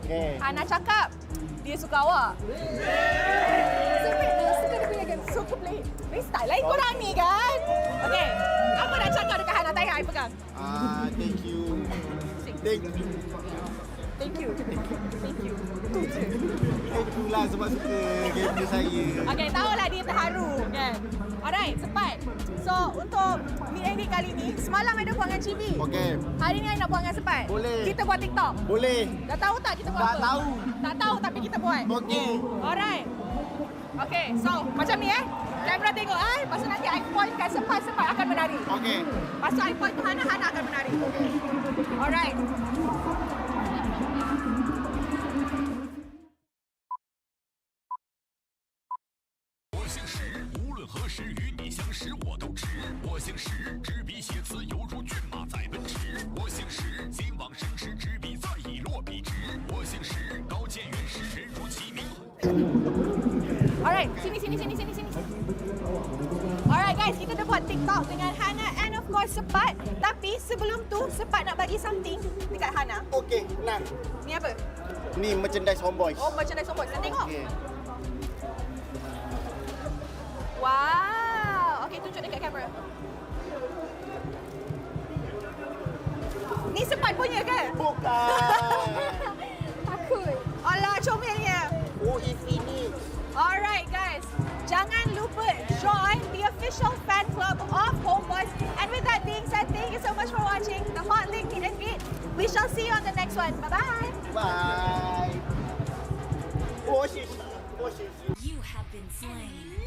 Okay. Hana cakap, dia suka awak. Suka dia punya game. Suka play style lain korang ni kan? Okay. Apa nak cakap dekat Hana? Tanya, I pegang. Thank you. Thank you. Thank you. Thank you. Tu je. Thank you lah sebab suka game dia saya. Okay, tahulah dia terharu kan? Alright, cepat. So, untuk meet kali ni, semalam ada buat dengan Cibi. Okay. Hari ni I nak buat dengan Sepat. Boleh. Kita buat TikTok. Boleh. Dah tahu tak kita buat Tak apa? tahu. Tak tahu tapi kita buat. Okay. Alright. Okay, so macam ni kamera tengok pasal nanti I point kat Sepat akan menari. Okay. Pasal I point tu Hana akan menari. Okay. Alright. 何时与你相识我都知，我姓石，执笔写词犹如骏马在奔驰。我姓石，心往生时执笔再以落笔直。我姓石，高见远识，人如其名。Alright, sini. Alright guys, kita dah buat TikTok dengan Hana and of course Sepat. Tapi sebelum tu Sepat nak bagi something dekat Hana. Okay, nak. Ni apa? Ni merchandise Homeboys. Oh, merchandise Homeboys. Kita tengok. Okay. Wow. Okay, tunjuk dekat kamera. Ni Sepat punya ke? Bukan. Takut. Alah, comelnya. Oh, ini. Alright guys, jangan lupa join the official fan club of Homeboys. And with that being said, thank you so much for watching the Hot Link Meet and Greet. We shall see you on the next one. Bye-bye. Bye. Oh, shit. You have been slain.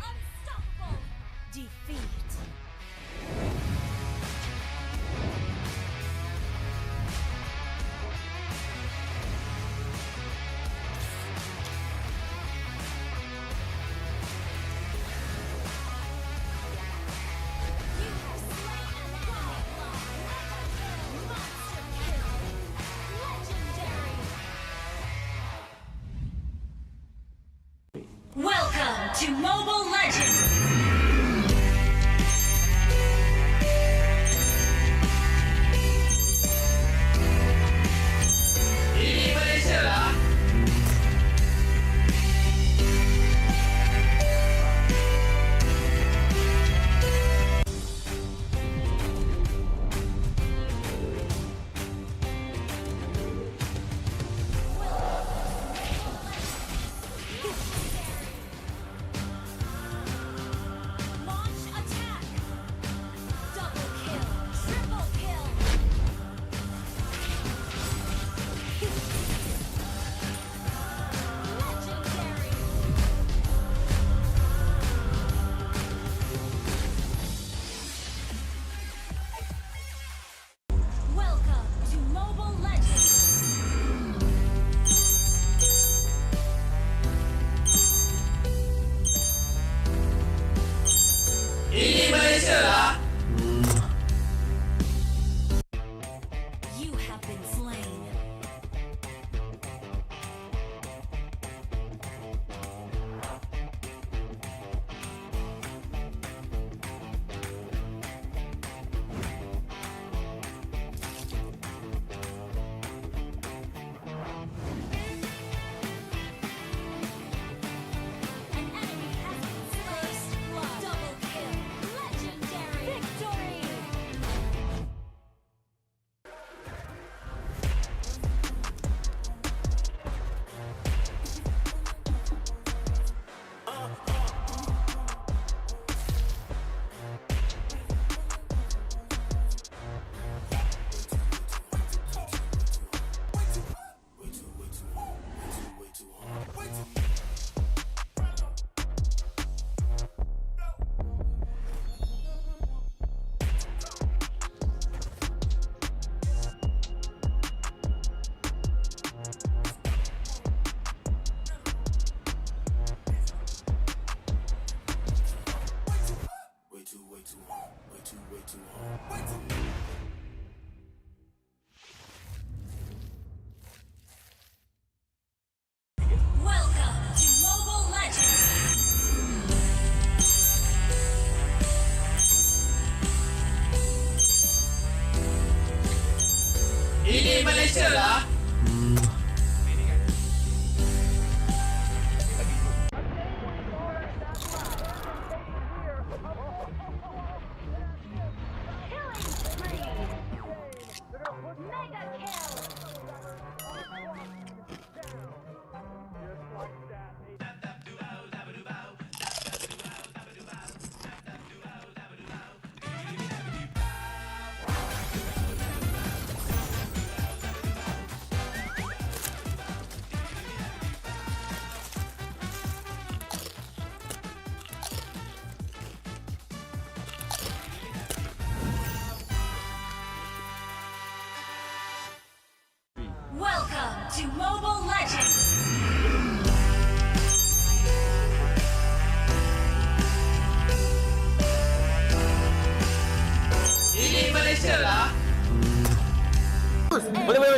Unstoppable. Defeat. Welcome to Mobile Legends! Ini Malaysia lah.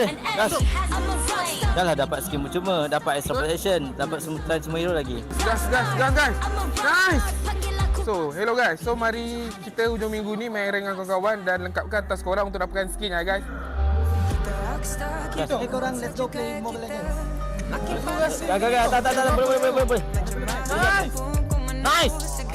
An enemy has been slain. Dah lah dapat skin cuma, dapat extra protection, dapat semutan semua hero lagi. Gas guys. Nice. So, hello guys. So, mari kita hujung minggu ni main rank dengan kawan-kawan dan lengkapkan task korang untuk dapatkan skin ya guys. Jom. Korang let's go play Mobile Legends. Gak. Tak. Boleh. Nice.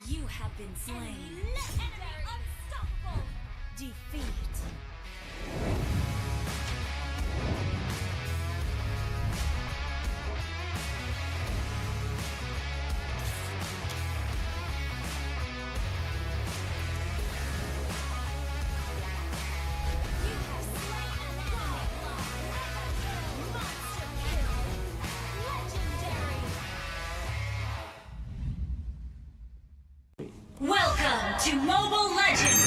You have been slain. Unstoppable. Defeat. Welcome to Mobile Legends!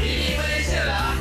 Ini Malaysia lah.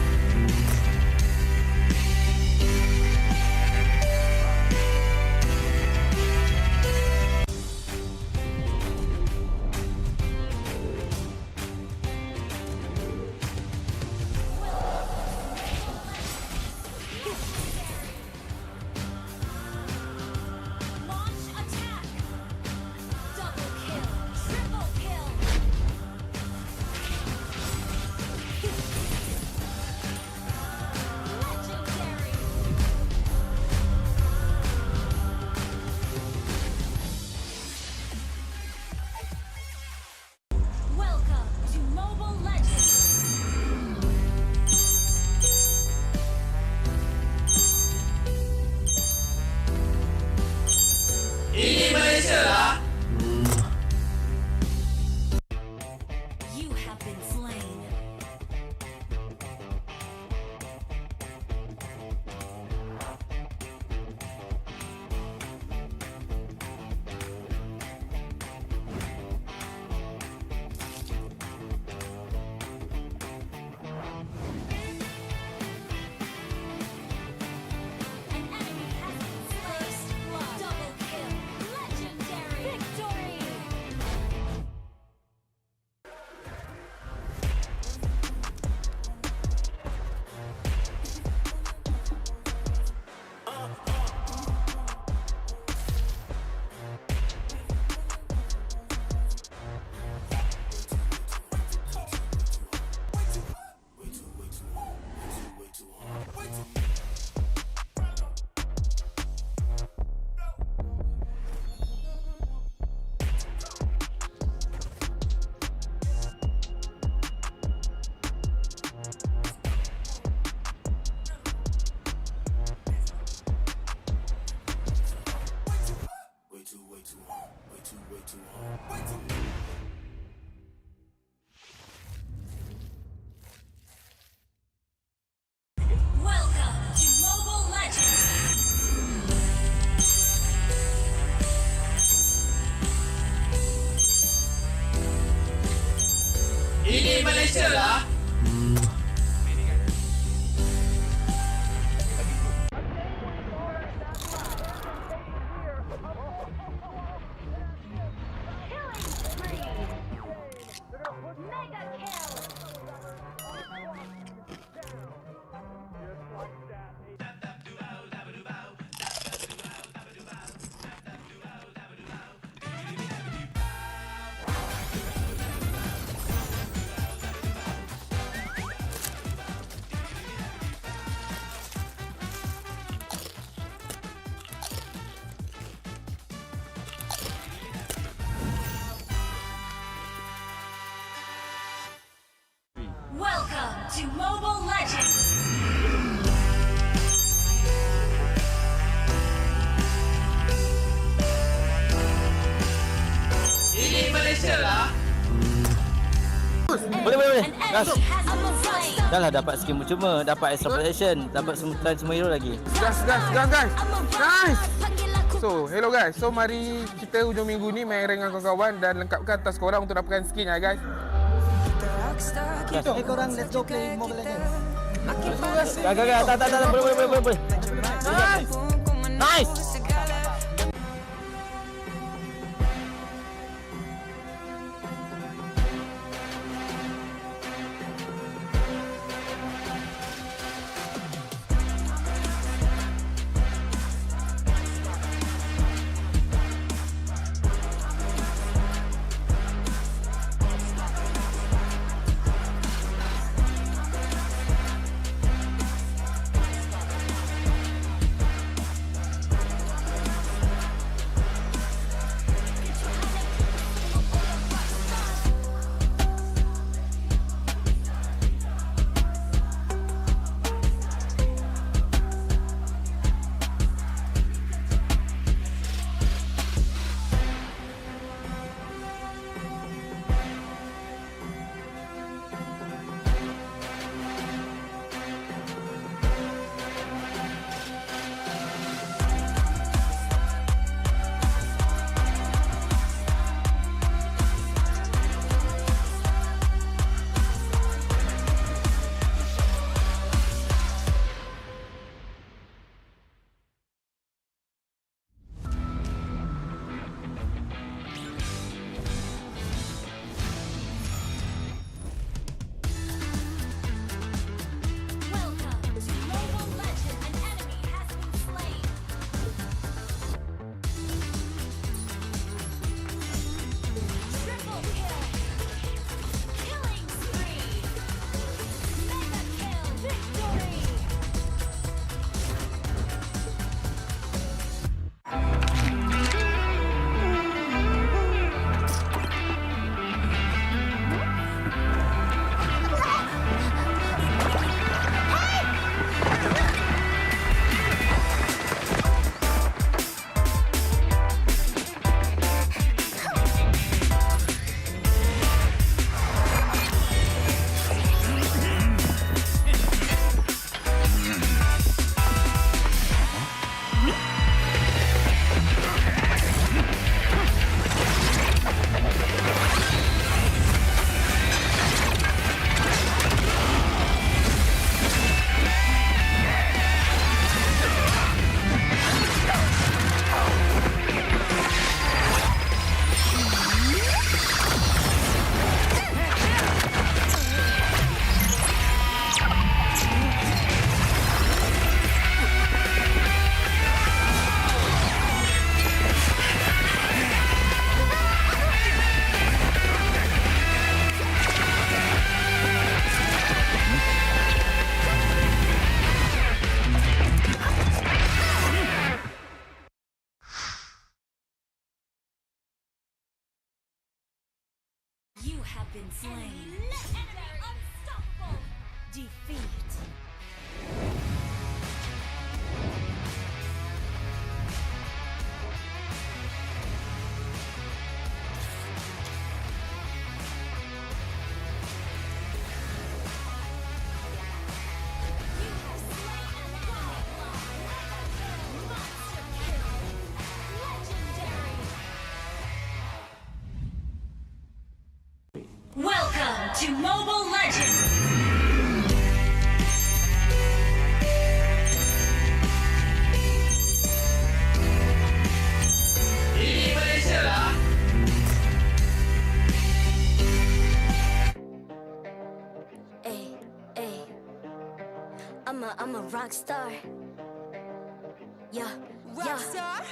have been slain. An enemy has been slain. Double kill. Legendary. Victory. Welcome to Mobile Legends. Ini Malaysia lah. Killing spree. Mega kill. Welcome to Mobile Legends. Ini Malaysia lah. Boleh. An Gas. enemy has been slain. Dah lah dapat skin cuma, dapat extra protection, dapat semua hero lagi. Gas guys. Nice. So, hello guys. So, mari kita hujung minggu ni main rank dengan kawan-kawan dan lengkapkan task korang untuk dapatkan skin ya guys. Korang let's go play Mobile Legends. Gak. Tak. Boleh. Nice. been slain. Legendary, unstoppable. Defeat. You have slain an ally. Monster kill. Legendary. Welcome to Mobile Legends! Ay, ay. I'm a rock star. Yeah, rock star.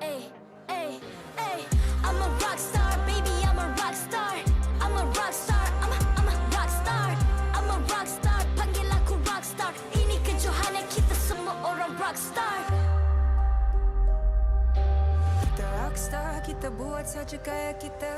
Ay, ay, ay. I'm a rock star, baby. I'm a rock star. I'm a rock star. I'm a rock star. I'm a rock star. Panggil aku rock star. Ini kejohanan kita semua orang rock star. Kita rockstar, kita buat saja gaya kita.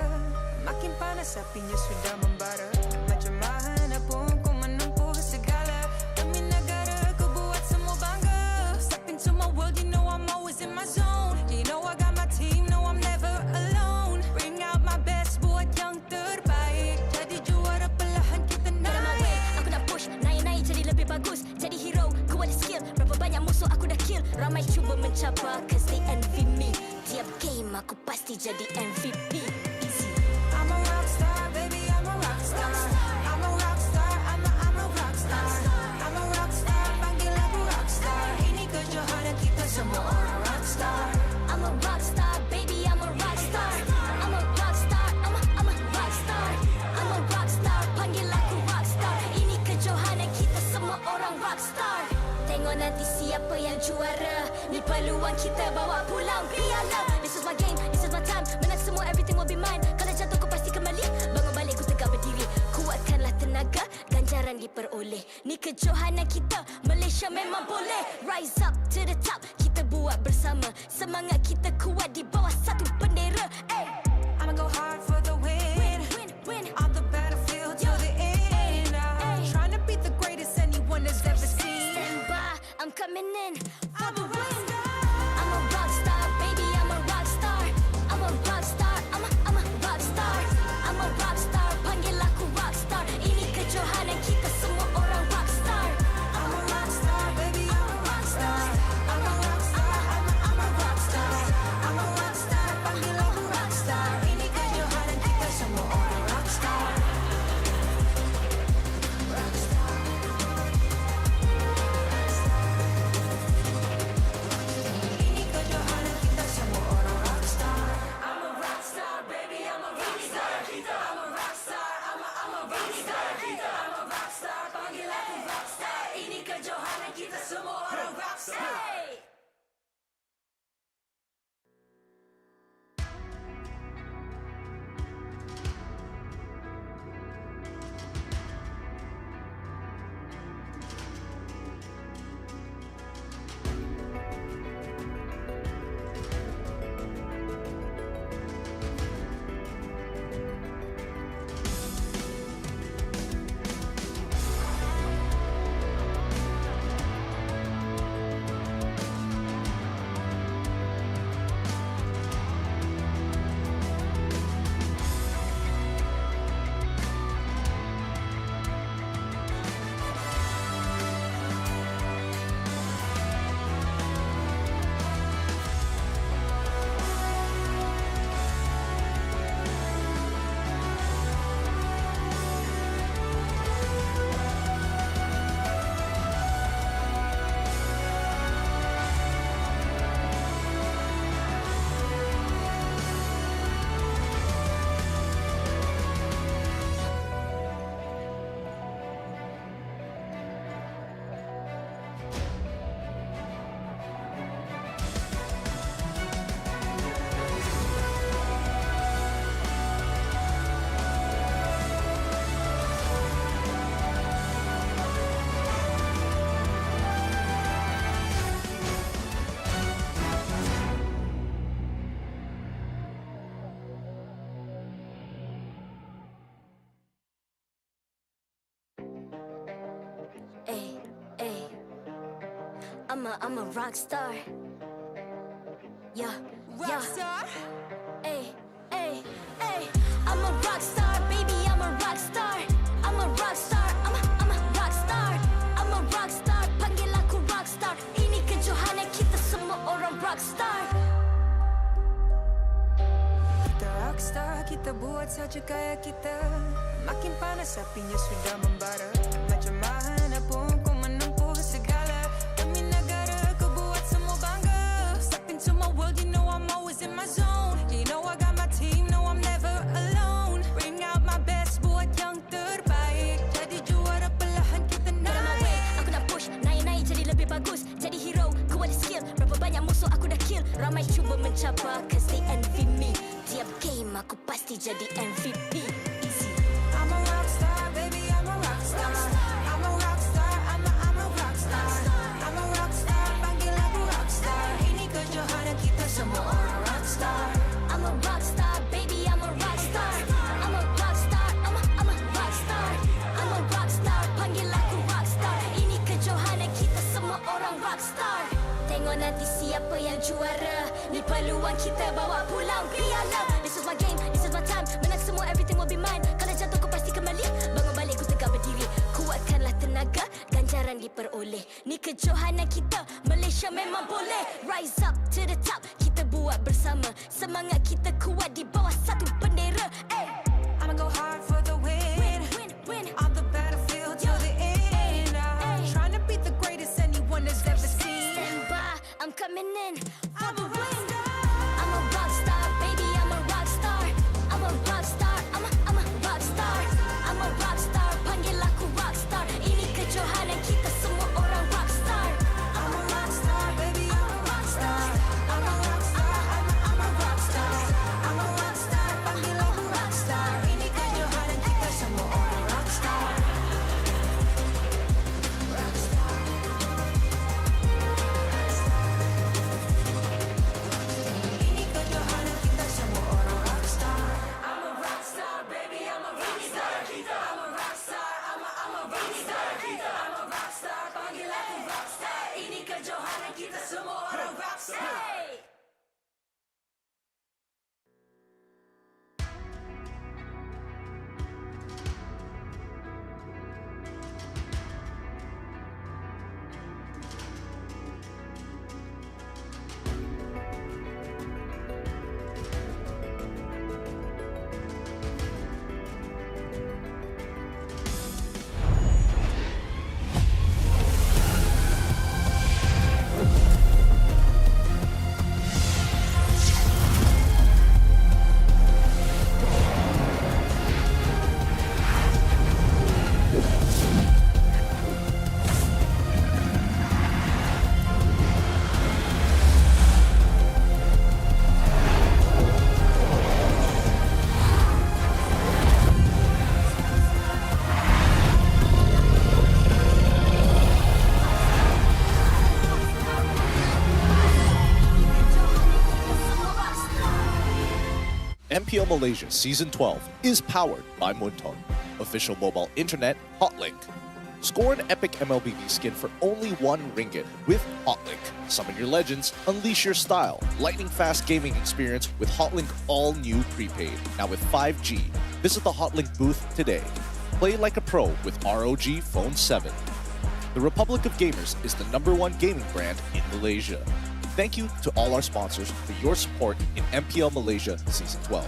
Makin panas apinya sudah membara. Macam mana pun kau menempuh segala. Demi negara kau buat semua bangga. Step into my world, you know I'm always in my zone. You know I got my team, no I'm never alone. Bring out my best, buat yang terbaik. Jadi juara perlahan kita Get on my way, naik. aku nak push. Naik-naik jadi lebih bagus. Jadi hero, ku ada skill. Berapa banyak musuh aku dah kill. Ramai cuba mencapai, cause they envy me. Tiap game aku pasti jadi MVP. Easy. I'm a rockstar, baby, I'm a rockstar. I'm a rockstar, I'm a rockstar. I'm a rockstar, panggil aku rockstar. Ini kejohanan kita semua orang rockstar. I'm a rockstar, baby, I'm a rockstar. I'm a rockstar, I'm a rockstar. I'm a rockstar, panggil aku rockstar. Ini kejohanan kita semua orang rockstar. Tengok nanti siapa yang juara. Ni peluang kita bawa pulang piala. This is my game, this is my time. Menang semua, everything will be mine. Kalau jatuh kau pasti kembali. Bangun balik ku tegak berdiri. Kuatkanlah tenaga, ganjaran diperoleh. Ni kejohanan kita, Malaysia memang boleh. Rise up to the top, kita buat bersama. Semangat kita kuat di bawah satu bendera. Ay. I'ma go hard for the win. Win. On the battlefield till the end. I'm trying to beat the greatest anyone has ever seen. Stand by, I'm coming in for the win. I'm a rock star, baby, I'm a rock star. I'm a rock star, I'm a rock star. I'm a rock star, panggil aku rock star. Ini kejohanan kita semua orang rock star. I'm a rockstar, baby, I'm a rockstar. I'm a rockstar, I'm a rockstar. I'm a rockstar, panggil aku rockstar. Ini kejohanan kita semua orang rockstar. Ini kejohanan kita semua orang rockstar. I'm a rockstar, baby, I'm a rockstar. I'm a rockstar, I'm a rockstar. I'm a rockstar, panggil aku rockstar. Ini kejohanan kita semua orang rockstar. Hey! Ay, ay. I'm a rock star. Yeah, yeah. Rockstar. Ay, ay, ay. I'm a rock star, baby. I'm a rock star. I'm a rock star. I'm a rock star. I'm a rock star. Panggil aku rock star. Ini kejohanan kita semua orang rock star. Kita rockstar, kita buat saja gaya kita. Makin panas apinya sudah membara. Macam mana pun kau menempuh segala. Demi negara kau buat semua bangga. Step into my world, you know I'm always in my zone. You know I got my team, no I'm never alone. Bring out my best, buat yang terbaik. Jadi juara perlahan kita Get on my way, naik. aku nak push. Naik-naik jadi lebih bagus. Jadi hero, ku ada skill. Berapa banyak musuh aku dah kill. Ramai cuba mencabar, cause they envy me. Tiap game aku pasti jadi MVP. Easy. I'm a rockstar, baby, I'm a rockstar. I'm a rockstar, I'm a rockstar. I'm a rockstar, panggil aku rockstar. Ini kejohanan kita semua orang rockstar. I'm a rockstar, baby, I'm a rockstar. I'm a rockstar, I'm a rockstar. I'm a rockstar, panggil aku rockstar. Ini kejohanan kita semua orang rockstar. Tengok nanti siapa yang juara. Ni peluang kita bawa pulang piala. This is my game, this is my time. Menang semua, everything will be mine. Kalau jatuh kau pasti kembali. Bangun balik ku tegak berdiri. Kuatkanlah tenaga, ganjaran diperoleh. Ni kejohanan kita, Malaysia memang boleh. Rise up to the top, kita buat bersama. Semangat kita kuat di bawah satu bendera. Ay. I'ma go hard for the win. Win. On the battlefield till the end. I'm trying to beat the greatest anyone has ever seen. Stand by, I'm coming in for the win. I'm a rock star, baby, I'm a rock star. I'm a rock star, I'm a rock star. I'm a rock star, panggil aku rock star. Ini kejohanan kita semua orang rock star. I'm a rockstar, baby, I'm a rockstar. I'm a rockstar, I'm a rockstar. I'm a rockstar, panggil aku rockstar. Ini kejohanan kita semua orang rockstar. Ini kejohanan kita semua orang rockstar. I'm a rockstar, baby, I'm a rockstar. I'm a rockstar, I'm a rockstar. I'm a rockstar, panggil aku rockstar. Ini kejohanan kita semua orang rockstar. Hey! MPL Malaysia Season 12 is powered by Munton, official mobile internet hotlink. Score an epic MLBB skin for only RM1 with Hotlink. Summon your legends, unleash your style. Lightning fast gaming experience with Hotlink all new prepaid. Now with 5G. Visit the Hotlink booth today. Play like a pro with ROG Phone 7. The Republic of Gamers is the #1 gaming brand in Malaysia. Thank you to all our sponsors for your support in MPL Malaysia Season 12.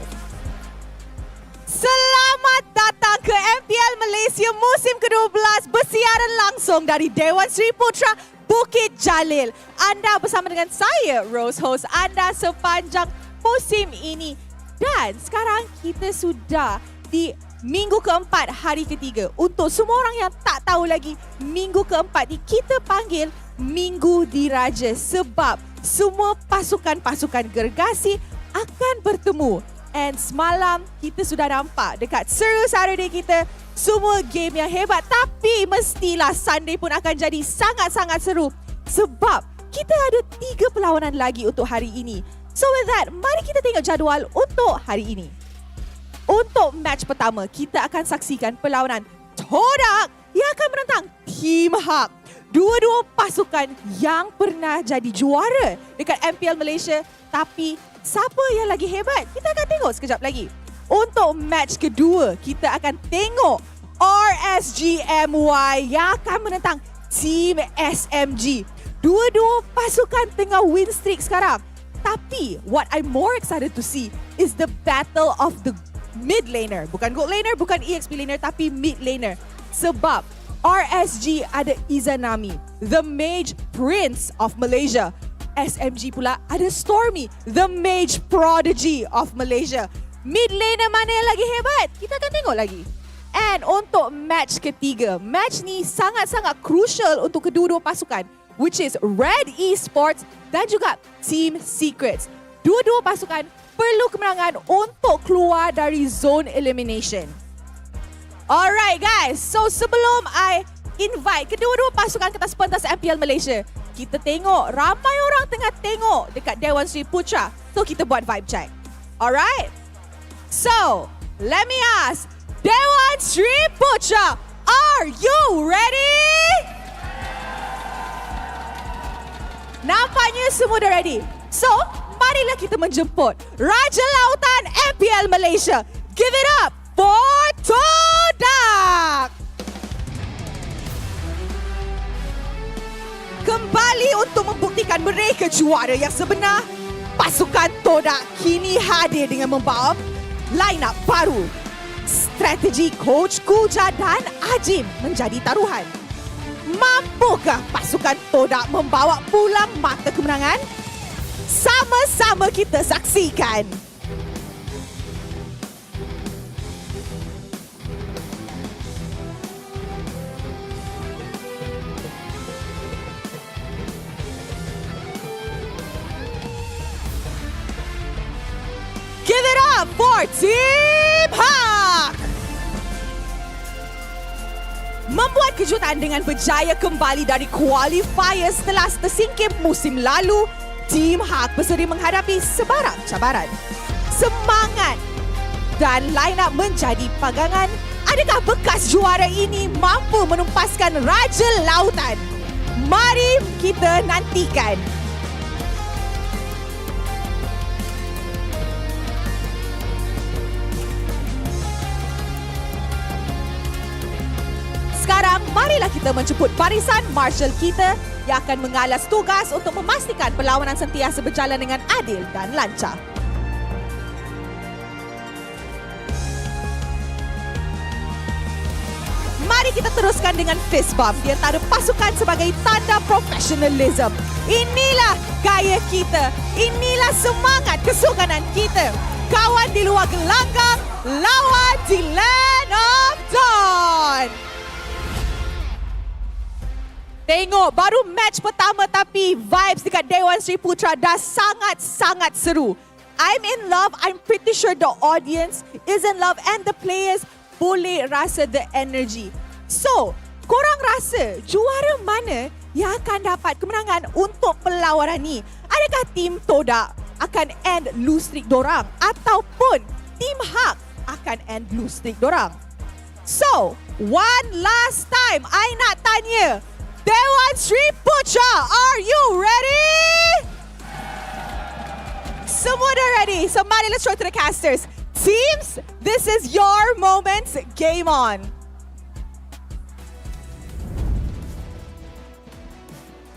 Selamat datang ke MPL Malaysia musim ke-12 bersiaran langsung dari Dewan Sri Putra Bukit Jalil. Anda bersama dengan saya, Rose, host anda sepanjang musim ini. Dan sekarang kita sudah di minggu keempat, hari ketiga. Untuk semua orang yang tak tahu lagi, minggu keempat ni kita panggil Minggu Diraja sebab semua pasukan-pasukan gergasi akan bertemu. And semalam kita sudah nampak dekat seru Saturday kita semua game yang hebat, tapi mestilah Sunday pun akan jadi sangat-sangat seru sebab kita ada 3 perlawanan lagi untuk hari ini. So with that, mari kita tengok jadual untuk hari ini. Untuk match pertama, kita akan saksikan perlawanan Todak yang akan menentang Team Hak. Dua-dua pasukan yang pernah jadi juara dekat MPL Malaysia. Tapi siapa yang lagi hebat? Kita akan tengok sekejap lagi. Untuk match kedua, kita akan tengok RSG MY yang akan menentang Team SMG. Dua-dua pasukan tengah win streak sekarang. Tapi what I'm more excited to see is the battle of the mid laner. Bukan gold laner, bukan EXP laner, tapi mid laner. Sebab RSG ada Izanami, the Mage Prince of Malaysia. SMG pula ada Stormy, the Mage Prodigy of Malaysia. Mid laner mana yang lagi hebat? Kita akan tengok lagi. And untuk match ketiga, match ni sangat-sangat crucial untuk kedua-dua pasukan, which is Red Esports dan juga Team Secrets. Dua-dua pasukan perlu kemenangan untuk keluar dari zone elimination. Alright guys, so sebelum I invite kedua-dua pasukan ke atas pentas MPL Malaysia, kita tengok ramai orang tengah tengok dekat Dewan Sri Putra. So kita buat vibe check. Alright? So, let me ask, Dewan Sri Putra, are you ready? Nampaknya semua dah ready. So, marilah kita menjemput Raja Lautan MPL Malaysia. Give it up for Todak! Kembali untuk membuktikan mereka juara yang sebenar, pasukan Todak kini hadir dengan membawa line up baru. Strategi Coach Kuja dan Ajim menjadi taruhan. Mampukah pasukan Todak membawa pulang mata kemenangan? Sama-sama kita saksikan. Give it up for Team Hak! Membuat kejutan dengan berjaya kembali dari qualifier setelah tersingkir musim lalu, Team Hak bersedia menghadapi sebarang cabaran. Semangat dan line up menjadi pegangan. Adakah bekas juara ini mampu menumpaskan Raja Lautan? Mari kita nantikan. Sekarang, marilah kita menjemput barisan marshal kita yang akan mengalas tugas untuk memastikan perlawanan sentiasa berjalan dengan adil dan lancar. Mari kita teruskan dengan fist bump di antara pasukan sebagai tanda profesionalism. Inilah gaya kita. Inilah semangat kesukanan kita. Kawan di luar gelanggang, lawan di Land of Dawn. Tengok, baru match pertama tapi vibes dekat Dewan Sri Putra dah sangat-sangat seru. I'm in love. I'm pretty sure the audience is in love and the players boleh rasa the energy. So, korang rasa juara mana yang akan dapat kemenangan untuk perlawanan ni? Adakah Team Todak akan end lose streak dorang ataupun Team Hak akan end lose streak dorang? So, one last time I nak tanya, Dewan Sri Putra, are you ready? Semua dah ready. So mari let's throw to the casters. Teams, this is your moment. Game on.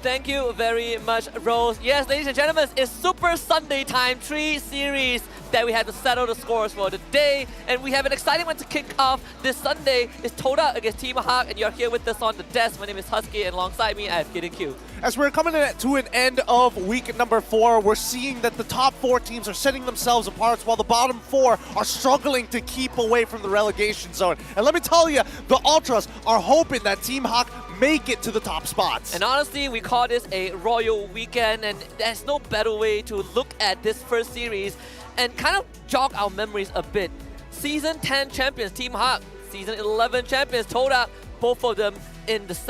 Thank you very much, Rose. Yes, ladies and gentlemen, it's Super Sunday Time 3 series that we have to settle the scores for the day. And we have an exciting one to kick off this Sunday. It's Todak against Team Hak, and you're here with us on the desk. My name is Husky, and alongside me, I have Kid and Q. As we're coming to an end of week number 4, we're seeing that the top 4 teams are setting themselves apart while the bottom 4 are struggling to keep away from the relegation zone. And let me tell you, the Ultras are hoping that Team Hak make it to the top spots. And honestly, we call this a royal weekend, and there's no better way to look at this first series and kind of jog our memories a bit. Season 10 champions, Team Hak. Season 11 champions, Todak. Both of them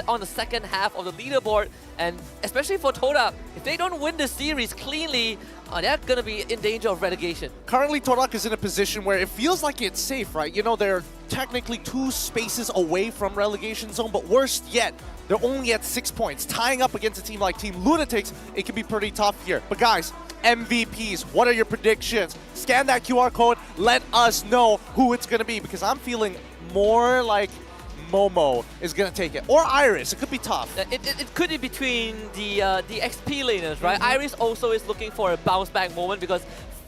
on the second half of the leaderboard. And especially for Todak, if they don't win the series cleanly, they're going to be in danger of relegation. Currently, Todak is in a position where it feels like it's safe, right? You know, they're technically 2 spaces away from relegation zone, but worst yet, they're only at 6 points. Tying up against a team like Team Lunatics, it can be pretty tough here. But guys, MVPs, what are your predictions? Scan that QR code, let us know who it's going to be, because I'm feeling more like Momo is going to take it. Or Iris, it could be tough. It could be between the XP laners, right? Iris also is looking for a bounce back moment because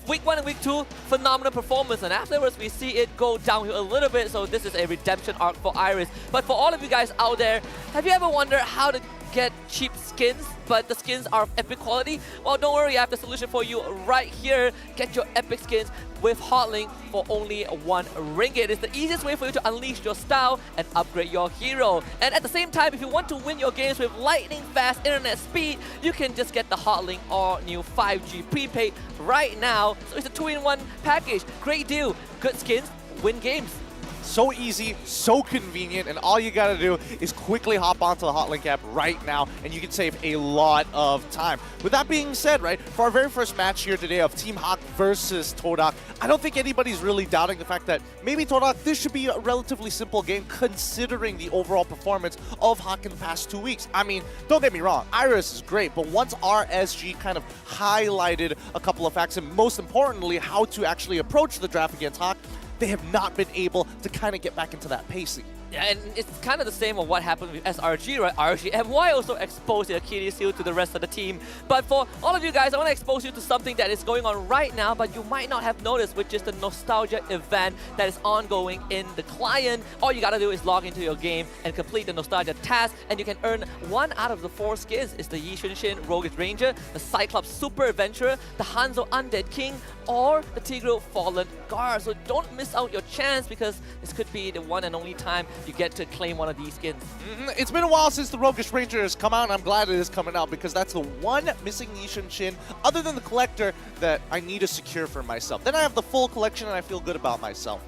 Week 1 and Week 2, phenomenal performance, and afterwards we see it go downhill a little bit, so this is a redemption arc for Iris. But for all of you guys out there, have you ever wondered how to get cheap skins, but the skins are of epic quality? Well, don't worry, I have the solution for you right here. Get your epic skins with Hotlink for only 1 ringgit. It's the easiest way for you to unleash your style and upgrade your hero. And at the same time, if you want to win your games with lightning fast internet speed, you can just get the Hotlink all new 5G prepaid right now. So it's a 2-in-1 package. Great deal. Good skins, win games. So easy, so convenient, and all you gotta do is quickly hop onto the Hotlink app right now, and you can save a lot of time. With that being said, right, for our very first match here today of Team Hawk versus Todak, I don't think anybody's really doubting the fact that maybe Todak, this should be a relatively simple game considering the overall performance of Hawk in the past 2 weeks. I mean, don't get me wrong, Iris is great, but once RSG kind of highlighted a couple of facts, and most importantly, how to actually approach the draft against Hawk, they have not been able to kind of get back into that pacing. Yeah, and it's kind of the same of what happened with SRG, right? RSG MY also exposed the Achilles heel to the rest of the team. But for all of you guys, I want to expose you to something that is going on right now, but you might not have noticed, which is the Nostalgia event that is ongoing in the client. All you gotta do is log into your game and complete the Nostalgia task, and you can earn 1 out of the 4 skins. It's the Yi Xunshin Roguish Ranger, the Cyclops Super Adventurer, the Hanzo Undead King, or the Tigreal Fallen Guard. So don't miss out your chance, because this could be the one and only time you get to claim one of these skins. It's been a while since the Roguish Ranger has come out, and I'm glad it is coming out, because that's the one missing Yi Xunshin, other than the collector, that I need to secure for myself. Then I have the full collection, and I feel good about myself.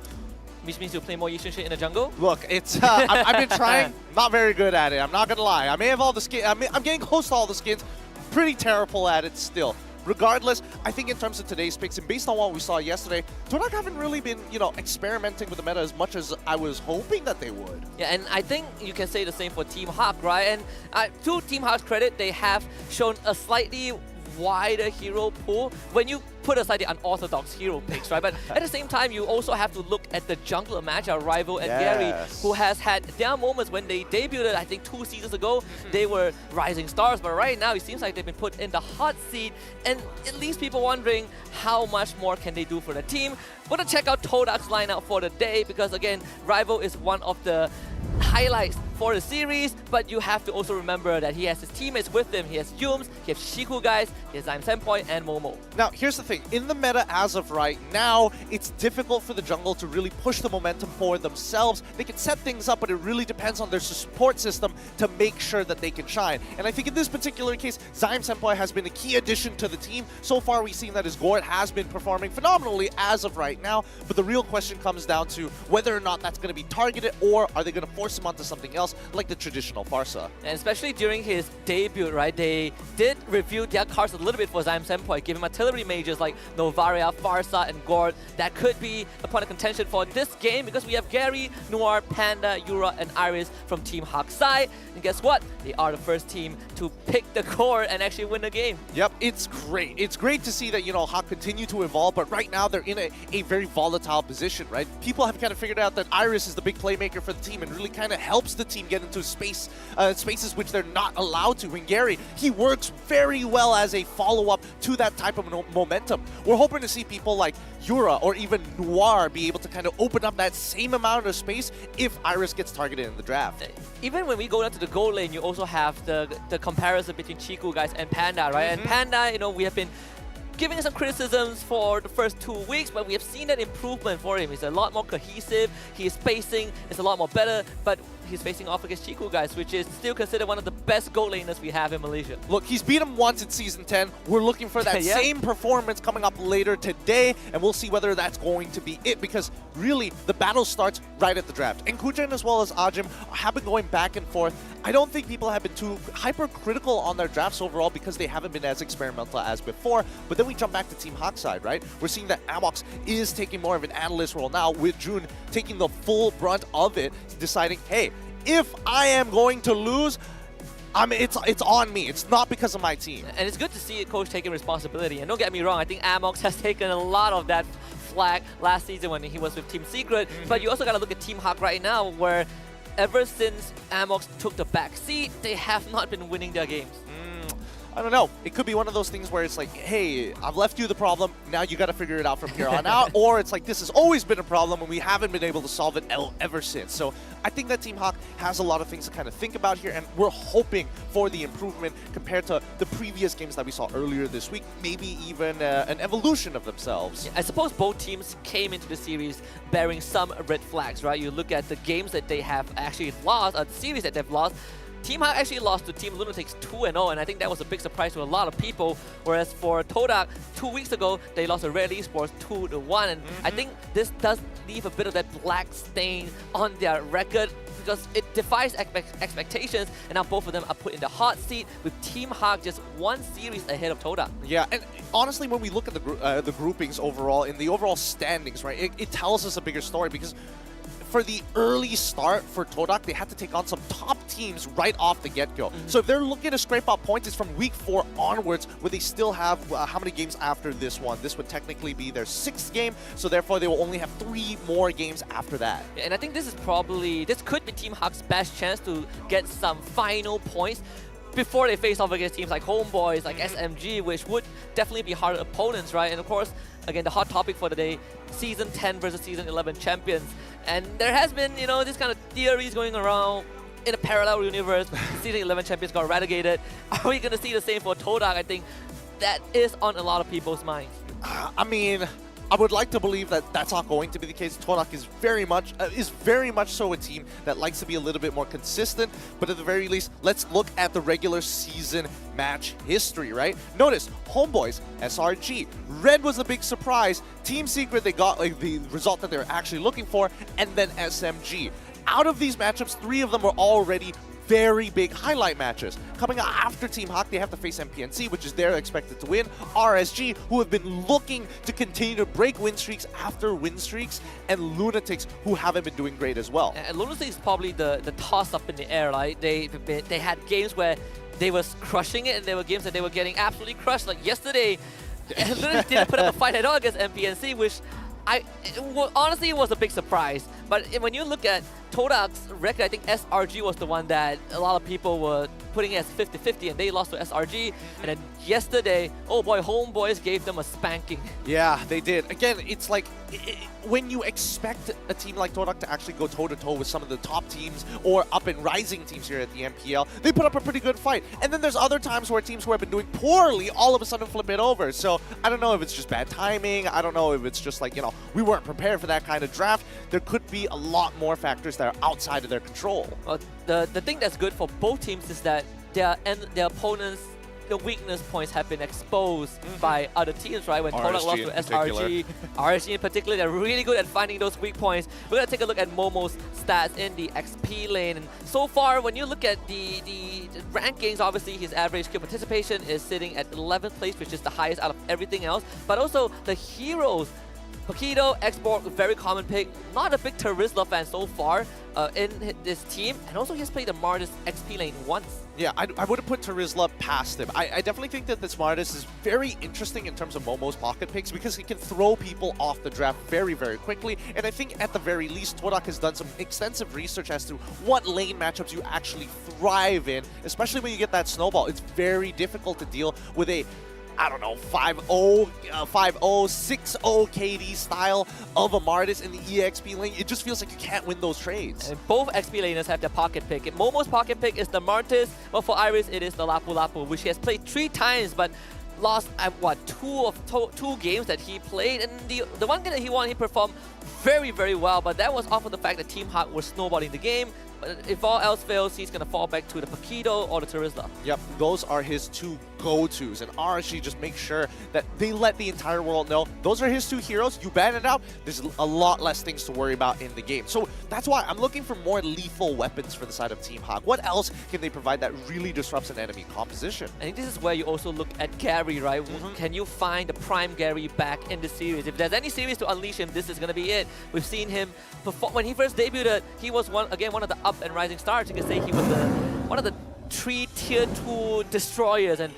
Which means you'll play more Yi Xunshin in the jungle? Look, it's I've been trying, not very good at it, I'm not gonna lie. I may have all the skins, I'm getting close to all the skins, pretty terrible at it still. Regardless, I think in terms of today's picks, and based on what we saw yesterday, Todak haven't really been, you know, experimenting with the meta as much as I was hoping that they would. Yeah, and I think you can say the same for Team Hawk, right? And to Team Hawk's credit, they have shown a slightly wider hero pool when you put aside the unorthodox hero picks, right? But at the same time, you also have to look at the jungler matchup, Rival and Gary, who has had their moments when they debuted, I think 2 seasons ago. They were rising stars, but right now it seems like they've been put in the hot seat, and it leaves people wondering how much more can they do for the team. We're gonna check out Todak's lineup for the day, because again, Rival is one of the highlights for the series, but you have to also remember that he has his teammates with him. He has Yums, he has Shiku guys, he has Senpoi, and Momo. Now, here's the thing. In the meta as of right now, it's difficult for the jungle to really push the momentum for themselves. They can set things up, but it really depends on their support system to make sure that they can shine. And I think in this particular case, Senpoi has been a key addition to the team. So far, we've seen that his Gord has been performing phenomenally as of right now, but the real question comes down to whether or not that's going to be targeted, or are they going to force him onto something else, like the traditional Farsa. And especially during his debut, right, they did review their cards a little bit for Senpoi, give him artillery mages like Novaria, Farsa, and Gord. That could be a point of contention for this game, because we have Gary, Noir, Panda, Yura, and Iris from Team Hawk Sai. And guess what? They are the first team to pick the Gord and actually win the game. Yep, it's great. It's great to see that, you know, Hawk continue to evolve, but right now they're in a very volatile position, right? People have kind of figured out that Iris is the big playmaker for the team and really kind of helps the team get into spaces which they're not allowed to. And Gary, he works very well as a follow-up to that type of momentum. We're hoping to see people like Yura or even Noir be able to kind of open up that same amount of space if Iris gets targeted in the draft. Even when we go down to the goal lane, you also have the comparison between Chiku guys and Panda, right? And Panda, you know, we have been giving some criticisms for the first 2 weeks, but we have seen that improvement for him. He's a lot more cohesive, his spacing is a lot more better, but he's facing off against Chiku guys, which is still considered one of the best goal laners we have in Malaysia. Look, he's beat him once in Season 10. We're looking for that same performance coming up later today, and we'll see whether that's going to be it, because really, the battle starts right at the draft. And Kujan as well as Ajim have been going back and forth. I don't think people have been too hypercritical on their drafts overall because they haven't been as experimental as before. But then we jump back to Team Hawk side, right? We're seeing that Amox is taking more of an analyst role now, with June taking the full brunt of it, deciding, hey, if I am going to lose, it's on me. It's not because of my team. And it's good to see a coach taking responsibility. And don't get me wrong, I think Amox has taken a lot of that flag last season when he was with Team Secret. But you also got to look at Team Hawk right now, where ever since Amox took the back seat, they have not been winning their games. I don't know. It could be one of those things where it's like, hey, I've left you the problem, now you got to figure it out from here on out. Or it's like, this has always been a problem and we haven't been able to solve it ever since. So I think that Team Hawk has a lot of things to kind of think about here, and we're hoping for the improvement compared to the previous games that we saw earlier this week, maybe even an evolution of themselves. Yeah, I suppose both teams came into the series bearing some red flags, right? You look at the games that they have actually lost, the series that they've lost. Team Hawk actually lost to Team Lunatics 2-0, and I think that was a big surprise to a lot of people. Whereas for Todak, 2 weeks ago, they lost to Red Esports 2-1, and I think this does leave a bit of that black stain on their record because it defies expectations, and now both of them are put in the hot seat with Team Hawk just one series ahead of Todak. Yeah, and honestly, when we look at the groupings overall, in the overall standings, right, it tells us a bigger story because for the early start for Todak, they had to take on some top teams right off the get-go. So if they're looking to scrape up points, it's from week 4 onwards, where they still have how many games after this one? This would technically be their 6th game, so therefore they will only have 3 more games after that. And I think this could be Team Hawk's best chance to get some final points before they face off against teams like Homeboys, like SMG, which would definitely be harder opponents, right? And of course, again, the hot topic for the day, Season 10 versus Season 11 champions. And there has been, you know, this kind of theories going around in a parallel universe. Season 11 champions got relegated. Are we going to see the same for Todak? I think that is on a lot of people's minds. I mean, I would like to believe that that's not going to be the case. Todak is very much so a team that likes to be a little bit more consistent. But at the very least, let's look at the regular season match history, right? Notice, Homeboys, SRG, Red was a big surprise. Team Secret, they got like the result that they were actually looking for, and then SMG. Out of these matchups, 3 of them were already very big highlight matches. Coming up after Team Hawk, they have to face MPNC, which is they're expected to win. RSG, who have been looking to continue to break win streaks after win streaks, and Lunatics, who haven't been doing great as well. And Lunatics is probably the toss-up in the air, right? They had games where they were crushing it, and there were games that they were getting absolutely crushed. Like yesterday, Lunatics didn't put up a fight at all against MPNC, which honestly, it was a big surprise. But when you look at Todak's record, I think SRG was the one that a lot of people were putting it as 50-50, and they lost to SRG. And then yesterday, oh boy, Homeboys gave them a spanking. Yeah, they did. Again, it's like when you expect a team like Todak to actually go toe-to-toe with some of the top teams or up-and-rising teams here at the MPL, they put up a pretty good fight. And then there's other times where teams who have been doing poorly all of a sudden flip it over. So I don't know if it's just bad timing. I don't know if it's just like, you know, we weren't prepared for that kind of draft. There could be a lot more factors that are outside of their control. Well, the thing that's good for both teams is that their opponents, the weakness points have been exposed by other teams, right? When Todak lost to SRG, RSG in particular, they're really good at finding those weak points. We're going to take a look at Momo's stats in the XP lane. And so far, when you look at the rankings, obviously his average kill participation is sitting at 11th place, which is the highest out of everything else. But also the heroes, Paquito, Xborg, very common pick. Not a big Terizla fan so far in this team. And also he's played the Martis XP lane once. Yeah, I would have put Terizla past him. I definitely think that this Martis is very interesting in terms of Momo's pocket picks because he can throw people off the draft very, very quickly. And I think at the very least, Todak has done some extensive research as to what lane matchups you actually thrive in, especially when you get that snowball. It's very difficult to deal with a, I don't know, 5-0, 6-0 KD style of a Martis in the EXP lane. It just feels like you can't win those trades. And both XP laners have their pocket pick. Momo's pocket pick is the Martis, but for Iris, it is the Lapu Lapu, which he has played 3 times, but lost at what, two games that he played. And the one game that he won, he performed very, very well, but that was off of the fact that Team Hawk was snowballing the game. But if all else fails, he's going to fall back to the Paquito or the Terizla. Yep, those are his two go-tos, and RSG just makes sure that they let the entire world know those are his two heroes. You ban it out, there's a lot less things to worry about in the game. So that's why I'm looking for more lethal weapons for the side of Team Hawk. What else can they provide that really disrupts an enemy composition? I think this is where you also look at Gary, right? Can you find the prime Gary back in the series? If there's any series to unleash him, this is going to be it. We've seen him perform. When he first debuted, he was one of the up and rising stars. You can say he was one of the 3 tier 2 destroyers, and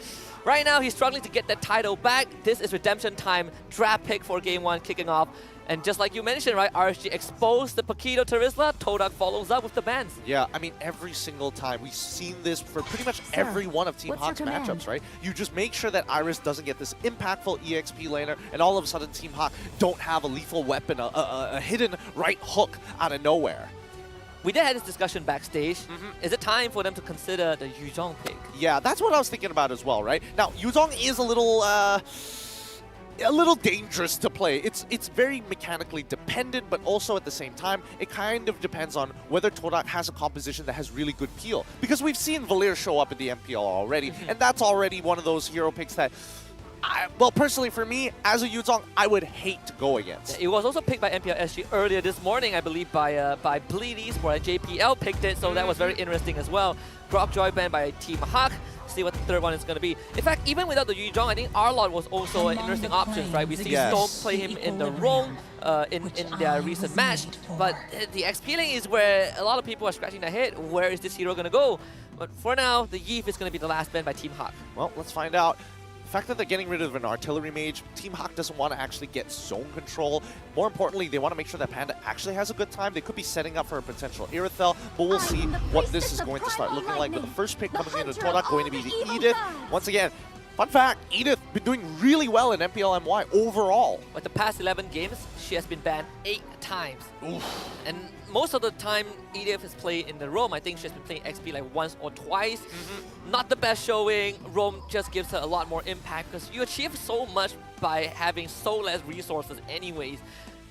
right now he's struggling to get that title back. This is redemption time, draft pick for game 1 kicking off. And just like you mentioned, right, RSG exposed the Paquito Terizla, Todak follows up with the bans. Yeah, I mean, every single time. We've seen this for pretty much every one of Team Hawk's matchups, right? You just make sure that Iris doesn't get this impactful EXP laner, and all of a sudden Team Hawk don't have a lethal weapon, a hidden right hook out of nowhere. We did have this discussion backstage. Is it time for them to consider the Yuzhong pick? Yeah, that's what I was thinking about as well, right? Now, Yuzhong is a little dangerous to play. It's very mechanically dependent, but also at the same time, it kind of depends on whether Todak has a composition that has really good peel. Because we've seen Valir show up in the MPL already, and that's already one of those hero picks that, well, personally for me, as a Yuzhong, I would hate to go against. It was also picked by MPL SG earlier this morning, I believe, by Bleed Esports, and JPL picked it, so that was very interesting as well. Grok Joy banned by Team Hawk. See what the third one is going to be. In fact, even without the Yuzhong, I think Arlot was also an interesting option, right? We see Storm play him in the Rome in their recent match, but the XP lane is where a lot of people are scratching their head. Where is this hero going to go? But for now, the Yeef is going to be the last ban by Team Hawk. Well, let's find out. The fact that they're getting rid of an artillery mage, Team Hawk doesn't want to actually get zone control. More importantly, they want to make sure that Panda actually has a good time. They could be setting up for a potential Irithel, but we'll see what this is going to start looking like. With the first pick coming into Todak going to be the Edith. Once again, fun fact, Edith been doing really well in MPL MY overall. But the past 11 games, she has been banned 8 times. Oof. And most of the time, Edith has played in the Rome. I think she's been playing XP like once or twice. Not the best showing. Rome just gives her a lot more impact because you achieve so much by having so less resources anyways.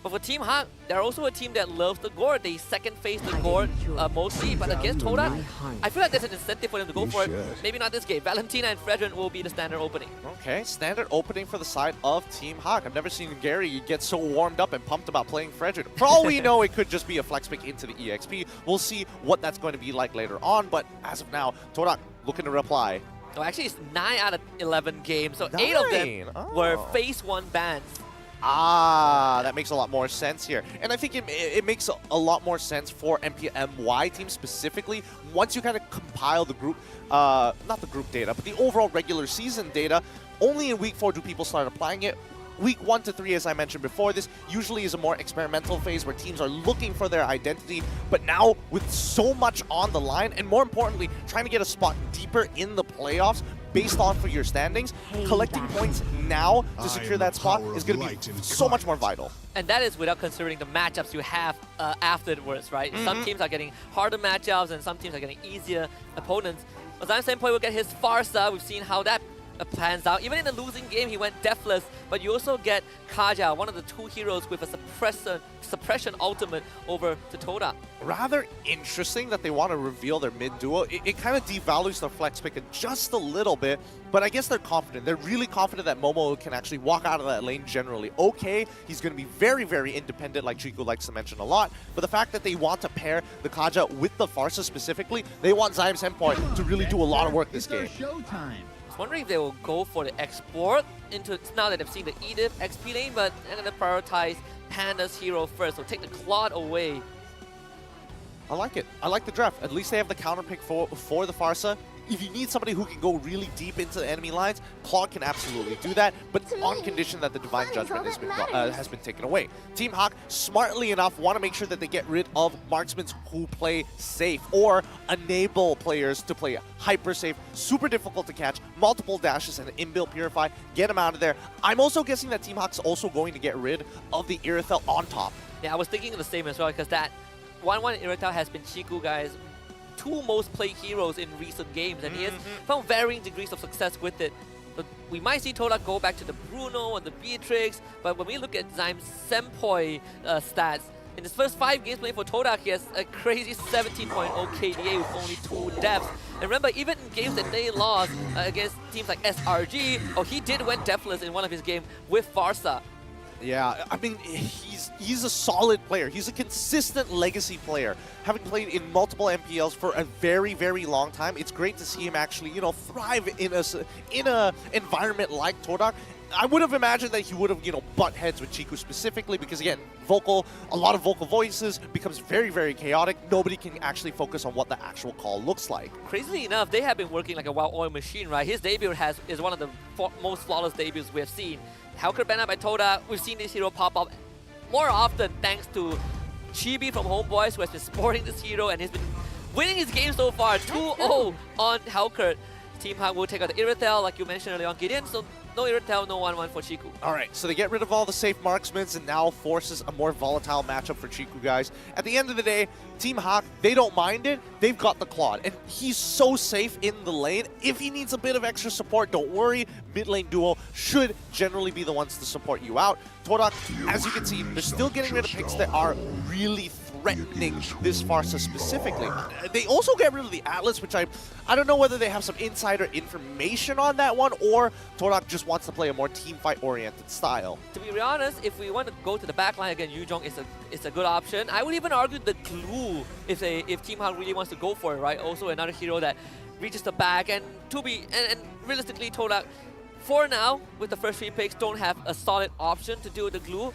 But for Team Hawk, they're also a team that loves the Gore. They second phase the Gore mostly, but against Todak, I feel like there's an incentive for them to go for it. Maybe not this game. Valentina and Fredrin will be the standard opening. Okay, standard opening for the side of Team Hawk. I've never seen Gary get so warmed up and pumped about playing Fredrin. For all we know, it could just be a flex pick into the EXP. We'll see what that's going to be like later on, but as of now, Todak looking to reply. No, actually, it's 9 out of 11 games, so 8 of them were phase 1 bans. Ah, that makes a lot more sense here. And I think it makes a lot more sense for MPL MY team specifically. Once you kind of compile the group, not the group data, but the overall regular season data, only in week 4 do people start applying it. Week 1 to 3, as I mentioned before, this usually is a more experimental phase where teams are looking for their identity. But now, with so much on the line, and more importantly, trying to get a spot deeper in the playoffs based off of your standings, collecting points now to secure that spot is going to be so much more vital. And that is without considering the matchups you have afterwards, right? Some teams are getting harder matchups, and some teams are getting easier opponents. Azam Senpai will get his Farsa. We've seen how that plans out. Even in the losing game, he went deathless, but you also get Kaja, one of the 2 heroes with a suppression ultimate over to Todak. Rather interesting that they want to reveal their mid duo. It kind of devalues their flex pick just a little bit, but I guess they're confident. They're really confident that Momo can actually walk out of that lane generally okay. He's going to be very, very independent, like Chico likes to mention a lot, but the fact that they want to pair the Kaja with the Farsa specifically, they want Zyme Senpai to really do a lot of work this game. Wondering if they will go for the export into, now that they've seen the Edith XP lane, but they're going to prioritize Panda's hero first, so take the Claude away. I like it. I like the draft. At least they have the counter pick for the Farsa. If you need somebody who can go really deep into the enemy lines, Claude can absolutely do that, but on condition that the Divine Judgment has been taken away. Team Hawk, smartly enough, want to make sure that they get rid of marksmen who play safe or enable players to play hyper safe, super difficult to catch, multiple dashes and inbuilt Purify, get them out of there. I'm also guessing that Team Hawk's also going to get rid of the Irithel on top. Yeah, I was thinking of the same as well, because that 1-1 Irithel has been Chiku, guys, 2 most played heroes in recent games, and he has found varying degrees of success with it. But we might see Todak go back to the Bruno and the Beatrix, but when we look at Zyme Senpai stats, In his first 5 games playing for Todak, he has a crazy 17.0 KDA with only 2 deaths. And remember, even in games that they lost against teams like SRG, he did went deathless in one of his games with Farsa. Yeah, I mean, he's a solid player. He's a consistent legacy player. Having played in multiple MPLs for a very, very long time, it's great to see him actually, you know, thrive in a environment like Todak. I would have imagined that he would have, you know, butt heads with Chiku specifically because, again, a lot of vocal voices becomes very, very chaotic. Nobody can actually focus on what the actual call looks like. Crazily enough, they have been working like a well-oiled machine, right? His debut is one of the most flawless debuts we have seen. Hellcat banned out by Todak. We've seen this hero pop up more often thanks to Chibi from Homeboys, who has been supporting this hero and he's been winning his game so far. 2-0 on Hellcat. Team Hawk will take out the Irritel, like you mentioned earlier on, Gideon. So no Irritel, no 1-1 for Chiku. All right, so they get rid of all the safe marksmen and now forces a more volatile matchup for Chiku, guys. At the end of the day, Team Hawk, they don't mind it. They've got the Claude, and he's so safe in the lane. If he needs a bit of extra support, don't worry. Mid lane duo should generally be the ones to support you out. Todak, as you can see, they're still getting rid of picks that are really threatening this Farsa specifically. They also get rid of the Atlas, which I don't know whether they have some insider information on that one, or Todak just wants to play a more team fight oriented style. To be honest, if we want to go to the backline again, Yuzhong is a good option. I would even argue the glue if Team Hawk really wants to go for it, right? Also another hero that reaches the back, and realistically Todak, for now, with the first 3 picks, don't have a solid option to do the glue.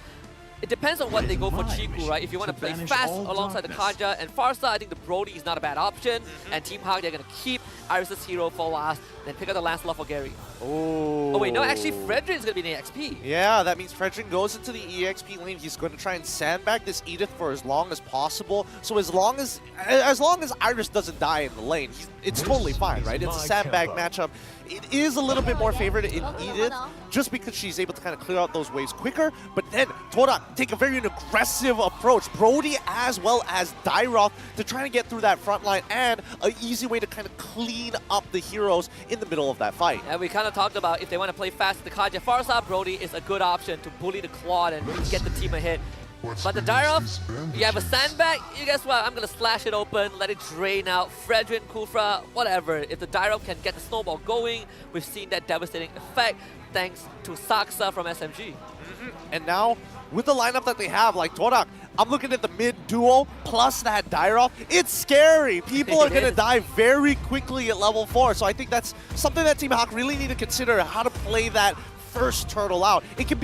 It depends on what they go for Chiku, right? If you want to play fast alongside the Kaja and Farsa, I think the Brody is not a bad option. And Team Hawk, they're going to keep Iris' hero for last, then pick up the Lancelot for Gary. Oh, wait, no, actually Fredrin is going to be in the XP. Yeah, that means Fredrin goes into the EXP lane. He's going to try and sandbag this Edith for as long as possible. So as long as Iris doesn't die in the lane, it's totally fine, right? It's a sandbag matchup. It is a little bit more favored in Edith, just because she's able to kind of clear out those waves quicker. But then Todak take a very aggressive approach. Brody as well as Dyroth to try and get through that front line, and an easy way to kind of clean up the heroes in the middle of that fight. And we kind of talked about if they want to play fast with the Kaja Farsa, Brody is a good option to bully the Claude and get the team ahead. But the Dyroth, you have a sandbag, you guess what, I'm going to slash it open, let it drain out, Fredrin, Kufra, whatever. If the Dyroth can get the snowball going, we've seen that devastating effect thanks to Saksa from SMG. And now, with the lineup that they have, like Todak, I'm looking at the mid duo plus that Dyroth. It's scary. People are going to die very quickly at level 4. So I think that's something that Team Hawk really need to consider, how to play that first turtle out. It could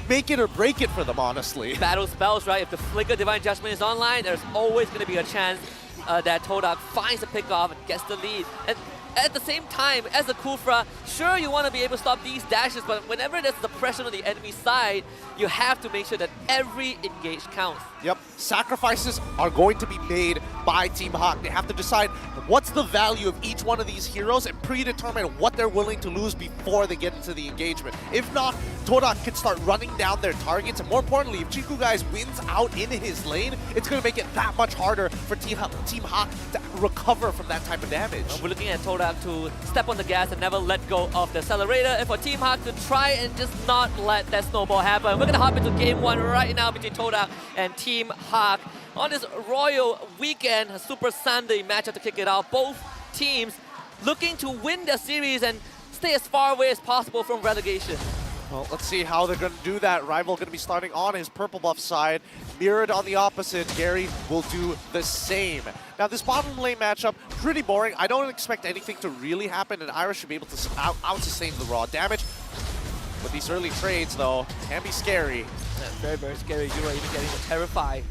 make it or break it for them, honestly. Battle spells, right? If the Flicker Divine Judgment is online, there's always going to be a chance that Todak finds a pick-off and gets the lead. And at the same time, as a Kufra, sure, you want to be able to stop these dashes, but whenever there's the pressure on the enemy side, you have to make sure that every engage counts. Yep, sacrifices are going to be made by Team Hawk. They have to decide what's the value of each one of these heroes and predetermine what they're willing to lose before they get into the engagement. If not, Todak can start running down their targets, and more importantly, if Chiku guys wins out in his lane, it's going to make it that much harder for Team Hawk to recover from that type of damage. We're looking at Todak to step on the gas and never let go of the accelerator, and for Team Hawk to try and just not let that snowball happen. We're going to hop into game 1 right now between Todak and Team Hawk on this Royal Weekend, a Super Sunday matchup to kick it off. Both teams looking to win their series and stay as far away as possible from relegation. Well, let's see how they're going to do that. Rival going to be starting on his purple buff side. Mirrored on the opposite, Gary will do the same. Now, this bottom lane matchup, pretty boring. I don't expect anything to really happen, and Iris should be able to out-sustain the raw damage. But these early trades, though, can be scary. Yeah, very, very scary. You are even getting terrified.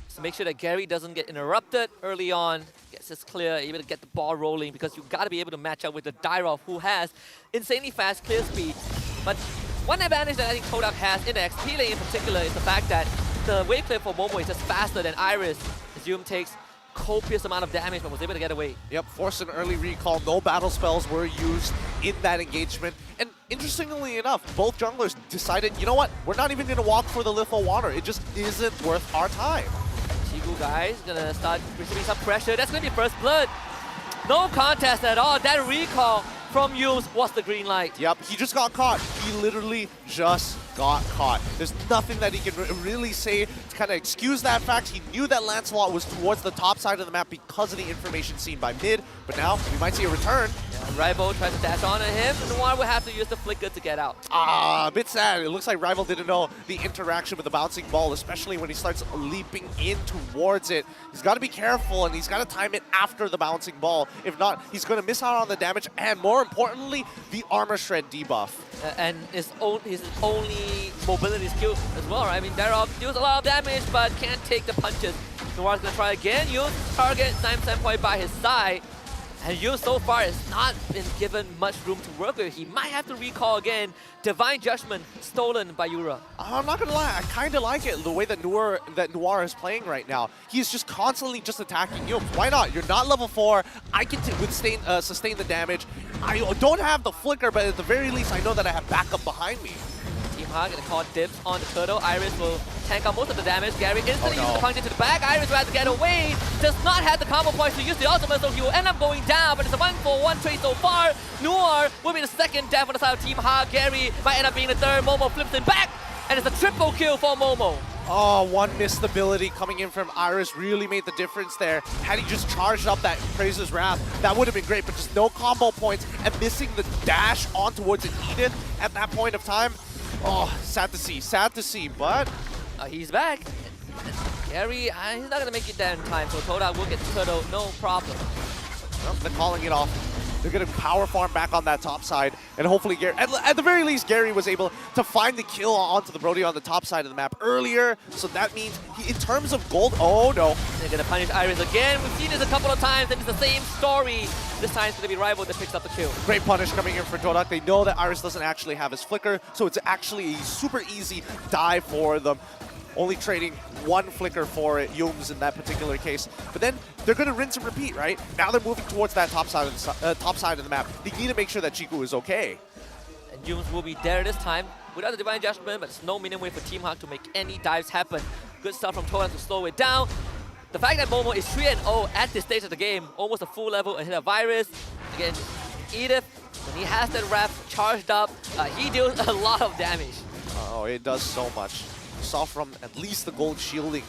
So make sure that Gary doesn't get interrupted early on, gets this clear, able to get the ball rolling, because you've got to be able to match up with the Dyroth, who has insanely fast clear speed. But one advantage that I think Todak has in the XP lane in particular is the fact that the wave clear for Momo is just faster than Iris. Zoom takes copious amount of damage but was able to get away. Yep, forced an early recall. No battle spells were used in that engagement. And interestingly enough, both junglers decided, you know what, we're not even going to walk for the Litho Water. It just isn't worth our time. Chiku guys gonna start receiving some pressure. That's gonna be first blood. No contest at all. That recall from Yules was the green light. Yep, he just got caught. He literally just got caught. There's nothing that he can really say to kind of excuse that fact. He knew that Lancelot was towards the top side of the map because of the information seen by mid, but now we might see a return. Rival tries to dash onto him, and Noir will have to use the flicker to get out. A bit sad. It looks like Rival didn't know the interaction with the bouncing ball, especially when he starts leaping in towards it. He's got to be careful, and he's got to time it after the bouncing ball. If not, he's going to miss out on the damage, and more importantly, the armor shred debuff. And his only mobility skill as well, right? I mean, Darrow deals a lot of damage, but can't take the punches. Noir's going to try again. Use target 9% point by his side. And Yu so far has not been given much room to work with. He might have to recall again. Divine Judgment stolen by Yura. I'm not gonna lie, I kind of like it the way that Noir is playing right now. He's just constantly just attacking you. Why not? You're not level 4. I can sustain the damage. I don't have the flicker, but at the very least, I know that I have backup behind me. Team Hawk gonna call dips on the turtle. Iris will tank out most of the damage. Gary instantly uses the punch into the back. Iris will have to get away. Does not have the combo points to use the ultimate, so he will end up going down. But it's a 1-for-1 trade so far. Noir will be the second death on the side of Team Hawk. Gary might end up being the third. Momo flips it back, and it's a triple kill for Momo. Oh, one missed ability coming in from Iris really made the difference there. Had he just charged up that Praise's Wrath, that would have been great, but just no combo points and missing the dash on towards an Edith at that point of time. Oh, sad to see, but... He's back. Gary, he's not going to make it there in time, so Todak will get the turtle, no problem. Well, they're calling it off. They're going to power farm back on that top side, and hopefully, Gary, at the very least, Gary was able to find the kill onto the Brody on the top side of the map earlier, so that means, in terms of gold, oh no. They're going to punish Iris again. We've seen this a couple of times, and it's the same story. This time it's going to be Rival that picks up the kill. Great punish coming in for Todak. They know that Iris doesn't actually have his flicker, so it's actually a super easy dive for them. Only trading one flicker for it, Yums in that particular case. But then they're going to rinse and repeat, right? Now they're moving towards that top side of the map. They need to make sure that Chiku is okay. And Yums will be there this time without the Divine Judgment, but it's no minimum way for Team Hawk to make any dives happen. Good stuff from Todak to slow it down. The fact that Momo is 3-0 at this stage of the game, almost a full level ahead of Virus. Again, Edith, when he has that Wrath charged up, he deals a lot of damage. Oh, it does so much. You saw from at least the gold shielding,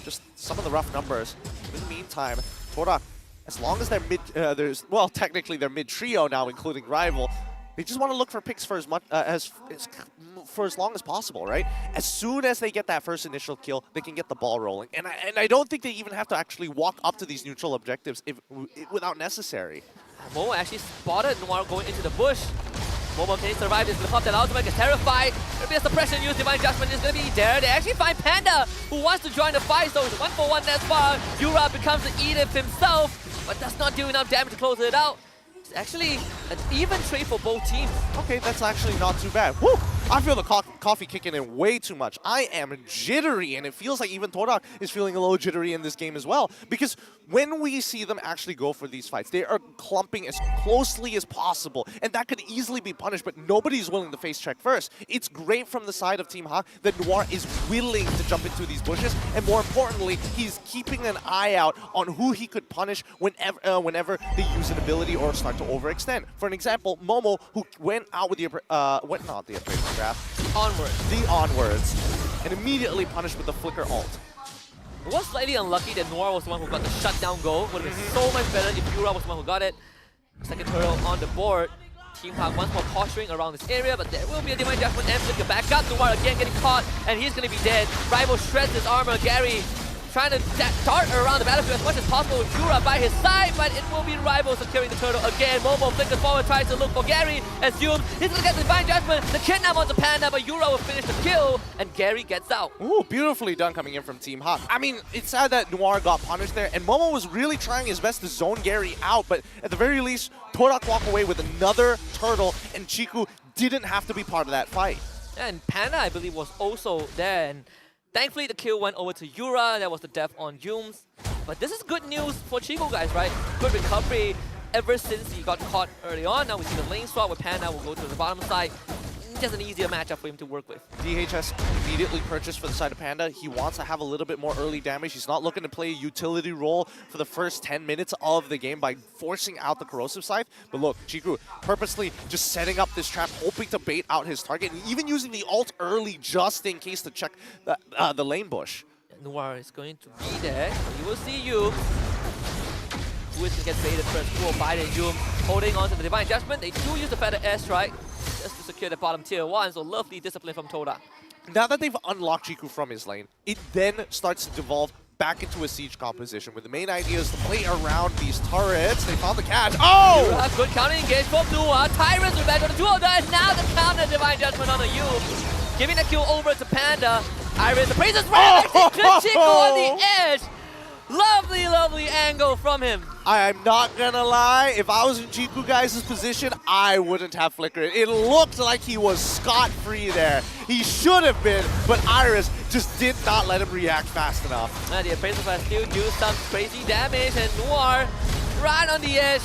just some of the rough numbers. In the meantime, Todak, as long as they're technically they're mid-trio now, including Rival, they just want to look for picks for for as long as possible, right? As soon as they get that first initial kill, they can get the ball rolling. And I don't think they even have to actually walk up to these neutral objectives without necessary. Momo actually spotted Noir going into the bush. Momo, can he survive this? He's gonna pop that ultimate, gets terrified. There'll be a suppression used, Divine Judgment is gonna be there. They actually find Panda, who wants to join the fight, so it's 1-for-1 that far. Yura becomes the Edith himself, but does not do enough damage to close it out. It's actually an even trade for both teams. Okay, that's actually not too bad. Woo! I feel the coffee kicking in way too much. I am jittery, and it feels like even Todak is feeling a little jittery in this game as well. Because when we see them actually go for these fights, they are clumping as closely as possible, and that could easily be punished, but nobody's willing to face check first. It's great from the side of Team Hawk that Noir is willing to jump into these bushes, and more importantly, he's keeping an eye out on who he could punish whenever they use an ability or start to overextend. For an example, Momo, who went out with the onwards, and immediately punished with the flicker ult. It was slightly unlucky that Noir was the one who got the shutdown goal. Would have been so much better if Yura was the one who got it. Second turtle on the board. Team Hawk once more posturing around this area, but there will be a Divine Judgment and flicker back up. Noir again getting caught, and he's going to be dead. Rival shreds his armor. Gary trying to dart around the battlefield as much as possible with Yura by his side, but it will be Rival securing the turtle again. Momo flickers forward, tries to look for Gary, assumes he's gonna get the Divine Judgment, the kidnap onto Panda, but Yura will finish the kill, and Gary gets out. Ooh, beautifully done coming in from Team Hawk. I mean, it's sad that Noir got punished there, and Momo was really trying his best to zone Gary out, but at the very least, Todak walked away with another turtle, and Chiku didn't have to be part of that fight. And Panda, I believe, was also there, and thankfully, the kill went over to Yura. That was the death on Yums. But this is good news for Chico, guys, right? Good recovery ever since he got caught early on. Now we see the lane swap where Panda will go to the bottom side. just an easier matchup for him to work with. DHS immediately purchased for the side of Panda. He wants to have a little bit more early damage. He's not looking to play a utility role for the first 10 minutes of the game by forcing out the corrosive scythe. But look, Chiku purposely just setting up this trap, hoping to bait out his target, and even using the ult early just in case to check the lane bush. Noir is going to be there. You will see you. Who is going to get baited first? Who will bite it? Yum holding on to the Divine Judgment. They do use the Feather Airstrike just to secure the bottom tier 1. So lovely discipline from Todak. Now that they've unlocked Chiku from his lane, it then starts to devolve back into a siege composition where the main idea is to play around these turrets. They found the catch. Oh! Yura, good counter engage from Noir. Tyrant's revenge on the 2 of them. Now the counter Divine Judgment on the Yum. Giving the kill over to Panda. Iris, the praises right next to Chiku on the edge. Lovely, lovely angle from him. I'm not gonna lie, if I was in Chiku guys' position, I wouldn't have flickered. It looked like he was scot-free there. He should have been, but Iris just did not let him react fast enough. And the Appraisal has still do some crazy damage, and Noir right on the edge.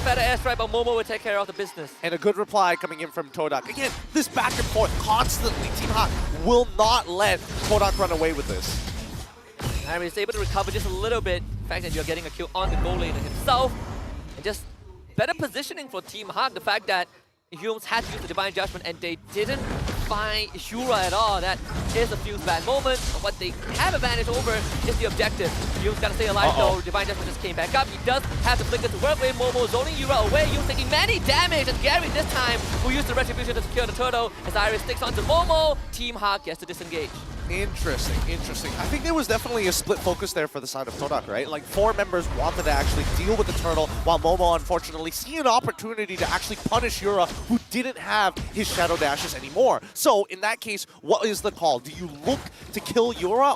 Better airstrike, but Momo will take care of the business. And a good reply coming in from Todak. Again, this back and forth constantly. Team Hawk will not let Todak run away with this. Iris is able to recover just a little bit. The fact that you're getting a kill on the goal laner himself. And just better positioning for Team Hawk. The fact that Humes had to use the Divine Judgment and they didn't find Yura at all. That is a few bad moment. What they have advantage over is the objective. Humes gotta stay alive though. Divine Judgment just came back up. He does have the flicker to work with. Momo zoning Yura away. Humes taking many damage. And Gary this time will use the Retribution to secure the turtle. As Iris sticks onto Momo, Team Hawk gets to disengage. Interesting, interesting. I think there was definitely a split focus there for the side of Todak, right? Like 4 members wanted to actually deal with the turtle, while Momo unfortunately see an opportunity to actually punish Yura, who didn't have his shadow dashes anymore. So in that case, what is the call? Do you look to kill Yura?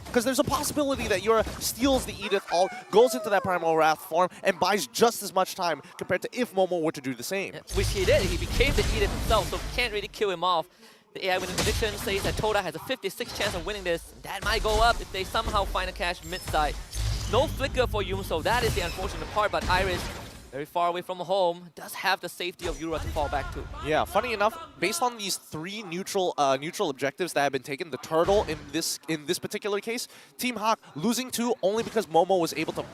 Because there's a possibility that Yura steals the Edith ult, goes into that Primal Wrath form, and buys just as much time compared to if Momo were to do the same. Yeah, which he did. He became the Edith himself, so can't really kill him off. The AI winning prediction says that Todak has a 56 chance of winning this. That might go up if they somehow find a cache mid-side. No flicker for Yum, so that is the unfortunate part, but Iris, very far away from home, does have the safety of Yura to fall back to. Yeah, funny enough, based on these 3 neutral objectives that have been taken, the turtle in this particular case, Team Hawk losing 2 only because Momo was able to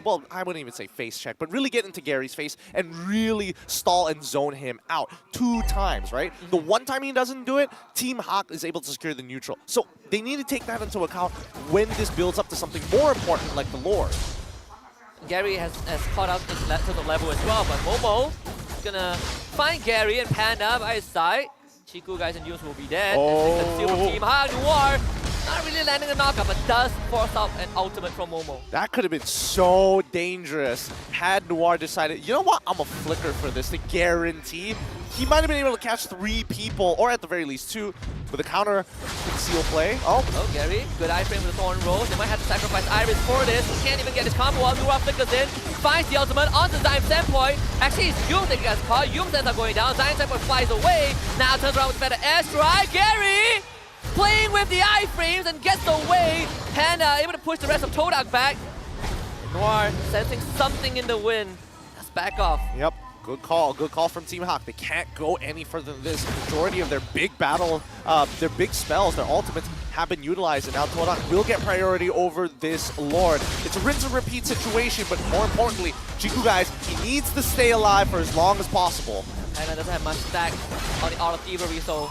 well, I wouldn't even say face check, but really get into Gary's face and really stall and zone him out 2 times, right? The one time he doesn't do it, Team Hawk is able to secure the neutral. So they need to take that into account when this builds up to something more important like the lore. Gary has caught up in that sort of level as well, but Momo is gonna find Gary and Panda by his side. Chiku guys and Yums will be dead. Team Hawk, Noir, not really landing a knockup, but does force out an ultimate from Momo. That could have been so dangerous had Noir decided, you know what, I'm a flicker for this to guarantee. He might have been able to catch 3 people, or at the very least 2, with a counter conceal play. Oh, Gary, good iframe with the Thorn Rose. They might have to sacrifice Iris for this. He can't even get his combo while Noir flickers in. Finds the ultimate onto Zion's standpoint. Actually, it's Yum that gets caught. Yum ends up going down. Zion's standpoint flies away. Now turns around with better airstrike. Gary playing with the iframes and gets away. Panda able to push the rest of Todak back. Noir sensing something in the wind. Let's back off. Yep. Good call from Team Hawk. They can't go any further than this. Majority of their big battle, their big spells, their ultimates have been utilized, and now Todak will get priority over this Lord. It's a rinse and repeat situation, but more importantly, Chiku guys, he needs to stay alive for as long as possible. Panda doesn't have much stack on the Art of Thievery, so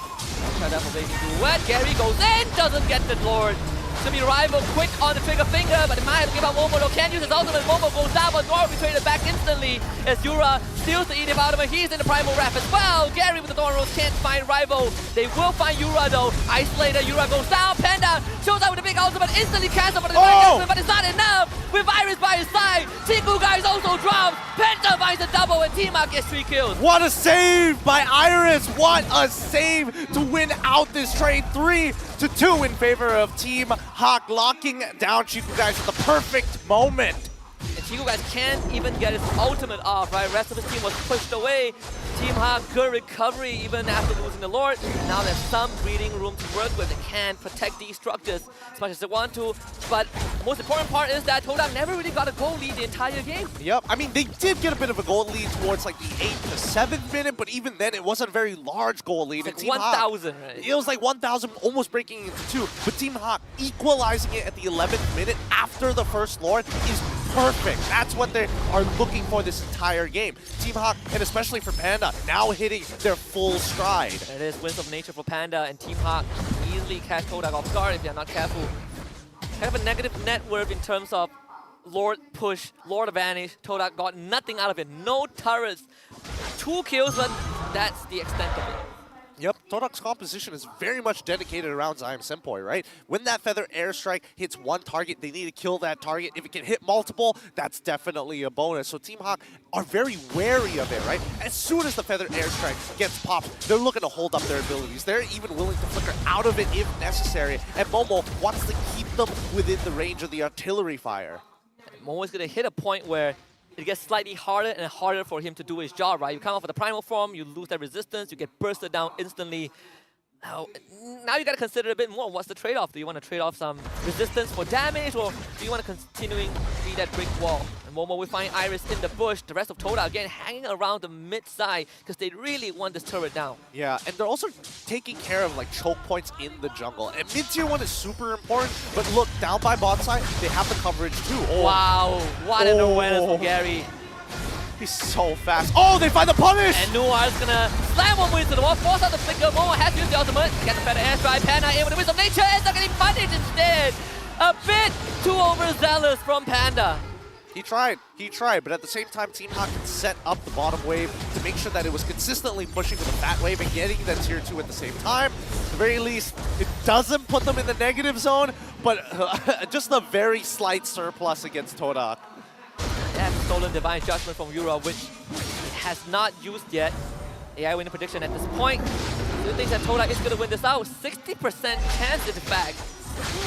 try that for Blazing Duet. Gary goes in, doesn't get the Lord. To be rival quick on the trigger finger, but it might have to give out Momo. No, can't use his ultimate. Momo goes down, but Noir will be traded back instantly as Yura steals the Edith ultimate. He's in the Primal Wrath as well. Gary with the Thorn Rose can't find rival. They will find Yura though. Isolator, Yura goes down. Panda shows up with a big ultimate, instantly cancel for the Divine, but it's not enough. With Iris by his side, Chiku guys also drops. Penta finds a double, and Team Hawk gets 3 kills. What a save by Iris! What a save to win out this trade. 3-2 in favor of Team Hawk, locking down Chiku guys at the perfect moment. And Chiku guys can't even get his ultimate off, right? The rest of his team was pushed away. Team Hawk, good recovery even after losing the Lord. Now there's some breathing room to work with. They can protect these structures as much as they want to. But the most important part is that Todak never really got a goal lead the entire game. Yep, I mean, they did get a bit of a goal lead towards like the 8th to 7th minute, but even then it wasn't a very large goal lead. It's like 1,000, right? It was like 1,000, almost breaking into 2. But Team Hawk equalizing it at the 11th minute after the first Lord is perfect. That's what they are looking for this entire game. Team Hawk, and especially for Panda, now hitting their full stride. It is Winds of Nature for Panda, and Team Hawk easily catch Todak off guard if they're not careful. Kind of a negative net worth in terms of Lord push, Lord advantage. Todak got nothing out of it. No turrets. 2 kills, but that's the extent of it. Yep, Todak's composition is very much dedicated around Zyme Senpoi, right? When that Feather Airstrike hits one target, they need to kill that target. If it can hit multiple, that's definitely a bonus. So Team Hawk are very wary of it, right? As soon as the Feather Airstrike gets popped, they're looking to hold up their abilities. They're even willing to flicker out of it if necessary. And Momo wants to keep them within the range of the artillery fire. Momo's going to hit a point where it gets slightly harder and harder for him to do his job, right? You come off with the primal form, you lose that resistance, you get bursted down instantly. Now you got to consider a bit more. What's the trade-off? Do you want to trade off some resistance for damage, or do you want to continuing be that brick wall? And Momo will find Iris in the bush. The rest of Todak again hanging around the mid side because they really want this turret down. Yeah, and they're also taking care of like choke points in the jungle. And mid-tier 1 is super important, but look, down by bot side, they have the coverage too. Oh. Wow, what an awareness from Gary. He's so fast. Oh, they find the punish! And Noir is gonna slam one into the wall, force out the flicker. Momo has to use the ultimate. Get the better airstrike. Panda in with the Winds of Nature. Ends up getting punished instead. A bit too overzealous from Panda. He tried, but at the same time, Team Hawk can set up the bottom wave to make sure that it was consistently pushing with the fat wave and getting that tier 2 at the same time. At the very least, it doesn't put them in the negative zone, but just a very slight surplus against Todak. They have stolen Divine Judgment from Yura, which it has not used yet. AI winning prediction at this point. Do you think that Todak is going to win this out? 60% chance in fact.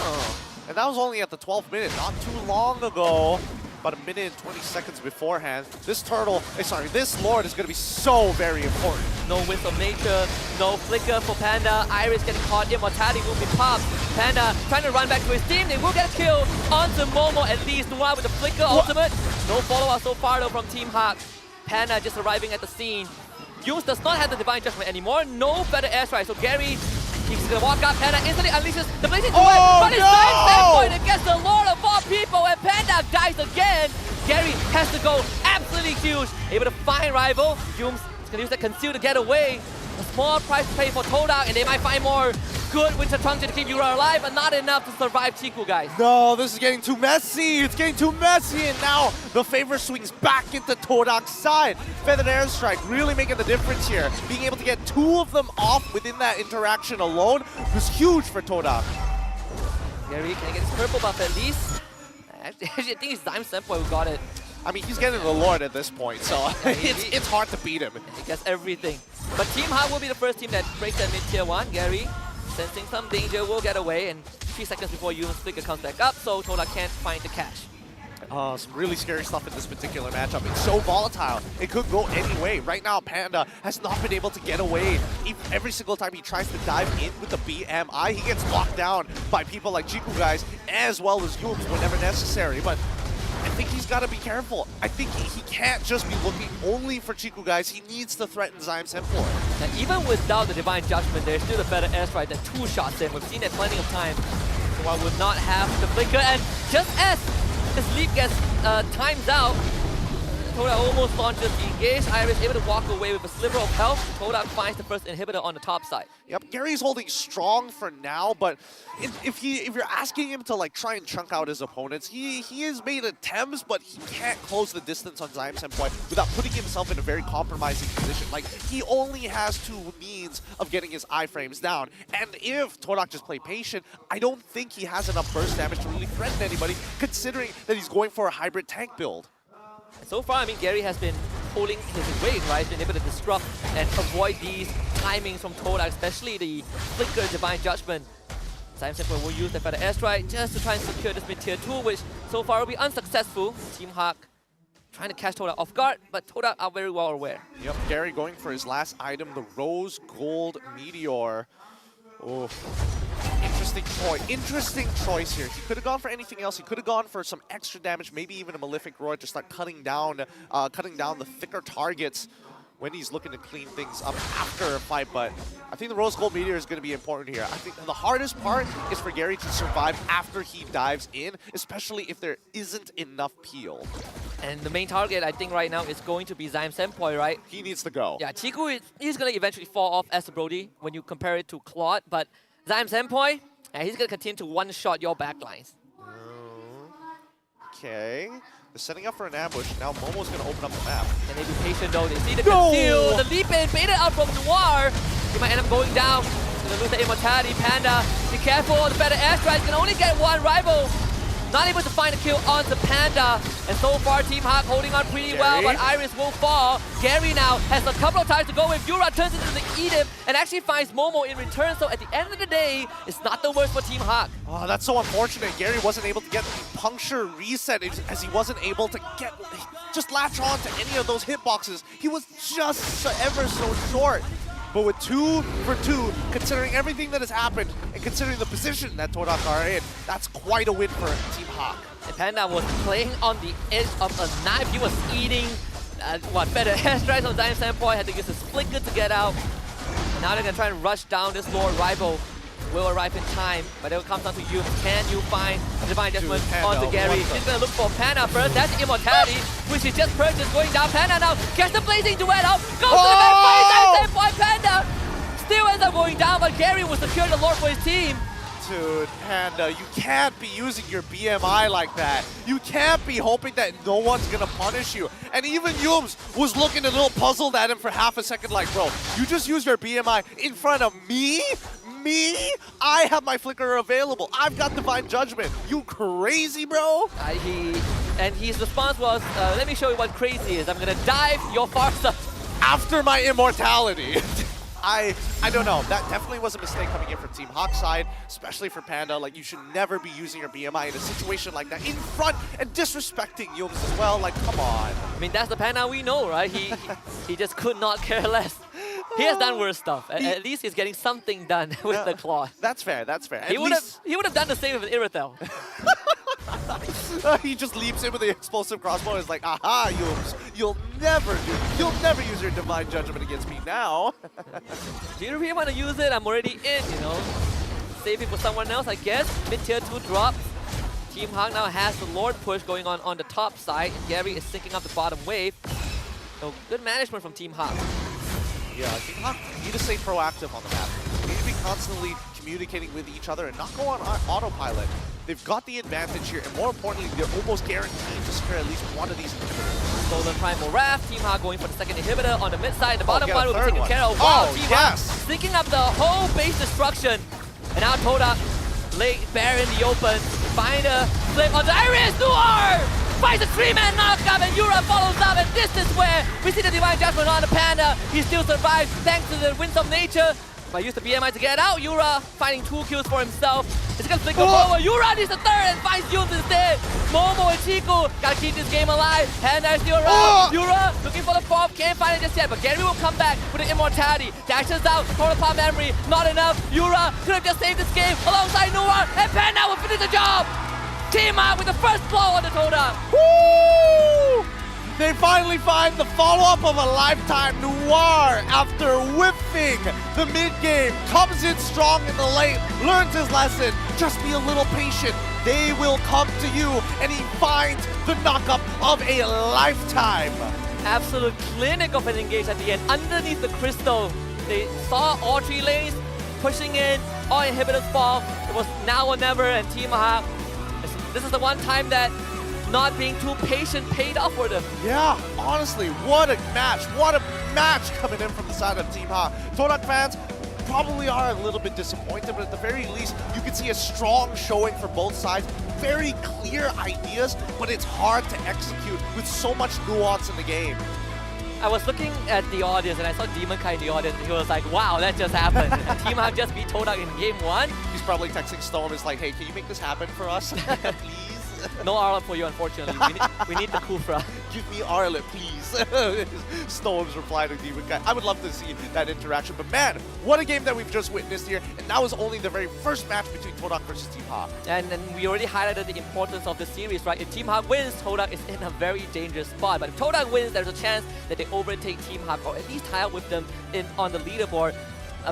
Oh. And that was only at the 12th minute, not too long ago. About a minute and 20 seconds beforehand. This this Lord is going to be so very important. No Winds of Nature, no flicker for Panda. Iris getting caught, Immortality will be popped. Panda trying to run back to his team. They will get a kill onto Momo at least. Noir with the flicker ultimate. No follow-up so far though from Team Hawk. Panda just arriving at the scene. Yus does not have the Divine Judgment anymore. No better airstrike. So Gary, he's gonna walk up. Panda instantly unleashes the blazing duet. But it's Zyme against the Lord of all people, and Panda dies again. Gary has to go absolutely huge. Able to find rival. Humes is gonna use that conceal to get away. A small price to pay for Todak, and they might find more good Winter Trunks to keep Yura alive, but not enough to survive Chiku, guys. No, this is getting too messy. It's getting too messy, and now the favor swings back into Todak's side. Feathered Airstrike really making the difference here. Being able to get 2 of them off within that interaction alone was huge for Todak. Gary, can he get his purple buff at least? Actually, I think it's Zyme Senpoi who got it. I mean, he's getting the Lord at this point, so it's hard to beat him. He gets everything. But Team Hawk will be the first team that breaks that mid-tier 1. Gary, sensing some danger, will get away, and 3 seconds before Yun's flicker comes back up, so Todak can't find the cache. Some really scary stuff in this particular matchup. It's so volatile. It could go any way. Right now, Panda has not been able to get away. Every single time he tries to dive in with the BMI, he gets locked down by people like Chiku guys, as well as Yums whenever necessary. But I think he's got to be careful. I think he can't just be looking only for Chiku guys. He needs to threaten Zyme Senpoi. And even without the Divine Judgment, there's still a better airstrike that 2 shots in. We've seen that plenty of times. So I would not have the flicker. And just as this leap gets timed out, Todak almost launches the engage. Iris able to walk away with a sliver of health. Todak finds the first inhibitor on the top side. Yep, Gary's holding strong for now, but if you're asking him to like try and chunk out his opponents, he has made attempts, but he can't close the distance on Zyme Senpoi without putting himself in a very compromising position. Like, he only has 2 means of getting his iframes down, and if Todak just play patient, I don't think he has enough burst damage to really threaten anybody, considering that he's going for a hybrid tank build. So far, I mean, Gary has been holding his weight, right? He's been able to disrupt and avoid these timings from Todak, especially the flicker Divine Judgment. Zyme Senpoi will use the Feather Airstrike just to try and secure this mid-tier 2, which so far will be unsuccessful. Team Hawk trying to catch Todak off guard, but Todak are very well aware. Yep, Gary going for his last item, the Rose Gold Meteor. Oh, interesting choice here. He could have gone for anything else. He could have gone for some extra damage, maybe even a Malefic Roar to start cutting down the thicker targets when he's looking to clean things up after a fight. But I think the Rose Gold Meteor is going to be important here. I think the hardest part is for Gary to survive after he dives in, especially if there isn't enough peel. And the main target, I think, right now is going to be Zyme Senpoi, right? He needs to go. Yeah, Chiku, he's going to eventually fall off as a Brody when you compare it to Claude, but Zyme Senpoi, he's going to continue to one-shot your backlines. Okay. They're setting up for an ambush. Now Momo's going to open up the map. And they be patient though. They see the conceal, the leap in, baited out from Noir. He might end up going down. He's going to lose the immortality. Panda, be careful. The better airstrike can only get one rival. Not able to find a kill onto Panda. And so far, Team Hawk holding on pretty well, but Iris will fall. Gary now has a couple of times to go with. Yura turns into the Edip and actually finds Momo in return. So at the end of the day, it's not the worst for Team Hawk. Oh, that's so unfortunate. Gary wasn't able to get the puncture reset as he wasn't able to just latch on to any of those hitboxes. He was just ever so short. But with 2 for 2, considering everything that has happened and considering the position that Todak are in, that's quite a win for Team Hawk. And Panda was playing on the edge of a knife. He was eating, better airstrikes on Zyme Senpoi, had to use his flicker to get out. And now they're going to try and rush down this Lord rival. Will arrive in time, but it will come down to you. Can you find Divine Judgment onto Gary? He's going to look for Panda first. That's Immortality, which he just purchased, going down. Panda now gets the Blazing Duet out. Goes to the back for Zyme Senpoi. Panda still ends up going down, but Gary will secure the Lord for his team. Dude, Panda, you can't be using your BMI like that. You can't be hoping that no one's gonna punish you. And even Yums was looking a little puzzled at him for half a second like, bro, you just used your BMI in front of me? Me? I have my flicker available. I've got Divine Judgment. You crazy, bro? His response was, let me show you what crazy is. I'm gonna dive your Farsa. After my immortality. I don't know. That definitely was a mistake coming in from Team Hawk's side, especially for Panda. Like, you should never be using your BMI in a situation like that in front and disrespecting Yums as well. Like, come on. I mean, that's the Panda we know, right? He just could not care less. He has done worse stuff. At least he's getting something done with the claw. That's fair. That's fair. He would have done the same with Irithel. He just leaps in with the explosive crossbow and is like, aha, Yums, you'll never use your Divine Judgment against me now. Do you really want to use it? I'm already in, you know. Save it for someone else, I guess. Mid-tier 2 drops. Team Hawk now has the Lord push going on the top side. And Gary is syncing up the bottom wave. So good management from Team Hawk. Yeah, Team Hawk need to stay proactive on the map. They need to be constantly communicating with each other and not go on autopilot. They've got the advantage here, and more importantly, they're almost guaranteed to secure at least one of these inhibitors. Stolen Primal Wrath, Team Hawk going for the second inhibitor on the mid side. The bottom one will be taken care of. Wow, Team Hawk syncing up the whole base destruction. And now Todak, late bear in the open. Find a flip on the Iris Noir! Finds a 3-man knockup, and Yura follows up, and this is where we see the Divine Judgment on the Panda. He still survives thanks to the winds of nature. But use the BMI to get out. Yura finding 2 kills for himself. It's gonna flick the Momo. Yura needs the third and finds Yums instead. Momo and Chico gotta keep this game alive. Panda is still around. Yura looking for the fourth. Can't find it just yet, but Gary will come back with the immortality. Dashes out, total pop memory. Not enough. Yura could have just saved this game alongside Noir, and Panda will finish the job. Team Hawk with the first blow on the Todak. Woo! They finally find the follow-up of a lifetime. Noir, after whiffing the mid-game, comes in strong in the late, learns his lesson. Just be a little patient. They will come to you, and he finds the knockup of a lifetime. Absolute clinic of an engage at the end. Underneath the crystal, they saw all 3 lanes pushing in, all inhibitors fall. It was now or never, and Team Hawk, this is the one time that not being too patient paid off for them. Yeah, honestly, what a match. What a match coming in from the side of Team Hawk. Todak fans probably are a little bit disappointed, but at the very least, you can see a strong showing for both sides. Very clear ideas, but it's hard to execute with so much nuance in the game. I was looking at the audience and I saw Demon Kai in the audience and he was like, wow, that just happened. Team Hawk just beat Todak in game 1. He's probably texting Storm, is like, hey, can you make this happen for us? Please? No Arlet for you, unfortunately. We need the Kufra. Give me Arlet, please. Stone's reply to Demon Guy. I would love to see that interaction, but man, what a game that we've just witnessed here, and that was only the very first match between Todak versus Team Hawk. And we already highlighted the importance of the series, right? If Team Hawk wins, Todak is in a very dangerous spot. But if Todak wins, there's a chance that they overtake Team Hawk or at least tie up with them on the leaderboard.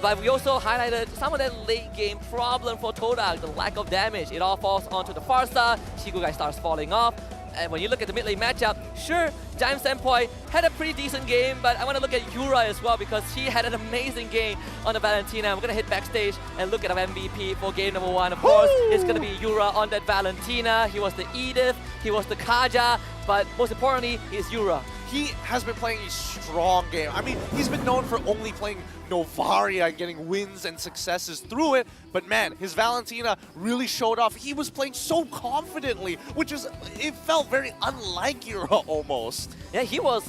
But we also highlighted some of that late game problem for Todak, the lack of damage. It all falls onto the Farsa. Shigo guy starts falling off. And when you look at the mid lane matchup, sure, Jaime Senpai had a pretty decent game, but I want to look at Yura as well because she had an amazing game on the Valentina. We're going to hit backstage and look at our MVP for game number 1. Of course, it's going to be Yura on that Valentina. He was the Edith, he was the Kaja, but most importantly, he's Yura. He has been playing a strong game. I mean, he's been known for only playing Novaria and getting wins and successes through it, but man, his Valentina really showed off. He was playing so confidently, which is, it felt very unlike Yura almost. Yeah, he was,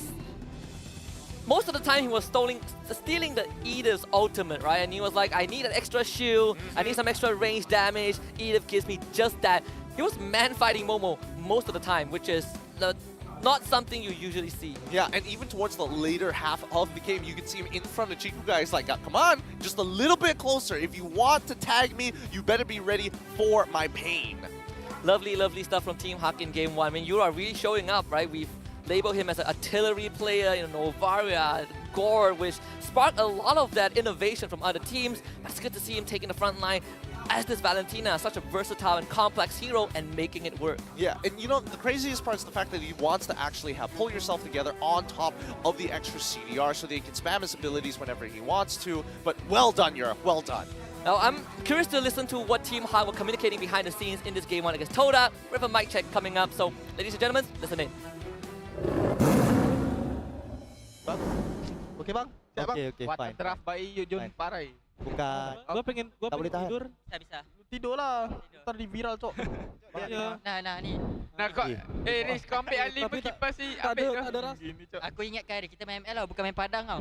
most of the time he was stealing the Edith's ultimate, right? And he was like, I need an extra shield, I need some extra range damage, Edith gives me just that. He was man-fighting Momo most of the time, which is not something you usually see. Yeah, and even towards the later half of the game, you can see him in front of Chiku guys like, come on, just a little bit closer. If you want to tag me, you better be ready for my pain. Lovely, lovely stuff from Team Hawk in game 1. I mean, you are really showing up, right? We've labeled him as an artillery player, you know, Novaria, Gore, which sparked a lot of that innovation from other teams. But it's good to see him taking the front line as this Valentina, such a versatile and complex hero, and making it work. Yeah, and you know, the craziest part is the fact that he wants to actually pull yourself together on top of the extra CDR so that he can spam his abilities whenever he wants to. But well done, Yura, well done. Now, I'm curious to listen to what Team Hawk were communicating behind the scenes in this game 1 against Todak. We have a mic check coming up, so ladies and gentlemen, listen in. Bang, okay bang? Siap bang? Okay, Watak draft bayi Jun Parai. Bukan. Gua pengen tidur. Bisa. Tidur lah. Ntar di viral cok. Nah ni. Nah kau, Riz kau ambil Ali berkipas si ambil dah. Aku ingatkan kita main ML tau, bukan main padang tau.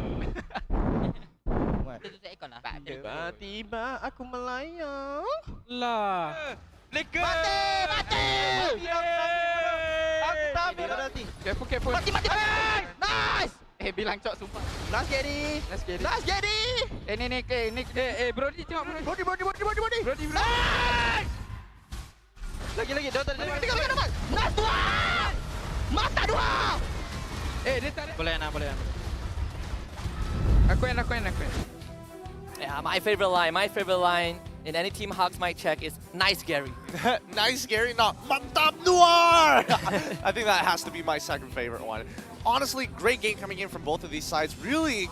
Tutup aircon lah. Tiba-tiba aku melayang. Lah. Lega. Mati. Aku tak berhenti. Careful. Mati. Nice. Bilang cok sumpah. Last Gary. Ni. Brody tengok Brody. Brody. Lagi. Dah tadi. Dapat. Nice dua. Mata dua. Dia tak. Boleh. Aku yang. Yeah, my favorite line in any Team Hawks mic check is nice Gary. Nice Gary, not Mantap Noir! I think that has to be my second favorite one. Honestly, great game coming in from both of these sides. Really,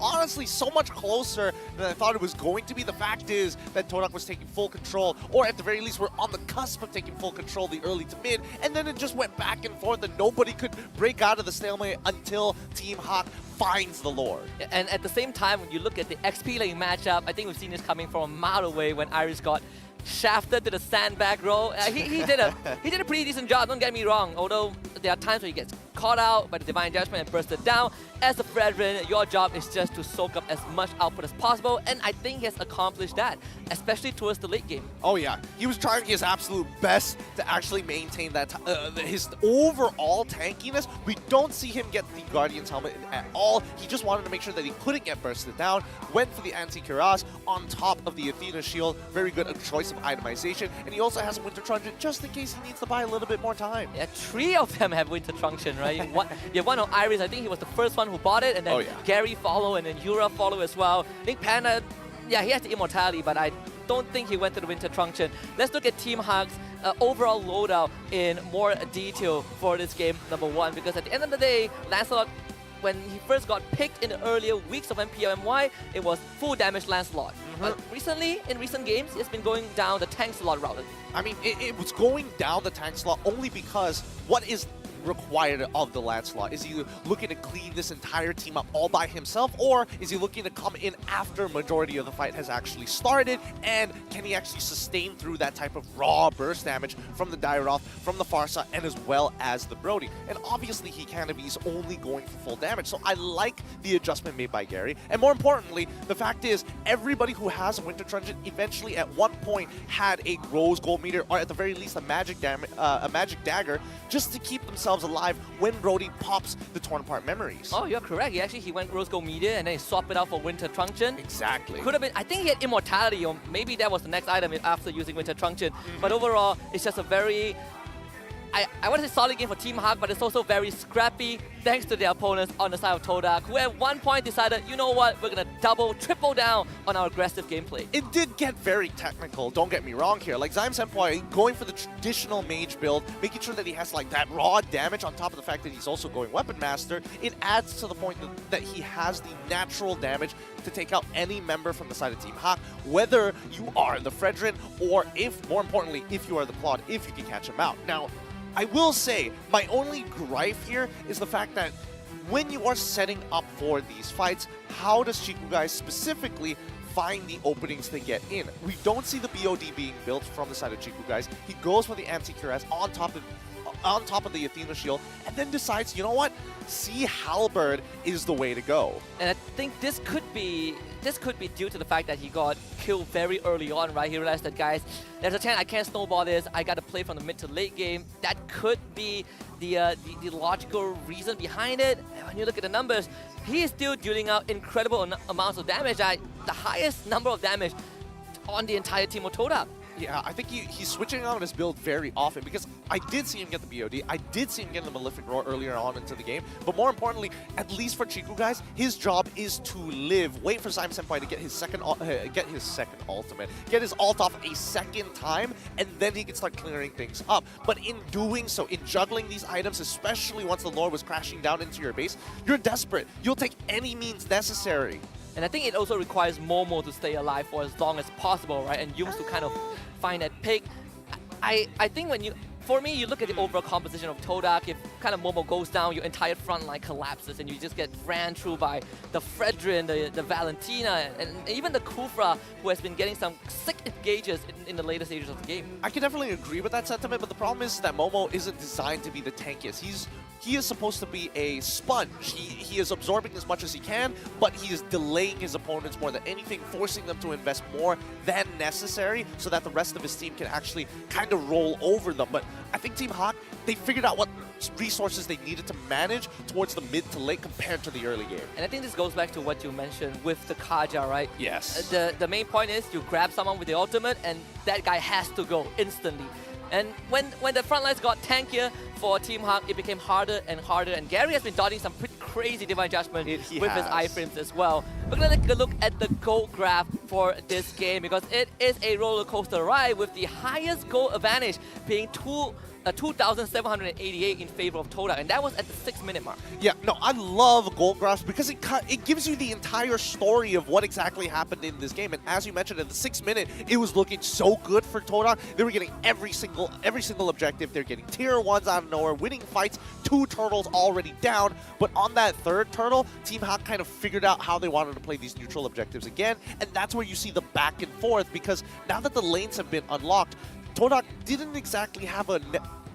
honestly, so much closer than I thought it was going to be. The fact is that Todak was taking full control, or at the very least, we're on the cusp of taking full control the early to mid, and then it just went back and forth, and nobody could break out of the stalemate until Team Hawk finds the Lord. And at the same time, when you look at the XP lane matchup, I think we've seen this coming from a mile away when Iris got shafted to the sandbag row. He did a pretty decent job, don't get me wrong, although there are times where he gets caught out by the Divine Judgment and bursted down. As a Brethren, your job is just to soak up as much output as possible, and I think he has accomplished that, especially towards the late game. Oh yeah, he was trying his absolute best to actually maintain that his overall tankiness. We don't see him get the Guardian's helmet at all. He just wanted to make sure that he couldn't get bursted down. Went for the anti-cuirass on top of the Athena shield. Very good choice of itemization, and he also has a Winter Truncheon just in case he needs to buy a little bit more time. Yeah, 3 of them have Winter Truncheon, right? You have one on Iris, I think he was the first one who bought it, and then Gary follow, and then Yura follow as well. I think Panda, yeah, he has the immortality, but I don't think he went to the Winter Truncheon. Let's look at Team Hawk's overall loadout in more detail for this game number 1, because at the end of the day, Lancelot, when he first got picked in the earlier weeks of MPL MY, it was full damage Lancelot. But recently, in recent games, it's been going down the tank slot route. I mean, it was going down the tank slot only because what is required of the Lancelot? Is he looking to clean this entire team up all by himself, or is he looking to come in after majority of the fight has actually started, and can he actually sustain through that type of raw burst damage from the Dairoth, from the Farsa, and as well as the Brody? And obviously he can if he's only going for full damage, so I like the adjustment made by Gary. And more importantly, the fact is, everybody who has a Winter Truncheon eventually at one point had a Rose Gold Meter, or at the very least a Magic Dagger, just to keep themselves alive when Brody pops the Torn Apart Memories. Oh, you're correct. He went Rose Gold Meteor and then he swapped it out for Winter Truncheon. Exactly. Could have been, I think he had Immortality, or maybe that was the next item after using Winter Truncheon. But overall, it's just a very, I want to say solid game for Team Hawk, but it's also very scrappy thanks to their opponents on the side of Todak, who at one point decided, you know what, we're going to double, triple down on our aggressive gameplay. It did get very technical, don't get me wrong here. Like Zyme Senpai going for the traditional mage build, making sure that he has like that raw damage on top of the fact that he's also going Weapon Master. It adds to the point that he has the natural damage to take out any member from the side of Team Hawk, whether you are the Fredrin or, if more importantly, if you are the Claude, if you can catch him out. Now, I will say, my only gripe here is the fact that when you are setting up for these fights, how does Chiku guys specifically find the openings to get in? We don't see the BOD being built from the side of Chiku guys. He goes for the anti-cuirass on top of the Athena shield, and then decides, you know what? Sea Halberd is the way to go. And I think this could be due to the fact that he got killed very early on, right? He realized that, guys, there's a chance I can't snowball this. I got to play from the mid to late game. That could be the logical reason behind it. And when you look at the numbers, he is still dealing out incredible amounts of damage. The highest number of damage on the entire team of Todak. Yeah, I think he's switching out his build very often, because I did see him get the BOD, I did see him get the Malefic Roar earlier on into the game, but more importantly, at least for Chiku guys, his job is to live, wait for Zyme Senpai to get his second ultimate, get his ult off a second time, and then he can start clearing things up. But in doing so, in juggling these items, especially once the Lord was crashing down into your base, you're desperate. You'll take any means necessary. And I think it also requires Momo to stay alive for as long as possible, right? And Yums to kind of find that pick. I think for me, you look at the overall composition of Todak, if kind of Momo goes down, your entire front line collapses and you just get ran through by the Fredrin, the Valentina, and even the Kufra, who has been getting some sick engages in the later stages of the game. I can definitely agree with that sentiment, but the problem is that Momo isn't designed to be the tankiest. He is supposed to be a sponge. He is absorbing as much as he can, but he is delaying his opponents more than anything, forcing them to invest more than necessary so that the rest of his team can actually kind of roll over them. But I think Team Hawk, they figured out what resources they needed to manage towards the mid to late compared to the early game. And I think this goes back to what you mentioned with the Kaja, right? Yes. The main point is you grab someone with the ultimate and that guy has to go instantly. And when the front lines got tankier for Team Hawk, it became harder and harder. And Gary has been dodging some pretty crazy Divine Judgment with his iframes as well. We're going to take a look at the gold graph for this game, because it is a roller coaster ride with the highest gold advantage being 2,788 in favor of Todak, and that was at the 6-minute mark. Yeah, no, I love gold graphs because it gives you the entire story of what exactly happened in this game. And as you mentioned, at the 6th minute, it was looking so good for Todak. They were getting every single objective. They're getting tier 1s out of nowhere, winning fights, 2 turtles already down. But on that 3rd turtle, Team Hawk kind of figured out how they wanted to play these neutral objectives again, and that's where you see the back and forth, because now that the lanes have been unlocked, Todak didn't exactly have a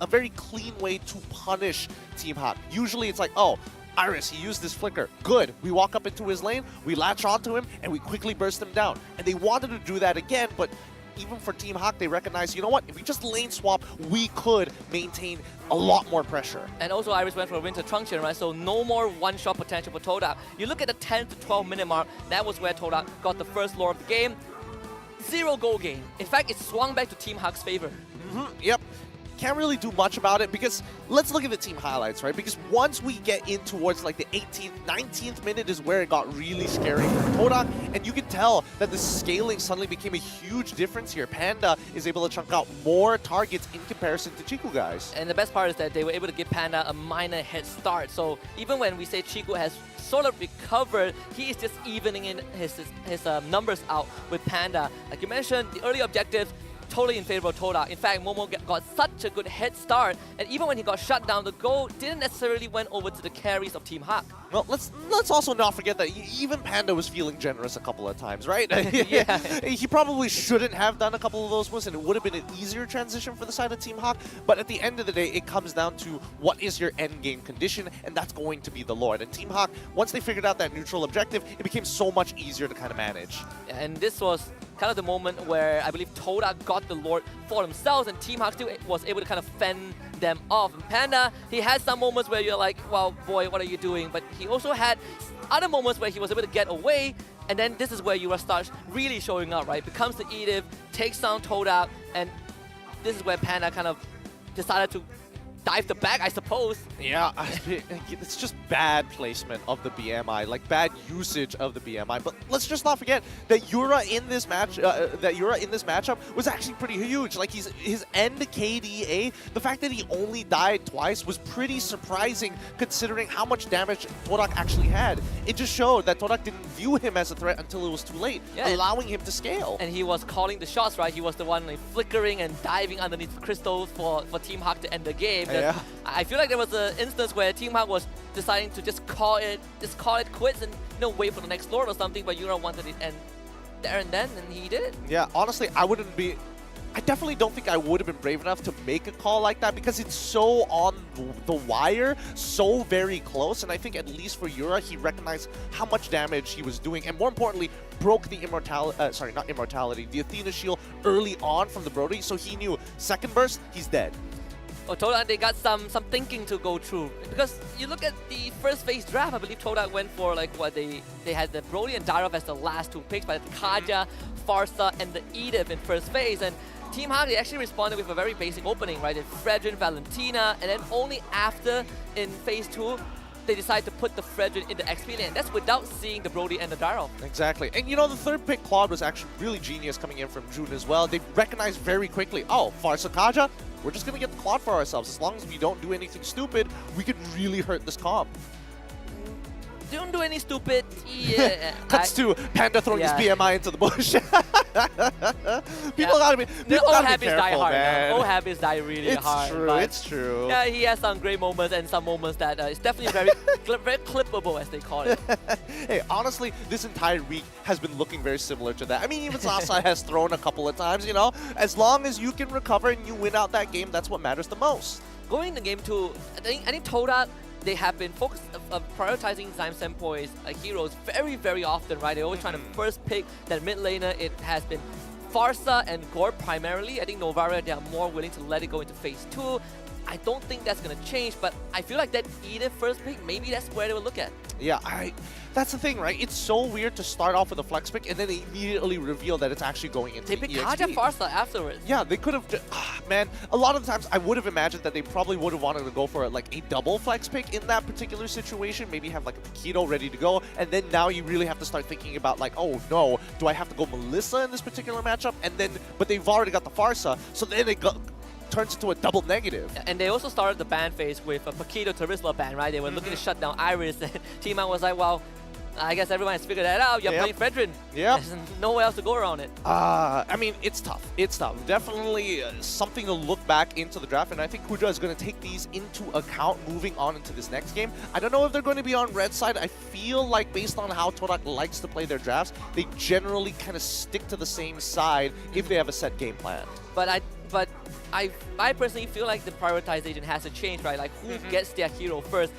very clean way to punish Team Hawk. Usually it's like, oh, Iris, he used this flicker. Good. We walk up into his lane, we latch onto him, and we quickly burst him down. And they wanted to do that again, but even for Team Hawk, they recognize, you know what, if we just lane swap, we could maintain a lot more pressure. And also Iris went for a Winter Truncheon, right? So no more one-shot potential for Todak. You look at the 10 to 12-minute mark, that was where Todak got the first lore of the game. 0 goal gain. In fact, it swung back to Team Hawk's favor. Yep. Can't really do much about it, because let's look at the team highlights, right? Because once we get in towards like the 18th, 19th minute is where it got really scary for Todak, and you can tell that the scaling suddenly became a huge difference here. Panda is able to chunk out more targets in comparison to Chiku guys. And the best part is that they were able to give Panda a minor head start. So even when we say Chiku has sort of recovered, he is just evening in his numbers out with Panda. Like you mentioned, the early objectives, totally in favor of Todak. In fact, Momo got such a good head start, and even when he got shut down, the goal didn't necessarily went over to the carries of Team Hak. Well, let's also not forget that even Panda was feeling generous a couple of times, right? Yeah. He probably shouldn't have done a couple of those moves, and it would have been an easier transition for the side of Team Hak. But at the end of the day, it comes down to what is your end game condition, and that's going to be the Lord. And Team Hak, once they figured out that neutral objective, it became so much easier to kind of manage. And this was kind of the moment where I believe Todak got the Lord for themselves, and Team Hak still was able to kind of fend them off. And Panda, he had some moments where you're like, well, boy, what are you doing? But he also had other moments where he was able to get away, and then this is where Yura starts really showing up, right? Becomes the Edith, takes down Todak, and this is where Panda kind of decided to dive the back, I suppose. Yeah, it's just bad placement of the BMI, like bad usage of the BMI. But let's just not forget that Yura in this match, matchup was actually pretty huge. Like his end KDA, the fact that he only died twice was pretty surprising considering how much damage Todak actually had. It just showed that Todak didn't view him as a threat until it was too late, allowing him to scale. And he was calling the shots, right? He was the one like, flickering and diving underneath the crystals for Team Hak to end the game. Yeah. I feel like there was an instance where Team Hak was deciding to just call it quits and wait for the next Lord or something, but Yura wanted it end there and then, and he did it. Yeah, honestly, I definitely don't think I would have been brave enough to make a call like that because it's so on the wire, so very close, and I think at least for Yura, he recognized how much damage he was doing, and more importantly, broke the the Athena shield early on from the Brody, so he knew second burst, he's dead. Oh, Todak, they got some thinking to go through. Because you look at the first phase draft, I believe Todak went for like what they had the Brody and Darov as the last two picks, but Kaja, Farsa, and the Edith in first phase. And Team Hak, they actually responded with a very basic opening, right? They Fredrin, Valentina, and then only after in phase 2, they decide to put the Fredrin in the XP lane. That's without seeing the Brody and the Darov. Exactly. And you know, the third pick, Claude, was actually really genius coming in from June as well. They recognized very quickly, oh, Farsa Kaja, we're just going to get the Claude for ourselves. As long as we don't do anything stupid, we could really hurt this comp. Don't do any stupid. Yeah. Cuts to Panda throwing his BMI into the bush. People gotta be careful, man. Old habits die really hard. It's true, it's true. Yeah, he has some great moments and some moments that is definitely very, very clippable, as they call it. Hey, honestly, this entire week has been looking very similar to that. I mean, even Sasa has thrown a couple of times, you know. As long as you can recover and you win out that game, that's what matters the most. Going into game 2, I think Todak, they have been focused prioritizing Zyme Senpou's heroes very, very often, right? They're always trying to first pick that mid laner. It has been Farsa and Gore primarily. I think Novaria, they are more willing to let it go into phase 2. I don't think that's going to change, but I feel like that Edith first pick, maybe that's where they will look at. Yeah, that's the thing, right? It's so weird to start off with a flex pick and then they immediately reveal that it's actually going into They picked EXP. Kaja Farsa afterwards. Yeah, they could have... man, a lot of the times I would have imagined that they probably would have wanted to go for like a double flex pick in that particular situation. Maybe have like a Paquito ready to go. And then now you really have to start thinking about like, oh no, do I have to go Melissa in this particular matchup? And then, but they've already got the Farsa. So then it turns into a double negative. And they also started the ban phase with a Paquito Terisla ban, right? They were looking to shut down Iris, and Team was like, well, I guess everyone has figured that out. You're playing Fredrin. Yeah. There's nowhere else to go around it. I mean, it's tough. It's tough. Definitely something to look back into the draft, and I think Kudra is going to take these into account moving on into this next game. I don't know if they're going to be on red side. I feel like based on how Todak likes to play their drafts, they generally kind of stick to the same side if they have a set game plan. But I personally feel like the prioritization has to change, right? Like who gets their hero first.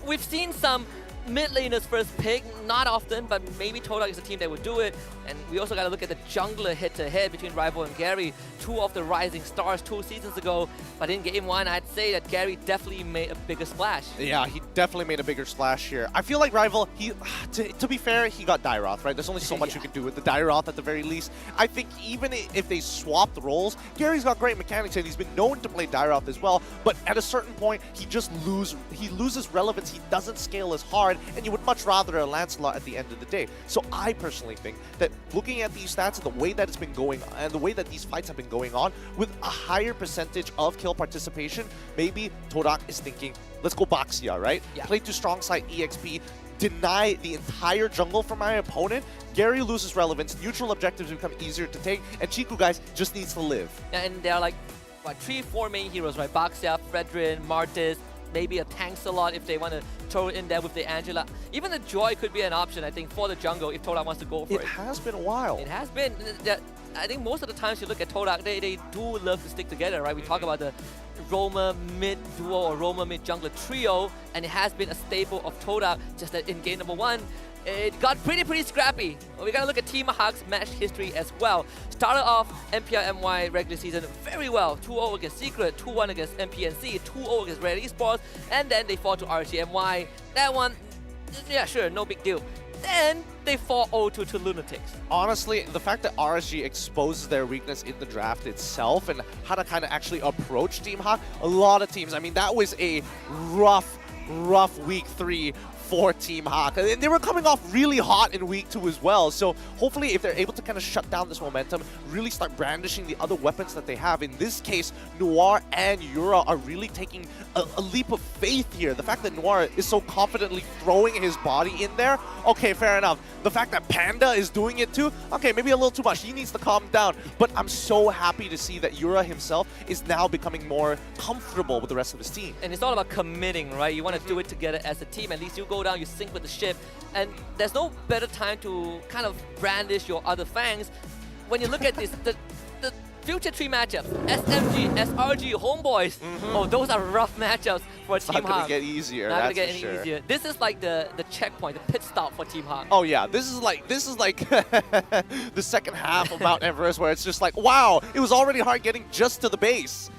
We've seen some mid laners first pick, not often, but maybe Todak is a team that would do it. And we also got to look at the jungler head-to-head between Rival and Gary, two of the rising stars 2 seasons ago. But in game 1, I'd say that Gary definitely made a bigger splash. Yeah, he definitely made a bigger splash here. I feel like Rival, to be fair, he got Dairoth, right? There's only so much you can do with the Dairoth at the very least. I think even if they swapped roles, Gary's got great mechanics and he's been known to play Dairoth as well. But at a certain point, he loses relevance. He doesn't scale as hard, and you would much rather a Lancelot at the end of the day. So I personally think that looking at these stats and the way that it's been going and the way that these fights have been going on with a higher percentage of kill participation, maybe Todak is thinking, let's go Baxia, right? Yeah. Play to strong side EXP, deny the entire jungle from my opponent, Gary loses relevance, neutral objectives become easier to take, and Chiku, guys, just needs to live. Yeah, and there are like, what, 3-4 main heroes, right? Baxia, Fredrin, Martis, maybe a Tank-Salot if they want to throw it in there with the Angela. Even the Joy could be an option, I think, for the jungle if Todak wants to go for it. It has been a while. It has been. I think most of the times you look at Todak, they do love to stick together, right? We talk about the Roma mid duo or Roma mid jungler trio, and it has been a staple of Todak, just that in game number 1, it got pretty scrappy. We gotta look at Team Hak's match history as well. Started off MPL MY regular season very well. 2-0 against Secret, 2-1 against MPNC, 2-0 against Red Esports, and then they fall to RSG MY. That one, yeah, sure, no big deal. Then they fall 0-2 to Lunatics. Honestly, the fact that RSG exposes their weakness in the draft itself and how to kind of actually approach Team Hak, a lot of teams, I mean, that was a rough week 3 for Team Hak. And they were coming off really hot in week 2 as well. So hopefully if they're able to kind of shut down this momentum, really start brandishing the other weapons that they have. In this case, Noir and Yura are really taking a leap of faith here. The fact that Noir is so confidently throwing his body in there, okay, fair enough. The fact that Panda is doing it too, okay, maybe a little too much. He needs to calm down. But I'm so happy to see that Yura himself is now becoming more comfortable with the rest of his team. And it's all about committing, right? You want to do it together as a team. At least you go down, you sync with the ship. And there's no better time to kind of brandish your other fangs. When you look at this, the future 3 matchups, SMG, SRG, Homeboys, oh, those are rough matchups for Team Hak. Not gonna get easier, Not that's gonna get for any sure. easier. This is like the checkpoint, the pit stop for Team Hak. Oh yeah, this is like the second half of Mount Everest where it's just like, wow, it was already hard getting just to the base.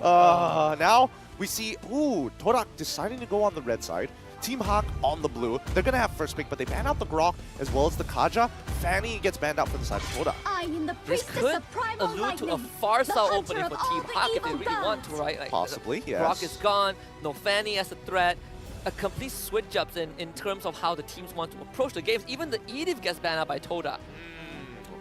Now we see, ooh, Todak deciding to go on the red side. Team Hak on the blue. They're gonna have first pick, but they ban out the Grok as well as the Kaja. Fanny gets banned out for the side of Todak. This could allude to a Farsa opening for Team Hak if they really want to, right? Like, possibly, yes. Grok is gone, no Fanny as a threat. A complete switch-ups in terms of how the teams want to approach the games. Even the Edith gets banned out by Todak.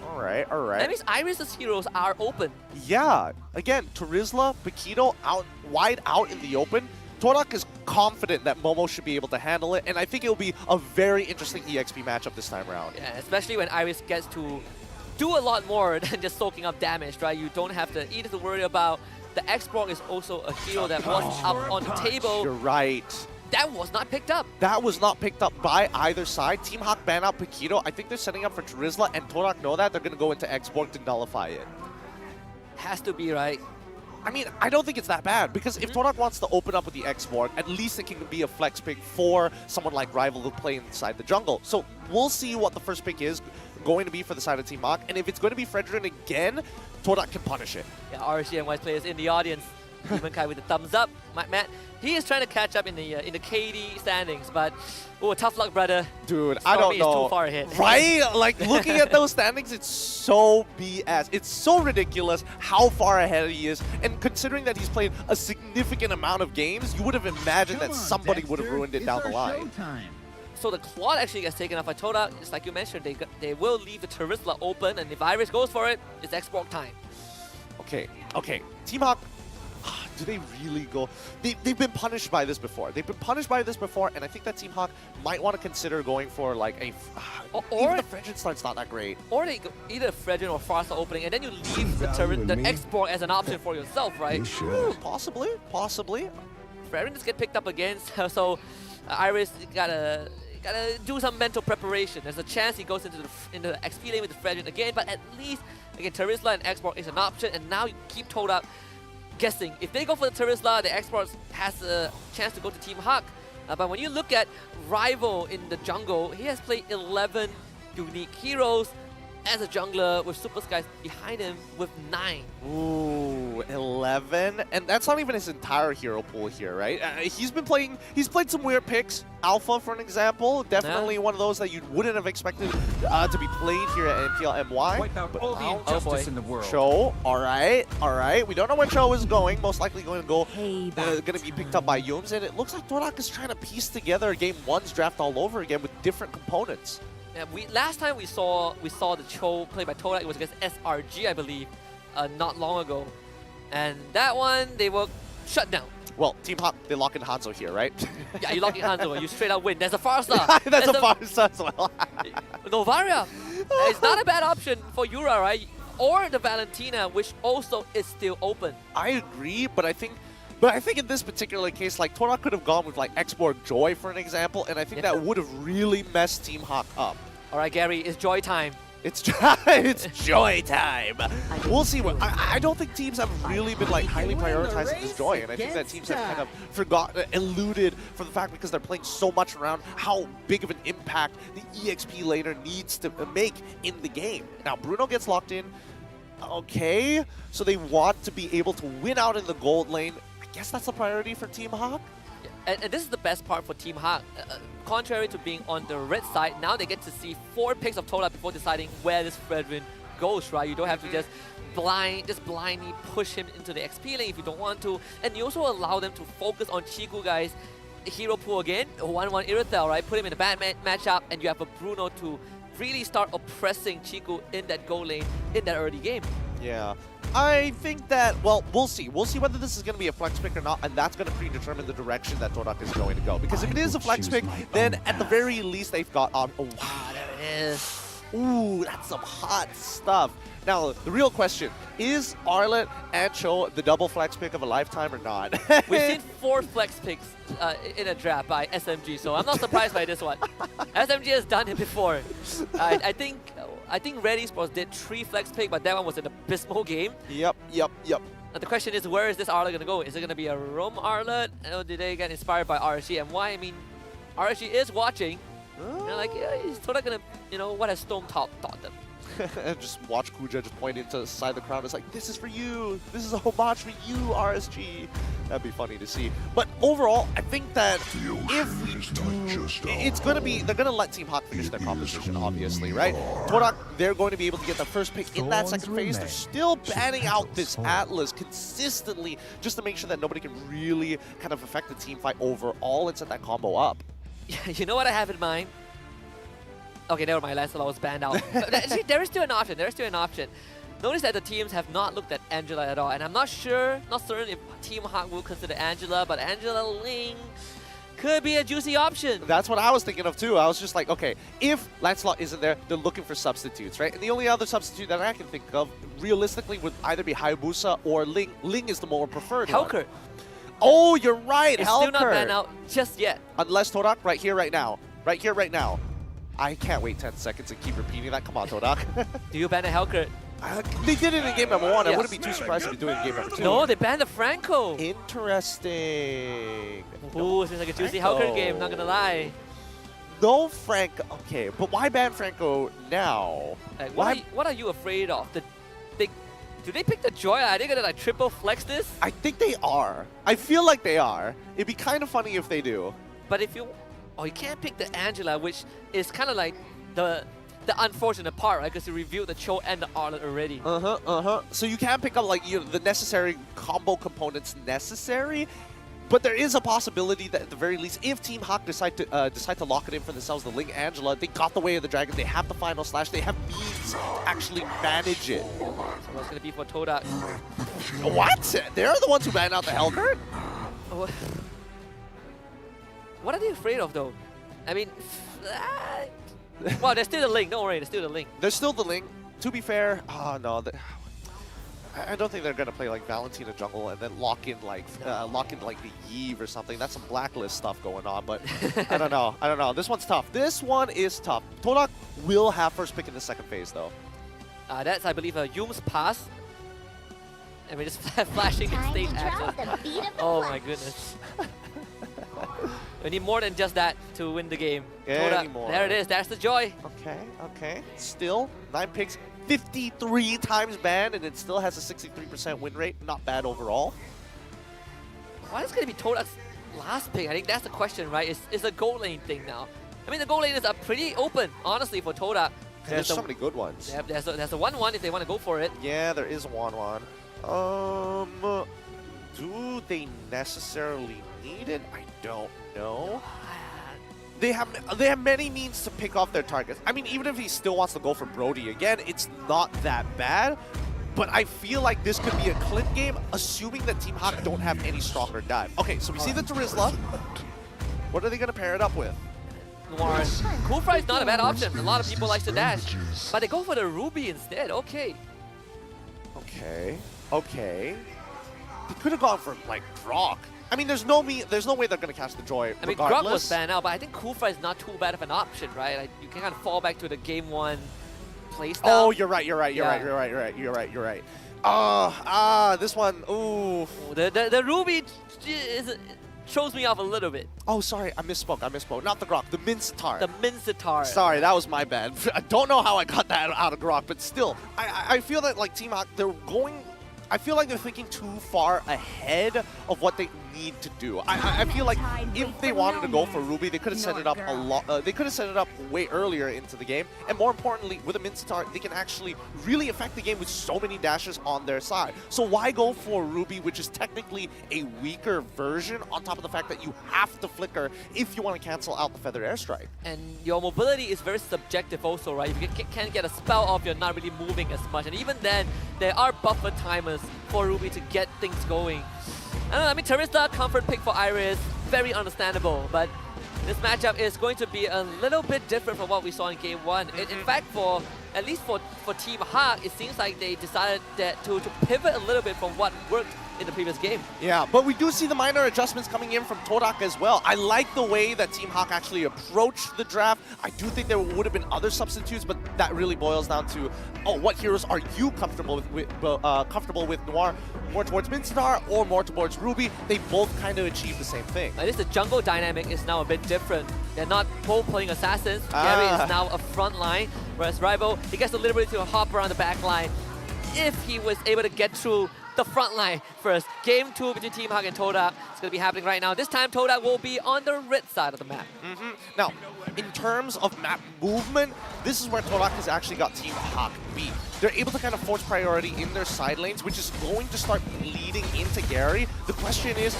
All right. That means Iris's heroes are open. Yeah, again, Terizla, Paquito out wide out in the open. Todak is confident that Momo should be able to handle it, and I think it'll be a very interesting EXP matchup this time around. Yeah, especially when Iris gets to do a lot more than just soaking up damage, right? You don't have to either to worry about. The X-Borg is also a hero that was up on the table. You're right. That was not picked up. That was not picked up by either side. Team Hak ban out Paquito. I think they're setting up for Terizla, and Todak know that. They're going to go into X-Borg to nullify it. Has to be, right? I mean, I don't think it's that bad, because if Todak wants to open up with the X-Borg, at least it can be a flex pick for someone like Rival to play inside the jungle. So we'll see what the first pick is going to be for the side of Team Hak, and if it's going to be Fredrin again, Todak can punish it. Yeah, RSG MY players in the audience. Even Kai with the thumbs up. Matt, he is trying to catch up in the KD standings, but oh, tough luck, brother. Dude, Stormy I don't know. is too far ahead. Right? Like, looking at those standings, it's so BS. It's so ridiculous how far ahead he is, and considering that he's played a significant amount of games, you would have imagined that somebody would have ruined it down the line. So the Claude actually gets taken off by Todak. It's like you mentioned, they will leave the Terizla open, and if Iris goes for it, it's X-Borg time. Okay. Team Hak, do they really go? They've been punished by this before. And I think that Team Hak might want to consider going for like a... even the Fredrin start's not that great. Or they go either Fredrin or Farsa opening, and then you leave the X-Borg as an option for yourself, right? Possibly. Fredrin just get picked up again, so Iris gotta do some mental preparation. There's a chance he goes into the XP lane with the Fredrin again, but at least, again, Terizla and X-Borg is an option, and now you keep Todak guessing. If they go for the Terizla, the X-Borg has a chance to go to Team Hak. But when you look at Rival in the jungle, he has played 11 unique heroes as a jungler with Super Skies behind him with 9. Ooh, 11? And that's not even his entire hero pool here, right? He's played some weird picks. Alpha, for an example, definitely one of those that you wouldn't have expected to be played here at MPL MY. But all the injustice in the world. Cho, all right. We don't know where Cho is going. Most likely going to go, going to be picked up by Yums. And it looks like Todak is trying to piece together Game 1's draft all over again with different components. Yeah, last time we saw the Cho played by Todak, it was against SRG, I believe, not long ago. And that one, they were shut down. Well, Team Hawk, they lock in Hanzo here, right? Yeah, you lock in Hanzo and you straight up win. There's a Farstar. That's a Farstar as well. Novaria. It's not a bad option for Yura, right? Or the Valentina, which also is still open. I agree, but I think in this particular case, like Todak could have gone with like Export Joy for an example, and I think that would have really messed Team Hawk up. All right, Gary, it's joy time. It's joy time. We'll see. What I don't think teams have really been like highly prioritizing this joy, and I think that teams have kind of eluded from the fact because they're playing so much around how big of an impact the EXP laner needs to make in the game. Now Bruno gets locked in. Okay, so they want to be able to win out in the gold lane. I guess that's a priority for Team Hawk. And this is the best part for Team Hawk. Contrary to being on the red side, now they get to see 4 picks of Todak before deciding where this Fredrin goes, right? You don't have to just blindly push him into the XP lane if you don't want to. And you also allow them to focus on Chiku, guys. Hero pool again, 1-1 Irithel, right? Put him in a bad matchup, and you have a Bruno to really start oppressing Chiku in that goal lane in that early game. Yeah. I think that, well, we'll see. We'll see whether this is going to be a flex pick or not, and that's going to predetermine the direction that Todak is going to go. Because if it is a flex pick, then at the very least they've got... oh, wow, there it is. Ooh, that's some hot stuff. Now, the real question, is Arlet and Cho the double flex pick of a lifetime or not? We've seen 4 flex picks in a draft by SMG, so I'm not surprised by this one. SMG has done it before. I think Red Esports did 3 flex pick, but that one was an abysmal game. Yep. Now the question is, where is this Arlet going to go? Is it going to be a roam Arlet? Or did they get inspired by RSG MY? I mean, RSG is watching. They're like, yeah, is Todak going to, you know, what has Storm taught them? And just watch Kuja just point into the side of the crowd. It's like, this is for you. This is a homage for you, RSG. That'd be funny to see. But overall, I think that if we do, it's going to be, they're going to let Team Hawk finish their composition, obviously, right? Todak, they're going to be able to get the first pick in that second phase. They're still banning out this Atlas consistently just to make sure that nobody can really kind of affect the team fight overall and set that combo up. You know what I have in mind? Okay, never mind. Lancelot was banned out. But actually, there is still an option. There is still an option. Notice that the teams have not looked at Angela at all, and I'm not certain if Team Hawk will consider Angela, but Angela Ling could be a juicy option. That's what I was thinking of too. I was just like, okay, if Lancelot isn't there, they're looking for substitutes, right? And the only other substitute that I can think of, realistically, would either be Hayabusa or Ling. Ling is the more preferred one. Helker. Oh, you're right, It's Helker. still not banned out just yet. Unless Todak, right here, right now. Right here, right now. I can't wait 10 seconds and keep repeating that. Come on, Todak. Do you ban a Helker? They did it in game number 1. I wouldn't be too surprised if they do it in game number 2. No, they banned the Franco. Interesting. Ooh, it seems like a juicy Helker game, not gonna lie. No Franco. Okay, but why ban Franco now? Like, what are you afraid of? Do they pick the Joy? Are they gonna like triple flex this? I think they are. I feel like they are. It'd be kind of funny if they do. But if you... Oh, you can't pick the Angela, which is kind of like the unfortunate part, right? Because you revealed the Cho and the Arlet already. So you can pick up like the necessary combo components necessary, but there is a possibility that at the very least, if Team Hawk decide to lock it in for themselves, the Ling Angela, they got the way of the dragon, they have the final slash, they have means to actually manage it. So what's gonna be for Todak? What? They're the ones who banned out the Helker? What are they afraid of, though? I mean, well, there's still the Ling. Don't worry, there's still the Ling. There's still the Ling. To be fair, no, I don't think they're gonna play like Valentina jungle and then lock in like the Eve or something. That's some blacklist stuff going on. But I don't know. I don't know. This one's tough. This one is tough. Todak will have first pick in the second phase, though. That's, I believe, a Yum's pass. And we're just flashing in stage access. Oh my goodness. We need more than just that to win the game. Any more. There it is. That's the joy. Okay. Still, 9 picks, 53 times banned, and it still has a 63% win rate. Not bad overall. Why is it going to be Todak's last pick? I think that's the question, right? It's a goal lane thing now. I mean, the goal lanes are pretty open, honestly, for Todak. There's so many good ones. Yeah, there's a 1-1 if they want to go for it. Yeah, there is a 1-1. Do they necessarily need it? I don't know. They have many means to pick off their targets. I mean, even if he still wants to go for Brody again, it's not that bad. but I feel like this could be a clip game, assuming that Team Hawk don't have any stronger dive. Okay, so we see the Terizla. What are they going to pair it up with? Noir. Cool Fry is not a bad option. A lot of people like to dash, but they go for the Ruby instead. Okay. Okay. They could have gone for like Grok. I mean, there's no way they're gonna catch the Joy. I mean, Grok was banned out, but I think Cool Fry is not too bad of an option, right? Like, you can kind of fall back to the game one playstyle. Oh, you're right. This one. Ooh. The Ruby throws me off a little bit. Oh, sorry, I misspoke. Not the Grok, the Mincetar. The Mincetar. Sorry, that was my bad. I don't know how I got that out of Grok, but still, I feel that like Team Hawk, I feel like they're thinking too far ahead of what they need to do. I feel like if they wanted to go for Ruby, they could have set it up a lot. They could have set it up way earlier into the game, and more importantly, with a Mincetar, they can actually really affect the game with so many dashes on their side. So why go for Ruby, which is technically a weaker version, on top of the fact that you have to flicker if you want to cancel out the Feather Airstrike? And your mobility is very subjective also, right? If you can't get a spell off, you're not really moving as much. And even then, there are buffer timers for Ruby to get things going. I don't know, I mean, Terizla, comfort pick for Iris, very understandable, but this matchup is going to be a little bit different from what we saw in Game 1. In fact, at least for Team Hawk, it seems like they decided that to pivot a little bit from what worked in the previous game. Yeah, but we do see the minor adjustments coming in from Todak as well. I like the way that Team Hawk actually approached the draft. I do think there would have been other substitutes, but that really boils down to, what heroes are you comfortable with Noir? More towards Mincetar or more towards Ruby? They both kind of achieve the same thing. At least the jungle dynamic is now a bit different. They're not both playing assassins. Gary is now a front line, whereas Rival, he gets a little bit to hop around the back line if he was able to get through the front line first. Game 2 between Team Hawk and Todak is going to be happening right now. This time, Todak will be on the red side of the map. Now, in terms of map movement, this is where Todak has actually got Team Hawk beat. They're able to kind of force priority in their side lanes, which is going to start bleeding into Gary. The question is,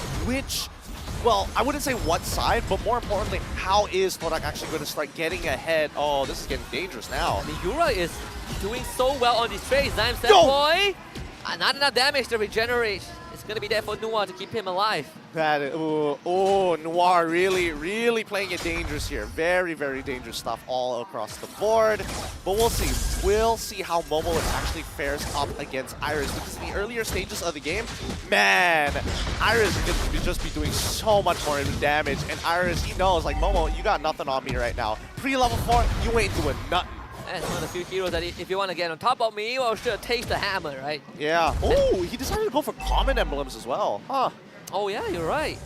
well, I wouldn't say what side, but more importantly, how is Todak actually going to start getting ahead? Oh, this is getting dangerous now. Miura is doing so well on these trades. Zyme said, boy, not enough damage to regenerate. It's going to be there for Noir to keep him alive. That is, Noir really playing it dangerous here. Very, very dangerous stuff all across the board. But we'll see. We'll see how Momo actually fares up against Iris. Because in the earlier stages of the game, man, Iris is going to just be doing so much more damage. And Iris, he knows, like, Momo, you got nothing on me right now. Pre-level 4, you ain't doing nothing. That's one of the few heroes that if you want to get on top of me, you should taste the hammer, right? Yeah. Oh, he decided to go for common emblems as well. Huh. Oh yeah, you're right.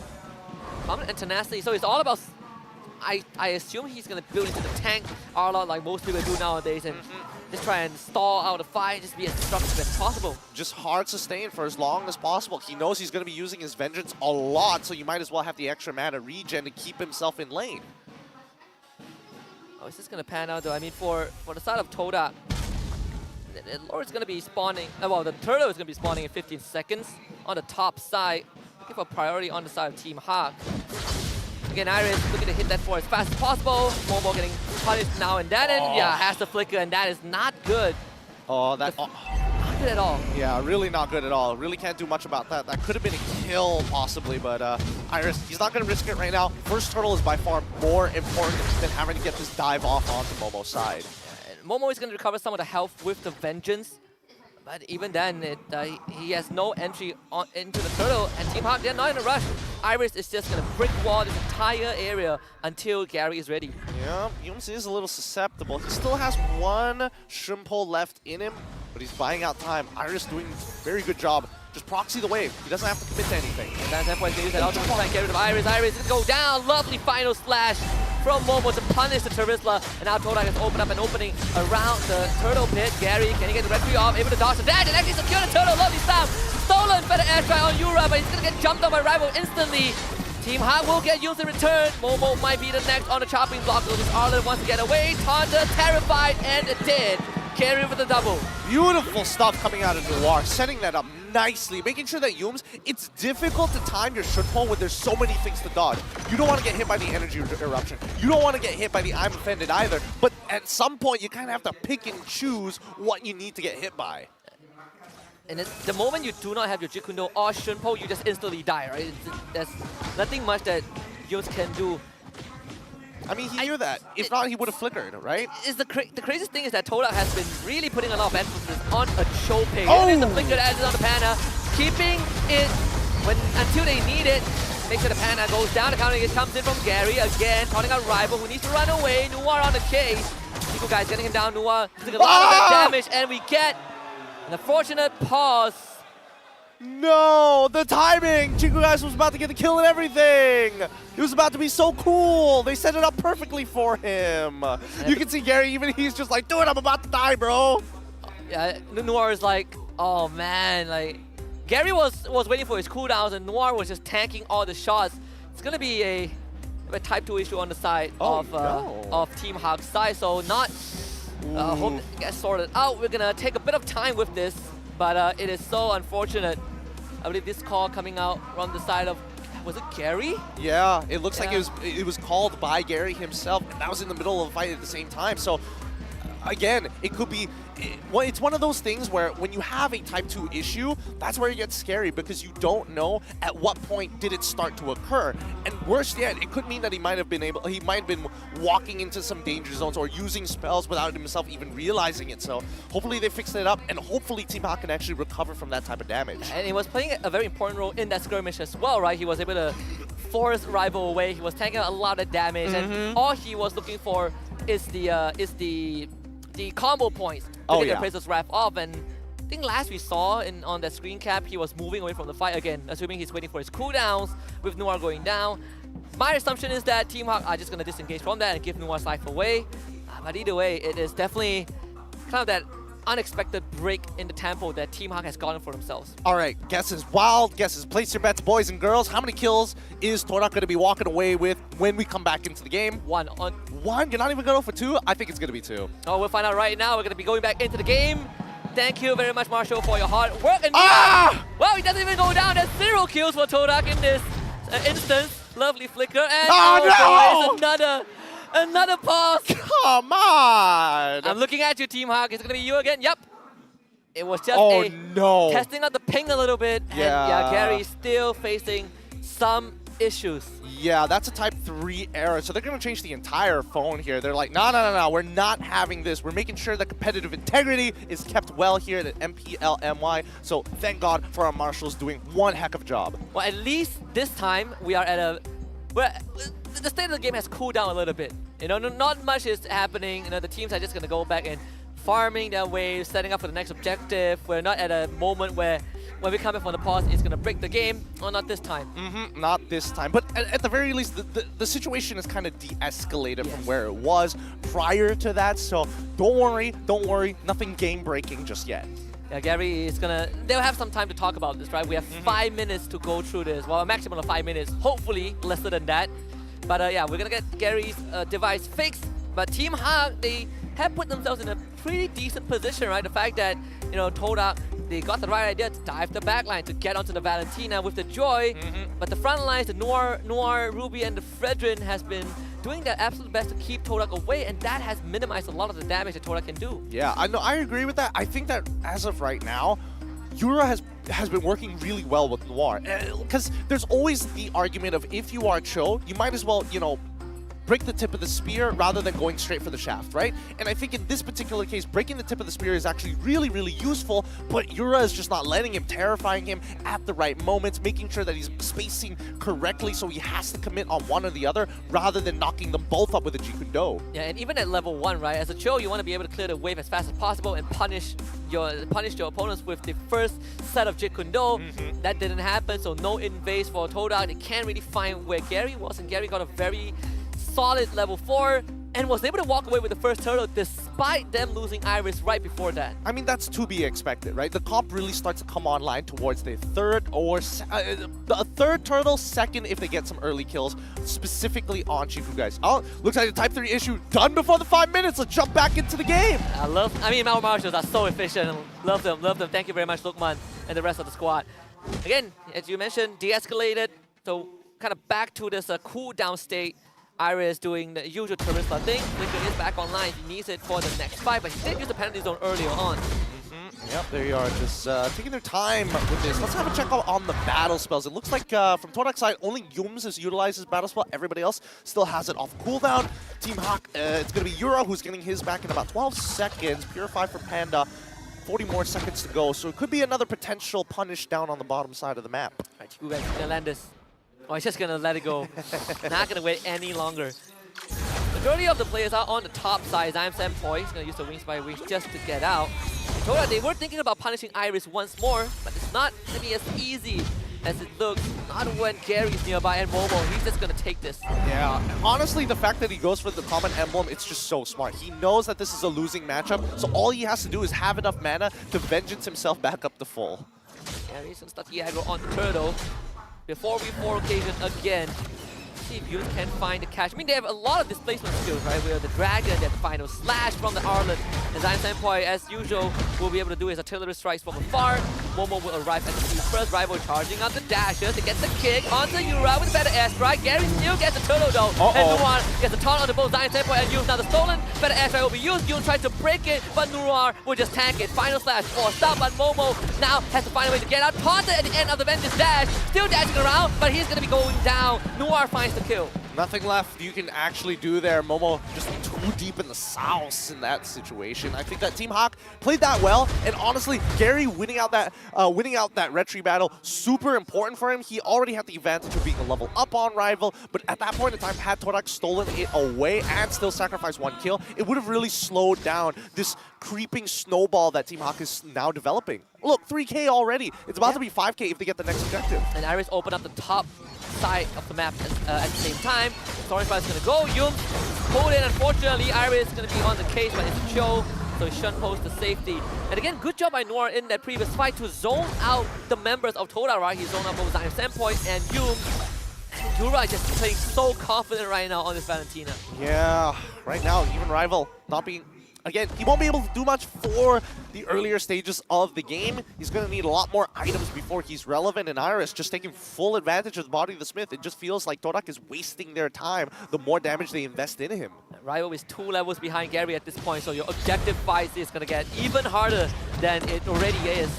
Common and tenacity. So it's all about... I assume he's going to build into the tank Arlot like most people do nowadays and just try and stall out the fight, just be as destructive as possible. Just hard sustain for as long as possible. He knows he's going to be using his Vengeance a lot, so you might as well have the extra mana regen to keep himself in lane. Oh, is this going to pan out though? I mean, for the side of Todak, the Lord is going to be spawning, well, the Turtle is going to be spawning in 15 seconds on the top side. Looking for priority on the side of Team Hawk. Again, Iris looking to hit that for as fast as possible. Momo getting punished now and then, and yeah, has the flicker, and that is not good. Oh, that... Not good at all. Yeah, really not good at all. Really can't do much about that. That could have been a kill, possibly, but Iris, he's not going to risk it right now. First Turtle is by far more important than having to get this dive off onto Momo's side. And Momo is going to recover some of the health with the Vengeance. But even then, he has no entry into the Turtle, and Team Hawk, they're not in a rush. Iris is just going to brick wall this entire area until Gary is ready. Yeah, Yums is a little susceptible. He still has one Shrimp Hole left in him, but he's buying out time. Iris doing a very good job. Just proxy the wave. He doesn't have to commit to anything. And that's why he's going to use that ultimate to try and get rid of Iris. Iris is going to go down. Lovely final slash from Momo to punish the Terizla. And now Todak has opened up an opening around the Turtle pit. Gary, can he get the red tree off? Able to dodge the dash and actually secure the Turtle. Lovely stuff. Stolen Feather Airstrike on Yura, but he's going to get jumped on by Rival instantly. Team Hawk will get used in return. Momo might be the next on the chopping block. So this Arlen wants to get away. Taunter terrified and dead. Gary with the double. Beautiful stuff coming out of Noir, setting that up nicely, making sure that Yums, it's difficult to time your Shrimp Hole when there's so many things to dodge. You don't want to get hit by the energy eruption. You don't want to get hit by the I'm offended either, but at some point you kind of have to pick and choose what you need to get hit by. And the moment you do not have your Jikundo or Shunpo, you just instantly die, right? There's nothing much that Yus can do. I mean, he knew that. If not, he would have flickered, right? The craziest thing is that Todak has been really putting a lot of emphasis on a choke. Oh! And the flicker that is on the Panda, keeping it until they need it. Make sure the Panda goes down. The counter hit comes in from Gary again, calling out Rival who needs to run away. Noir on the case. Nico guys getting him down. Noir taking a lot of that damage, and we get an unfortunate pause. No, the timing! Chico guys was about to get the kill and everything! It was about to be so cool! They set it up perfectly for him! You can see Gary, even he's just like, dude, I'm about to die, bro! Yeah, Noir is like, oh man, like, Gary was waiting for his cooldowns and Noir was just tanking all the shots. It's gonna be a type 2 issue on the side of Team Hawk's side, so not hope it gets sorted out. We're gonna take a bit of time with this, but it is so unfortunate. I believe this call coming out from the side of, was it Gary? Yeah, it looks like it was called by Gary himself, and that was in the middle of the fight at the same time. So again, it could be, well, it's one of those things where when you have a type 2 issue, that's where it gets scary because you don't know at what point did it start to occur. And worse yet, it could mean that he might have been walking into some danger zones or using spells without himself even realizing it. So hopefully they fixed it up, and hopefully Team Hawk can actually recover from that type of damage. And he was playing a very important role in that skirmish as well, right? He was able to force Rival away. He was taking a lot of damage, and all he was looking for is the combo points to get the Appraiser's Wrath off. And I think last we saw on that screen cap, he was moving away from the fight again, assuming he's waiting for his cooldowns with Noir going down. My assumption is that Team Hawk are just going to disengage from that and give Noir's life away. But either way, it is definitely kind of that unexpected break in the tempo that Team Hawk has gotten for themselves. All right, guesses, wild guesses. Place your bets, boys and girls. How many kills is Todak going to be walking away with when we come back into the game? One. You're not even going to go for 2? I think it's going to be 2. Oh, we'll find out right now. We're going to be going back into the game. Thank you very much, Marshall, for your hard work. And well, he doesn't even go down. There's 0 kills for Todak in this instance. Lovely flicker. And no! Boys, another pause. Come on! I'm looking at you, Team Hawk. Is it going to be you again? Yep. It was just testing out the ping a little bit. And yeah, Gary's still facing some issues. Yeah, that's a type 3 error. So they're going to change the entire phone here. They're like, no, we're not having this. We're making sure that competitive integrity is kept well here at MPL MY. So thank God for our marshals doing one heck of a job. Well, at least this time we are at the state of the game has cooled down a little bit. You know, not much is happening. You know, the teams are just going to go back and farming their waves, setting up for the next objective. We're not at a moment where when we come in from the pause, it's going to break the game. Well, not this time. Not this time. But at the very least, the situation is kind of de-escalated from where it was prior to that. So don't worry. Nothing game-breaking just yet. Yeah, Gary is going to... They'll have some time to talk about this, right? We have 5 minutes to go through this. Well, a maximum of 5 minutes. Hopefully, lesser than that. But yeah, we're going to get Gary's device fixed. But Team Hawk, they have put themselves in a pretty decent position, right? The fact that, you know, Todak, they got the right idea to dive the backline to get onto the Valentina with the Joy. But the front lines, the Noir, Ruby, and the Fredrin has been doing their absolute best to keep Todak away, and that has minimized a lot of the damage that Todak can do. Yeah, I agree with that. I think that as of right now, Yura has been working really well with Noir. Because there's always the argument of if you are Cho, you might as well, you know, break the tip of the spear rather than going straight for the shaft, right? And I think in this particular case, breaking the tip of the spear is actually really, really useful, but Yura is just not letting him, terrifying him at the right moments, making sure that he's spacing correctly so he has to commit on one or the other rather than knocking them both up with a Jikundo. Yeah, and even at level 1, right, as a Cho, you want to be able to clear the wave as fast as possible and punish your opponents with the first set of Jikundo. That didn't happen, so no invades for Todak. They can't really find where Gary was, and Gary got a very solid level 4 and was able to walk away with the first turtle despite them losing Iris right before that. I mean, that's to be expected, right? The comp really starts to come online towards the third or the third turtle, second if they get some early kills, specifically on Chifu guys. Oh, looks like the type 3 issue done before the 5 minutes. Let's jump back into the game. I mean, our marshals are so efficient. Love them. Thank you very much, Lukman and the rest of the squad. Again, as you mentioned, de-escalated. So kind of back to this cooldown state. Iris doing the usual turret thing. Flicker is back online. He needs it for the next fight, but he did use the penalty zone earlier on. Yep, there you are, just taking their time with this. Let's have a check out on the battle spells. It looks like from Todak's side, only Yums has utilized his battle spell. Everybody else still has it off cooldown. Team Hawk, it's going to be Yura who's getting his back in about 12 seconds. Purify for Panda, 40 more seconds to go. So it could be another potential punish down on the bottom side of the map. Alright, Chiku guys, gonna land this. Oh, he's just gonna let it go. Not gonna wait any longer. Majority of the players are on the top side. I'm Sam Toy. He's gonna use the wings by wings just to get out. Todak, they were thinking about punishing Iris once more, but it's not gonna be as easy as it looks. Not when Gary's nearby and Momo. He's just gonna take this. Yeah, honestly, the fact that he goes for the common emblem, it's just so smart. He knows that this is a losing matchup, so all he has to do is have enough mana to vengeance himself back up to full. Gary's gonna start the aggro on the turtle. Before we 4 occasion again. See if Yun can find the catch. I mean, they have a lot of displacement skills, right? We have the Dragon, they have the final slash from the Arlen. And Zion Senpai, as usual, will be able to do his artillery strikes from afar. Momo will arrive at the team first. Rival charging on the dashes to get the kick onto Yura with a better airstrike. Gary still gets the turtle though. And Nuar gets the taunt onto both Zion Senpai and Yun. Now the stolen better airstrike will be used. Yun tries to break it, but Nuar will just tank it. Final slash for stop, but Momo now has to find a way to get out. Taunted at the end of the Vengeance dash. Still dashing around, but he's going to be going down. Nuar finds the kill. Nothing left you can actually do there. Momo just too deep in the sauce in that situation. I think that Team Hawk played that well, and honestly, Gary winning out that retry battle, super important for him. He already had the advantage of being a level up on Rival, but at that point in time, had Todak stolen it away and still sacrificed 1 kill, it would have really slowed down this creeping snowball that Team Hawk is now developing. Look, 3K already. It's about to be 5K if they get the next objective. And Iris opened up the top side of the map at the same time. Stormfire is going to go. Yum pulled in. Unfortunately, Iris is going to be on the case, but it's Cho, so he shouldn't post the safety. And again, good job by Noir in that previous fight to zone out the members of Todak, right? He zoned out both Zion Sandpoint and Yum. And Yura just playing so confident right now on this Valentina. Yeah, right now, even Rival not being... Again, he won't be able to do much for the earlier stages of the game. He's going to need a lot more items before he's relevant, and Iris just taking full advantage of the body of the Smith. It just feels like Todak is wasting their time the more damage they invest in him. Rival is 2 levels behind Gary at this point, so your objective fight is going to get even harder than it already is.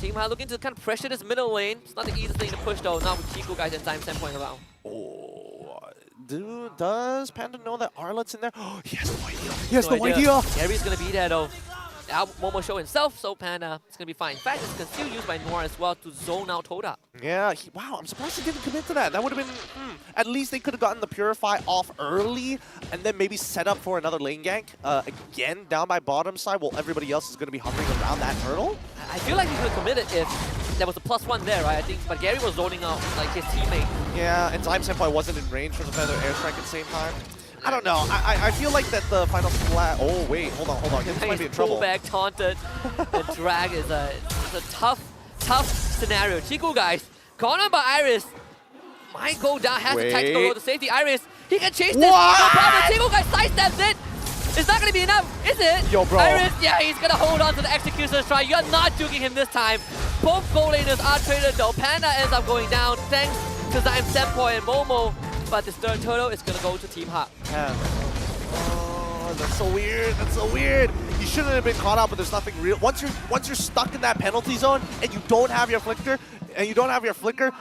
Team High looking to kind of pressure this middle lane. It's not the easiest thing to push though, not with Chico guys and Time standpoint around. Dude, does Panda know that Arlet's in there? Oh, he has no idea. He has no idea. Gary's going to be there though. Now Momo show himself, so Panda is going to be fine. In fact, it's still used by Noir as well to zone out Todak. Yeah, wow, I'm surprised he didn't commit to that. That would have been, at least they could have gotten the Purify off early and then maybe set up for another lane gank. Again, down by bottom side, while everybody else is going to be hovering around that turtle. I feel like he could have committed if there was a +1 there, right? I think, but Gary was zoning out like his teammate. Yeah, and Time Senpai wasn't in range for the feather airstrike at the same time. I don't know. I feel like that the final splat. Oh wait, hold on. This might be in trouble. Back taunted. The drag is a tough scenario. Chico guys, caught on by Iris. Might go down. Has to tactical roll to safety. Iris, he can chase this. No problem. Chico guys sidesteps it. It's not gonna be enough, is it? Yo, bro. Iris, yeah, he's gonna hold on to the Executioner's try. You're not juking him this time. Both goal laners are traded though. Panda ends up going down thanks to Zyme Sempoy and Momo. But this third turtle is gonna go to Team Hawk. Yeah. Oh, that's so weird. That's so weird. You shouldn't have been caught out, but there's nothing real. Once you're stuck in that penalty zone and you don't have your flicker,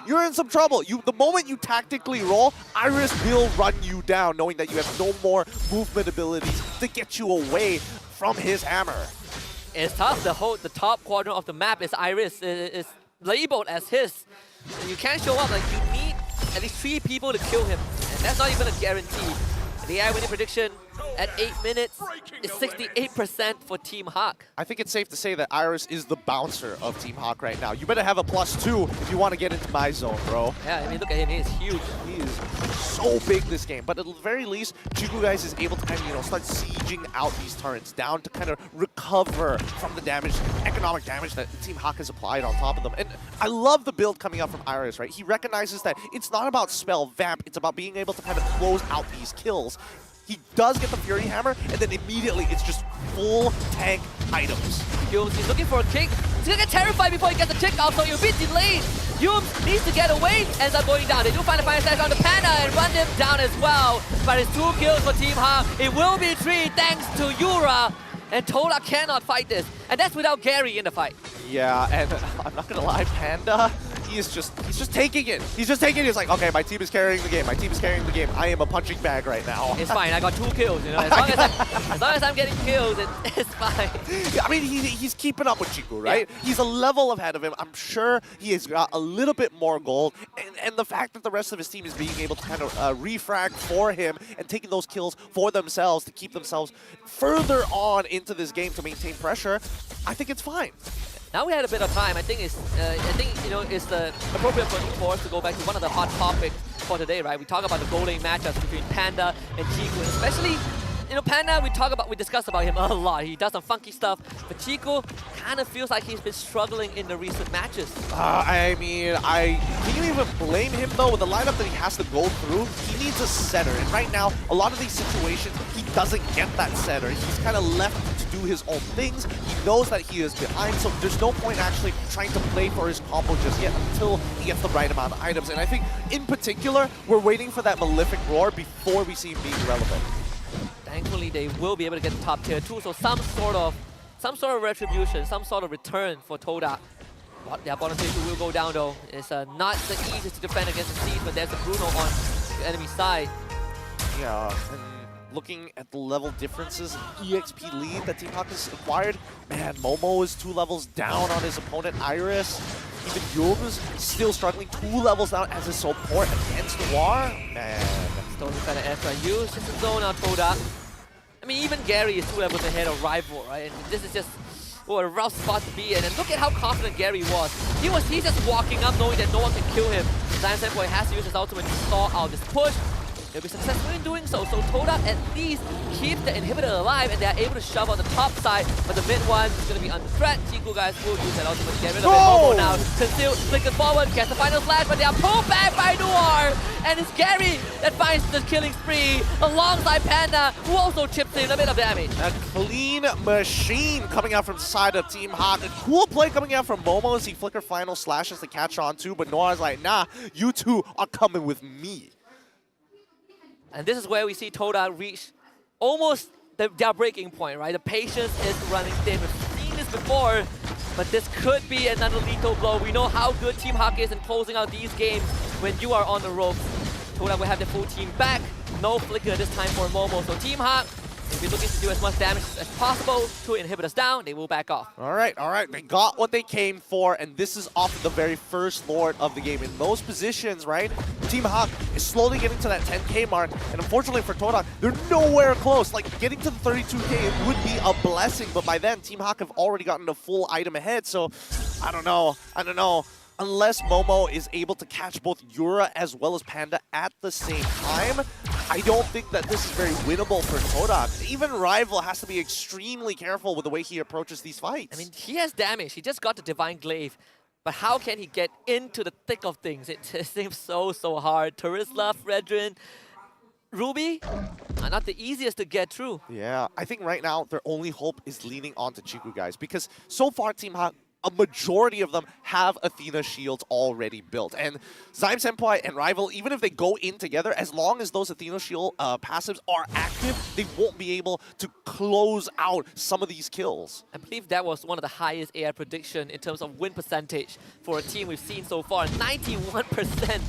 you're in some trouble. The moment you tactically roll, Iris will run you down, knowing that you have no more movement abilities to get you away from his hammer. It's tough. The top quadrant of the map is Iris. It's labeled as his. And you can't show up. Like, you need at least 3 people to kill him, and that's not even a guarantee. The AI winning prediction at 8 minutes is 68% for Team Hawk. I think it's safe to say that Iris is the bouncer of Team Hawk right now. You better have a +2 if you want to get into my zone, bro. Yeah, I mean, look at him. He's huge. He is so big this game. But at the very least, Chiku guys is able to kind of, start sieging out these turrets down to kind of recover from the damage, economic damage that Team Hawk has applied on top of them. And I love the build coming out from Iris, right? He recognizes that it's not about spell vamp, it's about being able to kind of close out these kills. He does get the Fury Hammer, and then immediately it's just full tank items. Yums, he's looking for a kick. He's gonna get terrified before he gets the kick off, so he'll be delayed. Yums needs to get away, ends up going down. They do find a fire slash on the Panda and run him down as well. But it's 2 kills for Team Hawk. It will be 3 thanks to Yura. And Todak cannot fight this. And that's without Gary in the fight. Yeah, and I'm not gonna lie, Panda, he's just taking it. He's just taking it. He's like, okay, my team is carrying the game. My team is carrying the game. I am a punching bag right now. It's fine. I got 2 kills. You know, as long as I'm getting kills, it's fine. Yeah, I mean, he's keeping up with Chiku, right? Yeah. He's a level ahead of him. I'm sure he has got a little bit more gold. And the fact that the rest of his team is being able to kind of refrag for him and taking those kills for themselves to keep themselves further on into this game to maintain pressure, I think it's fine. Now we had a bit of time. I think it's the appropriate point for us to go back to one of the hot topics for today, right? We talk about the goal lane matchups between Panda and Chiku, especially. Panda, we discussed about him a lot. He does some funky stuff, but Chiku kind of feels like he's been struggling in the recent matches. I mean, can you even blame him though? With the lineup that he has to go through, he needs a setter. And right now, a lot of these situations, he doesn't get that setter. He's kind of left to do his own things. He knows that he is behind, so there's no point actually trying to play for his combo just yet until he gets the right amount of items. And I think, in particular, we're waiting for that Malefic Roar before we see him being relevant. Thankfully, they will be able to get the top tier 2, so some sort of retribution, some sort of return for Todak. Their bottom tier 2 will go down though. It's not the easiest to defend against the Siege, but there's a Bruno on the enemy side. Yeah, and looking at the level differences, EXP lead that Team Hawk has acquired, man, Momo is 2 levels down on his opponent, Iris. Even Yum's still struggling 2 levels down as a support against Noir. Man. Still trying to extra use just a zone on Todak. I mean, even Gary is 2 levels ahead of Rival, right? And this is just a rough spot to be in. And look at how confident Gary was. He's just walking up knowing that no one can kill him. Sigh has to use his ultimate to stall out this push. They'll be successful in doing so. So Todak at least keeps the inhibitor alive and they're able to shove on the top side, but the mid one is going to be under threat. Chiku guys will use that ultimate to get rid of it. Momo now can still flick it forward, gets the final flash, but they are pulled back by Noir. And it's Gary that finds the killing spree alongside Panda, who also chips in a bit of damage. A clean machine coming out from the side of Team Hawk. A cool play coming out from Momo as he flicker final slashes to catch on too, but Noir's like, nah, you two are coming with me. And this is where we see Todak reach almost their breaking point, right? The patience is running thin. We've seen this before, but this could be another lethal blow. We know how good Team Hawk is in closing out these games when you are on the ropes. Todak will have the full team back. No flicker this time for Momo. So Team Hawk, if you're looking to do as much damage as possible to inhibit us down, they will back off. All right. They got what they came for, and this is off the very first Lord of the game. In those positions, right, Team Hawk is slowly getting to that 10K mark, and unfortunately for Todak, they're nowhere close. Like, getting to the 32K would be a blessing, but by then, Team Hawk have already gotten a full item ahead, so I don't know. Unless Momo is able to catch both Yura as well as Panda at the same time, I don't think that this is very winnable for Todak. Even Rival has to be extremely careful with the way he approaches these fights. I mean, he has damage. He just got the Divine Glaive. But how can he get into the thick of things? It just seems so hard. Terizla, Fredrin, Ruby, not the easiest to get through. Yeah, I think right now their only hope is leaning onto Chiku guys, because so far Team Hawk, a majority of them have Athena shields already built. And Sigh and Rival, even if they go in together, as long as those Athena shield passives are active, they won't be able to close out some of these kills. I believe that was one of the highest AI prediction in terms of win percentage for a team we've seen so far. 91%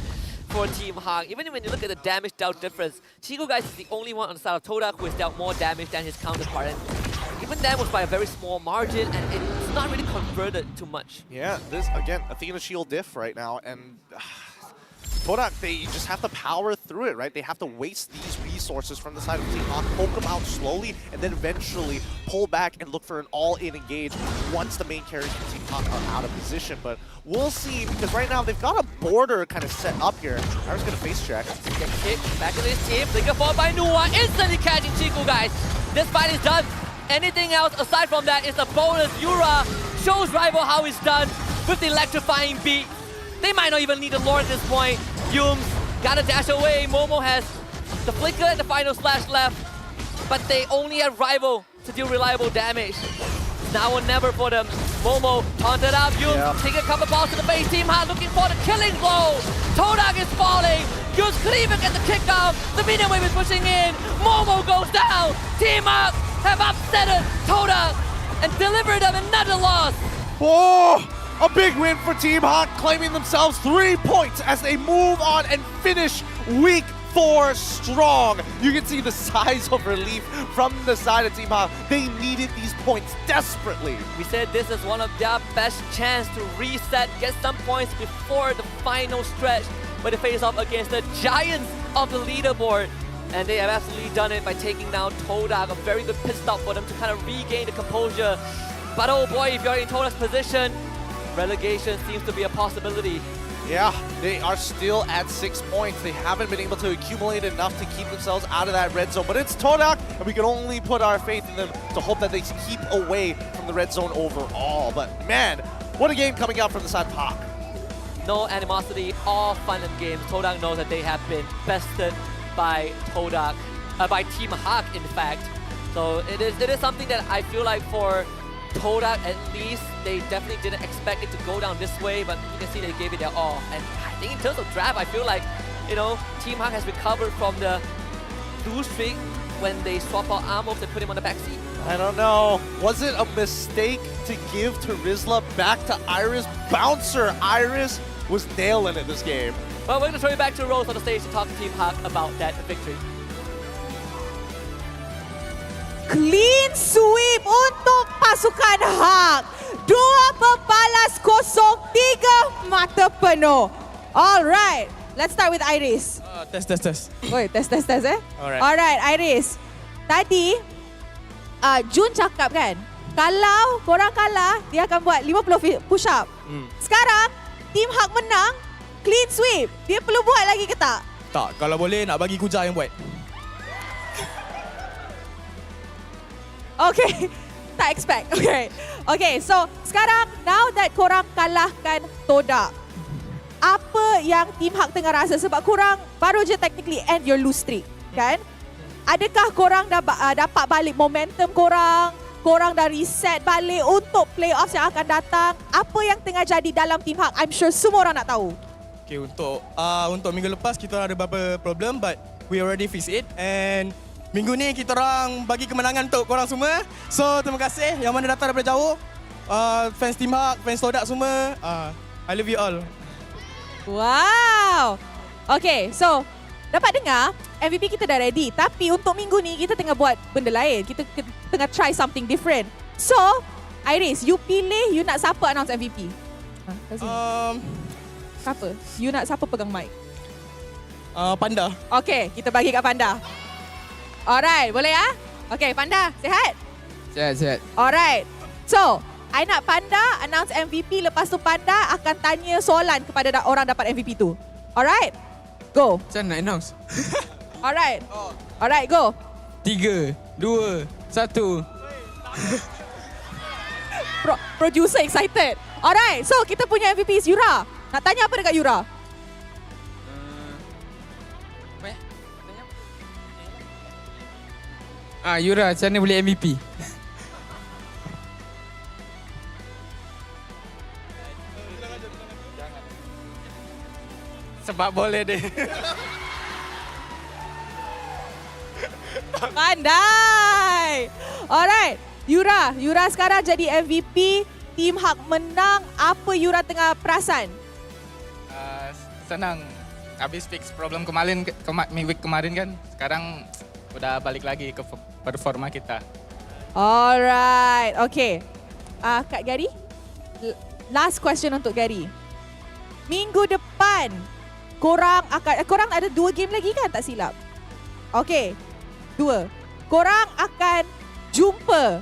for Team Hawk. Even when you look at the damage dealt difference, Chiku guys is the only one on the side of Todak who has dealt more damage than his counterpart. And even that was by a very small margin, and it's not really converted too much. Yeah, this, again, Athena shield diff right now, and Todak, they just have to power through it, right? They have to waste these resources from the side of Team Hawk, poke them out slowly, and then eventually pull back and look for an all-in engage once the main carries from Team Hawk are out of position. But we'll see, because right now they've got a border kind of set up here. Ira's gonna face check. Get kicked back into his team, flicker forward by Nuwa, instantly catching Chiku guys. This fight is done. Anything else aside from that is a bonus. Yura shows Rival how it's done with the electrifying beat. They might not even need a Lord at this point. Yum's gotta dash away. Momo has the flicker and the final slash left, but they only have Rival to deal reliable damage. Now or never for them. Momo taunted up. Yum take a couple balls to the base. Team Hawk looking for the killing blow. Todak is falling. Yum's cleaver gets the kick out. The medium wave is pushing in. Momo goes down. Team Hawk have upset Todak and delivered them another loss. Oh, a big win for Team Hawk, claiming themselves 3 points as they move on and finish week 4 strong. You can see the sighs of relief from the side of Team Hawk. They needed these points desperately. We said this is one of their best chance to reset, get some points before the final stretch, but they face off against the giants of the leaderboard. And they have absolutely done it by taking down Todak. A very good pit stop for them to kind of regain the composure. But oh boy, if you're in Todak's position, relegation seems to be a possibility. Yeah, they are still at 6 points. They haven't been able to accumulate enough to keep themselves out of that red zone. But it's Todak, and we can only put our faith in them to hope that they keep away from the red zone overall. But man, what a game coming out from the side of Hawk. No animosity, all fun and games. Todak knows that they have been bested by Todak, by Team Hawk in fact. So it is something that I feel like for Todak, at least, they definitely didn't expect it to go down this way, but you can see they gave it their all. And I think in terms of draft, I feel like, you know, Team Hawk has recovered from the lose streak when they swap out Amos and put him on the back seat. I don't know. Was it a mistake to give to Rizla back to Iris? Bouncer Iris was nailing it this game. Well, we're going to throw it back to Rose on the stage to talk to Team Hawk about that victory. Clean sweep untuk pasukan Hawk. 2-0, 3 mata penuh. Alright, let's start with Iris. Test. Oi, test eh? Alright. Alright, Iris. Tadi, Jun cakap kan, kalau korang kalah, dia akan buat 50 push-up. Sekarang, Team Hawk menang, clean sweep. Dia perlu buat lagi ke tak? Tak, kalau boleh nak bagi Kuja yang buat. Okay, tak expect. Okay, so sekarang now that korang kalahkan Todak, apa yang Team Hawk tengah rasa? Sebab korang baru je technically end your lose streak, kan? Adakah korang dapat balik momentum korang? Korang dah reset balik untuk playoffs yang akan datang? Apa yang tengah jadi dalam Team Hawk? I'm sure semua orang nak tahu. Okay, untuk minggu lepas kita ada beberapa problem, but we already fix it. And minggu ni kita orang bagi kemenangan untuk korang semua. So terima kasih yang mana datang daripada jauh. Fans Team Hawk, fans Todak semua. I love you all. Wow. Okay, so dapat dengar MVP kita dah ready. Tapi untuk minggu ni kita tengah buat benda lain. Kita tengah try something different. So, Iris, you pilih you nak siapa announce MVP? Siapa? You nak siapa pegang mic? Panda. Okay, kita bagi kat Panda. Alright, boleh ya? Okay, Panda, sihat? Sihat. Alright. So, I nak Panda announce MVP. Lepas tu Panda akan tanya soalan kepada orang dapat MVP tu. Alright? Go. Macam nak announce? Alright. Alright, go. 3, 2, 1. Producer excited. Alright, so kita punya MVP is Yura. Nak tanya apa dekat Yura? Yura, macam mana boleh MVP? Sebab boleh deh. Pandai. Alright, Yura sekarang jadi MVP. Team Hawk menang. Apa Yura tengah perasan? Senang. Habis fix problem minggu kemarin kan. Sekarang udah balik lagi ke performa kita. Alright, okay. Kak Gary, last question untuk Gary. Minggu depan, korang ada 2 game lagi kan, tak silap? Okay, 2. Korang akan jumpa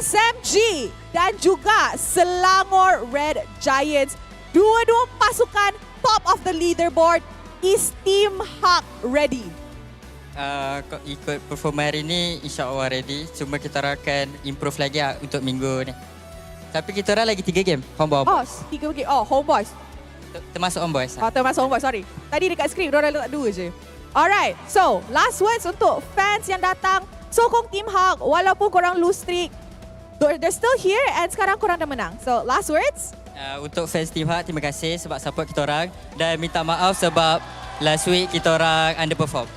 SMG dan juga Selangor Red Giants. Dua-dua pasukan top of the leaderboard. Is Team Hawk ready? Ikut performa hari ni, insyaAllah ready. Cuma kita akan improve lagi untuk minggu ni. Tapi kita orang lagi 3 game, Homeboys. Oh, 3 game. Oh, Homeboys. Termasuk Homeboys. Termasuk Homeboys, sorry. Tadi dekat skrip, diorang letak 2 je. Alright, so last words untuk fans yang datang. Sokong Team Hawk, walaupun korang lose streak, they're still here and sekarang korang dah menang. So last words? Untuk fans Team Hawk, terima kasih sebab support kita orang. Dan minta maaf sebab last week kita orang underperform.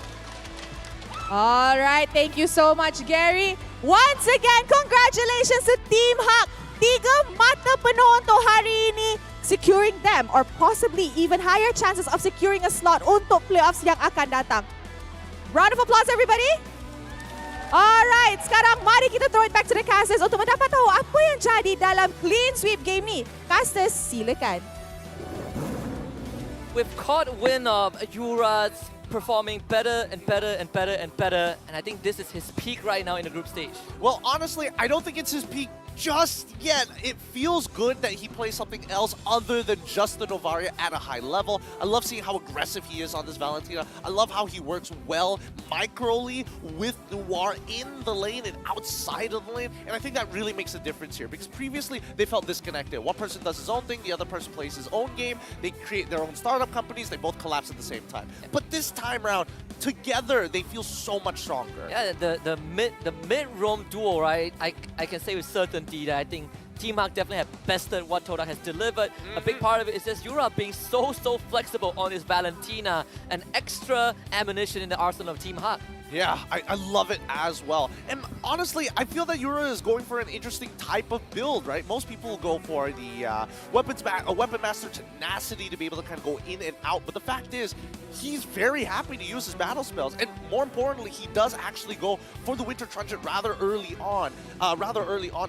All right, thank you so much, Gary. Once again, congratulations to Team Hak. 3 mata penuh untuk hari ini, securing them or possibly even higher chances of securing a slot untuk playoffs yang akan datang. Round of applause, everybody. Alright, sekarang mari kita throw it back to the casters untuk mendapat tahu apa yang jadi dalam clean sweep game ni. Casters, silakan. We've caught wind of Yura's performing better and better and better and better, and I think this is his peak right now in the group stage. Well, honestly, I don't think it's his peak just yet. It feels good that he plays something else other than just the Novaria at a high level. I love seeing how aggressive he is on this Valentina. I love how he works well microly with Noir in the lane and outside of the lane. And I think that really makes a difference here because previously they felt disconnected. One person does his own thing, the other person plays his own game. They create their own startup companies. They both collapse at the same time. But this time around, together, they feel so much stronger. Yeah, the mid roam duo, right? I can say with certainty that I think Team Hak definitely have bested what Todak has delivered. A big part of it is just Yura being so flexible on his Valentina, and extra ammunition in the arsenal of Team Hak. Yeah, I love it as well. And honestly, I feel that Yura is going for an interesting type of build, right? Most people will go for the Weapon Master tenacity to be able to kind of go in and out. But the fact is, he's very happy to use his battle spells. And more importantly, he does actually go for the Winter Truncheon rather early on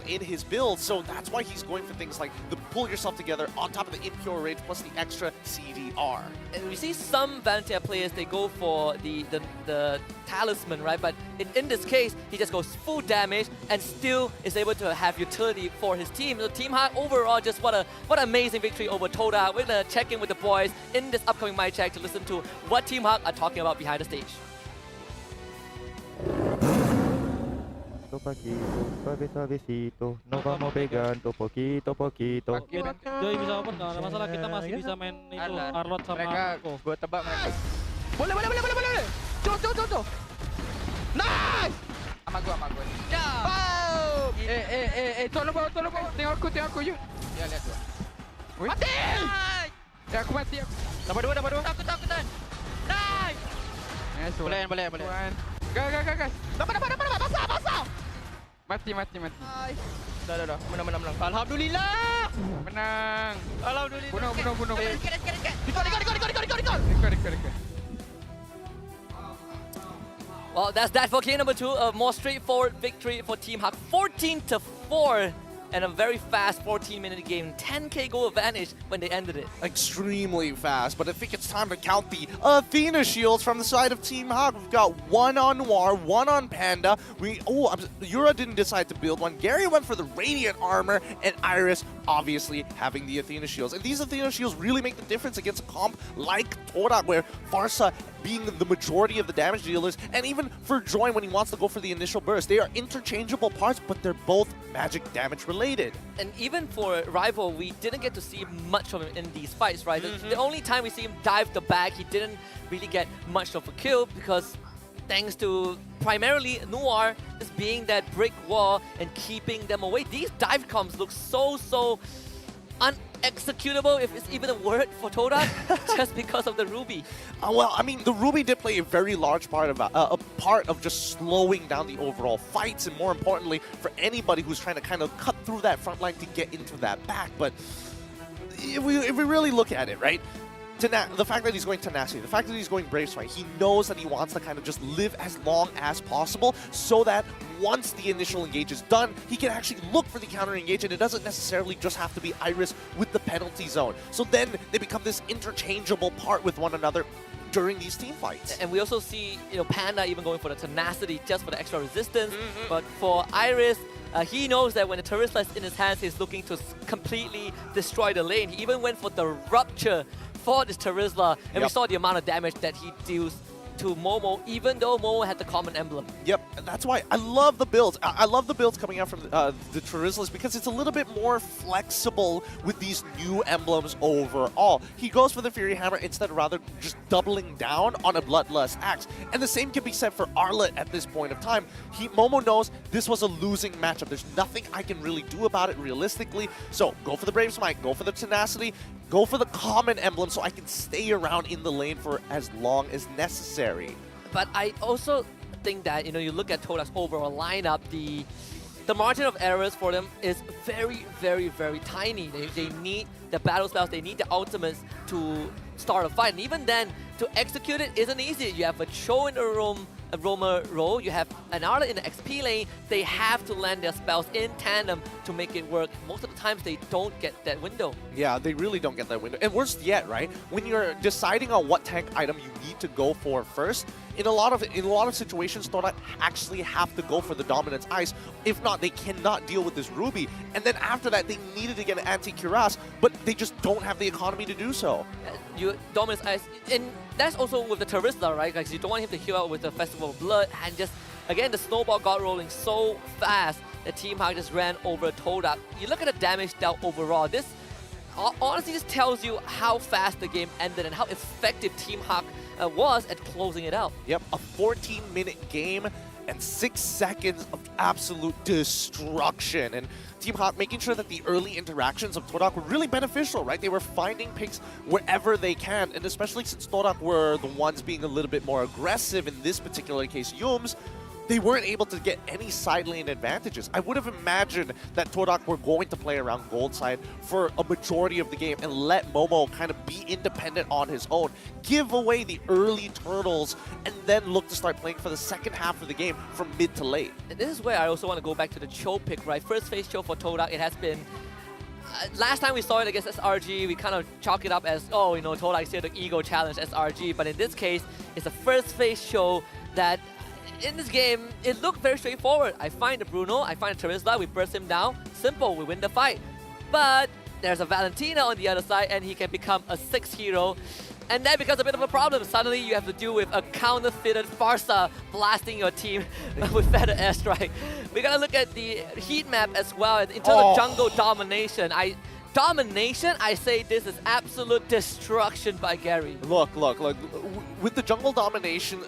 in his build. So that's why he's going for things like the pull yourself together on top of the impure rage plus the extra CDR. And we see some Valentina players, they go for the talisman, right? But in this case, he just goes full damage and still is able to have utility for his team. So Team Hak overall, just what an amazing victory over Todak. We're gonna check in with the boys in this upcoming mic check to listen to what Team Hak are talking about behind the stage. Suavecito, nos vamos pegando poquito poquito. Joy bisa open, nggak ada masalah, kita masih bisa main itu Arlot sama Marco. Gua tebak mereka. Boleh. Tuh. Nice! Sama gua. Wow! Tolong bawa. Tengok aku yuk. Ya, lihat gua. Mati! Ya, aku mati. Dapat dua. Takutan. Nice. Boleh. Gas. Dapat. Basah. Mati. Dah. Menang. Alhamdulillah. Menang. Alhamdulillah. Bunuh. Dikor. Well, that's that for game number 2. A more straightforward victory for Team Hak. 14-4 and a very fast 14-minute game. 10k goal advantage when they ended it. Extremely fast, but I think it's time to count the Athena shields from the side of Team Hak. We've got one on Noir, one on Panda. Yura didn't decide to build one. Gary went for the Radiant Armor, and Iris obviously having the Athena shields. And these Athena shields really make the difference against a comp like Todak, where Farsa being the majority of the damage dealers, and even for Join when he wants to go for the initial burst. They are interchangeable parts, but they're both magic damage related. And even for Rival, we didn't get to see much of him in these fights, right? The only time we see him dive the back, he didn't really get much of a kill because thanks to primarily Noir just being that brick wall and keeping them away. These dive comms look so unexecutable, if it's even a word for Todak, just because of the Ruby. Well, I mean, the Ruby did play a very large part of just slowing down the overall fights, and more importantly, for anybody who's trying to kind of cut through that front line to get into that back. But if we really look at it, right? The fact that he's going Tenacity, the fact that he's going Brave Strike, he knows that he wants to kind of just live as long as possible so that once the initial engage is done, he can actually look for the counter engage, and it doesn't necessarily just have to be Iris with the penalty zone. So then they become this interchangeable part with one another during these team fights. And we also see, Panda even going for the Tenacity just for the extra resistance. But for Iris, he knows that when the Terizla is in his hands, he's looking to completely destroy the lane. He even went for the Rupture for this Terizla, and we saw the amount of damage that he deals to Momo, even though Momo had the common emblem. Yep, and that's why I love the builds. I love the builds coming out from the Terizlas because it's a little bit more flexible with these new emblems overall. He goes for the Fury Hammer instead of rather just doubling down on a Bloodlust Axe. And the same can be said for Arlet at this point of time. Momo knows this was a losing matchup. There's nothing I can really do about it realistically. So go for the Brave Smite, go for the Tenacity, go for the common emblem so I can stay around in the lane for as long as necessary. But I also think that, you look at Todak's overall lineup, the margin of errors for them is very, very, very tiny. They need the battle spells, they need the ultimates to start a fight. And even then, to execute it isn't easy. You have a Cho in the Roamer role, you have another in the XP lane. They have to land their spells in tandem to make it work. Most of the times, they don't get that window. Yeah, they really don't get that window. And worse yet, right? When you're deciding on what tank item you need to go for first, in a lot of situations, Todak actually have to go for the Dominance Ice. If not, they cannot deal with this Ruby. And then after that, they needed to get an anti-Cuirass, but they just don't have the economy to do so. Dominance Ice, and that's also with the Terizla, right? Like, you don't want him to heal out with the Festival of Blood, and just, again, the snowball got rolling so fast that Team Hawk just ran over Todak. You look at the damage dealt overall, this honestly just tells you how fast the game ended and how effective Team Hawk was at closing it out. Yep, a 14-minute game and 6 seconds of absolute destruction. And Team Hawk making sure that the early interactions of Todak were really beneficial, right? They were finding picks wherever they can, and especially since Todak were the ones being a little bit more aggressive, in this particular case, Yums, they weren't able to get any side lane advantages. I would have imagined that Todak were going to play around gold side for a majority of the game and let Momo kind of be independent on his own, give away the early turtles, and then look to start playing for the second half of the game from mid to late. And this is where I also want to go back to the Cho pick, right? First phase Cho for Todak, it has been... last time we saw it against SRG, we kind of chalk it up as, oh, Todak is here to ego challenge SRG, but in this case, it's a first phase Cho that in this game, it looked very straightforward. I find the Bruno, I find the Terizla, we burst him down. Simple, we win the fight. But there's a Valentina on the other side, and he can become a 6 hero. And that becomes a bit of a problem. Suddenly, you have to deal with a counterfeited Farsa blasting your team with Feather Airstrike. We gotta look at the heat map as well. In terms of jungle domination, I say this is absolute destruction by Gary. Look. With the jungle domination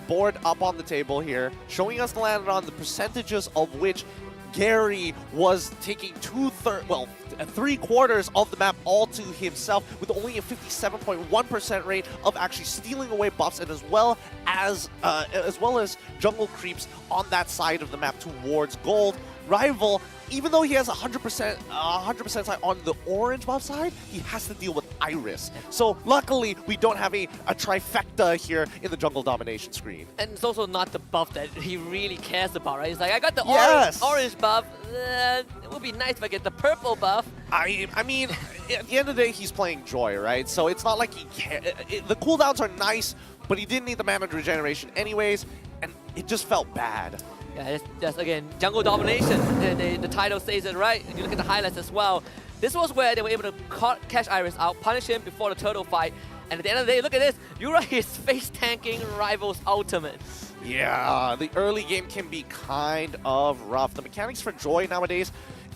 board up on the table here, showing us the land on the percentages of which Gary was taking 3/4 of the map all to himself, with only a 57.1% rate of actually stealing away buffs, and as well as jungle creeps on that side of the map towards gold. Rival, even though he has 100% side on the orange buff side, he has to deal with Iris. So luckily, we don't have a trifecta here in the jungle domination screen. And it's also not the buff that he really cares about, right? It's like, I got the orange buff. It would be nice if I get the purple buff. I mean, at the end of the day, he's playing Joy, right? So it's not like he cares. The cooldowns are nice, but he didn't need the mana regeneration anyways, and it just felt bad. Yeah, that's again, jungle domination. The title says it right. And you look at the highlights as well. This was where they were able to catch Iris out, punish him before the turtle fight. And at the end of the day, look at this. Yura is face tanking Rival's ultimate. Yeah, the early game can be kind of rough. The mechanics for Joy nowadays,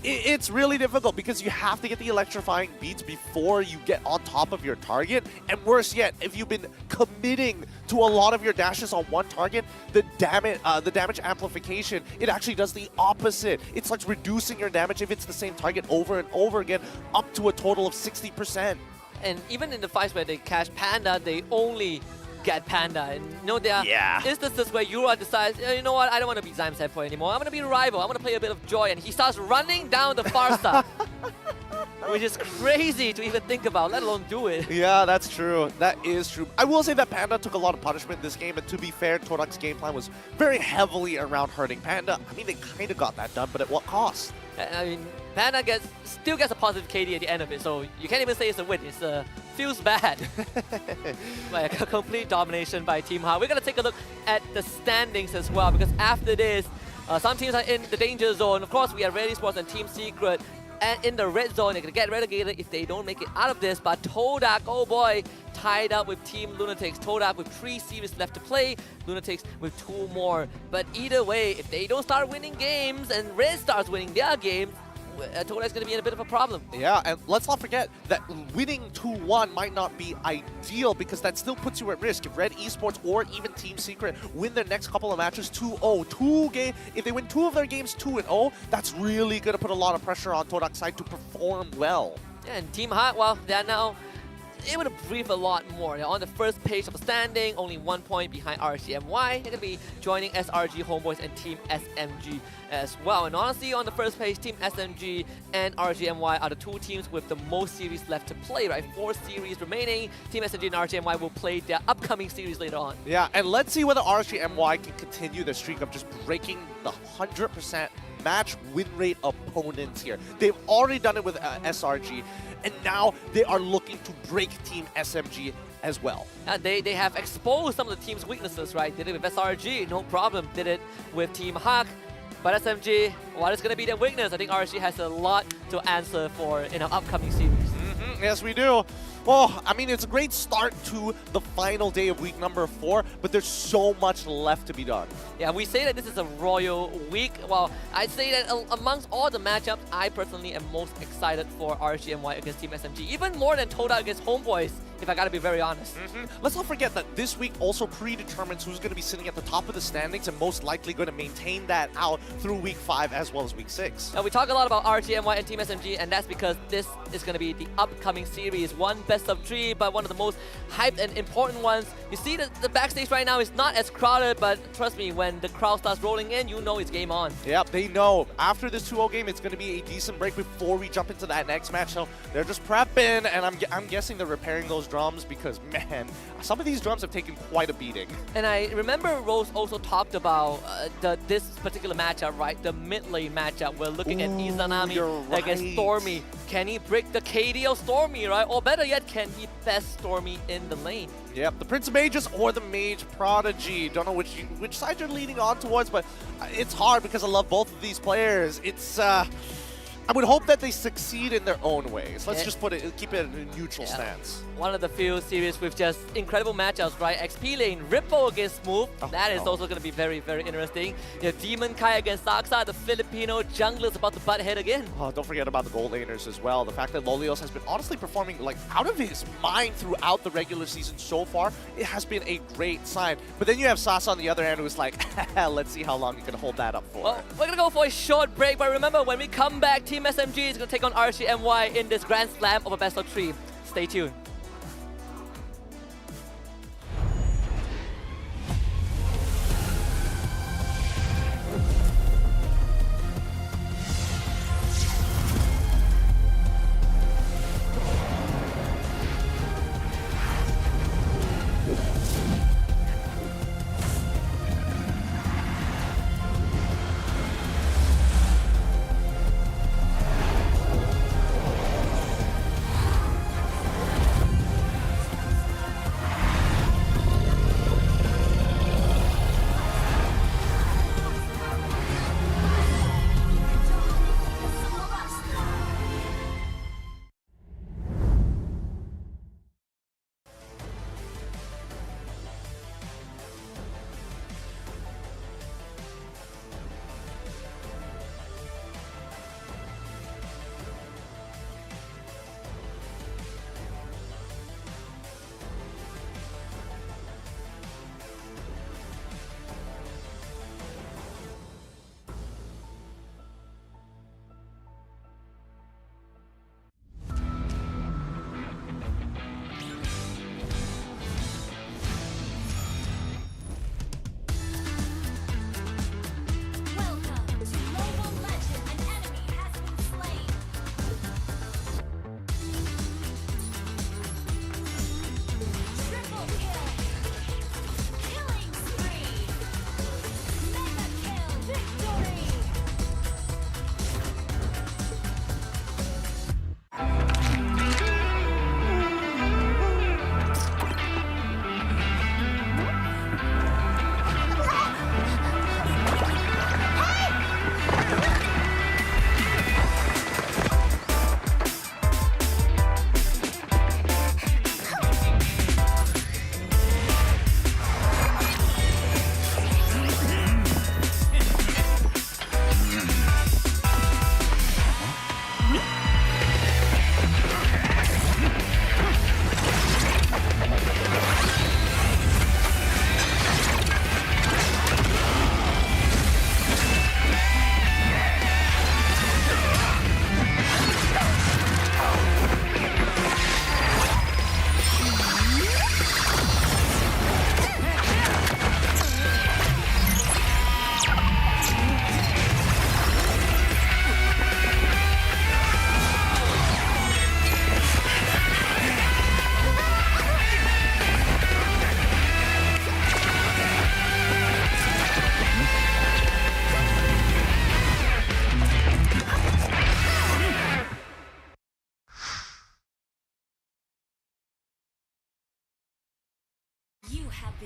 it's really difficult because you have to get the electrifying beats before you get on top of your target. And worse yet, if you've been committing to a lot of your dashes on one target, the damage amplification, it actually does the opposite. It starts reducing your damage if it's the same target over and over again, up to a total of 60%. And even in the fights where they catch Panda, they only get Panda. And there are instances where Yura decides, you know what, I don't want to be Zyme's head for anymore. I'm going to be a rival. I'm going to play a bit of Joy. And he starts running down the Farsa. Which is crazy to even think about, let alone do it. Yeah, that's true. That is true. I will say that Panda took a lot of punishment this game, and to be fair, Todak's game plan was very heavily around hurting Panda. I mean, they kind of got that done, but at what cost? I mean, Panda still gets a positive KD at the end of it, so you can't even say it's a win. It feels bad. Like a complete domination by Team Hawk. We're going to take a look at the standings as well, because after this, some teams are in the danger zone. Of course, we have Red Esports and Team Secret. And in the red zone, they're going to get relegated if they don't make it out of this. But Todak, oh boy, tied up with Team Lunatics. Todak with 3 series left to play, Lunatics with 2 more. But either way, if they don't start winning games and Red starts winning their games, Todak's going to be in a bit of a problem. Yeah, and let's not forget that winning 2-1 might not be ideal, because that still puts you at risk. If Red Esports or even Team Secret win their next couple of matches 2-0, if they win 2 of their games 2-0, that's really going to put a lot of pressure on Todak's side to perform well. Yeah, and Team Hawk, well, they're now able to breathe a lot more. They're on the first page of the standing, only 1 point behind RSG MY. They're going to be joining SRG Homeboys and Team SMG as well. And honestly, on the first page, Team SMG and RSG MY are the two teams with the most series left to play, right? 4 series remaining. Team SMG and RSG MY will play their upcoming series later on. Yeah, and let's see whether RSG MY can continue the streak of just breaking the 100% match win rate opponents here. They've already done it with SRG, and now they are looking to break Team SMG as well. They have exposed some of the team's weaknesses, right? Did it with SRG, no problem. Did it with Team Hawk. But SMG, what is going to be their weakness? I think RSG has a lot to answer for in our upcoming series. Yes, we do. Oh, I mean, it's a great start to the final day of week number 4, but there's so much left to be done. Yeah, we say that this is a royal week. Well, I'd say that amongst all the matchups, I personally am most excited for RSG MY against Team SMG, even more than Todak against Homeboys, if I gotta be very honest. Let's not forget that this week also predetermines who's going to be sitting at the top of the standings and most likely going to maintain that out through week 5 as well as week 6. Now, we talk a lot about RSG MY and Team SMG, and that's because this is going to be the upcoming series. One best of 3, but one of the most hyped and important ones. You see that the backstage right now is not as crowded, but trust me, when the crowd starts rolling in, you know it's game on. Yep, they know. After this 2-0 game, it's going to be a decent break before we jump into that next match. So they're just prepping, and I'm guessing they're repairing those drums because, man, some of these drums have taken quite a beating. And I remember Rose also talked about this particular matchup, right? The mid lane matchup. We're looking at Izanami against Stormy. Can he break the KD of Stormy, right? Or better yet, can he best Stormy in the lane? Yep, the Prince of Mages or the Mage Prodigy. Don't know which side you're leaning on towards, but it's hard because I love both of these players. It's I would hope that they succeed in their own ways. Let's just keep it in a neutral stance. One of the few series with just incredible matchups, right? XP lane, Ripple against Smooth. That is also going to be very, very interesting. You have Demon Kai against Saksa, the Filipino jungler's about to butt head again. Oh, don't forget about the gold laners as well. The fact that Lolios has been honestly performing like out of his mind throughout the regular season so far, it has been a great sign. But then you have Sasa on the other end who's like, let's see how long you can hold that up for. Well, we're going to go for a short break, but remember, when we come back, Team SMG is going to take on RSG MY in this Grand Slam of a best of 3. Stay tuned.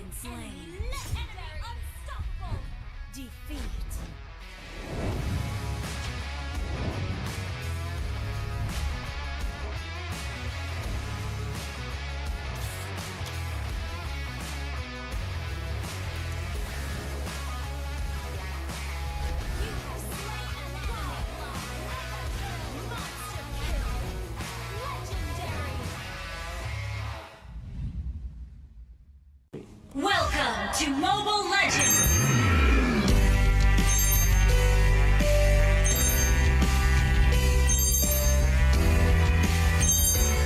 been slain. Legendary, unstoppable. Defeat. Welcome to Mobile Legends!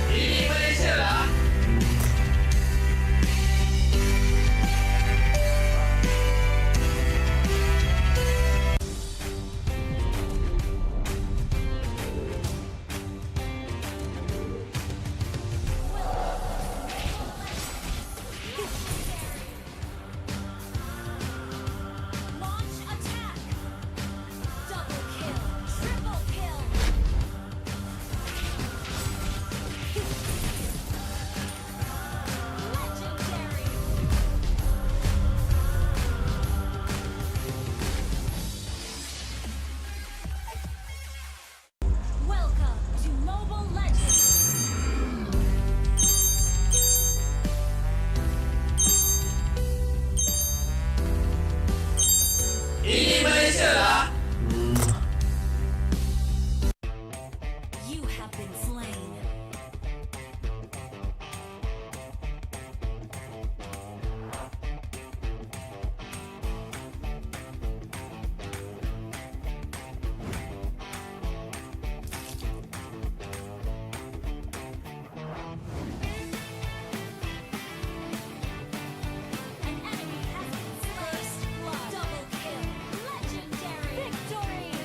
Ini Malaysia lah. Launch attack! Double kill! Triple kill! Legendary! Welcome to Mobile Legends! Ini Malaysia lah. You have been slain. An enemy has been slain. First blood. Double kill. Legendary. Victory.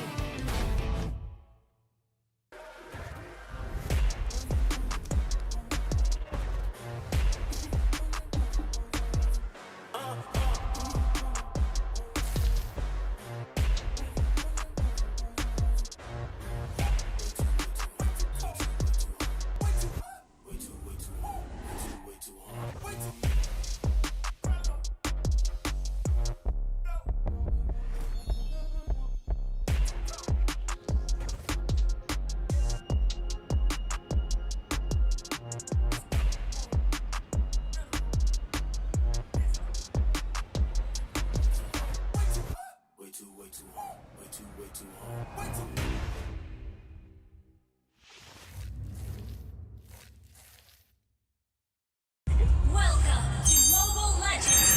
Welcome to Mobile Legends!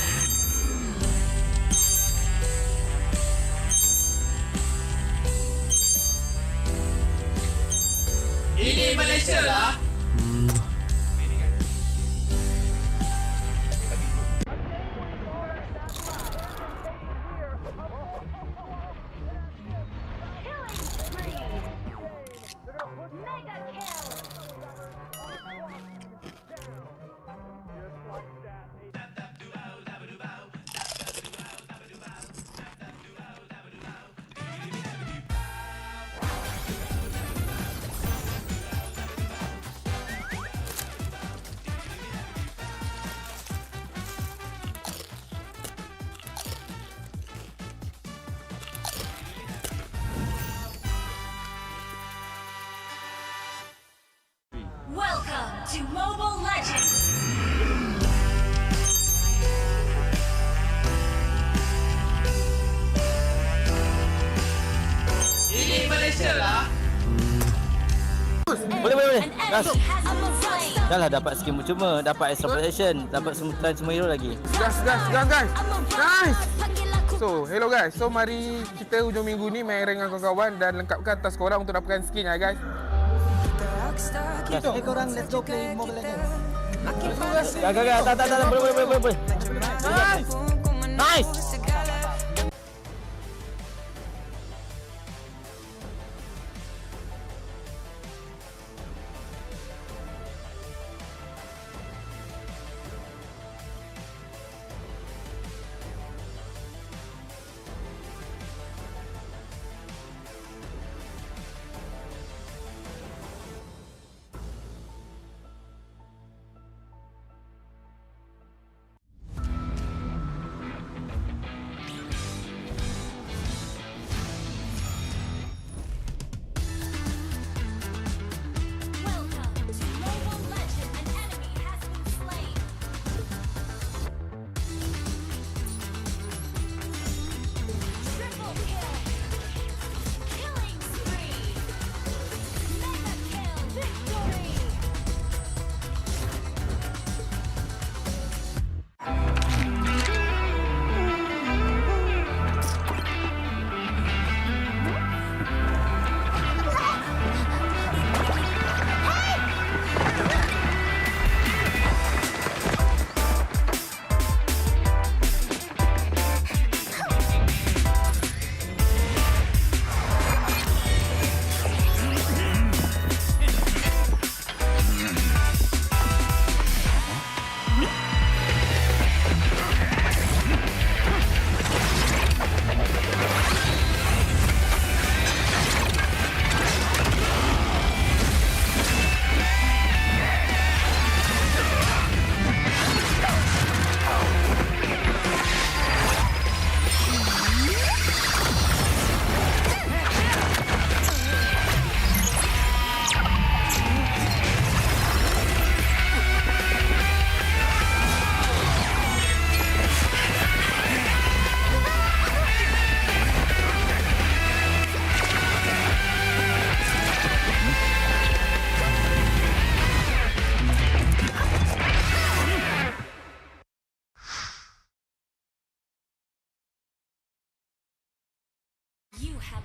Ini Malaysia lah. Welcome to Mobile Legends! Ini Malaysia lah. Boleh. An Gas. enemy has been slain. Dah lah dapat skin percuma, dapat extra protection, dapat semua hero lagi. Gas guys. Nice. So, hello guys. So, mari kita hujung minggu ni main rank dengan kawan-kawan dan lengkapkan task korang untuk dapatkan skin ya guys. korang let's go play Mobile Legends. Gak, tak, boleh. Nice.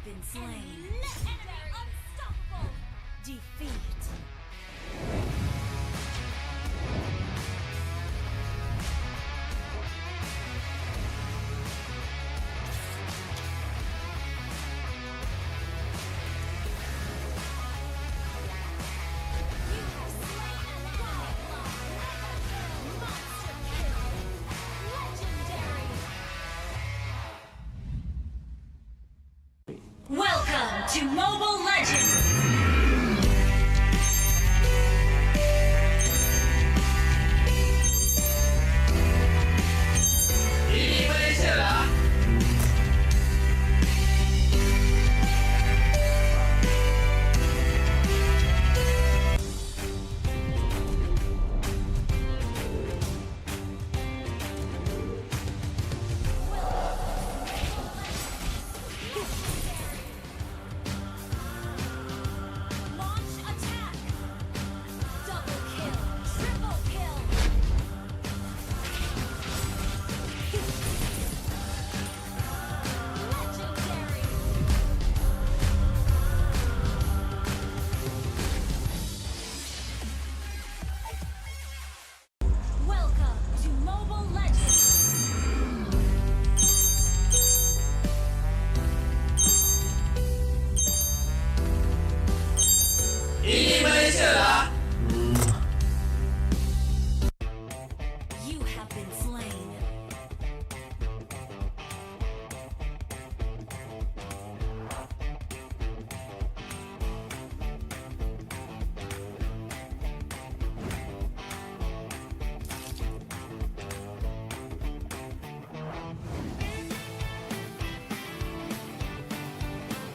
been slain. Unstoppable. Defeat. Welcome to Mobile Legends! Ini Malaysia lah. Launch attack! Double kill! Triple kill! Legendary! Welcome to Mobile Legends! Ini Malaysia lah. You have been slain.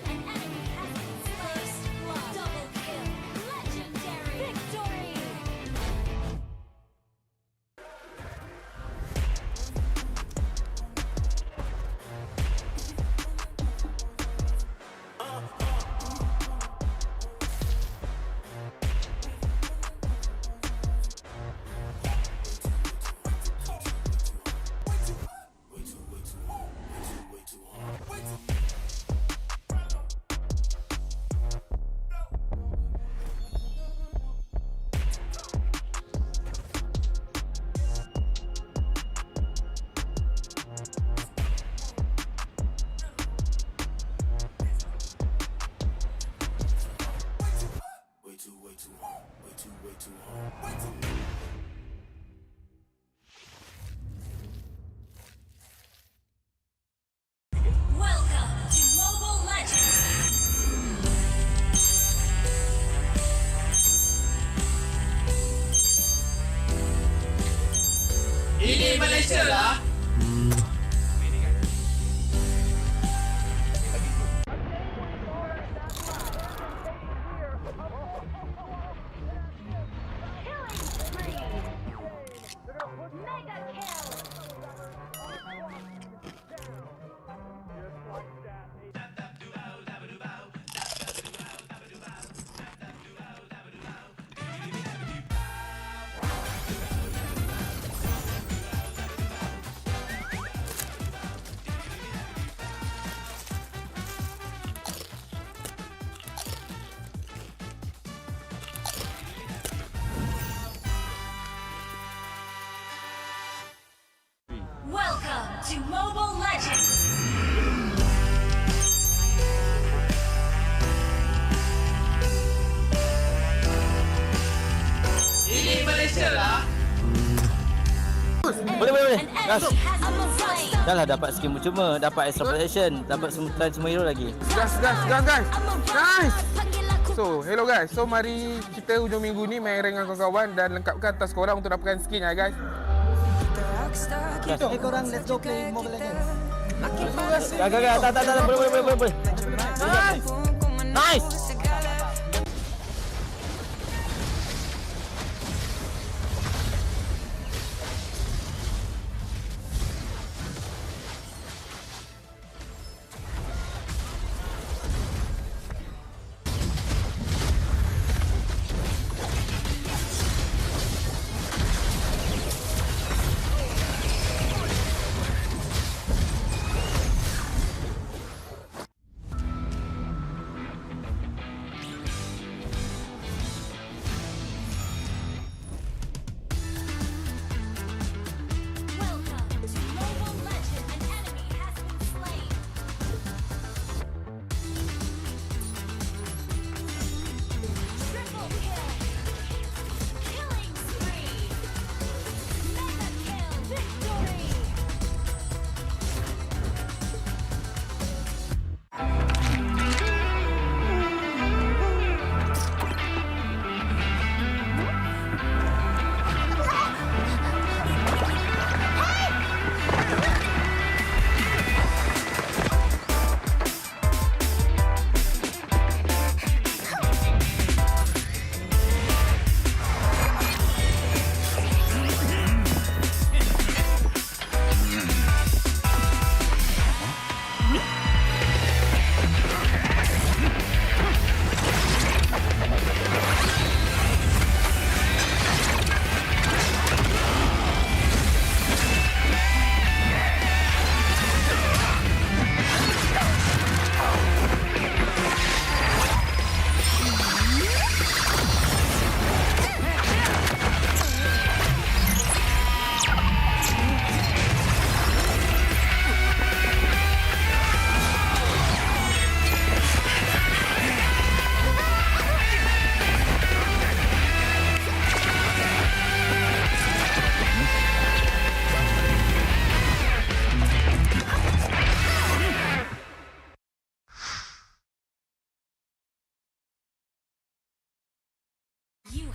An enemy has been first blood. Double kill. Legendary. Victory. Welcome to Mobile Legends! Ini Malaysia lah. Welcome to Mobile Legends! Ini Malaysia lah. Boleh. Gas. I'm a rockstar. Dah lah dapat skin percuma, dapat extra protection, dapat semua hero lagi. Gas guys. Nice. So, hello guys. So, mari kita hujung minggu ni main rank dengan kawan-kawan dan lengkapkan task korang untuk dapatkan skin ya guys. Okay, korang let's go play Mobile Legends. Gak. Tak. Boleh. Nice.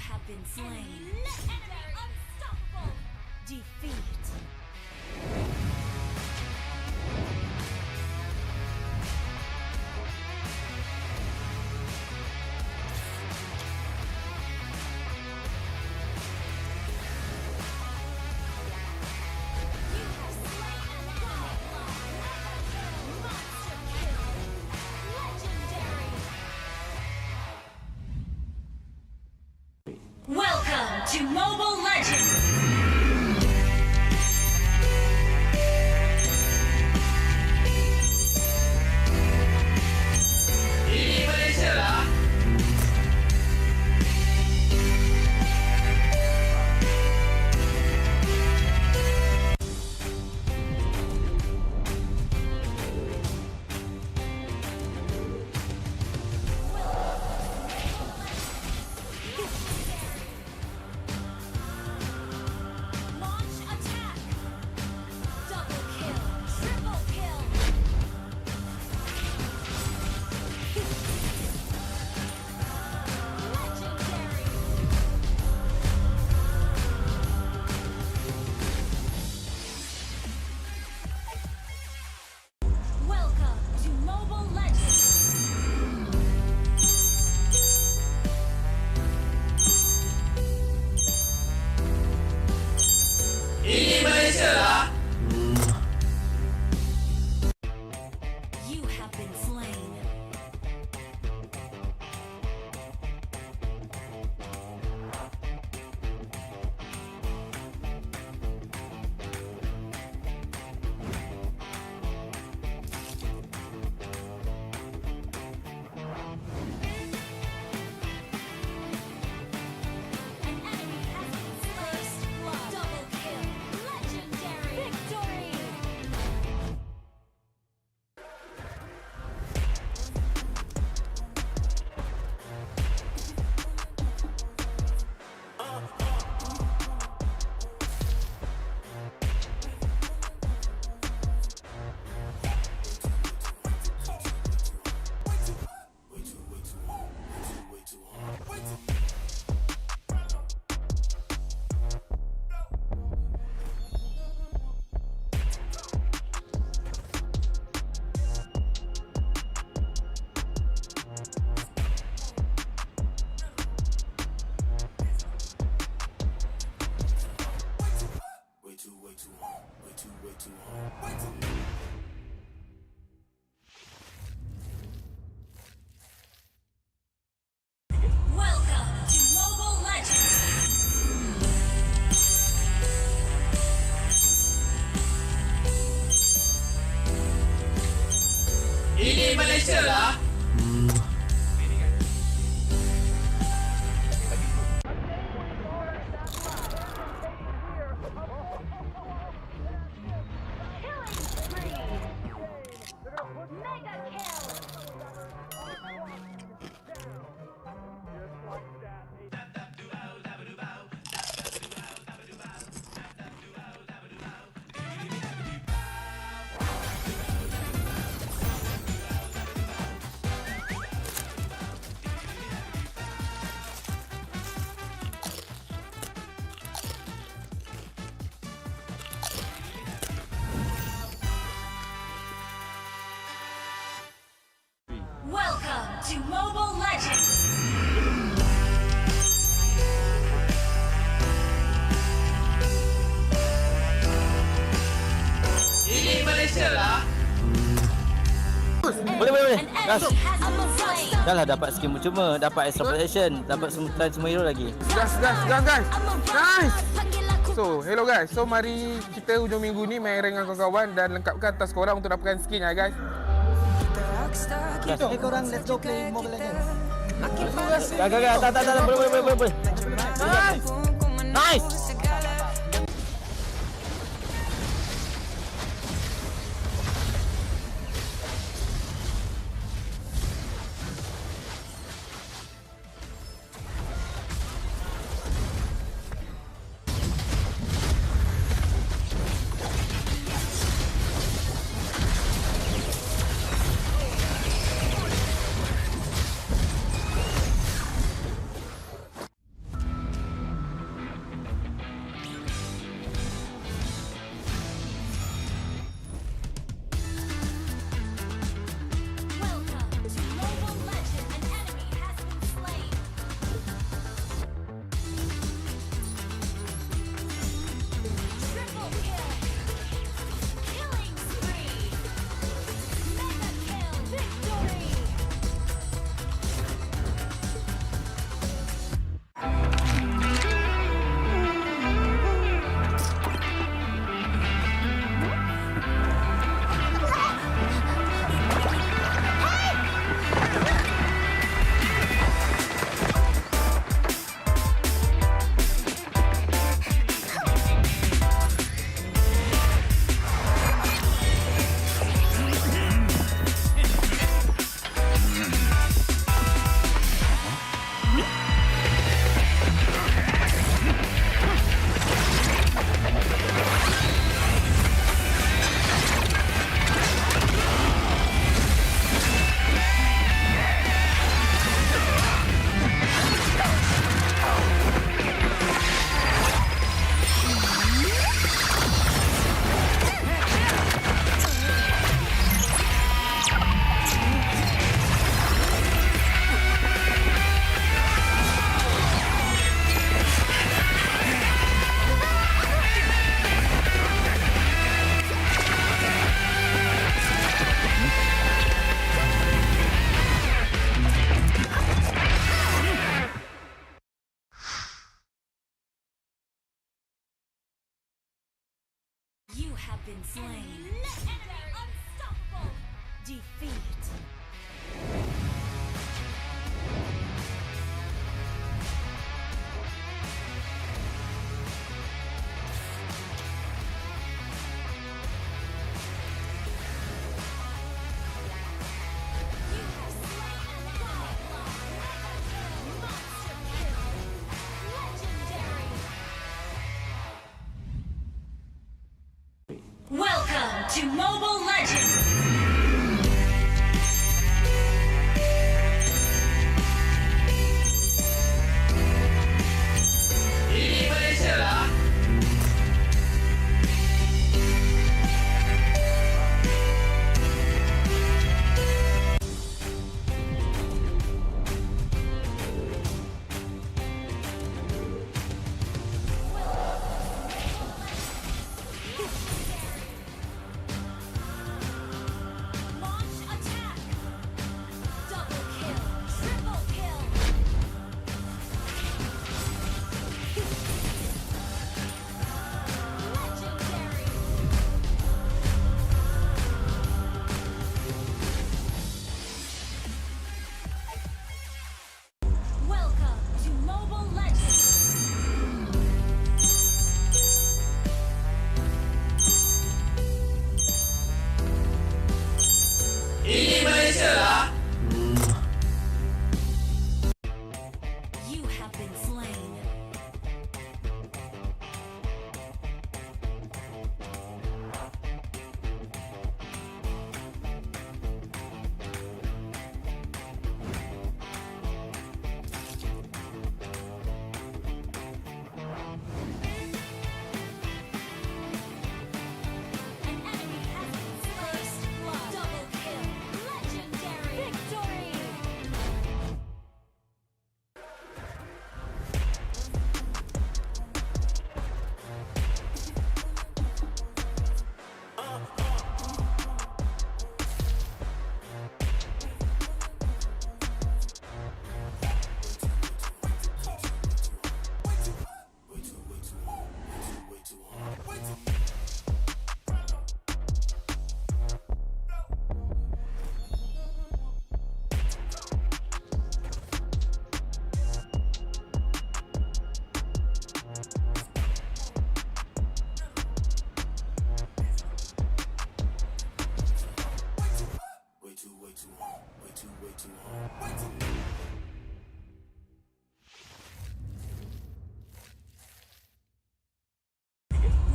have been slain. Legendary, unstoppable. Defeat. Welcome to Mobile Legends! Ini Malaysia lah. Launch attack! Double kill! Triple kill! Legendary! Welcome to Mobile Legends! Ini Malaysia lah. You have been slain. An enemy has been slain. Double kill. Legendary. Victory. Welcome to Mobile Legends! Ini Malaysia lah. Welcome to Mobile Legends! Ini Malaysia lah. Boleh. Gas. Enemy has been slain. Dah lah dapat skin percuma, dapat extra protection, dapat semua hero lagi. Gas, guys. Nice. So, hello guys. So, mari kita hujung minggu ni main rank dengan kawan-kawan dan lengkapkan task korang untuk dapatkan skin ya guys. Hey korang, let's go play Mobile Legends. Gak. Tak. Boleh. Nice. have been slain. Enemy unstoppable. Defeat. Welcome to Mobile Legends! Ini Malaysia lah. Launch attack! Double kill! Triple kill! Legendary! Welcome to Mobile Legends! Ini Malaysia lah. You have been slain. An enemy has been first blood. Double kill. Legendary. Victory.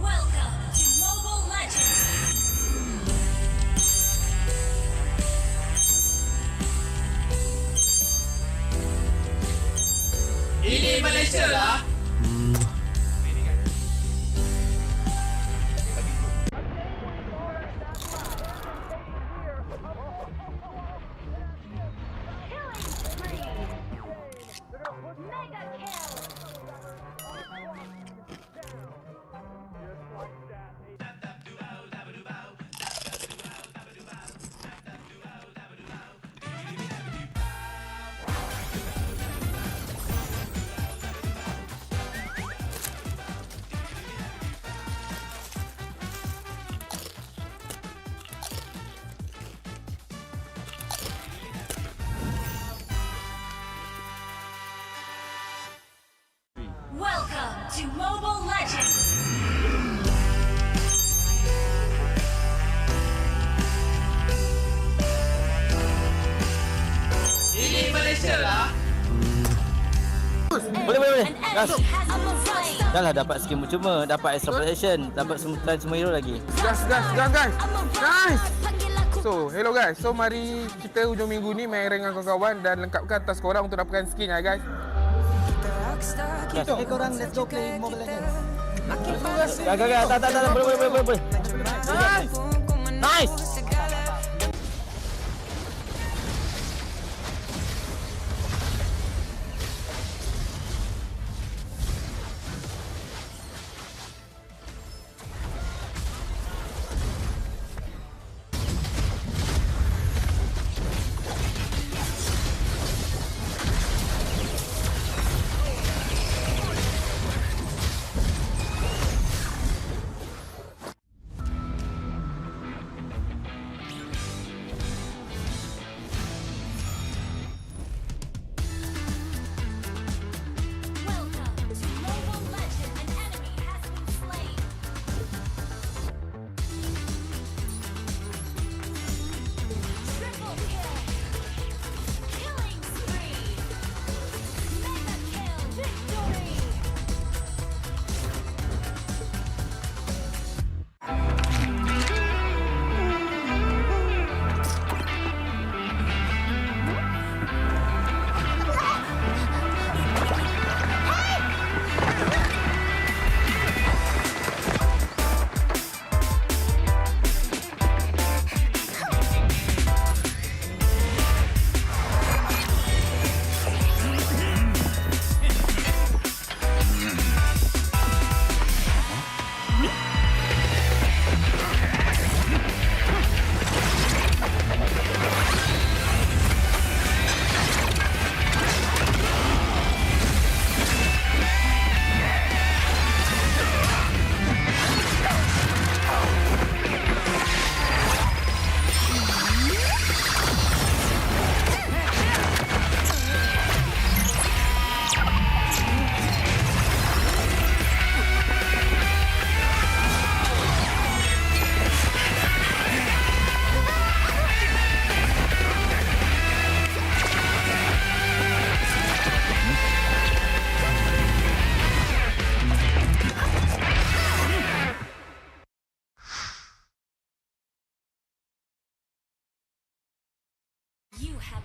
Welcome to Mobile Legends! Ini Malaysia lah. Welcome to Mobile Legends! Ini Malaysia lah. Boleh. Gas. Enemy has been slain. Dah lah dapat skin cuma, dapat extra protection, dapat semua hero lagi. Gas, guys. Nice. So, hello guys. So, mari kita hujung minggu ni main rank dengan kawan-kawan dan lengkapkan task korang untuk dapatkan skin ya guys. Okay, korang let's go play Mobile Legends. Gak. Tak. Boleh. Nice.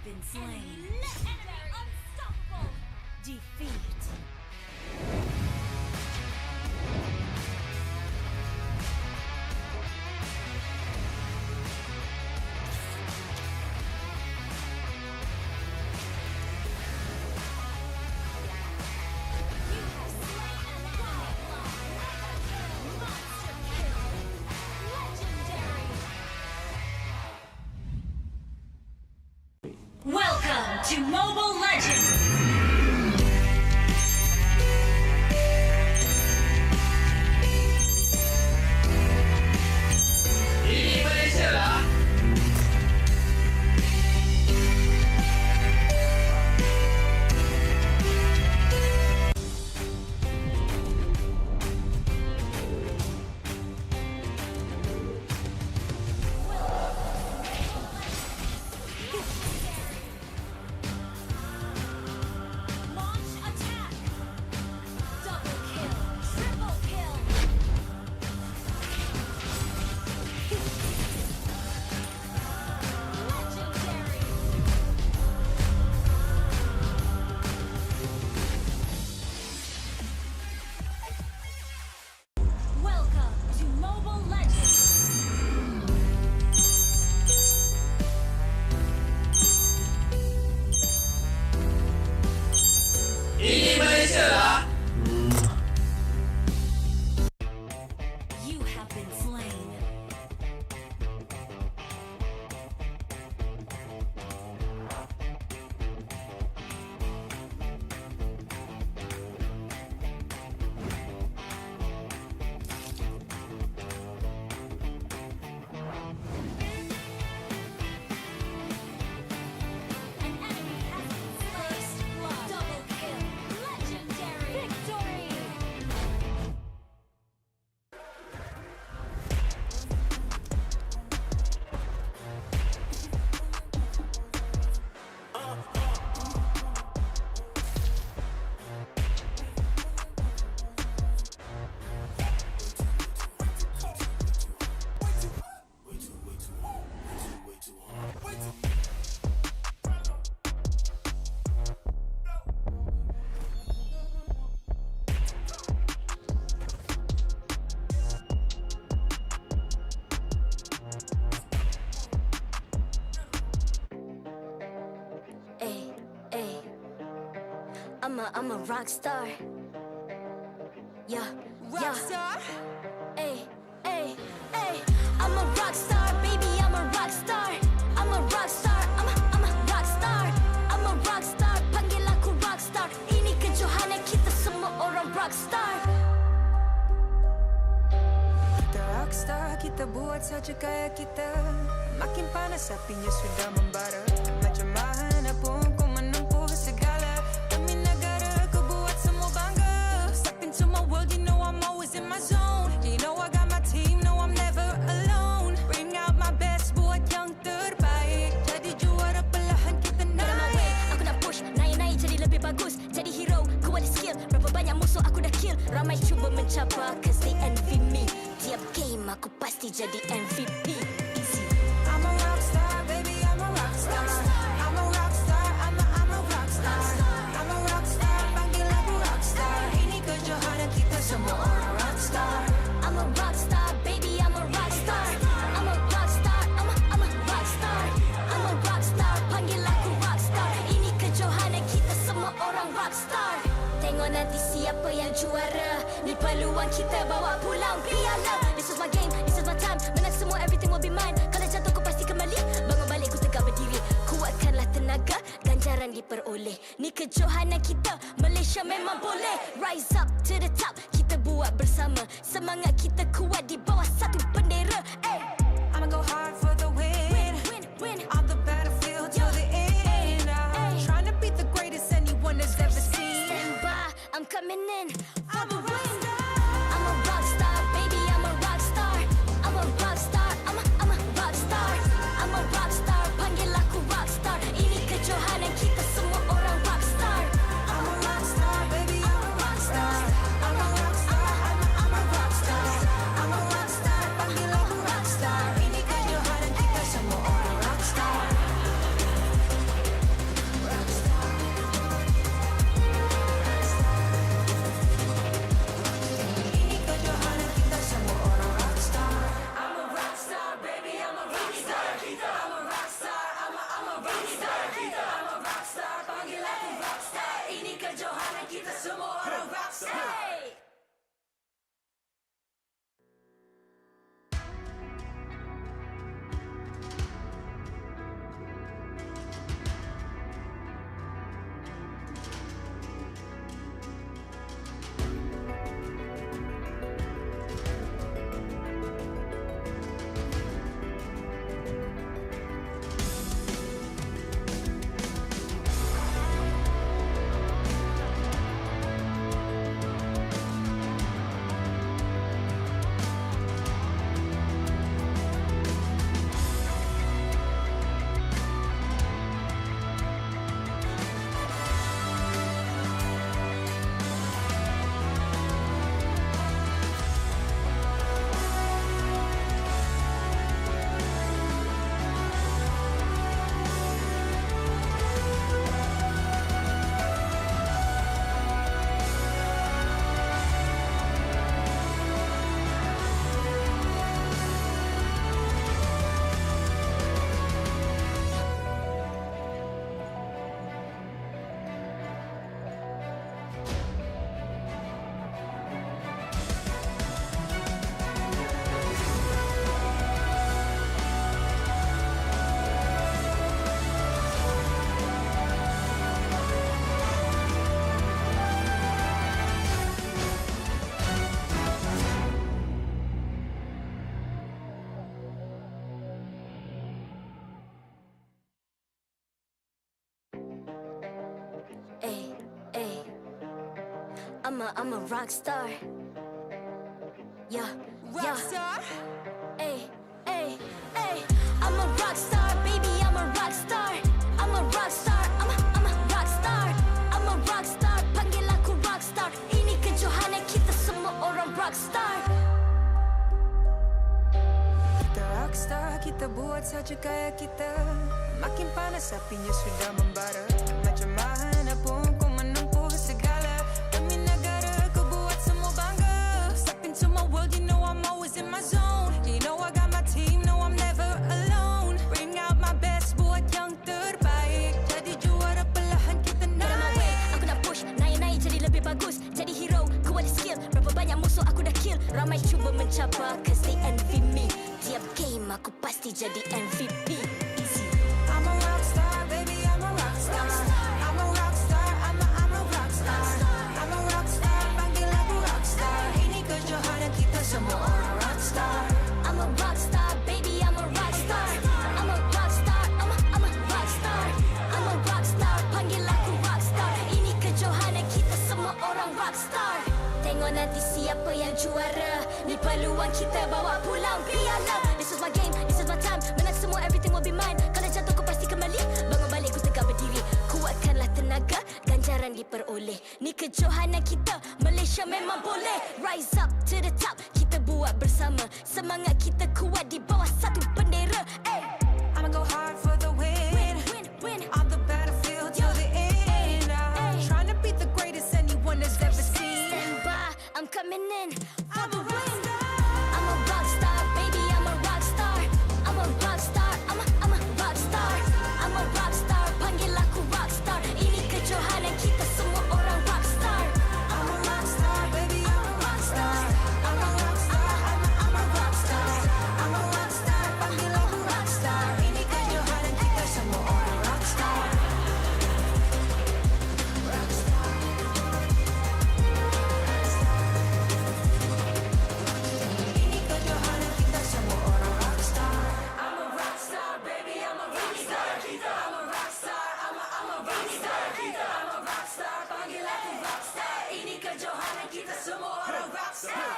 been slain. Unstoppable. Defeat. Welcome to Mobile Legends! Ini Malaysia lah. Launch attack! Double kill! Triple kill! Legendary! Welcome to Mobile Legends! Ini Malaysia lah. You have been slain. An enemy has been first blood. Double kill. Legendary. Victory. Ay, ay. I'm a rock star. Yeah, rock star. Ay, ay, ay. I'm a rock star, baby. I'm a rock star. I'm a rock star. I'm a rock star. I'm a rock star. Panggil aku rock star. Ini kejohanan kita semua orang rock star. Kita rockstar, kita buat saja gaya kita. Makin panas apinya sudah membara. Macam mana pun ku menempuh segala. Demi negara ku buat semua bangga. Step into my world, you know I'm always in my zone. You know I got my team, no I'm never alone. Bring out my best, buat yang terbaik. Jadi juara perlahan kita naik. Get on my way, aku nak push. Naik-naik jadi lebih bagus. Jadi hero, ku ada skill. Berapa banyak musuh aku dah kill. Ramai cuba mencapai, cause they envy me. Tiap game aku pasti jadi MVP. Easy. I'm a rockstar, baby, I'm a rockstar. I'm a rockstar, I'm a rockstar. I'm a rockstar, panggil aku rockstar. Ini kejohanan kita semua orang rockstar. I'm a rockstar, baby, I'm a rockstar. I'm a rockstar, I'm a rockstar. I'm a rockstar, panggil aku rockstar. Ini kejohanan kita semua orang rockstar. Tengok nanti siapa yang juara. Ni peluang kita bawa pulang piala. This is my game, this is my time. Menang semua, everything will be mine. Kalau jatuh kau pasti kembali. Bangun balik ku tegak berdiri. Kuatkanlah tenaga, ganjaran diperoleh. Ni kejohanan kita, Malaysia memang boleh. Rise up to the top, kita buat bersama. Semangat kita kuat di bawah satu bendera. Ay. I'ma go hard for the win. Win. On the battlefield till the end. Trying to beat the greatest anyone has ever seen. Stand by, I'm coming in for I'm the a win. rockstar. I'm a rockstar, baby, I'm a rockstar. I'm a rockstar, I'm a rockstar. I'm a rockstar, panggil aku rockstar. Ini kejohanan kita semua orang rockstar. I'm a rockstar, baby, I'm a rockstar. I'm a rockstar, I'm a rockstar. I'm a rockstar, panggil aku rockstar. Ini kejohanan I'm a rock star. Yeah, Rockstar. Ay, ay, ay. I'm a rock star, baby, I'm a rock star. I'm a rock star, I'm a rock star. I'm a rock star, panggil aku rock star. Ini kejohanan kita semua orang rock star. Kita rockstar, kita buat saja gaya kita. Makin panas apinya sudah membara. Macam mana pun kau menempuh segala. Demi negara kau buat semua bangga. Step into my world, you know I'm always in my zone. You know I got my team, no I'm never alone. Bring out my best, buat yang terbaik. Jadi juara perlahan kita naik. Aku nak push, naik-naik jadi lebih bagus. Jadi hero, ku ada skill. Berapa banyak musuh aku dah kill. Ramai cuba mencabar, cause they envy me. Tiap game aku pasti jadi MVP. Easy. I'm a rockstar, baby, I'm a rockstar. I'm a rockstar, I'm a rockstar. I'm a rockstar, panggil aku rockstar. Ini kejohanan kita semua orang rockstar. I'm a rockstar, baby, I'm a rockstar. I'm a rockstar, I'm a rockstar. I'm a rockstar, panggil aku rockstar. Ini kejohanan kita semua orang rockstar. Tengok nanti siapa yang juara. Ni peluang kita bawa pulang piala. This is my game, this is my time. Menang semua, everything will be mine. Kalau jatuh kau pasti kembali. Bangun balik ku tegak berdiri. Kuatkanlah tenaga, ganjaran diperoleh. Ni kejohanan kita, Malaysia memang boleh. Rise up to the top, kita buat bersama. Semangat kita kuat di bawah satu bendera. Ay. I'ma go hard for the win. Win. On the battlefield till the end. I'm trying to be the greatest anyone has ever seen. Stand by, I'm coming in for the win. I'm a rock star, baby, I'm a rock star. I'm a rock star, I'm a rock star. I'm a rock star, panggil aku rock star. Ini kejohanan kita semua orang rock star. I'm a rockstar, baby, I'm a rockstar. I'm a rockstar, I'm a rockstar. I'm a rockstar, panggil aku rockstar. Ini kejohanan kita semua orang rockstar. Rockstar. Ini kejohanan kita semua orang rockstar. I'm a rockstar, baby, I'm a rockstar. I'm a rockstar, I'm a rockstar. I'm a rockstar, panggil aku rockstar. Ini kejohanan kita semua orang rockstar.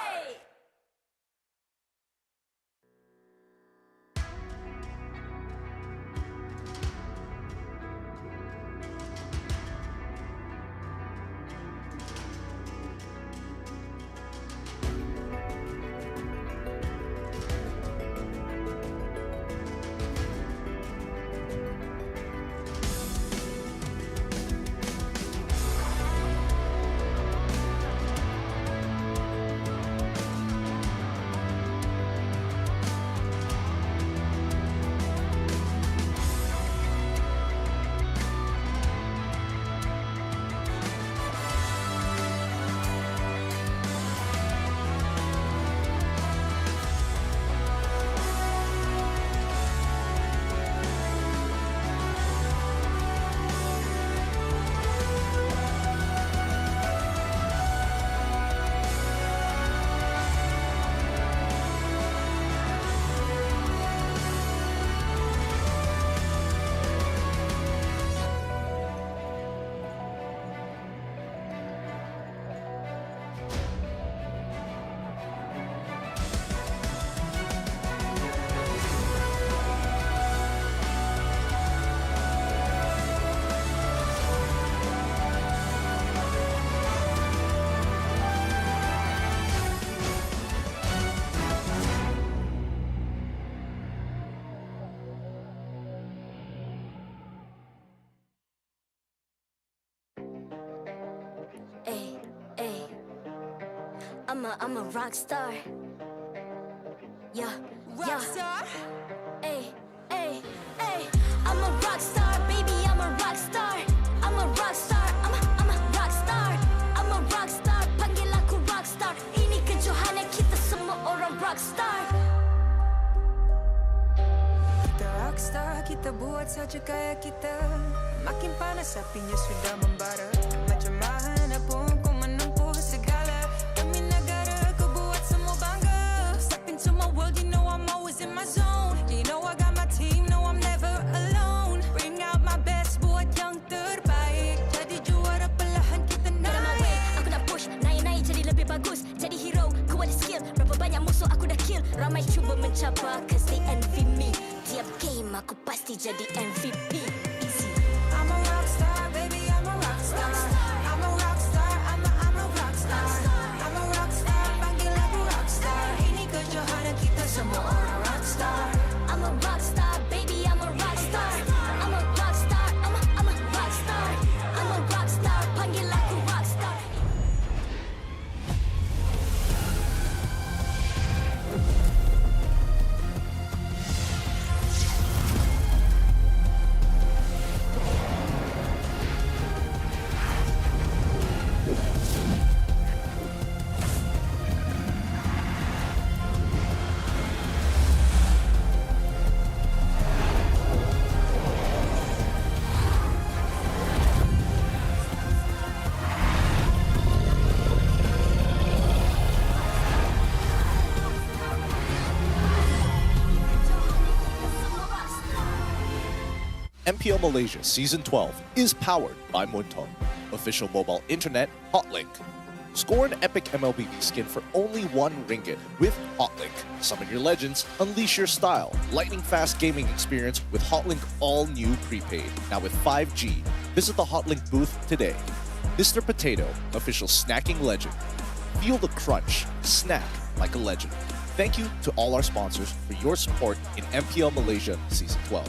I'm a rock star. Yeah. Rockstar. Ay. I'm a rock star, baby, I'm a rock star. I'm a rock star, I'm a rock star. I'm a rock star, panggil aku rock star. Ini kejohanan kita semua orang rock star. Kita rockstar, kita buat saja gaya kita. Makin panas apinya sudah membara. Macam mana pun kau menempuh segala. Demi negara kau buat semua bangga. Step into my world, you know I'm always in my zone. You know I got my team, no I'm never alone. Bring out my best, buat yang terbaik. Jadi juara perlahan kita naik. Aku nak push, cabar cause they envy me. Tiap game aku pasti jadi MVP. Easy. I'm a rock star, baby, I'm a rock star. I'm a rock star, I'm a rock star. I'm a rock star, panggil aku rock star. Ini kejohanan kita semua orang rock star. I'm a rock star, baby, I'm a rock star. I'm a rock star, I'm a rock star. I'm a rock star, panggil aku rock star. MPL Malaysia Season 12 is powered by Muntong, official mobile internet hotlink. Score an epic MLBB skin for only RM1 with Hotlink. Summon your legends, unleash your style. Lightning-fast gaming experience with Hotlink all-new prepaid. Now with 5G. Visit the Hotlink booth today. Mr. Potato, official snacking legend. Feel the crunch. Snack like a legend. Thank you to all our sponsors for your support in MPL Malaysia Season 12.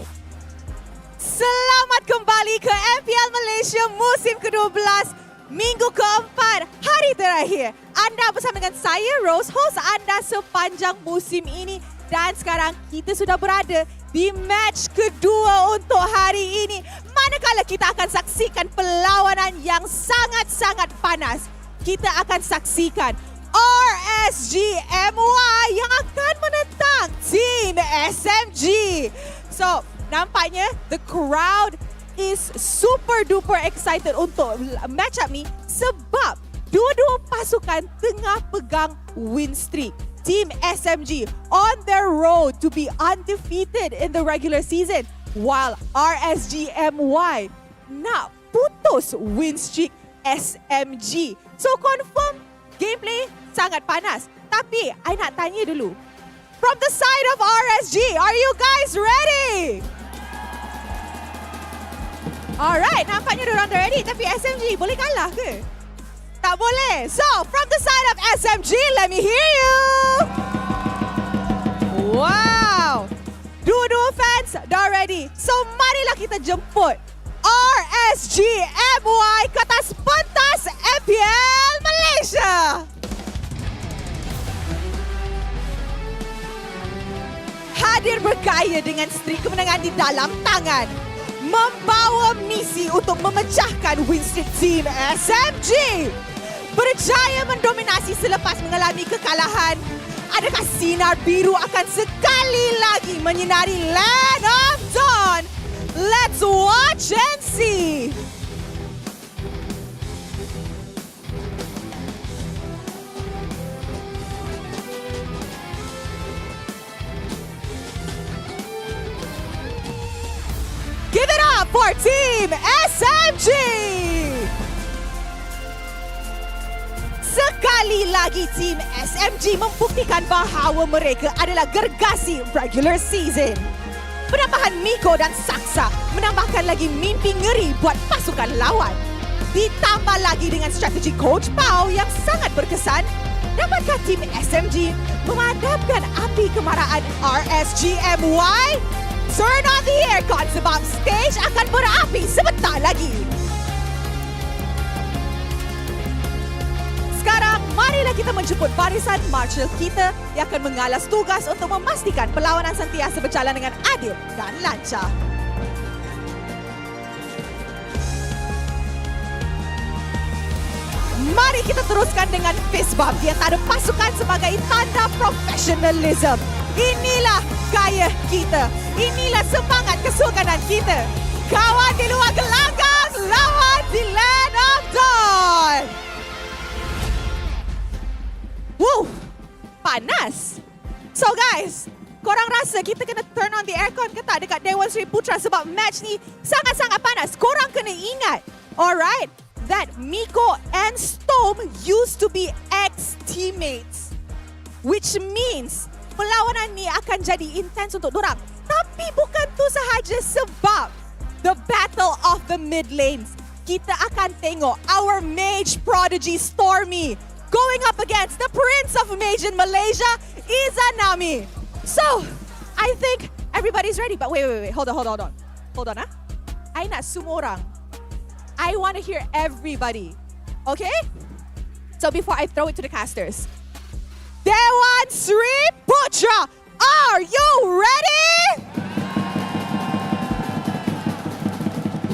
Selamat kembali ke MPL Malaysia musim ke-12, minggu ke-4, hari terakhir. Anda bersama dengan saya, Rose, host anda sepanjang musim ini. Dan sekarang kita sudah berada di match kedua untuk hari ini. Manakala kita akan saksikan perlawanan yang sangat-sangat panas. Kita akan saksikan RSG MY yang akan menentang Team SMG. So, nampaknya the crowd is super duper excited untuk match up ni sebab dua-dua pasukan tengah pegang win streak. Team SMG on their road to be undefeated in the regular season while RSG MY nak putus win streak SMG. So confirm gameplay sangat panas. Tapi I nak tanya dulu, from the side of RSG, are you guys ready? Alright, nampaknya diorang dah ready. Tapi SMG boleh kalah ke? Tak boleh. So, from the side of SMG, let me hear you. Wow. Dua-dua fans dah ready. So, marilah kita jemput RSG MY ke atas pentas MPL Malaysia. Hadir bergaya dengan streak kemenangan di dalam tangan. Membawa misi untuk memecahkan win streak Team SMG. Berjaya mendominasi selepas mengalami kekalahan. Adakah sinar biru akan sekali lagi menyinari Land of Dawn? Let's watch and see. Give it up for Team SMG! Sekali lagi Team SMG membuktikan bahawa mereka adalah gergasi regular season. Penambahan Miko dan Saksa menambahkan lagi mimpi ngeri buat pasukan lawan. Ditambah lagi dengan strategi Coach Pau yang sangat berkesan, dapatkah Team SMG memadamkan api kemarahan RSG MY? Turn on the aircon sebab stage akan berapi sebentar lagi. Sekarang, marilah kita menjemput barisan marshal kita yang akan mengalas tugas untuk memastikan perlawanan sentiasa berjalan dengan adil dan lancar. Mari kita teruskan dengan fist bump di antara pasukan sebagai tanda profesionalism. Inilah gaya kita. Inilah semangat kesultanan kita. Kawan di luar gelanggang, lawan di Land of Dawn. Woo, panas. So guys, korang rasa kita kena turn on the aircon ke tak dekat Dewan Sri Putra sebab match ni sangat-sangat panas. Korang kena ingat, alright, that Miko and Storm used to be ex-teammates. Which means perlawanan ni akan jadi intense untuk dorang. Tapi bukan tu sahaja sebab the battle of the mid lanes. Kita akan tengok our mage prodigy Stormy going up against the Prince of Mage in Malaysia, Izanami. So, I think everybody's ready. But wait. Hold on. I nak semua orang. I want to hear everybody. Okay? So before I throw it to the casters, Dewan Sri Putra, are you ready?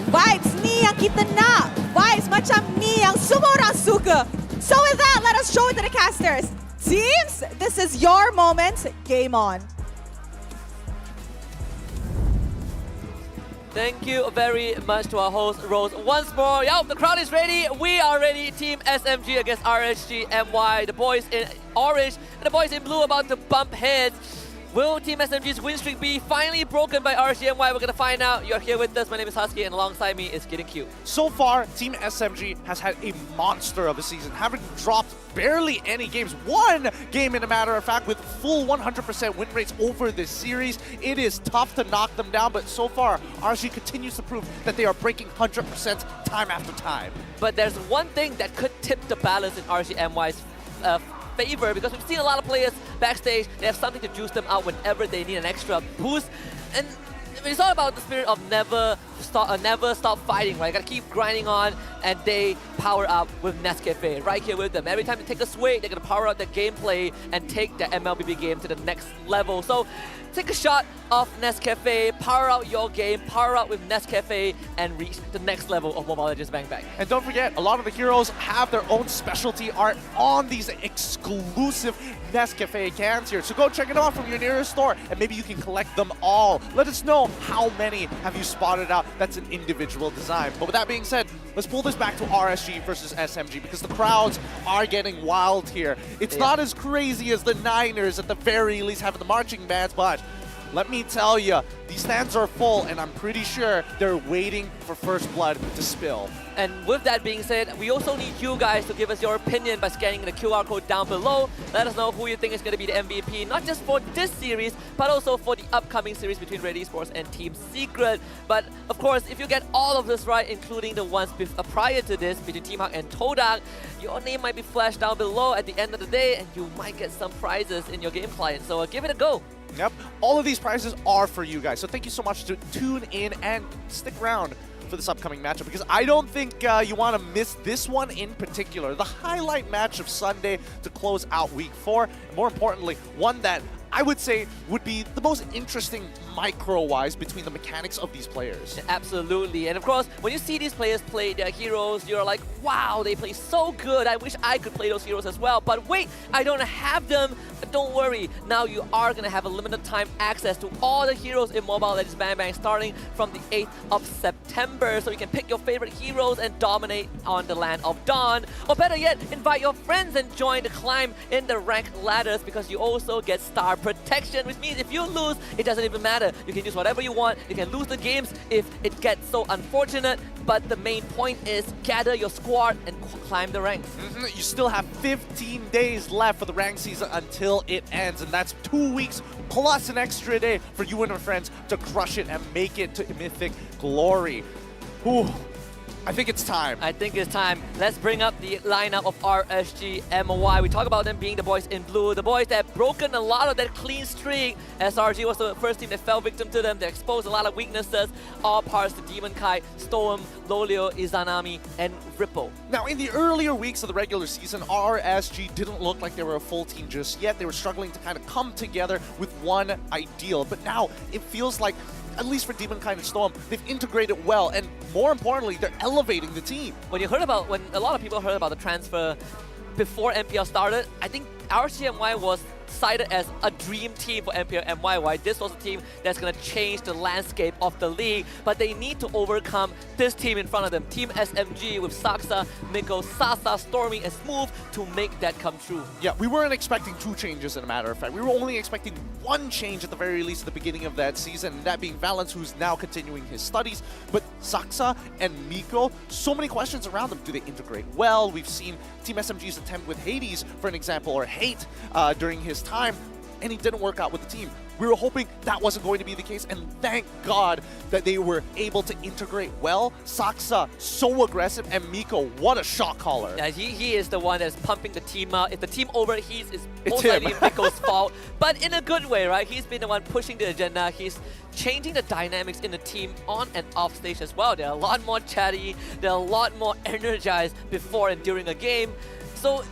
Vibes ni yang kita nak. Vibes macam ni yang semua orang suka. So with that, let us show it to the casters. Teams, this is your moment. Game on. Thank you very much to our host, Rose. Once more, the crowd is ready. We are ready. Team SMG against RSG MY. The boys in orange and the boys in blue about to bump heads. Will Team SMG's win streak be finally broken by RSG MY? We're going to find out. You're here with us. My name is Husky, and alongside me is Kid and Q. So far, Team SMG has had a monster of a season, having dropped barely any games. One game, in a matter of fact, with full 100% win rates over this series. It is tough to knock them down, but so far, RSG continues to prove that they are breaking 100% time after time. But there's one thing that could tip the balance in RSG MY's favor, because we've seen a lot of players backstage. They have something to juice them out whenever they need an extra boost, and it's all about the spirit of never stop fighting, right? Gotta keep grinding on, and they power up with Nescafe right here with them. Every time they take a swing, they're gonna power up their gameplay and take the MLBB game to the next level. So take a shot of Nescafe, power out your game, power out with Nescafe, and reach the next level of Mobile Legends Bang Bang. And don't forget, a lot of the heroes have their own specialty art on these exclusive Nescafe cans here. So go check it out from your nearest store, and maybe you can collect them all. Let us know how many have you spotted out that's an individual design. But with that being said, let's pull this back to RSG versus SMG, because the crowds are getting wild here. It's not as crazy as the Niners at the very least having the marching bands, but let me tell you, these stands are full, and I'm pretty sure they're waiting for First Blood to spill. And with that being said, we also need you guys to give us your opinion by scanning the QR code down below. Let us know who you think is going to be the MVP, not just for this series, but also for the upcoming series between Red Esports and Team Secret. But of course, if you get all of this right, including the ones prior to this between Team Hawk and Todak, your name might be flashed down below at the end of the day, and you might get some prizes in your game client. So give it a go. Yep, all of these prizes are for you guys. So thank you so much to tune in and stick around for this upcoming matchup, because I don't think you want to miss this one in particular. The highlight match of Sunday to close out Week 4. And more importantly, one that I would say would be the most interesting micro-wise between the mechanics of these players. Absolutely. And of course, when you see these players play their heroes, you're like, wow, they play so good. I wish I could play those heroes as well. But wait, I don't have them. Don't worry. Now you are going to have a limited time access to all the heroes in Mobile Legends Bang Bang starting from the 8th of September. So you can pick your favorite heroes and dominate on the Land of Dawn. Or better yet, invite your friends and join the climb in the rank ladders, because you also get star protection, which means if you lose, it doesn't even matter. You can use whatever you want. You can lose the games if it gets so unfortunate. But the main point is gather your squad and climb the ranks. You still have 15 days left for the rank season until it ends, and that's 2 weeks plus an extra day for you and your friends to crush it and make it to Mythic Glory. Ooh. I think it's time. I think it's time. Let's bring up the lineup of RSG MY. We talk about them being the boys in blue, the boys that have broken a lot of that clean streak. SRG was the first team that fell victim to them. They exposed a lot of weaknesses, all parts to Demon Kite, Storm, Lolio, Izanami, and Ripple. Now, in the earlier weeks of the regular season, RSG didn't look like they were a full team just yet. They were struggling to kind of come together with one ideal. But now it feels like, at least for Demon Kite and Storm, they've integrated well, and more importantly, they're elevating the team. When a lot of people heard about the transfer before MPL started, I think RSG MY was cited as a dream team for MPL MY, right? This was a team that's going to change the landscape of the league, but they need to overcome this team in front of them. Team SMG with Saksa, Miko, Sasa, Stormy, and Smooth to make that come true. Yeah, we weren't expecting 2 changes, in a matter of fact. We were only expecting 1 change at the very least at the beginning of that season, and that being Valence, who's now continuing his studies. But Saksa and Miko, so many questions around them. Do they integrate well? We've seen Team SMG's attempt with Hades, for an example, or Hate during his time. and he didn't work out with the team. We were hoping that wasn't going to be the case, and thank God that they were able to integrate well. Saksa, so aggressive, and Miko, what a shot caller. Yeah, he is the one that's pumping the team out. If the team overheats, it's It's most him. likely Miko's fault, but in a good way, right? He's been the one pushing the agenda. He's changing the dynamics in the team on and off stage as well. They're a lot more chatty, they're a lot more energized before and during a game. So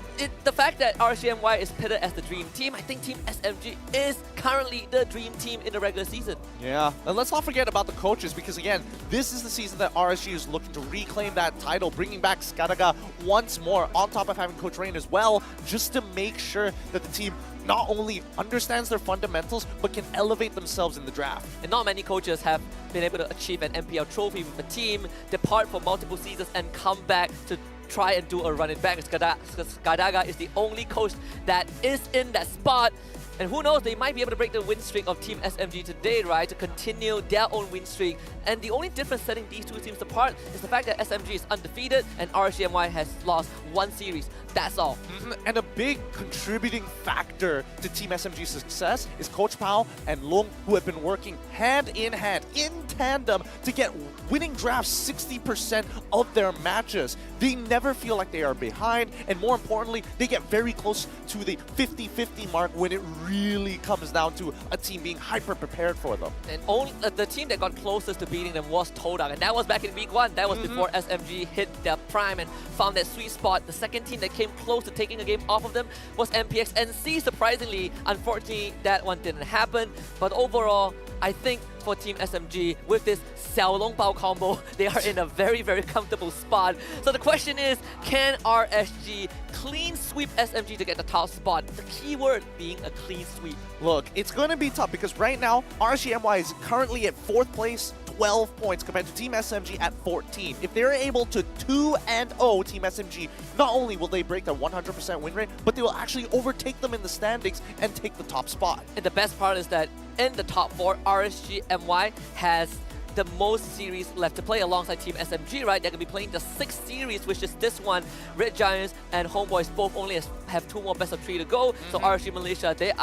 the fact that RSG MY is pitted as the dream team, I think Team SMG is currently the dream team in the regular season. Yeah, and let's not forget about the coaches, because again, this is the season that RSG is looking to reclaim that title, bringing back Skadaga once more, on top of having Coach Rain as well, just to make sure that the team not only understands their fundamentals, but can elevate themselves in the draft. And not many coaches have been able to achieve an MPL trophy with a team, depart for multiple seasons, and come back to try and do a run it back. Skadaga is the only coach that is in that spot. And who knows, they might be able to break the win streak of Team SMG today, right? To continue their own win streak. And the only difference setting these two teams apart is the fact that SMG is undefeated and RSG MY has lost one series. That's all. And a big contributing factor to Team SMG's success is Coach Pao and Long, who have been working hand in tandem to get winning drafts 60% of their matches. They never feel like they are behind, and more importantly, they get very close to the 50-50 mark when it really comes down to a team being hyper prepared for them. And only the team that got closest to beating them was Todak, and that was back in week 1. That was before SMG hit their prime and found that sweet spot. The second team that came close to taking a game off of them was MPXNC. Surprisingly, unfortunately, that one didn't happen. But overall, I think for Team SMG, with this Xiao Long Bao combo, they are in a very, very comfortable spot. So the question is, can RSG clean sweep SMG to get the top spot? The key word being a clean sweep. Look, it's going to be tough because right now, RSG MY is currently at 4th place, 12 points compared to Team SMG at 14. If they're able to 2-0 Team SMG, not only will they break their 100% win rate, but they will actually overtake them in the standings and take the top spot. And the best part is that in the top 4, RSG MY has the most series left to play alongside Team SMG, right? They're going to be playing the 6th series, which is this one. Red Giants and Homeboys both only have 2 more best of 3 to go. So RSG Malaysia, they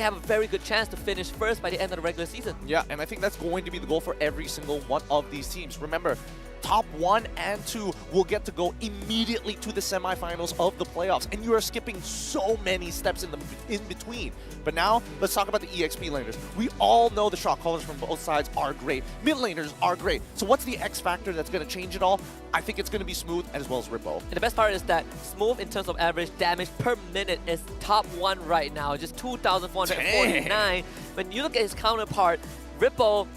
have a very good chance to finish first by the end of the regular season. Yeah, and I think that's going to be the goal for every single one of these teams. Remember, top 1 and 2 will get to go immediately to the semifinals of the playoffs, and you are skipping so many steps in between. But now, let's talk about the EXP laners. We all know the shot callers from both sides are great. Mid laners are great. So what's the X factor that's going to change it all? I think it's going to be Smooth as well as Rippo. And the best part is that Smooth, in terms of average damage per minute, is top 1 right now, just 2,449. When you look at his counterpart, Rippo,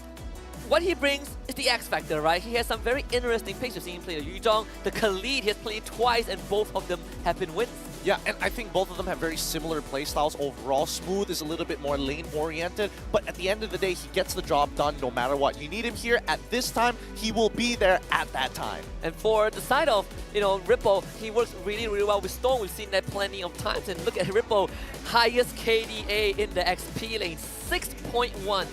what he brings is the X factor, right? He has some very interesting picks. You've seen him play the Yuzhong, the Khalid, he has played twice, and both of them have been wins. Yeah, and I think both of them have very similar playstyles overall. Smooth is a little bit more lane-oriented, but at the end of the day, he gets the job done no matter what. You need him here at this time, he will be there at that time. And for the side of, Rippo, he works really, really well with Stone. We've seen that plenty of times. And look at Rippo, highest KDA in the XP lane, 6.1.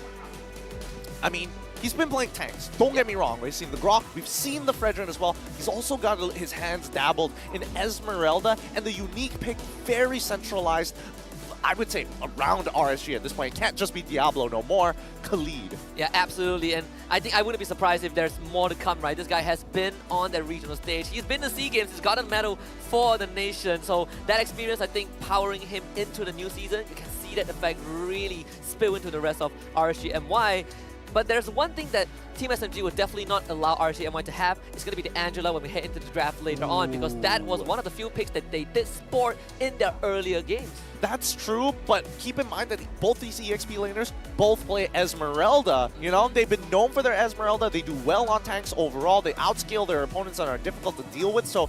I mean, he's been playing tanks, don't get me wrong. We've seen the Grok, we've seen the Fredrin as well. He's also got his hands dabbled in Esmeralda, and the unique pick, very centralized, I would say, around RSG at this point. It can't just be Diablo no more, Khalid. Yeah, absolutely. And I think I wouldn't be surprised if there's more to come, right? This guy has been on the regional stage. He's been to SEA Games. He's got a medal for the nation. So that experience, I think, powering him into the new season, you can see that effect really spill into the rest of RSG MY. But there's one thing that Team SMG would definitely not allow RSG MY to have. It's going to be the Angela when we head into the draft later on, because that was one of the few picks that they did sport in their earlier games. That's true, but keep in mind that both these EXP laners both play Esmeralda. They've been known for their Esmeralda. They do well on tanks overall. They outscale their opponents that are difficult to deal with. So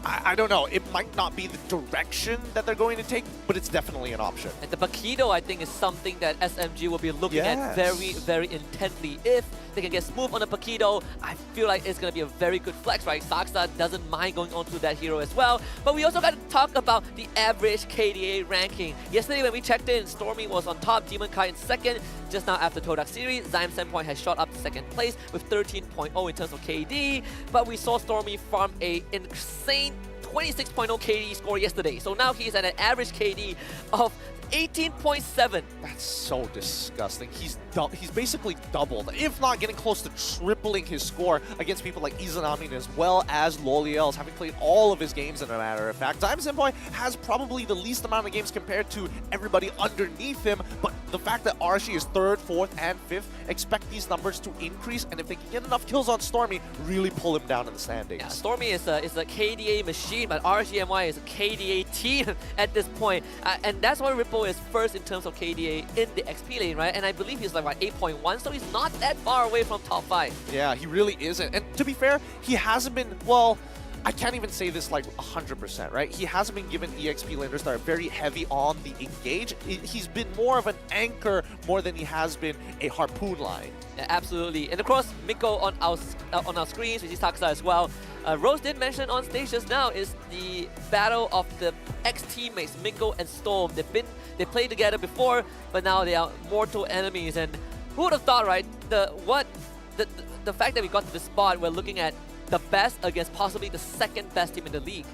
I don't know. It might not be the direction that they're going to take, but it's definitely an option. And the Pakido, I think, is something that SMG will be looking at very, very intently. If they can get Smooth on the Pakido, I feel like it's going to be a very good flex, right? Saksa doesn't mind going on to that hero as well. But we also got to talk about the average KDA ranking. Yesterday when we checked in, Stormy was on top, Demon Kai in second. Just now after Todak series, Zyme Sandpoint has shot up to second place with 13.0 in terms of KD. But we saw Stormy farm a insane 26.0 KD score yesterday. So now he's at an average KD of 18.7. That's so disgusting. He's basically doubled, if not getting close to tripling his score against people like Izanami as well as Loliels, having played all of his games in a matter of fact. Team SMG has probably the least amount of games compared to everybody underneath him, but the fact that RSG is 3rd, 4th, and 5th, expect these numbers to increase, and if they can get enough kills on Stormy, really pull him down in the standings. Yeah, Stormy is a KDA machine, but RSG MY is a KDA team at this point. And that's why Ripple is first in terms of KDA in the XP lane, right? And I believe he's like, what, 8.1, so he's not that far away from top 5. Yeah, he really isn't. And to be fair, he hasn't been, well, I can't even say this like 100%, right? He hasn't been given EXP laners that are very heavy on the engage. He's been more of an anchor more than he has been a harpoon line. Yeah, absolutely. And of course, Miko on our screens, we see Takasa as well. Rose did mention on stage just now is the battle of the ex-teammates, Miko and Storm. They played together before, but now they are mortal enemies. And who would have thought, right? The fact that we got to this spot, we're looking at the best against possibly the 2nd best team in the league.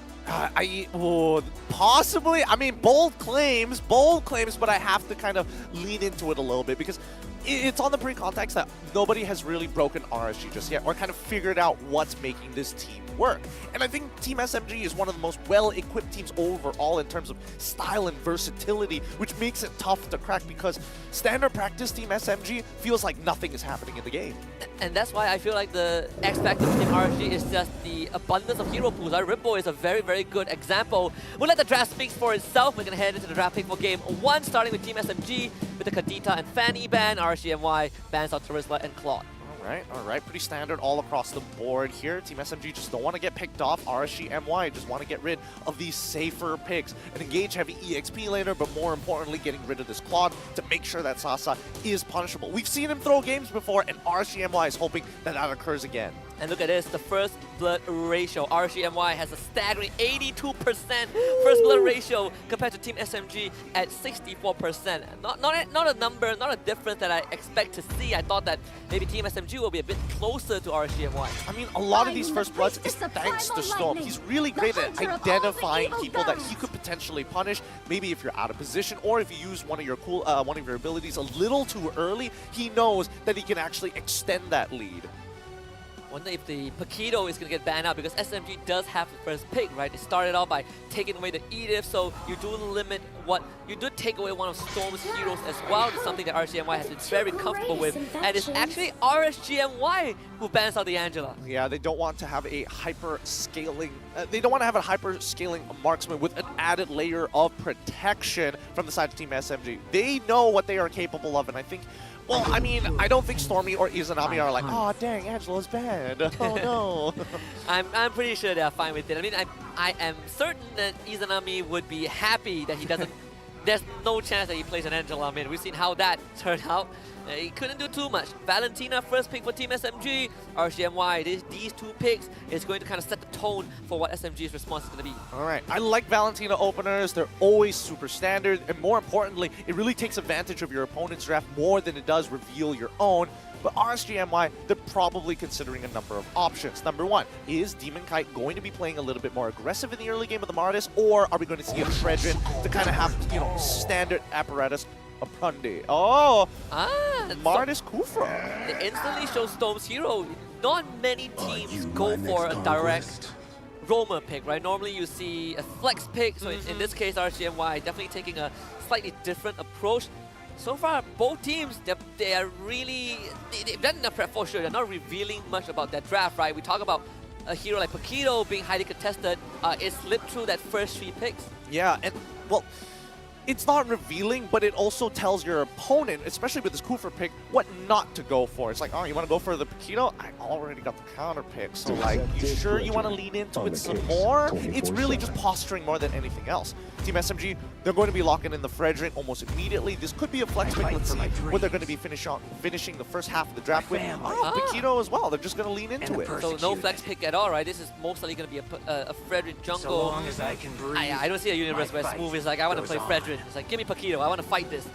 Possibly. I mean, bold claims, but I have to kind of lean into it a little bit because it's on the pre-context that nobody has really broken RSG just yet or kind of figured out what's making this team work. And I think Team SMG is one of the most well-equipped teams overall in terms of style and versatility, which makes it tough to crack because standard practice Team SMG feels like nothing is happening in the game. And that's why I feel like the X factor of Team RSG is just the abundance of hero pools. Our Ripple is a very, very good example. We'll let the draft speak for itself. We're going to head into the draft pick for game 1, starting with Team SMG with the Kadita and Fanny ban. RSG MY bans out Terizla and Claude. All right, pretty standard all across the board here. Team SMG just don't want to get picked off. RSG MY just want to get rid of these safer picks. An engage heavy EXP laner, but more importantly, getting rid of this Claude to make sure that Sasa is punishable. We've seen him throw games before, and RSG MY is hoping that that occurs again. And look at this, the first blood ratio. RSG MY has a staggering 82% first blood ratio compared to Team SMG at 64%. Not a number, not a difference that I expect to see. I thought that maybe Team SMG will be a bit closer to RSG MY. I mean, a lot of these first bloods is thanks to Storm. He's really great at identifying people that he could potentially punish. Maybe if you're out of position or if you use one of your abilities a little too early, he knows that he can actually extend that lead. Wonder if the Paquito is going to get banned out because SMG does have the first pick, right? It started off by taking away the Edith, so you do limit you do take away one of Storm's heroes as well. It's something that RSGMY has been very comfortable with, and it's actually RSGMY who bans out the Angela. Yeah, they don't want to have a hyper-scaling marksman with an added layer of protection from the side of Team SMG. They know what they are capable of, and I think, well, I mean, I don't think Stormy or Izanami are like, oh, dang, Angela's bad. Oh, no. I'm pretty sure they're fine with it. I mean, I am certain that Izanami would be happy that he doesn't... There's no chance that he plays an Angela mid. We've seen how that turned out. He couldn't do too much. Valentina, first pick for Team SMG. RSGMY, these two picks is going to kind of set the tone for what SMG's response is going to be. All right, I like Valentina openers. They're always super standard. And more importantly, it really takes advantage of your opponent's draft more than it does reveal your own. But RSGMY, they're probably considering a number of options. Number one, is Demon Kite going to be playing a little bit more aggressive in the early game of the Mardis, or are we going to see a Fredrin to kind of have, you know, standard apparatus Aprunde? Oh, Mardis Kufra. They instantly show Storm's hero. Not many teams go for a direct roamer pick, right? Normally you see a flex pick, so in this case, RSGMY definitely taking a slightly different approach. So far, both teams, they are really, they've done enough prep for sure. They're not revealing much about their draft, right? We talk about a hero like Paquito being highly contested. It slipped through that first 3 picks. Yeah, and well, it's not revealing, but it also tells your opponent, especially with this Kufra pick, what not to go for. It's like, oh, you want to go for the Paquito? I already got the counter pick, so like, you sure you want to lean into it some more? It's really just posturing more than anything else. Team SMG, they're going to be locking in the Fredrin almost immediately. This could be a flex pick. Let's see what they're going to be finishing the first half of the draft with. Oh, Paquito as well. They're just going to lean into it. So no flex pick at all, right? This is mostly going to be a Fredrin jungle. So long as I can breathe, I don't see a universe where Smooth is like, I want to play Fredrin. It's like, give me Paquito, I want to fight this.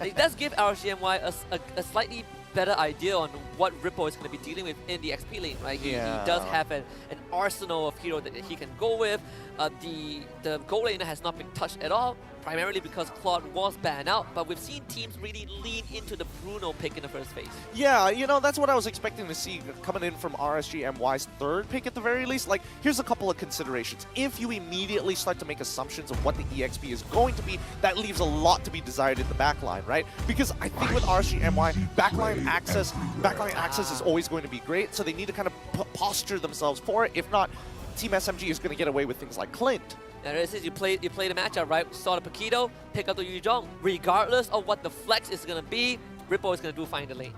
It does give RSGMY a slightly better idea on what Ripple is going to be dealing with in the XP lane, right? He does have an arsenal of hero that he can go with. The goal laner has not been touched at all, primarily because Claude was banned out, but we've seen teams really lean into the Bruno pick in the first phase. Yeah, you know, that's what I was expecting to see coming in from RSG MY's third pick at the very least. Like, here's a couple of considerations. If you immediately start to make assumptions of what the EXP is going to be, that leaves a lot to be desired in the backline, right? Because I think with RSG MY, backline access is always going to be great, so they need to kind of posture themselves for it. If not, Team SMG is going to get away with things like Clint. And this is you play the matchup, right? Saw the Paquito, pick up the Yuzhong. Regardless of what the flex is going to be, Ripple is going to do fine in the lane.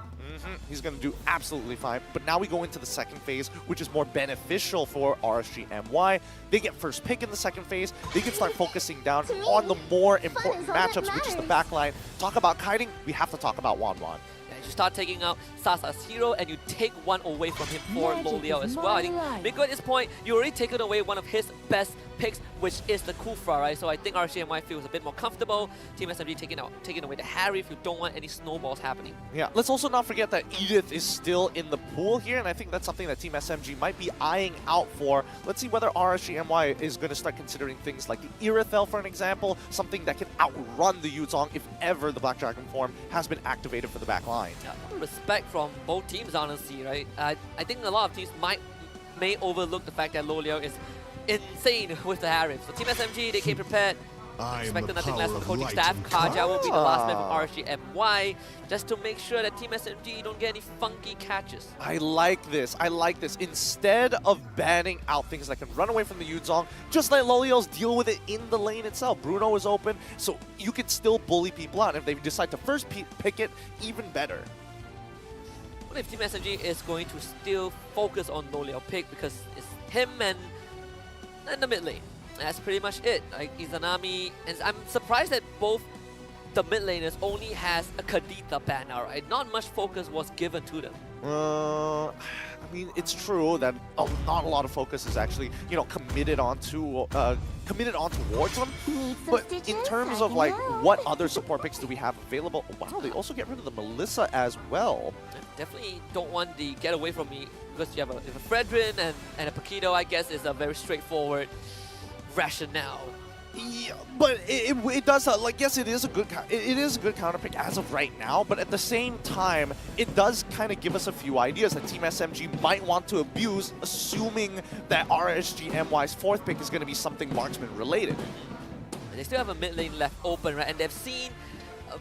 He's going to do absolutely fine. But now we go into the second phase, which is more beneficial for RSG MY. They get first pick in the second phase. They can start focusing down on the more important matchups, which is the backline. Talk about kiting, we have to talk about Wanwan. You start taking out Sasa's hero and you take one away from him for Loliao as well. I think Minggu at this point, you already taken away one of his best picks, which is the Kufra, right? So I think RSGMY feels a bit more comfortable. Team SMG taking away the Harry if you don't want any snowballs happening. Yeah, let's also not forget that Edith is still in the pool here, and I think that's something that Team SMG might be eyeing out for. Let's see whether RSGMY is going to start considering things like the Irithel, for an example, something that can outrun the Yuzhong if ever the Black Dragon form has been activated for the back line. Yeah, respect from both teams, honestly, right? I think a lot of teams may overlook the fact that Loliao is insane with the Harry. So Team SMG, they came prepared. Expected nothing less from coaching staff. Kaja will be the last man from RSG MY, just to make sure that Team SMG don't get any funky catches. I like this. I like this. Instead of banning out things that can run away from the Yuzhong, just let Lolios deal with it in the lane itself. Bruno is open, so you can still bully people out. If they decide to first pick it, even better. What if Team SMG is going to still focus on Loliao pick because it's him and the mid lane? That's pretty much it. Like Izanami, and I'm surprised that both the mid laners only has a Kadita banner, right? Not much focus was given to them. I mean, it's true that not a lot of focus is actually, you know, committed on towards them. But in terms of like what other support picks do we have available? Wow, they also get rid of the Melissa as well. Definitely don't want the get away from me because you have a Fredrin and a Paquito. I guess is a very straightforward rationale. Yeah, but it does like, yes, it is a good counter pick as of right now, but at the same time it does kind of give us a few ideas that Team SMG might want to abuse, assuming that RSG MY's fourth pick is going to be something marksman related. They still have a mid lane left open, right? And they've seen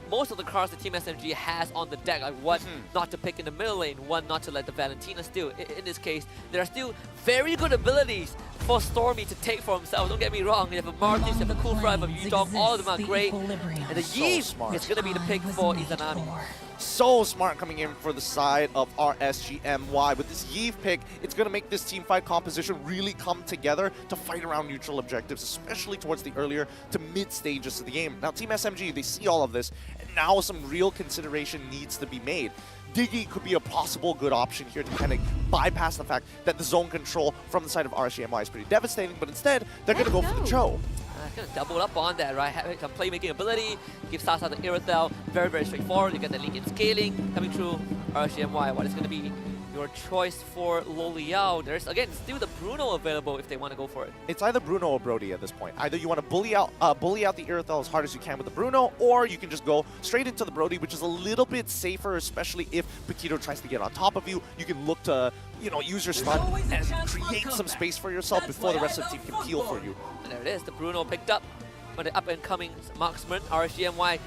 most of the cards that Team SMG has on the deck, like what not to pick in the middle lane, one not to let the Valentina steal. In this case, there are still very good abilities for Stormy to take for himself. Don't get me wrong, you have a Martis, you have a Kufra, you have a Yuzhong, all of them are great. And the Yi is going to be the pick for Izanami. So smart coming in for the side of RSG MY. With this Yves pick, it's going to make this team fight composition really come together to fight around neutral objectives, especially towards the earlier to mid stages of the game. Now, Team SMG, they see all of this, and now some real consideration needs to be made. Diggy could be a possible good option here to kind of bypass the fact that the zone control from the side of RSG MY is pretty devastating, but instead, they're going to go for the Cho. Gonna double up on that, right? Having some playmaking ability, give Sasa the Irithel, very, very straightforward. You get the link in scaling coming through RSG MY. What is gonna be your choice for Loliao? There's again still the Bruno available if they want to go for it. It's either Bruno or Brody at this point. Either you want to bully out the Irithel as hard as you can with the Bruno, or you can just go straight into the Brody, which is a little bit safer, especially if Paquito tries to get on top of you. You can look to, you know, use your stun and create some space for yourself before the rest of the team can peel for you. And there it is, the Bruno picked up by the up-and-coming marksman, RSG MY.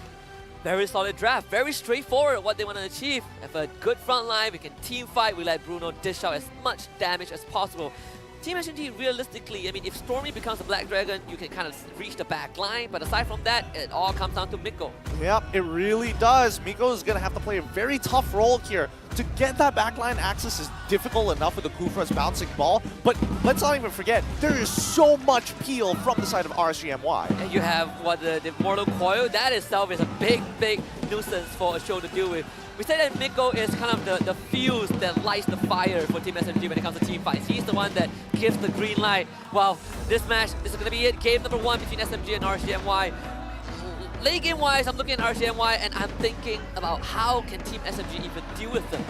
Very solid draft, very straightforward what they want to achieve. Have a good front line, we can team fight, we let Bruno dish out as much damage as possible. Team SMG, realistically, I mean, if Stormy becomes a Black Dragon, you can kind of reach the back line, but aside from that, it all comes down to Miko. Yep, it really does. Miko is going to have to play a very tough role here. To get that backline access is difficult enough with the Kufra's bouncing ball, but let's not even forget, there is so much peel from the side of RSG MY. And you have what the Mortal Coil, that itself is a big, big nuisance for a show to deal with. We say that Miko is kind of the fuse that lights the fire for Team SMG when it comes to team fights. He's the one that gives the green light. Well, this match, this is going to be it. Game number 1 between SMG and RSG MY. late game wise, I'm looking at RSG MY and I'm thinking about how can Team SMG even deal with them.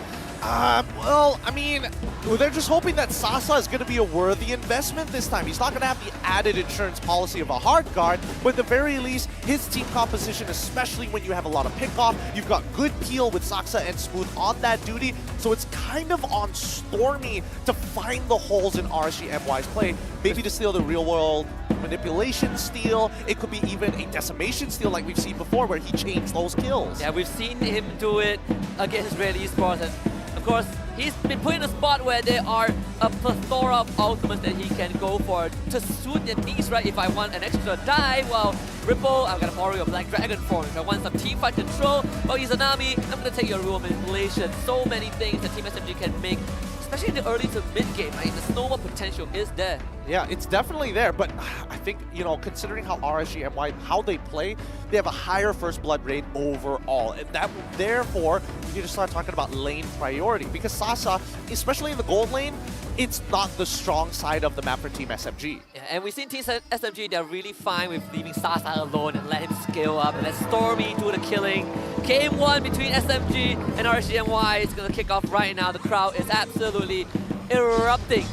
Well, I mean, they're just hoping that Sasa is going to be a worthy investment this time. He's not going to have the added insurance policy of a hard guard, but at the very least, his team composition, especially when you have a lot of pickoff, you've got good peel with Saksa and Smooth on that duty, so it's kind of on Stormy to find the holes in RSG MY's play, maybe to steal the real-world manipulation steal. It could be even a decimation steal like we've seen before where he chains those kills. Yeah, we've seen him do it against Red Esports, and of course, he's been put in a spot where there are a plethora of ultimates that he can go for to suit their needs, right? If I want an extra dive, well, Ripple, I'm gonna borrow your Black Dragon form. If I want some teamfight control, well, Izanami, I'm gonna take your Rule Manipulation. So many things that Team SMG can make, especially in the early to mid game, right? The snowball potential is there. Yeah, it's definitely there, but I think, you know, considering how RSG MY, how they play, they have a higher first blood rate overall, and that, therefore, you need to start talking about lane priority, because Sasa, especially in the gold lane, it's not the strong side of the map for Team SMG. Yeah, and we've seen Team SMG, they're really fine with leaving Sasa alone and let him scale up and let Stormy do the killing. Game 1 between SMG and RSG MY is going to kick off right now. The crowd is absolutely erupting.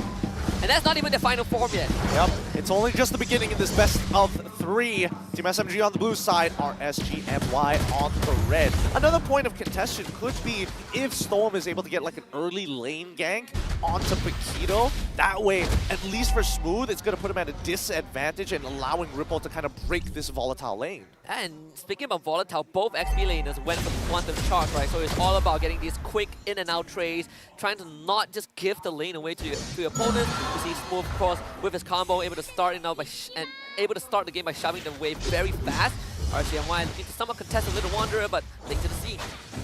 And that's not even the final form yet. Yep, it's only just the beginning in this best of 3. Team SMG on the blue side, RSG MY on the red. Another point of contention could be if Storm is able to get like an early lane gank onto Paquito. That way, at least for Smooth, it's going to put him at a disadvantage and allowing Ripple to kind of break this volatile lane. And speaking about volatile, both XP laners went for quantum charge, right? So it's all about getting these quick in and out trades, trying to not just give the lane away to your opponent. You see Smooth, of course, with his combo, able to start it now and able to start the game by shoving them away very fast. RSG MY looking to somewhat contest a Little Wanderer, but late to the scene.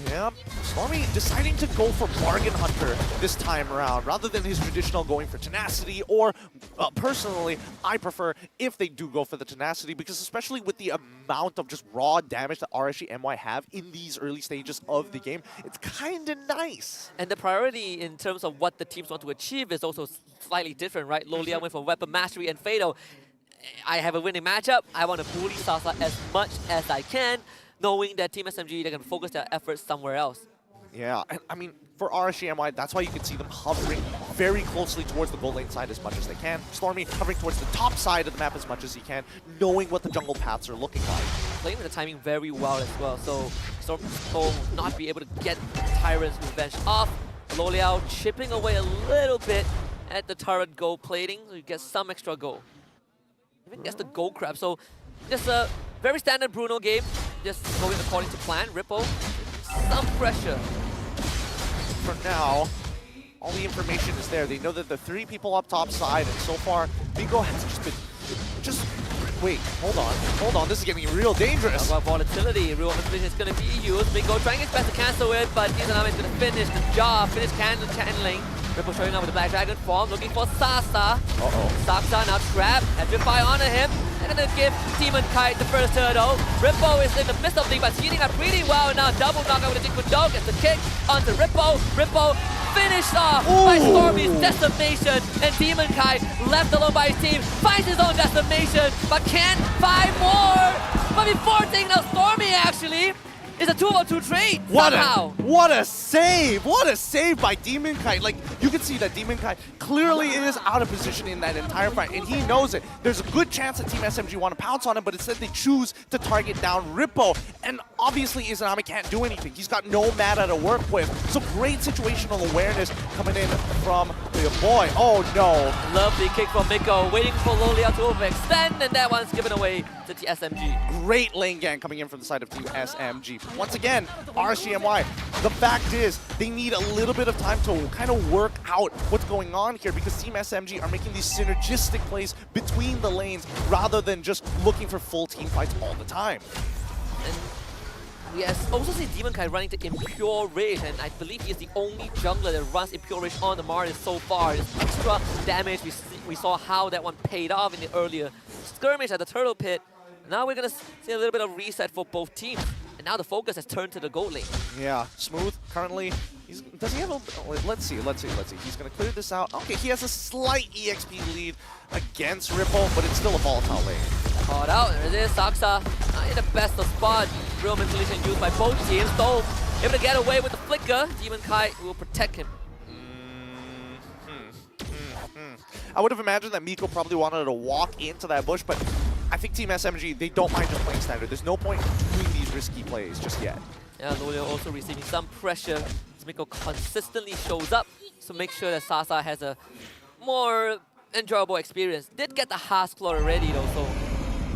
Yeah, Stormy deciding to go for Bargain Hunter this time around, rather than his traditional going for Tenacity, or personally, I prefer if they do go for the Tenacity, because especially with the amount of just raw damage that RSG MY have in these early stages of the game, it's kind of nice. And the priority in terms of what the teams want to achieve is also slightly different, right? Lolia went for Weapon Mastery and Fatal. I have a winning matchup. I want to bully Sasa as much as I can, knowing that Team SMG, they're going to focus their efforts somewhere else. Yeah, and I mean, for RSG MY, that's why you can see them hovering very closely towards the gold lane side as much as they can. Stormy hovering towards the top side of the map as much as he can, knowing what the jungle paths are looking like. Playing with the timing very well as well, so Storm will not be able to get Tyrant's revenge off. Loliao chipping away a little bit at the turret gold plating, so you get some extra gold. Even gets the gold crab, so just a very standard Bruno game, just going according to plan. Ripple, some pressure. For now, all the information is there. They know that the 3 people up top side, and so far, Minggu has just been, wait, hold on, this is getting real dangerous. About volatility, real manipulation is going to be used. Minggu trying his best to cancel it, but Izanami is going to finish the job, finish channeling. Ripple showing up with the Black Dragon form, looking for Sasa. Sasa now trapped, Petrify onto him. And gonna give Demon Kite the first turtle. Ripple is in the midst of things, but heating up pretty well. Now double knockout with the Jinkudo, gets the kick onto Ripple. Ripple finished off by Stormy's decimation. And Demon Kite, left alone by his team, finds his own decimation, but can't find more. But before taking out Stormy, actually, it's a 2-on-2 trade somehow. What a save! What a save by Demon Kite. Like, you can see that Demon Kite clearly is out of position in that entire fight, and he knows it. There's a good chance that Team SMG want to pounce on him, but instead they choose to target down Rippo. And obviously Izanami can't do anything. He's got no mana to work with. So great situational awareness coming in from the boy. Oh no. Lovely kick from Minggu, waiting for Lolia to overextend, and that one's given away to the SMG. Great lane gang coming in from the side of Team SMG. Once again, RSG MY, the fact is they need a little bit of time to kind of work out what's going on here, because Team SMG are making these synergistic plays between the lanes rather than just looking for full team fights all the time. And we also see Demon Kai running to Impure Rage, and I believe he is the only jungler that runs Impure Rage on the Martis so far. This extra damage, we saw how that one paid off in the earlier skirmish at the Turtle Pit. Now we're going to see a little bit of reset for both teams. And now the focus has turned to the gold lane. Yeah, Smooth currently, does he have a, let's see. He's going to clear this out. Okay, he has a slight EXP lead against Ripple, but it's still a volatile lane. Caught out, there it is, Saksa. Not in the best of spot. Real manipulation used by both teams. Dome able to get away with the flicker. Demon Kai will protect him. I would have imagined that Miko probably wanted to walk into that bush, but I think Team SMG, they don't mind just playing standard. There's no point doing these risky plays just yet. Yeah, Lolio also receiving some pressure as Miko consistently shows up, so make sure that Sasa has a more enjoyable experience. Did get the Haas Claw already though, so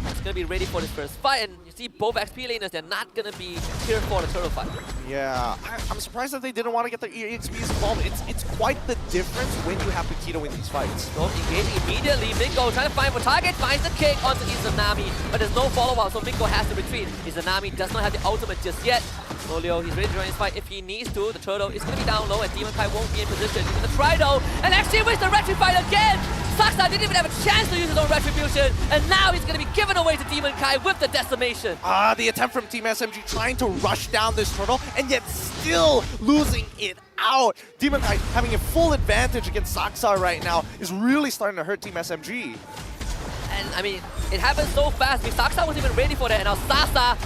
it's going to be ready for this first fight. And you see both XP laners, they're not going to be here for the turtle fight. Yeah, I'm surprised that they didn't want to get their EXPs involved. It's quite the difference when you have Paquito in these fights. Dome engaging immediately. Minggu trying to find for target, finds the kick onto Izanami, but there's no follow-up, so Minggu has to retreat. Izanami does not have the ultimate just yet. Lolio, he's ready to join his fight if he needs to. The turtle is going to be down low and Demon Kai won't be in position. He's going to try though, and actually wins the Retrify again! Saksa didn't even have a chance to use his own Retribution, and now he's going to be given away to Demon Kai with the Decimation. The attempt from Team SMG trying to rush down this turtle and yet still losing it out. Demon Kai having a full advantage against Saksa right now is really starting to hurt Team SMG. And I mean, it happened so fast. I mean, Saksa wasn't even ready for that, and now Sasa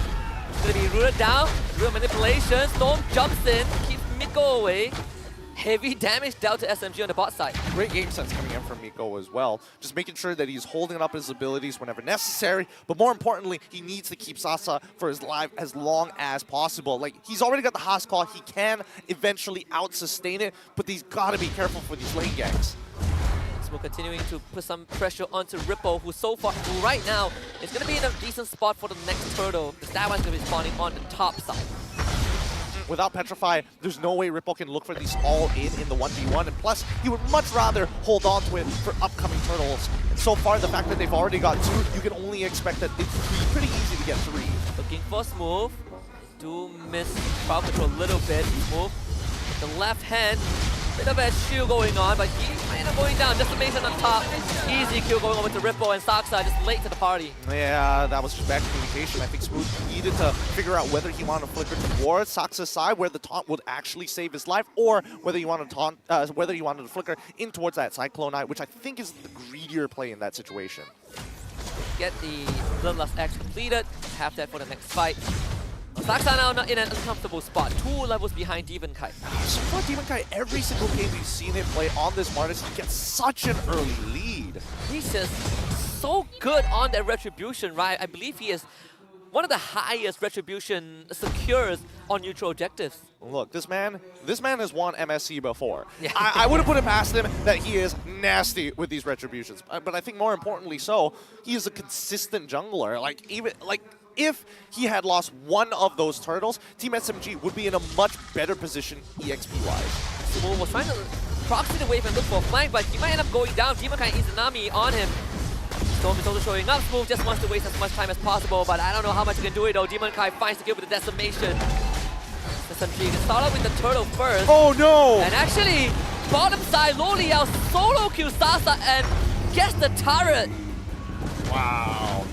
is going to be rooted down. Real manipulation. Storm jumps in, keeps Miko away. Heavy damage dealt to SMG on the bot side. Great game sense coming in from Miko as well. Just making sure that he's holding up his abilities whenever necessary. But more importantly, he needs to keep Sasa for his life as long as possible. Like, he's already got the Haas Claw. He can eventually out-sustain it, but he's got to be careful for these lane ganks. So we're continuing to put some pressure onto Ripple, who so far, right now, is going to be in a decent spot for the next turtle, because that one's going to be spawning on the top side. Without Petrify, there's no way Ripple can look for these all in the 1v1, and plus, he would much rather hold on to it for upcoming turtles. And so far, the fact that they've already got 2, you can only expect that it's pretty easy to get 3. Looking for Smooth. Do miss crowd control a little bit. Smooth. The left hand. Bit of a shield going on, but he might end up going down. Decimation on top. Easy kill going over to Ripple, and Saksa just late to the party. Yeah, that was just bad communication. I think Smooth needed to figure out whether he wanted to flicker towards Saksa's side, where the taunt would actually save his life, or whether he wanted to flicker in towards that Cyclone Knight, which I think is the greedier play in that situation. Get the Bloodlust X completed. Have that for the next fight. Saksa now not in an uncomfortable spot. 2 levels behind Demon Kai. So far, Demon Kai, every single game we've seen him play on this Martis, he gets such an early lead. He's just so good on that Retribution, right? I believe he is one of the highest Retribution secures on neutral objectives. Look, this man has won MSC before. Yeah. I would have put it past him that he is nasty with these Retributions. But I think more importantly so, he is a consistent jungler. If he had lost one of those turtles, Team SMG would be in a much better position EXP-wise. Smooth was trying to proxy the wave and look for a flank, but he might end up going down. Demon Kai Izanami on him. Storm is also showing up. Smooth just wants to waste as much time as possible, but I don't know how much he can do it though. Demon Kai finds the kill with the Decimation. SMG can start off with the turtle first. Oh no! And actually, bottom side, Loliao solo kills Sasa and gets the turret. Wow.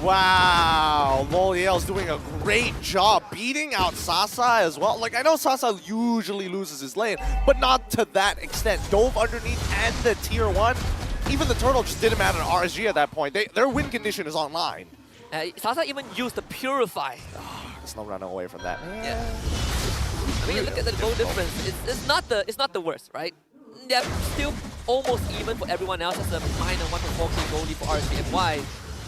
Wow, Loliel's doing a great job beating out Sasa as well. Like, I know Sasa usually loses his lane, but not to that extent. Dove underneath and the tier 1. Even the turtle just didn't matter to RSG at that point. Their win condition is online. Sasa even used the Purify. There's no running away from that. Yeah. I mean, look at the goal difference. It's not the worst, right? Yeah, still almost even for everyone else. That's a minor 1.4k goal lead for RSG MY.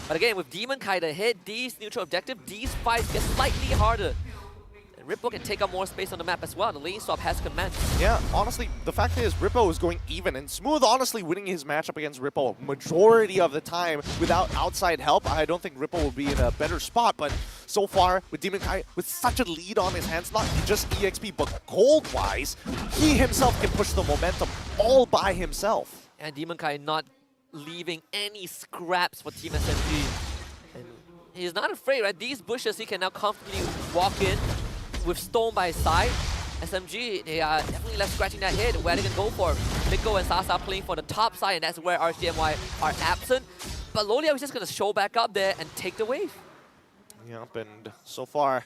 But again, with Demon Kai to hit these neutral objectives, these fights get slightly harder. And Ripple can take up more space on the map as well. The lane swap has command. Yeah, honestly, the fact is Ripple is going even, and Smooth honestly winning his matchup against Ripple majority of the time without outside help. I don't think Ripple will be in a better spot, but so far with Demon Kai with such a lead on his hands, not just EXP but gold-wise, he himself can push the momentum all by himself. And Demon Kai not leaving any scraps for Team SMG. And he's not afraid, right? These bushes he can now comfortably walk in with Stone by his side. SMG, they are definitely left scratching that head where they can go for. Miko and Sasa playing for the top side, and that's where RSG MY are absent. But Loliao is just going to show back up there and take the wave. Yep, and so far,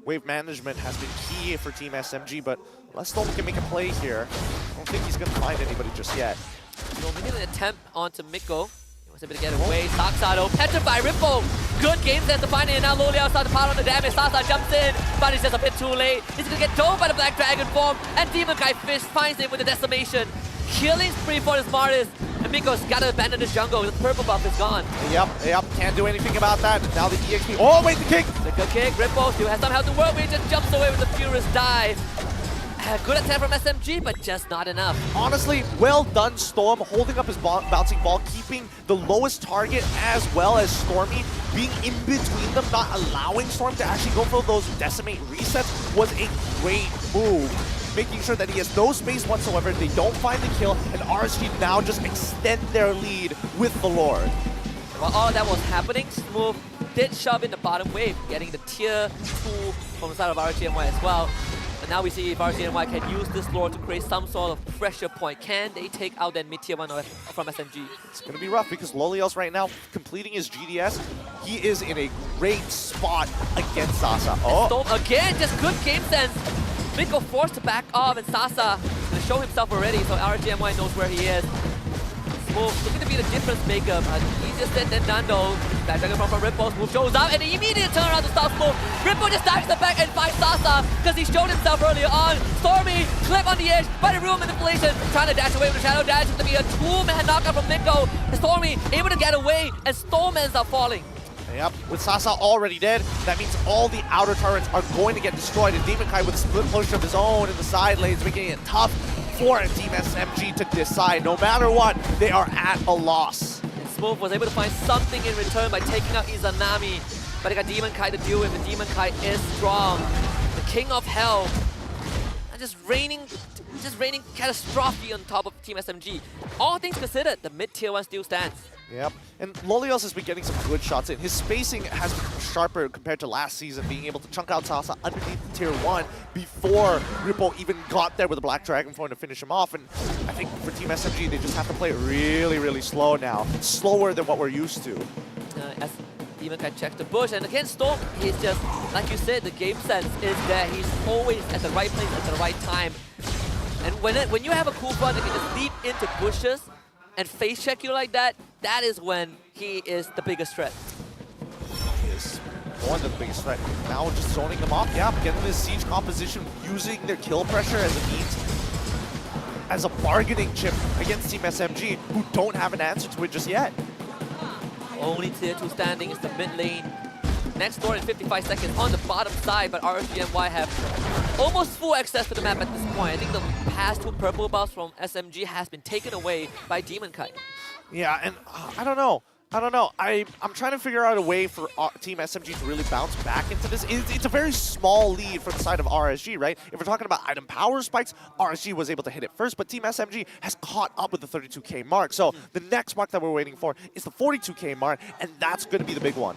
wave management has been key for Team SMG, but unless Stone can make a play here, I don't think he's going to find anybody just yet. So making an attempt onto Miko. He was able to get away. Saksado, petrified, Ripple. Good game sense to find it, and now Loliao starts to pile on the damage. Sasa jumps in, but he's just a bit too late. He's gonna get domed by the Black Dragon form, and Demon Kai Fish finds him with the decimation. Killing spree for his Martis, and Miko's gotta abandon his jungle. The purple buff is gone. Yep, can't do anything about that. Now the EXP, oh wait, the kick! The good kick, Ripple still has some health to work with, he just jumps away with the Furious dive. Good attack from SMG, but just not enough. Honestly, well done Storm, holding up his bouncing ball, keeping the lowest target as well as Stormy, being in between them, not allowing Storm to actually go for those decimate resets was a great move. Making sure that he has no space whatsoever, they don't find the kill, and RSG now just extend their lead with the Lord. While all of that was happening, Smooth did shove in the bottom wave, getting the tier 2 from the side of RSG MY as well. And now we see if RSG MY can use this Lord to create some sort of pressure point. Can they take out that mid-tier 1 from SMG? It's going to be rough because Lolios right now, completing his GDS, he is in a great spot against Sasa. Oh. Storm again, just good game sense. Miko forced to back off, and Sasa is going to show himself already, so RSG MY knows where he is. Smooth looking to be the difference maker, but easier said than done though. Black Dragon from Ripple, Smooth shows up, and the immediate turnaround to stop Smooth. Ripple just dives the back and finds Sasa, because he showed himself earlier on. Stormy, clip on the edge, by the real manipulation, trying to dash away with the shadow dash. It's going to be a 2-man knockout from Miko. Stormy able to get away, and Stormans are falling. Yep, with Sasa already dead, that means all the outer turrets are going to get destroyed, and Demon Kai with a split push of his own in the side lanes, making it tough for Team SMG to decide. No matter what, they are at a loss. And Smooth was able to find something in return by taking out Izanami, but they got Demon Kai to deal with, and Demon Kai is strong. The King of Hell, and just raining catastrophe on top of Team SMG. All things considered, the mid-tier 1 still stands. Yep, and Lolios has been getting some good shots in. His spacing has become sharper compared to last season, being able to chunk out Sasa underneath the tier 1 before Ripple even got there with the Black Dragon Form to finish him off. And I think for Team SMG, they just have to play it really, really slow now. Slower than what we're used to. As Demon Kai checks the bush, and against Storm, he's just, like you said, the game sense is there. He's always at the right place at the right time. And when you have a cool bot that can just leap into bushes and face check you like that, that is when he is the biggest threat. He is one of the biggest threat. Now just zoning them off, yeah, getting this siege composition, using their kill pressure as a means, as a bargaining chip against Team SMG, who don't have an answer to it just yet. Only tier 2 standing is the mid lane. Next door in 55 seconds on the bottom side, but RSG MY have almost full access to the map at this point. I think the past 2 purple buffs from SMG has been taken away by Demon Kai. Yeah, and I don't know. I'm trying to figure out a way for Team SMG to really bounce back into this. It's a very small lead for the side of RSG, right? If we're talking about item power spikes, RSG was able to hit it first, but Team SMG has caught up with the 32k mark. So the next mark that we're waiting for is the 42k mark, and that's going to be the big one.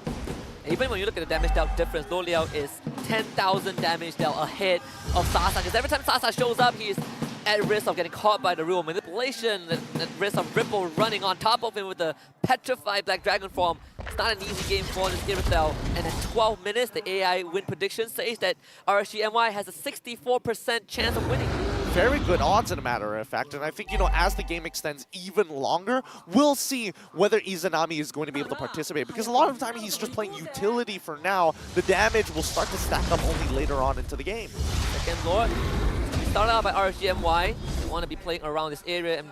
Even when you look at the damage dealt difference, Loliao is 10,000 damage dealt ahead of Sasa, because every time Sasa shows up, he's at risk of getting caught by the real manipulation, at risk of Ripple running on top of him with the petrified Black Dragon form. It's not an easy game for this Irithel. And in 12 minutes, the AI win prediction says that RSG MY has a 64% chance of winning. Very good odds, in a matter of fact, and I think, you know, as the game extends even longer, we'll see whether Izanami is going to be able to participate, because a lot of the time he's just playing utility for now. The damage will start to stack up only later on into the game. Second Lord, started out by RSG MY. They want to be playing around this area, and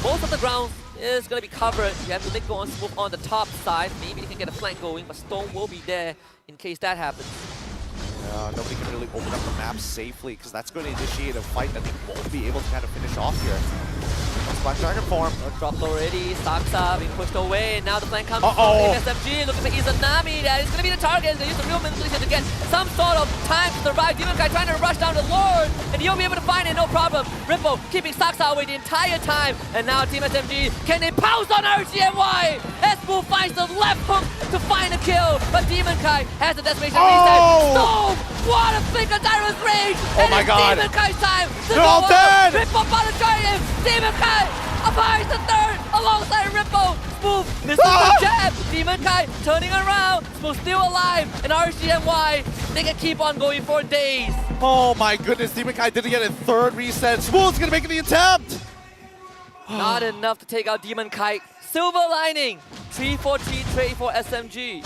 most of the ground is going to be covered. You have Nico on Smooth on the top side. Maybe they can get a flank going, but Stone will be there in case that happens. Nobody can really open up the map safely, because that's going to initiate a fight that they won't be able to kind of finish off here. Black Dragon form. Dropped already. Saksa being pushed away. And now the flank comes from SMG. Looking for Izanami. That is going to be the target. They use the real manipulation to get some sort of time to survive. Demon Kai trying to rush down the Lord. And you'll be able to find it, no problem. Ripple keeping Saksa away the entire time. And now Team SMG, can they pounce on RSG MY? S-Move finds the left hook to find a kill. But Demon Kai has the decimation reset. Storm! What a flick of Tyrant's rage! Oh my god! Demon Kai's time to They're all dead! Ripple about to try him! Demon Kai applies the third alongside Ripple! Smooth misses the jab! Demon Kai turning around! Smooth still alive! And RSG MY, they can keep on going for days! Oh my goodness, Demon Kai didn't get a third reset. Smooth's gonna make the attempt! Not enough to take out Demon Kite. Silver lining, 3-4-3 trade for SMG.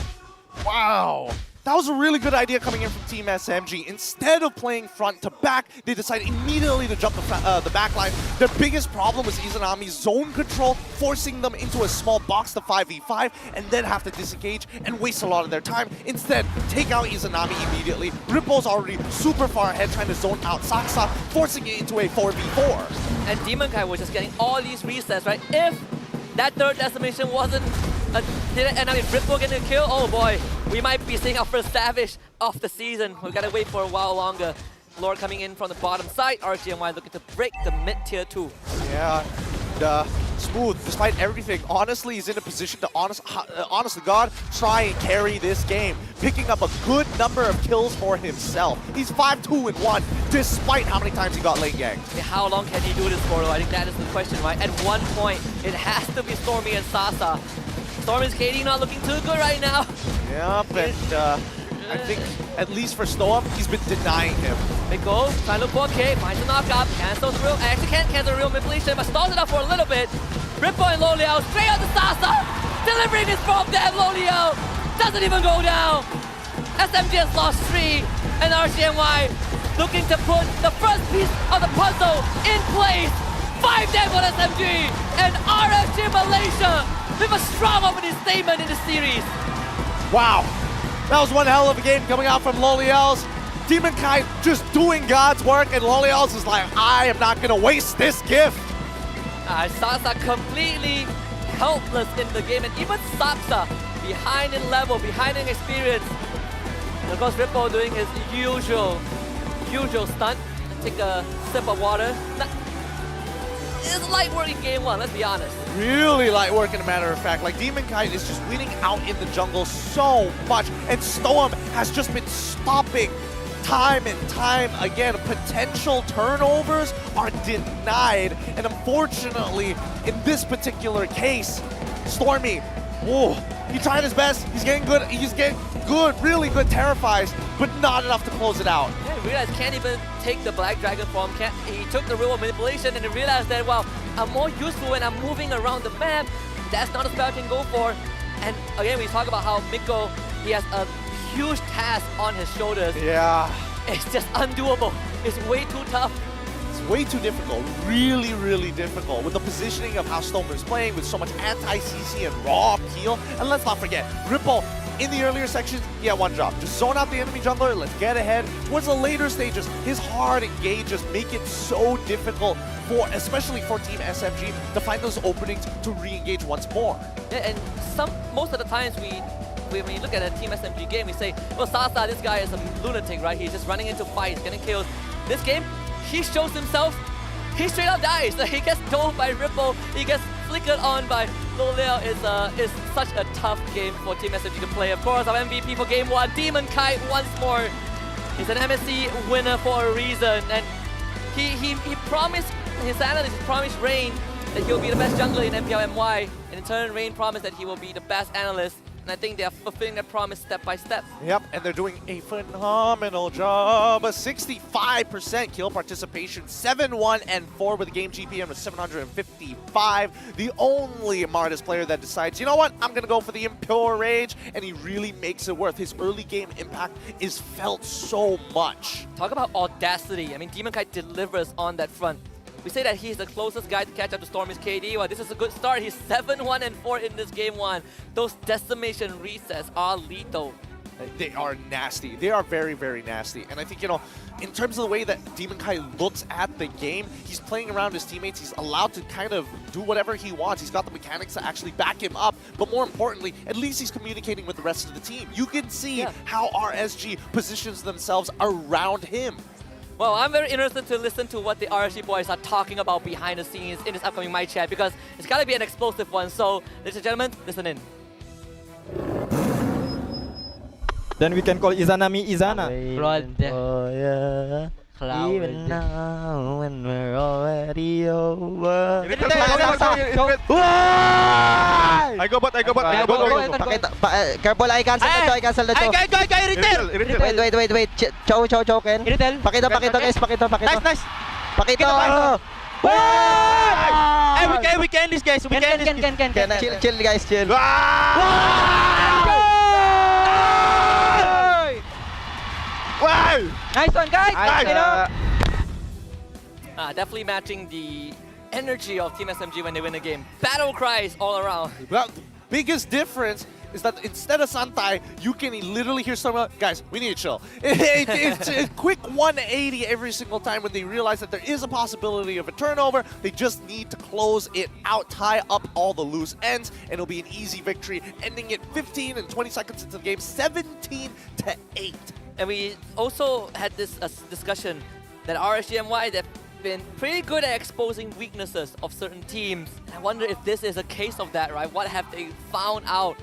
Wow. That was a really good idea coming in from Team SMG. Instead of playing front to back, they decided immediately to jump the back line. Their biggest problem was Izanami's zone control, forcing them into a small box to 5v5 and then have to disengage and waste a lot of their time. Instead, take out Izanami immediately. Ripple's already super far ahead trying to zone out Saksa, forcing it into a 4v4. And Demon Kai was just getting all these resets, right? If that third decimation didn't end up with Ripple getting a kill, oh boy, we might be seeing our first Savage of the season. We've got to wait for a while longer. Lord coming in from the bottom side, RSG MY looking to break the mid tier 2. Yeah, and, Smooth, despite everything, honestly, he's in a position to, honest to God, try and carry this game, picking up a good number of kills for himself. He's 5-2-1, despite how many times he got lane ganked. Yeah, how long can he do this for, though? I think that is the question, right? At one point, it has to be Stormy and Sasa. Stormy's KD not looking too good right now. Yep, and I think, at least for Storm, he's been denying him. Minggu, trying to look for a K, finds the knockup, cancels the real, actually can't cancel the real manipulation, but stalls it up for a little bit. Ripple and Loliao straight on the Sasa, delivering his bomb dead. Loliao doesn't even go down. SMG has lost 3, and RCMY looking to put the first piece of the puzzle in place. 5 dead for SMG, and RSG Malaysia with a strong opening statement in the series. Wow, that was one hell of a game coming out from Loliel's. Demon Kai just doing God's work, and Loliel's is like, I am not gonna waste this gift. Sasa completely helpless in the game, and even Saksa behind in level, behind in experience. And of course, Ripple doing his usual stunt. Take a sip of water. It's light work in game 1, let's be honest. Really light work, in a matter of fact. Like, Demon Kite is just winning out in the jungle so much, and Storm has just been stopping time and time again. Potential turnovers are denied, and unfortunately, in this particular case, Stormy, he tried his best. He's getting good, really good Terrifies, but not enough to close it out. Yeah, he realized can't even take the Black Dragon form. He took the real manipulation and he realized that, well, I'm more useful when I'm moving around the map. That's not a spell I can go for. And again, we talk about how Minggu, he has a huge task on his shoulders. Yeah. It's just undoable. It's way too tough. It's way too difficult, really, really difficult. With the positioning of how Storm is playing, with so much anti-CC and raw peel. And let's not forget, Ripple, in the earlier sections, he had one job. Just zone out the enemy jungler, let's get ahead. Towards the later stages, his hard engages make it so difficult for, especially for Team SMG, to find those openings to re-engage once more. Yeah, and most of the times when you look at a Team SMG game, we say, well, Sasa, this guy is a lunatic, right? He's just running into fights, getting kills. This game, he shows himself, he straight up dies. He gets dove by Ripple, he gets flickered on by Loliao. Is such a tough game for Team SMG to play. Of course, our MVP for game 1, Demon Kite once more. He's an MSC winner for a reason, and he promised his analysts, promised Rain that he'll be the best jungler in MPL MY, and in turn, Rain promised that he will be the best analyst. And I think they are fulfilling that promise step by step. Yep, and they're doing a phenomenal job. A 65% kill participation, 7-1 and 4 with a game GPM of 755. The only Martis player that decides, you know what, I'm gonna go for the Impure Rage, and he really makes it worth. His early game impact is felt so much. Talk about audacity. I mean, Demon Kite delivers on that front. We say that he's the closest guy to catch up to Stormy's KD. Well, this is a good start. He's 7-1 and 4 in this game 1. Those decimation resets are lethal. They are nasty. They are very, very nasty. And I think, you know, in terms of the way that Demon Kai looks at the game, he's playing around his teammates. He's allowed to kind of do whatever he wants. He's got the mechanics to actually back him up. But more importantly, at least he's communicating with the rest of the team. You can see how RSG positions themselves around him. Well, I'm very interested to listen to what the RSG boys are talking about behind the scenes in this upcoming My Chat, because it's got to be an explosive one. So, ladies and gentlemen, listen in. Then we can call Izanami Izana. Oh yeah. Even now when we're already over. I go bot. Careful, I cancel the chow. Wait. Chow, Ken. Pakito guys, pakito. Nice. Pakito. Hey, we can this, guys. We can this. Chill guys, chill. Wow! Nice one, guys. Definitely matching the energy of Team SMG when they win a game. Battle cries all around. Well, the biggest difference is that instead of Santai, you can literally hear someone, guys, we need to chill. It's a quick 180 every single time when they realize that there is a possibility of a turnover. They just need to close it out, tie up all the loose ends, and it'll be an easy victory, ending it 15 and 20 seconds into the game, 17-8. And we also had this discussion that RSG MY, they've been pretty good at exposing weaknesses of certain teams. I wonder if this is a case of that, right? What have they found out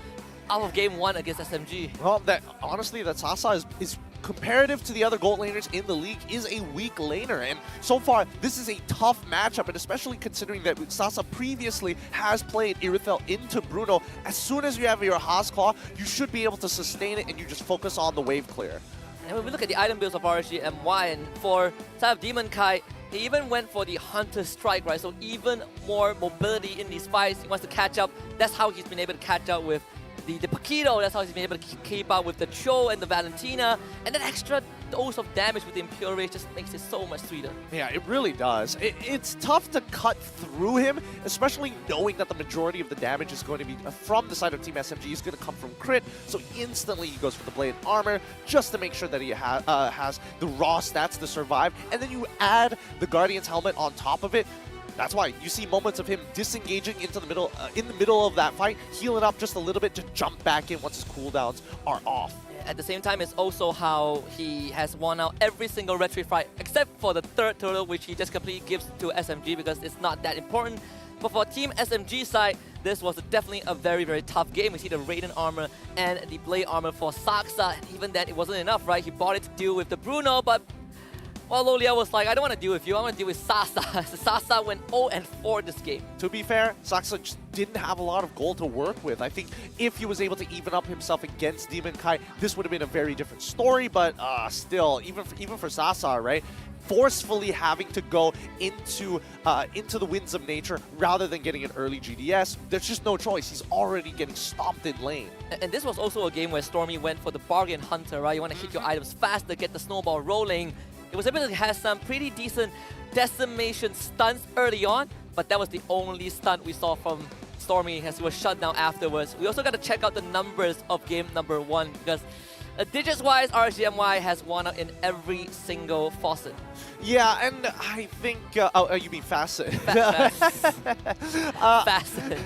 of game 1 against SMG? Well, honestly, that Sasa is comparative to the other gold laners in the league, is a weak laner. And so far, this is a tough matchup, and especially considering that Sasa previously has played Irithel into Bruno. As soon as you have your Haas Claw, you should be able to sustain it, and you just focus on the wave clear. And when we look at the item builds of RSG MY, and for side of Demon Kai, he even went for the Hunter Strike, right? So even more mobility in these fights. He wants to catch up. That's how he's been able to catch up with the Paquito. That's how he's been able to keep up with the Cho and the Valentina. And that extra dose of damage with the Impure Rage just makes it so much sweeter. Yeah, it really does. It's tough to cut through him, especially knowing that the majority of the damage is going to be from the side of Team SMG. Is going to come from crit, so instantly he goes for the Blade Armor just to make sure that he has the raw stats to survive. And then you add the Guardian's Helmet on top of it. That's why you see moments of him disengaging into the middle, in the middle of that fight, healing up just a little bit to jump back in once his cooldowns are off. At the same time, it's also how he has won out every single retreat fight, except for the third turtle, which he just completely gives to SMG because it's not that important. But for Team SMG side, this was definitely a very, very tough game. We see the Raiden armor and the Blade armor for Saksa. And even then, it wasn't enough, right? He bought it to deal with the Bruno, but well, Lolia was like, I don't want to deal with you, I want to deal with Sasa. So Sasa went 0-4 this game. To be fair, Sasa just didn't have a lot of gold to work with. I think if he was able to even up himself against Demon Kai, this would have been a very different story, but still, even for Sasa, right? Forcefully having to go into the winds of nature rather than getting an early GDS. There's just no choice. He's already getting stomped in lane. And this was also a game where Stormy went for the bargain hunter, right? You want to hit your items faster, get the snowball rolling. It was able to have some pretty decent decimation stunts early on, but that was the only stunt we saw from Stormy as he was shut down afterwards. We also got to check out the numbers of game number 1 because digits-wise, RSG MY has won out in every single faucet. Yeah, and I think... oh, you mean Facet. Facet.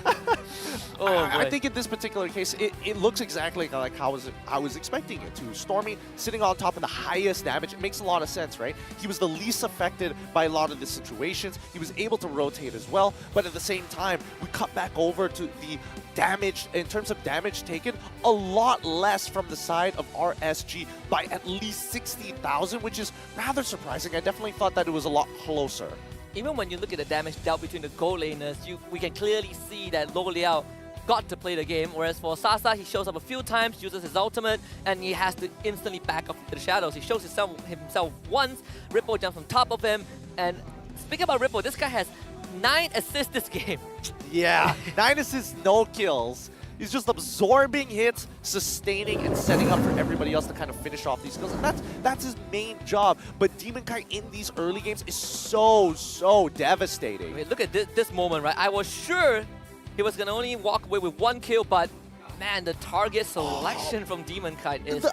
I think in this particular case, it looks exactly like how I was expecting it to. Stormy sitting on top of the highest damage, it makes a lot of sense, right? He was the least affected by a lot of the situations. He was able to rotate as well, but at the same time, we cut back over to the damage, in terms of damage taken, a lot less from the side of RSG by at least 60,000, which is rather surprising. I definitely thought that it was a lot closer. Even when you look at the damage dealt between the gold laners, we can clearly see that Lo Liao got to play the game, whereas for Sasa, he shows up a few times, uses his ultimate, and he has to instantly back off into the shadows. He shows himself once, Ripple jumps on top of him, and speaking about Ripple, this guy has 9 assists this game. Yeah, 9 assists, no kills. He's just absorbing hits, sustaining, and setting up for everybody else to kind of finish off these skills. And that's his main job. But Demon Kai in these early games is so devastating. I mean, look at this moment, right? I was sure he was going to only walk away with 1 kill, but man, the target selection from Demon Kai is...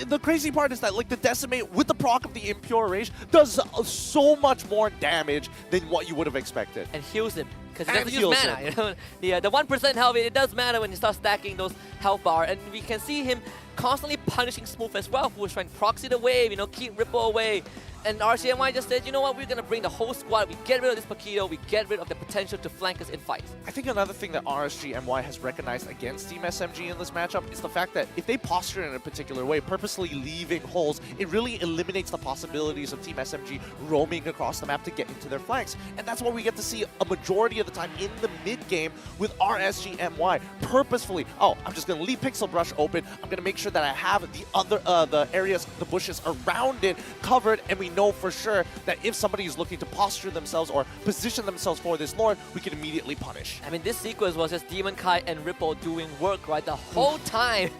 The crazy part is that, like, the Decimate with the proc of the Impure Rage does so much more damage than what you would have expected. And heals him, because he doesn't use mana. You know? The 1% health, it does matter when you start stacking those health bar. And we can see him constantly punishing Smooth as well, who was trying to proxy the wave, you know, keep Ripple away. And RSG MY just said, you know what, we're going to bring the whole squad, we get rid of this Paquito, we get rid of the potential to flank us in fights. I think another thing that RSG MY has recognized against Team SMG in this matchup is the fact that if they posture in a particular way, purposely leaving holes, it really eliminates the possibilities of Team SMG roaming across the map to get into their flanks. And that's why we get to see a majority of the time in the mid-game with RSG MY purposefully. Oh, I'm just going to leave Pixel Brush open. I'm going to make sure that I have the areas, the bushes around it covered, and we know for sure that if somebody is looking to posture themselves or position themselves for this Lord, we can immediately punish. I mean, this sequence was just Demon Kai and Ripple doing work, right? The whole time.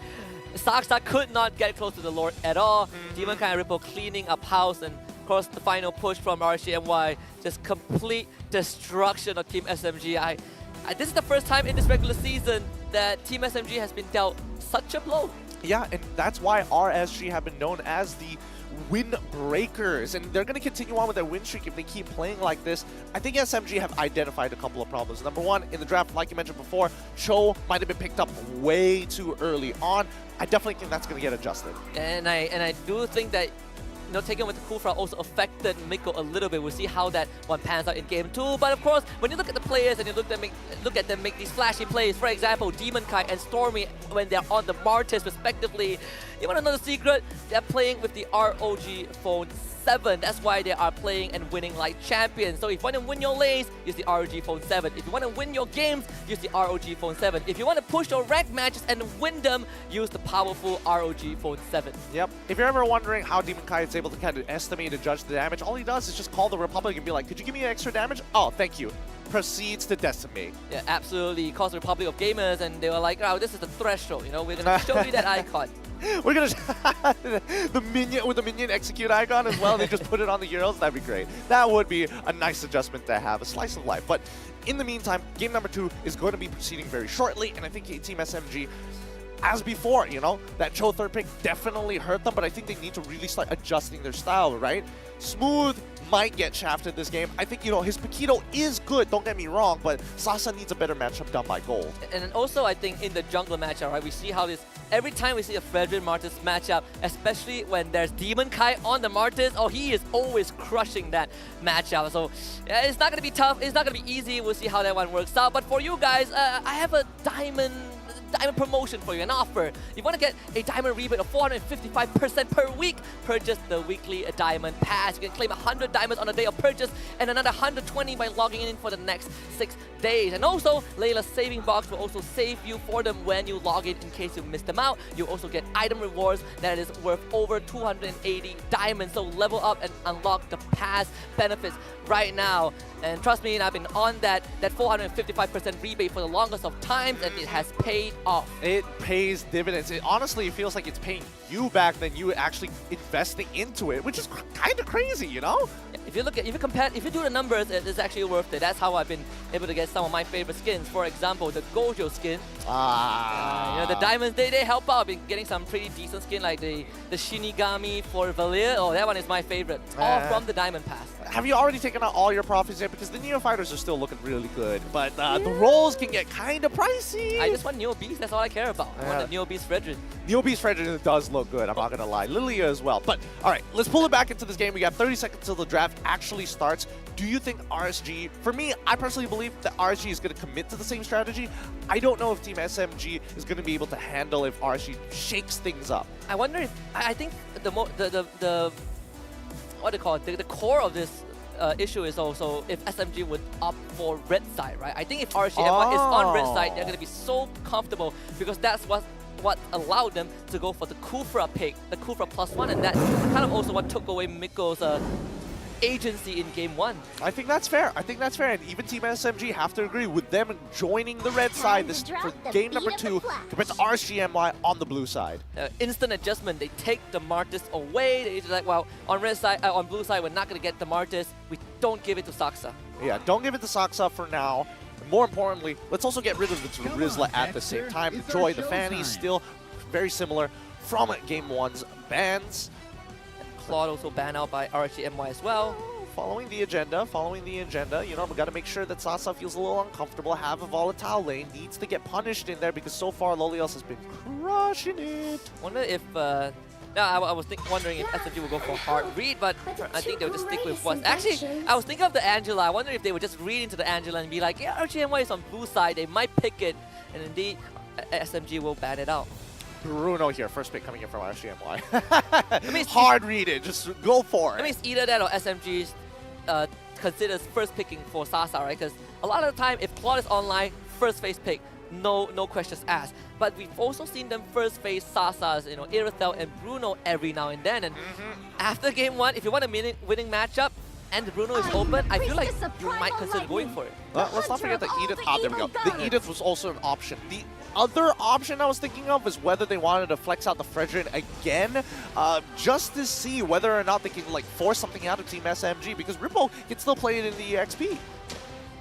Saksa could not get close to the Lord at all. Demon Kai and Ripple cleaning up house, and of course the final push from RSGMY, just complete destruction of Team SMG. This is the first time in this regular season that Team SMG has been dealt such a blow. Yeah, and that's why RSG have been known as the windbreakers, and they're going to continue on with their win streak if they keep playing like this. I think SMG have identified a couple of problems. Number one, in the draft, like you mentioned before, Cho might have been picked up way too early on. I definitely think that's going to get adjusted. And I do think that taking with the Kufra also affected Miko a little bit. We'll see how that one pans out in game 2. But of course, when you look at the players and you look at them make these flashy plays, for example, Demon Kai and Stormy when they're on the Martyrs respectively, you want to know the secret? They're playing with the ROG Phone 7. That's why they are playing and winning like champions. So if you want to win your lanes, use the ROG Phone 7. If you want to win your games, use the ROG Phone 7. If you want to push your ranked matches and win them, use the powerful ROG Phone 7. Yep. If you're ever wondering how Demon Kai is able to kind of estimate and judge the damage, all he does is just call the Republic and be like, could you give me extra damage? Oh, thank you. Proceeds to decimate. Yeah, absolutely. He calls the Republic of Gamers, and they were like, oh, this is the threshold. We're going to show you that icon. We're going to the minion with the minion execute icon as well. They just put it on the heroes. That'd be great. That would be a nice adjustment to have, a slice of life. But in the meantime, game number 2 is going to be proceeding very shortly, and I think Team SMG, as before, that Cho third pick definitely hurt them, but I think they need to really start adjusting their style, right? Smooth might get shafted this game. I think, his Paquito is good, don't get me wrong, but Sasa needs a better matchup done by Gold. And then also, I think in the jungler matchup, right, we see how this, every time we see a Fredrin Martyrs matchup, especially when there's Demon Kai on the Martyrs, he is always crushing that matchup. So yeah, it's not going to be tough, it's not going to be easy. We'll see how that one works out. But for you guys, I have a diamond promotion for you, an offer. If you want to get a diamond rebate of 455% per week, purchase the weekly diamond pass. You can claim 100 diamonds on the day of purchase and another 120 by logging in for the next 6 days. And also, Layla's saving box will also save you for them when you log in case you missed them out. You also get item rewards that is worth over 280 diamonds. So level up and unlock the pass benefits right now. And trust me, I've been on that 455% rebate for the longest of times, and it has paid off. It pays dividends. It honestly feels like it's paying you back than you actually investing into it, which is kind of crazy, If you do the numbers, it's actually worth it. That's how I've been able to get some of my favorite skins. For example, the Gojo skin. The diamonds, they help out. I've been getting some pretty decent skin like the Shinigami for Valir. Oh, that one is my favorite. All from the diamond pass. Have you already taken out all your profits yet? Because the Neo Fighters are still looking really good, but the rolls can get kind of pricey. I just want Neo Beast, that's all I care about. I want the Neo Beast Fredrin. Neo Beast Fredrin does look good, I'm not going to lie. Lilia as well. But, all right, let's pull it back into this game. We got 30 seconds till the draft actually starts. Do you think RSG, for me, I personally believe that RSG is going to commit to the same strategy. I don't know if Team SMG is going to be able to handle if RSG shakes things up. I wonder if, I think the what do you call it, the core of this issue is also if SMG would opt for red side, right? I think if RSG is on red side, they're going to be so comfortable because that's what allowed them to go for the Kufra pick, the Kufra +1, and that's kind of also what took away Miko's agency in game 1. I think that's fair. And even Team SMG have to agree with them joining the red side this for game number 2 compared to RSG MY on the blue side. Instant adjustment. They take the Martyrs away. They're just like, well, on red side, on blue side, we're not going to get the Martyrs. We don't give it to Saksa. Yeah, don't give it to Saksa for now. More importantly, let's also get rid of the Rizla at the same time. Joy, the Fanny, still very similar from game 1's bans. Claude also banned out by RSG MY as well. Following the agenda, we got to make sure that Sasa feels a little uncomfortable, have a volatile lane, needs to get punished in there because so far Lolios has been crushing it. Wonder if, I was wondering if SMG will go for hard read, but I think they'll just stick with what. Actually, I was thinking of the Angela. I wonder if they would just read into the Angela and be like, yeah, RSG MY is on blue side, they might pick it, and indeed, SMG will ban it out. Bruno here, first pick coming in from RSG MY. Hard read it, just go for it. I mean, it's either that or SMG considers first picking for Sasa, right? Because A lot of the time, if Claude is online, first phase pick, no questions asked. But we've also seen them first phase Sasas, Irithel and Bruno every now and then. And after game 1, if you want a winning matchup, and the Bruno is open, I feel like you might consider going for it. Let's not forget the Edith. There we go. The Edith was also an option. The other option I was thinking of is whether they wanted to flex out the Fredrin again, just to see whether or not they can force something out of Team SMG, because Ripple can still play it in the EXP.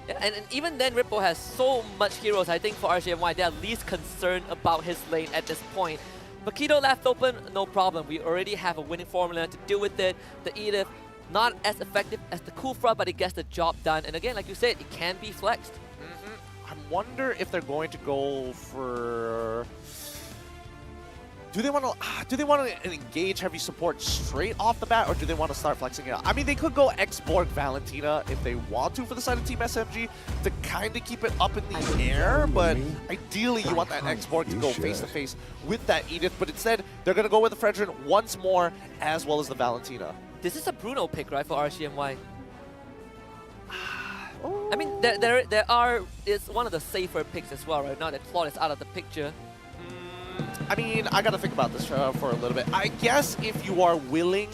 Yeah, and even then, Ripple has so much heroes. I think for RSG MY, they're least concerned about his lane at this point. Paquito left open, no problem. We already have a winning formula to deal with it. The Edith, not as effective as the Kufra, but it gets the job done. And again, like you said, it can be flexed. I wonder if they're going to go for... Do they want to engage heavy support straight off the bat, or do they want to start flexing it out? I mean, they could go X-Borg Valentina if they want to for the side of Team SMG to kind of keep it up in the air, but ideally you want that X-Borg to go face-to-face with that Edith, but instead they're going to go with the Fredrin once more, as well as the Valentina. This is a Bruno pick, right, for RSG MY? I mean, it's one of the safer picks as well, right? Now that Claude is out of the picture. I mean, I gotta think about this for a little bit. I guess if you are willing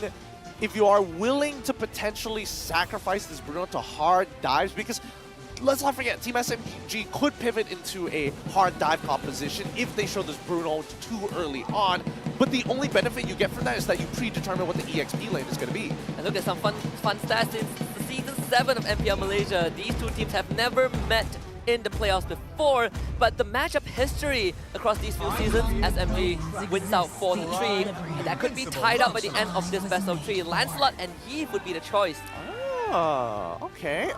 to potentially sacrifice this Bruno to hard dives, because let's not forget, Team SMG could pivot into a hard dive composition if they show this Bruno too early on. But the only benefit you get from that is that you predetermine what the EXP lane is going to be. And look at some fun stats since Season 7 of MPL Malaysia. These two teams have never met in the playoffs before, but the matchup history across these few seasons, SMG wins out 4-3, and that could be tied up by the end of this best of 3. Lancelot and Heave would be the choice. Okay.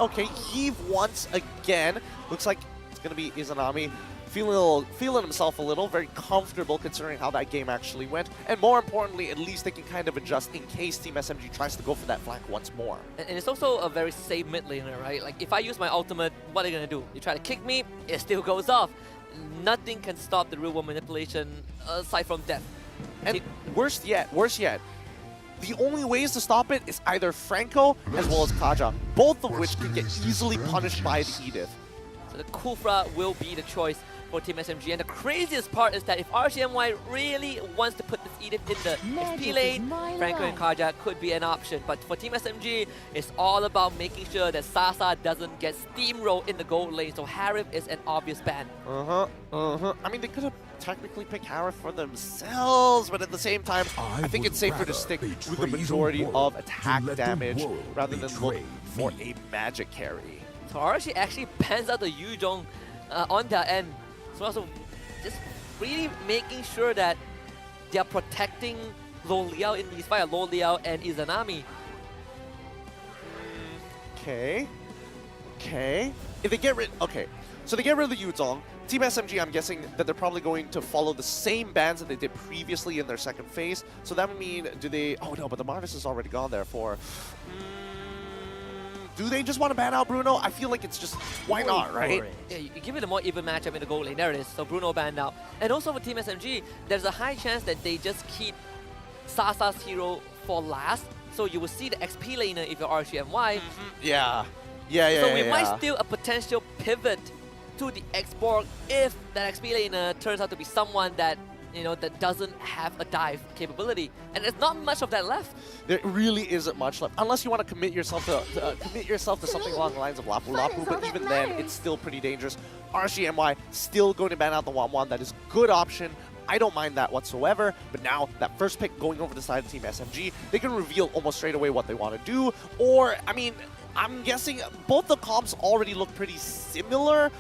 Heave once again. Looks like it's going to be Izanami feeling himself a little, very comfortable considering how that game actually went. And more importantly, at least they can kind of adjust in case Team SMG tries to go for that flank once more. And it's also a very safe mid laner, right? Like, if I use my ultimate, what are you going to do? You try to kick me, it still goes off. Nothing can stop the real-world manipulation aside from death. And worse yet, the only ways to stop it is either Franco as well as Kaja, both of which can get easily punished by the Edith. So the Kufra will be the choice for Team SMG. And the craziest part is that if RSG MY really wants to put this Edith in the XP lane, Franco and Kaja could be an option. But for Team SMG, it's all about making sure that Sasa doesn't get steamrolled in the gold lane. So Harif is an obvious ban. I mean, they could have technically picked Harif for themselves, but at the same time, I think it's safer to stick with the majority of attack damage rather than look for a magic carry. So RSG actually bans out the Yuzhong on their end. So also just really making sure that they are protecting Lo Liao in these fights, Lo Liao and Izanami. Okay. If they get rid, so they get rid of the Yuzhong. Team SMG, I'm guessing that they're probably going to follow the same bans that they did previously in their second phase. So that would mean, do they? Oh no, but the Martis is already gone there for. Do they just want to ban out Bruno? I feel like it's just, why not, right? Yeah, you give it a more even matchup in the gold lane. There it is. So Bruno banned out. And also for Team SMG, there's a high chance that they just keep Sasa's hero for last. So you will see the XP laner if you're RSG MY. Yeah. So we might still a potential pivot to the X-Borg if that XP laner turns out to be someone that that doesn't have a dive capability, and there's not much of that left. There really isn't much left, unless you want to commit yourself to something along the lines of Lapu Lapu. But even then, it's still pretty dangerous. RSG MY still going to ban out the Wan. That is a good option. I don't mind that whatsoever. But now that first pick going over the side of Team SMG, they can reveal almost straight away what they want to do. Or I mean, I'm guessing both the comps already look pretty similar.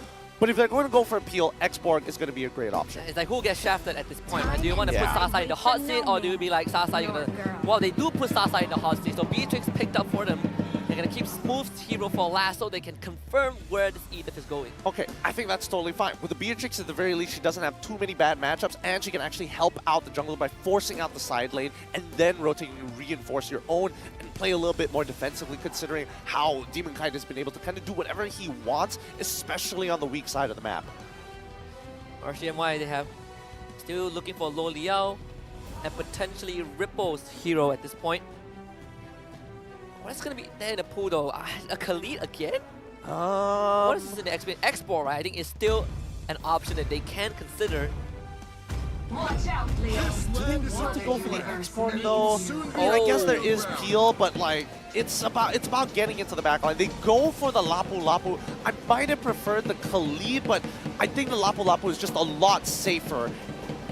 But if they're going to go for a peel, X-Borg is going to be a great option. It's like, who gets shafted at this point, right? Do you want to put Sasa in the hot seat, or do you be like, Sasa, you're going to... Well, they do put Sasa in the hot seat, so Beatrix picked up for them. They're going to keep Smooth's hero for last so they can confirm where this Edith is going. Okay, I think that's totally fine. With the Beatrix, at the very least, she doesn't have too many bad matchups, and she can actually help out the jungler by forcing out the side lane and then rotating and reinforce your own and play a little bit more defensively, considering how Demonkite has been able to kind of do whatever he wants, especially on the weak side of the map. RSG MY, they have still looking for Lo Liao and potentially Ripple's hero at this point. What's going to be there in the pool though? A Khalid again? What is this in the export, right? I think it's still an option that they can consider. Do they want to go for the export though? I guess there is peel, but like it's about getting into the backline. They go for the Lapu Lapu. I might have preferred the Khalid, but I think the Lapu Lapu is just a lot safer.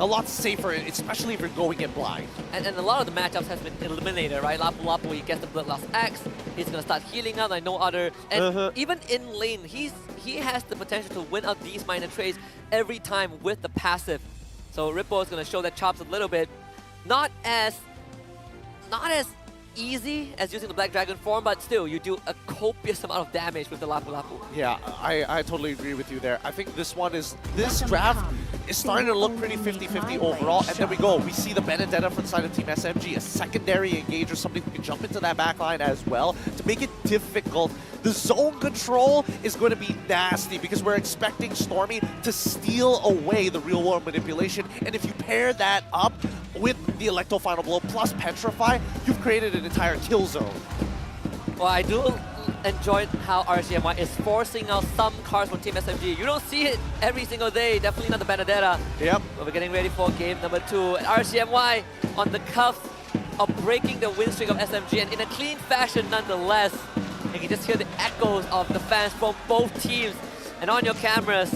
Especially if you're going in blind. And a lot of the matchups has been eliminated, right? Lapu Lapu, he gets the Bloodlust Axe, he's gonna start healing up like no other. And even in lane, he has the potential to win out these minor trades every time with the passive. So Ripple is gonna show that chops a little bit. Not as easy as using the Black Dragon form, but still, you do a copious amount of damage with the Lapu Lapu. Yeah, I totally agree with you there. I think this draft is starting to look pretty 50-50 overall, and there we go. We see the Benedetta from the side of Team SMG, a secondary engager, something who can jump into that backline as well to make it difficult. The zone control is going to be nasty because we're expecting Stormy to steal away the real-world manipulation, and if you pair that up with the Electro Final Blow plus Petrify, you've created an entire kill zone. Well, I do enjoy how RSG MY is forcing out some cards from Team SMG. You don't see it every single day, definitely not the Benedetta. Yep. But we're getting ready for game number 2. And RSG MY on the cuff of breaking the win streak of SMG, and in a clean fashion nonetheless. You can just hear the echoes of the fans from both teams. And on your cameras,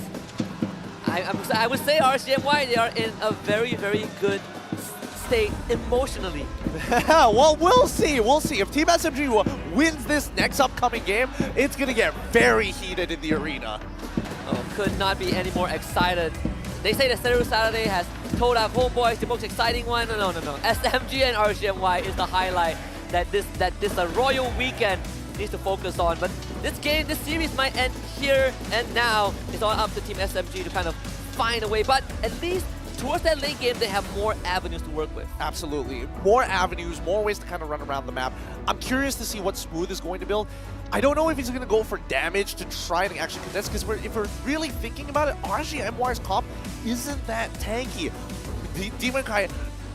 I would say RSG MY, they are in a very, very good state emotionally. Well, we'll see. We'll see. If Team SMG wins this next upcoming game, it's going to get very heated in the arena. Oh, could not be any more excited. They say that Saturday has Todak Homeboys, the most exciting one. No. SMG and RSG MY is the highlight that this a royal weekend needs to focus on. But this series might end here and now. It's all up to Team SMG to kind of find a way. But at least towards that late game, they have more avenues to work with. Absolutely. More avenues, more ways to kind of run around the map. I'm curious to see what Smooth is going to build. I don't know if he's going to go for damage to try and actually contest, because if we're really thinking about it, RSG MY's comp isn't that tanky. Demon Kai,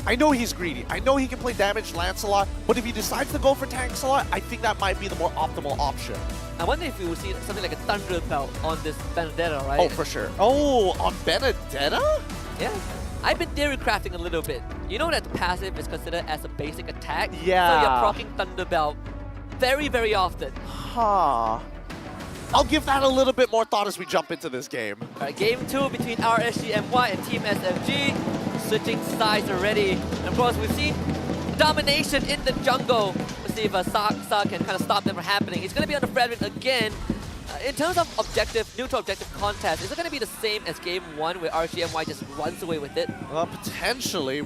I know he's greedy. I know he can play damage Lancelot, but if he decides to go for tanks a lot, I think that might be the more optimal option. I wonder if we will see something like a Thunder Belt on this Benedetta, right? Oh, for sure. Oh, on Benedetta? Yeah. I've been theory crafting a little bit. You know that the passive is considered as a basic attack? Yeah. So you're proccing Thunder Belt very, very often. Huh. I'll give that a little bit more thought as we jump into this game. All right, game 2 between RSG MY and Team SMG. Switching sides already. And of course, we've seen domination in the jungle. Let's see if Sa can kind of stop them from happening. He's going to be on the Frederick again. In terms of neutral objective contest, is it going to be the same as game 1 where RSG MY just runs away with it? Potentially.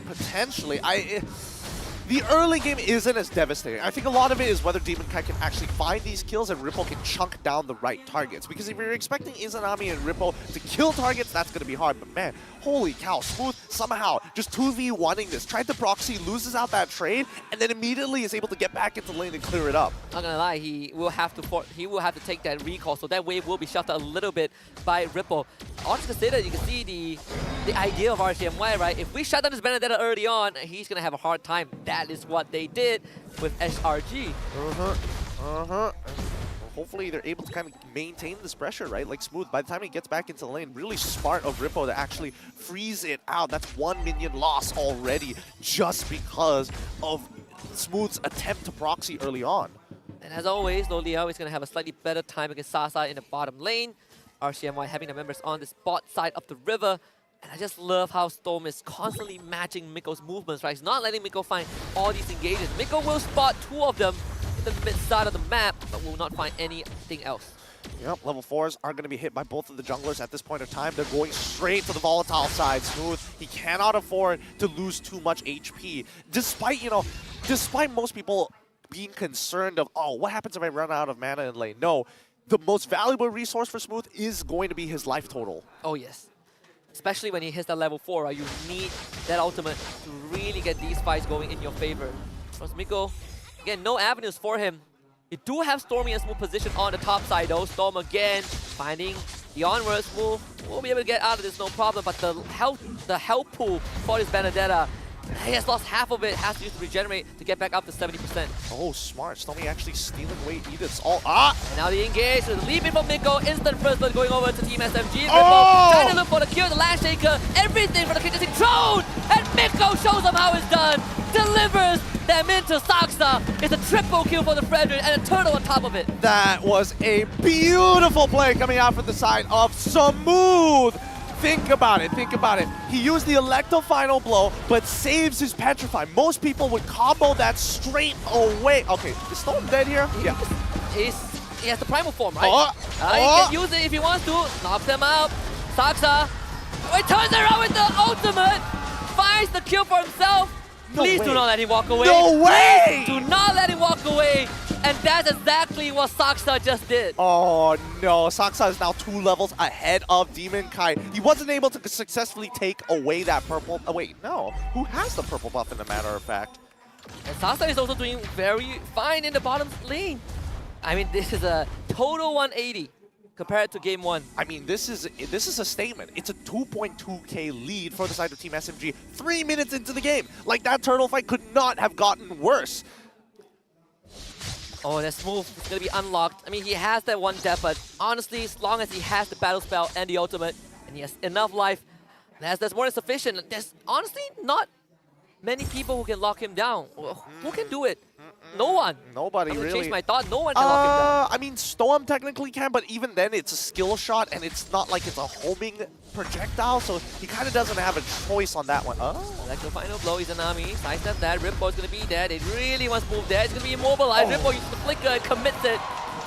The early game isn't as devastating. I think a lot of it is whether Demon Kai can actually find these kills and Ripple can chunk down the right targets. Because if you're expecting Izanami and Ripple to kill targets, that's going to be hard. But man, holy cow, Smooth somehow just 2v1ing this. Tried to proxy, loses out that trade, and then immediately is able to get back into lane and clear it up. Not gonna lie, he will have to take that recall, so that wave will be shoved out a little bit by Ripple. I'll just say that you can see the idea of RSG MY, right? If we shut down this Benedetta early on, he's gonna have a hard time. That is what they did with SRG. Hopefully they're able to kind of maintain this pressure, right? Like Smooth, by the time he gets back into the lane, really smart of Rippo to actually freeze it out. That's 1 minion loss already just because of Smooth's attempt to proxy early on. And as always, Loliao is going to have a slightly better time against Sasa in the bottom lane. RSG MY having the members on this bot side of the river. And I just love how Storm is constantly matching Miko's movements, right? He's not letting Miko find all these engages. Miko will spot 2 of them in the mid side of the map, but will not find anything else. Yep, level 4s are going to be hit by both of the junglers at this point of time. They're going straight to the volatile side. Smooth, he cannot afford to lose too much HP. Despite most people being concerned of, oh, what happens if I run out of mana in lane? No, the most valuable resource for Smooth is going to be his life total. Oh, yes. Especially when he hits that level 4, right? You need that ultimate to really get these fights going in your favor. Whereas Miko, again, no avenues for him. You do have Stormy and Smooth position on the top side though. Storm again, finding the onward. Smooth will be able to get out of this, no problem. But the health pool for this Benedetta He has lost half of it, has to use to regenerate to get back up to 70%. Oh, smart. Stormy actually stealing away Edith's all. And now the engage with the lead from Minggu, instant first blood going over to Team SMG. Oh! Trying to look for the kill, the land shaker, everything for the kick drone! And Minggu shows them how it's done. Delivers them into Saksa. It's a triple kill for the Frederick and a turtle on top of it. That was a beautiful play coming out from the side of Smooth. Think about it, think about it. He used the Electo final blow, but saves his Petrify. Most people would combo that straight away. Okay, is Storm dead here? Yeah. He has the primal form, right? He can use it if he wants to. Knocks them out. Saksa. Oh, he turns around with the ultimate. Finds the kill for himself. Please do not let him walk away. No way! Please do not let him walk away. And that's exactly what Saksa just did. Oh no, Saksa is now 2 levels ahead of Demon Kai. He wasn't able to successfully take away that purple. Oh wait, no. Who has the purple buff in a matter of fact? And Saksa is also doing very fine in the bottom lane. I mean, this is a total 180 compared to game 1. I mean, this is a statement. It's a 2.2k lead for the side of Team SMG 3 minutes into the game. Like, that turtle fight could not have gotten worse. Oh, that Smooth is going to be unlocked. I mean, he has that one death, but honestly, as long as he has the battle spell and the ultimate, and he has enough life, that's more than sufficient. There's honestly not many people who can lock him down. Who can do it? No one. Nobody I'm gonna really. change my thought. No one can lock him down. I mean, Storm technically can, but even then, it's a skill shot, and it's not like it's a homing projectile, so he kind of doesn't have a choice on that one. Like the final blow, Izanami sidesteps that. Rippo's gonna be dead. It really wants to move there. It's gonna be immobilized. Rippo uses the flicker and commits it.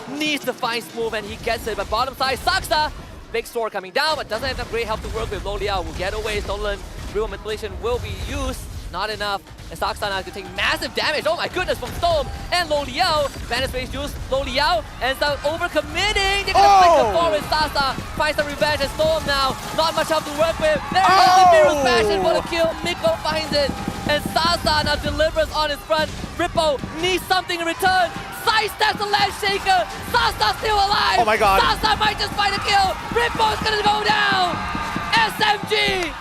Needs to find Smooth, and he gets it. But bottom side, Saksa. Big sword coming down, but doesn't have enough great help to work with. Loliao will get away. Stolen. Real manipulation will be used. Not enough. And Saksa now is going to take massive damage. Oh my goodness, from Storm and Loliao. Bandit space juice. Loliao ends up overcommitting. They're going to flick the forward. Sasa finds some revenge. And Storm now, not much help to work with. There's the Miru's passion for the kill. Miko finds it. And Sasa now delivers on his front. Rippo needs something in return. Sidesteps the land shaker. Sasa still alive. Oh my god. Sasa might just find a kill. Rippo's going to go down. SMG.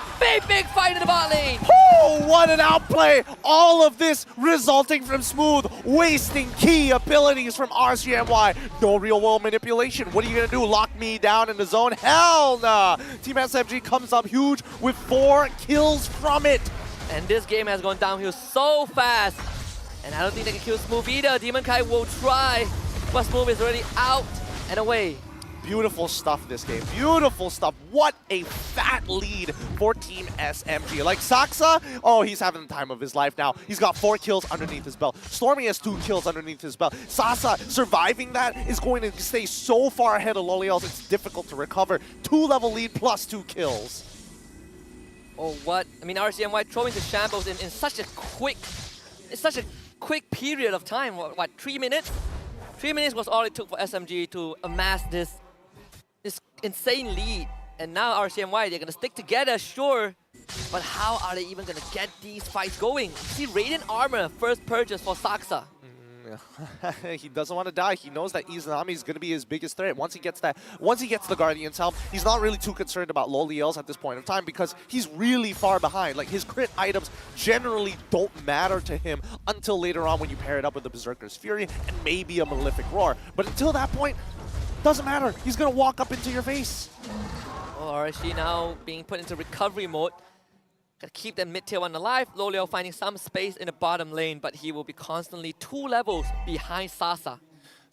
Big fight in the bot lane. Oh, what an outplay! All of this resulting from Smooth wasting key abilities from RSG MY. No real world manipulation. What are you gonna do? Lock me down in the zone? Hell nah! Team SMG comes up huge with 4 kills from it. And this game has gone downhill so fast. And I don't think they can kill Smooth either. Demon Kai will try, but Smooth is already out and away. Beautiful stuff this game. Beautiful stuff. What a fat lead for Team SMG. Like Saksa, oh, he's having the time of his life now. He's got 4 kills underneath his belt. Stormy has 2 kills underneath his belt. Sasa surviving that is going to stay so far ahead of Loliel's, it's difficult to recover. 2-level lead plus 2 kills. Oh, what? I mean, RSG MY throwing the shambles in such a quick period of time. What, 3 minutes? 3 minutes was all it took for SMG to amass this insane lead. And now RCMY, they're going to stick together, sure. But how are they even going to get these fights going? See, Radiant Armor, first purchase for Saksa. He doesn't want to die. He knows that Izanami is going to be his biggest threat. Once he gets the Guardian's help, he's not really too concerned about Loliel's at this point of time because he's really far behind. Like, his crit items generally don't matter to him until later on when you pair it up with the Berserker's Fury and maybe a Malefic Roar. But until that point, doesn't matter. He's going to walk up into your face. Oh, RSG now being put into recovery mode. Gotta keep that mid-tier one alive. Loliao finding some space in the bottom lane, but he will be constantly 2 levels behind Sasa.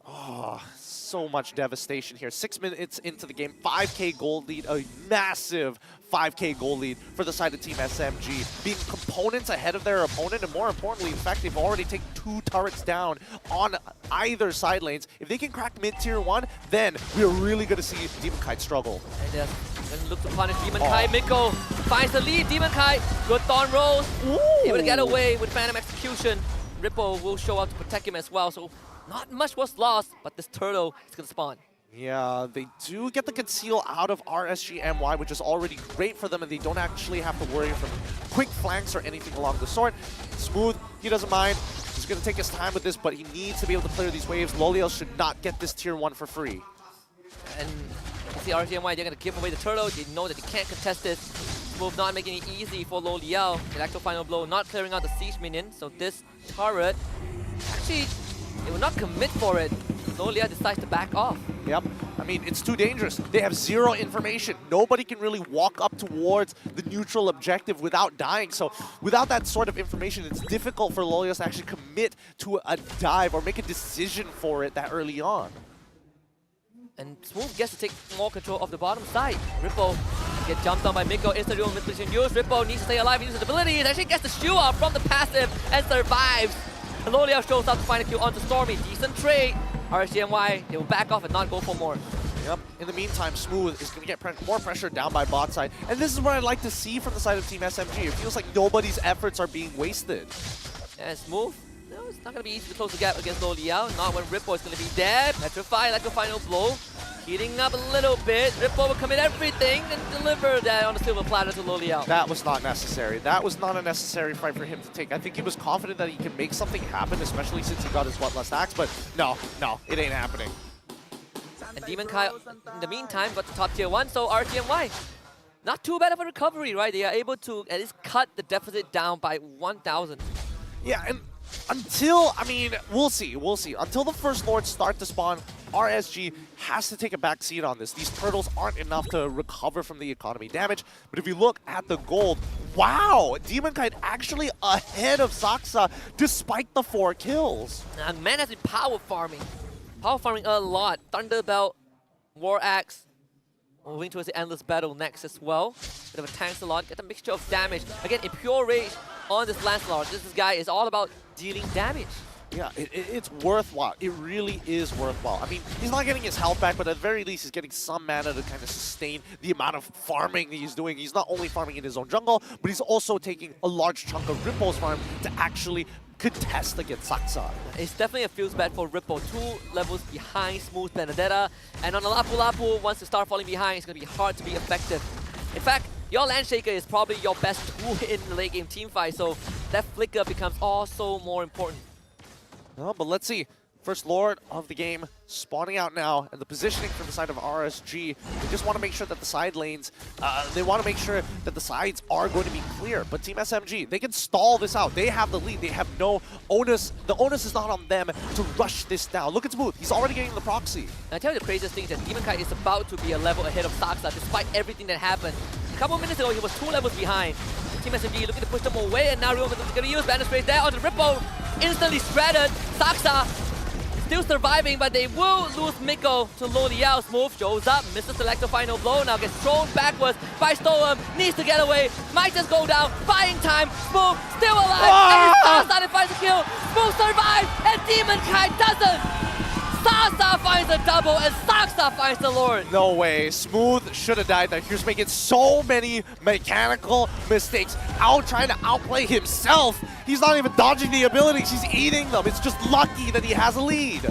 Oh, so much devastation here. 6 minutes into the game, 5k gold lead, a massive 5k gold lead for the side of Team SMG. Being components ahead of their opponent, and more importantly, in fact, they've already taken 2 turrets down on either side lanes. If they can crack mid-tier 1, then we're really going to see Demon Kai struggle. And then look to punish Demon Kai. Miko finds the lead. Demon Kai, good Thorn Rolls. Able to get away with Phantom Execution. Rippo will show up to protect him as well, so not much was lost, but this turtle is going to spawn. Yeah, they do get the conceal out of RSG MY, which is already great for them, and they don't actually have to worry from quick flanks or anything along the sort. Smooth, he doesn't mind. He's going to take his time with this, but he needs to be able to clear these waves. Loliel should not get this tier 1 for free. And see RSG MY, they're going to give away the turtle. They know that they can't contest this. Smooth not making it easy for Lo Liao. Electro final blow not clearing out the siege minion. So this turret, actually, it will not commit for it. Lo Liao decides to back off. Yep. I mean, it's too dangerous. They have zero information. Nobody can really walk up towards the neutral objective without dying. So without that sort of information, it's difficult for Lolios to actually commit to a dive or make a decision for it that early on. And Smooth gets to take more control of the bottom side. Ripple get jumped on by Minggu. Instant dual manipulation used. Ripple needs to stay alive, he uses abilities. Actually gets the shoe out from the passive and survives. And Lo Liao shows up to find a kill onto Stormy. Decent trade. RSG MY, they will back off and not go for more. Yep. In the meantime, Smooth is going to get more pressure down by bot side. And this is what I'd like to see from the side of Team SMG. It feels like nobody's efforts are being wasted. And Smooth, no, it's not going to be easy to close the gap against Lo Liao. Not when Ripple is going to be dead. Petrify like a final blow. Heating up a little bit. Ripple will commit everything and deliver that on the silver platter to Lo Liao. That was not necessary. That was not a necessary fight for him to take. I think he was confident that he can make something happen, especially since he got his last axe, but no, it ain't happening. And Demon Kai, in the meantime, got the top tier 1, so RTMY. Not too bad of a recovery, right? They are able to at least cut the deficit down by 1,000. Yeah, and until, I mean, we'll see. Until the first Lords start to spawn, RSG has to take a back seat on this. These turtles aren't enough to recover from the economy damage. But if you look at the gold, wow! Demon Kite actually ahead of Saksa despite the 4 kills. And man has been power farming. Power farming a lot. Thunderbelt, War Axe, moving towards the Endless Battle next as well. Bit of a tank salon, get a mixture of damage. Again, in pure rage on this Lancelot. This guy is all about dealing damage. Yeah, it's worthwhile. It really is worthwhile. I mean, he's not getting his health back, but at the very least, he's getting some mana to kind of sustain the amount of farming that he's doing. He's not only farming in his own jungle, but he's also taking a large chunk of Ripple's farm to actually contest against Saksa. It's definitely a feels bad for Ripple. 2 levels behind Smooth Benedetta. And on a Lapu Lapu, once you start falling behind, it's going to be hard to be effective. In fact, your Landshaker is probably your best tool in the late game teamfight, so that flicker becomes also more important. No, but let's see. First Lord of the game spawning out now, and the positioning from the side of RSG, they just want to make sure that the side lanes, they want to make sure that the sides are going to be clear. But Team SMG, they can stall this out. They have the lead. They have no onus. The onus is not on them to rush this down. Look at Smooth. He's already getting the proxy. And I tell you the craziest thing is that Demon Kite is about to be a level ahead of Saksa despite everything that happened. A couple minutes ago, he was 2 levels behind. Team SMG looking to push them away, and now Ryoga is going to use Bandit Sprays there onto the Ripple. Instantly shredded. Saksa still surviving, but they will lose Minggu to Lo Liao. Smooth shows up, misses the Electro final blow, now gets thrown backwards by Storm, needs to get away, might just go down, buying time, Smooth still alive, and Saksa finds a kill, Smooth survives, and Demon Kite doesn't! Saksa finds a double, and Saksa finds the Lord. No way. Smooth should have died there. He was making so many mechanical mistakes, trying to outplay himself. He's not even dodging the abilities. He's eating them. It's just lucky that he has a lead.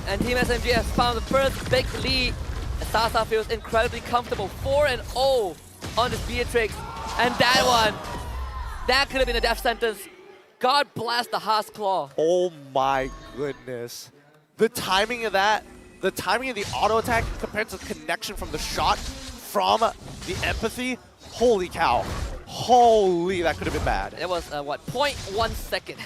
And Team SMG has found the first big lead. And Saksa feels incredibly comfortable. 4-0 on this Beatrix. And that one, that could have been a death sentence. God bless the Haas Claw. Oh my goodness. The timing of that, the timing of the auto attack compared to the connection from the shot from the empathy, holy cow. Holy, that could have been bad. It was, what, 0.1 second.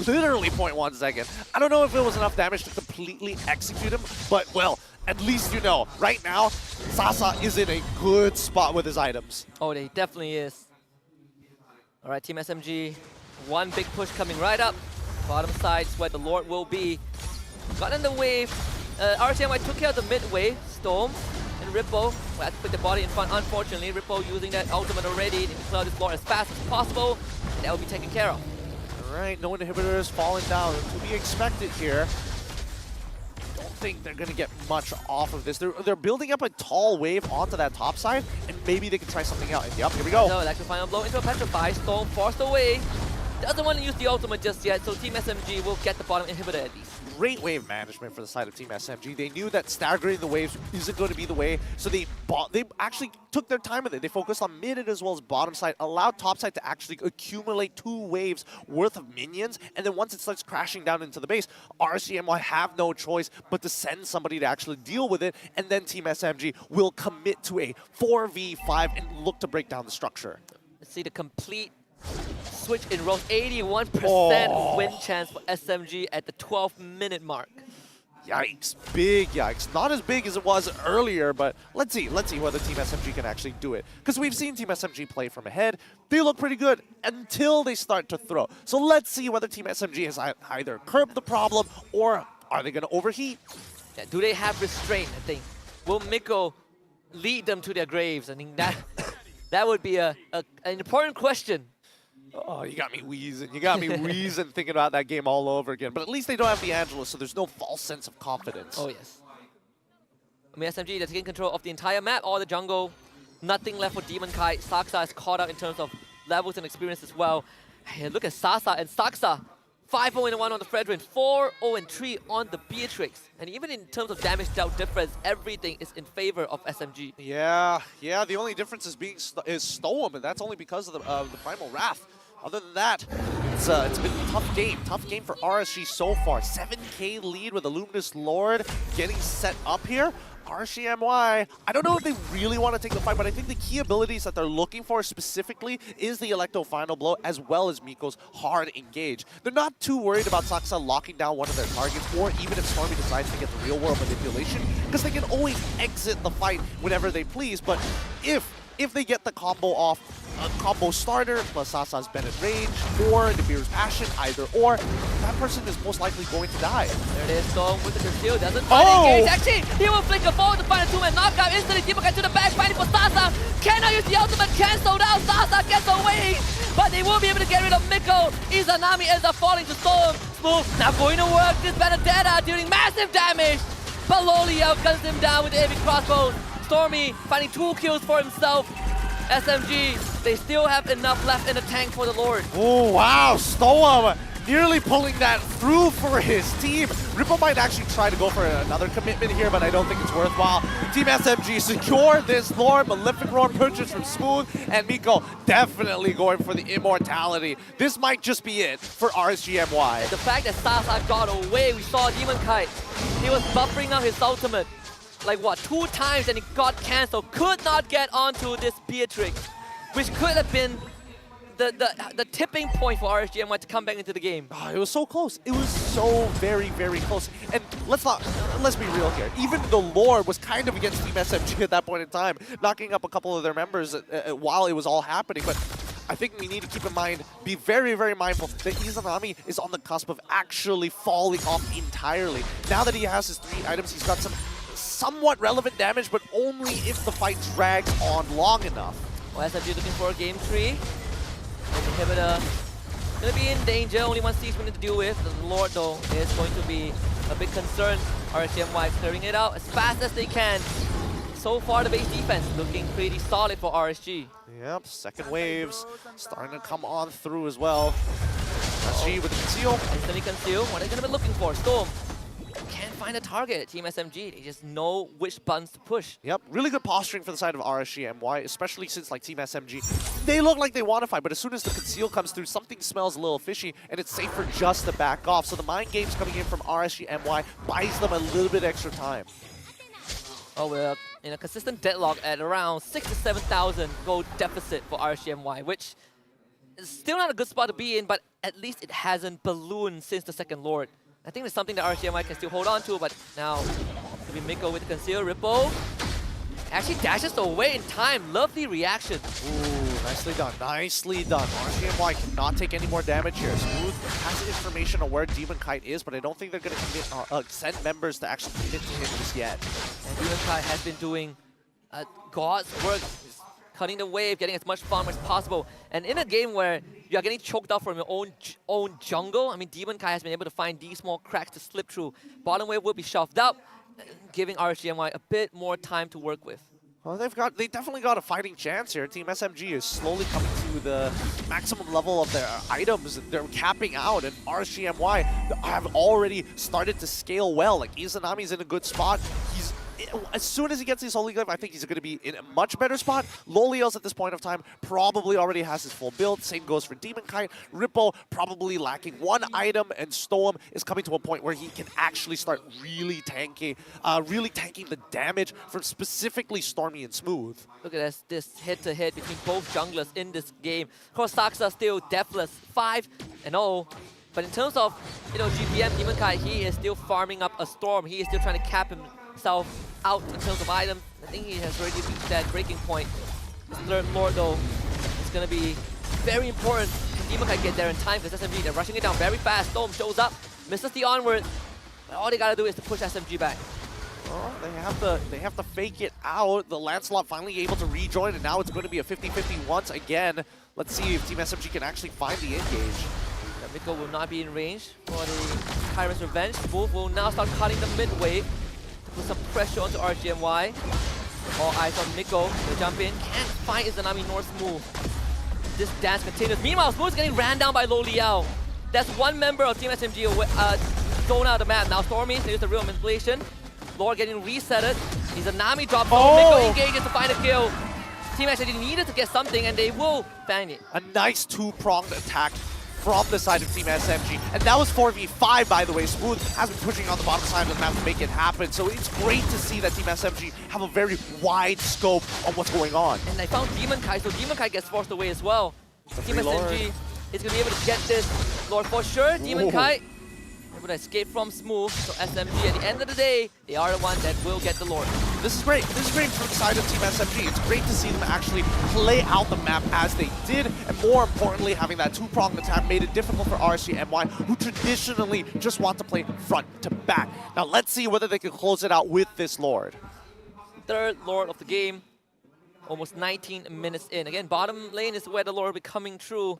Literally 0.1 second. I don't know if it was enough damage to completely execute him, but, well, at least you know. Right now, Sasa is in a good spot with his items. Oh, he definitely is. All right, Team SMG, one big push coming right up. Bottom side is where the Lord will be. Got in the wave. RTMY took care of the mid wave. Storm and Ripple. We had to put the body in front. Unfortunately, Ripple using that ultimate already to clear this Lord as fast as possible. And that will be taken care of. All right, no inhibitors falling down. To be expected here. Don't think they're going to get much off of this. They're building up a tall wave onto that top side, and maybe they can try something out. And yep, here we go. So, Electro final blow into a Petrify. Storm forced away. doesn't want to use the ultimate just yet, so Team SMG will get the bottom inhibitor at least. Great wave management for the side of Team SMG. They knew that staggering the waves isn't going to be the way, so they actually took their time with it. They focused on mid as well as bottom side, allowed top side to actually accumulate 2 waves worth of minions, and then once it starts crashing down into the base, RSG MY have no choice but to send somebody to actually deal with it, and then Team SMG will commit to a 4v5 and look to break down the structure. Let's see the complete switch in rows. 81% win chance for SMG at the 12-minute mark. Yikes, big yikes. Not as big as it was earlier, but let's see whether Team SMG can actually do it. Because we've seen Team SMG play from ahead. They look pretty good until they start to throw. So let's see whether Team SMG has either curbed the problem or are they going to overheat? Yeah, do they have restraint, I think? Will Miko lead them to their graves? I think that would be an important question. Oh, you got me wheezing. You got me wheezing thinking about that game all over again. But at least they don't have the Angelus, so there's no false sense of confidence. Oh, yes. I mean, SMG, they're taking control of the entire map, all the jungle. Nothing left for Demon Kite. Saksa is caught up in terms of levels and experience as well. Hey, look at Sasa and Saksa. 5-0-1 on the Fredrin, 4-0-3 on the Beatrix. And even in terms of damage dealt difference, everything is in favor of SMG. Yeah, the only difference is Stoem, and that's only because of the Primal Wrath. Other than that, it's been a tough game for RSG so far. 7K lead with the Luminous Lord getting set up here. RSG MY, I don't know if they really want to take the fight, but I think the key abilities that they're looking for specifically is the Electo Final Blow as well as Miko's hard engage. They're not too worried about Saksa locking down one of their targets, or even if Stormy decides to get the real world manipulation, because they can always exit the fight whenever they please. But if they get the combo off, a combo starter plus Sasa's Bennett Rage or Nibir's Passion, either or, that person is most likely going to die. There it is, Storm with the conceal, doesn't find engage. Actually, he will flick a forward to find a 2-man knockout. Instantly, Demon Kite to the back, fighting for Sasa. Cannot use the ultimate, cancelled out. Sasa gets away, but they will be able to get rid of Miko. Izanami ends up falling to Storm. Smooth, not going to work. This Benedetta dealing massive damage. But Loli outguns him down with the heavy crossbows. Stormy finding 2 kills for himself. SMG, they still have enough left in the tank for the Lord. Oh, wow. Stoem nearly pulling that through for his team. Ripple might actually try to go for another commitment here, but I don't think it's worthwhile. Team SMG secure this Lord. Malefic Roar purchase from Smooth, and Miko definitely going for the immortality. This might just be it for RSG MY. The fact that Sasa got away, we saw Demon Kite. He was buffering out his ultimate. Like what, 2 times and it got cancelled. Could not get onto this Beatrix, which could have been the tipping point for RSG MY to come back into the game. Oh, it was so close. It was so very, very close. And let's be real here. Even the Lord was kind of against Team SMG at that point in time, knocking up a couple of their members while it was all happening. But I think we need to keep in mind, be very, very mindful that Izanami is on the cusp of actually falling off entirely. Now that he has his 3 items, he's got some somewhat relevant damage, but only if the fight drags on long enough. Well, SMG looking for a game 3. The inhibitor gonna be in danger. Only 1 siege we need to deal with. The Lord, though, is going to be a big concern. RSG MY clearing it out as fast as they can. So far, the base defense looking pretty solid for RSG. Yep, second waves starting to come on through as well. RSG with the conceal. Instantly conceal. What are they gonna be looking for? Storm can't find a target. Team SMG, they just know which buttons to push. Yep, really good posturing for the side of RSG MY, especially since like Team SMG, they look like they want to fight, but as soon as the conceal comes through, something smells a little fishy, and it's safer just to back off. So the mind games coming in from RSG MY buys them a little bit extra time. Oh, we're in a consistent deadlock at around 6,000 to 7,000 gold deficit for RSG MY, which is still not a good spot to be in, but at least it hasn't ballooned since the second Lord. I think there's something that RSG MY can still hold on to, but now it'll be Miko with the conceal. Ripple actually dashes away in time. Lovely reaction. Ooh, nicely done. Nicely done. RSG MY cannot take any more damage here. Smooth has information on where Demon Kite is, but I don't think they're going to send members to actually commit to him just yet. And Demon Kite has been doing God's work, cutting the wave, getting as much farm as possible. And in a game where you are getting choked out from your own jungle, I mean, Demon Kite has been able to find these small cracks to slip through. Bottom wave will be shoved up, giving RSG MY a bit more time to work with. Well, they definitely got a fighting chance here. Team SMG is slowly coming to the maximum level of their items. They're capping out, and RSG MY have already started to scale well. Like, Izanami's in a good spot. As soon as he gets his Holy Glyph, I think he's going to be in a much better spot. Lolios at this point of time probably already has his full build. Same goes for Demon Kite. Rippo probably lacking one item, and Storm is coming to a point where he can actually start really tanking the damage from specifically Stormy and Smooth. Look at this head-to-head between both junglers in this game. Of course, Saksa still deathless, 5-0. But in terms of GPM, Demon Kite, he is still farming up a Storm. He is still trying to cap himself out in terms of items. I think he has already reached that breaking point. This third Lord, though, is going to be very important. Can Demon Kite get there in time? Because SMG, they're rushing it down very fast. Storm shows up, misses the onward. All they got to do is to push SMG back. Well, they have to fake it out. The Lancelot finally able to rejoin, and now it's going to be a 50-50 once again. Let's see if Team SMG can actually find the engage. Miko will not be in range for the Tyrant's Revenge. Smooth will now start cutting the mid wave to put some pressure onto RGMY. All eyes on Miko. They jump in. Can't find Izanami nor Smooth. This dance continues. Meanwhile, Smooth is getting ran down by Lo Liao. That's one member of Team SMG thrown out of the map. Now Stormy uses the real manipulation. Lord getting resetted. Izanami drops. Miko engages to find a kill. Team SMG needed to get something, and they will find it. A nice two-pronged attack from the side of Team SMG. And that was 4v5, by the way. Smooth has been pushing on the bottom side of the map to make it happen. So it's great to see that Team SMG have a very wide scope on what's going on. And they found Demon Kite, so Demon Kite gets forced away as well. Team SMG is going to be able to get this Lord for sure. Demon Kite able to escape from Smooth. So SMG, at the end of the day, they are the one that will get the Lord. This is great. This is great from the side of Team SMG. It's great to see them actually play out the map as they did, and more importantly, having that two-pronged attack made it difficult for RSG MY, who traditionally just want to play front to back. Now let's see whether they can close it out with this Lord. Third Lord of the game, almost 19 minutes in. Again, bottom lane is where the Lord will be coming through.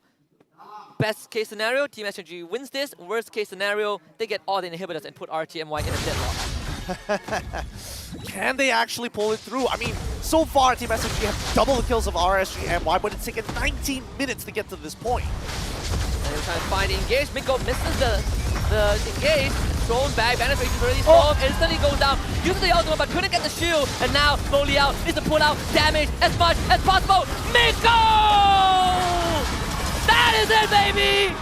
Best case scenario, Team SMG wins this. Worst case scenario, they get all the inhibitors and put RTMY in a deadlock. Can they actually pull it through? I mean, so far Team SMG have double the kills of RSG MY, but it's taken 19 minutes to get to this point. And they're trying to find the engage. Miko misses the engage. Thrown back, Benefit is already storm, instantly goes down. Uses the ultimate but couldn't get the shield. And now Lo Liao needs to pull out damage as much as possible. Miko! That is it, baby!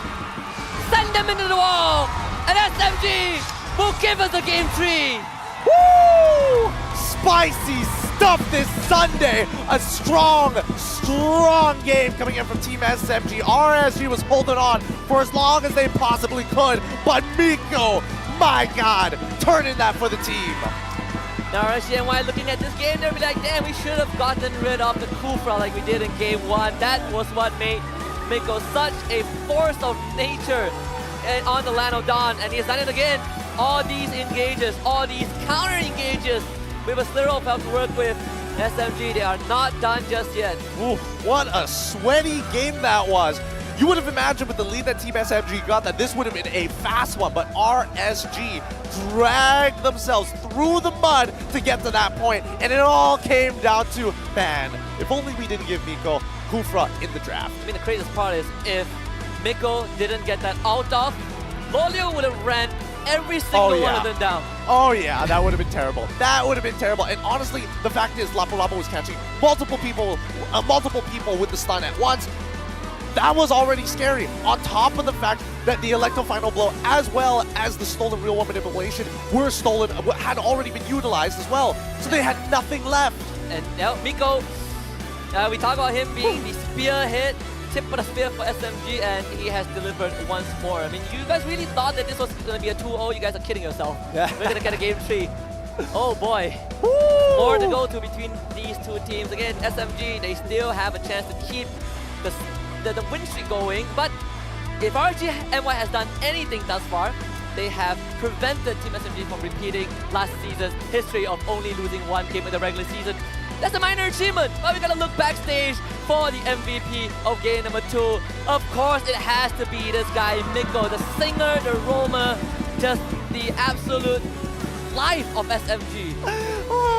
Send them into the wall! And SMG will give us a game 3! Woo! Spicy stuff this Sunday. A strong game coming in from Team SMG. RSG was holding on for as long as they possibly could, but Miko, my God, turning that for the team. Now RSG MY looking at this game, they'll be like, damn, we should have gotten rid of the Kufra like we did in game 1. That was what made Miko such a force of nature on the Land of Dawn, and he's done it again. All these engages, all these counter engages with a slither of help to work with. SMG, they are not done just yet. Ooh, what a sweaty game that was. You would have imagined with the lead that Team SMG got that this would have been a fast one, but RSG dragged themselves through the mud to get to that point, and it all came down to, man, if only we didn't give Miko Kufra in the draft. I mean, the craziest part is if Miko didn't get that ult off, Lo Liao would have ran every single one of them down. Oh yeah, that would have been terrible. That would have been terrible. And honestly, the fact is Lapu Lapu was catching multiple people with the stun at once. That was already scary. On top of the fact that the Electro Final Blow, as well as the stolen real one manipulation, had already been utilized as well. So they had nothing left. And now Miko, we talk about him being the spearhead, tip of the spear for SMG, and he has delivered once more. I mean, you guys really thought that this was going to be a 2-0? You guys are kidding yourself. Yeah. We're going to get a game 3. Oh boy. Woo! More to go to between these two teams. Again, SMG, they still have a chance to keep the win streak going, but if RSG MY has done anything thus far, they have prevented Team SMG from repeating last season's history of only losing one game in the regular season. That's a minor achievement, but we gotta look backstage for the MVP of game number 2. Of course, it has to be this guy, Miko, the singer, the roamer, just the absolute life of SMG.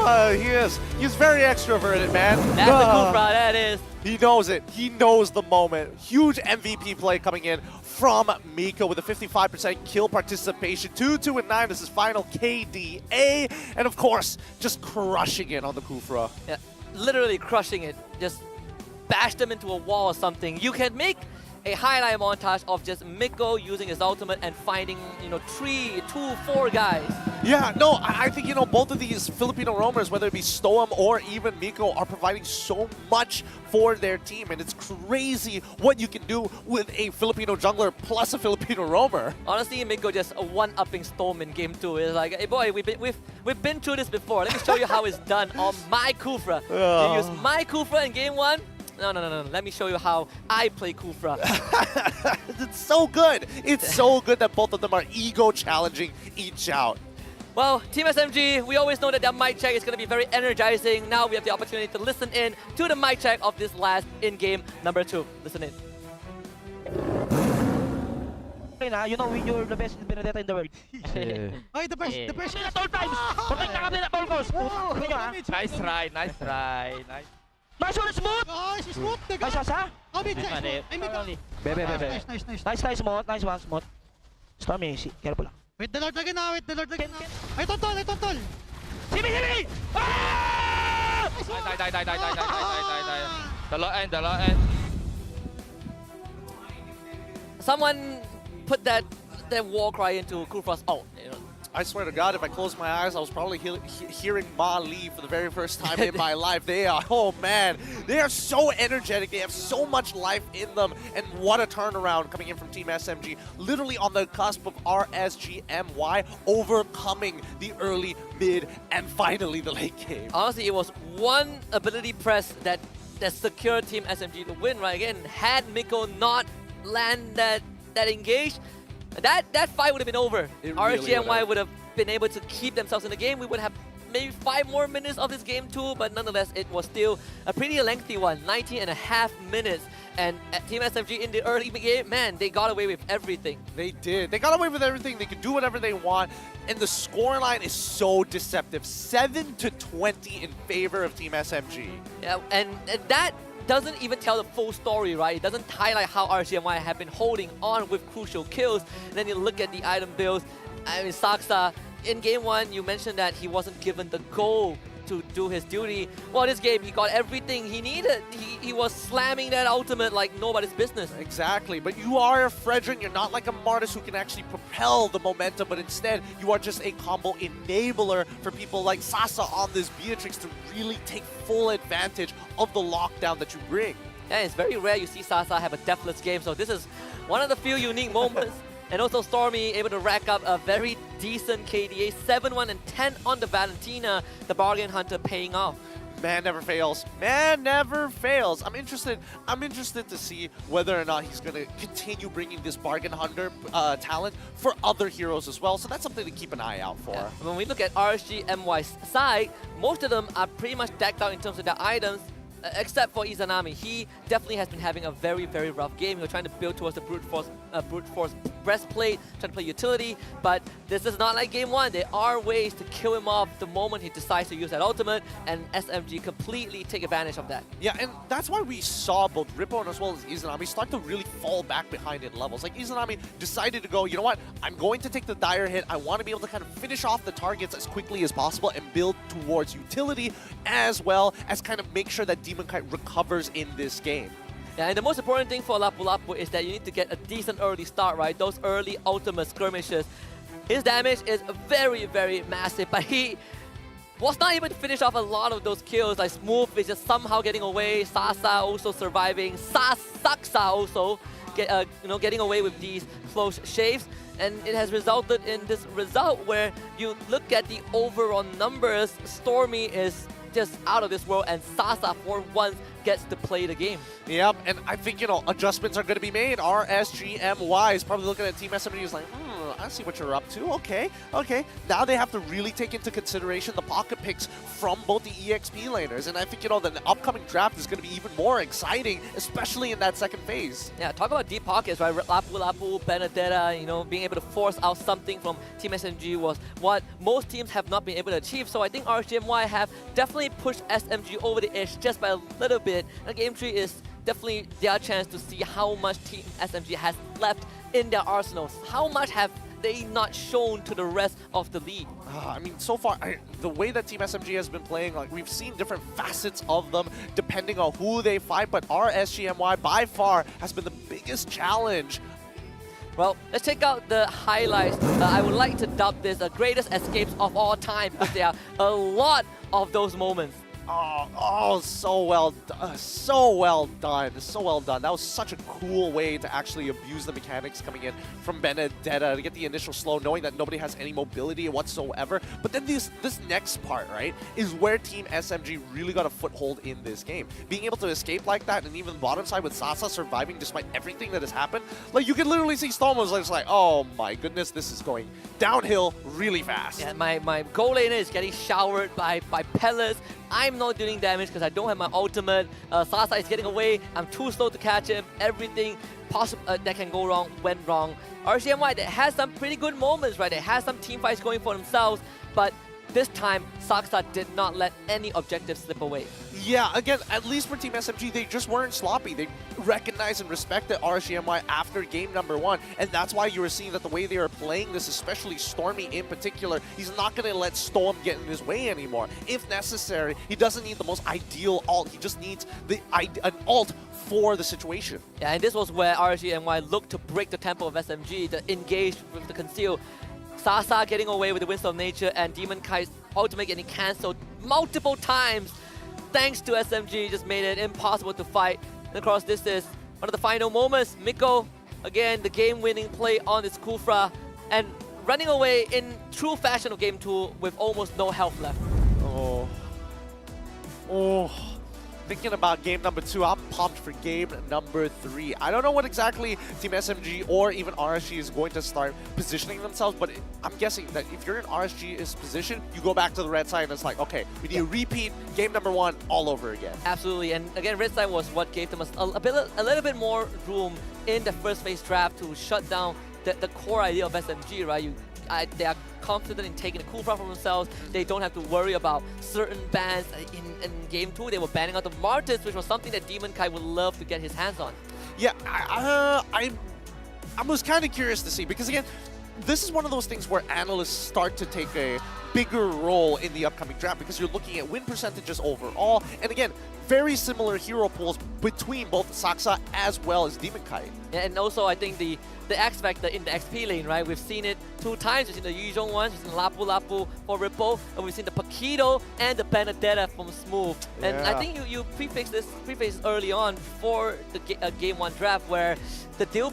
He is. He's very extroverted, man. That's the Kufra, that is. He knows it. He knows the moment. Huge MVP play coming in from Miko with a 55% kill participation. 2-2 and 9. This is final KDA. And of course, just crushing it on the Kufra. Yeah, literally crushing it. Just bash them into a wall or something. You can make a highlight montage of just Miko using his ultimate and finding, 3, 2, 4 guys. Yeah, no, I think, both of these Filipino roamers, whether it be Stoem or even Miko, are providing so much for their team. And it's crazy what you can do with a Filipino jungler plus a Filipino roamer. Honestly, Miko just one-upping Storm in game 2. It's like, hey boy, we've been through this before. Let me show you how it's done on my Kufra. You use my Kufra in game 1. No. Let me show you how I play Kufra. It's so good. It's so good that both of them are ego challenging each out. Well, Team SMG, we always know that their mic check is going to be very energizing. Now we have the opportunity to listen in to the mic check of this last in-game number 2. Listen in. You know you're the best Benedetta in the world. Ay, the best. At all times. Protect na kami na all goals. Nice try. Nice one, Smooth. Nice, Smooth. Nice, Sasa. Oh, mid check. Nice, Smooth. Nice one, Smooth. Stormy, careful lang. Wait the Lord again. Ay, tontol. Simi! Ah! The low end. Someone put that war cry into Kufra's ult. I swear to God, if I closed my eyes, I was probably hearing Ma Lee for the very first time in my life. They are, oh man, they are so energetic. They have so much life in them. And what a turnaround coming in from Team SMG. Literally on the cusp of RSG MY, overcoming the early, mid, and finally the late game. Honestly, it was one ability press that secured Team SMG to win, right? Again, had Miko not land that engage, that fight would have been over. RSG MY would have been able to keep themselves in the game. We would have maybe 5 more minutes of this game too, but nonetheless, it was still a pretty lengthy one, 19.5 minutes. And Team SMG in the early game, man, they got away with everything. They did. They got away with everything. They could do whatever they want. And the scoreline is so deceptive. 7-20 in favor of Team SMG. Yeah, and that doesn't even tell the full story, right? It doesn't highlight how RSG MY have been holding on with crucial kills. And then you look at the item builds. I mean, Saksa, in game 1, you mentioned that he wasn't given the goal to do his duty. Well, this game, he got everything he needed. He was slamming that ultimate like nobody's business. Exactly, but you are a Fredrin. You're not like a Martis who can actually propel the momentum, but instead, you are just a combo enabler for people like Sasa on this Beatrix to really take full advantage of the lockdown that you bring. Yeah, it's very rare you see Sasa have a deathless game, so this is one of the few unique moments. And also Stormy able to rack up a very decent KDA, 7-1 and 10 on the Valentina, the bargain hunter paying off. Man never fails. Man never fails. I'm interested to see whether or not he's going to continue bringing this bargain hunter talent for other heroes as well. So that's something to keep an eye out for. Yeah. When we look at RSG MY's side, most of them are pretty much decked out in terms of their items. Except for Izanami, he definitely has been having a very, very rough game. We're trying to build towards the brute force breastplate, trying to play utility, but this is not like game 1. There are ways to kill him off the moment he decides to use that ultimate, and SMG completely take advantage of that. Yeah, and that's why we saw both Rippo and as well as Izanami start to really fall back behind in levels. Like Izanami decided to go, you know what, I'm going to take the dire hit. I want to be able to kind of finish off the targets as quickly as possible and build towards utility, as well as kind of make sure that Demon Kite recovers in this game. Yeah, and the most important thing for Lapu Lapu is that you need to get a decent early start, right? Those early ultimate skirmishes. His damage is very, very massive, but he was not able to finish off a lot of those kills. Like Smooth is just somehow getting away, Sasa also surviving, Saksa also getting away with these close shaves. And it has resulted in this result where you look at the overall numbers, Stormy is just out of this world, and Sasa for once gets to play the game. Yep, and I think, adjustments are going to be made. RSG MY is probably looking at Team SMG is like, I see what you're up to. Okay. Now they have to really take into consideration the pocket picks from both the EXP laners. And I think, the upcoming draft is going to be even more exciting, especially in that second phase. Yeah, talk about deep pockets, right? Lapu, Benedetta, being able to force out something from Team SMG was what most teams have not been able to achieve. So I think RSG MY have definitely pushed SMG over the edge just by a little bit. And Game 3 is definitely their chance to see how much Team SMG has left in their arsenals. How much have they not shown to the rest of the league? I mean, so far, the way that Team SMG has been playing, we've seen different facets of them depending on who they fight, but RSG MY by far has been the biggest challenge. Well, let's check out the highlights. I would like to dub this the greatest escapes of all time because there are a lot of those moments. Oh, so well done. So well done. That was such a cool way to actually abuse the mechanics coming in from Benedetta to get the initial slow, knowing that nobody has any mobility whatsoever. But then this next part, right, is where Team SMG really got a foothold in this game. Being able to escape like that, and even the bottom side with Sasa surviving despite everything that has happened. Like, you can literally see Storm was just like, oh my goodness, this is going downhill really fast. Yeah, my goal laner is getting showered by pellets. I'm not doing damage because I don't have my ultimate. Sasa is getting away. I'm too slow to catch him. Everything possible that can go wrong went wrong. RSG MY, they had some pretty good moments, right? They had some team fights going for themselves, but this time, Saksa did not let any objectives slip away. Yeah, again, at least for Team SMG, they just weren't sloppy. They recognized and respected RSG MY after game number 1, and that's why you were seeing that the way they were playing this, especially Stormy in particular, he's not going to let Storm get in his way anymore. If necessary, he doesn't need the most ideal ult. He just needs an ult for the situation. Yeah, and this was where RSG MY looked to break the tempo of SMG, to engage with the conceal. Sasa getting away with the Winds of Nature and Demon Kai's ultimate getting cancelled multiple times thanks to SMG, just made it impossible to fight. And of course, this is one of the final moments. Miko, again, the game-winning play on this Kufra and running away in true fashion of Game 2 with almost no health left. Oh. Thinking about game number 2, I'm pumped for game number 3. I don't know what exactly Team SMG or even RSG is going to start positioning themselves, but I'm guessing that if you're in RSG's position, you go back to the red side and it's like, okay, we need to repeat game number 1 all over again. Absolutely, and again, red side was what gave them a little bit more room in the first phase draft to shut down the core idea of SMG, right? They are confident in taking the Kufra for themselves. They don't have to worry about certain bans. In game 2, they were banning out the Martyrs, which was something that Demon Kai would love to get his hands on. Yeah, I was kind of curious to see, because again, this is one of those things where analysts start to take a bigger role in the upcoming draft because you're looking at win percentages overall, and again, very similar hero pools between both Saksa as well as Demon Kai. Yeah, and also I think the X Factor in the XP lane, right? We've seen it 2 times. We've seen the Yuzhong once, we've seen Lapu for Ripple, and we've seen the Paquito and the Benedetta from Smooth. Yeah. And I think you prefaced this early on before the game 1 draft where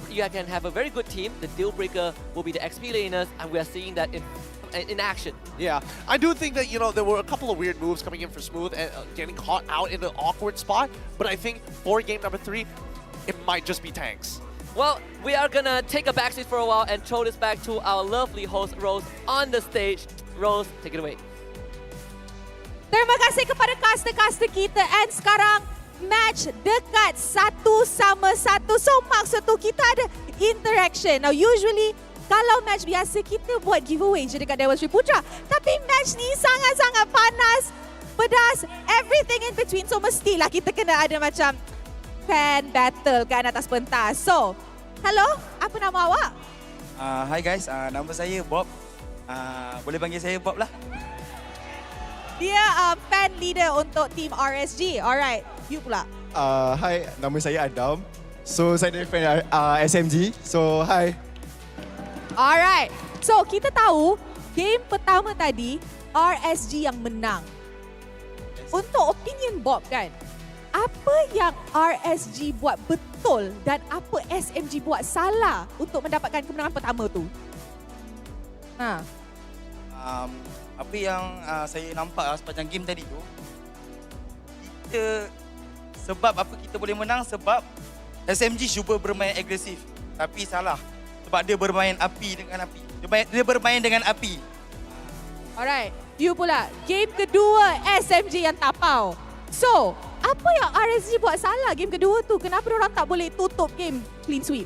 you can have a very good team. The deal breaker will be the XP laners, and we are seeing that in action. Yeah, I do think that, there were a couple of weird moves coming in for Smooth and getting caught out in an awkward spot, but I think for game number 3, it might just be tanks. Well, we are gonna take a backseat for a while and throw this back to our lovely host, Rose, on the stage. Rose, take it away. Terima kasih kepada caster-caster kita, and sekarang match dekat 1 sama 1. So maksud tu kita ada interaction. Now usually kalau match biasa kita buat giveaway je dekat Dewa Sri Putra. Tapi match ni sangat-sangat panas, pedas, everything in between. So mestilah kita kena ada macam fan battle kan atas pentas. So, hello, apa nama awak? Hi guys, nama saya Bob. Boleh panggil saya Bob lah. Dia fan leader untuk team RSG. Alright, you pula. Hi, nama saya Adam. So, saya dari fan SMG. So, hi. Alright, so kita tahu game pertama tadi RSG yang menang. Untuk opinion Bob kan, apa yang RSG buat betul dan apa SMG buat salah untuk mendapatkan kemenangan pertama tu? Apa yang saya nampak sepanjang game tadi tu, sebab apa kita boleh menang sebab SMG cuba bermain agresif, tapi salah. Sebab dia bermain api dengan api. Dia bermain dengan api. Alright, you pula. Game kedua SMG yang tapau. So, apa yang RSG buat salah game kedua tu? Kenapa orang tak boleh tutup game clean sweep?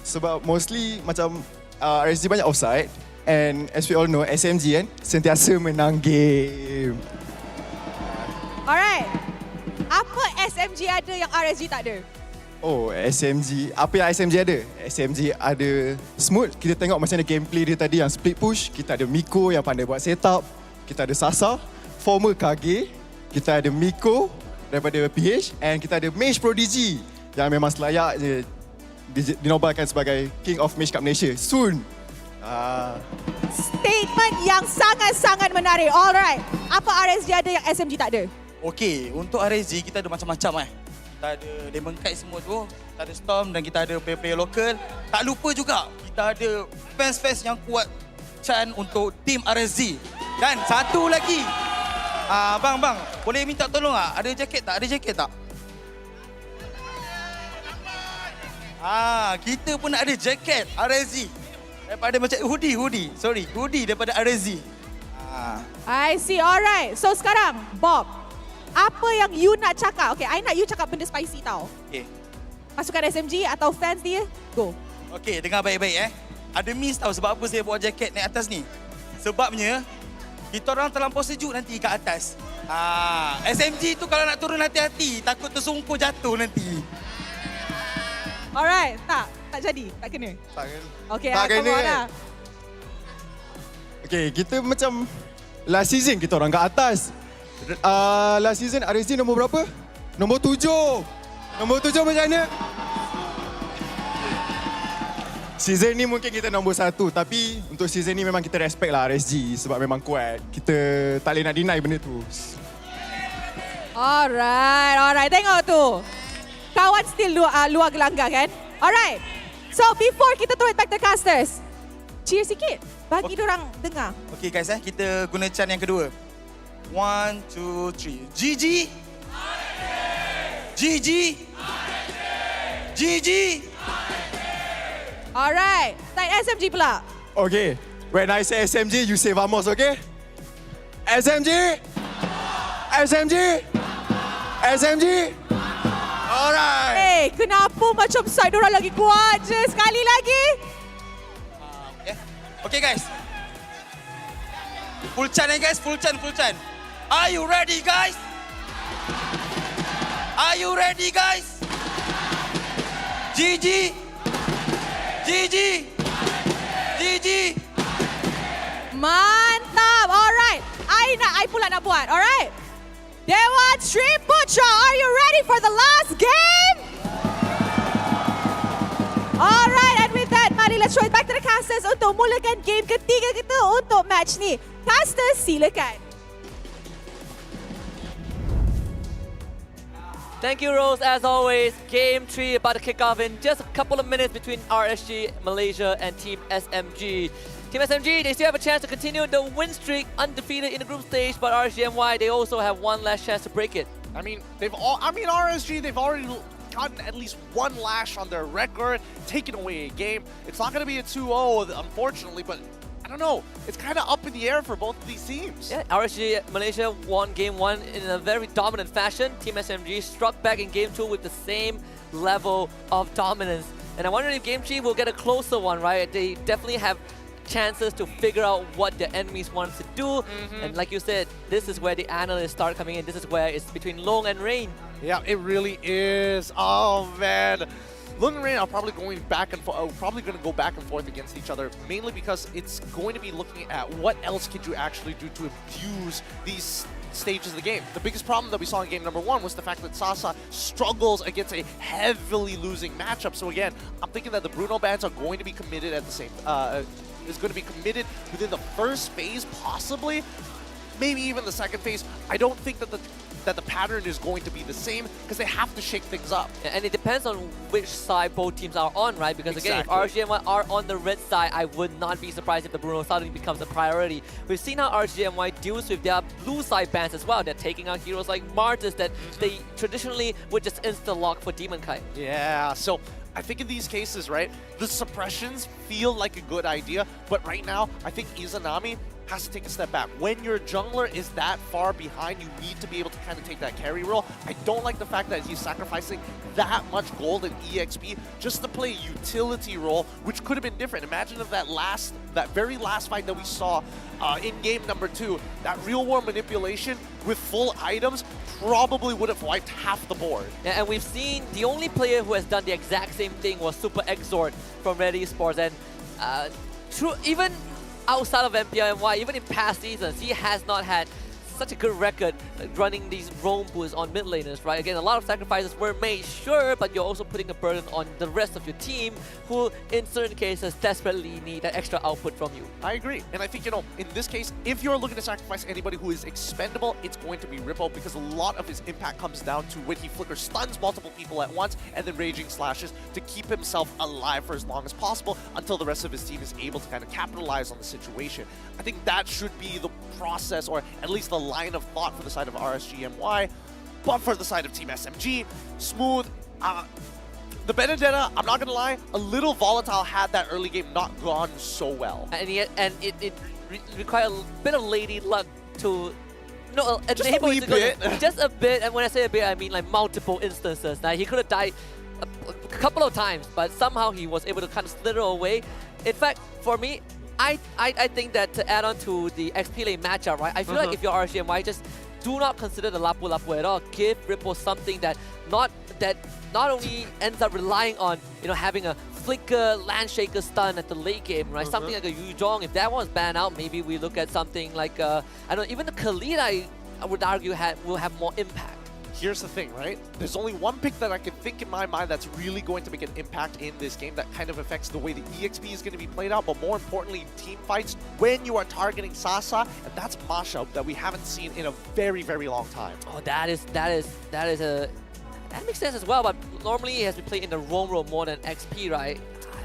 Sebab mostly macam RSG banyak offside. And as we all know, SMG kan sentiasa menang game. Alright. Apa SMG ada yang RSG tak ada? Oh, SMG. Apa yang SMG ada? SMG ada smooth. Kita tengok macam mana gameplay dia tadi yang split push. Kita ada Miko yang pandai buat setup. Kita ada Sasa, former KG. Kita ada Miko daripada PH. And kita ada Mage Prodigy yang memang selayaknya dinobatkan sebagai King of Mage kat Malaysia. Soon. Statement yang sangat-sangat menarik. Alright. Apa RSG ada yang SMG tak ada? Okey, untuk RSG kita ada macam-macam Kita ada Demon Kite semua tu, kita ada Storm dan kita ada player-player lokal. Tak lupa juga, kita ada fans-fans yang kuat Chan untuk Team RSG. Dan satu lagi, bang, boleh minta tolong tak? Ada jaket tak? Ada jaket tak? Kita pun ada jaket RSG. Daripada macam hoodie daripada RSG. I see, alright. So sekarang, Bob, apa yang you nak cakap? Okay, I nak you cakap benda spicy tau. Okay. Pasukan SMG atau fans dia, go. Okay, dengar baik-baik Ada miss tahu sebab apa saya bawa jaket naik atas ni. Sebabnya, kita orang terlampau sejuk nanti kat atas. SMG tu kalau nak turun hati-hati, takut tersungkur jatuh nanti. Alright, tak jadi, tak kena. Tak kena. Okay, tak come on lah. Okay, kita macam last season kita orang kat atas. Last season RSG nombor berapa? Nombor 7. Nombor 7 macam mana? Season ni mungkin kita nombor 1, tapi untuk season ni memang kita respect lah RSG sebab memang kuat. Kita tak boleh nak deny benda tu. Alright. Tengok tu. Kawan still luar gelanggang kan? Alright. So before kita throw it back to casters, cheer sikit. Bagi diorang dengar. Okay guys, kita guna chant yang kedua. 1, 2, 3. GG. GG. GG. Alright. Side SMG pula. Okay. When I say SMG, you say vamos, okay? SMG. SMG. SMG. Alright. Hey, kenapa macam side diorang lagi kuat je? Sekali lagi. Okay guys. Full chant guys, full chant. Are you ready guys? Are you ready guys? GG. GG. GG. Mantap. Alright. I pula nak buat. Alright. Dewan Sri Putra, are you ready for the last game? Alright, and with that, mari let's throw it back to the casters untuk mulakan game ketiga kita untuk match ni. Casters, silakan. Thank you, Rose. As always, Game 3 about to kick off in just a couple of minutes between RSG Malaysia and Team SMG. Team SMG, they still have a chance to continue the win streak undefeated in the group stage, but RSG MY, they also have one last chance to break it. I mean, RSG, they've already gotten at least one lash on their record, taken away a game. It's not going to be a 2-0, unfortunately, but I don't know. It's kind of up in the air for both of these teams. Yeah, RSG Malaysia won Game 1 in a very dominant fashion. Team SMG struck back in Game 2 with the same level of dominance. And I wonder if Game 3 will get a closer one, right? They definitely have chances to figure out what the enemies want to do. And like you said, this is where the analysts start coming in. This is where it's between Long and Rain. Yeah, it really is. Oh, man. Long and Rain are probably going back and forth, probably going to go back and forth against each other, mainly because it's going to be looking at what else could you actually do to abuse these stages of the game. The biggest problem that we saw in game number 1 was the fact that Sasa struggles against a heavily losing matchup. So again, I'm thinking that the Bruno bands are going to be committed at the same is going to be committed within the first phase, possibly, maybe even the second phase. I don't think that the pattern is going to be the same because they have to shake things up. And it depends on which side both teams are on, right? Because again, if RSG MY are on the red side, I would not be surprised if the Bruno suddenly becomes a priority. We've seen how RSG MY deals with their blue side bans as well. They're taking out heroes like Martis that they traditionally would just insta-lock for Demon Kite. Yeah, so I think in these cases, right, the suppressions feel like a good idea, but right now, I think Izanami has to take a step back. When your jungler is that far behind, you need to be able to kind of take that carry role. I don't like the fact that he's sacrificing that much gold and EXP just to play a utility role, which could have been different. Imagine if that very last fight that we saw in game number 2, that real war manipulation with full items probably would have wiped half the board. Yeah, and we've seen the only player who has done the exact same thing was Super Exort from Red Esports, and even outside of MPL MY, even in past seasons, he has not had such a good record running these roam boosts on mid laners, right? Again, a lot of sacrifices were made, sure, but you're also putting a burden on the rest of your team who, in certain cases, desperately need that extra output from you. I agree. And I think, you know, in this case, if you're looking to sacrifice anybody who is expendable, it's going to be Ripple, because a lot of his impact comes down to when he flickers stuns multiple people at once and then raging slashes to keep himself alive for as long as possible until the rest of his team is able to kind of capitalize on the situation. I think that should be the process, or at least the line of thought for the side of RSG MY. But for the side of Team SMG, Smooth, the Benedetta, I'm not gonna lie, a little volatile had that early game not gone so well. And it required a bit of lady luck to just enable a you to bit. just a bit, and when I say a bit, I mean like multiple instances. Now, he could have died a couple of times, but somehow he was able to kind of slither away. In fact, for me, I think that to add on to the XP lane matchup, right? I feel like if you're RSG MY, just do not consider the Lapu Lapu at all. Give Ripple something that not only ends up relying on, you know, having a flicker, land shaker stun at the late game, right? Something like a Yuzhong. If that one's banned out, maybe we look at something like I don't know, even the Khalid, I would argue will have more impact. Here's the thing, right? There's only one pick that I can think in my mind that's really going to make an impact in this game that kind of affects the way the EXP is going to be played out, but more importantly, team fights when you are targeting Sasa, and that's Masha that we haven't seen in a very, very long time. Oh, that makes sense as well, but normally he has been played in the roam role more than XP, right?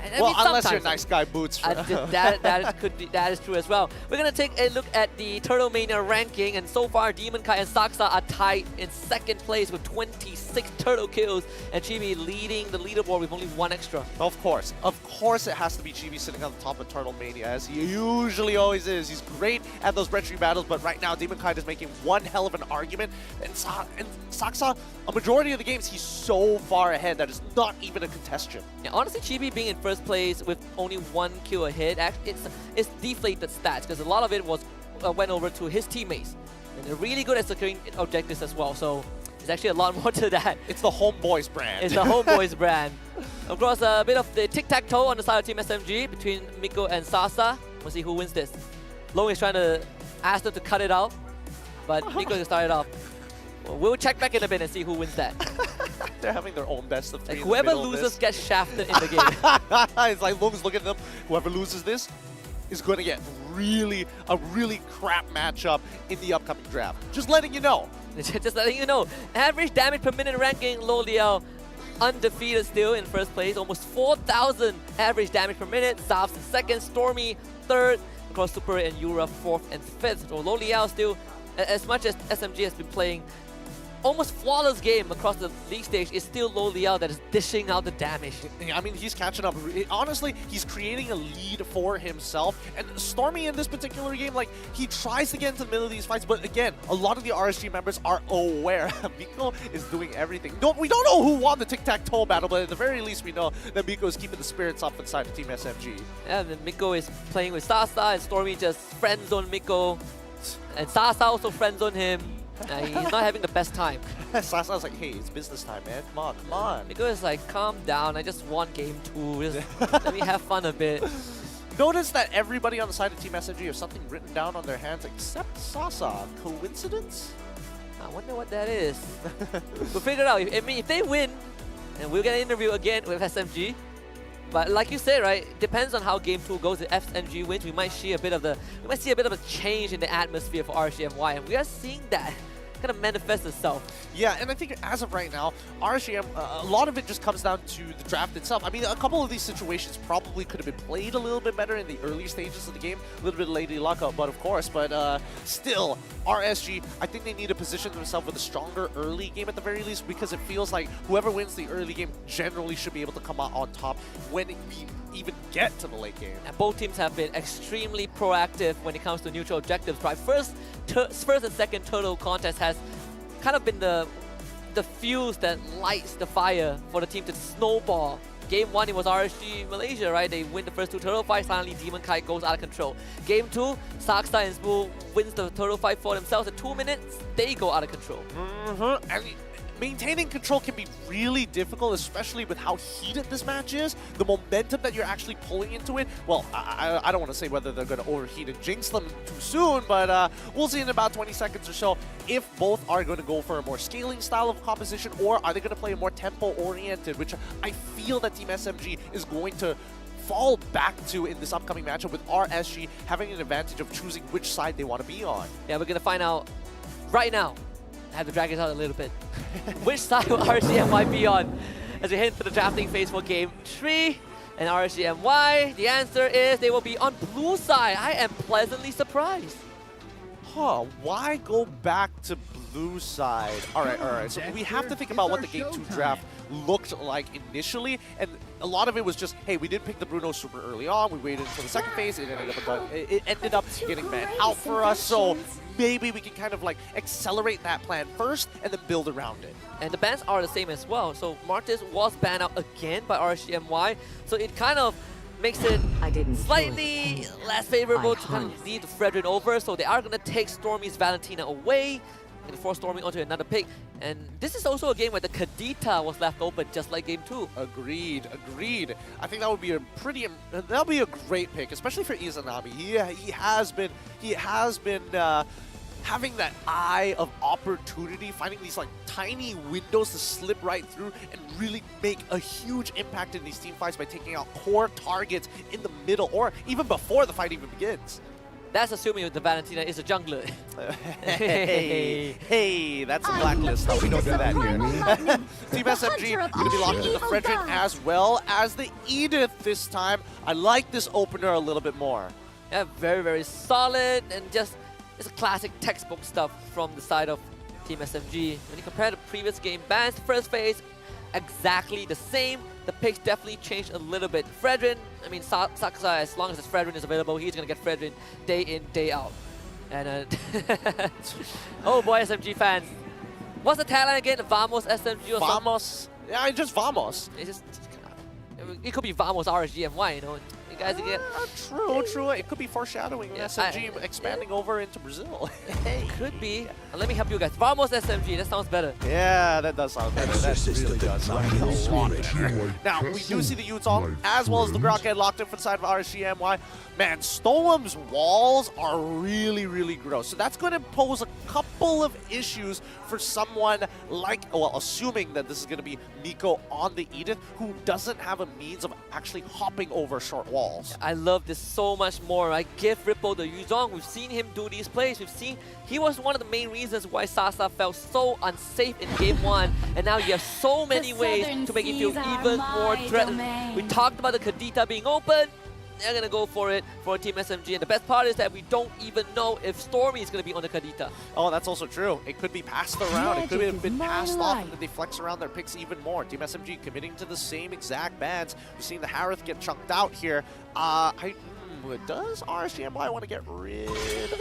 I well, mean, unless you're nice guy boots. that is true as well. We're gonna take a look at the Turtle Mania ranking, and so far Demon Kai and Saksa are tied in second place with 26 turtle kills, and Chibi leading the leaderboard with only 1 extra. Of course it has to be Chibi sitting on the top of Turtle Mania, as he usually always is. He's great at those retry battles, but right now Demon Kai is making one hell of an argument, and Saksa, a majority of the games, he's so far ahead that it's not even a contestation. Yeah, honestly, Chibi being in first place with only 1 kill ahead, it's deflated stats, because a lot of it went over to his teammates, and they're really good at securing objectives as well. So there's actually a lot more to that. It's the Homeboys brand. It's the Homeboys brand. Of course, a bit of the tic-tac-toe on the side of Team SMG between Miko and Sasa. We'll see who wins this. Long is trying to ask them to cut it out, but Miko just started off. We'll check back in a bit and see who wins that. They're having their own best of 3. Like, whoever loses gets shafted in the game. It's like, Long's looking at them. Whoever loses this is going to get a really crap matchup in the upcoming draft. Just letting you know. Just letting you know. Average damage per minute ranking, Lo Liao undefeated still in first place. Almost 4,000 average damage per minute. Zaf's second, Stormy third. Of course, Super and Yura 4th and 5th. So Lo Liao still, as much as SMG has been playing almost flawless game across the league stage, is still Lo Liao that is dishing out the damage. I mean, he's catching up. Honestly, he's creating a lead for himself. And Stormy in this particular game, like, he tries to get into the middle of these fights, but again, a lot of the RSG members are aware. Miko is doing everything. We don't know who won the tic-tac-toe battle, but at the very least we know that Miko is keeping the spirits up inside the Team SMG. Yeah, and then Miko is playing with Sasa, and Stormy just friend-zone Miko. And Sasa also friend-zone him. He's not having the best time. Sasa's like, hey, it's business time, man. Come on. Miko is like, calm down. I just won game 2. Just let me have fun a bit. Notice that everybody on the side of Team SMG has something written down on their hands except Sasa. Coincidence? I wonder what that is. We'll figure it out. I mean, if they win, and we'll get an interview again with SMG. But like you said, right, it depends on how game 2 goes. If SMG wins, we might see a bit of a change in the atmosphere for RSG MY, and we are seeing that. kind of manifest itself. Yeah, and I think as of right now, RSGM, a lot of it just comes down to the draft itself. I mean, a couple of these situations probably could have been played a little bit better in the early stages of the game. A little bit of lady luck, but of course. But still, RSG, I think they need to position themselves with a stronger early game at the very least, because it feels like whoever wins the early game generally should be able to come out on top when we even get to the late game. And both teams have been extremely proactive when it comes to neutral objectives, right? First and second turtle contest has kind of been the fuse that lights the fire for the team to snowball. Game 1, it was RSG Malaysia, right? They win the first 2 turtle fights, finally Demon Kite goes out of control. Game 2, Saksai and Smooth wins the turtle fight for themselves. At 2 minutes, they go out of control. And maintaining control can be really difficult, especially with how heated this match is. The momentum that you're actually pulling into it. Well, I don't want to say whether they're going to overheat and jinx them too soon, but we'll see in about 20 seconds or so if both are going to go for a more scaling style of composition, or are they going to play a more tempo-oriented, which I feel that Team SMG is going to fall back to in this upcoming matchup, with RSG having an advantage of choosing which side they want to be on. Yeah, we're going to find out right now. I have to drag it out a little bit. Which side will RSG MY be on as we head into the drafting phase for Game 3? And RSG MY, the answer is they will be on blue side. I am pleasantly surprised. Huh, why go back to blue side? All right. So we have to think about what the Game 2 draft looked like initially, and a lot of it was just, hey, we didn't pick the Bruno super early on, we waited until the second phase, it ended up getting banned out for us, so maybe we can kind of like accelerate that plan first and then build around it. And the bans are the same as well. So Martis was banned out again by RSG MY, so it kind of makes it slightly less favorable to kind of lead the Fredrin over. So they are going to take Stormy's Valentina away and force Stormy onto another pick. And this is also a game where the Kadita was left open, just like Game 2. Agreed. I think that would be a that'll be a great pick, especially for Izanami. He has been having that eye of opportunity, finding these like tiny windows to slip right through and really make a huge impact in these team fights by taking out core targets in the middle or even before the fight even begins. That's assuming the Valentina is a jungler. Hey, that's a blacklist. We don't do that here. Team SMG going to be locked into Fredrin as well as the Edith this time. I like this opener a little bit more. Yeah, very, very solid, and just it's a classic textbook stuff from the side of Team SMG. When you compare the previous game bans, first phase, exactly the same. The picks definitely changed a little bit. Fredrin, I mean, Saksai, as long as his Fredrin is available, he's going to get Fredrin day in, day out. And oh boy, SMG fans. What's the tagline again? Vamos SMG or Vamos. Yeah, just Vamos. It could be Vamos RSG MY, you know. You guys get True. It could be foreshadowing SMG expanding over into Brazil. It could be. Let me help you guys. Vamos SMG, that sounds better. Yeah, that does sound better. That really does sound a lot better. Now, we do see the Yutong as well as the Grokhead locked in for the side of RSG MY. Man, Stolem's walls are really, really gross. So that's going to pose a couple of issues for someone like, well, assuming that this is going to be Miko on the Edith, who doesn't have a means of actually hopping over short walls. I love this so much more. I give Ripple the Yuzong. We've seen him do these plays. We've seen he was one of the main reasons why Sasa felt so unsafe in Game 1. And now you have so many ways to make it feel even more threatened. We talked about the Kadita being open. They're going to go for it for Team SMG. And the best part is that we don't even know if Stormy is going to be on the Kadita. Oh, that's also true. It could be passed around. It could have been passed off, and then they flex around their picks even more. Team SMG committing to the same exact bans. We've seen the Harith get chunked out here. Does RSG MY want to get rid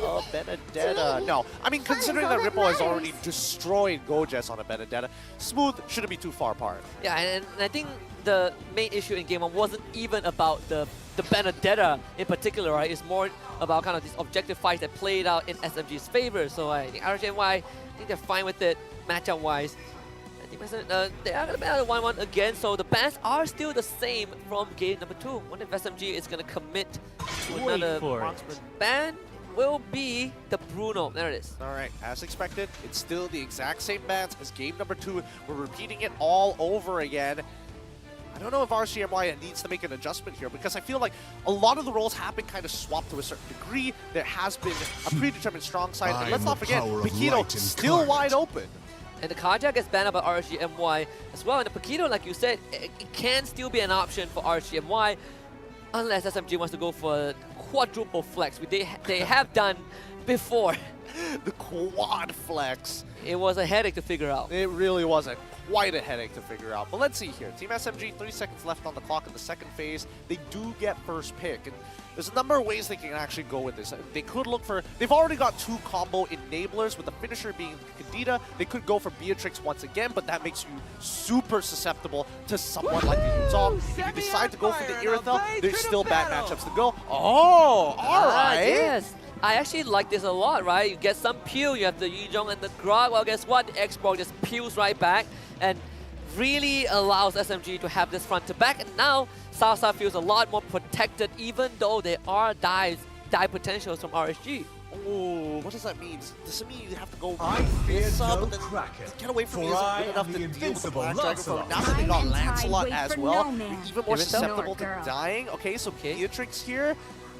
of Benedetta? No. I mean, considering that Ripple has already destroyed Gojes on a Benedetta, Smooth shouldn't be too far apart. Yeah, and I think the main issue in Game 1 wasn't even about the Benedetta in particular, right? It's more about kind of these objective fights that played out in SMG's favor. So I think RSG MY, I think they're fine with it matchup-wise. They are going to be out 1-1 again, so the bans are still the same from game number 2. Wonder if SMG is going to commit to another marksman ban. Will be the Bruno. There it is. All right, as expected, it's still the exact same bans as game number 2. We're repeating it all over again. I don't know if RSG MY needs to make an adjustment here, because I feel like a lot of the roles have been kind of swapped to a certain degree. There has been a predetermined strong side, and let's not forget, Paquito still wide open. And the cardiac gets banned by RSG MY as well. And the Paquito, like you said, it can still be an option for RSG MY, unless SMG wants to go for quadruple flex, which they have done before. The quad flex. It was a headache to figure out. It really wasn't. Quite a headache to figure out. But let's see here. Team SMG, 3 seconds left on the clock in the second phase. They do get first pick. And there's a number of ways they can actually go with this. They could look for... They've already got 2 combo enablers, with the finisher being Candida. They could go for Beatrix once again, but that makes you super susceptible to someone like the Yuzong. If you decide to go for the Irithel, there's still bad matchups to go. Oh, all right. Yes. I actually like this a lot, right? You get some peel, you have the Yuzong and the Grog. Well, guess what? The X-Borg just peels right back and really allows SMG to have this front to back. And now, Sasa feels a lot more protected, even though there are die potentials from RSG. Oh, what does that mean? Does it mean you have to go sub and then get away from me isn't good enough to deal with the Black Dragon? Now that they got Lancelot as well, you're even more susceptible to dying. Okay, so Beatrix here.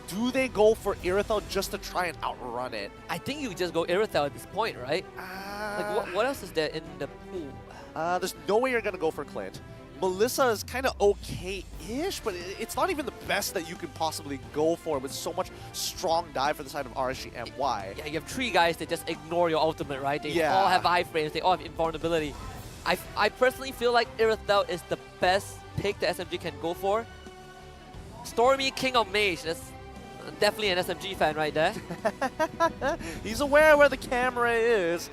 Do they go for Irithel just to try and outrun it? I think you just go Irithel at this point, right? Like, what else is there in the pool? There's no way you're going to go for Clint. Melissa is kind of okay-ish, but it's not even the best that you could possibly go for with so much strong dive for the side of RSG MY. Yeah, you have 3 guys that just ignore your ultimate, right? They all have iframes, they all have invulnerability. I personally feel like Irithel is the best pick that SMG can go for. Stormy, King of Mage, that's definitely an SMG fan right there. He's aware where the camera is.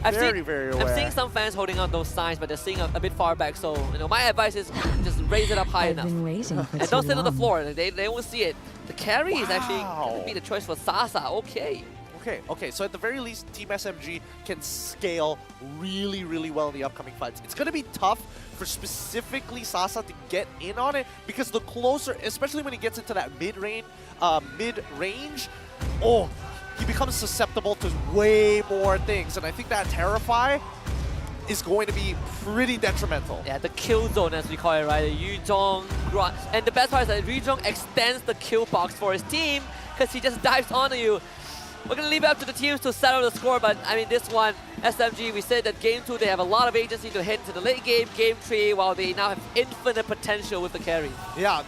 Very aware. I'm seeing some fans holding on those signs, but they're seeing a bit far back. So, my advice is just raise it up high enough. And don't sit on the floor. They won't see it. The carry is actually going to be the choice for Sasa. Okay. So at the very least, Team SMG can scale really, really well in the upcoming fights. It's going to be tough for specifically Sasa to get in on it, because the closer, especially when he gets into that mid-range, he becomes susceptible to way more things. And I think that Terrify is going to be pretty detrimental. Yeah, the kill zone, as we call it, right? Yuzong, and the best part is that Yuzong extends the kill box for his team, because he just dives onto you. We're going to leave it up to the teams to settle the score, but I mean, this one, SMG, we said that Game 2, they have a lot of agency to head into the late game. Game 3, while they now have infinite potential with the carry. Yeah,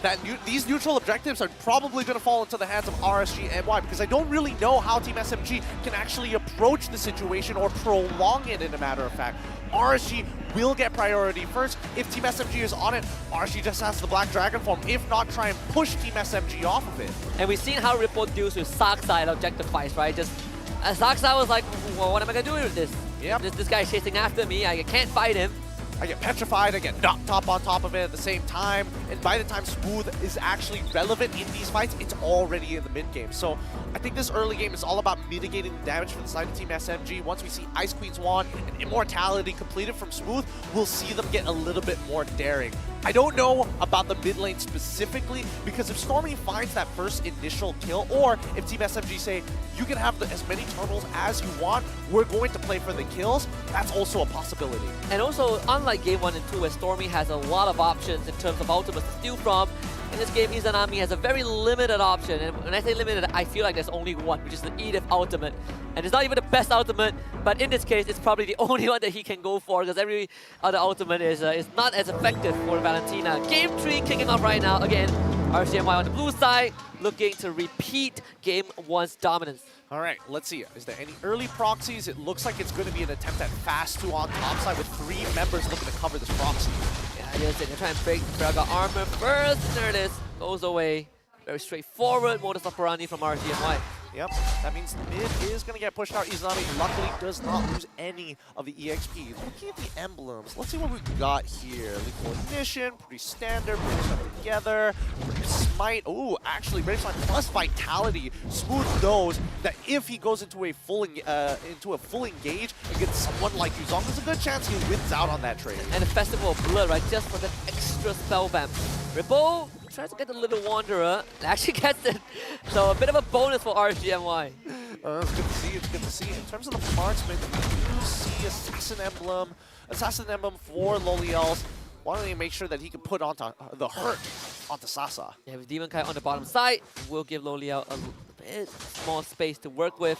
these neutral objectives are probably going to fall into the hands of RSG MY, because I don't really know how Team SMG can actually approach the situation or prolong it, in a matter of fact. RSG will get priority first. If Team SMG is on it, RSG just has the Black Dragon form. If not, try and push Team SMG off of it. And we've seen how Ripple deals with Saksa in objective fights, right? Just Saksa was like, well, what am I going to do with this? Yep. This guy is chasing after me. I can't fight him. I get petrified, I get knocked top on top of it at the same time, and by the time Smooth is actually relevant in these fights, it's already in the mid-game. So I think this early game is all about mitigating the damage from the side of Team SMG. Once we see Ice Queen's Wand and Immortality completed from Smooth, we'll see them get a little bit more daring. I don't know about the mid lane specifically, because if Stormy finds that first initial kill, or if Team SMG say, you can have as many turtles as you want, we're going to play for the kills, that's also a possibility. And also, unlike Game 1 and 2, where Stormy has a lot of options in terms of ultimates to steal from, in this game, Izanami has a very limited option. And when I say limited, I feel like there's only one, which is the Edith ultimate. And it's not even the best ultimate, but in this case, it's probably the only one that he can go for, because every other ultimate is not as effective for Valentina. Game 3 kicking off right now. Again, RSG MY on the blue side, looking to repeat Game 1's dominance. All right, let's see. Is there any early proxies? It looks like it's going to be an attempt at fast 2 on top side with 3 members looking to cover this proxy. Yeah, yes, they're trying to break the Braga armor first. There it is. Goes away. Very straightforward modus operandi from RSG MY. Yep, that means mid is going to get pushed out. Izanami luckily does not lose any of the EXP. Looking at the emblems, let's see what we've got here. Lethal Ignition, pretty standard, pretty stuff together. Smite, ooh, actually, Brave Smite plus Vitality. Smooth knows that if he goes into a full engage against someone like Yuzong, there's a good chance he wins out on that trade. And a Festival of Blood, right, just for that extra spell vamp. Ripple tries to get the Little Wanderer, actually gets it. So a bit of a bonus for RSG MY. It's good to see, it's good to see. In terms of the marksman, you do see Assassin Emblem for Loliels. wanting to make sure that he can put onto the hurt onto Sasa. Yeah, with Demon Kai on the bottom side, we'll give Loliao a bit more space to work with.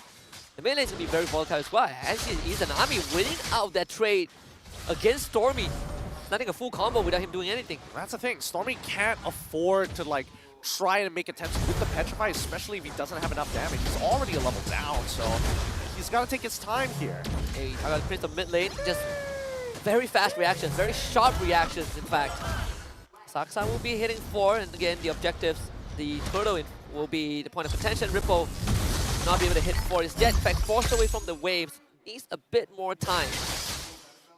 The mid lane's gonna be very volatile as well. Actually, Izanami winning out that trade against Stormy. Nothing a full combo without him doing anything. That's the thing. Stormy can't afford to like try and make attempts with the Petrify, especially if he doesn't have enough damage. He's already a level down, so he's got to take his time here. Hey, I got Prince of mid lane. Just very fast reactions, very sharp reactions, in fact. Saksa will be hitting 4, and again, the objectives, the turtle will be the point of contention. Ripple not be able to hit 4 is yet. In fact, forced away from the waves. Needs a bit more time.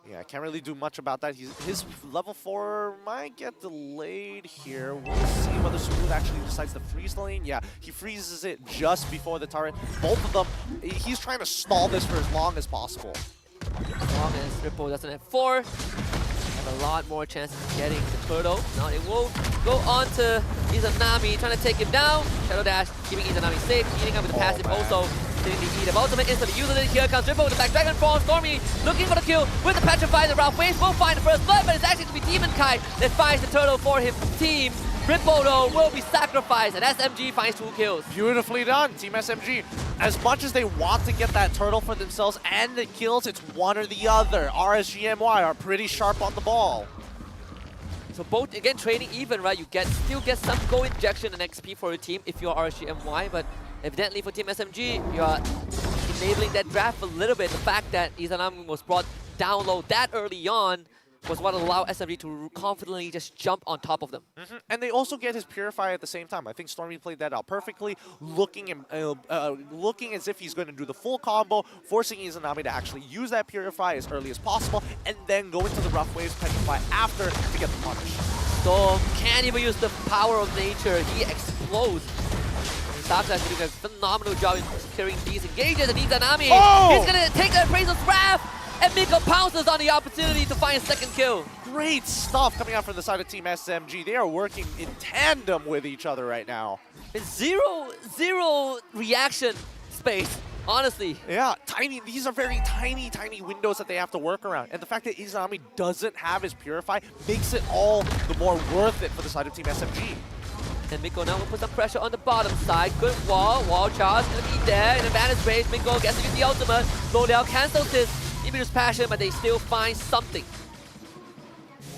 Yeah, can't really do much about that. His level 4 might get delayed here. We'll see whether Smooth actually decides to freeze the lane. Yeah, he freezes it just before the turret. Both of them, he's trying to stall this for as long as possible. As long as Ripple doesn't have 4, have a lot more chances of getting the turtle. Now it will go on to Izanami, trying to take him down. Shadow Dash, keeping Izanami safe, eating up with the passive also. Hitting the Eve ultimate instantly uses it. Here comes Ripple with the back dragon fall. Stormy looking for the kill with the Petrify. The Ralph Waves will find the first blood, but it's actually to be Demon Kai that finds the turtle for his team. Ripple though will be sacrificed, and SMG finds 2 kills. Beautifully done, Team SMG. As much as they want to get that turtle for themselves and the kills, it's one or the other. RSG MY are pretty sharp on the ball. So both, again, trading even, right? You still get some goal injection and XP for your team if you're RSG MY, but evidently for Team SMG, you're enabling that draft a little bit. The fact that Izanami was brought down low that early on was what allowed SMG to confidently just jump on top of them. And they also get his Purify at the same time. I think Stormy played that out perfectly, looking as if he's going to do the full combo, forcing Izanami to actually use that Purify as early as possible, and then go into the Rough Waves Petrify after to get the punish. Storm can't even use the power of nature. He explodes. Saksa is doing a phenomenal job in securing these engages, and Izanami is going to take the Appraisal's Wrath, and Miko pounces on the opportunity to find a second kill. Great stuff coming out from the side of Team SMG. They are working in tandem with each other right now. It's zero reaction space, honestly. Yeah, these are very tiny windows that they have to work around. And the fact that Izanami doesn't have his Purify makes it all the more worth it for the side of Team SMG. And Miko now will put some pressure on the bottom side. Good wall charge gonna be there in advantage base. Miko gets to use the ultimate. Loliao cancels his Immortal's passion, but they still find something.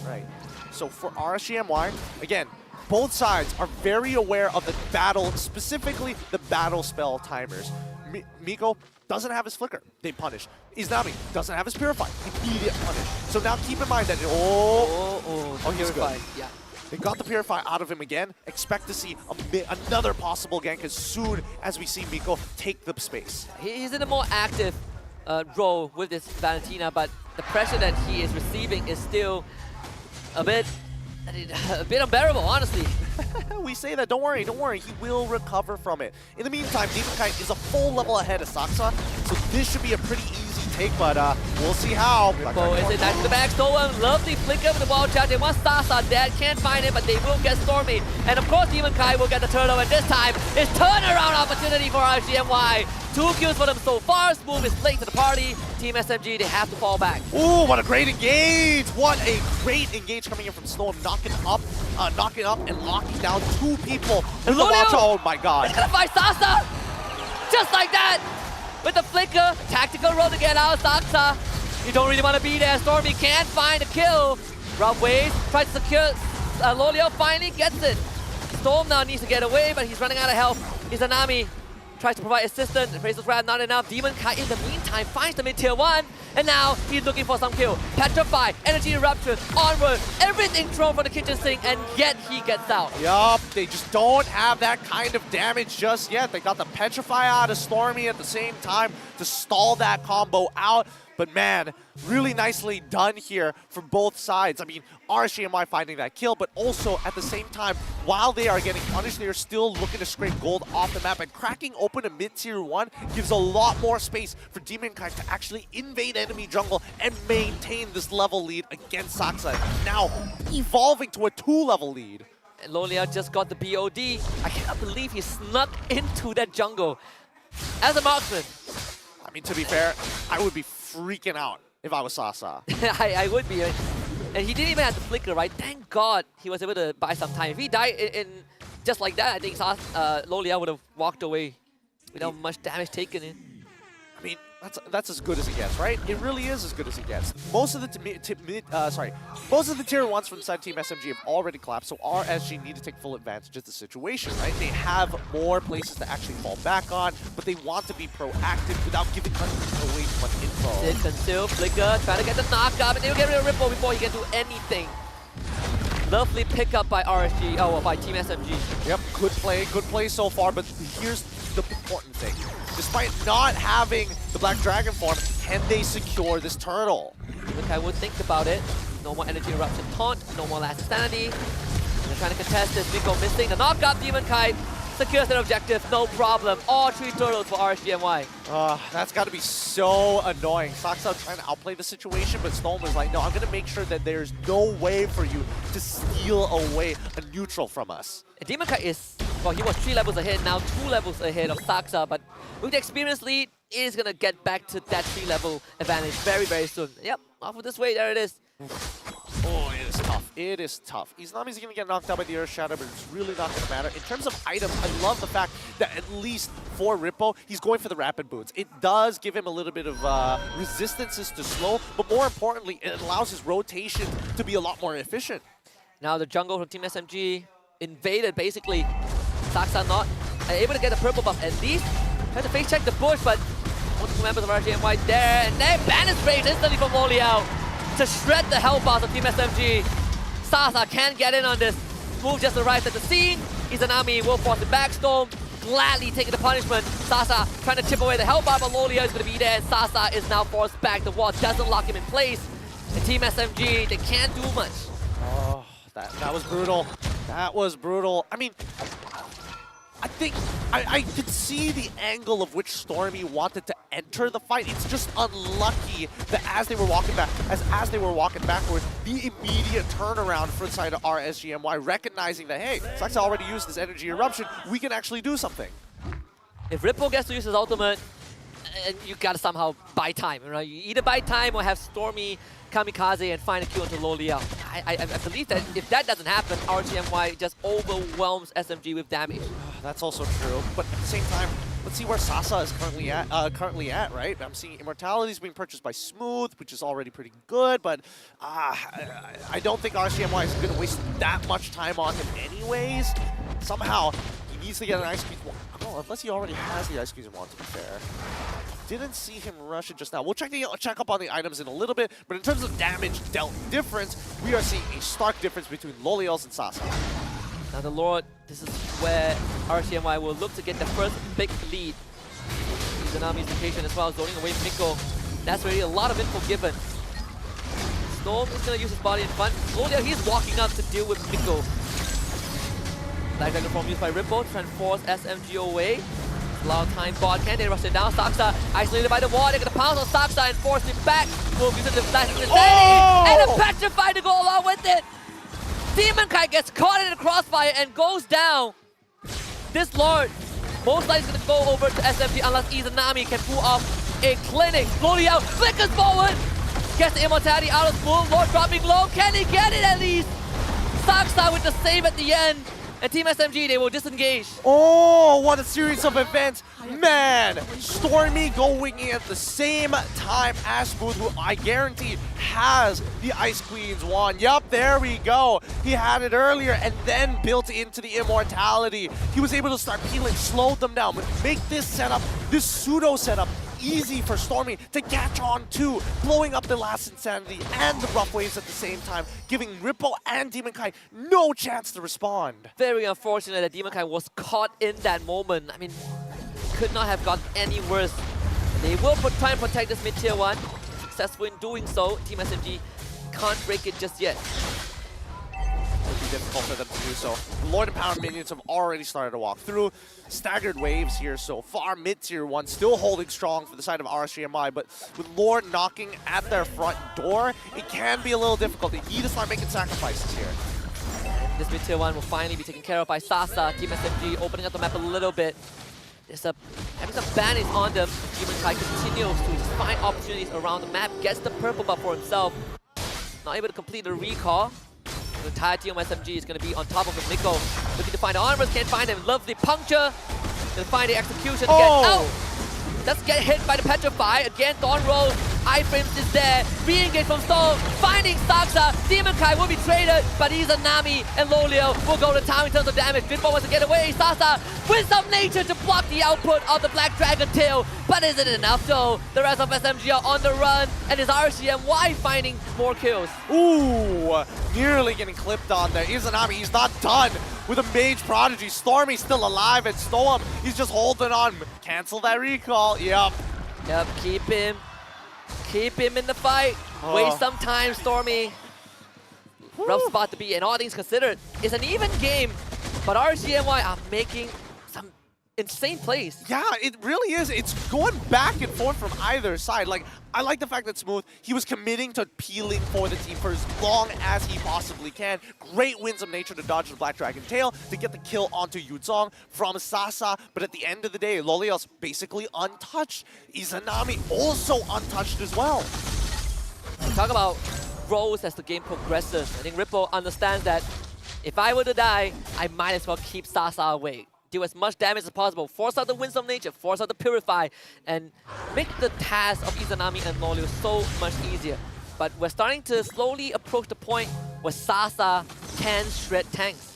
Right. So for RSG MY, again, both sides are very aware of the battle, specifically the battle spell timers. Miko doesn't have his Flicker, they punish. Izanami doesn't have his Purify, immediate punish. So now keep in mind that, he's Purify, good. yeah. They got the Purify out of him again. Expect to see another possible gank as soon as we see Miko take the space. He's in a more active role with this Valentina, but the pressure that he is receiving is still a bit unbearable, honestly. We say that, don't worry, he will recover from it. In the meantime, Demon Kai is a full level ahead of Saksa, so this should be a pretty easy take, but we'll see how. Ripple is it nice to the back, stolen, lovely flicker with the wall charge. They want Sasa dead, can't find him, but they will get Stormy. And of course, Demon Kai will get the turtle, and this time, it's turnaround opportunity for RSG MY. 2 kills for them so far. Smooth is late to the party. Team SMG, they have to fall back. Ooh, what a great engage! What a great engage coming in from Storm, knocking up and locking down 2 people. With the watch, oh my god. He's gonna find Sasa! Just like that! With the flicker, tactical roll to get out, Saksa. You don't really want to be there. Stormy can't find a kill. Rough Waves tries to secure. Loliao finally gets it. Storm now needs to get away, but he's running out of health. Izanami tries to provide assistance. Appraisal's Wrath not enough. Demon Kai in the meantime finds the mid-tier 1. And now he's looking for some kill. Petrify, Energy Eruption, onward. Everything thrown from the kitchen sink, and yet he gets out. Yup, they just don't have that kind of damage just yet. They got the Petrify out of Stormy at the same time to stall that combo out. But man, really nicely done here from both sides. I mean, RSG MY finding that kill, but also at the same time, while they are getting punished, they are still looking to scrape gold off the map. And cracking open a mid-tier 1 gives a lot more space for Demon Kai to actually invade enemy jungle and maintain this level lead against Saksa. Now evolving to a 2-level lead. And Loliao just got the BOD. I cannot believe he snuck into that jungle as a marksman. I mean, to be fair, I would be freaking out if I was Sasa. I would be. And he didn't even have to flicker, right? Thank God he was able to buy some time. If he died in just like that, I think Lo Liao would have walked away without much damage taken in. I mean, that's as good as it gets, right? It really is as good as it gets. Most of the tier 1s from side Team SMG have already collapsed, so RSG need to take full advantage of the situation, right? They have more places to actually fall back on, but they want to be proactive without giving away too much info. Sit, conceal, flicker, trying to get the knock up, and they'll get rid of Ripple before he can do anything. Lovely pickup by RSG, by Team SMG. Yep, good play so far, but here's the important thing. Despite not having the Black Dragon form, can they secure this turtle? I would think about it. No more energy eruption taunt, no more last sanity. They're trying to contest this. Miko missing the knock up. Demon Kite secures their objective, no problem. All 3 turtles for RSG MY. That's got to be so annoying. Saksa trying to outplay the situation, but Storm was like, no, I'm going to make sure that there's no way for you to steal away a neutral from us. And Demon Kite is, well, he was 3 levels ahead, now 2 levels ahead of Saksa, but with the experience lead, is going to get back to that 3-level advantage very, very soon. Yep, off of this way, there it is. Oh, it is tough. It is tough. Izanami's going to get knocked out by the Earth Shadow, but it's really not going to matter. In terms of items, I love the fact that at least for Rippo, he's going for the Rapid Boots. It does give him a little bit of resistances to slow, but more importantly, it allows his rotation to be a lot more efficient. Now the jungle from Team SMG invaded, basically. Saksa not able to get the purple buff at least. Tried to face check the bush, but multiple members of RSG MY there, and then Banish Raise instantly from Lo Liao to shred the health bars of Team SMG. Sasa can get in on this. Move just arrived at the scene. Izanami will force the backstorm, gladly taking the punishment. Sasa trying to chip away the health bar, but Lo Liao is going to be there, and Sasa is now forced back. The wall doesn't lock him in place. And Team SMG, they can't do much. Oh, that was brutal. That was brutal. I mean, I think I could see the angle of which Stormy wanted to enter the fight. It's just unlucky that as they were walking backwards, the immediate turnaround for the side of RSG MY, recognizing that, hey, Saksa already used this energy eruption, we can actually do something. If Ripple gets to use his ultimate, you gotta somehow buy time, right? You either buy time or have Stormy kamikaze and find a kill onto Lo Liao. I believe that if that doesn't happen, RSG MY just overwhelms SMG with damage. That's also true, but at the same time, let's see where Sasa is currently at, right? I'm seeing Immortalities being purchased by Smooth, which is already pretty good, but I don't think RSG MY is going to waste that much time on him anyways. Somehow, he needs to get an Ice Squeeze wand. Oh, unless he already has the Ice Squeeze wand, to be fair. Didn't see him rush it just now. We'll check up on the items in a little bit, but in terms of damage dealt difference, we are seeing a stark difference between Lo Liao's and Sasa. Now the Lord, this is where RSG MY will look to get the first big lead. Izanami's location as well, zoning away Miko. That's really a lot of info given. Storm is going to use his body in front. Lo Liao, he's walking up to deal with Miko. Black Dragon form used by Ripple to try and force SMG away. Allow time bot, can they rush it down? Saksa isolated by the wall, they're going to pounce on Saksa and force him back. Move using the flash and a petrify to go along with it. Demon Kite gets caught in the crossfire and goes down. This Lord most likely is going to go over to SMG unless Izanami can pull off a clinic. Lo Liao flickers forward, gets the immortality out of school. Lord dropping low, can he get it at least? Saksa with the save at the end. And Team SMG, they will disengage. Oh, what a series of events. Man, Stormy going in at the same time as Smooth, who I guarantee has the Ice Queen's wand. Yup, there we go. He had it earlier and then built into the immortality. He was able to start peeling, slowed them down, but make this setup, this pseudo setup, easy for Stormy to catch on to, blowing up the last insanity and the rough waves at the same time, giving Ripple and Demon Kai no chance to respond. Very unfortunate that Demon Kai was caught in that moment. I mean, could not have gotten any worse. They will try and protect this mid-tier 1. Successful in doing so. Team SMG can't break it just yet. It'll be difficult for them to do so. Lord and Power minions have already started to walk through. Staggered waves here so far. Mid-tier 1 still holding strong for the side of RSG MY, but with Lord knocking at their front door, it can be a little difficult. They need to start making sacrifices here. This mid-tier 1 will finally be taken care of by Sasa. Team SMG opening up the map a little bit. There's having some bannings on them. Demon Kai continues to just find opportunities around the map, gets the purple buff for himself. not able to complete the recall. The entire Team SMG is going to be on top of him. Minggu looking to find the armors, can't find him. Lovely puncture. Gonna find the execution to get out. Let's get hit by the Petrify. Again, Thorn Roll. iframes is there. Re-engage from Storm. Finding Saksa. Demon Kai will be traded, but Izanami and Lolio will go to town in terms of damage. Vidball wants to get away. Sasa with some nature to block the output of the Black Dragon tail. But is it enough though? The rest of SMG are on the run, and is RSG MY finding more kills. Ooh, nearly getting clipped on there. Izanami, he's not done with a Mage Prodigy. Stormy's still alive, and Storm, he's just holding on. Cancel that recall. Yep, keep him in the fight. Waste some time, Stormy. Rough spot to be in. All things considered, it's an even game, but RSG MY are making some insane plays. Yeah, it really is. It's going back and forth from either side. Like, I like the fact that Smooth, he was committing to peeling for the team for as long as he possibly can. Great winds of nature to dodge the Black Dragon tail, to get the kill onto Yuzong from Sasa. But at the end of the day, Loliel's basically untouched. Izanami also untouched as well. Talk about roles as the game progresses. I think Ripple understands that if I were to die, I might as well keep Sasa away. Do as much damage as possible, force out the Winds of Nature, force out the Purify, and make the task of Izanami and Lolio so much easier. But we're starting to slowly approach the point where Sasa can shred tanks.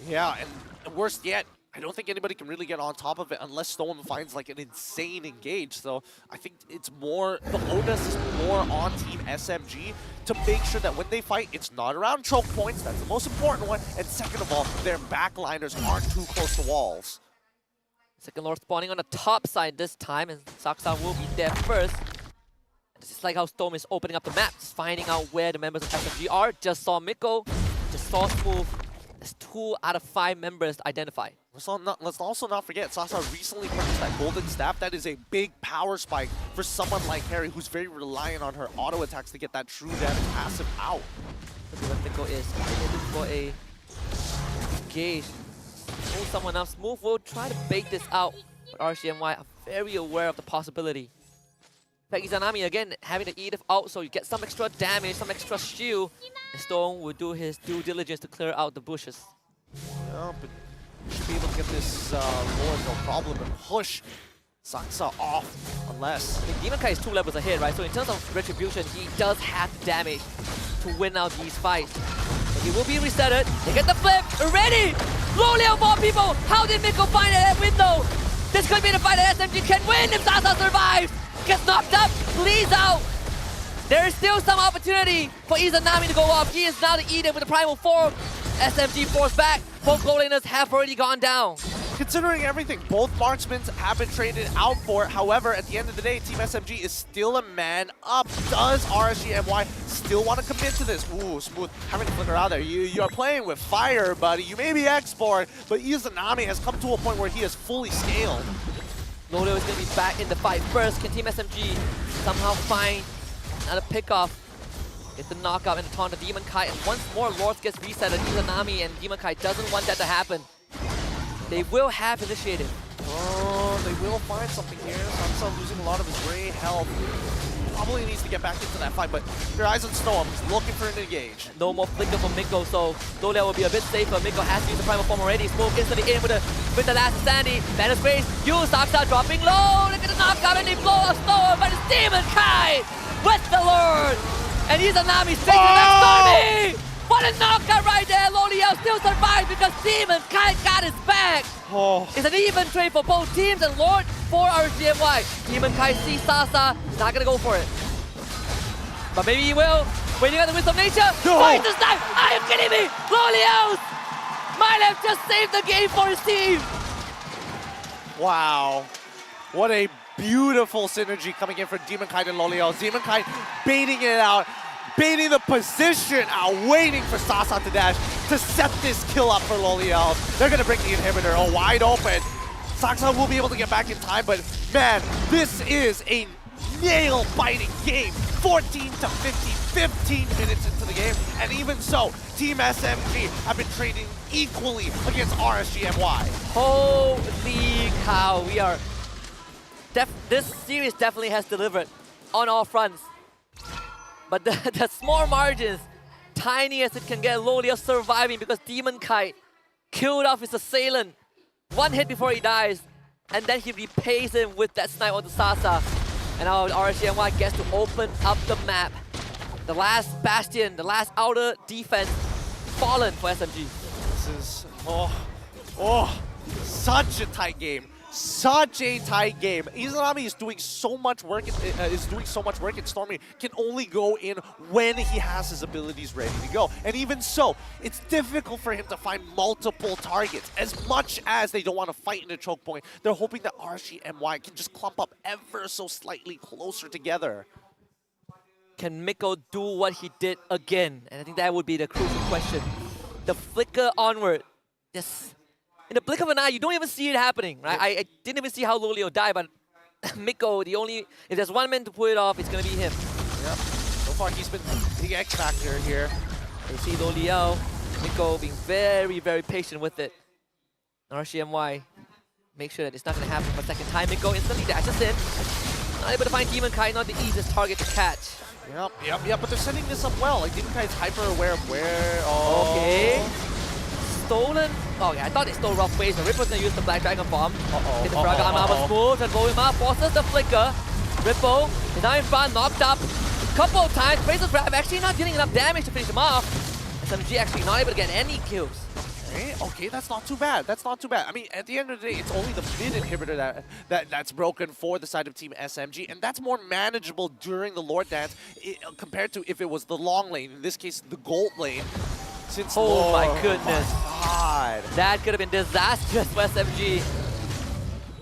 Yeah, and worse yet, I don't think anybody can really get on top of it unless Storm finds like an insane engage. So I think it's more, the onus is more on Team SMG to make sure that when they fight, it's not around choke points. That's the most important one. And second of all, their backliners aren't too close to walls. Second Lord spawning on the top side this time, and Saksa will be there first. This is like how Storm is opening up the map, just finding out where the members of SMG are. Just saw Minggu, just saw Smooth. There's 2 out of 5 members identified. Let's also not forget, Sasa recently purchased that golden staff. That is a big power spike for someone like Harry, who's very reliant on her auto attacks to get that true damage passive out. Look at what Minggu is looking for a engage. Pull someone else. Smooth will try to bait this out, but RSG MY are very aware of the possibility. In fact, Izanami again having to eat it out, so you get some extra damage, some extra shield. And Stone will do his due diligence to clear out the bushes. Yeah, but should be able to get this Lord no problem and push Saksa off, unless... I think Demon Kai is 2 levels ahead, right? So in terms of retribution, he does have the damage to win out these fights. But he will be resetted. They get the flip already! Lolio more people! How did Minggu find that window? This could be the fight that SMG can win if Sasa survives! Gets knocked up, bleeds out. There is still some opportunity for Izanami to go off. He is now the Eden with the primal form. SMG forced back. Both goal laners have already gone down. Considering everything, both marksmen have been traded out for it. However, at the end of the day, Team SMG is still a man up. Does RSG MY still want to commit to this? Ooh, Smooth having to flicker out there. You're playing with fire, buddy. You may be export, but Izanami has come to a point where he is fully scaled. Lolio is going to be back in the fight first. Can Team SMG somehow find another pickoff? Get the knockout and the taunt to Demon Kai, and once more Lords gets reset at Izanami, and Demon Kai doesn't want that to happen. They will have initiative. Oh, they will find something here. Samsa losing a lot of his gray health. Probably needs to get back into that fight, but your eyes on Storm. He's looking for an engage. No more flicker from Minggu, so Lolio will be a bit safer. Minggu has to use the primal form already. Smoke instantly in with the last Sandy. Banner's Grace, Saksa dropping low. Look at the knockout, and they blow up Storm, but it's Demon Kai with the Lord. And Izanami's taking that Stormy! What a knockout right there! Lolio still survived because Demon Kai got his back! Oh. It's an even trade for both teams, and Lord for RSG MY. Demon Kai sees Sasa, he's not gonna go for it. But maybe he will. Waiting on the Winds of Nature. No. Finds this time! Are you kidding me? Lolio might have just saved the game for his team! Wow. What a beautiful synergy coming in from Demon Kai and Lolio. Demon Kai baiting it out, baiting the position out, waiting for Sasa to dash to set this kill up for Lolio. They're going to bring the inhibitor wide open. Sasa will be able to get back in time, but man, this is a nail-biting game. 14 to 15 minutes into the game, and even so, Team SMG have been trading equally against RSG MY. Holy cow, we are... this series definitely has delivered on all fronts. But the small margins, tiny as it can get, Lolio surviving because Demon Kite killed off his assailant. One hit before he dies, and then he repays him with that snipe onto Sasa. And now RSG MY gets to open up the map. The last bastion, the last outer defense, fallen for SMG. This is, such a tight game. Such a tight game. Izanami is doing so much work. And Stormy can only go in when he has his abilities ready to go. And even so, it's difficult for him to find multiple targets. As much as they don't want to fight in the choke point, they're hoping that RSG MY can just clump up ever so slightly closer together. Can Miko do what he did again? And I think that would be the crucial question. The flicker onward. Yes. In the blink of an eye, you don't even see it happening, right? I didn't even see how Lolio died, but Miko, if there's one man to pull it off, it's going to be him. Yep. So far, he's been the X factor here. You see Lolio, Miko being very, very patient with it. RSG MY, make sure that it's not going to happen for a second time. Miko instantly dashes in. Not able to find Demon Kite, not the easiest target to catch. Yep, but they're setting this up well. Like, Demon Kite's hyper aware of where... Okay. Stolen. Oh yeah, I thought they stole rough ways, but Ripple's gonna use the Black Dragon bomb. Hit the Fragile Armor smooth and roll him up, forces the flicker. Ripple is now in front, knocked up a couple of times. Razor's Grab actually not dealing enough damage to finish him off. SMG actually not able to get any kills. Okay, that's not too bad. That's not too bad. I mean, at the end of the day, it's only the mid inhibitor that's broken for the side of Team SMG, and that's more manageable during the Lord Dance compared to if it was the long lane, in this case, the gold lane. Oh my goodness. God. That could have been disastrous for SMG.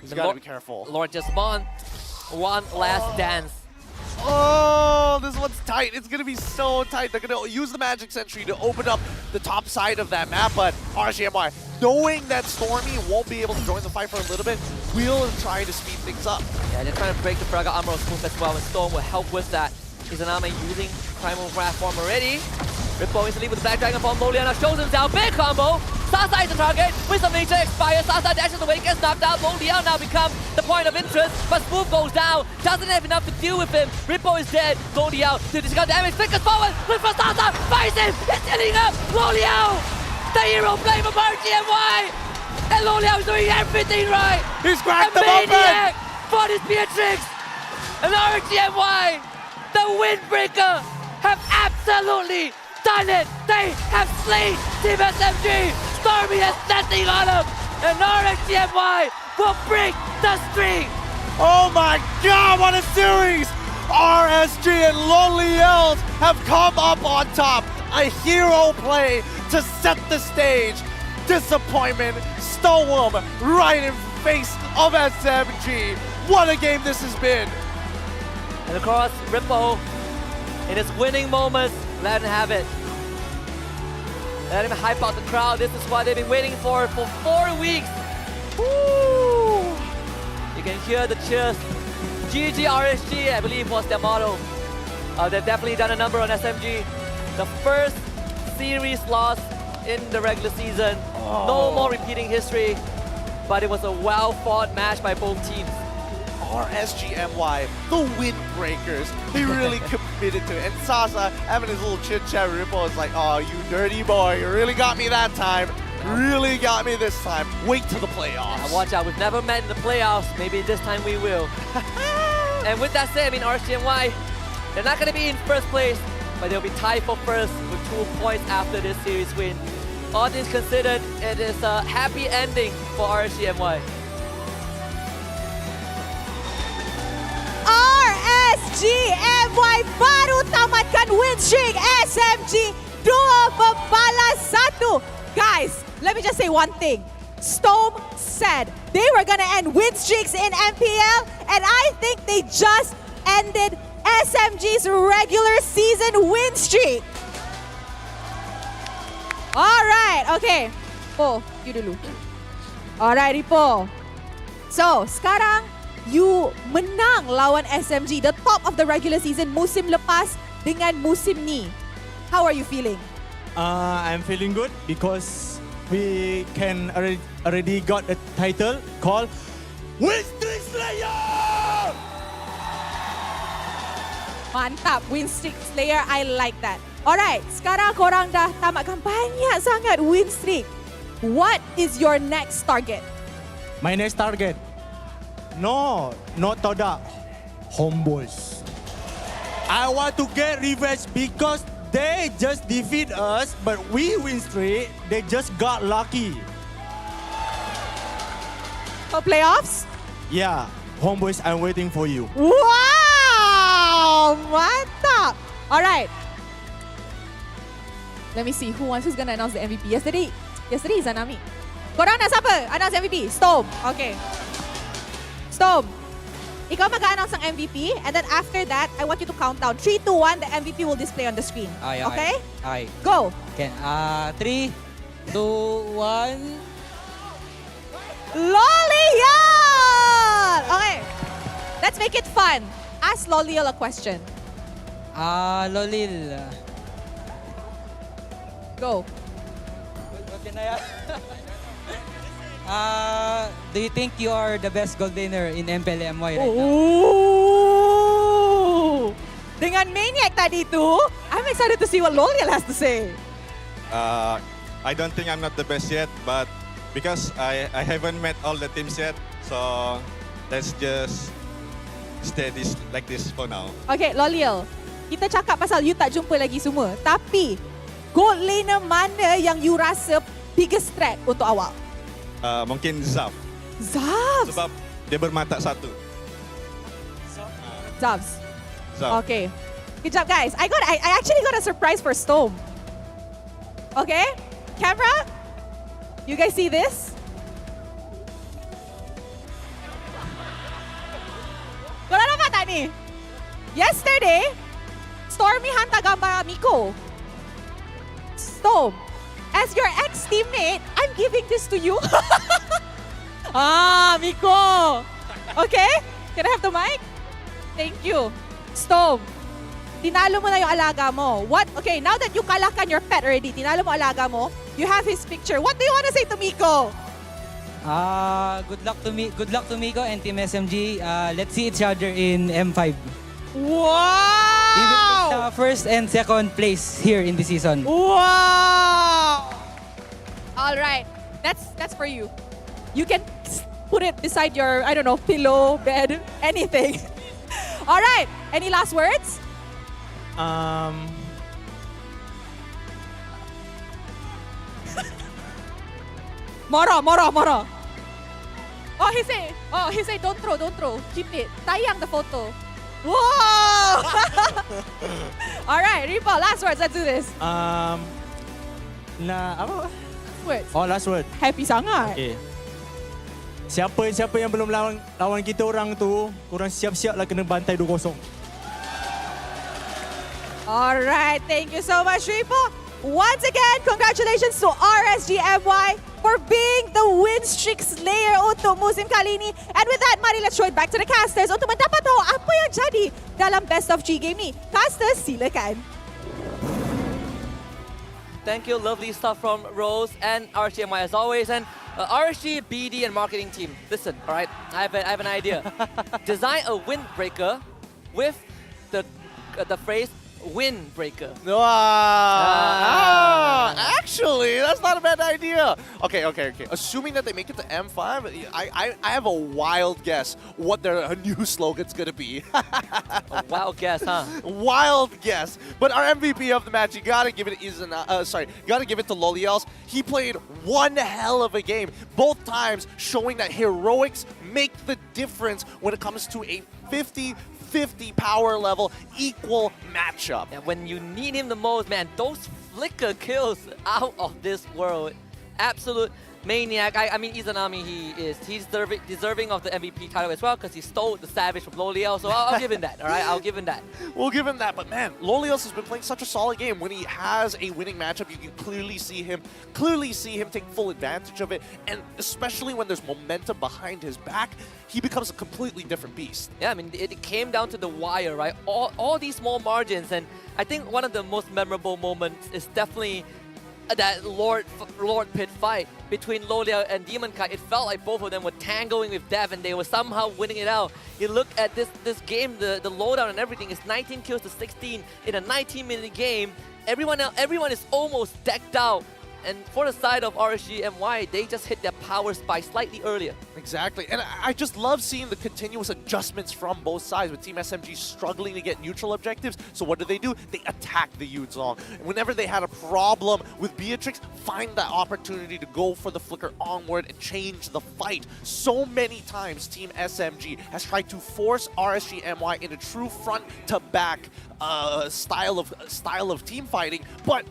He's got to be careful. Lord just spawned. One last dance. Oh, this one's tight. It's going to be so tight. They're going to use the Magic Sentry to open up the top side of that map, but RSG MY, knowing that Stormy won't be able to join the fight for a little bit, will try to speed things up. Yeah, they're trying to break the Fragile Armor smooth as well, and Storm will help with that. Izanami using Primal Wrath form already. Ripple instantly with the Black Dragon bomb. Loliana shows himself. Big combo. Sasa is the target. Wisdom Nature expires. Sasa dashes away, gets knocked out. Loliana now becomes the point of interest. But Smooth goes down. Doesn't have enough to deal with him. Ripple is dead. Loliana to discount damage. Flickers forward. Look for Sasa. Finds him. It's hitting up. Loliana. The hero play from RSG MY. And Loliana is doing everything right. He's cracked the maniac for this Beatrix. And RSG MY, the windbreaker, have absolutely done it! They have slain Team SMG! Stormy has nothing on them! And RSG MY will break the streak! Oh my god, what a series! RSG and Lonely Elves have come up on top. A hero play to set the stage. Disappointment stole them right in face of SMG. What a game this has been! And of course, Ripple, in his winning moments, let him have it. Let him hype out the crowd. This is what they've been waiting for 4 weeks. Woo! You can hear the cheers. GG RSG, I believe, was their motto. They've definitely done a number on SMG. The first series loss in the regular season. No more repeating history, but it was a well-fought match by both teams. RSG MY, the windbreakers, they really committed to it. And Sasa having his little chit chat with Ripple is like, oh, you dirty boy, you really got me that time. Really got me this time. Wait till the playoffs. Yeah, watch out, we've never met in the playoffs. Maybe this time we will. And with that said, I mean, RSG MY, they're not going to be in first place, but they'll be tied for first with 2 points after this series win. All things considered, it is a happy ending for RSG MY. RSG MY baru tamatkan win streak. SMG 2-1. Guys, let me just say one thing. Storm said they were gonna end win streaks in MPL, and I think they just ended SMG's regular season win streak. Alright, okay. Po, you dulu. Alright, Ripo. So, sekarang you menang lawan SMG, the top of the regular season musim lepas dengan musim ni. How are you feeling? I'm feeling good because we can already got a title called Win Streak Slayer! Mantap, win streak Slayer, I like that. Alright, sekarang korang dah tamatkan banyak sangat win streak. What is your next target? My next target. No, not Todak. Homeboys. I want to get revenge because they just defeat us, but we win streak. They just got lucky. For playoffs? Yeah, Homeboys, I'm waiting for you. Wow! Mantap! Alright. Let me see who's gonna announce the MVP. Yesterday Izanami. Korang nak siapa? Announce MVP. Storm. Okay. Storm. Ikaw mag-announce ng MVP, and then after that, I want you to count down. 3, 2, 1, the MVP will display on the screen. Okay? Aye. Go! Okay. 3, 2, 1. Loliel! Okay. Let's make it fun. Ask Loliel a question. Lolil. Go. Do you think you are the best gold laner in MPL MY right now? Ooh! Dengan Maniac tadi tu, I'm excited to see what Loliel has to say. I don't think I'm not the best yet, but because I haven't met all the teams yet, so let's just stay like this for now. Okay, Loliel. Kita cakap pasal you tak jumpa lagi semua. Tapi, gold laner mana yang you rasa biggest threat untuk awak? Mungkin Zav. Zavs? Sebab dia bermata satu. Zavs. Zav. Okay. Good job, guys. I actually got a surprise for Storm. Okay? Camera? You guys see this? Korang nampak tak ni? Yesterday, Stormy hantar gambar Miko. Storm, as your ex-teammate, I'm giving this to you. Miko. Okay? Can I have the mic? Thank you. Storm, tinalo mo na yung alaga mo. What? Okay, now that you kalahkan your pet already, tinalo mo alaga mo, you have his picture. What do you want to say to Miko? Good luck to Miko and Team SMG. Let's see each other in M5. Wow! We will take the first and second place here in the season. Wow! All right, that's for you. You can put it beside your, I don't know, pillow, bed, anything. All right, any last words? Moro. Oh, he say, don't throw. Keep it. Tayang the photo. Whoa! All right, Ripo, last words. Let's do this. Apa? Words. Oh, last word. Happy sangat. Okay. Siapa yang belum lawan kita orang tu, korang siap-siaplah kena bantai 2-0. All right, thank you so much, Ripo. Once again, congratulations to RSG MY for being the win streak slayer untuk musim kali ini. And with that, mari let's show it back to the casters untuk mendapat tahu apa yang jadi dalam Best of 3 game ni. Casters, silakan. Thank you, lovely stuff from Rose and RSG MY as always. And RSG, BD and marketing team, listen, all right, I have an idea. Design a windbreaker with the phrase windbreaker. Actually, that's not a bad idea. Okay. Assuming that they make it to M5, I have a wild guess what their new slogan's gonna be. A wild guess, huh? Wild guess. But our MVP of the match, you gotta give it gotta give it to Loliels. He played one hell of a game, both times showing that heroics make the difference when it comes to a 50-50 power level equal matchup. And when you need him the most, man, those flicker kills out of this world. Absolute maniac. I mean, Izanami, he's deserving of the MVP title as well because he stole the Savage from Loliel, so I'll give him that, all right? I'll give him that. We'll give him that, but man, Loliels has been playing such a solid game. When he has a winning matchup, you can clearly see him take full advantage of it, and especially when there's momentum behind his back, he becomes a completely different beast. Yeah, I mean, it came down to the wire, right? All these small margins, and I think one of the most memorable moments is definitely that Lord Pit fight, between Loliao and Demon Kai. It felt like both of them were tangling with death and they were somehow winning it out. You look at this game, the loadout and everything is 19 kills to 16 in a 19-minute game. Everyone is almost decked out. And for the side of RSG MY, they just hit their power spike slightly earlier. Exactly, and I just love seeing the continuous adjustments from both sides with Team SMG struggling to get neutral objectives. So what do? They attack the Yuzong. Whenever they had a problem with Beatrix, find that opportunity to go for the flicker onward and change the fight. So many times Team SMG has tried to force RSG MY into true front-to-back style of team fighting, but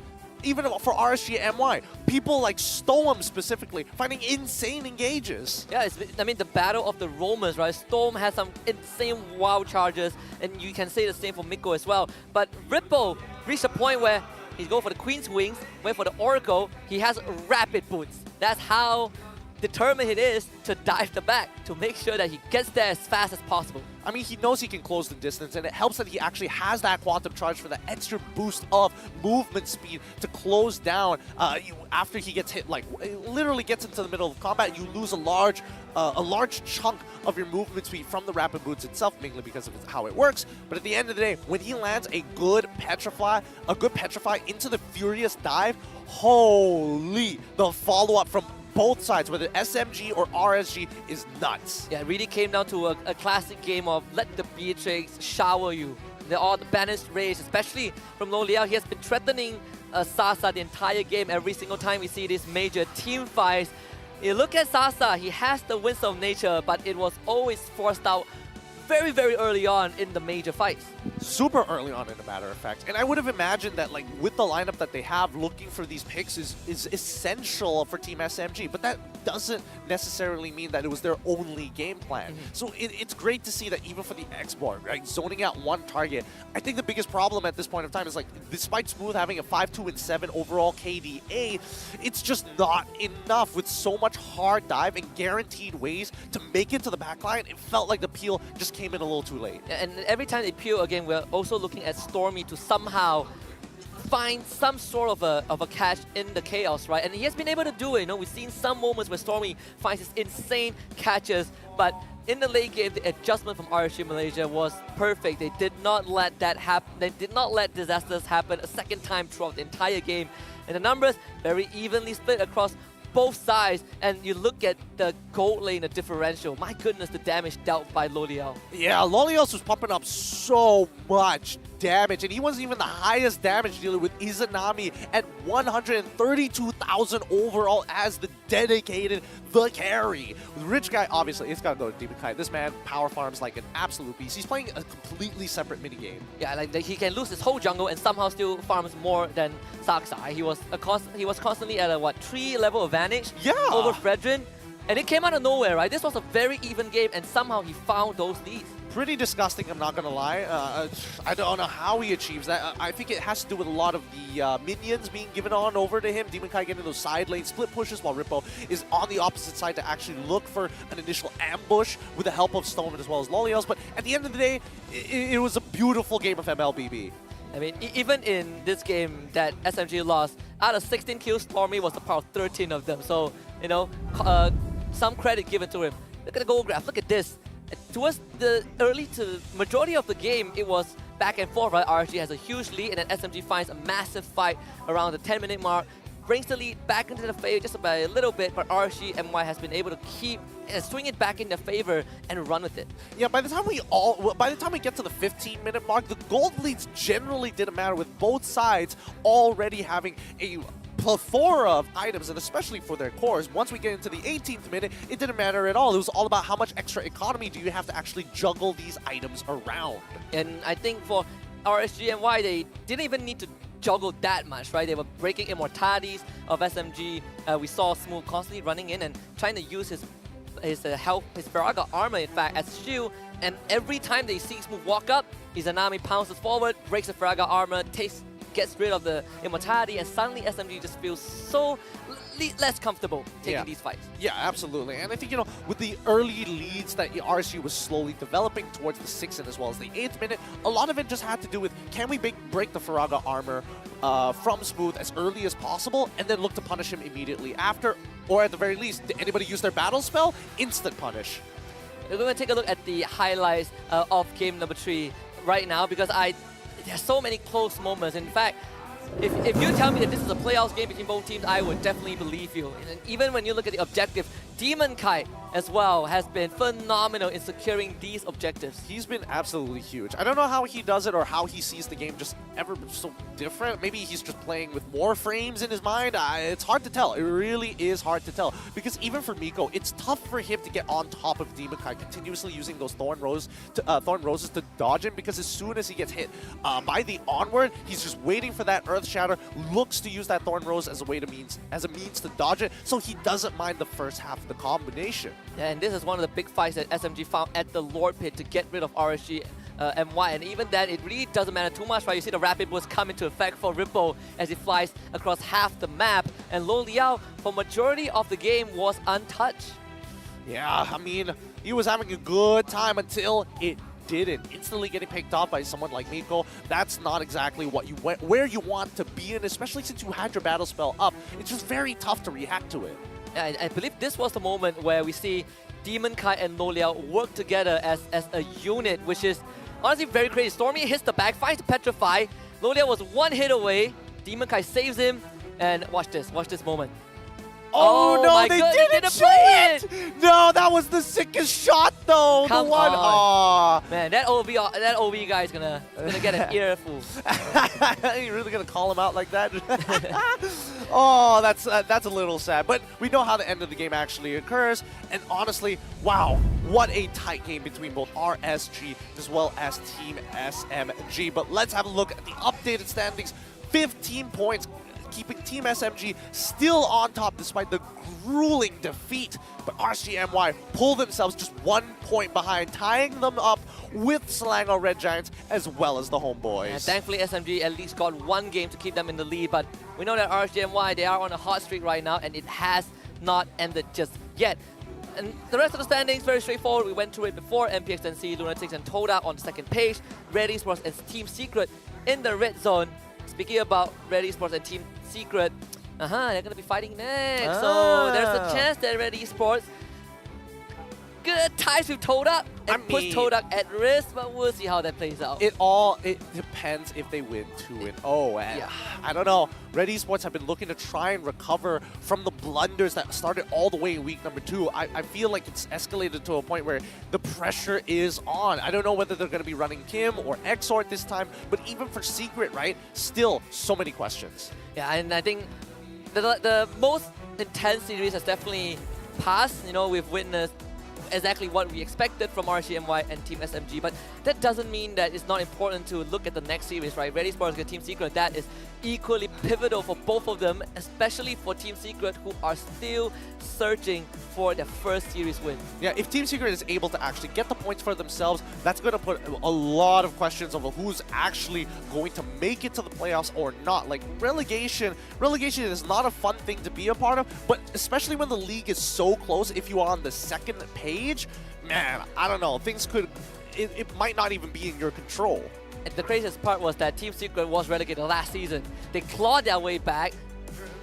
even for RSG MY, people like Storm specifically finding insane engages. Yeah, I mean the battle of the roamers, right? Storm has some insane wild charges, and you can say the same for Minggu as well. But Ripple reached a point where he's going for the Queen's Wings, went for the Oracle. He has rapid boots. That's how determined it is to dive the back to make sure that he gets there as fast as possible. I mean, he knows he can close the distance, and it helps that he actually has that quantum charge for the extra boost of movement speed to close down. After he gets hit, like literally gets into the middle of combat, you lose a large chunk of your movement speed from the rapid boots itself, mainly because of how it works. But at the end of the day, when he lands a good petrify into the furious dive, holy, the follow-up from both sides, whether SMG or RSG, is nuts. Yeah, it really came down to a classic game of let the Beatrix shower you. The banished rage, especially from Loliao. He has been threatening Sasa the entire game. Every single time we see these major team fights, you look at Sasa, he has the winds of nature, but it was always forced out very, very early on in the major fights. Super early on, in a matter of fact. And I would have imagined that, like, with the lineup that they have, looking for these picks is essential for Team SMG. But that doesn't necessarily mean that it was their only game plan. So it's great to see that even for the X-Borg, right, zoning out one target. I think the biggest problem at this point of time is, like, despite Smooth having a 5-2-7 overall KDA, it's just not enough with so much hard dive and guaranteed ways to make it to the backline. It felt like the peel just came in a little too late. And every time they peel again, we're also looking at Stormy to somehow find some sort of a catch in the chaos, right? And he has been able to do it. You know, we've seen some moments where Stormy finds his insane catches, but in the late game, the adjustment from RSG Malaysia was perfect. They did not let that happen. They did not let disasters happen a second time throughout the entire game. And the numbers very evenly split across both sides, and you look at the gold lane, the differential. My goodness, the damage dealt by Loliao. Yeah, Loliao was pumping up so much damage, and he wasn't even the highest damage dealer with Izanami at 132,000 overall as the dedicated, the carry. The rich guy, obviously, it's got to go to Demon Kai. This man power farms like an absolute beast. He's playing a completely separate minigame. Yeah, like he can lose his whole jungle and somehow still farms more than Saksai. He was constantly at a 3 level advantage over Fredrin, and it came out of nowhere, right? This was a very even game, and somehow he found those leads. Pretty disgusting, I'm not going to lie. I don't know how he achieves that. I think it has to do with a lot of the minions being given on over to him. Demon Kai getting those side lane split pushes while Rippo is on the opposite side to actually look for an initial ambush with the help of Stone as well as Lolios. But at the end of the day, it was a beautiful game of MLBB. I mean, even in this game that SMG lost, out of 16 kills, Stormy was a part of 13 of them. So, you know, some credit given to him. Look at the goal graph, look at this. Towards the majority of the game, it was back and forth, right? RSG has a huge lead, and then SMG finds a massive fight around the 10-minute mark, brings the lead back into the favor just about a little bit, but RSG MY has been able to keep swing it back in their favor and run with it. Yeah, by the time we get to the 15-minute mark, the gold leads generally didn't matter, with both sides already having a plethora of items, and especially for their cores. Once we get into the 18th minute, it didn't matter at all. It was all about how much extra economy do you have to actually juggle these items around. And I think for RSG MY, they didn't even need to juggle that much, right? They were breaking immortalities of SMG. We saw Smooth constantly running in and trying to use his Faraga armor, in fact, as a shield. And every time they see Smooth walk up, Izanami pounces forward, breaks the Faraga armor, gets rid of the immortality, and suddenly SMG just feels so less comfortable taking these fights. Yeah, absolutely. And I think, you know, with the early leads that RSG was slowly developing towards the 6th and as well as the 8th minute, a lot of it just had to do with, can we break the Faraga armor from Smooth as early as possible and then look to punish him immediately after? Or at the very least, did anybody use their battle spell? Instant punish. We're going to take a look at the highlights of game number 3 right now because there's so many close moments. In fact, if you tell me that this is a playoffs game between both teams, I would definitely believe you. And even when you look at the objective, Demon Kite as well has been phenomenal in securing these objectives. He's been absolutely huge. I don't know how he does it or how he sees the game just ever so different. Maybe he's just playing with more frames in his mind. It's hard to tell. It really is hard to tell. Because even for Miko, it's tough for him to get on top of Demon Kite, continuously using those Thorn Roses to dodge him, because as soon as he gets hit by the onward, he's just waiting for that Earth Shatter, looks to use that Thorn Rose as a means to dodge it, so he doesn't mind the first half of the combination. Yeah, and this is one of the big fights that SMG found at the Lord Pit to get rid of RSG MY, and even then it really doesn't matter too much, right? You see the Rapid Boost come into effect for Ripple as he flies across half the map, and Lo Liao for majority of the game was untouched. Yeah, I mean, he was having a good time until it didn't. Instantly getting picked off by someone like Miko, that's not exactly where you want to be in, especially since you had your battle spell up. It's just very tough to react to it. Yeah, I believe this was the moment where we see Demon Kite and Lo Liao work together as a unit, which is honestly very crazy. Stormy hits the back, finds to petrify. Lo Liao was one hit away. Demon Kite saves him, and watch this moment. Oh no, my they goodness, didn't play it! No, that was the sickest shot though. Come the one. on. Man, that OB guy is gonna get an earful. You're really gonna call him out like that? Oh, that's a little sad. But we know how the end of the game actually occurs. And honestly, wow, what a tight game between both RSG as well as Team SMG. But let's have a look at the updated standings. 15 points, keeping Team SMG still on top despite the grueling defeat. But RSG MY pull themselves just 1 point behind, tying them up with Selangor Red Giants as well as the Homeboys. And thankfully SMG at least got one game to keep them in the lead, but we know that RSG MY, they are on a hot streak right now, and it has not ended just yet. And the rest of the standings, very straightforward. We went through it before. MPXNC, Lunatics, and Todak on the second page. Red Esports and Team Secret in the red zone. Speaking about Red Esports and Team Secret, they're going to be fighting next. So there's a chance that Red Esports good ties with Todak and puts Todak at risk, but we'll see how that plays out. It depends if they win 2-0. And I don't know. Red Esports have been looking to try and recover from the blunders that started all the way in week number 2. I feel like it's escalated to a point where the pressure is on. I don't know whether they're going to be running Kim or Exort this time, but even for Secret, right? Still so many questions. Yeah, and I think the most intense series has definitely passed. You know, we've witnessed exactly what we expected from RSG MY and Team SMG, but that doesn't mean that it's not important to look at the next series, right? Red Esports against Team Secret, that is equally pivotal for both of them, especially for Team Secret, who are still searching for their first series win. Yeah, if Team Secret is able to actually get the points for themselves, that's going to put a lot of questions over who's actually going to make it to the playoffs or not. Like relegation is not a fun thing to be a part of, but especially when the league is so close, if you are on the second page, man, I don't know, things could, it might not even be in your control. And the craziest part was that Team Secret was relegated last season. They clawed their way back,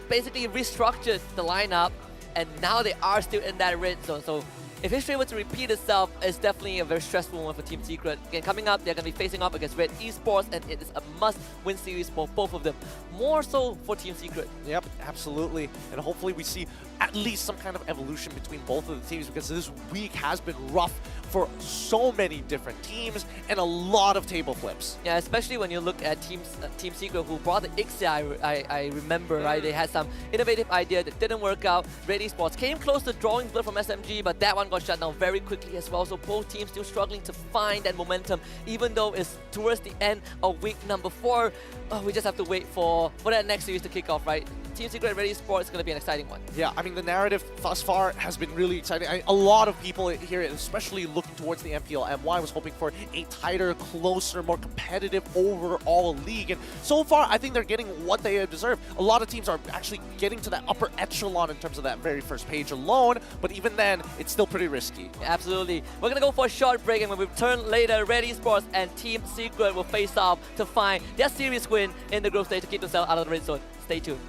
basically restructured the lineup, and now they are still in that red zone. So if history were to repeat itself, it's definitely a very stressful one for Team Secret. Again, coming up, they're going to be facing off against Red Esports, and it is a must-win series for both of them. More so for Team Secret. Yep, absolutely. And hopefully we see at least some kind of evolution between both of the teams, because this week has been rough for so many different teams and a lot of table flips. Yeah, especially when you look at Team Secret, who brought the Ixia, I remember, right? They had some innovative idea that didn't work out. Red Esports came close to drawing blood from SMG, but that one got shut down very quickly as well. So both teams still struggling to find that momentum, even though it's towards the end of week number 4. We just have to wait for that next series to kick off, right? Team Secret Red Esports is going to be an exciting one. Yeah, I mean, the narrative thus far has been really exciting. A lot of people here, especially looking towards the MPL MY, was hoping for a tighter, closer, more competitive overall league. And so far, I think they're getting what they deserve. A lot of teams are actually getting to that upper echelon in terms of that very first page alone, but even then, it's still pretty risky. Yeah, absolutely. We're going to go for a short break, and when we return later, Red Esports and Team Secret will face off to find their series win in the group stage to keep themselves out of the red zone. Stay tuned.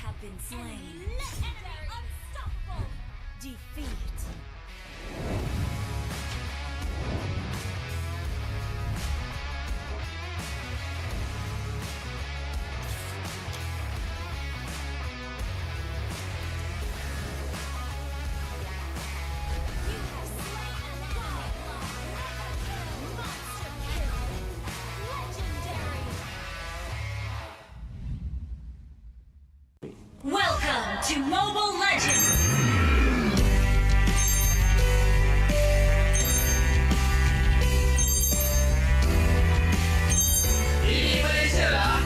have been slain. Legendary, unstoppable. Defeat. Welcome to Mobile Legends! Ini Malaysia lah.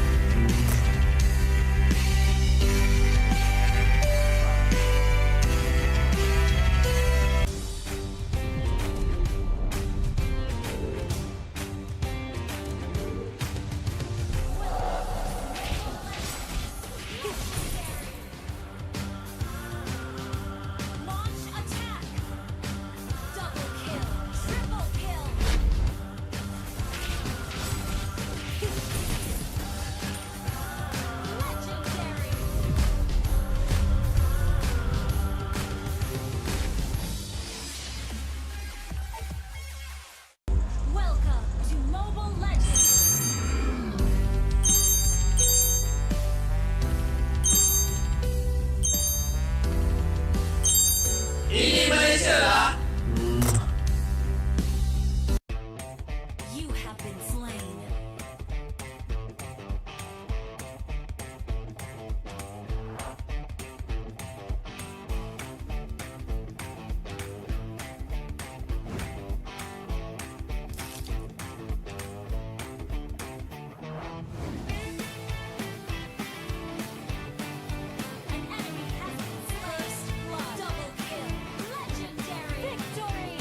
Launch attack! Double kill! Triple kill! Legendary! Welcome to Mobile Legends! Ini Malaysia lah. You have been slain. An enemy has been slain. Double kill. Legendary. Victory.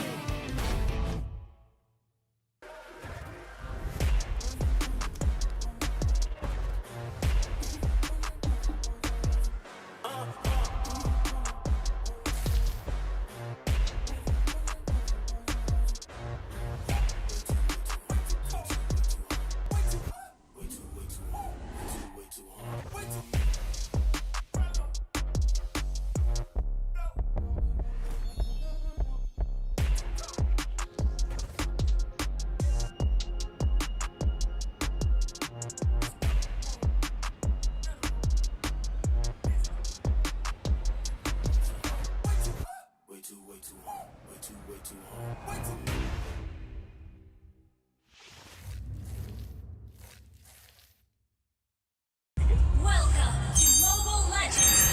Welcome to Mobile Legends!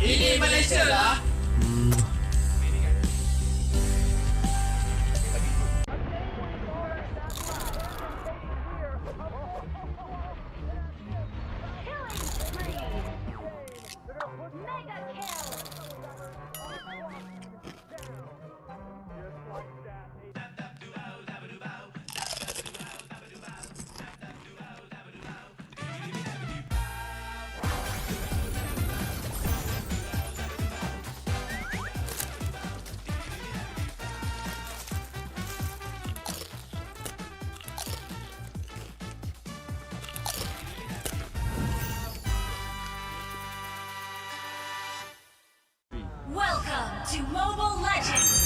Ini Malaysia lah. Mega kill! Welcome to Mobile Legends!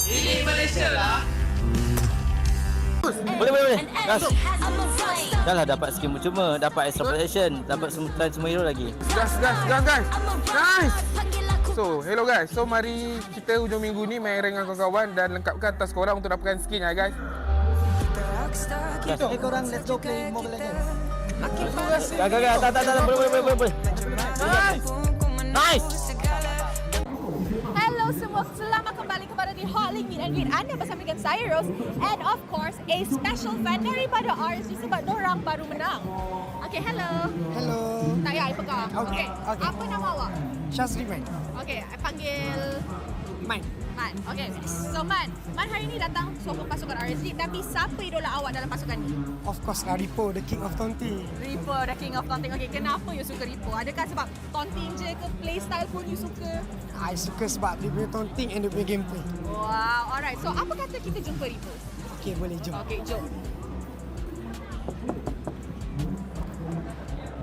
Ini Malaysia lah. Boleh. Gas. Enemy has been slain. Dah lah dapat skin percuma, dapat extra protection, dapat semua hero lagi. Gas guys. Nice. So, hello guys. So, mari kita hujung minggu ni main rank dengan kawan-kawan dan lengkapkan task korang untuk dapatkan skin ya guys. Okay, korang let's go play Mobile Legends. Gak, tak, boleh. Nice. Hello semua, selamat kembali kepada di Hot Link Meet and Greet anda bersama dengan saya Rose and of course a special fan daripada RSG sebab dorang baru menang. Okay, hello. Hello. Tak payah, I pegang. Okay. Apa nama awak? Shazri Main. Okay, I panggil Main. Man. Okay. So Man hari ni datang sokong pasukan RSG, tapi siapa idola awak dalam pasukan ni? Of course lah, Ripo, the king of taunting. Ripo, the king of taunting. Okay, kenapa you suka Ripo? Adakah sebab taunting je ke playstyle pun you suka? I suka sebab dia punya taunting and dia punya gameplay. Wow, alright. So apa kata kita jumpa Ripo? Okay, boleh jom. Okay, jom.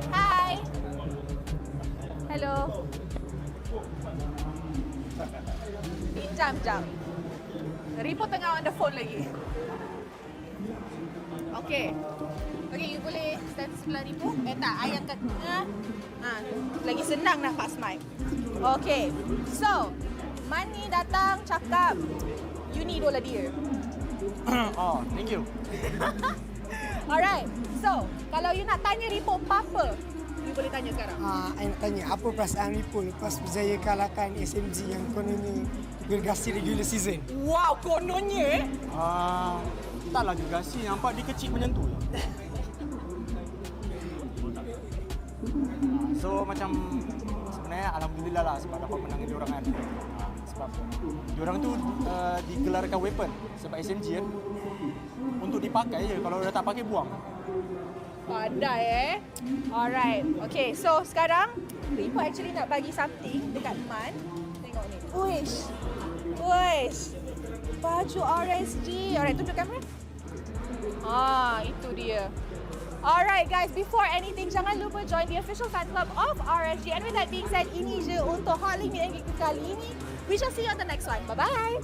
Hi. Hello. Jam. Ripo tengah on the phone lagi. Okay. Okay, you boleh stand sebelah Ripo? Tak, I angkat. Lagi senang nak pass mic. Okay. So, Man ni datang cakap, you ni idola dia. Oh, thank you. Alright. So, kalau you nak tanya Ripo apa-apa, you boleh tanya sekarang. I nak tanya, apa perasaan Ripo lepas berjaya kalahkan SMG yang kononnya gergasi regular season? Wow, kononnya Taklah gergasi, nampak dia kecil macam tu. So macam sebenarnya alhamdulillah lah sebab dapat menangin diorang kan. Sebab diorang tu digelarkan weapon sebab SMG kan. Untuk dipakai je, kalau dah tak pakai buang. Pandai Alright. Okay, so sekarang Ripo actually nak bagi something dekat Man. Tengok ni. Uish. Baju RSG. Alright, tunjuk kamera. Itu dia. Alright guys, before anything, jangan lupa join the official fan club of RSG. And with that being said, ini je untuk Hotlink ENG kali ini. We shall see you on the next one. Bye-bye.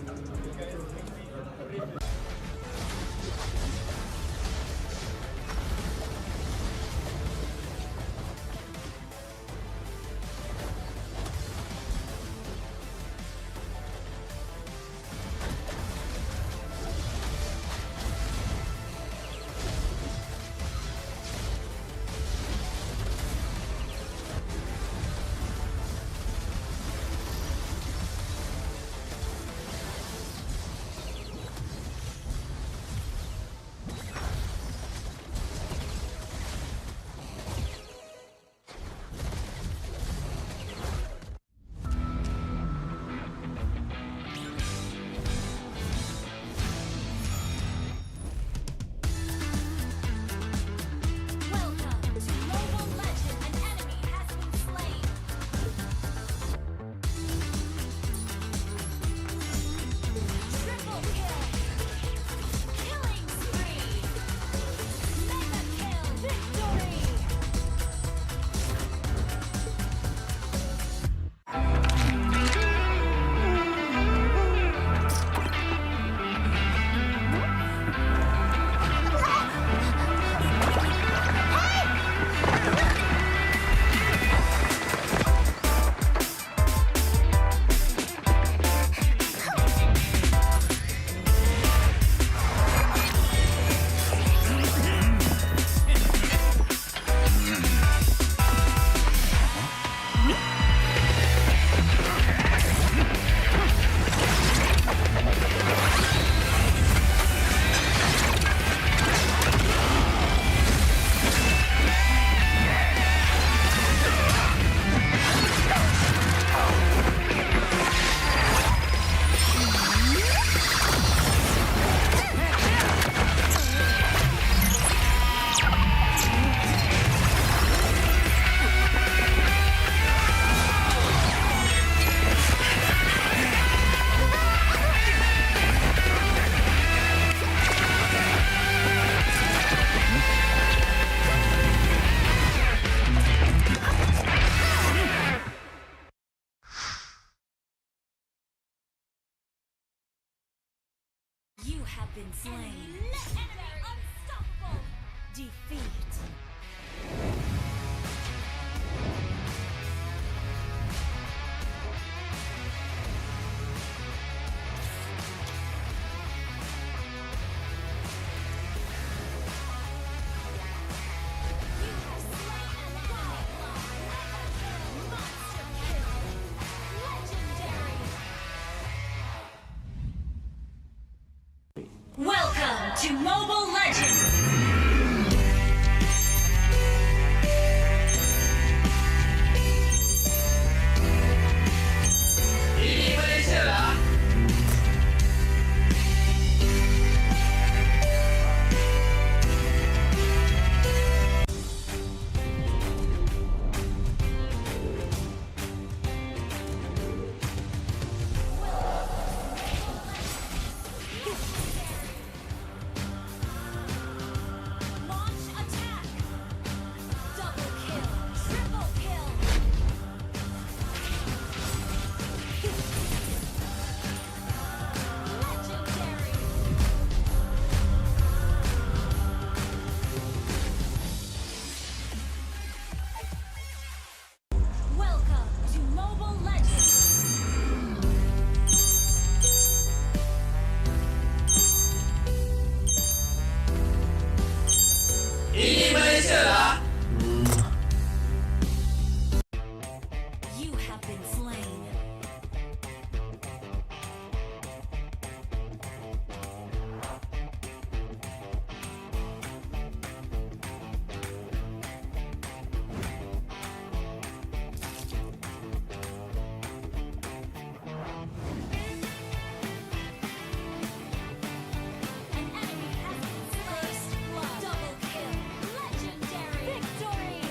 have been slain. Unstoppable. Defeat. Welcome to Mobile Legends! Ini Malaysia lah. Malaysia lah. You have been slain. Double kill. Legendary. Victory.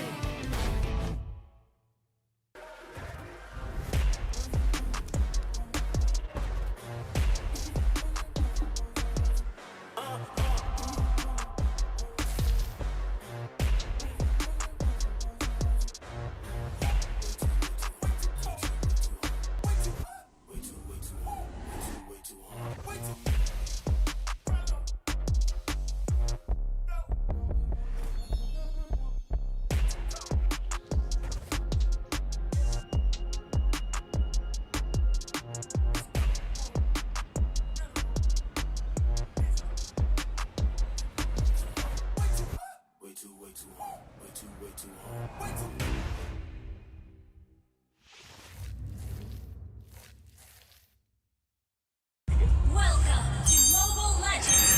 Welcome to Mobile Legends.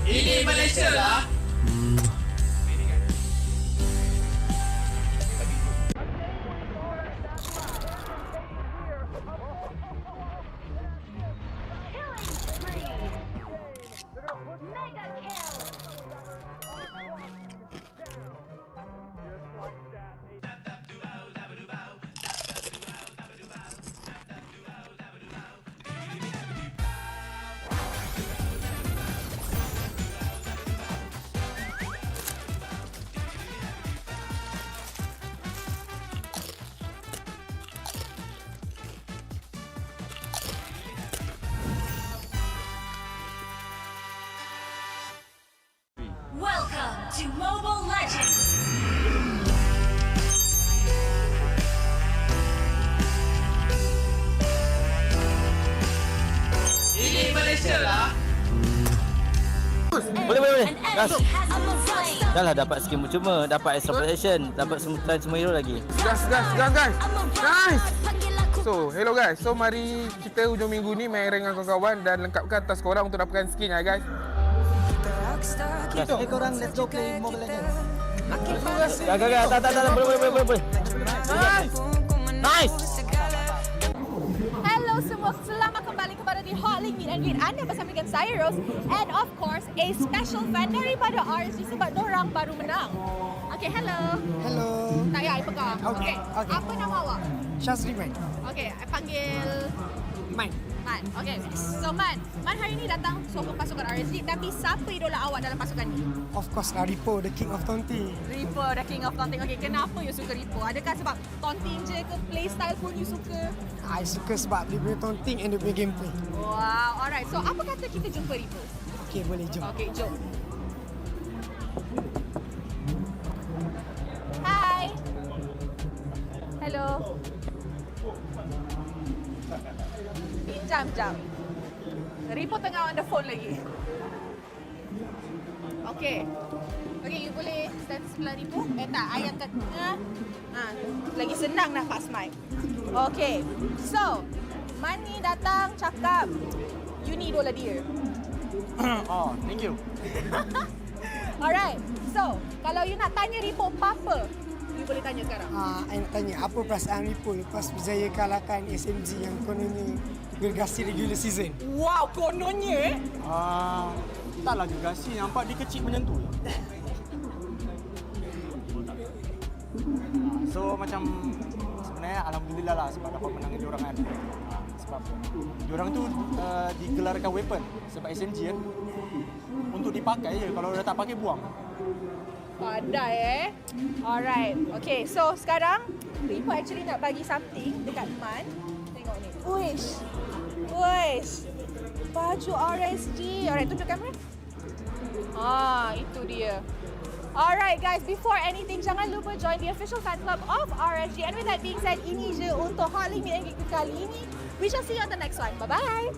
Ini Malaysia lah. Welcome to Mobile Legends. Ini Malaysia lah. Boleh. Gas. I'm a rockstar. Dah lah dapat skin percuma, dapat extra protection, dapat semua hero lagi. Gas guys. I'm a rockstar. Panggil aku. So, hello guys. So, mari kita hujung minggu ni main rank dengan kawan-kawan dan lengkapkan task korang untuk dapatkan skin ya guys. Gas. Okay, korang let's go play Mobile Legends. Gak. Tak. Boleh. Nice. Hello semua, selamat kembali kepada di Hotlink Meet and Greet. Anda bersama dengan saya Rose and of course a special fan daripada RSG sebab dorang baru menang. Okay, hello. Hello. Tak payah, I pegang. Okay. Apa nama awak? Shazri Man. Okay, I panggil Man. Okay, so Man hari ni datang sokong pasukan RSG, tapi siapa idola awak dalam pasukan ni? Of course, Ripo, the king of taunting. Ripo, the king of taunting. Okay, kenapa you suka Ripo? Adakah sebab taunting je ke playstyle pun you suka? I suka sebab dia punya taunting and dia punya gameplay. Wow, alright. So, apa kata kita jumpa Ripo? Okay, boleh jom. Okay, jom. Hi. Hello. Jam. Ripo tengah on the phone lagi. Okay, you boleh stand sebelah Ripo. Tak, I angkat tengah. Lagi senang nak pass mic. Okay, so Mani datang cakap you ni idola dia. Oh, thank you. Alright, so kalau you nak tanya Ripo apa-apa, you boleh tanya sekarang. I nak tanya, apa perasaan Ripo lepas berjaya kalahkan SMG yang kononnya gergasi regular season? Wow, kononnya Taklah gergasi, nampak dia kecil macam tu. So macam sebenarnya alhamdulillah lah sebab dapat menang diorang kan. Sebab diorang tu digelarkan weapon sebab SMG kan. Untuk dipakai je, kalau dah tak pakai buang. Pandai Alright. Okay, so sekarang Ripo actually nak bagi something dekat Man. Tengok ni. Uish. Baju RSG. Alright, tunjuk kamera. Itu dia. Alright guys, before anything, jangan lupa join the official fan club of RSG. And with that being said, ini je untuk Hot Link Meet and Greet kali ini. We shall see you on the next one. Bye-bye!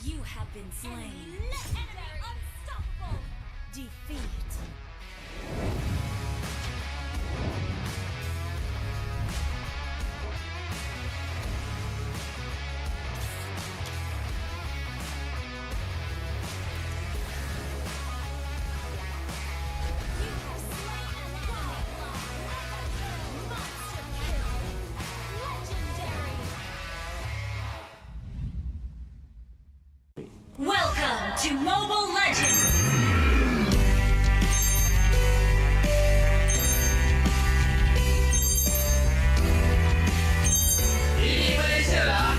You have been slain. Unstoppable. Defeat. Welcome to Mobile Legends! Ini Malaysia lah.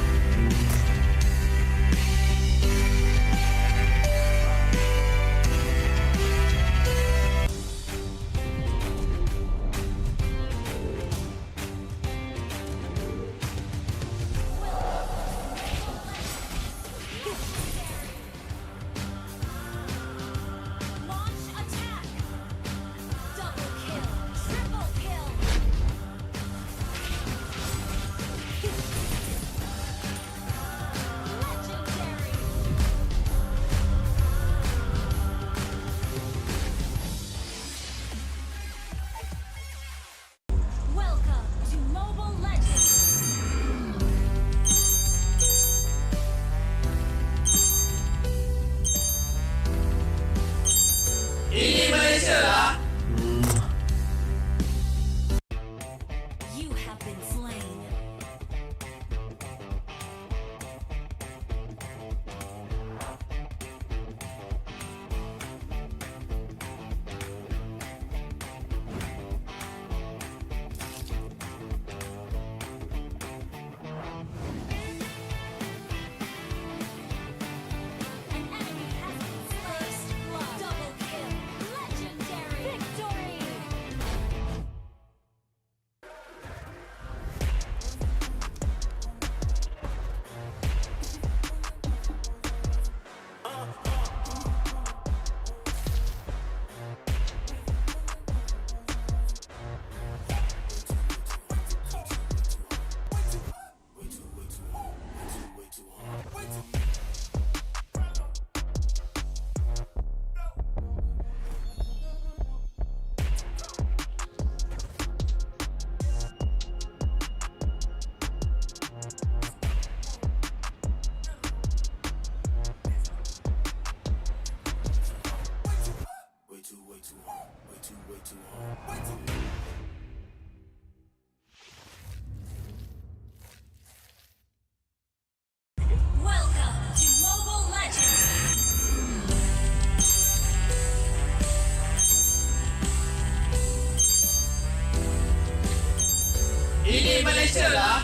Ini Malaysia lah.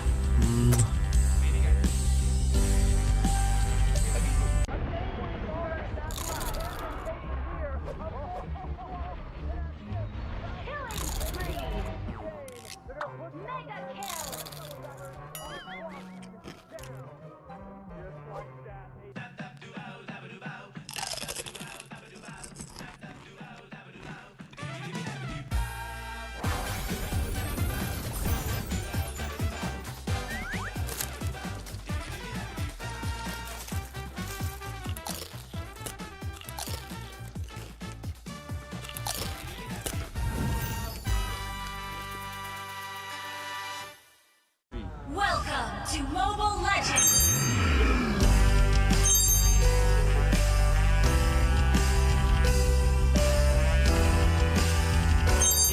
Welcome to Mobile Legends.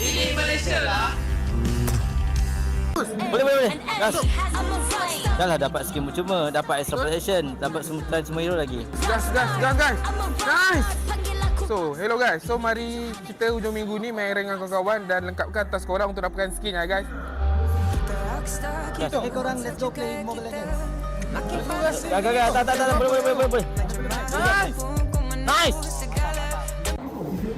Ini Malaysia lah. Boleh. Gas. Dah lah dapat skin cuma, dapat extra protection, dapat semua hero lagi. Gas guys. Nice. So, hello guys. So, mari kita hujung minggu ni main rank dengan kawan-kawan dan lengkapkan task korang untuk dapatkan skin ya guys. Okay, korang let's go play Mobile Legends. Gak, tak, boleh. Nice.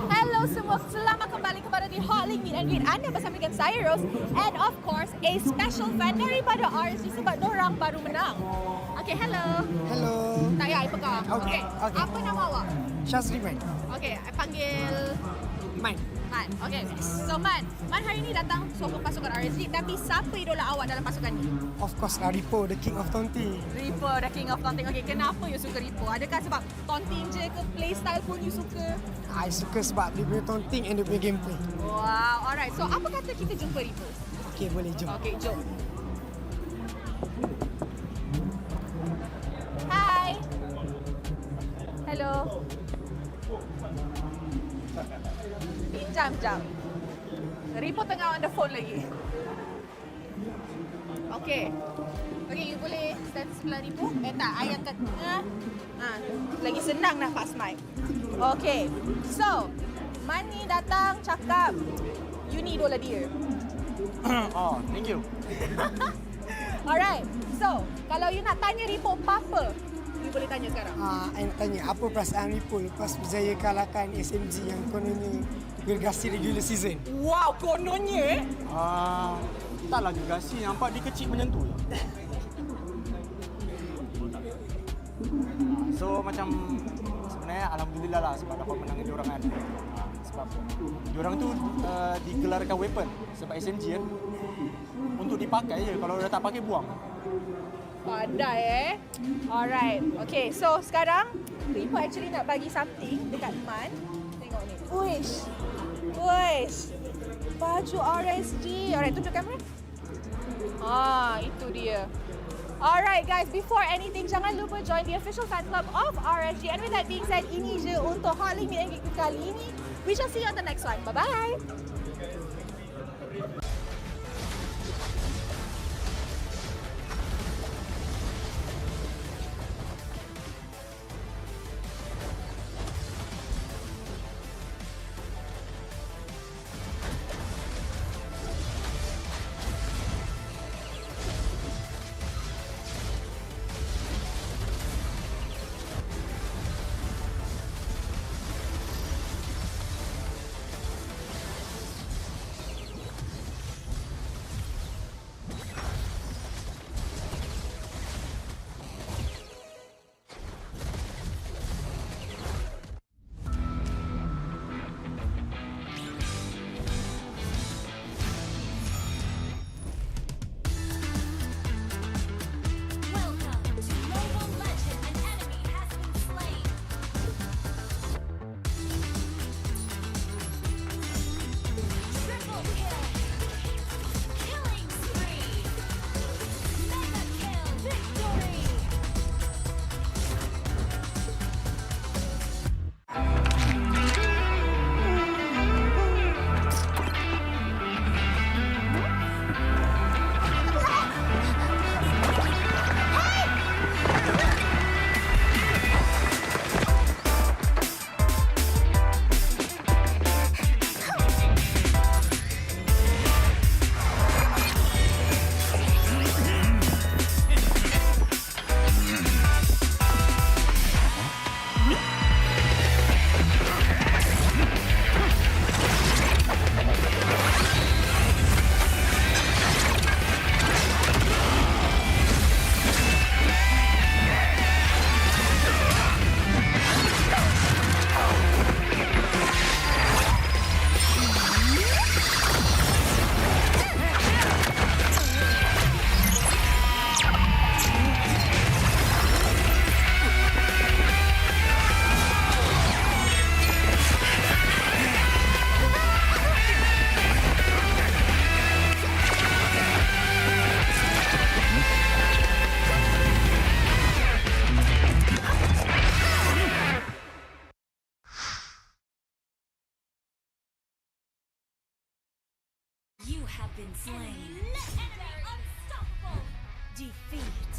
Hello semua, selamat kembali kepada di Hotlink Meet and Greet. Anda bersama dengan saya Rose and of course a special fan daripada RSG sebab dorang baru menang. Okay, hello. Hello. Tak payah, I pegang. Okay. Apa nama awak? Shazri Man. Okay, I panggil Man. Okay, so Man hari ni datang sokong pasukan RSG, tapi siapa idola awak dalam pasukan ni? Of course lah, Ripo, the king of taunting. Ripo, the king of taunting. Okay, kenapa you suka Ripo? Adakah sebab taunting je ke playstyle pun you suka? I suka sebab dia punya taunting and dia punya gameplay. Wow, alright. So, apa kata kita jumpa Ripo? Okay, boleh, jom. Okay, jom. Hi. Hello. Jam. Ripo tengah on the phone lagi. Okay, you boleh stand sebelah Ripo. Tak, ayah kat tengah. Lagi senang nak pass mic. Okay, so Mani datang cakap you ni idola dia. Oh, thank you. Alright, so kalau you nak tanya Ripo apa-apa, you boleh tanya sekarang. I nak tanya, apa perasaan Ripo lepas berjaya kalahkan SMG yang kononnya gergasi regular season? Wow, kononnya Taklah gergasi, nampak dia kecil menyentuh je. So macam sebenarnya alhamdulillah lah sebab dapat menang diorang kan. Sebab diorang tu digelarkan weapon sebab SMG kan. Untuk dipakai je, kalau dah tak pakai buang. Pandai Alright. Okay, so sekarang Ripo actually nak bagi something dekat Man. Tengok ni. Uish. Baju RSG. Alright, tunjuk kamera. Itu dia. Alright guys, before anything, jangan lupa join the official fan club of RSG. And with that being said, ini je untuk Hotlink Meet and Greet kali ini. We shall see you on the next one. Bye-bye. slain. Enemy unstoppable. Defeat.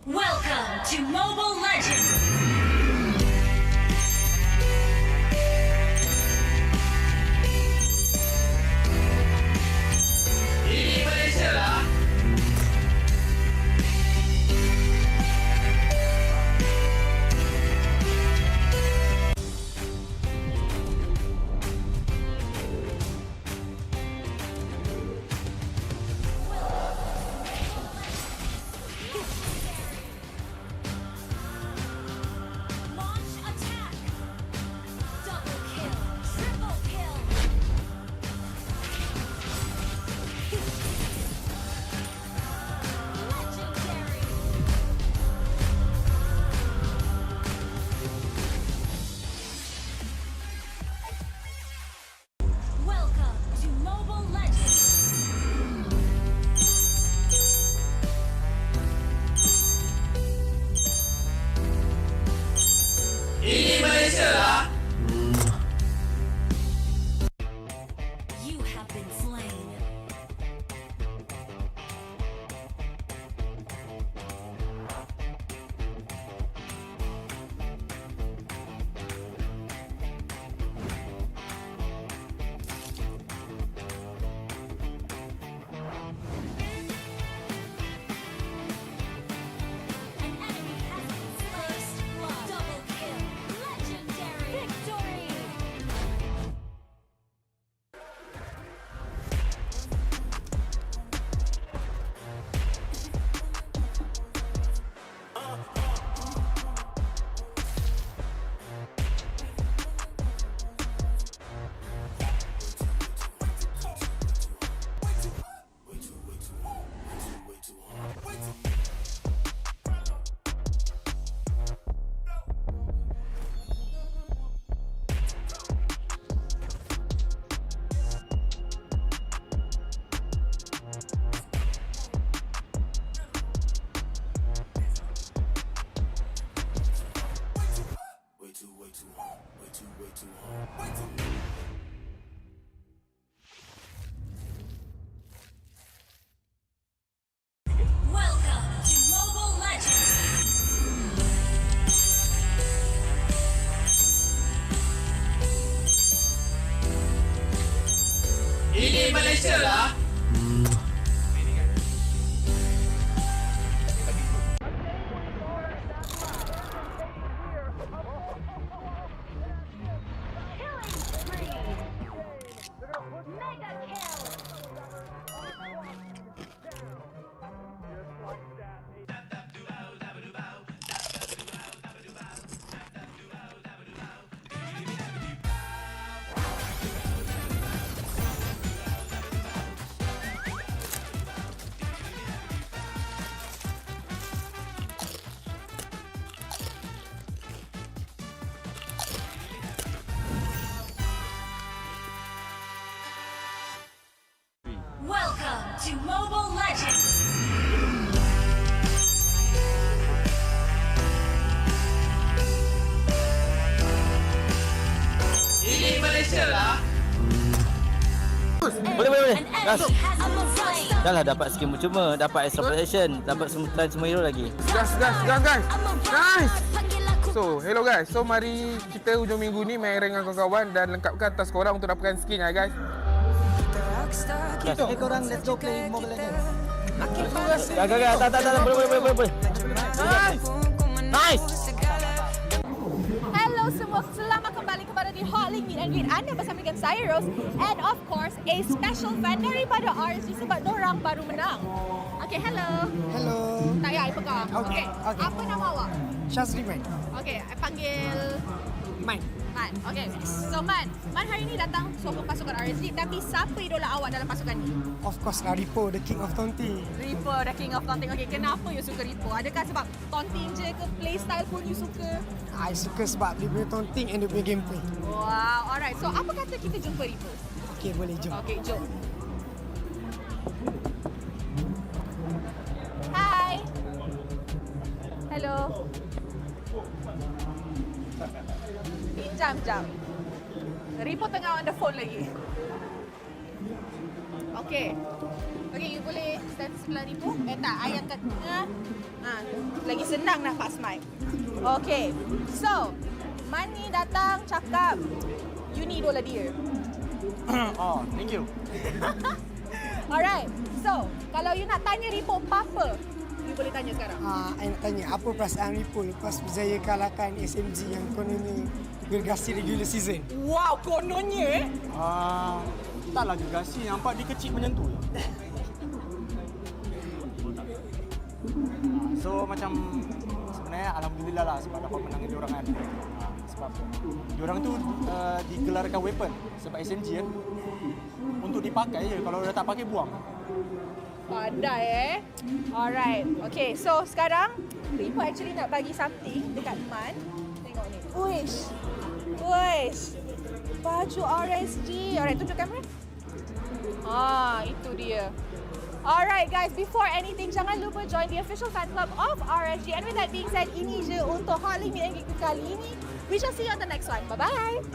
Welcome to Mobile Legends! Ini Malaysia lah. Launch attack! Double kill! Triple kill! Legendary! Welcome to Mobile Legends! Ini Malaysia lah. You have been slain. An enemy has been slain. Double kill. Legendary. Victory. Welcome to Mobile Legends! Ini Malaysia lah. Mega kill! Welcome to Mobile Legends! Ini Malaysia lah. Boleh. Gas. I'm a rockstar. Dah lah dapat skin percuma, dapat extra protection, dapat semua hero lagi. Gas guys. Nice. So, hello guys. So, mari kita hujung minggu ni main rank dengan kawan-kawan dan lengkapkan task korang untuk dapatkan skin ya guys. Korang let's go play Mobile Legends. Gak, tak, boleh. Nice. Hello semua, selamat kembali kepada di Hot Link Meet and Greet. Anda bersama dengan saya Rose and of course a special fan daripada RSG sebab dorang baru menang. Okay, hello. Hello. Tak payah, I pegang. Okay. Apa nama awak? Shazri Man. Okay, I panggil Main. Man, okay. So Man hari ni datang sokong pasukan RSG, tapi siapa idola awak dalam pasukan ni? Of course lah, Ripo, the king of taunting. Ripo, the king of taunting. Okay, kenapa you suka Ripo? Adakah sebab taunting je ke playstyle pun you suka? I suka sebab dia punya taunting and dia punya gameplay. Wow, alright. So apa kata kita jumpa Ripo? Okay, boleh jom. Okay, jom. Hi. Hello. Jam. Ripo tengah on the phone lagi. Okay. Okay, you boleh stand sebelah Ripo. Tak, I angkat tengah. Lagi senang nak pass mic. Okay. So, Man ni datang cakap, you ni idola dia. Oh, thank you. Alright. So, kalau you nak tanya Ripo apa-apa, you boleh tanya sekarang. I nak tanya, apa perasaan Ripo lepas berjaya kalahkan SMG yang kononnya gergasi regular season? Wow, kononnya Taklah gergasi, nampak dia kecil menyentuh. So macam sebenarnya alhamdulillah lah sebab dapat menangin diorang kan. Sebab diorang tu digelarkan weapon sebab SMG kan. Untuk dipakai je, kalau dah tak pakai buang. Pandai Alright. Okay, so sekarang Ripo actually nak bagi something dekat Man. Tengok ni. Uish. Baju RSG. Alright, tunjuk kamera. Itu dia. Alright guys, before anything, jangan lupa join the official fan club of RSG. And with that being said, ini je untuk Hot Link ENG kali ini. We shall see you on the next one. Bye-bye.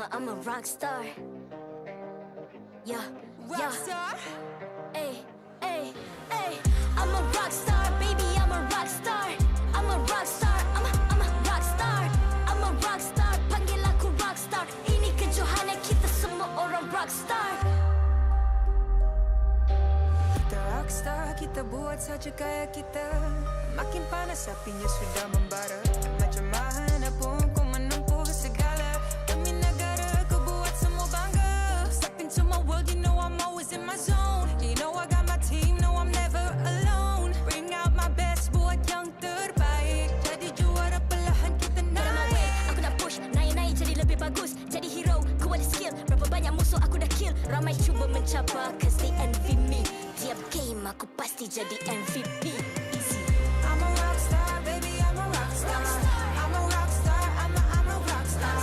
I'm a rock star. Yeah, rock star. Ay. I'm a rock star, baby. I'm a rock star. I'm a rock star. I'm a rock star. I'm a rock star. Panggil aku rock star. Ini kejohanan kita semua orang rock star. Kita rock star, kita buat saja gaya kita. Makin panas apinya sudah membara. Macam mana pun kau menempuh segala. Demi negara kau buat semua bangga. Step into my world, you know I'm always in my zone. You know I got my team, no I'm never alone. Bring out my best mencapai cause they envy me. Tiap game aku pasti jadi MVP. Easy. I'm a rock star, baby, I'm a rock star. I'm a rock star, I'm a rock star.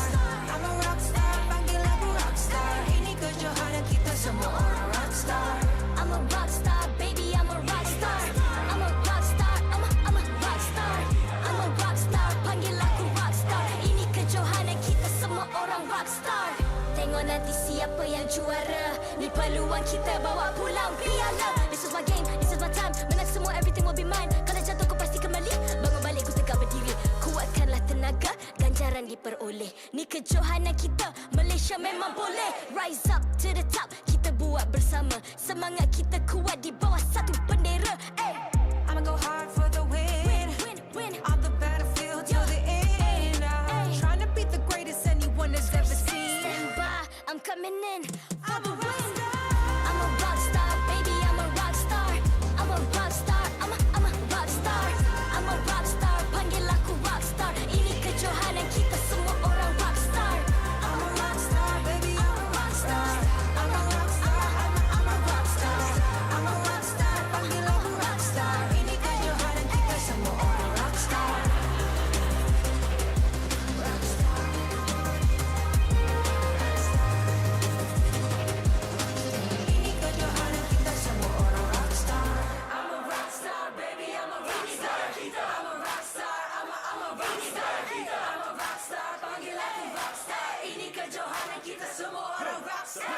I'm a rock star, panggil aku rock star. Ini kejohanan kita semua orang rock star. I'm a rock star, baby, I'm a rock star. I'm a rock star, I'm a rock star. I'm a rock star, panggil aku rock star. Ini kejohanan kita semua orang rock star. Tengok nanti siapa yang juara. Ni peluang kita bawa pulang piala. This is my game, this is my time. Menang semua, everything will be mine. Kalau jatuh kau pasti kembali. Bangun balik ku tegak berdiri. Kuatkanlah tenaga, ganjaran diperoleh. Ni kejohanan kita, Malaysia memang boleh. Rise up to the top, kita buat bersama. Semangat kita kuat di bawah satu bendera. Hey. I'ma go hard for the win. Win. On the battlefield till the end. Trying to beat the greatest anyone has ever seen. Stand by, I'm coming in for the win. I'm a rock star, baby, I'm a rock star. I'm a rock star, I'm a rock star. I'm a rock star, panggil aku rock star. Ini kejohanan kita semua orang rock star. I'm a rock star, baby, I'm a rock star. I'm a rock star, I'm a rock star. I'm a rock star, panggil aku rock star. Ini kejohanan kita semua orang rock star. Ini kejohanan kita semua orang rock star. I'm a rock star, baby, I'm a rock star. I'm a rock star, I'm a rock star. I'm a rock star, panggil aku rock star. Ini kejohanan kita semua orang rock star.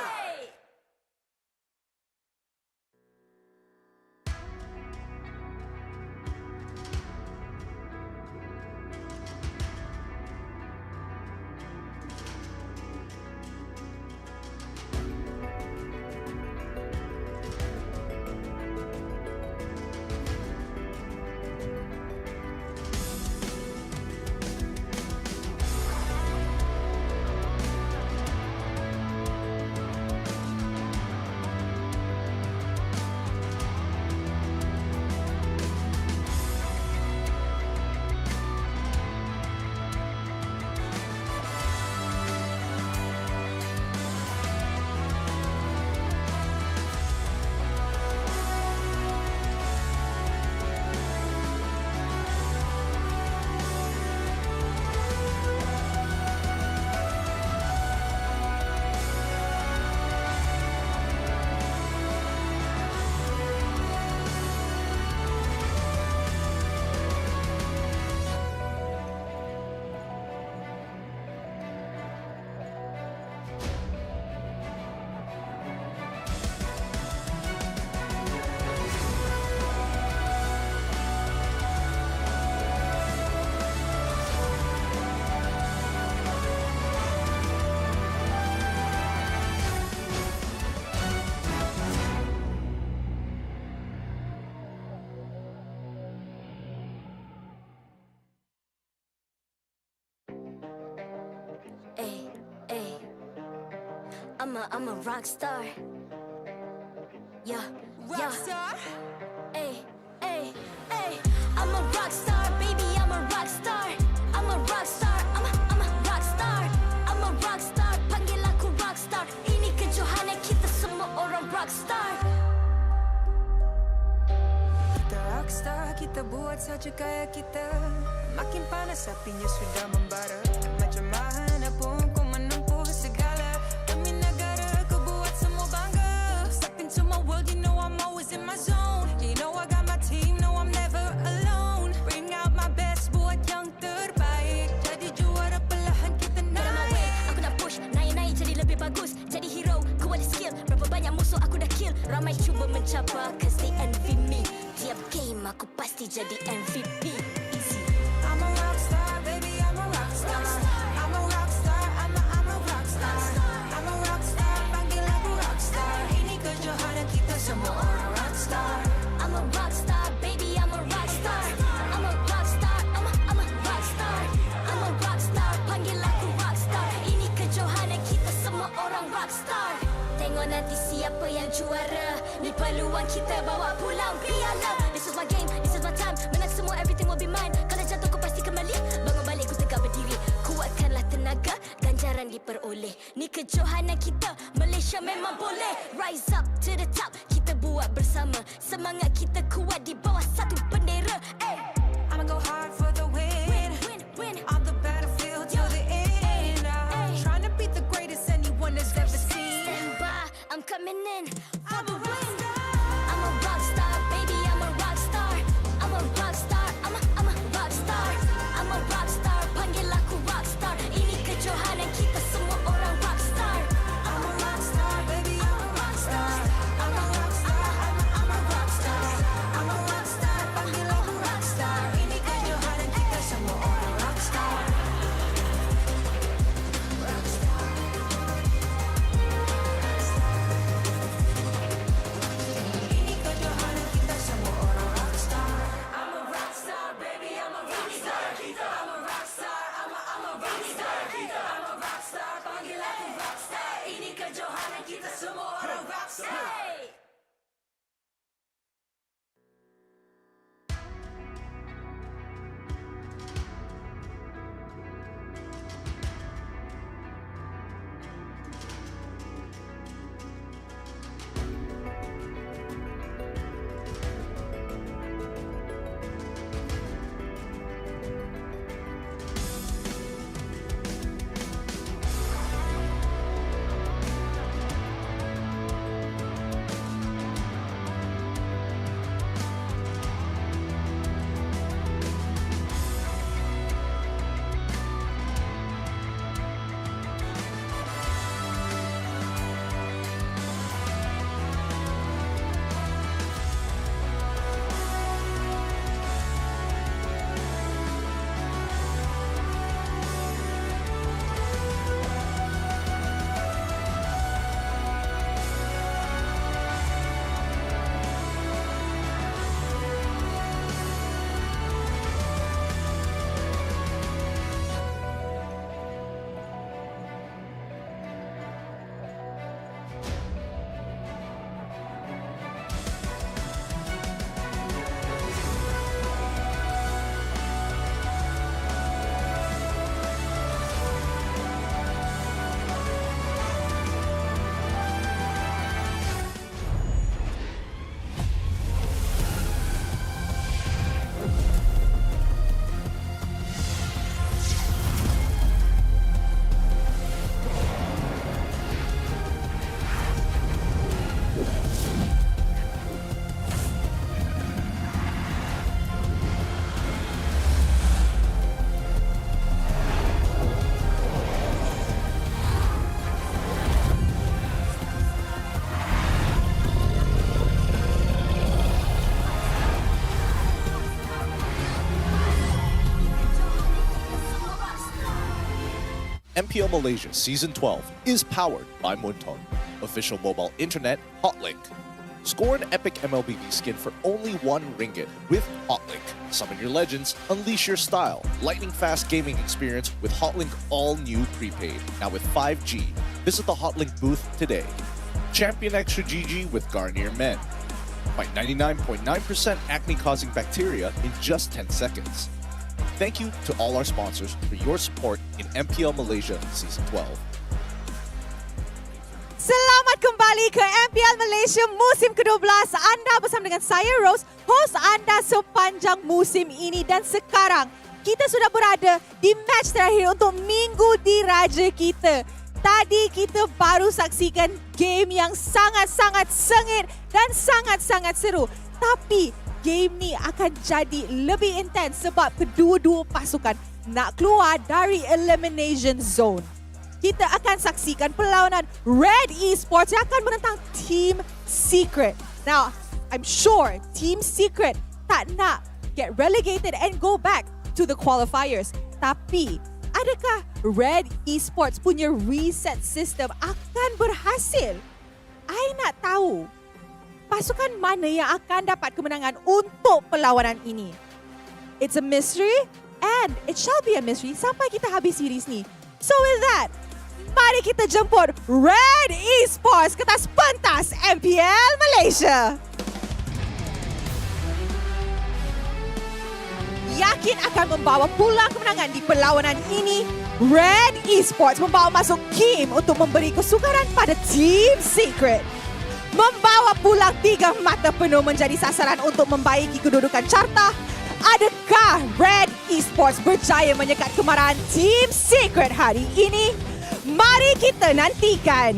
I'm a rock star. Yeah, Rock star. Ay. I'm a rock star, baby, I'm a rock star. I'm a rock star, I'm a rock star. I'm a rock star, panggil aku rock star. Ini kejohanan kita semua orang rock star. Kita rock star, kita buat saja gaya kita. Makin panas apinya sudah membara. Macam mana pun kau menempuh segala. Demi negara kau buat semua bangga. Step into my world, you know I'm always in my zone. You know I got my team, no I'm never alone. Bring out my best, buat yang terbaik. Jadi juara perlahan kita naik. Get on my way, aku nak push, naik-naik jadi lebih bagus. Jadi hero, ku ada skill. Berapa banyak musuh aku dah kill. Ramai cuba mencapai cause they envy me. Tiap game aku pasti jadi MVP. Easy. I'm a rock star, baby, I'm a rock star. I'm a rock star, I'm a rock star. I'm a rock star, panggil aku rock star. Ini kejohanan kita semua orang rock star. I'm a rock star, baby, I'm a rock star. I'm a rock star, I'm a rock star. I'm a rock star, panggil aku rock star. Ini kejohanan kita semua orang rock star. Tengok nanti siapa yang juara. Ni peluang kita bawa pulang piala. This is my game, this is my time. Menang semua, everything will be mine. Kalau jatuh kau pasti kembali. Bangun balik ku tegak berdiri. Kuatkanlah tenaga, ganjaran kebesaran diperoleh. Ni kejohanan kita, Malaysia memang boleh. Rise up to the top, kita buat bersama. Semangat kita kuat di bawah satu bendera. I'ma go hard for the win. On the battlefield till the end. Trying to beat the greatest anyone has ever seen. Stand by, I'm coming in for the win. I'm a rock star, baby, I'm a rock star. I'm a rock star, I'm a rock star. I'm a rock star, panggil aku rock star. Ini kejohanan kita semua orang rock star. I'm a rock star, baby, I'm a rock star. I'm a rock star, I'm a rock star. I'm a rock star, panggil aku rock star. Ini kejohanan kita semua orang rock star. Rock star. Ini kejohanan kita semua orang rock star. I'm a rock star, baby, I'm a rock star. I'm a rock star, I'm a rock star. I'm a rock star, panggil aku rock star. Ini kejohanan kita semua orang rock star. MPL Malaysia Season 12 is powered by Munton, official mobile internet hotlink. Score an epic MLBB skin for only RM1 with Hotlink. Summon your legends, unleash your style. Lightning-fast gaming experience with Hotlink all-new prepaid. Now with 5G. Visit the Hotlink booth today. Champion Extra GG with Garnier Men. Fight 99.9% acne-causing bacteria in just 10 seconds. Thank you to all our sponsors for your support in MPL Malaysia Season 12. Selamat kembali ke MPL Malaysia musim ke-12. Anda bersama dengan saya Rose, host anda sepanjang musim ini. Dan sekarang kita sudah berada di match terakhir untuk Minggu Diraja kita. Tadi kita baru saksikan game yang sangat-sangat sengit dan sangat-sangat seru. Tapi game ni akan jadi lebih intens sebab kedua-dua pasukan nak keluar dari elimination zone. Kita akan saksikan perlawanan Red Esports yang akan menentang Team Secret. Now, I'm sure Team Secret tak nak get relegated and go back to the qualifiers. Tapi, adakah Red Esports punya reset system akan berhasil? I nak tahu pasukan mana yang akan dapat kemenangan untuk perlawanan ini. It's a mystery and it shall be a mystery sampai kita habis series ni. So with that, mari kita jemput Red Esports ke atas pentas MPL Malaysia. Yakin akan membawa pulang kemenangan di perlawanan ini? Red Esports membawa masuk game untuk memberi kesukaran pada Team Secret. Membawa pulang 3 mata penuh menjadi sasaran untuk membaiki kedudukan carta. Adakah Red Esports berjaya menyekat kemarahan Team Secret hari ini? Mari kita nantikan.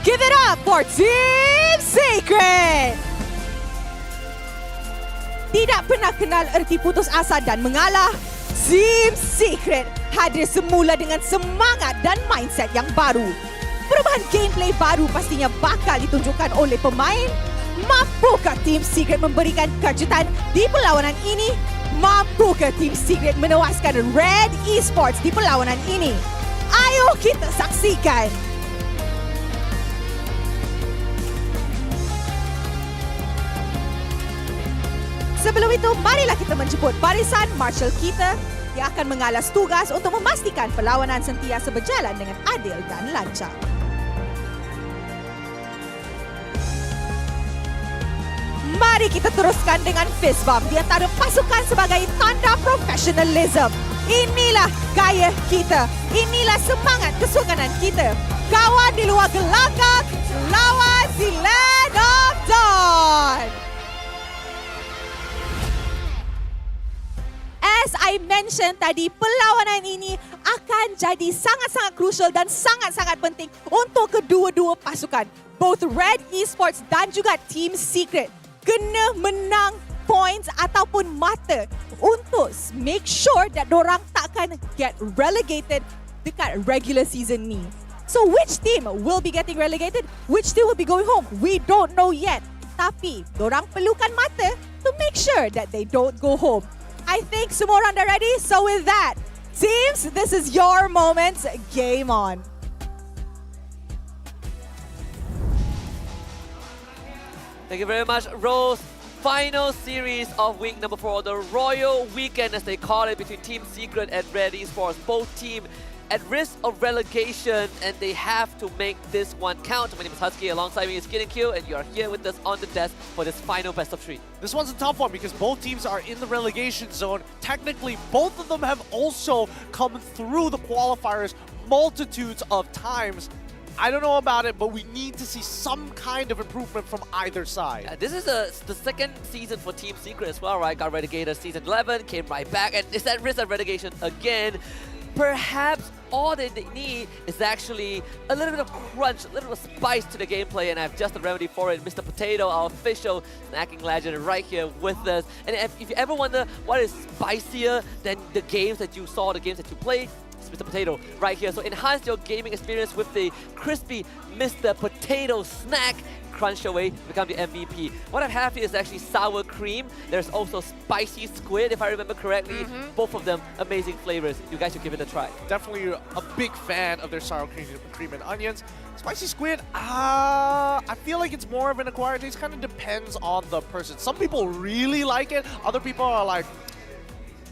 Give it up for Team Secret! Tidak pernah kenal erti putus asa dan mengalah, Team Secret hadir semula dengan semangat dan mindset yang baru. Perubahan gameplay baru pastinya bakal ditunjukkan oleh pemain. Mampukah Team Secret memberikan kejutan di perlawanan ini? Mampukah Team Secret menewaskan Red Esports di perlawanan ini? Ayo kita saksikan! Sebelum itu, marilah kita menjemput barisan marshal kita yang akan mengalas tugas untuk memastikan perlawanan sentiasa berjalan dengan adil dan lancar. Mari kita teruskan dengan fist bump di antara pasukan sebagai tanda profesionalism. Inilah gaya kita. Inilah semangat kesukanan kita. Kawan di luar gelanggang, lawan di Land of Dawn. As I mentioned tadi, perlawanan ini akan jadi sangat-sangat crucial dan sangat-sangat penting untuk kedua-dua pasukan. Both Red Esports dan juga Team Secret kena menang points ataupun mata untuk make sure that dorang takkan get relegated dekat regular season ni. So which team will be getting relegated? Which team will be going home? We don't know yet. Tapi dorang perlukan mata to make sure that they don't go home. I think semua orang dah ready. So with that, teams, this is your moment. Game on. Thank you very much, Rose. Final series of week number 4, the Royal Weekend as they call it, between Team Secret and Red Esports. Both teams at risk of relegation and they have to make this one count. My name is Husky, alongside me is Skin and Q, and you are here with us on the desk for this final best of 3. This one's a tough one because both teams are in the relegation zone. Technically, both of them have also come through the qualifiers multitudes of times. I don't know about it, but we need to see some kind of improvement from either side. Yeah, this is the second season for Team Secret as well, right? Got relegated season 11, came right back, and is at risk of relegation again. Perhaps all they need is actually a little bit of crunch, a little bit of spice to the gameplay, and I've just the remedy for it. Mr. Potato, our official snacking legend, right here with us. And if you ever wonder what is spicier than the games that you saw, the games that you played, it's Mr. Potato right here. So enhance your gaming experience with the crispy Mr. Potato snack. Crunch away, become the MVP. What I have here is actually sour cream. There's also spicy squid, if I remember correctly. Both of them amazing flavors. You guys should give it a try. Definitely a big fan of their sour cream and onions. Spicy squid, I feel like it's more of an acquired taste. Kind of depends on the person. Some people really like it. Other people are like,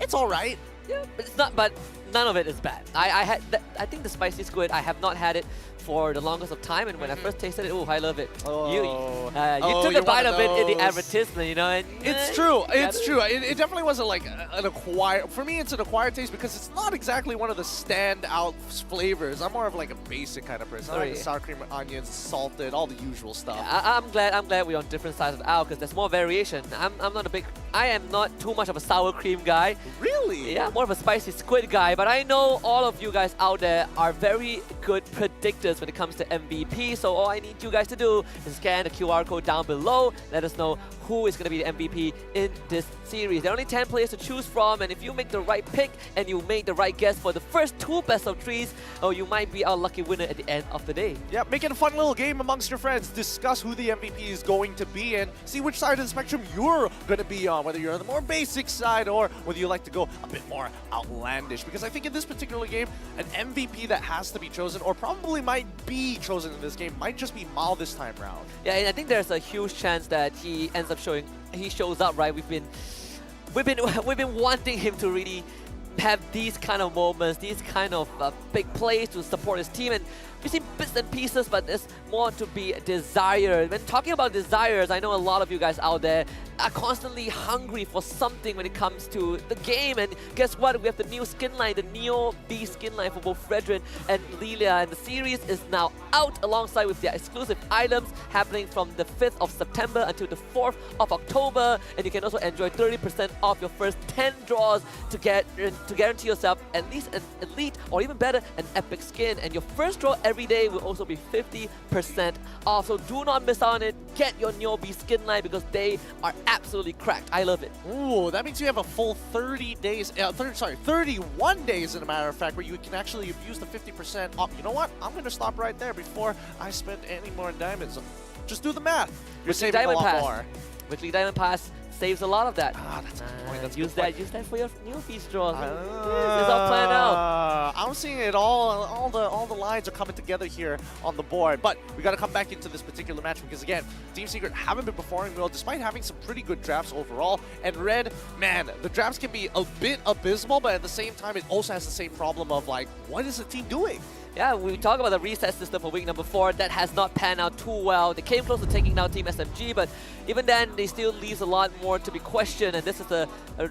it's all right. Yeah, but it's not. But none of it is bad. I think the spicy squid, I have not had it for the longest of time, and when I first tasted it, oh, I love it. You took a bite of it in the advertisement, you know. And, it's true. It's true. It definitely wasn't like an acquired. For me, it's an acquired taste because it's not exactly one of the standout flavors. I'm more of like a basic kind of person. I like the sour cream, onions, salted, all the usual stuff. Yeah, I'm glad we're on different sides of the aisle because there's more variation. I am not too much of a sour cream guy. Really? Yeah, more of a spicy squid guy. But I know all of you guys out there are very good predictors when it comes to MVP. So all I need you guys to do is scan the QR code down below. Let us know who is going to be the MVP in this series. There are only 10 players to choose from, and if you make the right pick and you make the right guess for the first 2 best of 3s, oh, you might be our lucky winner at the end of the day. Yeah, make it a fun little game amongst your friends. Discuss who the MVP is going to be and see which side of the spectrum you're going to be on, whether you're on the more basic side or whether you like to go a bit more outlandish. Because I think in this particular game, an MVP that has to be chosen, or probably might be chosen in this game, might just be Mal this time round. Yeah, and I think there's a huge chance that he ends up he shows up, right? We've been wanting him to really have these kind of moments, these kind of big plays to support his team. And we've seen bits and pieces, but there's more to be desired. When talking about desires, I know a lot of you guys out there are constantly hungry for something when it comes to the game. And guess what? We have the new skin line, the Neo B skin line for both Fredrin and Lilia. And the series is now out alongside with their exclusive items happening from the 5th of September until the 4th of October. And you can also enjoy 30% off your first 10 draws to guarantee yourself at least an elite or even better, an epic skin. And your first draw every day will also be 50% off. So do not miss out on it. Get your Neo B skin line because they are absolutely cracked. I love it. Ooh, that means you have a full 30 days, 31 days in a matter of fact, where you can actually use the 50% off. You know what? I'm going to stop right there before I spend any more diamonds. Just do the math. You're saving a lot more. Weekly Diamond Pass saves a lot of that. That's a good point. That's use that for your new feast draws. It's all planned out. I'm seeing it all the lines are coming together here on the board. But we got to come back into this particular match because again, Team Secret haven't been performing well despite having some pretty good drafts overall. And Red, man, the drafts can be a bit abysmal, but at the same time, it also has the same problem of like, what is the team doing? Yeah, we talk about the reset system for week number 4. That has not panned out too well. They came close to taking down Team SMG, but even then, they still leaves a lot more to be questioned. And this is the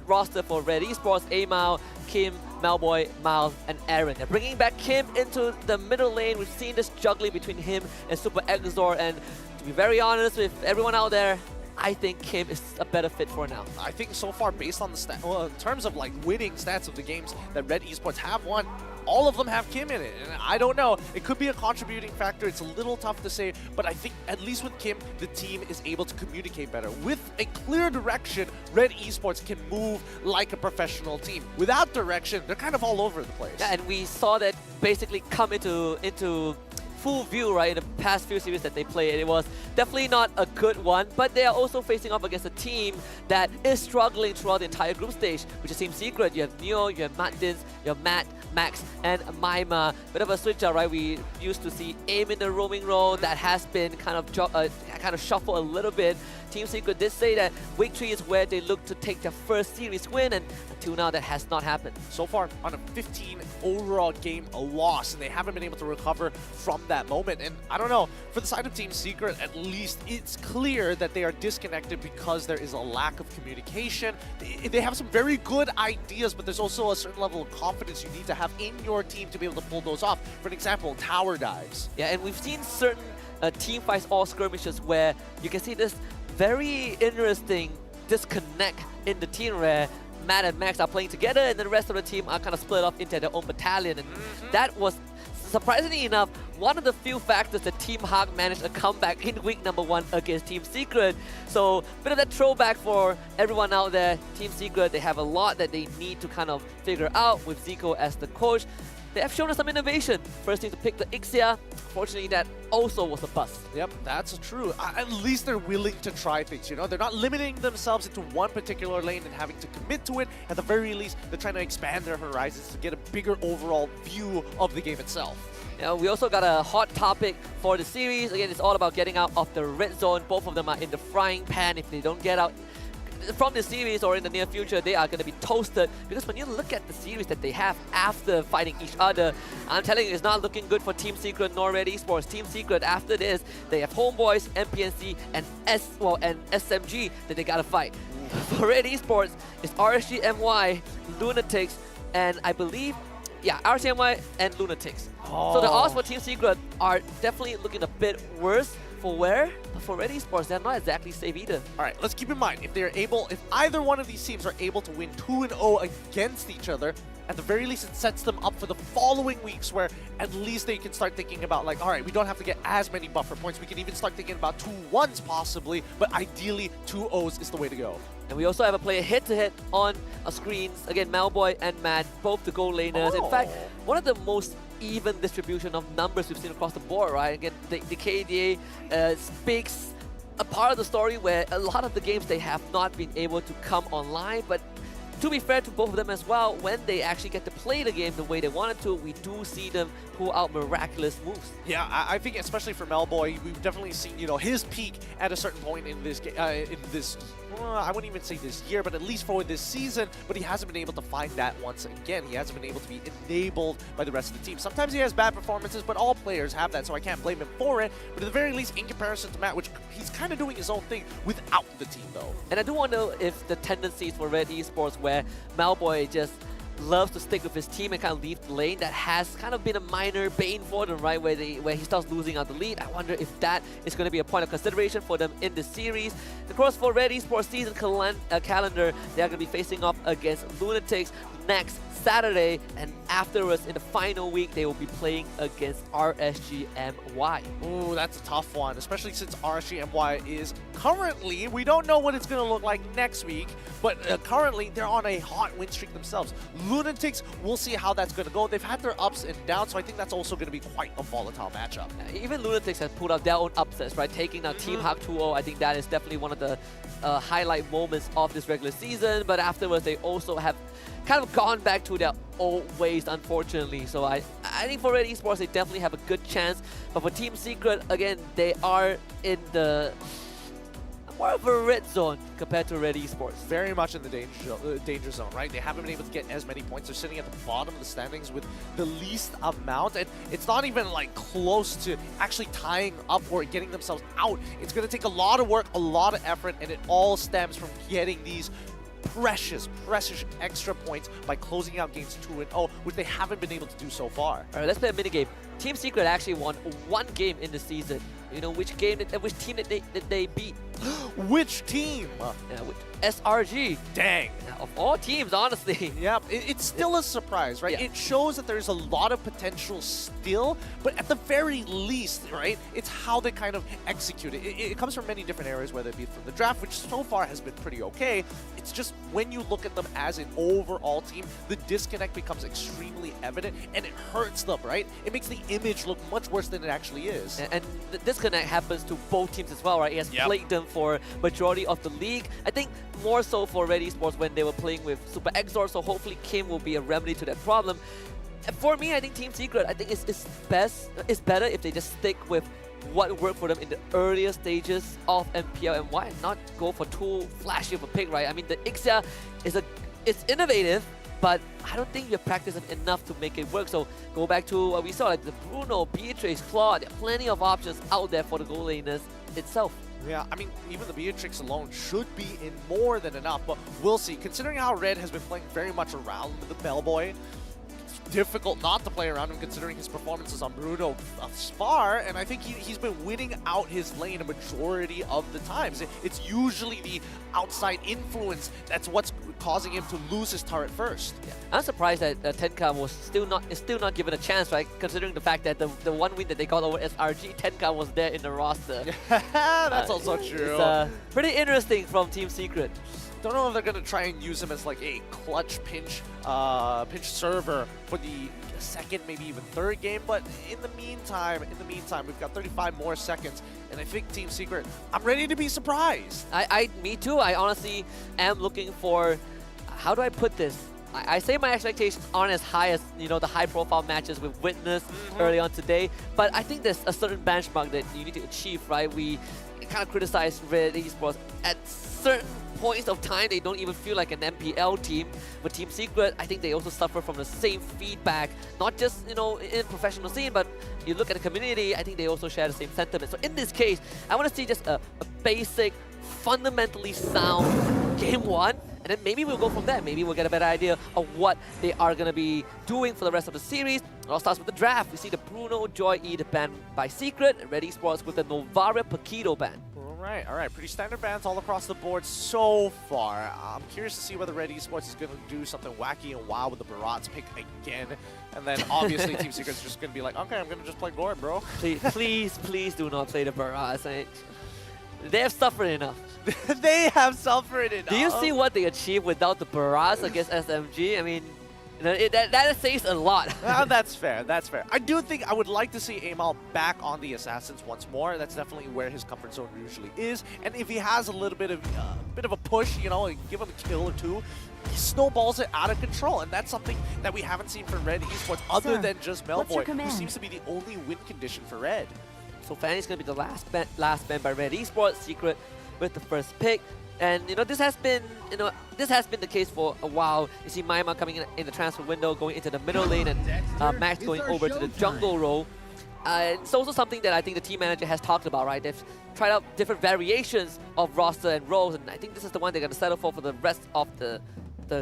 roster for Red Esports, Amao, Kim, Malboy, Miles, and Aaron. They're bringing back Kim into the middle lane. We've seen this juggling between him and Super Exor. And to be very honest with everyone out there, I think Kim is a better fit for now. I think so far, based on the in terms of like winning stats of the games that Red Esports have won, all of them have Kim in it. And I don't know, it could be a contributing factor. It's a little tough to say, but I think at least with Kim, the team is able to communicate better. With a clear direction, Red Esports can move like a professional team. Without direction, they're kind of all over the place. Yeah, and we saw that basically come into full view, right, in the past few series that they played. It was definitely not a good one, but they are also facing off against a team that is struggling throughout the entire group stage, which is Team Secret. You have Neo, you have Martins, you have Matt, Max, and Maima. Bit of a switch out, right? We used to see AIM in the roaming role. That has been kind of shuffled a little bit. Team Secret did say that week 3 is where they look to take their first series win, and until now that has not happened. So far on a 15 overall game loss, and they haven't been able to recover from that moment. And I don't know, for the side of Team Secret, at least it's clear that they are disconnected because there is a lack of communication. They have some very good ideas, but there's also a certain level of confidence you need to have in your team to be able to pull those off. For an example, tower dives. Yeah, and we've seen certain team fights or skirmishes where you can see this very interesting disconnect in the team where Matt and Max are playing together and the rest of the team are kind of split off into their own battalion. And that was, surprisingly enough, one of the few factors that Team Hawk managed a comeback in week number 1 against Team Secret. So, bit of that throwback for everyone out there. Team Secret, they have a lot that they need to kind of figure out with Zico as the coach. They have shown us some innovation. First team to pick the Ixia. Fortunately, that also was a bust. Yep, that's true. At least they're willing to try things, you know? They're not limiting themselves into one particular lane and having to commit to it. At the very least, they're trying to expand their horizons to get a bigger overall view of the game itself. Now, we also got a hot topic for the series. Again, it's all about getting out of the red zone. Both of them are in the frying pan. If they don't get out from the series or in the near future, they are going to be toasted. Because when you look at the series that they have after fighting each other, I'm telling you, it's not looking good for Team Secret nor Red Esports. Team Secret, after this, they have Homeboys, MPNC, and SMG that they gotta fight. For Red Esports, it's RSG MY, Lunatics, and I believe, yeah, RSG MY and Lunatics. So the odds for Team Secret are definitely looking a bit worse. For where? But for Red Esports, they're not exactly safe either. All right, let's keep in mind, if either one of these teams are able to win 2-0 against each other, at the very least, it sets them up for the following weeks where at least they can start thinking about like, all right, we don't have to get as many buffer points. We can even start thinking about 2-1s possibly, but ideally 2-0s is the way to go. And we also have a player head-to-head on our screens. Again, Malboy and Matt, both the goal laners. In fact, one of the most even distribution of numbers we've seen across the board, right? Again, the KDA speaks a part of the story where a lot of the games they have not been able to come online, but to be fair to both of them as well, when they actually get to play the game the way they wanted to, we do see them pull out miraculous moves. Yeah, I think especially for Malboy, we've definitely seen, you know, his peak at a certain point in this I wouldn't even say this year, but at least for this season, but he hasn't been able to find that once again. He hasn't been able to be enabled by the rest of the team. Sometimes he has bad performances, but all players have that, so I can't blame him for it. But at the very least, in comparison to Matt, which he's kind of doing his own thing without the team, though. And I do wonder if the tendencies for Red Esports, where Malboy just loves to stick with his team and kind of leave the lane, that has kind of been a minor bane for them, right? Where he starts losing out the lead. I wonder if that is going to be a point of consideration for them in this series. Of course, for Red Esports season calendar, they are going to be facing off against Lunatics next Saturday, and afterwards, in the final week, they will be playing against RSG MY. Ooh, that's a tough one, especially since RSG MY is currently, we don't know what it's going to look like next week, but currently they're on a hot win streak themselves. Lunatics, we'll see how that's going to go. They've had their ups and downs, so I think that's also going to be quite a volatile matchup. Even Lunatics has pulled out their own upsets, right? Taking down Team Hawk 2-0, I think that is definitely one of the highlight moments of this regular season, but afterwards they also have kind of gone back to their old ways, unfortunately. So I think for Red Esports, they definitely have a good chance. But for Team Secret, again, they are in the more of a red zone compared to Red Esports. Very much in the danger zone, right? They haven't been able to get as many points. They're sitting at the bottom of the standings with the least amount, and it's not even like close to actually tying up or getting themselves out. It's going to take a lot of work, a lot of effort, and it all stems from getting these precious extra points by closing out games 2-0, which they haven't been able to do so far. All right, let's play a mini game. Team Secret actually won one game in the season. You know which team did they beat? Which team? SRG. Dang. Of all teams, honestly. Yeah, it's still a surprise, right? Yeah. It shows that there's a lot of potential still, but at the very least, right, it's how they kind of execute it. It comes from many different areas, whether it be from the draft, which so far has been pretty okay. It's just when you look at them as an overall team, the disconnect becomes extremely evident, and it hurts them, right? It makes the image look much worse than it actually is. And the disconnect happens to both teams as well, right? It has plagued them for majority of the league. I think more so for Red Esports when they were playing with Super Exor, so hopefully Kim will be a remedy to that problem. For me, I think Team Secret, I think it's better if they just stick with what worked for them in the earlier stages of MPL MY and not go for too flashy of a pick, right? I mean, the Ixia it's innovative, but I don't think you practice it enough to make it work. So go back to what we saw, like the Bruno, Beatrix, Claude. There are plenty of options out there for the goal laners itself. Yeah, I mean, even the Beatrix alone should be in more than enough, but we'll see. Considering how Red has been playing very much around the Bellboy, it's difficult not to play around him considering his performances on Bruno thus far, and I think he's been winning out his lane a majority of the times. It's usually the outside influence that's what's causing him to lose his turret first. Yeah. I'm surprised that Tenka was still not given a chance, right? Considering the fact that the one win that they got over SRG, Tenka was there in the roster. That's also true. It's pretty interesting from Team Secret. Don't know if they're gonna try and use him as like a clutch pinch server for the second, maybe even third game. But in the meantime, we've got 35 more seconds, and I think Team Secret, I'm ready to be surprised. Me too. I honestly am looking for, how do I put this? I say my expectations aren't as high as, you know, the high-profile matches we've witnessed early on today, but I think there's a certain benchmark that you need to achieve, right? We kind of criticize Red Esports at certain points of time. They don't even feel like an MPL team. But Team Secret, I think they also suffer from the same feedback, not just, you know, in professional scene, but you look at the community, I think they also share the same sentiment. So in this case, I want to see just a basic, fundamentally sound game one, and then maybe we'll go from there. Maybe we'll get a better idea of what they are going to be doing for the rest of the series. It all starts with the draft. We see the Bruno, Joy E banned by Secret, and Red Esports with the Novaria Paquito ban. All right, pretty standard bans all across the board so far. I'm curious to see whether Red Esports is going to do something wacky and wild with the Barats pick again. And then obviously Team Secret's just going to be like, okay, I'm going to just play Gord, bro. Please do not play the Barats. They have suffered enough. They have suffered enough. Do you see what they achieved without the Barats against SMG? I mean, you know, that says a lot. That's fair. That's fair. I do think I would like to see Amal back on the Assassins once more. That's definitely where his comfort zone usually is. And if he has a little bit of a push, you know, give him a kill or two, he snowballs it out of control. And that's something that we haven't seen from Red Esports other than just Melboy, who seems to be the only win condition for Red. So Fanny's going to be the last ban by Red Esports. Secret with the first pick. And this has been the case for a while. You see Maima coming in the transfer window, going into the middle lane, and Max going over to the jungle role. It's also something that I think the team manager has talked about, right? They've tried out different variations of roster and roles, and I think this is the one they're going to settle for the rest of the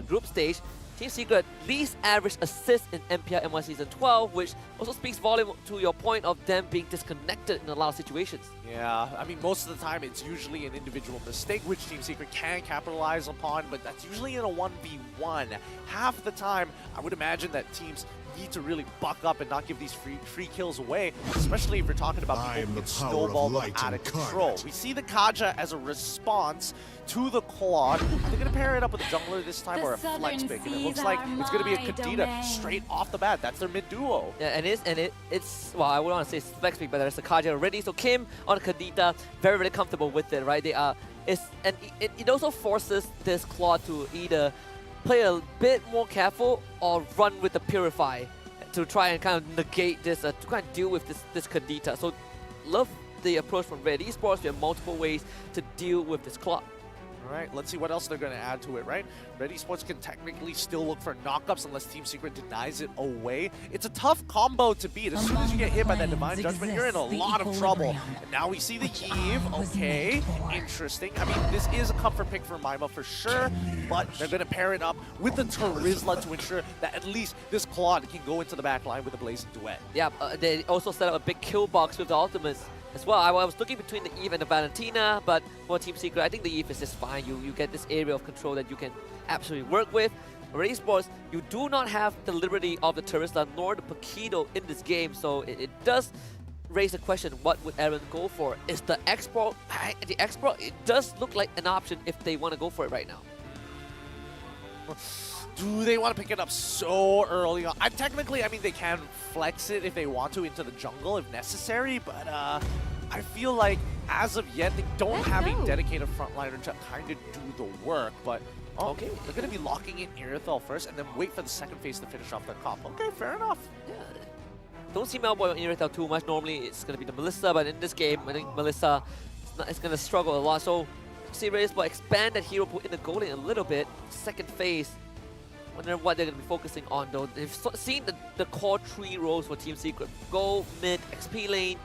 group stage. Team Secret least average assist in MPL MY Season 12, which also speaks volume to your point of them being disconnected in a lot of situations. Yeah, I mean, most of the time it's usually an individual mistake which Team Secret can capitalize upon, but that's usually in a 1v1. Half the time, I would imagine that teams need to really buck up and not give these free kills away, especially if you're talking about people who can snowball them out of control. We see the Kaja as a response to the Claude. They're going to pair it up with a jungler this time, or a flex pick, and it looks like it's going to be a Kadita straight off the bat. That's their mid duo. Yeah, it's well, I wouldn't want to say it's flex pick, but there's a Kaja already. So Kim on Kadita, very, very comfortable with it, right? It also forces this Claude to either play a bit more careful or run with the Purify to try and kind of negate this, to kind of deal with this Kadita. So love the approach from Red Esports. We have multiple ways to deal with this Claude. All right, let's see what else they're going to add to it, right? Red Esports can technically still look for knockups unless Team Secret denies it away. It's a tough combo to beat. As soon as you get hit by that Divine Judgment, you're in a lot of trouble. And now we see the Eve. Okay, interesting. I mean, this is a comfort pick for Maima for sure, but they're going to pair it up with the Terizla to ensure that at least this Claude can go into the back line with a Blazing Duet. Yeah, they also set up a big kill box with the ultimates as well. I was looking between the Eve and the Valentina, but for Team Secret, I think the Eve is just fine. You get this area of control that you can absolutely work with. Red Esports, you do not have the liberty of the Terizla nor the Paquito in this game, so it does raise the question, what would Aaron go for? Is the export, it does look like an option if they want to go for it right now. Do they want to pick it up so early on? Technically, I mean, they can flex it if they want to into the jungle if necessary, but I feel like as of yet, they don't have a dedicated frontliner to kind of do the work, but okay, they're going to be locking in Irithel first and then wait for the second phase to finish off their comp. Okay, fair enough. Yeah. Don't see Malboy on Irithel too much. Normally, it's going to be the Melissa, but in this game, I think Melissa is going to struggle a lot. So, see Red Esports expand that hero pool in the goal lane a little bit. Second phase. Wonder what they're going to be focusing on though. They've seen the core 3 roles for Team Secret. Go, mid, XP lane.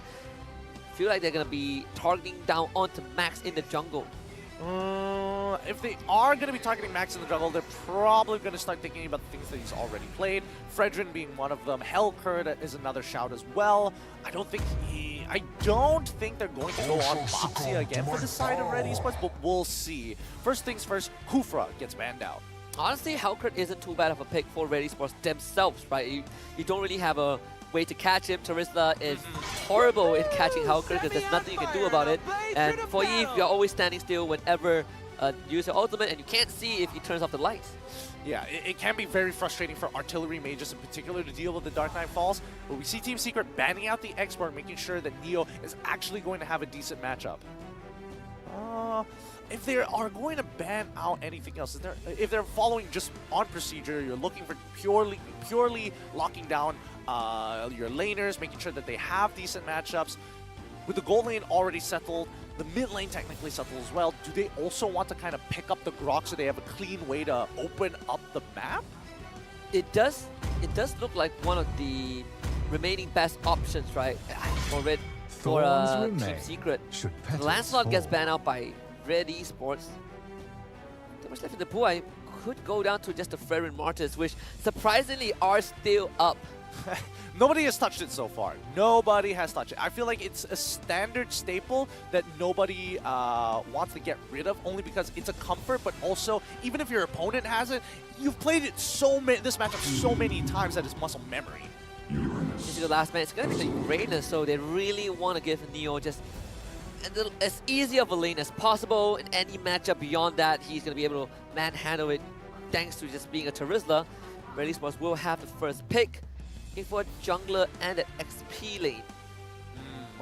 Feel like they're going to be targeting down onto Max in the jungle. If they are going to be targeting Max in the jungle, they're probably going to start thinking about the things that he's already played. Fredrin being one of them. Hellcurd is another shout as well. I don't think they're going to go on Boxia again for the side of Red Esports, but we'll see. First things first, Kufra gets banned out. Honestly, Hellcurd isn't too bad of a pick for Red Esports themselves, right? You don't really have a way to catch him. Terizla is horrible in catching Hellcurd because there's nothing you can do about it. And for Eve, you're always standing still whenever you use your ultimate, and you can't see if he turns off the lights. Yeah, it can be very frustrating for artillery mages in particular to deal with the Dark Knight Falls, but we see Team Secret banning out the export, making sure that Neo is actually going to have a decent matchup. If they are going to ban out anything else, if they're following just on procedure, you're looking for purely locking down your laners, making sure that they have decent matchups. With the gold lane already settled, the mid lane technically settled as well, do they also want to kind of pick up the Grok so they have a clean way to open up the map? It does look like one of the remaining best options, right? For Team Secret. Lancelot gets banned out by Red Esports. Too much left in the pool. I could go down to just the Ferrin Martyrs, which surprisingly are still up. Nobody has touched it so far. Nobody has touched it. I feel like it's a standard staple that nobody wants to get rid of, only because it's a comfort, but also, even if your opponent has it, you've played it this matchup so many times that it's muscle memory. This is the last man. It's going to be the Uranus, so they really want to give Neo just as easy of a lane as possible. In any matchup beyond that, he's going to be able to manhandle it thanks to just being a Terizla. Red Esports will have the first pick. Looking for a jungler and an XP lane.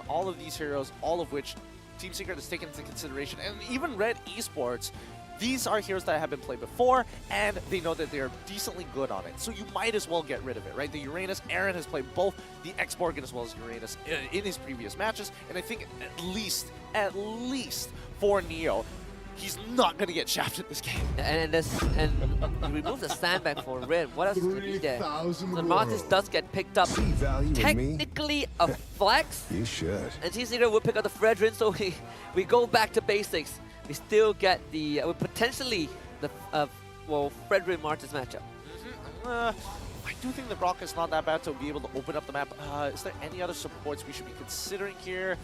All of these heroes, all of which Team Secret has taken into consideration, and even Red Esports, these are heroes that have been played before, and they know that they're decently good on it. So you might as well get rid of it, right? The Uranus, Aaron has played both the X-Borg as well as Uranus in his previous matches, and I think at least for Neo, he's not going to get shafted this game. And he removes the sandbag for Red. What else is going to be there? So Martis does get picked up. Technically a flex. You should. And Team Secret will pick up the Fredrin, so we go back to basics. We still get the, potentially, the Fredrin Martis matchup. I do think the Rock is not that bad to be able to open up the map. Is there any other supports we should be considering here?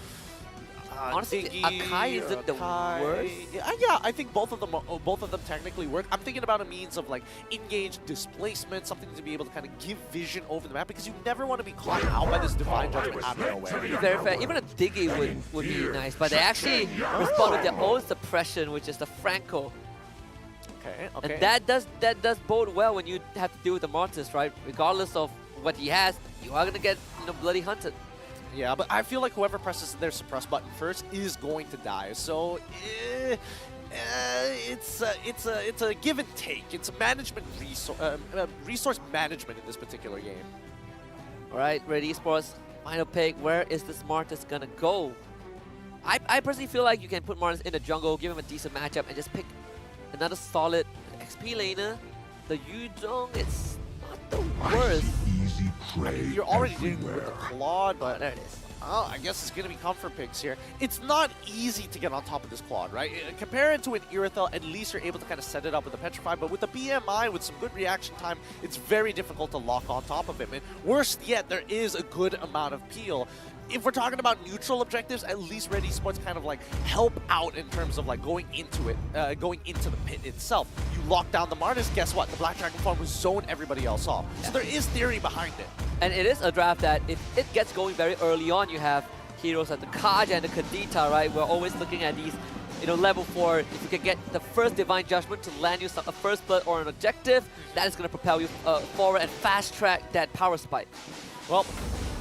Honestly, Akai isn't the worst. Yeah, I think both of them technically work. I'm thinking about a means of like engage displacement, something to be able to kind of give vision over the map, because you never want to be caught out by this divine judgment out of nowhere. Very fair. Even a Diggy would be nice, but they actually respond with their own suppression, which is the Franco. Okay. And that does bode well when you have to deal with the Martis, right? Regardless of what he has, you are gonna get bloody hunted. Yeah, but I feel like whoever presses their suppress button first is going to die. So it's a give and take. It's a management resource management in this particular game. All right, Red Esports, final pick. Where is this Martis gonna go? I personally feel like you can put Martis in the jungle, give him a decent matchup, and just pick another solid XP laner. The Yuzhong, it's not the worst. You're already dealing with the Claude, but there it is. Oh, I guess it's going to be comfort picks here. It's not easy to get on top of this Claude, right? Compare it to an Irithyll, at least you're able to kind of set it up with the Petrify, but with the BMI, with some good reaction time, it's very difficult to lock on top of him. And worse yet, there is a good amount of peel. If we're talking about neutral objectives, at least Red Esports kind of like help out in terms of like going into it, going into the pit itself. You lock down the Martis, guess what? The Black Dragon farm will zone everybody else off. So there is theory behind it. And it is a draft that if it gets going very early on, you have heroes like the Kaj and the Kadita, right? We're always looking at these, level 4. If you can get the first Divine Judgment to land you a first blood or an objective, that is going to propel you forward and fast track that power spike. Well,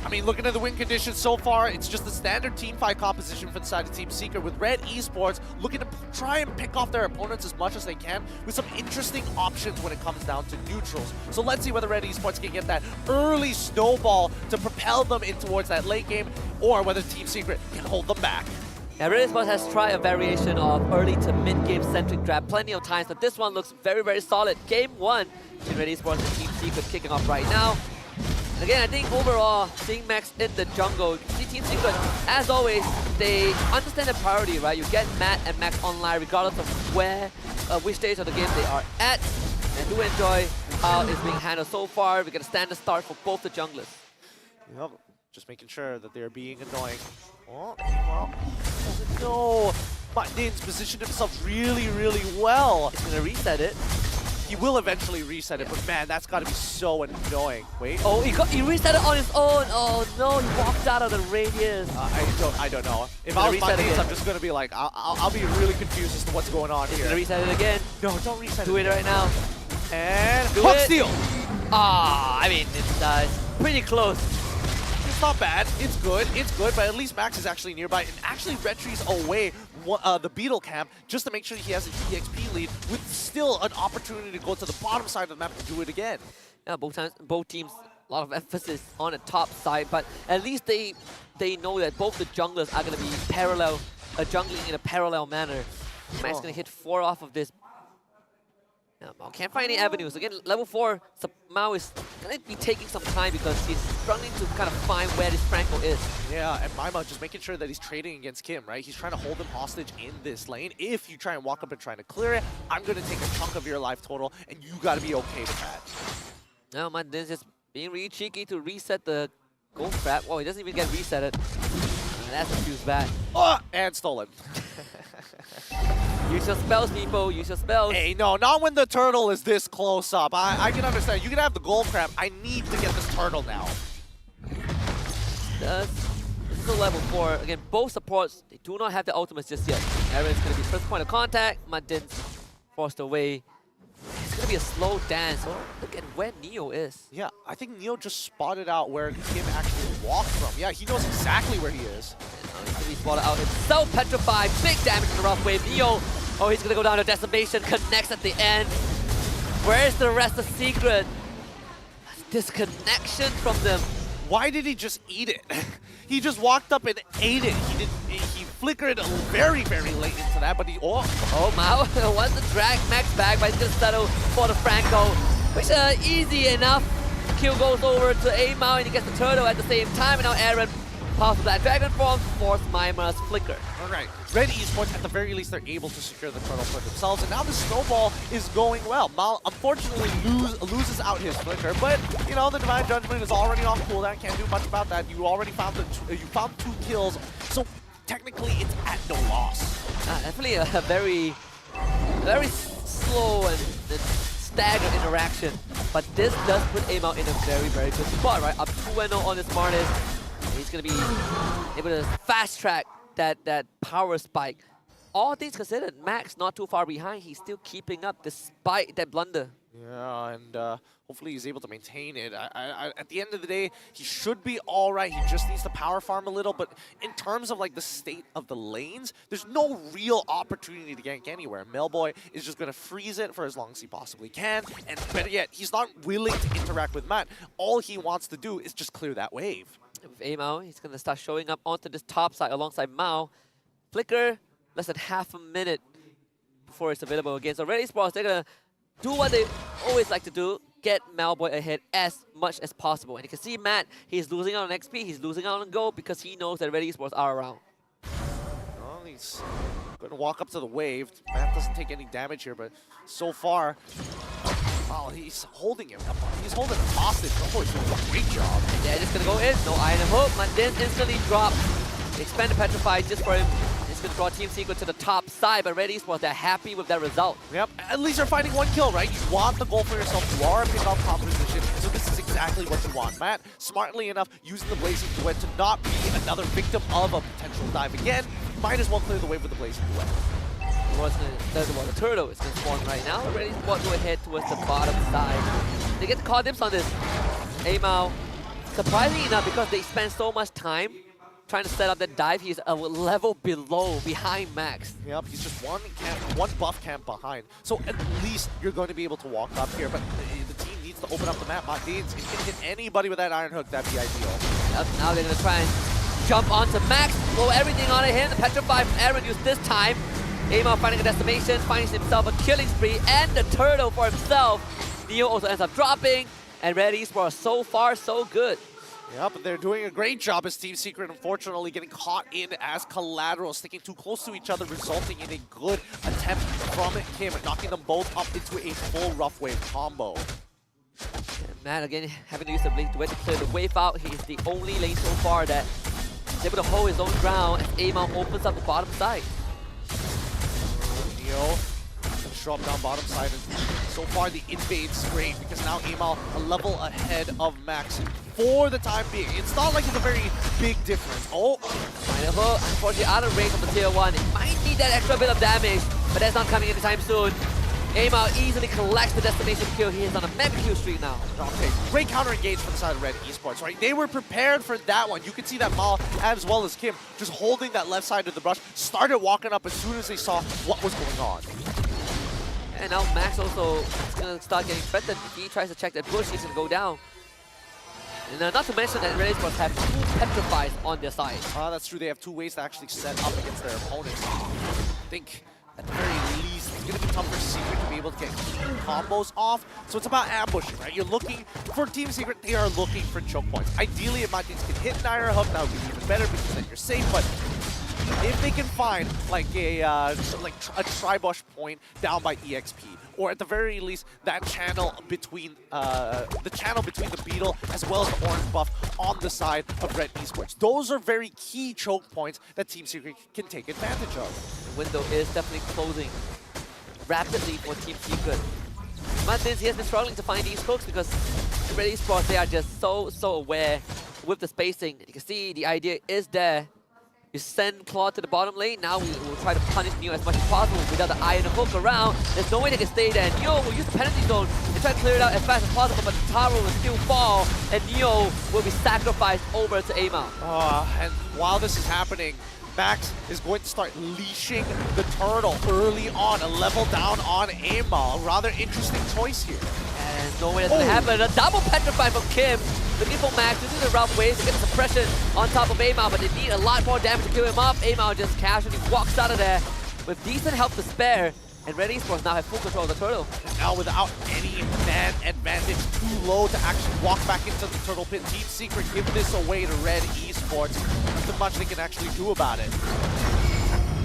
I mean, looking at the win conditions so far, it's just the standard team fight composition for the side of Team Secret, with Red Esports looking to try and pick off their opponents as much as they can with some interesting options when it comes down to neutrals. So let's see whether Red Esports can get that early snowball to propel them in towards that late game, or whether Team Secret can hold them back. Yeah, Red Esports has tried a variation of early to mid-game centric draft plenty of times, but this one looks very, very solid. Game 1 between Red Esports and Team Secret kicking off right now. Again, I think overall, seeing Max in the jungle, see Team Secret, as always, they understand the priority, right? You get Matt and Max online regardless of which stage of the game they are at. And do enjoy how it's being handled so far. We get a standard start for both the junglers. Yep, just making sure that they're being annoying. Oh, well, doesn't know. Din's positioned himself really, really well. He's gonna reset it. He will eventually reset it, but man, that's got to be so annoying. Wait. Oh, he reset it on his own. Oh no, he walked out of the radius. I don't know. If I was Din's, I'm just gonna be like, I'll be really confused as to what's going on here. He's gonna reset it again. No, don't reset it. Do it right now. And hook steal. I mean, it's pretty close. It's not bad. It's good. But at least Max is actually nearby and actually retreats away the Beetle camp just to make sure he has an EXP lead, with still an opportunity to go to the bottom side of the map and do it again. Yeah, both teams, a lot of emphasis on the top side, but at least they know that both the junglers are going to be jungling in a parallel manner. Max is going to hit 4 off of this. Can't find any avenues. Again, level 4, Mao is going to be taking some time because he's struggling to kind of find where this Franco is. Yeah, and Maima just making sure that he's trading against Kim, right? He's trying to hold him hostage in this lane. If you try and walk up and trying to clear it, I'm going to take a chunk of your life total, and you got to be okay with that. No, man, this is just being really cheeky to reset the gold trap. Well, he doesn't even get resetted. That's a fuse back. Oh, and stolen. Use your spells, people. Use your spells. Hey, no, not when the turtle is this close up. I can understand. You can have the gold crab. I need to get this turtle now. This is a level 4. Again, both supports, they do not have the ultimates just yet. Aaron's going to be first point of contact. Madin's forced away. It's going to be a slow dance. Oh, look at where Neo is. Yeah, I think Neo just spotted out where Kim actually walked from. Yeah, he knows exactly where he is. He's going to be spotted out himself, petrified. Big damage in the rough wave. Neo, he's going to go down to Decimation. Connects at the end. Where's the rest of Secret? Disconnection from them. Why did he just eat it? He just walked up and ate it. He flickered very, very late into that, but Mao wants to drag Max back, but he's going to settle for the Franco, which easy enough. Kill goes over to A-Mao and he gets the turtle at the same time, and now Aaron pops that dragon form to force Maima's flicker. Alright, Red Esports, at the very least, they're able to secure the turtle for themselves, and now the snowball is going well. Mal, unfortunately, loses out his flicker, but, you know, the Divine Judgment is already on cooldown, can't do much about that. You already found you found 2 kills, so technically it's at no loss. Definitely a very slow and staggered interaction, but this does put A-Mao in a very, very good spot, right? Up 2-0 on this Martis. He's going to be able to fast track that power spike. All things considered, Max not too far behind. He's still keeping up despite that blunder. Yeah, and hopefully he's able to maintain it. At the end of the day, he should be all right. He just needs to power farm a little. But in terms of like the state of the lanes, there's no real opportunity to gank anywhere. Melboy is just going to freeze it for as long as he possibly can. And better yet, he's not willing to interact with Matt. All he wants to do is just clear that wave. With A-Mao, he's going to start showing up onto this top side alongside Mao. Flicker, less than half a minute before it's available again. So Red Esports, they're going to do what they always like to do, get Malboy ahead as much as possible. And you can see Matt, he's losing out on XP, he's losing out on gold because he knows that Red Esports are around. Well, he's going to walk up to the wave. Matt doesn't take any damage here, but so far, wow, he's holding him. He's holding him hostage. Oh, he's doing a great job. Yeah, just going to go in. No iron hook. Then instantly drop. Expand the Petrify just for him. It's going to draw Team Secret to the top side, but Red Esports, they're happy with that result. Yep, at least you're finding 1 kill, right? You want the goal for yourself. You are picking up top position, so this is exactly what you want. Matt, smartly enough, using the Blazing Duet to not be another victim of a potential dive again. Might as well clear the way with the Blazing Duet. The turtle is going to spawn right now. Red Esports go ahead towards the bottom side. They get to call dibs on this. A-Mao, surprisingly enough, because they spend so much time trying to set up that dive, he's a level behind Max. Yep, he's just one buff camp behind. So at least you're going to be able to walk up here, but the team needs to open up the map. If you can hit anybody with that iron hook, that'd be ideal. Yep, now they're going to try and jump onto Max, blow everything on him. The Petrify from Aaron used this time. A-Mao finding a destination, finds himself a killing spree, and the turtle for himself. Neo also ends up dropping, and Red Esports, so far, so good. Yep, they're doing a great job as Team Secret, unfortunately getting caught in as collateral, sticking too close to each other, resulting in a good attempt from Kim, knocking them both up into a full rough wave combo. And Matt, again, having to use the Blink Duet to clear the wave out. He's the only lane so far that is able to hold his own ground as A-Mao opens up the bottom side. Neo show up down bottom side, and so far the invade's great because now A-Mao a level ahead of Max for the time being. It's not like it's a very big difference. Oh, unfortunately out of range from the tier 1. It might need that extra bit of damage, but that's not coming anytime soon. A-Mao easily collects the destination kill. He is on a mega kill streak now. Okay, great counter engage from the side of Red Esports, right? They were prepared for that one. You can see that Mal, as well as Kim, just holding that left side of the brush, started walking up as soon as they saw what was going on. And now Max also is going to start getting threatened. If he tries to check that bush, he's going to go down. And not to mention that Red Esports have 2 Petrifies on their side. That's true. They have 2 ways to actually set up against their opponents. I think at the very least, it's going to be tough for Secret to be able to get clean combos off. So it's about ambushing, right? You're looking for Team Secret. They are looking for choke points. Ideally, if my teams can hit an iron hook, that would be even better because then you're safe. But if they can find like a Tribush point down by EXP, or at the very least that channel between the beetle as well as the orange buff on the side of Red Esports, those are very key choke points that Team Secret can take advantage of. The window is definitely closing rapidly for Team Secret. Martins, he has been struggling to find these hooks because Red Esports, they are just so aware with the spacing. You can see the idea is there. You send Claude to the bottom lane. Now we will try to punish Neo as much as possible without the iron hook around. There's no way they can stay there. Neo will use the penalty zone and try to clear it out as fast as possible, but Taro will still fall, and Neo will be sacrificed over to A-Mao. And while this is happening, Max is going to start leashing the turtle early on, a level down on A-Mao. A rather interesting choice here. And no way that's gonna happen. A double petrified from Kim. Looking for Max, using the rough waves to get the suppression on top of Amao, but they need a lot more damage to kill him off. Amao just casually walks out of there with decent help to spare. And Red Esports now have full control of the turtle. Now without any man advantage, too low to actually walk back into the turtle pit. Team Secret give this away to Red Esports. Nothing much they can actually do about it.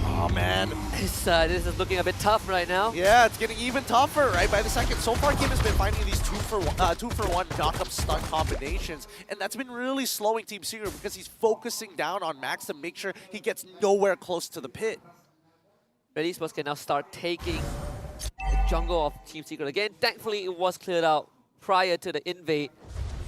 Oh man. This is looking a bit tough right now. Yeah, it's getting even tougher right by the second. So far, Kim has been finding these two for one knock-up stun combinations, and that's been really slowing Team Secret because he's focusing down on Max to make sure he gets nowhere close to the pit. Red Esports can now start taking the jungle of Team Secret again. Thankfully, it was cleared out prior to the invade.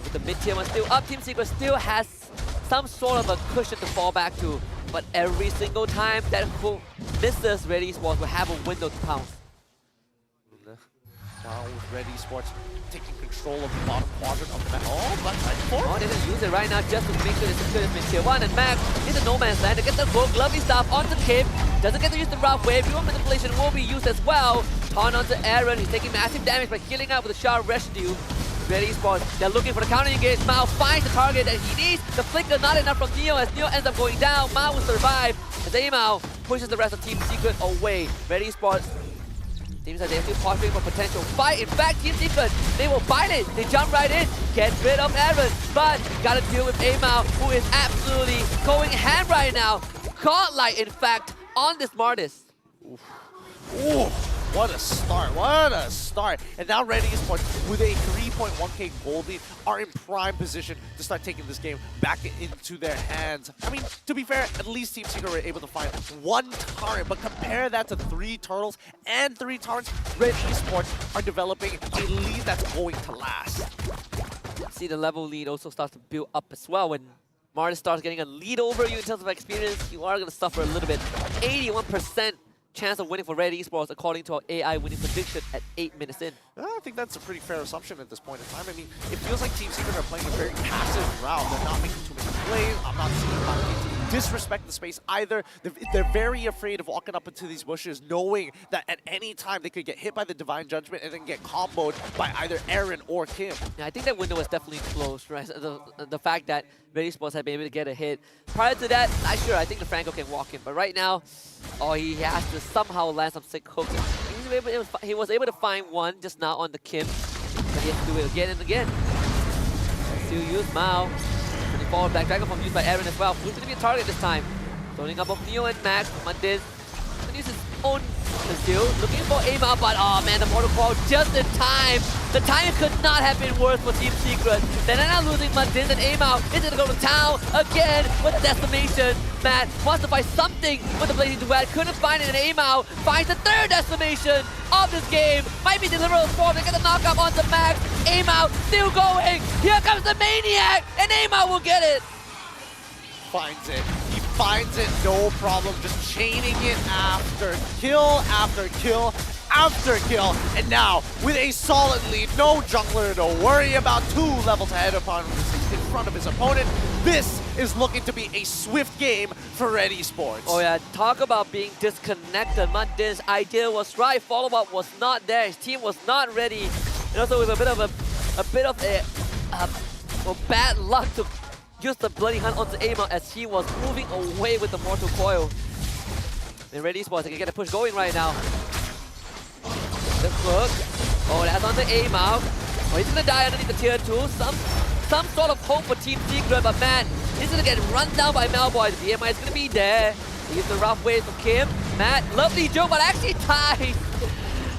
With the mid-tier one still up, Team Secret still has some sort of a cushion to fall back to. But every single time that hook misses, Red Esports will have a window to pounce. Now with Red Esports taking control of the bottom quadrant of the map. Oh, but oh, they're gonna use it right now just to make sure they secure this mid-tier 1. And Max in the no man's land to get the hook. Lovely stuff onto Kim. Doesn't get to use the rough wave. Your manipulation will be used as well. Taunt onto Aaron. He's taking massive damage by healing out with a sharp residue. Red Esports, they're looking for the counter engage. Mao finds the target that he needs. The flicker not enough from Neo as Neo ends up going down. Mao will survive as Amao pushes the rest of Team Secret away. Red Esports, teams like they're still posturing for potential fight. In fact, Team Secret, they will bite it. They jump right in, get rid of Aaron. But you gotta deal with Amao, who is absolutely going ham right now. Godlike, in fact, on this Martis. Ooh, what a start, what a start. And now Red Esports, with a 3.1k gold lead, are in prime position to start taking this game back into their hands. I mean, to be fair, at least Team Secret were able to find one turret, but compare that to 3 turtles and 3 turrets, Red Esports are developing a lead that's going to last. See, the level lead also starts to build up as well. When Martis starts getting a lead over you in terms of experience, you are going to suffer a little bit. 81% chance of winning for Red Esports according to our AI winning prediction at 8 minutes in. I think that's a pretty fair assumption at this point in time. I mean, it feels like Team Secret are playing a very passive route. They're not making too many plays. I'm not seeing how to disrespect the space either. They're very afraid of walking up into these bushes, knowing that at any time they could get hit by the Divine Judgment and then get comboed by either Aaron or Kim. Yeah, I think that window was definitely closed, right? The fact that Red Esports had been able to get a hit. Prior to that, not sure. I think the Franco can walk in, but right now, oh, he has to somehow land some sick hooks. He was able to find one just now on the Kim, but he has to do it again and again. Still use Mao. He forward back Dragon Form used by Aaron as well. Who's going to be a target this time? Zoning up of Neo and Max. Mandin can use his own conceal. Looking for Amao, but oh man, the Mortal Coil just in time. The timing could not have been worse for Team Secret. They're now losing Mandin and Amao. Is going to go to town again with a decimation. Matt wants to find something with the Blazing Duet. Couldn't find it, and Amao finds the 3rd decimation of this game. Might be deliverable form. They get the knockup onto Max. Amao still going. Here comes the Maniac, and Amao will get it. Finds it. He finds it, no problem. Just chaining it after kill after kill after kill. And now, with a solid lead, no jungler to worry about, 2 levels ahead upon in front of his opponent. This is looking to be a swift game for Red Esports. Oh yeah, talk about being disconnected. Mandin's idea was right, follow-up was not there, his team was not ready. And also with a bit of a bad luck to use the Bloody Hunt onto Amao as he was moving away with the Mortal Coil. And Red Esports can get a push going right now. The hook. Oh, that's on the Amao. Oh, he's gonna die underneath the tier 2. Some sort of hope for Team Secret, but man, he's gonna get run down by Malboy. The BMI is gonna be there. He gets the rough wave from Kim. Matt, lovely joke, but actually tied.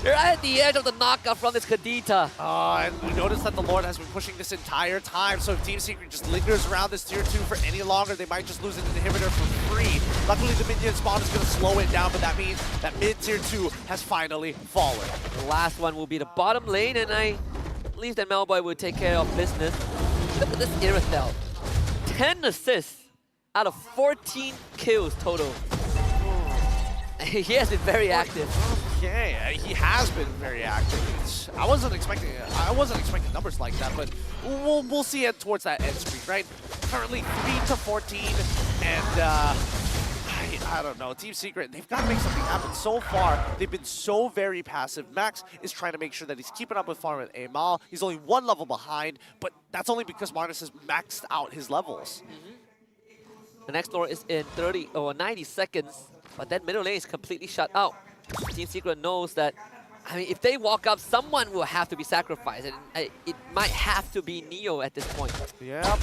You're right at the edge of the knockout from this Kadita. And we noticed that the Lord has been pushing this entire time, so if Team Secret just lingers around this tier 2 for any longer, they might just lose an inhibitor for free. Luckily, the minion spawn is going to slow it down, but that means that mid-tier 2 has finally fallen. The last one will be the bottom lane, and I believe that Malboy will take care of business. Look at this Irithel. 10 assists out of 14 kills total. He has been very active. Okay, he has been very active. I wasn't expecting numbers like that, but we'll see it towards that end streak, right? Currently 3 to 14, and I don't know. Team Secret, they've got to make something happen. So far, they've been so very passive. Max is trying to make sure that he's keeping up with Farm and Amal. He's only one level behind, but that's only because Marnus has maxed out his levels. The next door is in 30 or 90 seconds, but that middle lane is completely shut out. Team Secret knows that, I mean, if they walk up, someone will have to be sacrificed, and it might have to be Neo at this point. Yep. I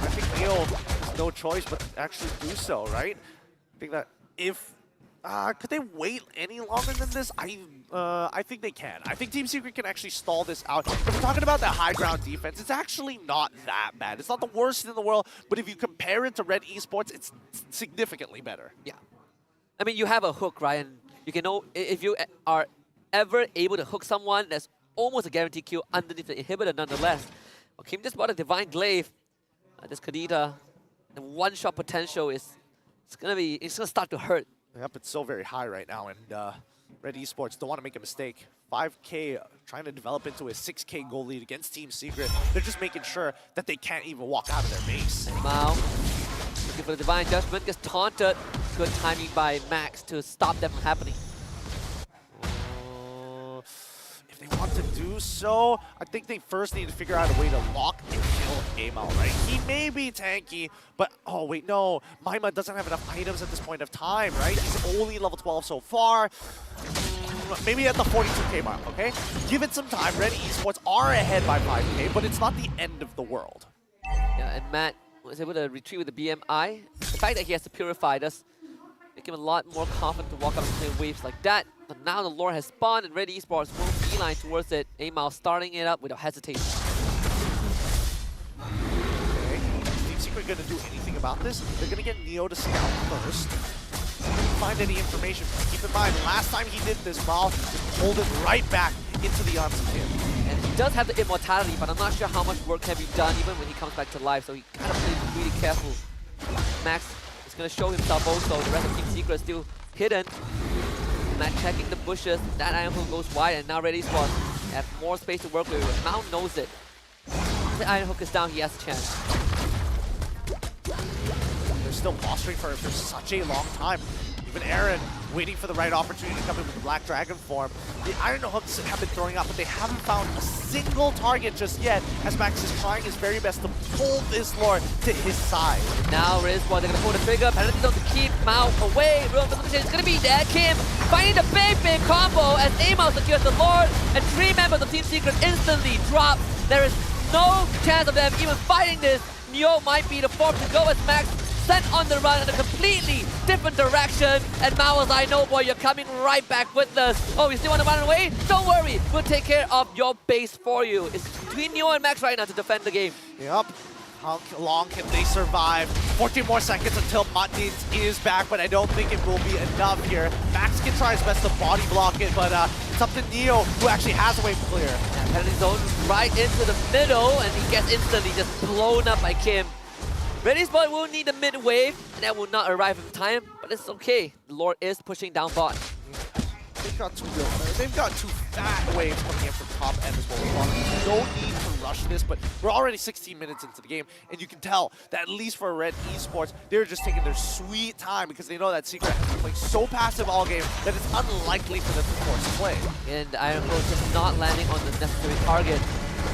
think Neo has no choice but to actually do so, right? I think that if... could they wait any longer than this? I think they can. I think Team Secret can actually stall this out. If we're talking about that high ground defense, it's actually not that bad. It's not the worst in the world, but if you compare it to Red Esports, it's significantly better. Yeah. I mean, you have a hook, right? And you can know if you are ever able to hook someone, that's almost a guaranteed kill underneath the inhibitor nonetheless. Well, Kim just bought a Divine Glaive. This Kadita, the one-shot potential is it's gonna start to hurt. Yep, it's so very high right now, and Red Esports don't want to make a mistake. 5K trying to develop into a 6K goal lead against Team Secret. They're just making sure that they can't even walk out of their base. Mao looking for the Divine Judgment, gets taunted. Good timing by Max to stop them from happening. If they want to do so, I think they first need to figure out a way to lock and kill Amal, right? He may be tanky, but oh wait, no. Maima doesn't have enough items at this point of time, right? He's only level 12 so far. Maybe at the 42K mark, okay? Give it some time. Red Esports are ahead by 5K, but it's not the end of the world. Yeah, and Matt was able to retreat with the BMI. The fact that he has to purify does make him a lot more confident to walk up and play waves like that. But now the lore has spawned and Red Esports will beeline towards it. Amal starting it up without hesitation. Okay, Team Secret gonna do anything about this? They're gonna get Neo to scout first. Find any information. Keep in mind, last time he did this, Mal just pulled it right back into the Onsen Kid. And he does have the immortality, but I'm not sure how much work can be done even when he comes back to life, so he kind of plays really careful. Max is going to show himself also. The rest of Team Secret is still hidden. Matt checking the bushes. That Iron Hook goes wide, and now Red Esports have more space to work with. Mount knows it. If the Iron Hook is down, he has a chance. They're still posturing for such a long time. Even Aaron waiting for the right opportunity to come in with the Black Dragon form. The Iron Hooks have been throwing up, but they haven't found a single target just yet, as Max is trying his very best to pull this Lord to his side. Now Red Esports, they're going to pull the trigger. Penalty zone to keep Mao away. Real competition is going to be there. Kim finding the big combo as Amal secures the Lord, and 3 members of Team Secret instantly drop. There is no chance of them even fighting this. Neo might be the fourth to go as Max sent on the run in a completely different direction. And Mao was like, no boy, you're coming right back with us. Oh, you still want to run away? Don't worry, we'll take care of your base for you. It's between Neo and Max right now to defend the game. Yep. How long can they survive? 14 more seconds until Matnitz is back, but I don't think it will be enough here. Max can try his best to body block it, but it's up to Neo, who actually has a way clear. Yeah, penalty zone right into the middle, and he gets instantly just blown up by Kim. Red Esports will need a mid wave, and that will not arrive in time, but it's okay. The Lord is pushing down bot. They've got two fat waves coming in from top end as well. No need to rush this, but we're already 16 minutes into the game, and you can tell that at least for Red Esports, they're just taking their sweet time because they know that Secret has been playing so passive all game that it's unlikely for them to force play. And Iron Hook just not landing on the necessary target.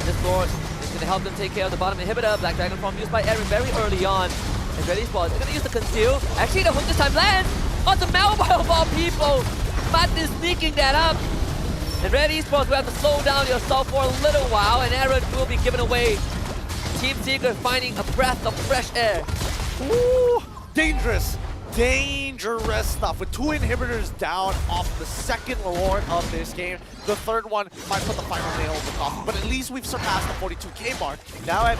This Lord is going to help them take care of the bottom inhibitor. Black Dragon form used by Aaron very early on. And Red Esports, they're going to use the conceal. Actually, the hook this time lands on the Malbile of all people. Matt is sneaking that up. And Red Esports will have to slow down yourself for a little while, and Aaron will be given away. Team Secret finding a breath of fresh air. Ooh, dangerous. Dangerous stuff. With 2 inhibitors down off the second Lord of this game, the third one might put the final nail in the coffin, but at least we've surpassed the 42K mark. Now at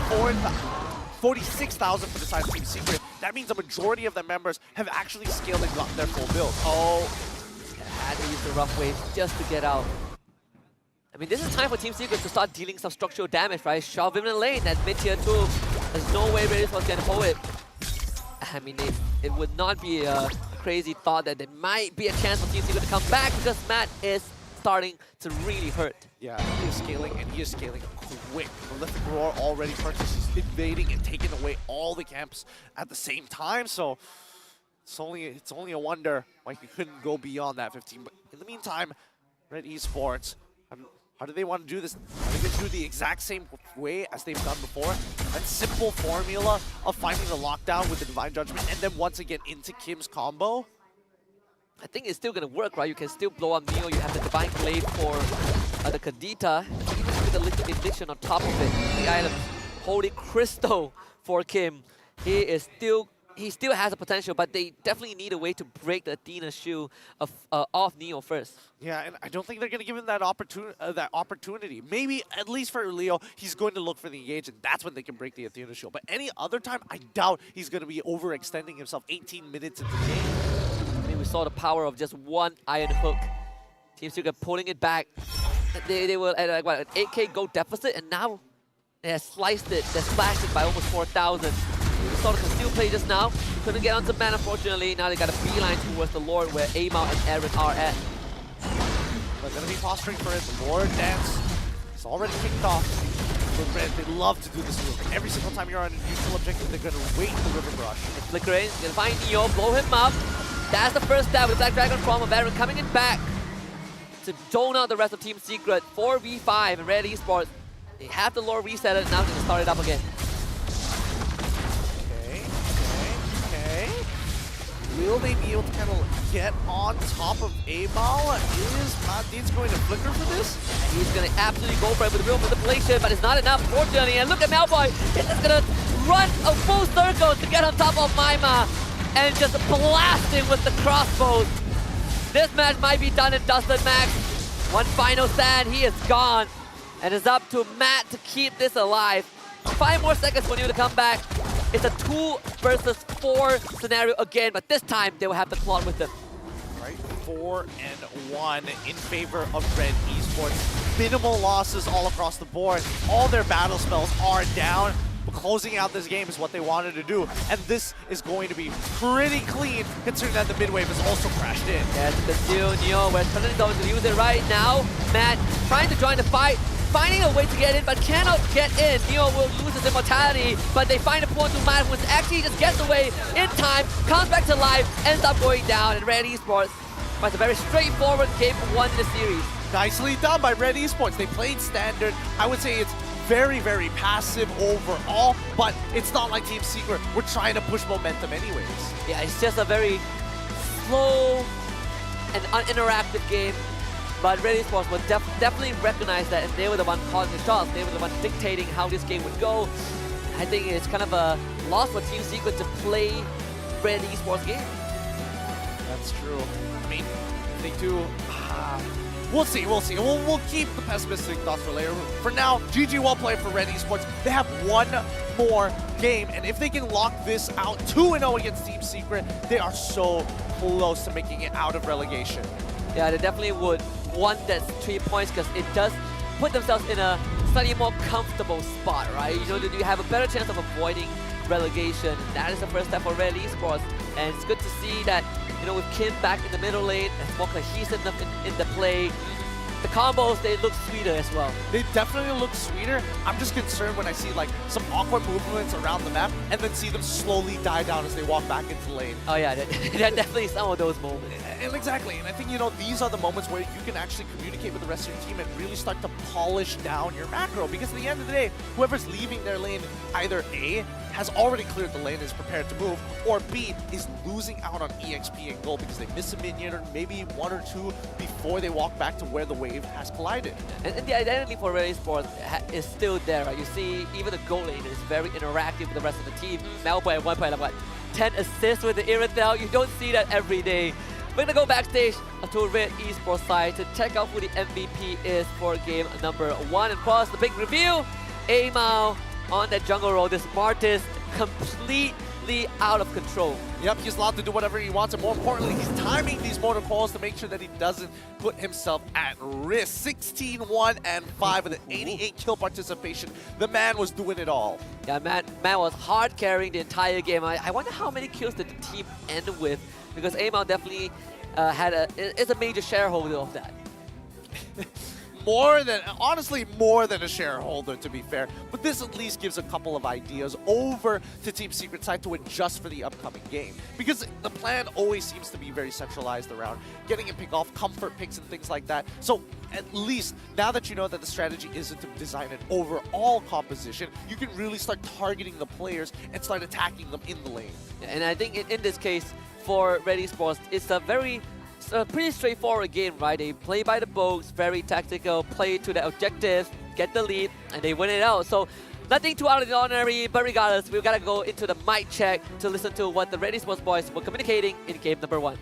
46,000 for the side of Team Secret. That means a majority of the members have actually scaled and gotten their full build. Oh, had to use the rough wave just to get out. I mean, this is time for Team Secret to start dealing some structural damage, right? Shove him in the lane at mid-tier 2. There's no way Red Esports can hold it. I mean, it would not be a crazy thought that there might be a chance for Team Secret to come back because Matt is starting to really hurt. Yeah, he is scaling, and he is scaling quick. Prolific Roar already purchased. He's invading and taking away all the camps at the same time, so It's only a wonder why he couldn't go beyond that 15. But in the meantime, Red Esports, how do they want to do this? Are they going to do the exact same way as they've done before? That simple formula of finding the lockdown with the Divine Judgment and then once again into Kim's combo? I think it's still going to work, right? You can still blow up Neo. You have the Divine Glaive for the Kadita. Even with the little addiction on top of it. The item Holy Crystal for Kim. He still has the potential, but they definitely need a way to break the Athena shoe off Neo first. Yeah, and I don't think they're going to give him that opportunity. Maybe, at least for Leo, he's going to look for the engage, and that's when they can break the Athena shield. But any other time, I doubt he's going to be overextending himself 18 minutes into the game. I mean, we saw the power of just one iron hook. Team Secret pulling it back. They were at like, what, an 8K gold deficit, and now they have sliced it. They slashed it by almost 4,000. We saw the conceal play just now. Couldn't get onto man, unfortunately. Now they got a beeline towards the Lord where Amao and Aaron are at. They're going to be posturing for it. The Lord dance is already kicked off. For Red, they love to do this move. Every single time you're on a neutral objective, they're going to wait the River Brush. It's flickering. Gonna find Neo, blow him up. That's the first stab with Black Dragon from Aaron coming in back to zone out the rest of Team Secret. 4v5 in Red Esports. They have the Lord reset it, now they can start it up again. Will they be able to kind of get on top of Amao? Is Madin's going to flicker for this? He's going to absolutely go for it with real manipulation, but it's not enough, fortunately. And look at Malboy. He's just going to run a full circle to get on top of Maima and just blast him with the crossbows. This match might be done and dusted, Max. One final stand, he is gone. And it's up to Matt to keep this alive. 5 more seconds for you to come back. It's a 2 versus 4 scenario again, but this time they will have the Claude with them. Right, 4-1 in favor of Red Esports. Minimal losses all across the board. All their battle spells are down. But closing out this game is what they wanted to do. And this is going to be pretty clean, considering that the mid-wave has also crashed in. Yes, the Steel Neo, where Tunneling is going to use it right now. Matt trying to join the fight. Finding a way to get in, but cannot get in. Neo will lose his immortality, but they find a point to Matt, which actually just gets away in time, comes back to life, ends up going down, and Red Esports fights a very straightforward game 1 in the series. Nicely done by Red Esports. They played standard. I would say it's very, very passive overall, but it's not like Team Secret. We're trying to push momentum anyways. Yeah, it's just a very slow and uninteractive game. But Red Esports will definitely recognize that, and they were the one calling the shots. They were the one dictating how this game would go. I think it's kind of a loss for Team Secret to play Red Esports game. That's true. I mean, they do. We'll see. We'll keep the pessimistic thoughts for later. For now, GG well played for Red Esports. They have one more game, and if they can lock this out 2-0 against Team Secret, they are so close to making it out of relegation. Yeah, they definitely would want that 3 points because it does put themselves in a slightly more comfortable spot, right? You know, you have a better chance of avoiding relegation. That is the first step for Red Esports, and it's good to see that, you know, with Kim back in the middle lane and more cohesiveness in the play. The combos, they look sweeter as well. They definitely look sweeter. I'm just concerned when I see like some awkward movements around the map and then see them slowly die down as they walk back into lane. Oh yeah, there are definitely some of those moments. And exactly, and I think, you know, these are the moments where you can actually communicate with the rest of your team and really start to polish down your macro, because at the end of the day, whoever's leaving their lane, either A, has already cleared the lane and is prepared to move, or B, is losing out on EXP and gold because they miss a minion or maybe 1 or 2 before they walk back to where the wave has collided. And the identity for Red Esports is still there, right? You see, even the gold lane is very interactive with the rest of the team. Malboy at one point, like what, 10 assists with the Irithel? You don't see that every day. We're gonna go backstage to Red Esports side to check out who the MVP is for game number 1. And of course, the big reveal, Amao on that jungle role, this Martis completely out of control. Yep, he's allowed to do whatever he wants, and more importantly, he's timing these motor calls to make sure that he doesn't put himself at risk. 16-1 and 5 with an 88 kill participation. The man was doing it all. Yeah, man was hard carrying the entire game. I wonder how many kills did the team end with, because Amao definitely is a major shareholder of that. honestly more than a shareholder, to be fair. But this at least gives a couple of ideas over to Team Secret side to adjust for the upcoming game. Because the plan always seems to be very centralized around getting a pick off, comfort picks and things like that. So at least now that you know that the strategy isn't to design an overall composition, you can really start targeting the players and start attacking them in the lane. And I think in this case, for Red Esports, it's a pretty straightforward game, right? They play by the books, very tactical, play to the objectives, get the lead, and they win it out. So nothing too out of the ordinary, but regardless, we've got to go into the mic check to listen to what the Red Esports boys were communicating in game number 1.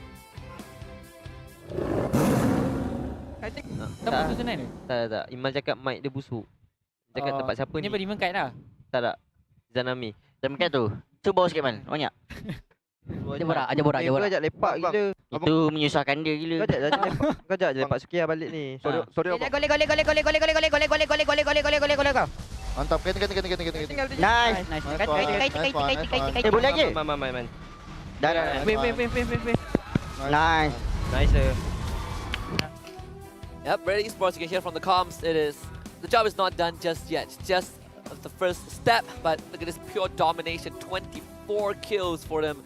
I think tempat tu senang ni? Tak. Imal cakap mic dia busuk. Cakap tempat siapa ni? Ni beri mengkait lah. Tak. Zanami. Tempat tu. Tu bawah sikit man. Banyak. Ajar borak. Ajak lepak gila. Itu menyusahkan dia gila. Kau ajak je lepak Sukia balik ni. Sorry. Gole. Mantap. Kena. Nice. Boleh lagi? Man. Dah. Wait. Nice. Nice. Yep, Red Esports, you can hear from the comms, the job is not done just yet. It's just the first step, but look at this pure domination, 24 kills for them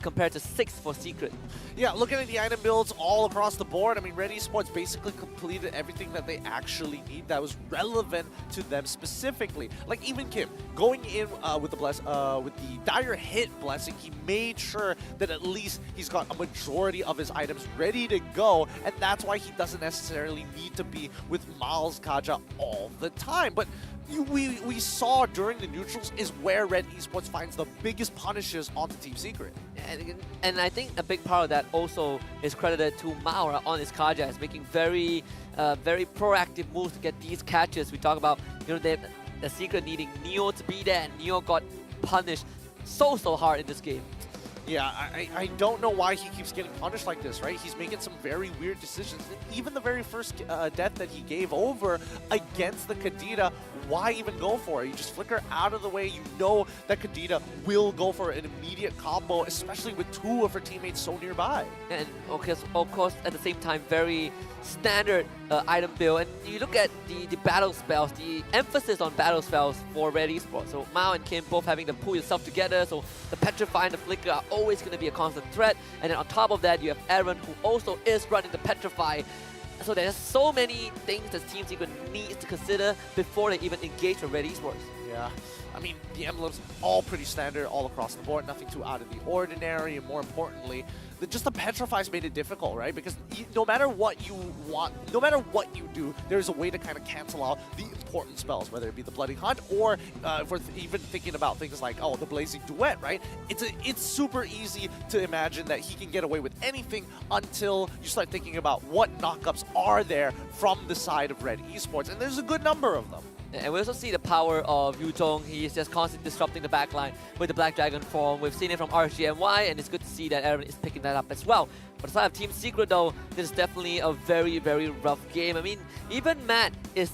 compared to 6 for Secret. Yeah, looking at the item builds all across the board, I mean, Red Esports basically completed everything that they actually need that was relevant to them specifically. Like even Kim, going in with the dire hit blessing, he made sure that at least he's got a majority of his items ready to go, and that's why he doesn't necessarily need to be with Miles Kaja all the time. But we saw during the neutrals is where Red Esports finds the biggest punishes onto Team Secret. And I think a big part of that also is credited to Maura on his Kaja as making very proactive moves to get these catches. We talk about, the Secret needing Neo to be there, and Neo got punished so hard in this game. Yeah, I don't know why he keeps getting punished like this, right? He's making some very weird decisions. Even the very first death that he gave over against the Kadita, why even go for it? You just flicker out of the way. You know that Kadita will go for an immediate combo, especially with 2 of her teammates so nearby. And of course, at the same time, very standard item build. And you look at the battle spells, the emphasis on battle spells for Red Esports. So Mao and Kim both having to pull yourself together. So the Petrify and the Flicker are always going to be a constant threat. And then on top of that, you have Aaron, who also is running the Petrify. So there's so many things that Team Secret needs to consider before they even engage with Red Esports. Yeah, I mean, the emblems all pretty standard all across the board, nothing too out of the ordinary, and more importantly, just the Petrifies made it difficult, right? Because no matter what you want, no matter what you do, there's a way to kind of cancel out the important spells, whether it be the Bloody Hunt or if we're even thinking about things like, the Blazing Duet, right? It's super easy to imagine that he can get away with anything until you start thinking about what knockups are there from the side of Red Esports, and there's a good number of them. And we also see the power of Yuzhong. He is just constantly disrupting the backline with the Black Dragon form. We've seen it from RSG MY, and it's good to see that Aaron is picking that up as well. But aside of Team Secret though, this is definitely a very rough game. I mean, even Matt is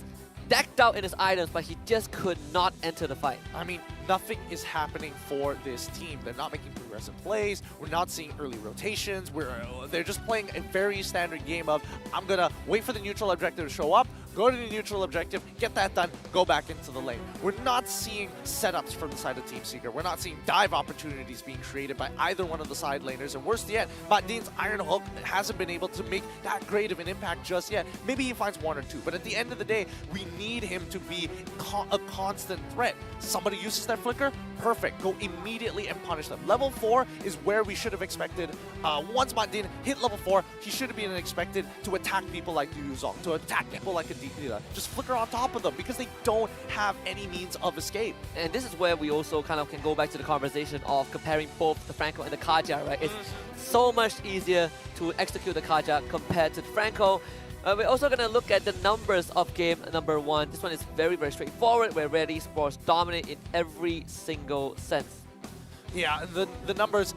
decked out in his items, but he just could not enter the fight. I mean, nothing is happening for this team. They're not making progressive plays. We're not seeing early rotations. They're just playing a very standard game of, I'm gonna wait for the neutral objective to show up, go to the neutral objective, get that done, go back into the lane. We're not seeing setups from the side of Team Secret. We're not seeing dive opportunities being created by either one of the side laners. And worse yet, Matdin's Iron Hook hasn't been able to make that great of an impact just yet. Maybe he finds 1 or 2, but at the end of the day, we need him to be a constant threat. Somebody uses their flicker, perfect. Go immediately and punish them. Level 4 is where we should have expected. Once Matdin hit level 4, he should have been expected to attack people like Yuzhong, to attack people like Aditya. Just flicker on top of them because they don't have any means of escape. And this is where we also kind of can go back to the conversation of comparing both the Franco and the Kaja, right? It's so much easier to execute the Kaja compared to the Franco. We're also going to look at the numbers of game number 1. This one is very straightforward, where Red Esports dominate in every single sense. Yeah, the numbers,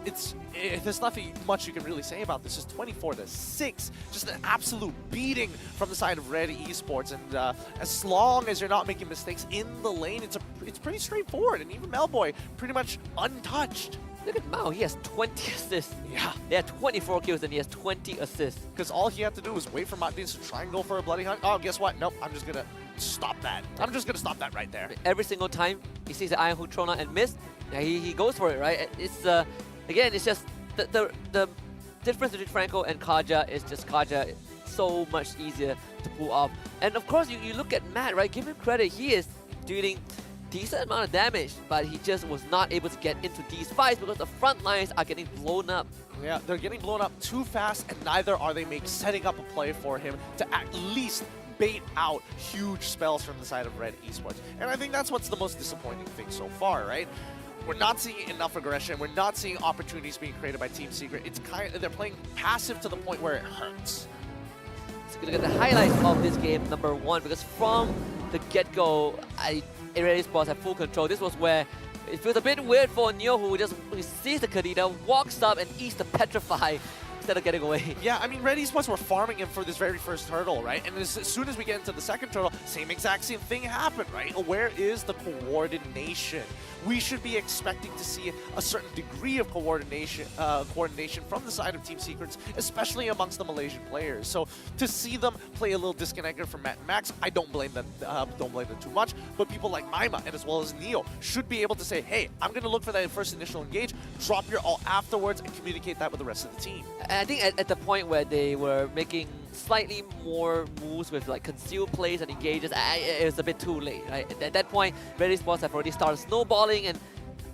there's nothing much you can really say about this. It's 24-6, just an absolute beating from the side of Red Esports. And as long as you're not making mistakes in the lane, it's pretty straightforward. And even Melboy pretty much untouched. Look at Mao, he has 20 assists. Yeah. They had 24 kills and he has 20 assists. Because all he had to do was wait for Martins to try and go for a bloody hunt. Oh, guess what? Nope, I'm just gonna stop that. I'm just gonna stop that right there. Every single time he sees the Iron Hook thrown out and missed, he goes for it, right? It's again, it's just the difference between Franco and Kaja is just Kaja is so much easier to pull off. And of course, you look at Matt, right? Give him credit. He is dealing decent amount of damage, but he just was not able to get into these fights because the front lines are getting blown up. Yeah, they're getting blown up too fast, and neither are they setting up a play for him to at least bait out huge spells from the side of Red Esports. And I think that's what's the most disappointing thing so far, right? We're not seeing enough aggression. We're not seeing opportunities being created by Team Secret. It's they're playing passive to the point where it hurts. Let's look at the highlights of this game, number one, because from the get-go, Red Esports had full control. This was where it feels a bit weird for Neo, who sees the Kadena, walks up and eats the Petrify instead of getting away. Yeah, I mean, Red Esports were farming him for this very first turtle, right? And as soon as we get into the second turtle, same thing happened, right? Where is the coordination? We should be expecting to see a certain degree of coordination from the side of Team Secrets, especially amongst the Malaysian players. So to see them play a little disconnected from Matt and Max, I don't blame them. Don't blame them too much. But people like Maima and as well as Neo should be able to say, hey, I'm going to look for that first initial engage, drop your ult afterwards, and communicate that with the rest of the team. And I think at the point where they were making slightly more moves with like concealed plays and engages, it was a bit too late, right? At that point, Red Esports have already started snowballing, and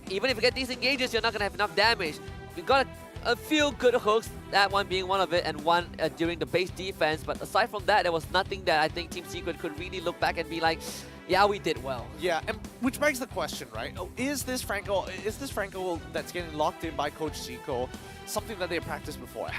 even if you get these engages, you're not going to have enough damage. We got a few good hooks, that one being one of it, and one during the base defense, but aside from that, there was nothing that I think Team Secret could really look back and be like, yeah, we did well. Yeah, and which begs the question, right? Is this Franco that's getting locked in by Coach Zico something that they practiced before?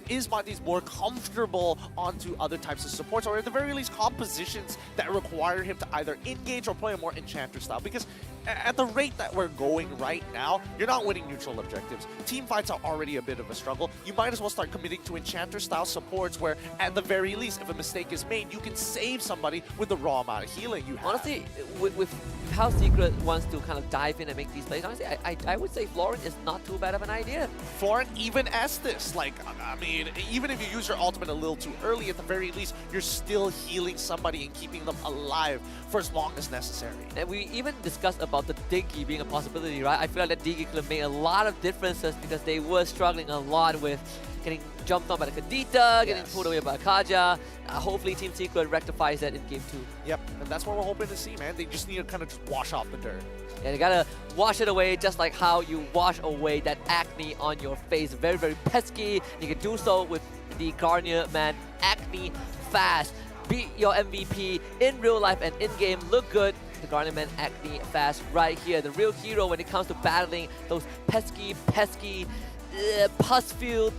Is Martins more comfortable onto other types of supports, or at the very least compositions that require him to either engage or play a more Enchanter style? Because at the rate that we're going right now, you're not winning neutral objectives. Team fights are already a bit of a struggle. You might as well start committing to Enchanter style supports where at the very least, if a mistake is made, you can save somebody with the raw amount of healing you have. Honestly, with how Secret wants to kind of dive in and make these plays, honestly, I would say Florent is not too bad of an idea. Florent, even Estes, like, I mean, even if you use your ultimate a little too early, at the very least, you're still healing somebody and keeping them alive for as long as necessary. And we even discussed about the Diggy being a possibility, right? I feel like that Diggy could have made a lot of differences because they were struggling a lot with getting jumped on by the Kadita, getting pulled away by Kaja. Hopefully Team Secret rectifies that in Game 2. Yep, and that's what we're hoping to see, man. They just need to kind of just wash off the dirt. Yeah, they gotta wash it away just like how you wash away that acne on your face. Very, very pesky. You can do so with the Garnier Man Acne Fast. Beat your MVP in real life and in-game. Look good. The Garnier Man Acne Fast right here. The real hero when it comes to battling those pesky, pus-filled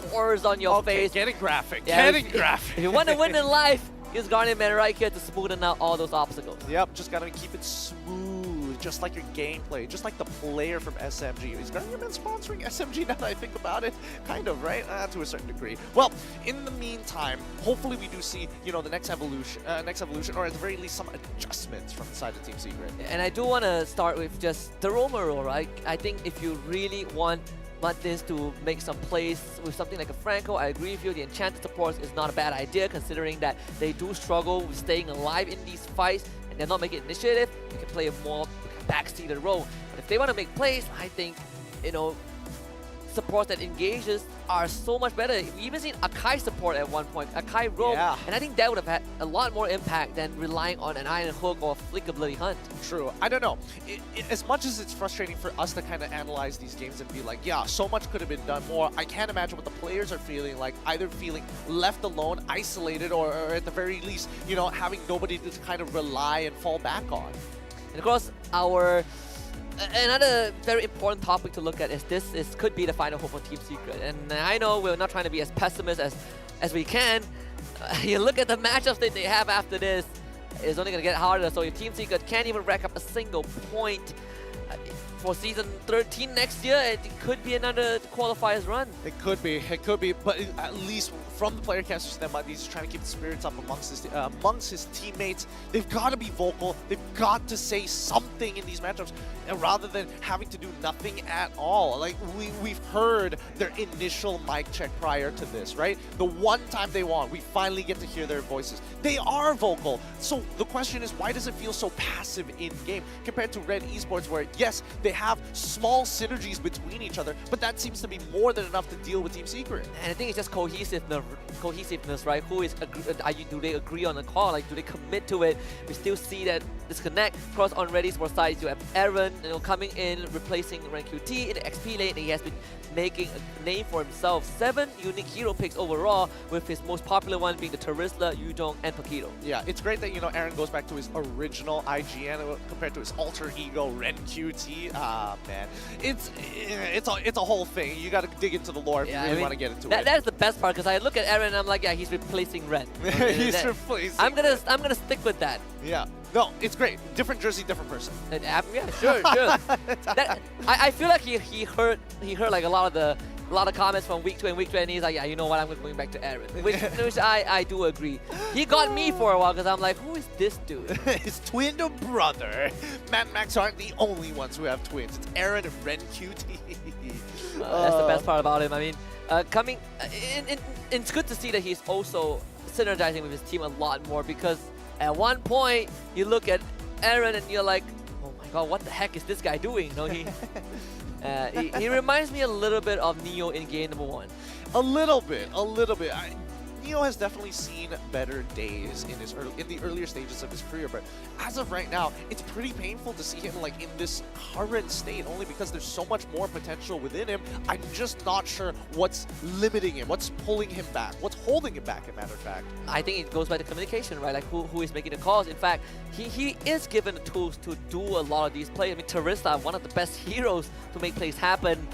pores on your face. Getting graphic. Yeah, getting graphic. If you want to win in life, use Garnier Man right here to smoothen out all those obstacles. Yep, just gotta keep it smooth, just like your gameplay, just like the player from SMG. Is Garnier Man sponsoring SMG now that I think about it? Kind of, right? To a certain degree. Well, in the meantime, hopefully we do see, you know, the next evolution, or at the very least some adjustments from the side of Team Secret. And I do want to start with just the roamer role, right? I think if you really want Martins to make some plays with something like a Franco, I agree with you, the Enchanted supports is not a bad idea considering that they do struggle with staying alive in these fights and they're not making initiative. You can play a more backseated role. But if they want to make plays, I think, you know, supports that engages are so much better. We even seen Akai support at one point, Akai roam, and I think that would have had a lot more impact than relying on an Iron Hook or Flick a Bloody Hunt. True. I don't know. As much as it's frustrating for us to kind of analyze these games and be like, yeah, so much could have been done more, I can't imagine what the players are feeling like, either feeling left alone, isolated, or at the very least, you know, having nobody to kind of rely and fall back on. And of course, another very important topic to look at is this could be the final hope for Team Secret. And I know we're not trying to be as pessimist as we can. You look at the matchups that they have after this, it's only going to get harder. So if Team Secret can't even rack up a single point, for season 13 next year, it could be another qualifiers run. It could be, but at least from the player casters standpoint, he's trying to keep the spirits up amongst his teammates. They've got to be vocal. They've got to say something in these matchups, rather than having to do nothing at all. Like we've heard their initial mic check prior to this, right? The one time they won, we finally get to hear their voices. They are vocal. So the question is, why does it feel so passive in game compared to Red Esports, where yes, they have small synergies between each other, but that seems to be more than enough to deal with Team Secret. And I think it's just cohesiveness, right? Do they agree on the call? Like, do they commit to it? We still see that disconnect. Of course, on Red Esports side, you have Aaron, coming in, replacing RenQT in the XP lane. He has been making a name for himself. 7 unique hero picks overall, with his most popular one being the Terizla, Yudong, and Paquito. Yeah, it's great that Aaron goes back to his original IGN compared to his alter ego RenQT. Ah, man, it's a whole thing. You got to dig into the lore if you really want to get into it. That's the best part, because I look at Aaron and I'm like, yeah, he's replacing Ren. He's replacing. I'm gonna stick with that. Yeah. No, it's great. Different jersey, different person. Yeah, sure. I feel like he heard like a lot of comments from week 2 and week 3, and he's like, yeah, you know what, I'm going back to Aaron, which I do agree. He got me for a while because I'm like, who is this dude? His twin brother. Matt and Max aren't the only ones who have twins. It's Aaron and RenQT. That's the best part about him. I mean, it's good to see that he's also synergizing with his team a lot more, because at one point you look at Aaron and you're like, oh my god, what the heck is this guy doing? He reminds me a little bit of Neo in game number 1. A little bit. Neo has definitely seen better days in the earlier stages of his career, but as of right now, it's pretty painful to see him like in this current state, only because there's so much more potential within him. I'm just not sure what's limiting him, what's pulling him back, what's holding him back, as a matter of fact. I think it goes by the communication, right? Like who is making the calls. In fact, he is given the tools to do a lot of these plays. I mean, Terizla, one of the best heroes to make plays happen,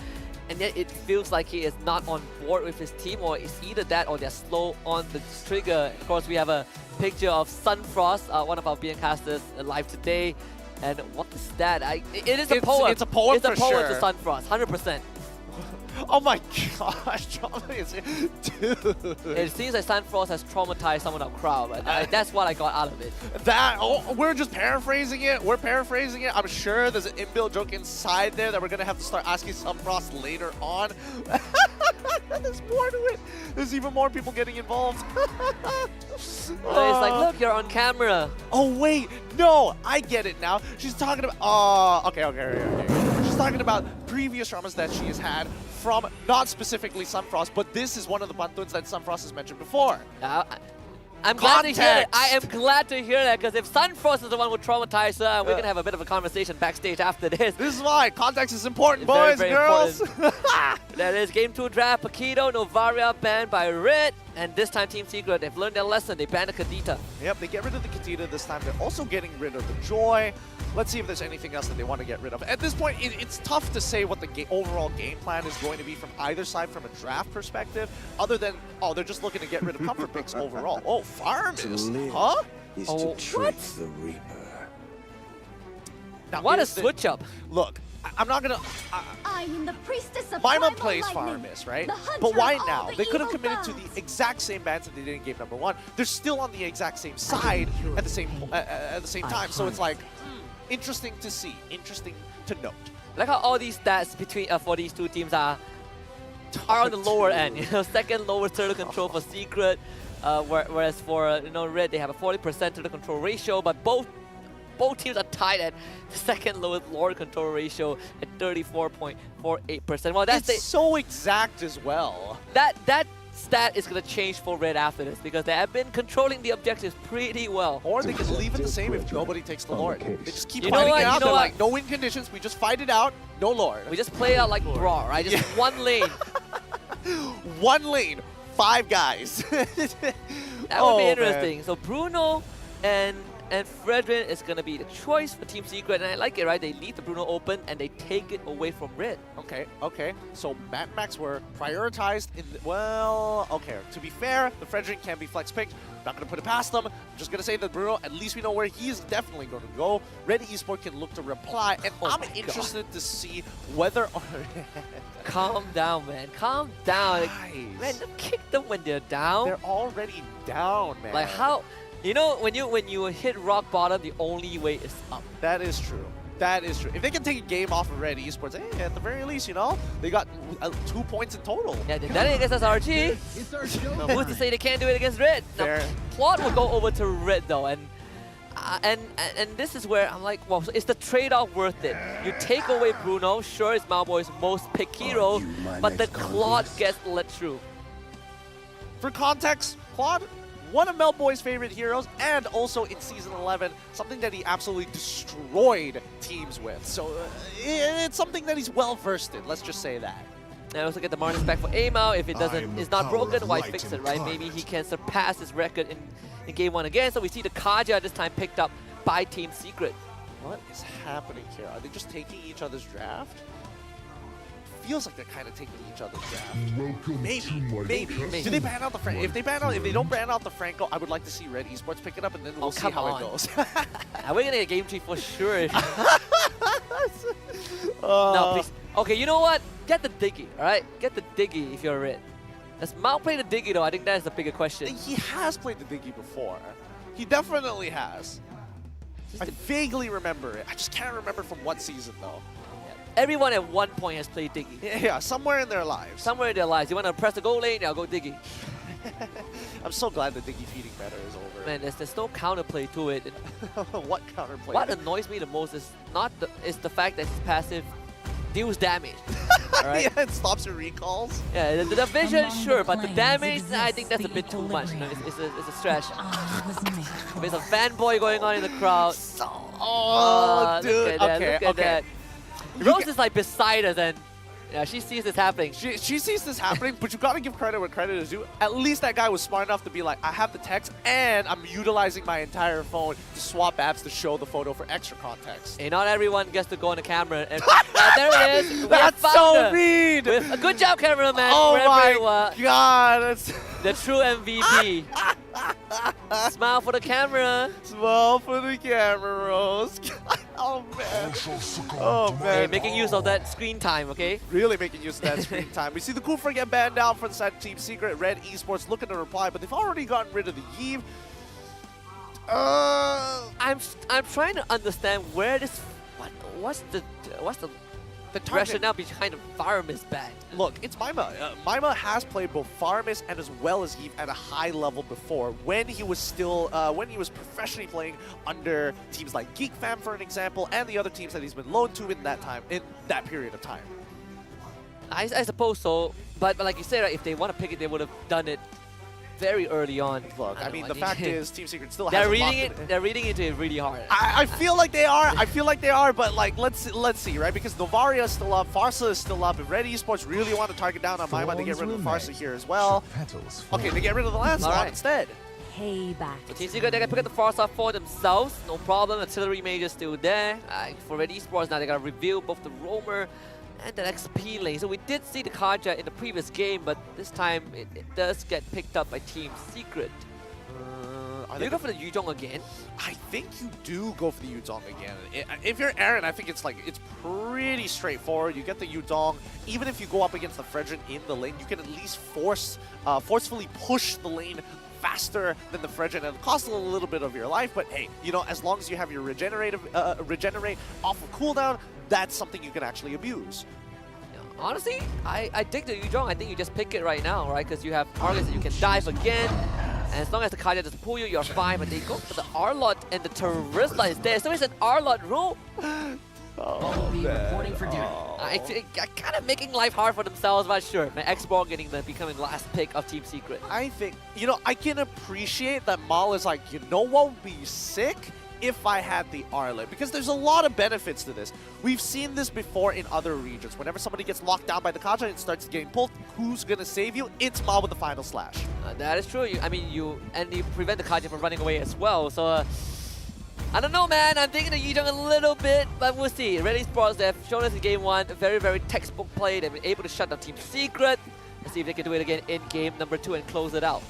and yet it feels like he is not on board with his team, or it's either that or they're slow on the trigger. Of course, we have a picture of Sunfrost, one of our BN casters, live today. And what is that? It is a poem. It's a poem. It's a for poem sure. to Sunfrost, 100%. Oh my gosh, dude. It seems like Sunfrost has traumatized some of the crowd, but that's what I got out of it. We're just paraphrasing it. I'm sure there's an inbuilt joke inside there that we're going to have to start asking Sunfrost later on. There's more to it. There's even more people getting involved. It's like, look, you're on camera. Oh, wait. No, I get it now. She's talking about... okay. She's talking about previous dramas that she has had from not specifically Sunfrost, but this is one of the bantuns that Sunfrost has mentioned before. I'm glad to hear that. I am glad to hear that, because if Sunfrost is the one who traumatized her, we're going to have a bit of a conversation backstage after this. This is why context is important, boys, very girls. That is Game 2 draft. Paquito, Novaria banned by Red, and this time Team Secret, they've learned their lesson. They banned the Kadita. Yep, they get rid of the Kadita this time. They're also getting rid of the Joy. Let's see if there's anything else that they want to get rid of. At this point, it's tough to say what the overall game plan is going to be from either side from a draft perspective, other than, they're just looking to get rid of comfort picks overall. Oh, Fire Mist, huh? To what? The Reaper. Now, what a switch up. Look, I'm not gonna... I am the priestess of Paimon primal plays lightning, Fire Mist, right? the hunter But why of all now? the They could have evil committed to gods. the exact same bans that they did in game number 1. They're still on the exact same side at the same time. So it's like, interesting to see, interesting to note. Like how all these stats between for these two teams are on the lower end. Second lowest turtle control for Secret, whereas for Red they have a 40% turtle control ratio, but both teams are tied at the second lowest lord control ratio at 34.48%. Well, that's so exact as well. That stat is going to change for Red after this, because they have been controlling the objectives pretty well. Or they can leave it the same if nobody takes the Lord. They just keep You know fighting what? it out. You know They're what? like, no win conditions, we just fight it out, no Lord. We just play it out like Brawl, right? Just one lane. One lane, 5 guys. That would be interesting. So Bruno and Fredrin is going to be the choice for Team Secret, and I like it, right? They leave the Bruno open and they take it away from Red. Okay. So Mad Max were prioritized in... to be fair, the Fredrin can be flex picked. not going to put it past them. I'm just going to say that Bruno, at least we know where he's definitely going to go. Red Esports can look to reply, and I'm interested to see whether or... Calm down, man. Calm down. Like, man, don't kick them when they're down. They're already down, man. Like how... You know, when you hit rock bottom, the only way is up. That is true. That is true. If they can take a game off of Red Esports, hey, at the very least, you know, they got 2 points in total. Yeah, they done it against SRG. Who's to say they can't do it against Red? Now, Plot will go over to Red though, and this is where I'm like, well, so is the trade-off worth it? You take away Bruno, sure, it's Malboy's most picked hero, but the Claude gets let through. For context, Claude, one of Melboy's favorite heroes, and also in Season 11, something that he absolutely destroyed teams with. So it's something that he's well-versed in, let's just say that. And also get the Martin back for Amao. If it doesn't, it's not broken, why fix it, right? Maybe he can surpass his record in Game 1 again. So we see the Kaja this time picked up by Team Secret. What is happening here? Are they just taking each other's draft? Feels like they're kind of taking each other's draft. Maybe. Do they ban out the Franco? If they don't ban out the Franco, I would like to see Red Esports pick it up, and then we'll see how it goes. We're gonna get Game 3 for sure. No, please. Okay, you know what? Get the Diggy, alright? Get the Diggy if you're Red. Does Mount play the Diggy though? I think that's the bigger question. He has played the Diggy before. He definitely has. I vaguely remember it. I just can't remember from what season though. Everyone at one point has played Diggy. Yeah, somewhere in their lives. Somewhere in their lives. You want to press the goal lane? Yeah, go Diggy. I'm so glad the Diggy feeding meta is over. Man, there's no counterplay to it. What counterplay? What annoys me the most is the fact that his passive deals damage. Alright? Yeah, it stops your recalls. Yeah, the vision, sure, but the damage, I think that's a bit too much. You know, it's a stretch. There's a fanboy going on in the crowd. Dude. Look at that. Rose is like beside us, and yeah, she sees this happening. She sees this happening, but you gotta give credit where credit is due. At least that guy was smart enough to be like, I have the text, and I'm utilizing my entire phone to swap apps to show the photo for extra context. Hey, not everyone gets to go on the camera. And there it is. That's so mean. Good job, cameraman. Oh my god. That's the true MVP. Smile for the camera. Smile for the camera, Rose. Oh man. Oh man. Hey, making use of that screen time, okay? Really making use of that screen time. We see the Kufra get banned out from the side of Team Secret. Red Esports looking to reply, but they've already gotten rid of the Eve. I'm trying to understand where this what's the rationale behind the Faramis ban. Look, it's Maima. Maima has played both Faramis and as well as Eve at a high level before when he was still professionally playing under teams like GeekFam, for an example, and the other teams that he's been loaned to in that period of time. I suppose so, but like you said, right, if they want to pick it, they would have done it very early on. Look, I mean, the fact is, Team Secret still they're has reading it. They're reading into it really hard. I feel like they are. I feel like they are, but like let's see, right? Because Novaria is still up, Farsa is still up. If Red Esports really want to target down on Maima, they get rid of Farsa here as well. Okay, they get rid of the Lancelot instead. Payback. So Team Secret, they can pick up the Farsa for themselves. No problem. Artillery Major still there. For Red Esports, now they gotta reveal both the Roamer and the XP lane. So we did see the Kaja in the previous game, but this time it does get picked up by Team Secret. Do you go for the Yuzhong again? I think you do go for the Yuzhong again. If you're Aaron, I think it's pretty straightforward. You get the Yuzhong. Even if you go up against the Fredrin in the lane, you can at least forcefully push the lane faster than the Fredrin, and it costs a little bit of your life, but hey, you know, as long as you have your regenerate off of cooldown, that's something you can actually abuse. Honestly, I dig the Yuzhong. I think you just pick it right now, right? Because you have Argus that you can dive again, and as long as the Kaja doesn't pull you, you're fine. But they go for the Arlot, and the Terizla is there. So it's an Arlot room. Reporting for duty. Kind of making life hard for themselves, but sure. Man, X-Ball becoming last pick of Team Secret. I think, you know, I can appreciate that Mal is like, you know what would be sick? If I had the Arlet, because there's a lot of benefits to this. We've seen this before in other regions. Whenever somebody gets locked down by the Kaja and it starts getting pulled, who's gonna save you? It's Mal with the final slash. That is true. You prevent the Kaja from running away as well. So I don't know, man. I'm thinking the Yuzhong a little bit, but we'll see. Red Esports, they've shown us in game 1 a very, very textbook play. They've been able to shut down Team Secret. Let's see if they can do it again in game number 2 and close it out.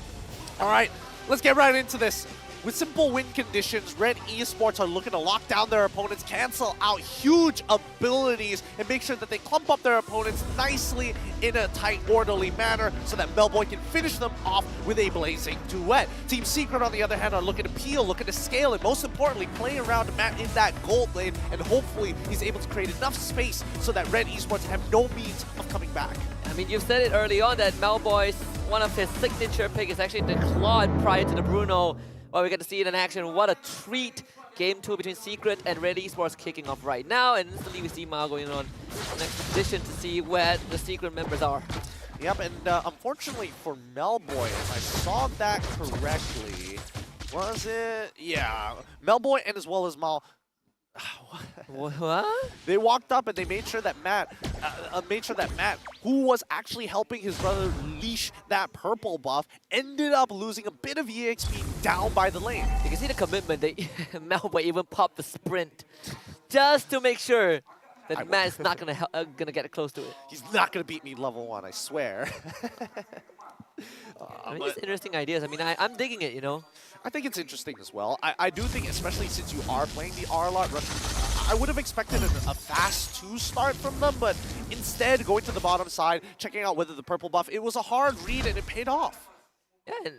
All right, let's get right into this. With simple win conditions, Red Esports are looking to lock down their opponents, cancel out huge abilities, and make sure that they clump up their opponents nicely in a tight, orderly manner so that Melboy can finish them off with a blazing duet. Team Secret, on the other hand, are looking to peel, looking to scale, and most importantly, play around Matt in that gold lane, and hopefully he's able to create enough space so that Red Esports have no means of coming back. I mean, you said it early on that Melboy's one of his signature pick is actually the Claude prior to the Bruno. Well, we get to see it in action. What a treat. Game 2 between Secret and Red Esports kicking off right now. And instantly we see Mao going on an expedition to see where the Secret members are. Yep, and unfortunately for Melboy, if I saw that correctly, was it? Yeah, Melboy and as well as Mao. What? They walked up and they made sure that Matt, who was actually helping his brother leash that purple buff, ended up losing a bit of EXP down by the lane. You can see the commitment. Melboy even popped the sprint just to make sure that Matt is not gonna get close to it. He's not gonna beat me level 1, I swear. I mean, it's interesting ideas. I mean, I'm digging it, you know. I think it's interesting as well. I do think, especially since you are playing the R a lot, I would have expected a fast 2 start from them, but instead going to the bottom side, checking out whether the purple buff, it was a hard read and it paid off. Yeah, and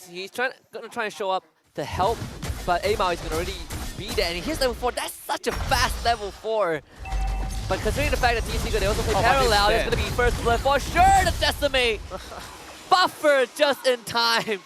he's gonna try and show up to help, but Amao is gonna already be there, and he's level 4. That's such a fast level 4. But considering the fact that Team Secret, they also play parallel, it's gonna be first blood for sure to decimate. Buffer just in time.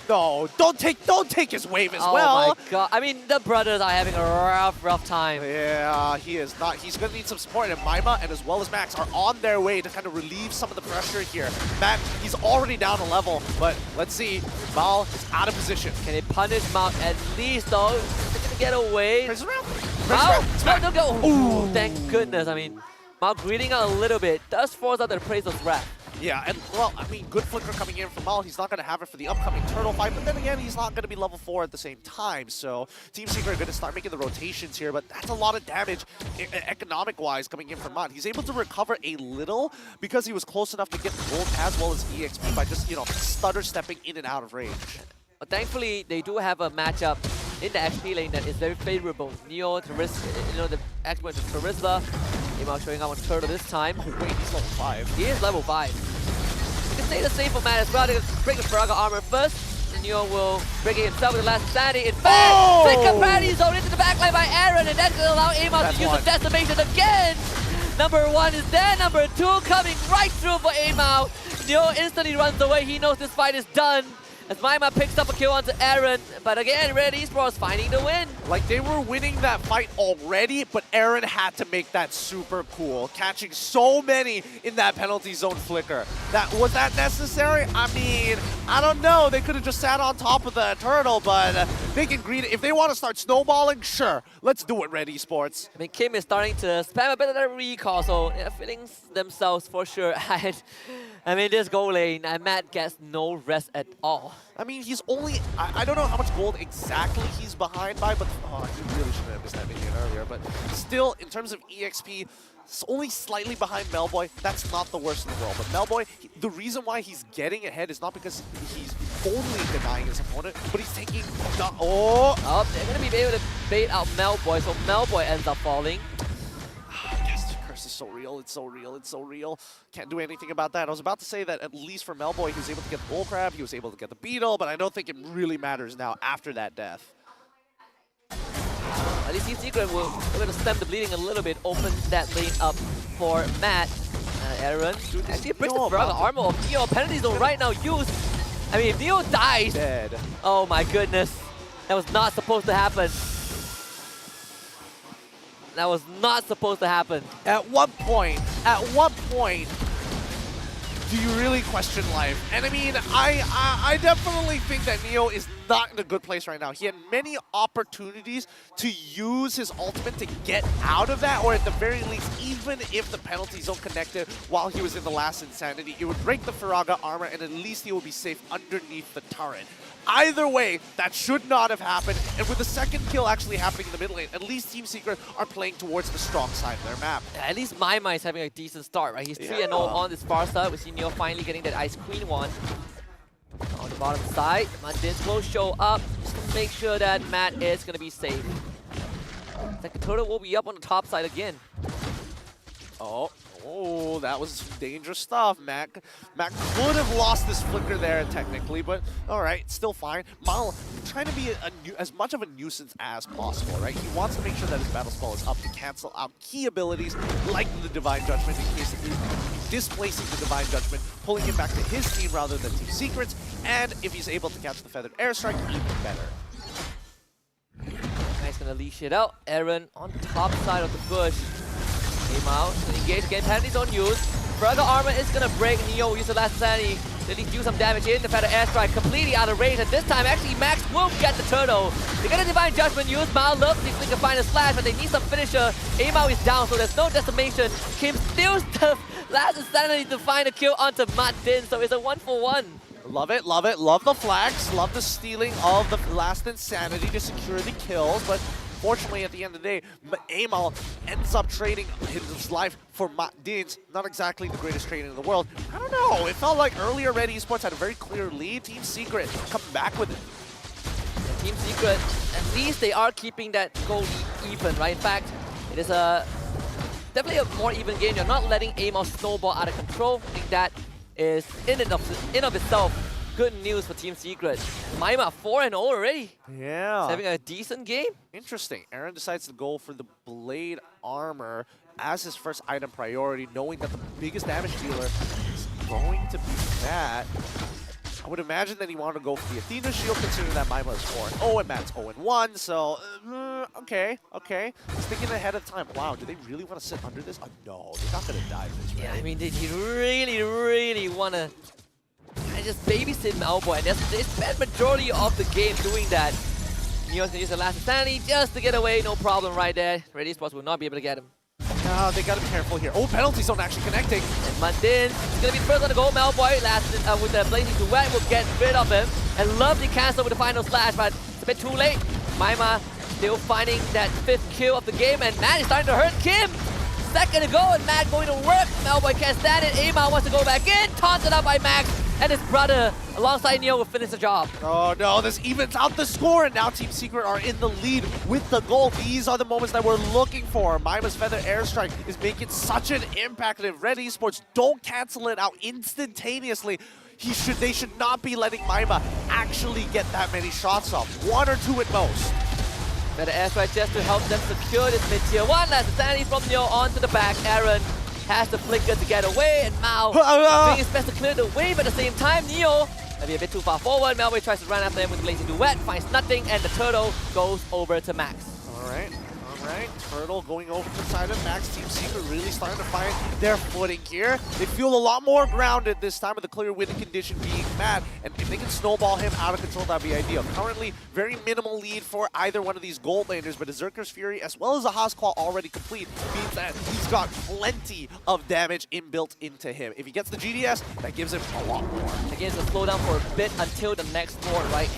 No, don't take his wave as well. Oh my god. I mean, the brothers are having a rough time. Yeah, he is not. He's going to need some support, and Maima and as well as Max are on their way to kind of relieve some of the pressure here. Matt, he's already down a level, but let's see. Mal is out of position. Can they punish Mal at least, though? They're going to get away. Praise around. Mal? No, don't go. Ooh, thank goodness. I mean, Mal greeting out a little bit does force out the Appraiser's wrath. Yeah, and well, I mean, good flicker coming in from Mal. He's not going to have it for the upcoming turtle fight, but then again, he's not going to be level 4 at the same time. So Team Secret are going to start making the rotations here, but that's a lot of damage economic-wise coming in from Mal. He's able to recover a little because he was close enough to get the gold as well as EXP by just, you know, stutter stepping in and out of range. But thankfully, they do have a matchup in the XP lane that is very favorable. Neo, Terizla, you know, the expert is Terizla. Amao showing up on Turtle this time. Oh wait, he's level 5. He is level 5. You can say the same for Matt as well. They can break the Faraga armor first. And Neo will break it himself with the last standing. In fact, Flicker Party zone into the backline by Aaron, and that's going to allow Amao to use the decimation again. Number 1 is there. Number 2 coming right through for Amao. Neo instantly runs away. He knows this fight is done. As Maima picks up a kill onto Aaron, but again, Red Esports finding the win. Like, they were winning that fight already, but Aaron had to make that super cool, catching so many in that penalty zone flicker. Was that necessary? I mean, I don't know. They could have just sat on top of the turtle, but they can greet it. If they want to start snowballing, sure. Let's do it, Red Esports. I mean, Kim is starting to spam a bit of that recall, so they're feeling themselves for sure. I mean, this goal lane, and Matt gets no rest at all. I mean, he's only, I don't know how much gold exactly he's behind by, but I really shouldn't have missed that minion earlier. But still, in terms of EXP, it's only slightly behind Melboy. That's not the worst in the world. But Melboy, the reason why he's getting ahead is not because he's only denying his opponent, but he's taking the, Oh, they're going to be able to bait out Melboy, so Melboy ends up falling. It's so real, it's so real, it's so real. Can't do anything about that. I was about to say that at least for Melboy, he was able to get the bullcrab, he was able to get the beetle, but I don't think it really matters now after that death. At least Team Secret will be able to stem the bleeding a little bit, open that lane up for Matt. Aaron actually breaks the Faraga armor of Neo. Penalty zone right now used. I mean, if Neo dies, dead. Oh my goodness. That was not supposed to happen. That was not supposed to happen. At what point do you really question life? And I mean, I definitely think that Neo is not in a good place right now. He had many opportunities to use his ultimate to get out of that, or at the very least, even if the penalty zone connected while he was in the last Insanity, it would break the Faraga armor and at least he would be safe underneath the turret. Either way, that should not have happened, and with the second kill actually happening in the mid lane, at least Team Secret are playing towards the strong side of their map. At least Maima is having a decent start, right? He's 3-0 on this far side. We see Neo finally getting that Ice Queen one. Oh, the bottom side. Mundins will show up just to make sure that Matt is going to be safe. Second turtle will be up on the top side again. Oh, that was dangerous stuff. Mac could have lost this flicker there technically, but all right, still fine. Mal trying to be as much of a nuisance as possible, right? He wants to make sure that his battle spell is up to cancel out key abilities like the Divine Judgment in case he's displacing the Divine Judgment, pulling him back to his team rather than Team Secret's, and if he's able to catch the Feathered Airstrike, even better. Nice, gonna leash it out. Aaron on top side of the bush. Came out, engage again, penalties on use. Further armor is gonna break. Neo use the last sanity to at least do some damage in. The Feather Airstrike completely out of range, and this time actually Max will get the turtle. They get a Divine Judgment use. Mao looks if they can find a slash, but they need some finisher. Amao is down, so there's no decimation. Kim steals the last insanity to find a kill onto Mundins, so it's a 1-for-1. Love it, love it. Love the flags, love the stealing of the last insanity to secure the kills, but fortunately, at the end of the day, Amal ends up trading his life for Mundins. Not exactly the greatest trade in the world. I don't know. It felt like earlier Red Esports had a very clear lead. Team Secret coming back with it. And Team Secret, at least they are keeping that goal even, right? In fact, it is definitely a more even game. You're not letting Amal snowball out of control. I think that is in and of itself good news for Team Secret. Maima 4-0 already. Yeah. He's having a decent game. Interesting. Aaron decides to go for the blade armor as his first item priority, knowing that the biggest damage dealer is going to be Matt. I would imagine that he wanted to go for the Athena shield, considering that Maima is 4-0 and Matt's 0-1, so okay. Thinking ahead of time. Wow, do they really want to sit under this? Oh, no, they're not going to die this, right? Yeah, I mean, they really want to just babysit Malboy, and they spent majority of the game doing that. Neo's gonna use the last insanity just to get away, no problem right there. Red Esports will not be able to get him. No, they gotta be careful here. Oh, penalty zone actually connecting. And Mundins is gonna be the first on the goal. Malboy last with the blazing duet will get rid of him. And lovely cancel with the final slash, but it's a bit too late. Maima still finding that 5th kill of the game, and Matt is starting to hurt Kim. Second to go, and Matt going to work. Malboy can't stand it. Ama wants to go back in, taunted up by Max. And his brother, alongside Neo, will finish the job. Oh no, this evens out the score, and now Team Secret are in the lead with the goal. These are the moments that we're looking for. Maima's Feather Airstrike is making such an impact, and if Red Esports don't cancel it out instantaneously, they should not be letting Maima actually get that many shots off. 1 or 2 at most. Feather Airstrike just to help them secure this mid-tier 1. That's insanity from Neo onto the back. Aaron has the flicker to get away, and Mao doing his best to clear the wave at the same time. Neo might be a bit too far forward. Malboy tries to run after him with the blazing duet, finds nothing, and the turtle goes over to Max. All right. Turtle going over to the side of Max. Team Secret really starting to find their footing here. They feel a lot more grounded this time with the clear winning condition being Matt. And if they can snowball him out of control, that'd be ideal. Currently, very minimal lead for either one of these gold laners, but a Zerker's Fury as well as a Haas Claw already complete means that he's got plenty of damage inbuilt into him. If he gets the GDS, that gives him a lot more. Again, it's a slowdown for a bit until the next lord, right?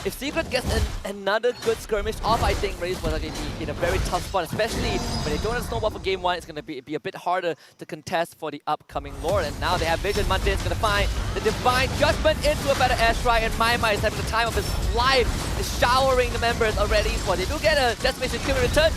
If Secret gets another good skirmish off, I think Raze was going to be in a very tough spot, especially when they don't have snowball for game 1. It's going to be a bit harder to contest for the upcoming lord. And now they have vision. Mundins is going to find the Divine Judgment into a better airstrike, and Maima is having the time of his life, is showering the members already. So they do get a decimation kill in return.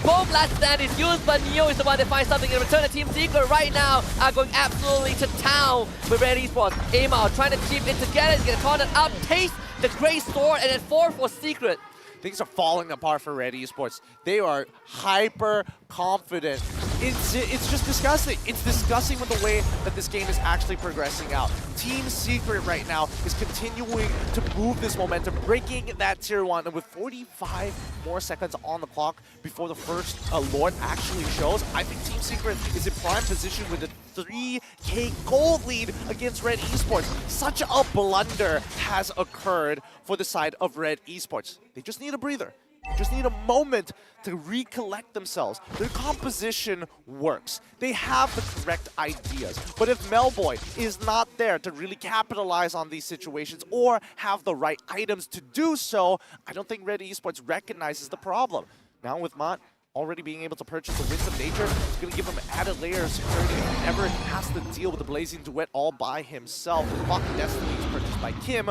Both last stand is used, but Neo is the one that finds something in return. The Team Secret right now are going absolutely to town with Red Esports. Ama trying to keep it together, he's going to taunt it up, taste the Grey Sword, and then 4 for Secret. Things are falling apart for Red Esports. They are hyper confident. It's just disgusting. It's disgusting with the way that this game is actually progressing out. Team Secret right now is continuing to move this momentum, breaking that tier 1, and with 45 more seconds on the clock before the first Lord actually shows, I think Team Secret is in prime position with a 3K gold lead against Red Esports. Such a blunder has occurred for the side of Red Esports. They just need a breather. They just need a moment to recollect themselves. Their composition works. They have the correct ideas. But if Melboy is not there to really capitalize on these situations or have the right items to do so, I don't think Red Esports recognizes the problem. Now with Mott already being able to purchase the Winds of Nature, it's going to give him an added layer of security if he ever has to deal with the Blazing Duet all by himself. Clock Destiny is purchased by Kim.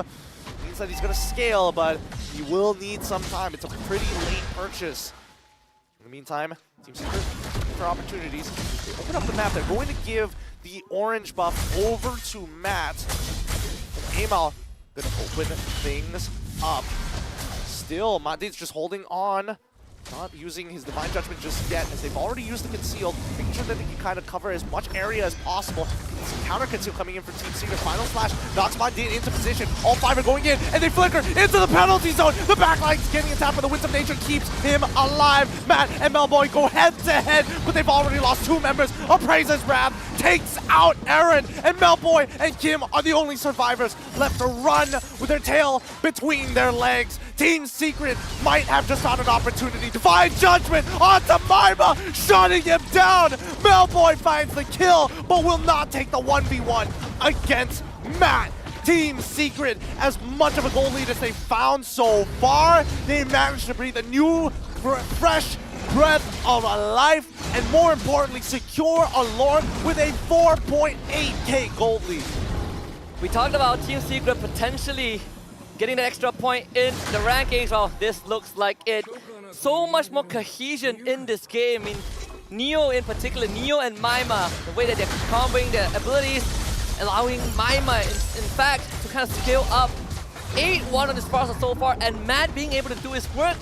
Means that he's going to scale, but he will need some time. It's a pretty late purchase. In the meantime, Team Secret looking for opportunities. They open up the map. They're going to give the orange buff over to Matt. And Amal going to open things up. Still, Madid's just holding on. Not using his Divine Judgment just yet, as they've already used the Conceal, making sure that they can kind of cover as much area as possible. Some counter Conceal coming in for Team Secret. Final Slash knocks Madid into position. All 5 are going in, and they flicker into the penalty zone. The backline's getting attacked, but the Winds of Nature keeps him alive. Matt and Melboy go head-to-head, but they've already lost 2 members. Appraiser's Wrath takes out Aaron, and Melboy and Kim are the only survivors left to run with their tail between their legs. Team Secret might have just found an opportunity. Divine Judgment onto Maima, shutting him down. Melboy finds the kill, but will not take the 1v1 against Matt. Team Secret, as much of a goal lead as they found so far, they managed to breathe a new, fresh breath of a life, and more importantly, secure a Lord with a 4.8k gold lead. We talked about Team Secret potentially getting the extra point in the rankings. Well, this looks like it. So much more cohesion in this game. I mean, Neo in particular, Neo and Maima, the way that they're comboing their abilities, allowing Maima, in fact, to kind of scale up 8-1 on this roster so far, and Matt being able to do his work.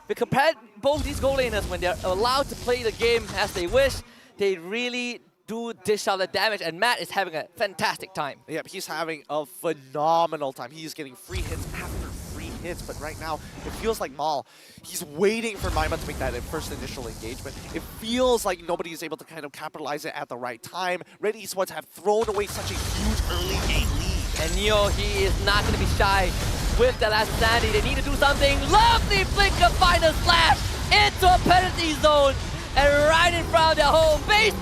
We compared both these goal laners, when they're allowed to play the game as they wish, they really do dish out the damage, and Matt is having a fantastic time. Yep, he's having a phenomenal time. He's getting free hits after free hits, but right now, it feels like Mal, he's waiting for Maima to make that first initial engagement. It feels like nobody is able to kind of capitalize it at the right time. Red Esports have thrown away such a huge early game lead. And Neo, he is not going to be shy with the last Sandy. They need to do something. Lovely flicker, final slash into a penalty zone, and right in front of their home base,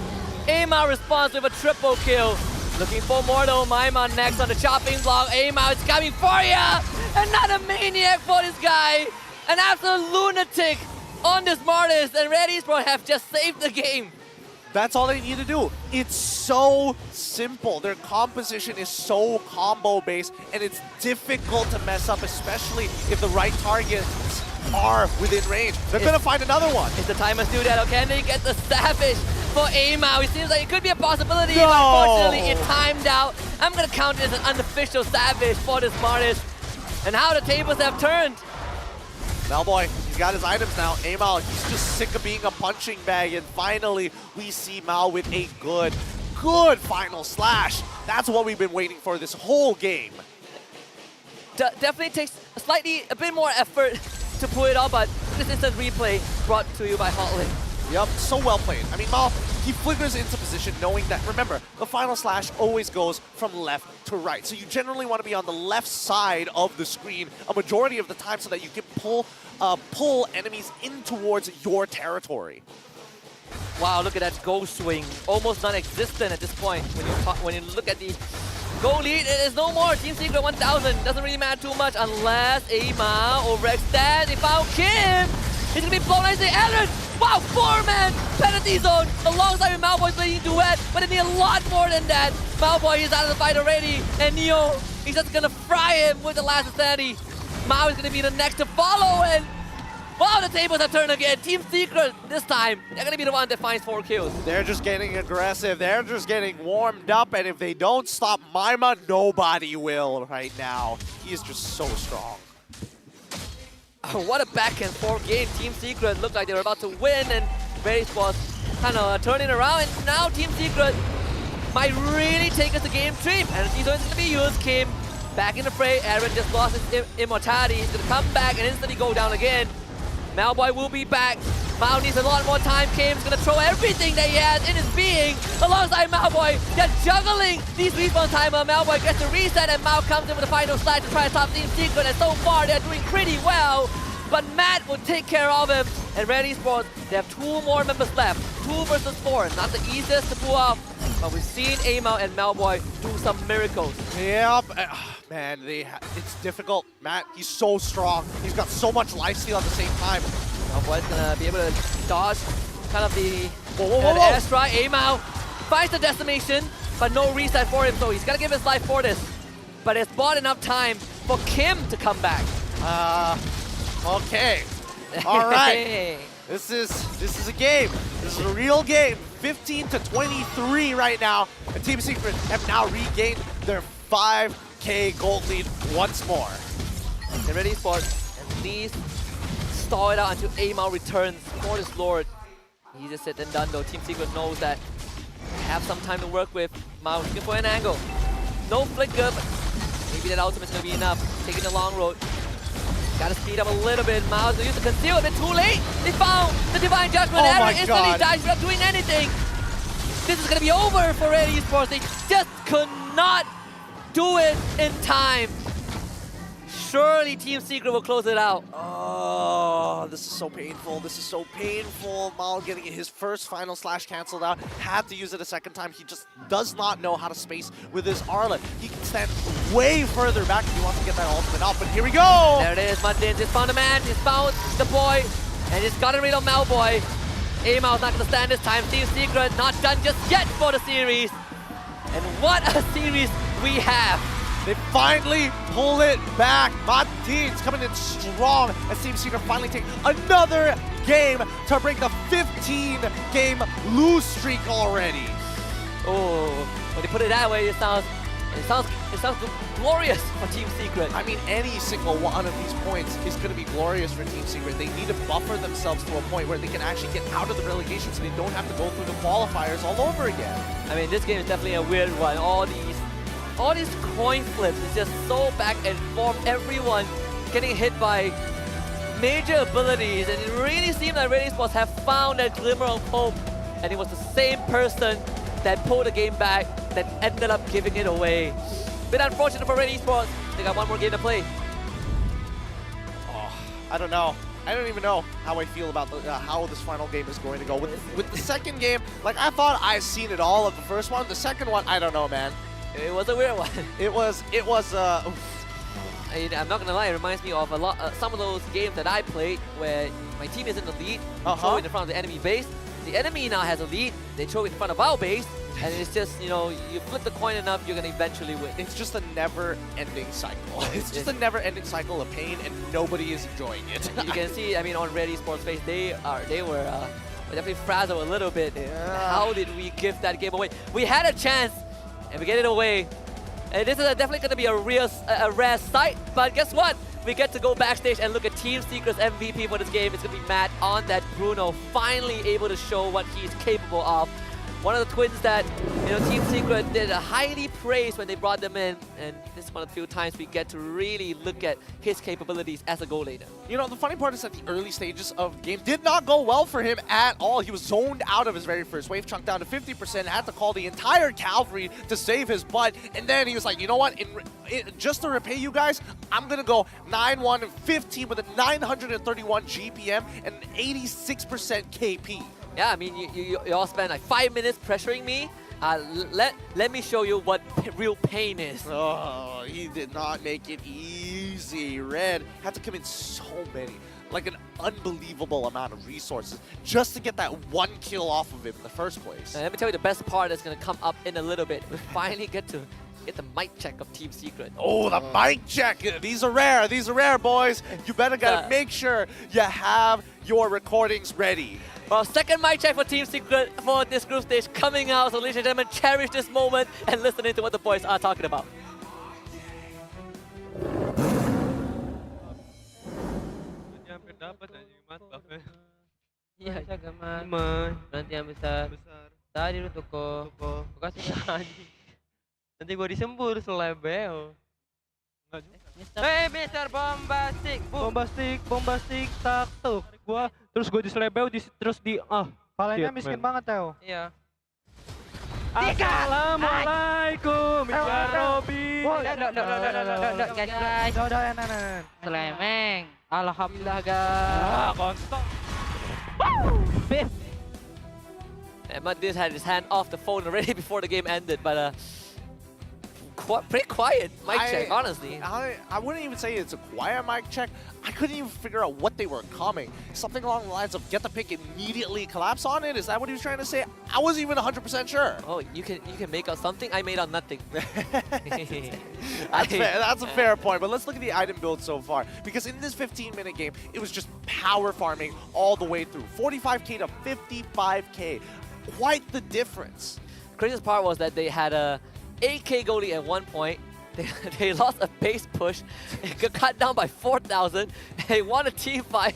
Amal responds with a triple kill. Looking for more though. Maima next on the chopping block. Amal is coming for ya! Another maniac for this guy! An absolute lunatic on this Martis, and Red Esports have just saved the game. That's all they need to do. It's so simple. Their composition is so combo-based, and it's difficult to mess up, especially if the right targets are within range. They're going to find another one. It's the time to do that, or can they get the Savage for Amal? It seems like it could be a possibility, no. but unfortunately it timed out. I'm going to count it as an unofficial Savage for this Martis. And how the tables have turned. Melboy, he's got his items now. Amal, he's just sick of being a punching bag, and finally we see Mal with a good final slash. That's what we've been waiting for this whole game. Definitely takes a bit more effort to pull it off, but this instant replay brought to you by Hotlink. Yep, so well played. I mean, Mal, he flickers into position knowing that, remember, the final slash always goes from left to right. So you generally want to be on the left side of the screen a majority of the time so that you can pull enemies in towards your territory. Wow, look at that goal swing. Almost non-existent at this point. When you look at the goal lead, it is no more. Team Secret 1000. Doesn't really matter too much unless Amal or Rex stands. They found Kim. He's going to be blown out. Aaron. Wow, 4-man penalty zone alongside with Malboy's leading duet, but they need a lot more than that. Malboy is out of the fight already, and Neo, he's just going to fry him with the last insanity. Mao is going to be the next to follow, and wow, the tables have turned again. Team Secret, this time, they're going to be the one that finds 4 kills. They're just getting aggressive. They're just getting warmed up, and if they don't stop Maima, nobody will right now. He is just so strong. What a back and forth game. Team Secret looked like they were about to win, and Red Esports kind of turning around, and now Team Secret might really take us to game 3. And he's going to be used. Kim back in the fray. Aaron just lost his immortality. He's going to come back and instantly go down again. Malboy will be back. Mal needs a lot more time. Kim's going to throw everything that he has in his being alongside Malboy. They're juggling these respawn timer. Malboy gets the reset, and Mal comes in with the final slide to try to stop Team Secret, and so far they're doing pretty well. But Matt will take care of him. And Red Esports, they have 2 more members left. 2 versus 4. Not the easiest to pull off, but we've seen Amal and Malboy do some miracles. Yep. Man, it's difficult. Matt, he's so strong. He's got so much lifesteal at the same time. Malboy's gonna be able to dodge kind of the whoa. airstrike. Amal finds the decimation, but no reset for him, so he's gotta give his life for this. but it's bought enough time for Kim to come back. Okay. All right. This is a game. This is a real game. 15-23 right now. And Team Secret have now regained their 5K gold lead once more. And Red Esports at least stall it out until Amal returns for this Lord. Easier said than done though. Team Secret knows that they have some time to work with. Mao looking for an angle. No flicker, but maybe that ultimate's gonna be enough. Taking the long road. Gotta speed up a little bit. Mao's gonna use the conceal a bit too late. They found the Divine Judgment. Everyone instantly dies without doing anything. This is gonna be over for Red Esports. They just could not do it in time. Surely Team Secret will close it out. Oh, this is so painful. This is so painful. Mao getting his first final slash canceled out. Had to use it a second time. He just does not know how to space with his Arlet. He can stand way further back if he wants to get that ultimate off. But here we go. There it is. Mudin just found a man. Just found the boy. And just got rid of Malboy. Amal's not going to stand this time. Team Secret not done just yet for the series. And what a series we have. They finally pull it back. Martin's coming in strong as Team Secret finally take another game to break the 15-game lose streak already. Oh, when they put it that way, it sounds glorious for Team Secret. I mean, any single one of these points is going to be glorious for Team Secret. They need to buffer themselves to a point where they can actually get out of the relegation so they don't have to go through the qualifiers all over again. I mean, this game is definitely a weird one. All these coin flips is just so back and forth. Everyone getting hit by major abilities, and it really seemed like Red Esports have found that glimmer of hope. And it was the same person that pulled the game back that ended up giving it away. Bit unfortunate for Red Esports. They got one more game to play. Oh, I don't know. I don't even know how I feel about how this final game is going to go. With the second game, like I thought I've seen it all of the first one. The second one, I don't know, man. It was a weird one. It was. I'm not gonna lie, it reminds me of some of those games that I played where my team is in the lead, throw it in front of the enemy base. The enemy now has a lead, they throw it in front of our base, and it's just, you know, you flip the coin enough, you're gonna eventually win. It's just a never-ending cycle. It's just a never-ending cycle of pain, and nobody is enjoying it. You can see, I mean, on Red Esports' face, they were definitely frazzled a little bit. How did we give that game away? We had a chance, and we get it away. And this is definitely going to be a rare sight, but guess what? We get to go backstage and look at Team Secret's MVP for this game. It's going to be Matt on that Bruno, finally able to show what he's capable of. One of the twins that, you know, Team Secret did highly praised when they brought them in, and this is one of the few times we get to really look at his capabilities as a goal laner. You know, the funny part is that the early stages of the game did not go well for him at all. He was zoned out of his very first wave, chunked down to 50%, had to call the entire cavalry to save his butt, and then he was like, you know what, just to repay you guys, I'm gonna go 9-1 and 15 with a 931 GPM and an 86% KP. Yeah, I mean, you all spent like 5 minutes pressuring me. Let me show you what real pain is. Oh, he did not make it easy. Red had to commit so many, like an unbelievable amount of resources just to get that one kill off of him in the first place. And let me tell you the best part that's going to come up in a little bit. We finally get to get the mic check of Team Secret. Oh, the mic check. These are rare, boys. You better gotta make sure you have your recordings ready. Well, second mic check for Team Secret for this group stage coming out. So ladies and gentlemen, cherish this moment and listen to what the boys are talking about. Iya, gaman. Nanti yang besar. Tadi lu toko. Kasih anjing. Nanti gua disembur selebel. Mister Bombastic. Bombastic, tak tuh. Terus gua diselebel, terus Palanya miskin banget, Teo. Iya. Assalamualaikum, ya Robi. Guys. Selemeng. Alhamdulillah, guys. Kontol. Mudis had his hand off the phone already before the game ended, but pretty quiet mic check, honestly. I wouldn't even say it's a quiet mic check. I couldn't even figure out what they were coming. Something along the lines of get the pick, immediately collapse on it. Is that what he was trying to say? I wasn't even 100% sure. Oh, you can make out something. I made out nothing. That's a fair point. But let's look at the item build so far, because in this 15-minute game, it was just power farming all the way through. 45k to 55k. Quite the difference. Craziest part was that they had a 8k goalie at one point. They lost a base push. It got cut down by 4,000. They won a team fight.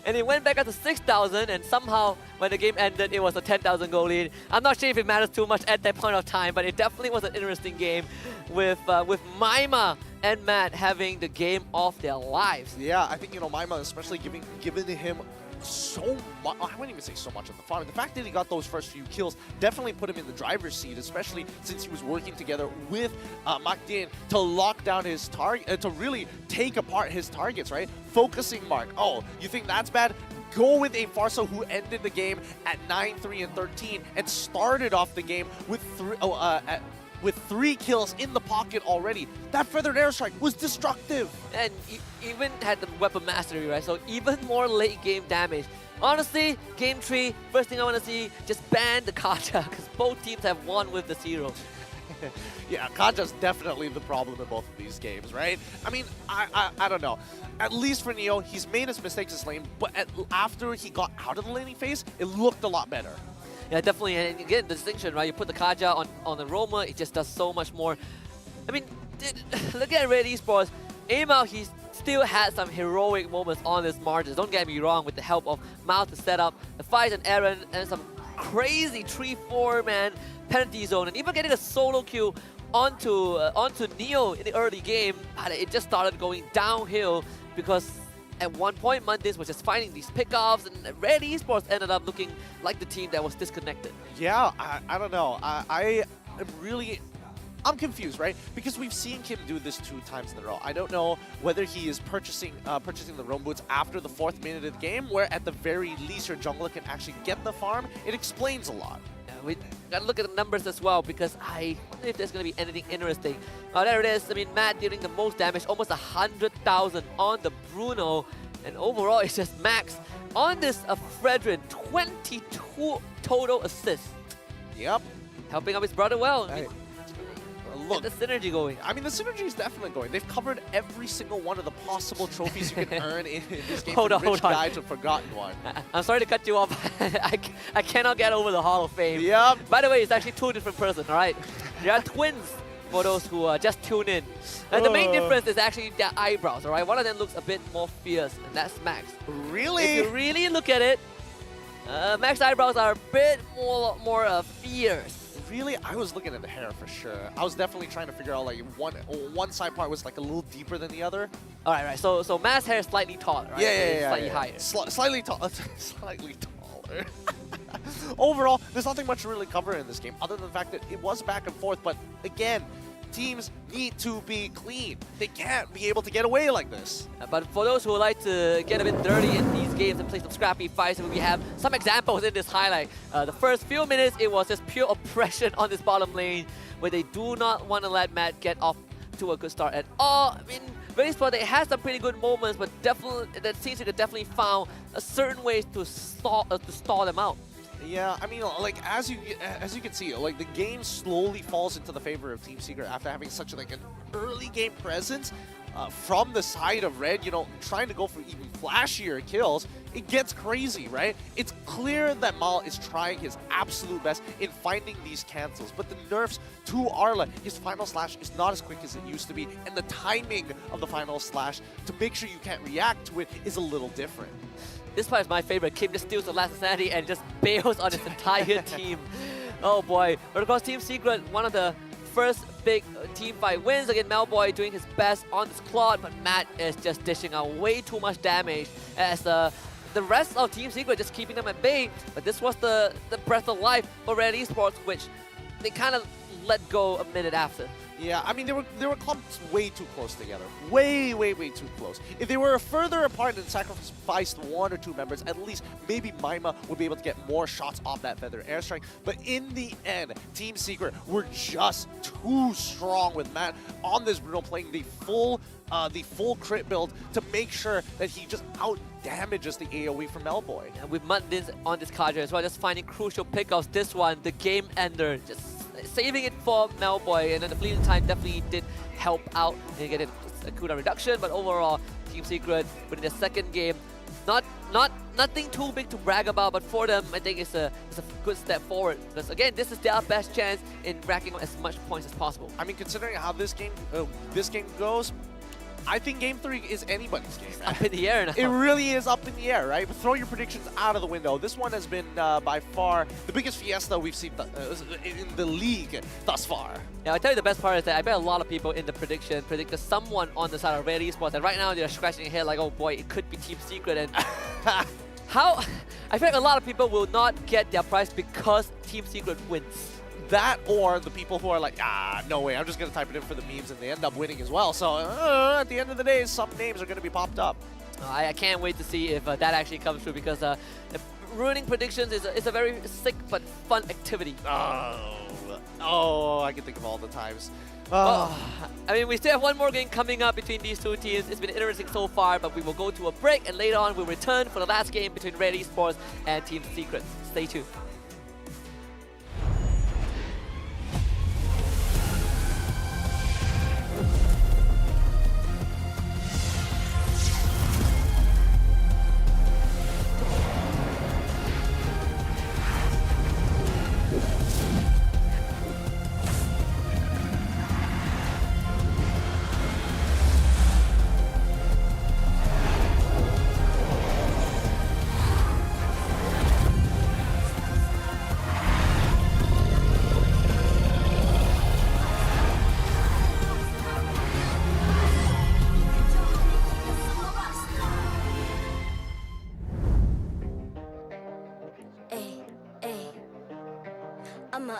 And they went back up to 6,000. And somehow, when the game ended, it was a 10,000 goal lead. I'm not sure if it matters too much at that point of time, but it definitely was an interesting game with Maima and Matt having the game of their lives. Yeah, I think, Maima especially giving him so much. I wouldn't even say so much of the farm. The fact that he got those first few kills definitely put him in the driver's seat, especially since he was working together with Makdin to lock down his target, to really take apart his targets, right? Focusing Mark. Oh, you think that's bad? Go with a Farso who ended the game at 9-3 and 13 and started off the game with three kills in the pocket already. That feathered airstrike was destructive. And even had the weapon mastery, right? So even more late game damage. Honestly, game 3, first thing I want to see, just ban the Kaja, because both teams have won with the 0. Yeah, Kaja's definitely the problem in both of these games, right? I mean, I don't know. At least for Neo, he's made his mistakes this lane, but after he got out of the laning phase, it looked a lot better. Yeah, definitely. And again, the distinction, right? You put the Kaja on the Roma, it just does so much more. I mean, look at Red Esports. Aimao, he still had some heroic moments on his margins. Don't get me wrong, with the help of Mao to set up the fight and Aaron and some crazy 3-4-man penalty zone, and even getting a solo kill onto Neo in the early game. But it just started going downhill because at one point, Mundis was just finding these pickoffs, and Red Esports ended up looking like the team that was disconnected. Yeah, I don't know. I'm confused, right? Because we've seen Kim do this 2 times in a row. I don't know whether he is purchasing the roam boots after the 4th minute of the game, where at the very least your jungler can actually get the farm. It explains a lot. Yeah, we gotta look at the numbers as well, because I wonder if there's gonna be anything interesting. Oh, there it is. I mean, Matt dealing the most damage, almost 100,000 on the Bruno. And overall, it's just Max on this Fredrin, 22 total assists. Yep. Helping out his brother well. Hey. Look, the synergy going. I mean, the synergy is definitely going. They've covered every single one of the possible trophies you can earn in this game. Hold on. Guy to Forgotten One. I'm sorry to cut you off. I cannot get over the Hall of Fame. Yep. By the way, it's actually 2 different persons, all right? They are twins for those who just tune in. And the main difference is actually their eyebrows, all right? One of them looks a bit more fierce, and that's Max. Really? If you really look at it, Max's eyebrows are a bit more fierce. Really? I was looking at the hair for sure. I was definitely trying to figure out like one side part was like a little deeper than the other. All right. So Matt's hair is slightly taller, right? Yeah. Slightly higher. Slightly taller. Slightly taller. Overall, there's nothing much to really cover in this game, other than the fact that it was back and forth. But again, teams need to be clean. They can't be able to get away like this. But for those who would like to get a bit dirty in these games and play some scrappy fights, we have some examples in this highlight. The first few minutes, it was just pure oppression on this bottom lane, where they do not want to let Matt get off to a good start at all. I mean, Red Esports, they had some pretty good moments, but definitely that seems like they definitely found a certain ways to stall them out. Yeah, I mean, like as you can see, like the game slowly falls into the favor of Team Secret after having such like an early game presence from the side of Red. Trying to go for even flashier kills. It gets crazy, right? It's clear that Mal is trying his absolute best in finding these cancels, but the nerfs to Arla, his final slash is not as quick as it used to be, and the timing of the final slash to make sure you can't react to it is a little different. This part is my favorite. Kim just steals the last insanity and just bails on his entire team. Oh boy. But of course, Team Secret, one of the first big team fight wins. Again, Melboy doing his best on this Claude, but Matt is just dishing out way too much damage as the rest of Team Secret just keeping them at bay. But this was the breath of life for Red Esports, which they kind of let go a minute after. Yeah, I mean, they were clumped way too close together. Way too close. If they were further apart and sacrificed 1 or 2 members, at least maybe Maima would be able to get more shots off that Feather Airstrike. But in the end, Team Secret were just too strong with Matt on this Bruno playing the full crit build to make sure that he just out-damages the AoE from Melboy. And with Mudlins on this card as well, just finding crucial pickups. This one, the game ender, just saving it for Melboy, and then the fleeting time definitely did help out and get a cooldown reduction. But overall, Team Secret within their second game, nothing too big to brag about, but for them, I think it's a good step forward. Because again, this is their best chance in racking up as much points as possible. I mean, considering how this game goes, I think Game 3 is anybody's game. Up in the air now. It really is up in the air, right? But throw your predictions out of the window. This one has been by far the biggest fiesta we've seen in the league thus far. Yeah, I'll tell you the best part is that I bet a lot of people in the prediction predicted someone on the side of Red Esports, and right now they're scratching their head like, oh boy, it could be Team Secret. And how? I feel like a lot of people will not get their prize because Team Secret wins. That or the people who are like, no way, I'm just going to type it in for the memes, and they end up winning as well. So at the end of the day, some names are going to be popped up. I can't wait to see if that actually comes true, because ruining predictions is a very sick but fun activity. Oh, I can think of all the times. Well, I mean, we still have one more game coming up between these two teams. It's been interesting so far, but we will go to a break, and later on we'll return for the last game between Red Esports and Team Secret. Stay tuned.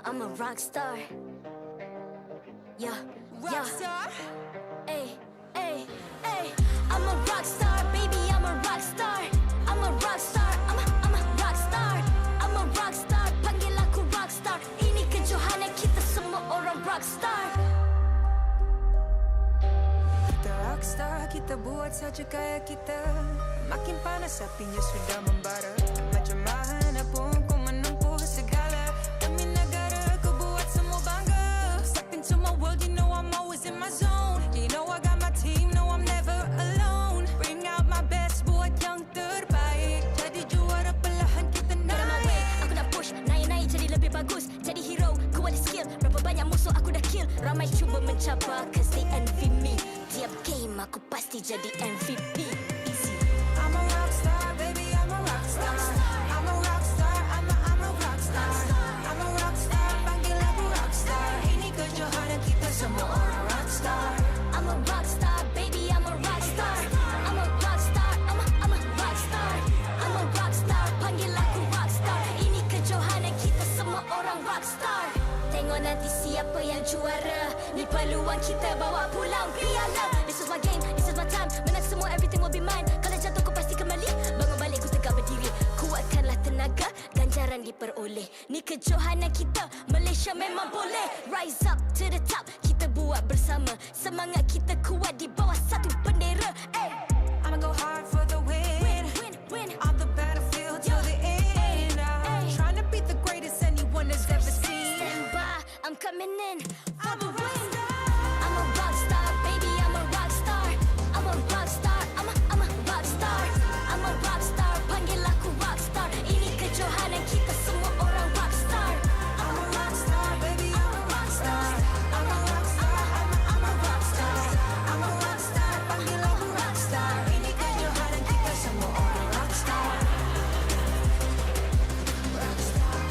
I'm a rock star. Yeah, rock star. Ay, ay, ay. I'm a rock star, baby. I'm a rock star. I'm a rock star. I'm a rock star. I'm a rock star. Panggil aku rock star. Ini kejohanan kita semua orang rock star. Kita rock star, kita buat saja gaya kita. Makin panas apinya sudah membara. Macam mana pun ku menempuh segala. Demi negara ku buat semua bangga. Step into my world, you know I'm always in my zone. You know I got my team, no I'm never alone. Bring out my best, buat yang terbaik. Jadi juara perlahan kita naik. Get on my way, aku nak push. Naik-naik jadi lebih bagus. Jadi hero, ku ada skill. Berapa banyak musuh aku dah kill. Ramai cuba mencabar, cause they envy me. Tiap game aku pasti jadi MVP. Easy. I'm a rock star, baby, I'm a rock star. I'm a rock star, I'm a rock star. I'm a rock star, panggil aku rock star. Ini kejohanan kita semua orang rock star. I'm a rock star, baby, I'm a rock star. I'm a rock star, I'm a rock star. I'm a rock star, panggil aku rock star. Ini kejohanan kita semua orang rock star. Tengok nanti siapa yang juara. Ni peluang kita bawa pulang piala. This is my game, this is my time. Menang semua, everything will be mine. Kalau jatuh ku pasti kembali. Bangun balik ku tegak berdiri. Kuatkanlah tenaga, ganjaran diperoleh. Ni kejohanan kita, Malaysia memang boleh. Rise up to the top, kita buat bersama. Semangat kita kuat di bawah satu bendera. Ay. I'ma go hard for the win. Win. On the battlefield till the end. I'm trying to beat the greatest anyone has ever seen. Stand by, I'm coming in for the win. I'm a rock star, baby, I'm a rock star. I'm a rock star, I'm a rock star. I'm a rock star, panggil aku rock star. Ini kejohanan kita semua orang rock star. I'm a rock star, baby, I'm a rock star. I'm a rock star, I'm a rock star. I'm a rock star, panggil aku rock star. Ini kejohanan kita semua orang rock star. Rock star.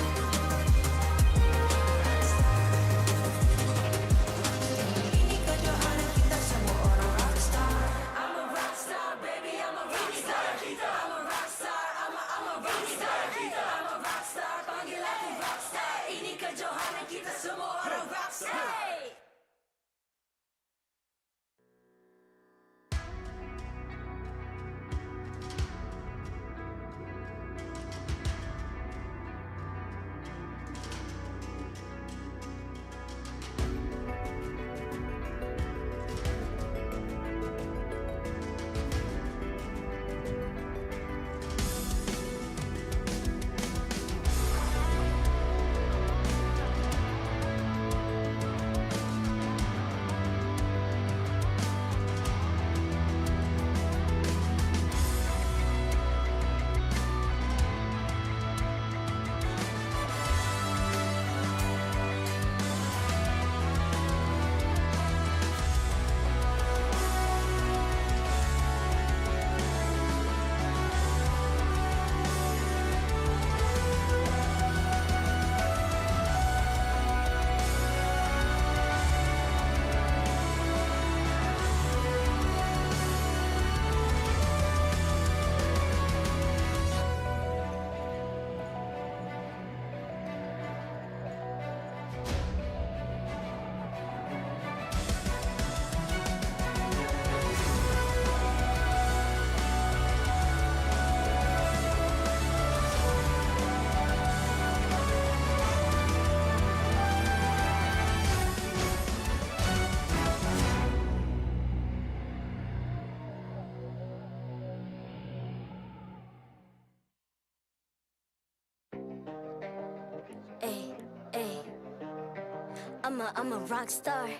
I'm a rock star.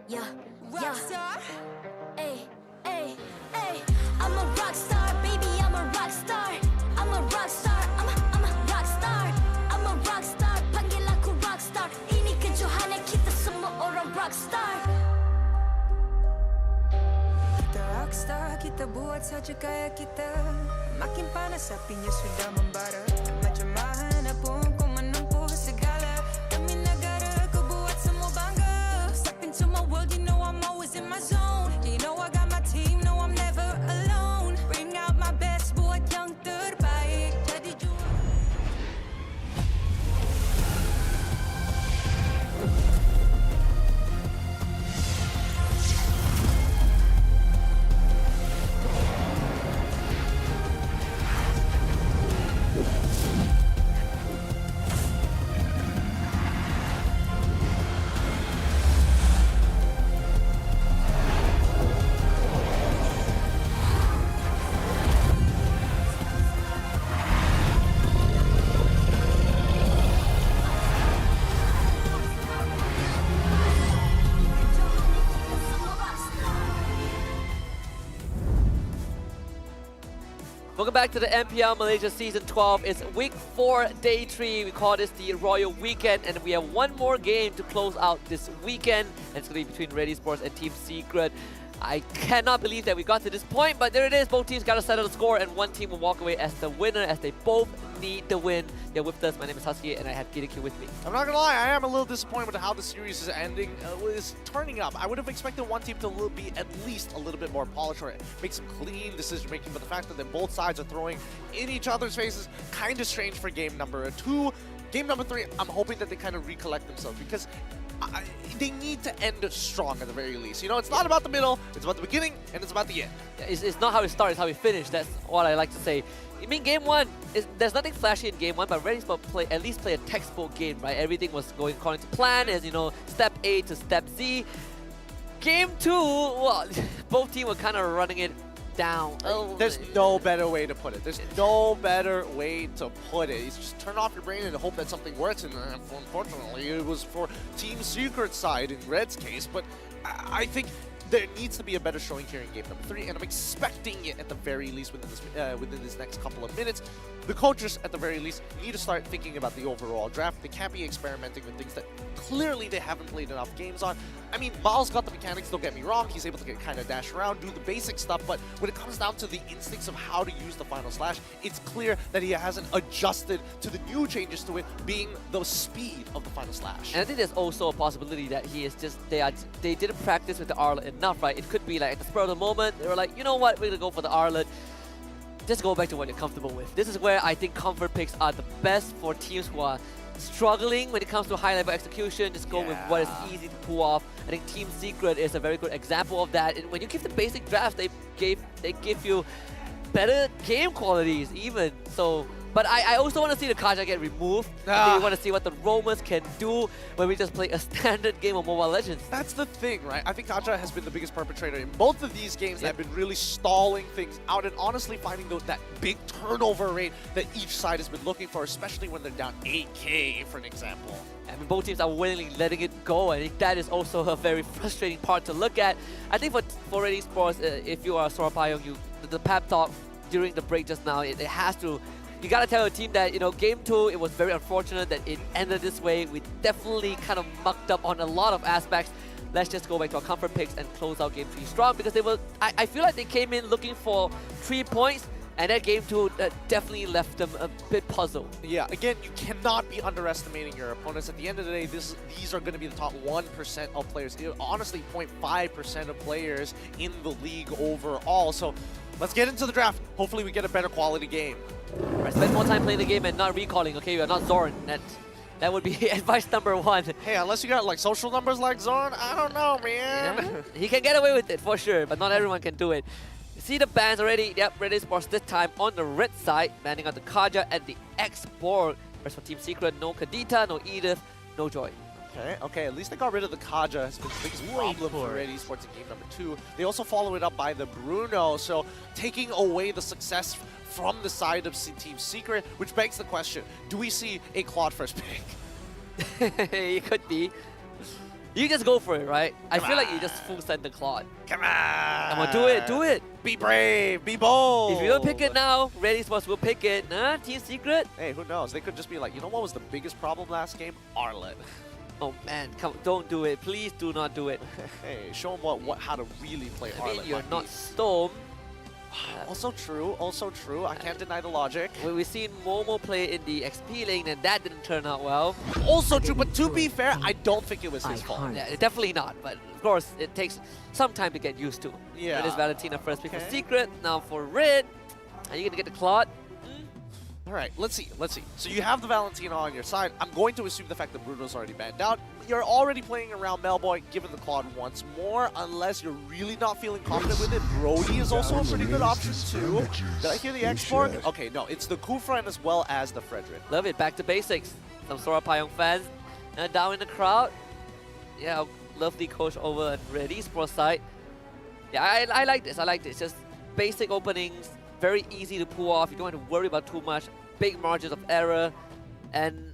Yeah, rock star. Hey, hey, hey. I'm a rock star, baby. I'm a rock star. I'm a rock star. I'm a rock star. I'm a rock star. Panggil aku rock star. Ini kejohanan kita semua orang rock star. Kita rockstar, kita buat saja gaya kita. Makin panas apinya sudah membara. Macam mana pun kau menempuh segala. Demi negara kau buat semua bangga. Step into my world, you know I'm always in my zone. You know I got my team, know I'm never alone. Bring out my best, buat yang terbaik. Jadi juara. Welcome back to the MPL Malaysia Season 12. It's Week 4, Day 3. We call this the Royal Weekend, and we have one more game to close out this weekend. And it's going to be between Red Esports and Team Secret. I cannot believe that we got to this point, but there it is. Both teams got to settle the score, and one team will walk away as the winner, as they both need the win. They're with us. My name is Husky, and I have Gideon with me. I'm not gonna lie, I am a little disappointed with how the series is ending, is turning up. I would have expected one team to be at least a little bit more polished or make some clean decision making, but the fact that then both sides are throwing in each other's faces, kind of strange for game number 2. Game number 3, I'm hoping that they kind of recollect themselves, because they need to end strong at the very least. You know, it's not about the middle, it's about the beginning, and it's about the end. It's not how it starts, it's how we finish. That's what I like to say. I mean, game 1, there's nothing flashy in game 1, but Red Esports at least play a textbook game, right? Everything was going according to plan, as you know, step A to step Z. Game 2, well, both teams were kind of running it down. There's no better way to put it. There's no better way to put it. You just turn off your brain and hope that something works. And unfortunately, it was for Team Secret side in Red's case. But I think there needs to be a better showing here in game number 3, and I'm expecting it at the very least within this next couple of minutes. The coaches, at the very least, need to start thinking about the overall draft. They can't be experimenting with things that clearly they haven't played enough games on. I mean, Miles got the mechanics, don't get me wrong. He's able to kind of dash around, do the basic stuff, but when it comes down to the instincts of how to use the final slash, it's clear that he hasn't adjusted to the new changes to it, being the speed of the final slash. And I think there's also a possibility that he is just, they didn't practice with the Arlet enough, right? It could be like at the spur of the moment, they were like, you know what, we're gonna go for the Arlet. Just go back to what you're comfortable with. This is where I think comfort picks are the best for teams who are struggling when it comes to high-level execution. Just go with what is easy to pull off. I think Team Secret is a very good example of that. And when you give the basic drafts, they give you better game qualities even. So, but I also want to see the Kaja get removed. I think we want to see what the Romans can do when we just play a standard game of Mobile Legends. That's the thing, right? I think Kaja has been the biggest perpetrator in both of these games that have been really stalling things out and honestly finding that big turnover rate that each side has been looking for, especially when they're down 8K, for an example. I mean, both teams are willingly letting it go. I think that is also a very frustrating part to look at. I think for Red Esports, if you are Sora Payong, the pep talk during the break just now, it has to... You gotta tell your team that, you know, game 2, it was very unfortunate that it ended this way. We definitely kind of mucked up on a lot of aspects. Let's just go back to our comfort picks and close out game 3 strong, because they were, I feel like they came in looking for 3 points, and that game 2 definitely left them a bit puzzled. Yeah, again, you cannot be underestimating your opponents. At the end of the day, these are going to be the top 1% of players. Honestly, 0.5% of players in the league overall. So let's get into the draft. Hopefully we get a better quality game. Right, spend more time playing the game and not recalling, okay? You are not Zoran. That would be advice number 1. Hey, unless you got like social numbers like Zoran, I don't know, man. Yeah, he can get away with it for sure, but not everyone can do it. You see the bans already. Yep, Red Esports this time on the red side, banning out the Kaja and the X-Borg. Whereas for Team Secret, no Kadita, no Edith, no Joy. Okay, at least they got rid of the Kaja. Has been the biggest problem for Red Esports in game number 2. They also follow it up by the Bruno, so taking away the success from the side of Team Secret, which begs the question, do we see a Claude first pick? It could be. You just go for it, right? I feel like you just full send the Claude. Come on! Come on, do it, do it! Be brave, be bold! If you don't pick it now, Red Esports will pick it. Nah, Team Secret? Hey, who knows? They could just be like, you know what was the biggest problem last game? Arlet. Oh man, come, don't do it. Please do not do it. Hey, show them how to really play I mean, Arlet. you're not Storm. Also true, also true. I can't deny the logic. We've seen Momo play in the XP lane and that didn't turn out well. Also true, but to be fair, I don't think it was his fault. Yeah, definitely not, but of course it takes some time to get used to. Yeah. It is Valentina first pick for Secret, now for Red. Are you gonna get the Claude? All right, let's see, let's see. So you have the Valentina on your side. I'm going to assume the fact that Bruno's already banned out. You're already playing around Melboy, given the Claude once more, unless you're really not feeling confident with it. Brody is also a pretty good option too. Did I hear the export? Okay, no, it's the Kufran as well as the Frederick. Love it, back to basics. Some Sora Payong fans down in the crowd. Yeah, lovely coach over at Red Esports side. Yeah, I like this, I like this. Just basic openings, very easy to pull off. You don't have to worry about too much. Big margins of error. And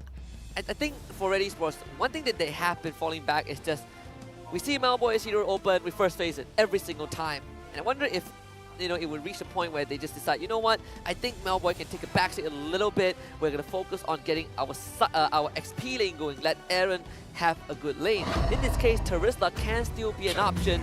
I think for Red Esports, one thing that they have been falling back is just, we see Malboy's hero open, we first face it every single time. And I wonder if, you know, it would reach a point where they just decide, you know what, I think Malboy can take a backseat a little bit. We're going to focus on getting our XP lane going, let Aaron have a good lane. In this case, Terizla can still be an option.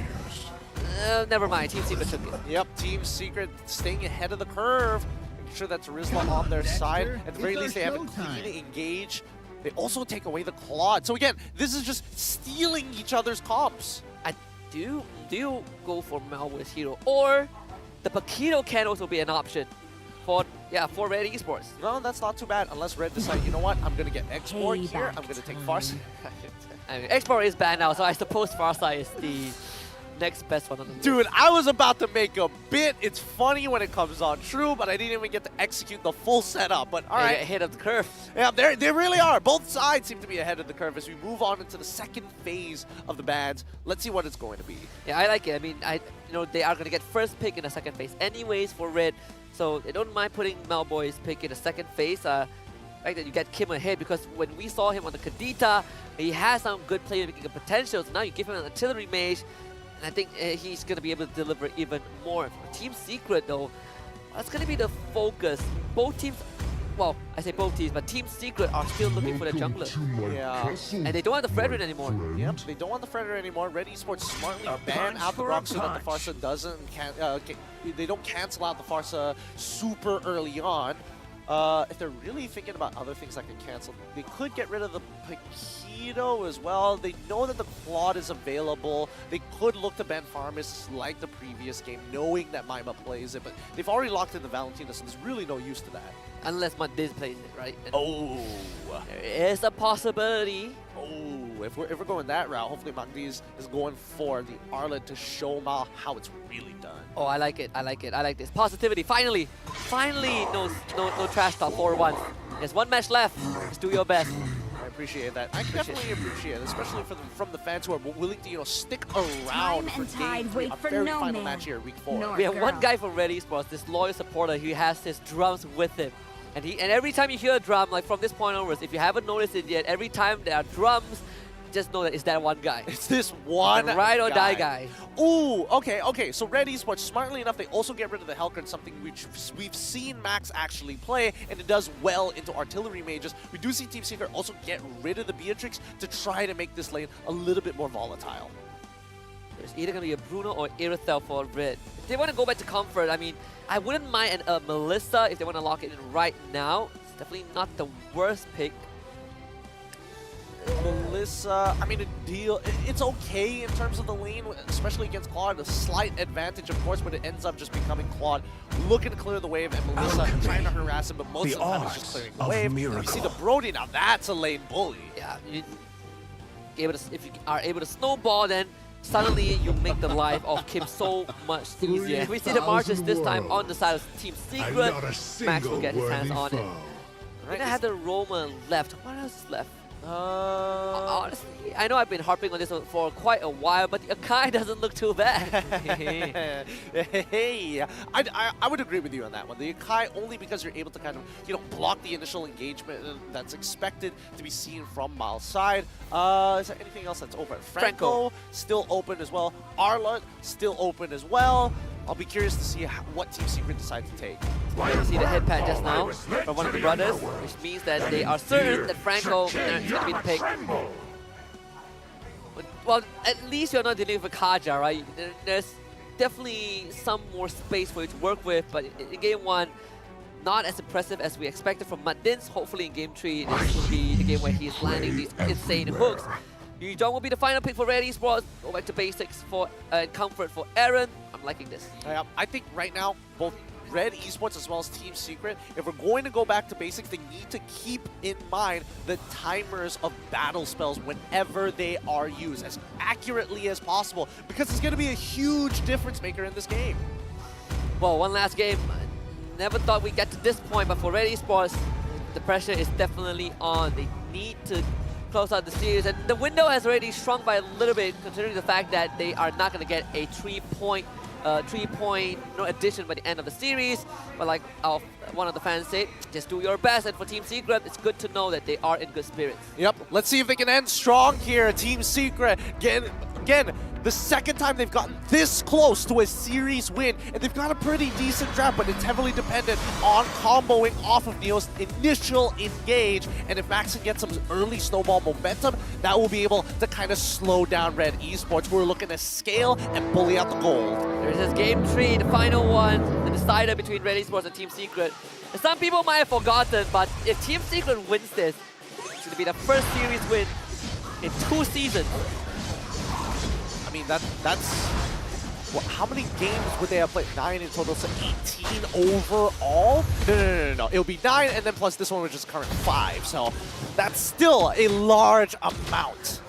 Never mind, Team Secret took it. Yep, Team Secret staying ahead of the curve. Making sure that Terizla on their side. At the very least, they have a clean engage. They also take away the Claude. So again, this is just stealing each other's comps. Do you go for Malboy's hero? Or the Paquito can also be an option for Red Esports. No, that's not too bad, unless Red decide, you know what, I'm going to get Export here, I'm going to take Farsight. I mean, Export is banned now, so I suppose Farsight is the next best one on the list. Dude, I was about to make a bit. It's funny when it comes on true, but I didn't even get to execute the full setup. But all right, ahead of the curve. Yeah, they really are. Both sides seem to be ahead of the curve as we move on into the second phase of the bans. Let's see what it's going to be. Yeah, I like it. I mean, they are going to get first pick in the second phase anyways for Red, so they don't mind putting Malboy's pick in the second phase. Fact that you get Kim ahead, because when we saw him on the Kadita, he has some good playmaking potential. So now you give him an artillery mage. I think he's going to be able to deliver even more. For Team Secret, though, that's going to be the focus. Both teams, well, I say both teams, but Team Secret are still looking for the jungler. Yeah. And they don't want the Frederick anymore. Yep, they don't want the Frederick anymore. Red Esports smartly ban out the Rock so that the Farsa doesn't, they don't cancel out the Farsa super early on. If they're really thinking about other things that can cancel, they could get rid of the Paquito as well. They know that the Claude is available. They could look to ban Farmis like the previous game, knowing that Maima plays it, but they've already locked in the Valentina, so there's really no use to that. Unless Mandiz plays it, right? And oh! There is a possibility. Oh, if we're going that route, hopefully Mandiz is going for the Arlet to show Mal how it's really done. Oh, I like it. I like it. I like this. Positivity. Finally, no trash talk for once. There's one match left. Just do your best. I appreciate that. I definitely appreciate it, especially from the fans who are willing to stick around for game 3, a very final match here, week 4. We have one guy from Red Esports, this loyal supporter. He has his drums with him. And every time you hear a drum, like from this point onwards, if you haven't noticed it yet, every time there are drums, just know that it's that one guy. It's this one ride or die guy. Ooh, okay. So Red Esports, smartly enough, they also get rid of the Helkern, something which we've seen Max actually play, and it does well into artillery mages. We do see Team Secret also get rid of the Beatrix to try to make this lane a little bit more volatile. There's either going to be a Bruno or Irithel for Red. If they want to go back to comfort, I mean, I wouldn't mind a Melissa if they want to lock it in right now. It's definitely not the worst pick. Melissa, I mean, it's okay in terms of the lane, especially against Claude. A slight advantage, of course, but it ends up just becoming Claude looking to clear the wave, and Melissa trying to harass him, but most of the time it's just clearing the wave. You see the Brody, now that's a lane bully. Yeah, if you are able to snowball, then suddenly you make the life of Kim so much easier. If we see the marches this time on the side of Team Secret, Max will get his hands on it. We're gonna have the Roma left. What else is left? Honestly, I know I've been harping on this for quite a while, but the Akai doesn't look too bad. Hey, I would agree with you on that one. The Akai only because you're able to kind of, block the initial engagement that's expected to be seen from Miles' side. Is there anything else that's open? Franco still open as well. Arla still open as well. I'll be curious to see what Team Secret decide to take. You see the head pat just now from one of the brothers, which means that they are certain that Franco is going to be the pick. Well, at least you're not dealing with a Kaja, right? There's definitely some more space for you to work with, but in game 1, not as impressive as we expected from Muddins. Hopefully in game 3, this will be the game where he's landing these insane hooks. Yujong will be the final pick for Red Esports. Go back to basics for comfort for Aaron. I'm liking this. I think right now, both Red Esports as well as Team Secret, if we're going to go back to basics, they need to keep in mind the timers of battle spells whenever they are used as accurately as possible, because it's going to be a huge difference maker in this game. Well, one last game. Never thought we'd get to this point, but for Red Esports, the pressure is definitely on. They need to close out the series, and the window has already shrunk by a little bit, considering the fact that they are not going to get a 3-point addition by the end of the series. But like one of the fans said, just do your best. And for Team Secret, it's good to know that they are in good spirits. Yep, let's see if they can end strong here. Team Secret, again, the second time they've gotten this close to a series win, and they've got a pretty decent draft, but it's heavily dependent on comboing off of Neo's initial engage. And if Max can get some early snowball momentum, that will be able to kind of slow down Red Esports. We're looking to scale and bully out the gold. There's this game 3, the final one, the decider between Red Esports and Team Secret. And some people might have forgotten, but if Team Secret wins this, it's going to be the first series win in 2 seasons. I mean, that's how many games would they have played? 9 in total, so 18 overall? No. It'll be 9, and then plus this one, which is current 5. So that's still a large amount.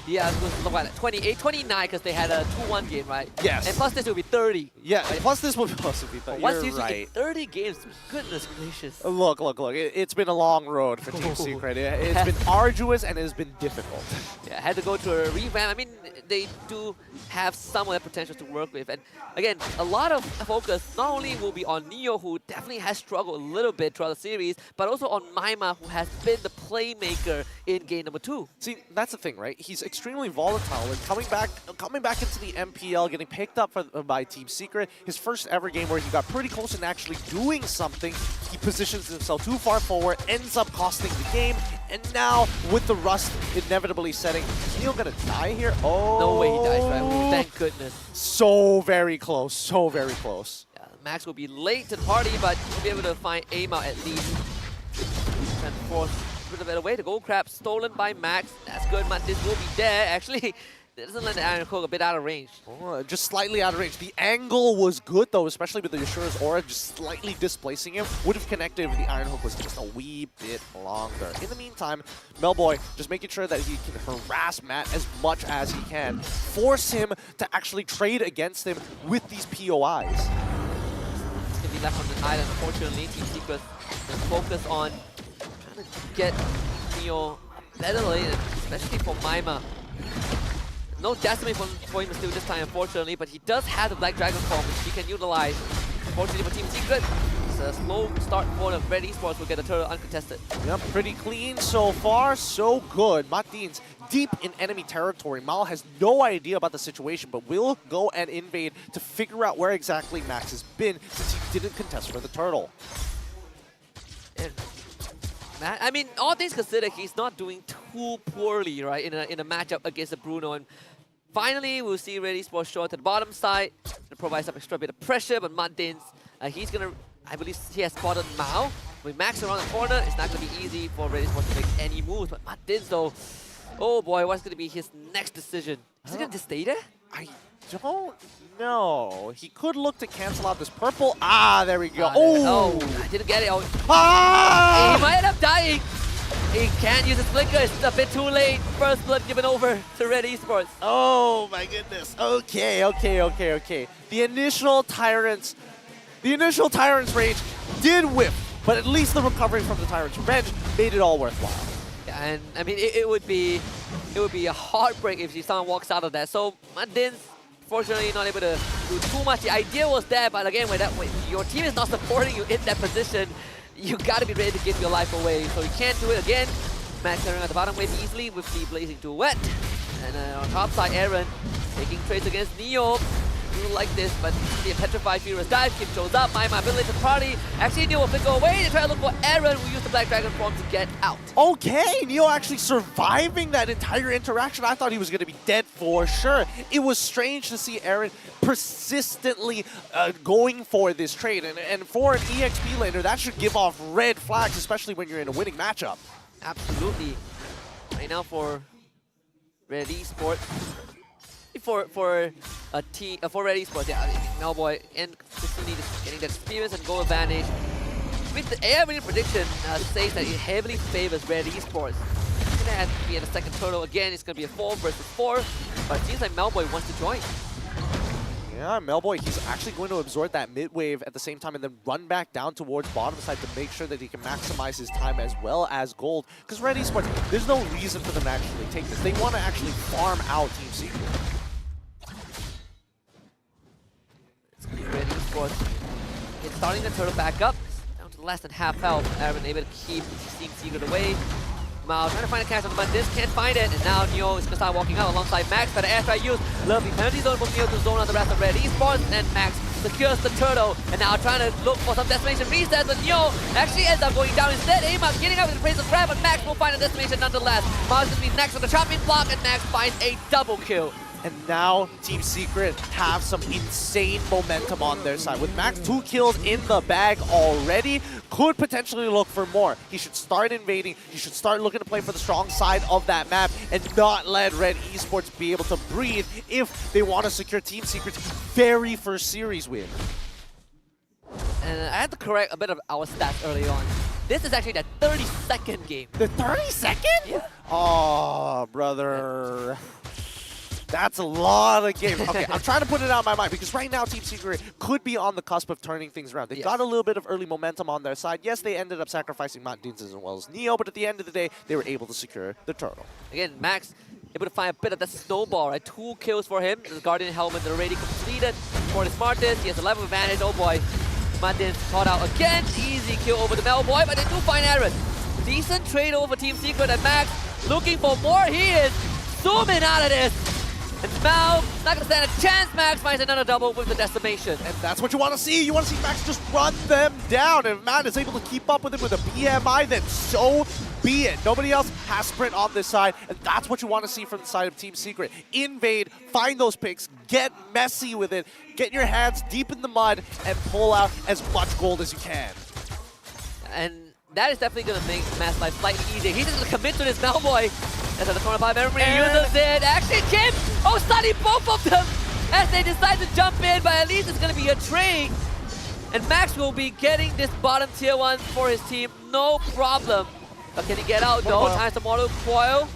Yeah, it was what, 28, 29, because they had a 2-1 game, right? Yes. And plus this will be 30. Yeah, plus this will also be 30. Once You're you right. get 30 games, goodness gracious. Look. It's been a long road for Team Secret. It's been arduous and it has been difficult. Yeah, had to go to a revamp. I mean, they do have some of the potential to work with. And again, a lot of focus not only will be on Neo, who definitely has struggled a little bit throughout the series, but also on Maima, who has been the playmaker in game number 2. See, that's the thing, right? He's extremely volatile and coming back into the MPL, getting picked up by Team Secret. His first ever game where he got pretty close and actually doing something. He positions himself too far forward, ends up costing the game, and now with the rust inevitably setting, is Neo gonna die here? Oh, no way he dies, right? Oh, thank goodness. So very close, so very close. Yeah, Max will be late to the party, but he'll be able to find aim out at least. And force a bit away. The gold crab stolen by Max. That's good, but this will be there. Actually, it doesn't let the Iron Hook a bit out of range. Oh, just slightly out of range. The angle was good though, especially with the Yashura's aura just slightly displacing him. Would have connected if the Iron Hook was just a wee bit longer. In the meantime, Melboy just making sure that he can harass Matt as much as he can. Force him to actually trade against him with these POIs. He's going to be left on the island, unfortunately. Team Secret will focus on trying to get Neo better lane, especially for Maima. No decimate for him still this time, unfortunately, but he does have the Black Dragon form, which he can utilize. Unfortunately for Team Secret, it's a slow start for the Red Esports will get the turtle uncontested. Yep, pretty clean so far, so good. Matins deep in enemy territory. Mal has no idea about the situation, but will go and invade to figure out where exactly Max has been since he didn't contest for the turtle. And I mean, all things considered, he's not doing too poorly, right, in a matchup against the Bruno. And finally, we'll see Red Esports show to the bottom side to provide some extra bit of pressure, but Muddins, he's gonna, I believe he has spotted Mao. With Max around the corner, it's not gonna be easy for Red Esports to make any moves, but Muddins though, oh boy, what's gonna be his next decision? Is he gonna just stay there? I don't know. He could look to cancel out this purple. Ah, there we go. Oh, I didn't get it. Oh. Ah! He might end up dying. He can't use his flicker. It's a bit too late. First blood given over to Red Esports. Oh my goodness. Okay. The initial Tyrant's rage did whiff, but at least the recovery from the Tyrant's revenge made it all worthwhile. Yeah, and I mean it would be a heartbreak if someone walks out of that. So Madin's fortunately not able to do too much. The idea was there, but again, when your team is not supporting you in that position, you gotta be ready to give your life away. So you can't do it again. Max clearing at the bottom wave easily with the blazing duet, and on top side, Aaron taking trades against Neo. Like this, but the petrified furious dive. Kim shows up. My ability to party. Actually, Neo will flicker away. They try to look for Aaron, who used the Black Dragon form to get out. Okay, Neo actually surviving that entire interaction. I thought he was going to be dead for sure. It was strange to see Aaron persistently going for this trade, and for an EXP laner, that should give off red flags, especially when you're in a winning matchup. Absolutely. Right now for Red Esports. For Red Esports, yeah, Melboy and Christine is getting that experience and goal advantage. With the AI winning prediction says that it heavily favors Red Esports. It's gonna have to be in the second turtle again. It's gonna be a 4 versus 4, but it seems like Melboy wants to join. Yeah, Melboy, he's actually going to absorb that mid wave at the same time and then run back down towards bottom side to make sure that he can maximize his time as well as gold. Because Red Esports, there's no reason for them to actually take this. They want to actually farm out Team Secret. Red Esports it's starting the turtle back up, down to less than half health. Aaron able to keep Team Secret away. Mao trying to find a catch on the button, this can't find it, and now Neo is going to start walking out alongside Max. Better airstrike use, lovely penalty zone for Neo to zone on the rest of Red Esports, and Max secures the turtle, and now trying to look for some destination reset, but Neo actually ends up going down instead. Aima getting up with the praise of grab, but Max will find a destination nonetheless. Mao's going to be next with the chopping block, and Max finds a double kill. And now Team Secret have some insane momentum on their side. With Max 2 kills in the bag already, could potentially look for more. He should start invading. He should start looking to play for the strong side of that map and not let Red Esports be able to breathe if they want to secure Team Secret's very first series win. And I had to correct a bit of our stats early on. This is actually the 32nd game. The 32nd? Yeah. Oh, brother. That's a lot of games. Okay, I'm trying to put it out of my mind because right now Team Secret could be on the cusp of turning things around. They got a little bit of early momentum on their side. Yes, they ended up sacrificing Mount Deans as well as Neo, but at the end of the day, they were able to secure the turtle. Again, Max able to find a bit of that snowball, right? 2 kills for him. The Guardian helmet already completed for the smartest. He has a level advantage. Oh boy. Martin's caught out again. Easy kill over the Melboy, but they do find Aaron. Decent trade over Team Secret, and Max looking for more. He is zooming out of this. And Mal not gonna stand a chance. Max finds another double with the decimation. And that's what you want to see. You want to see Max just run them down. And if Matt is able to keep up with him with a PMI, then so be it. Nobody else has sprint on this side. And that's what you want to see from the side of Team Secret. Invade, find those picks, get messy with it, get your hands deep in the mud, and pull out as much gold as you can. And that is definitely going to make Matt's life slightly easier. He's just going to commit to this Melboy. That's at the corner by memory. Uses it. Actually, Kim! Oh, study both of them as they decide to jump in, but at least it's going to be a trade. And Max will be getting this bottom tier 1 for his team. No problem. But can he get out? No. Times the Mortal Coil.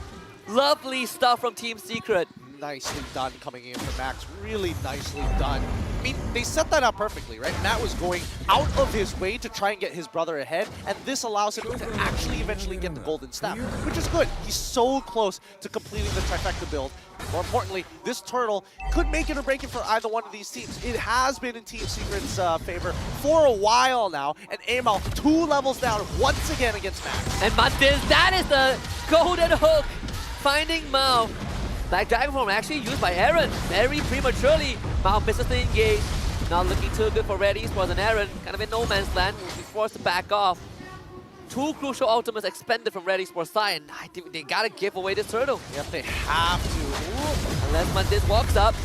Lovely stuff from Team Secret. Nicely done coming in for Max. Really nicely done. I mean, they set that up perfectly, right? Matt was going out of his way to try and get his brother ahead, and this allows him to actually eventually get the golden staff, which is good. He's so close to completing the trifecta build. More importantly, this turtle could make it or break it for either one of these teams. It has been in Team Secret's favor for a while now, and Amal 2 levels down once again against Max. And Martins, that is the golden hook, finding Mao. Black Dragon form actually used by Aaron very prematurely. Mao misses the engage. Not looking too good for Red Esports, and Aaron kind of in no man's land, will be forced to back off. 2 crucial ultimates expended from Red Esports side, and I think they gotta give away this turtle. Yep, they have to. Ooh. Unless Martins walks up.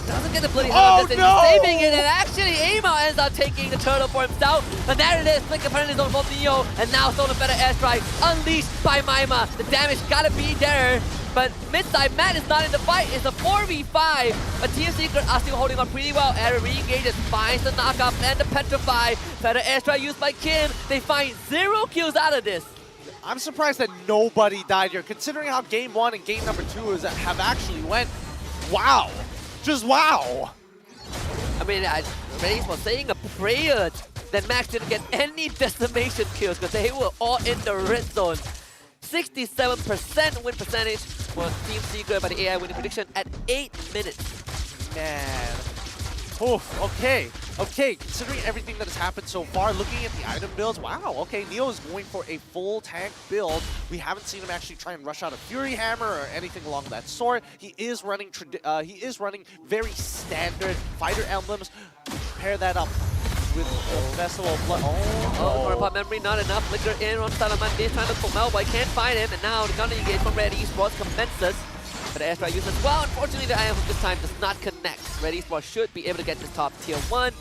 Doesn't get the bloody hell of this, and he's saving it, and actually Aima ends up taking the turtle for himself. And there it is, Flicker penalty zone from Neo, and now stolen better airstrike, unleashed by Maima. The damage gotta be there. But mid-side, Matt is not in the fight. It's a 4v5. But Team Secret are still holding on pretty well. Aaron re-engages, finds the knockup and the petrify. Better airstrike used by Kim. They find 0 kills out of this. I'm surprised that nobody died here, considering how game 1 and game number 2 have actually went. Wow. Just wow. I mean, Red was saying a prayer that Max didn't get any decimation kills because they were all in the red zone. 67% win percentage for Team Secret by the AI winning prediction at 8 minutes. Man. Oof, okay, considering everything that has happened so far, looking at the item builds, wow, okay, Neo is going for a full tank build. We haven't seen him actually try and rush out a Fury Hammer or anything along that sort. He is running very standard fighter emblems. Pair that up with the Festival of Blood. Oh, pop memory, not enough. Flicker in on Salamandir, trying to look for Melboy, can't find him, and now the gun engage from Red Esports commences. But the airstrike used as well. Unfortunately, the Iron Hook this time does not connect. Red Esports should be able to get this top tier 1.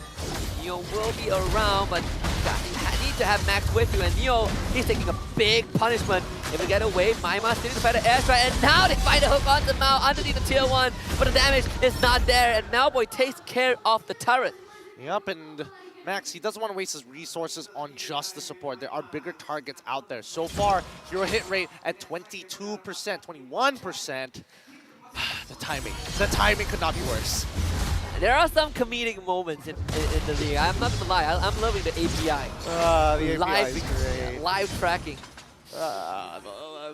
Neo will be around, but you need to have Max with you. And Neo, he's taking a big punishment. Able to get away. Maima still to fight the airstrike, and now they find a hook onto Mao underneath the tier 1. But the damage is not there, and Malboy takes care of the turret. Yep, and Max, he doesn't want to waste his resources on just the support. There are bigger targets out there. So far, hero hit rate at 22%, 21%. The timing could not be worse. There are some comedic moments in the league. I'm not gonna lie, I'm loving the API. The API is great. Live tracking.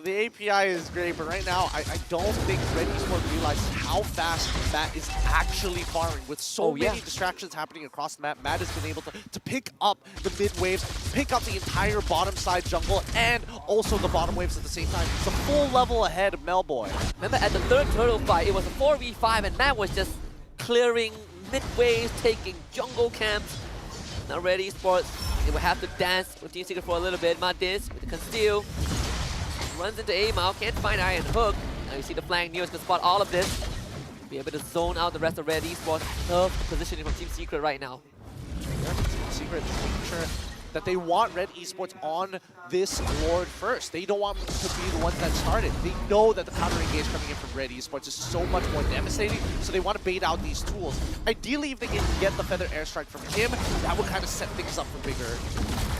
The API is great, but right now, I don't think Red Esports realizes how fast Matt is actually farming. With so many distractions happening across the map, Matt has been able to pick up the mid waves, pick up the entire bottom side jungle, and also the bottom waves at the same time. It's a full level ahead of Melboy. Remember at the third turtle fight, it was a 4v5, and Matt was just clearing mid waves, taking jungle camps. Now Red Esports, they will have to dance with Team Secret for a little bit. Madis with the conceal. Runs into A-Mao, can't find Iron Hook. Now you see the flank, Neo's can spot all of this. Be able to zone out the rest of Red Esports. Love the positioning from Team Secret right now. Team Secret making sure that they want Red Esports on this Lord first. They don't want them to be the ones that started. They know that the counter engage coming in from Red Esports is so much more devastating, so they want to bait out these tools. Ideally, if they can get the Feather Airstrike from him, that would kind of set things up for bigger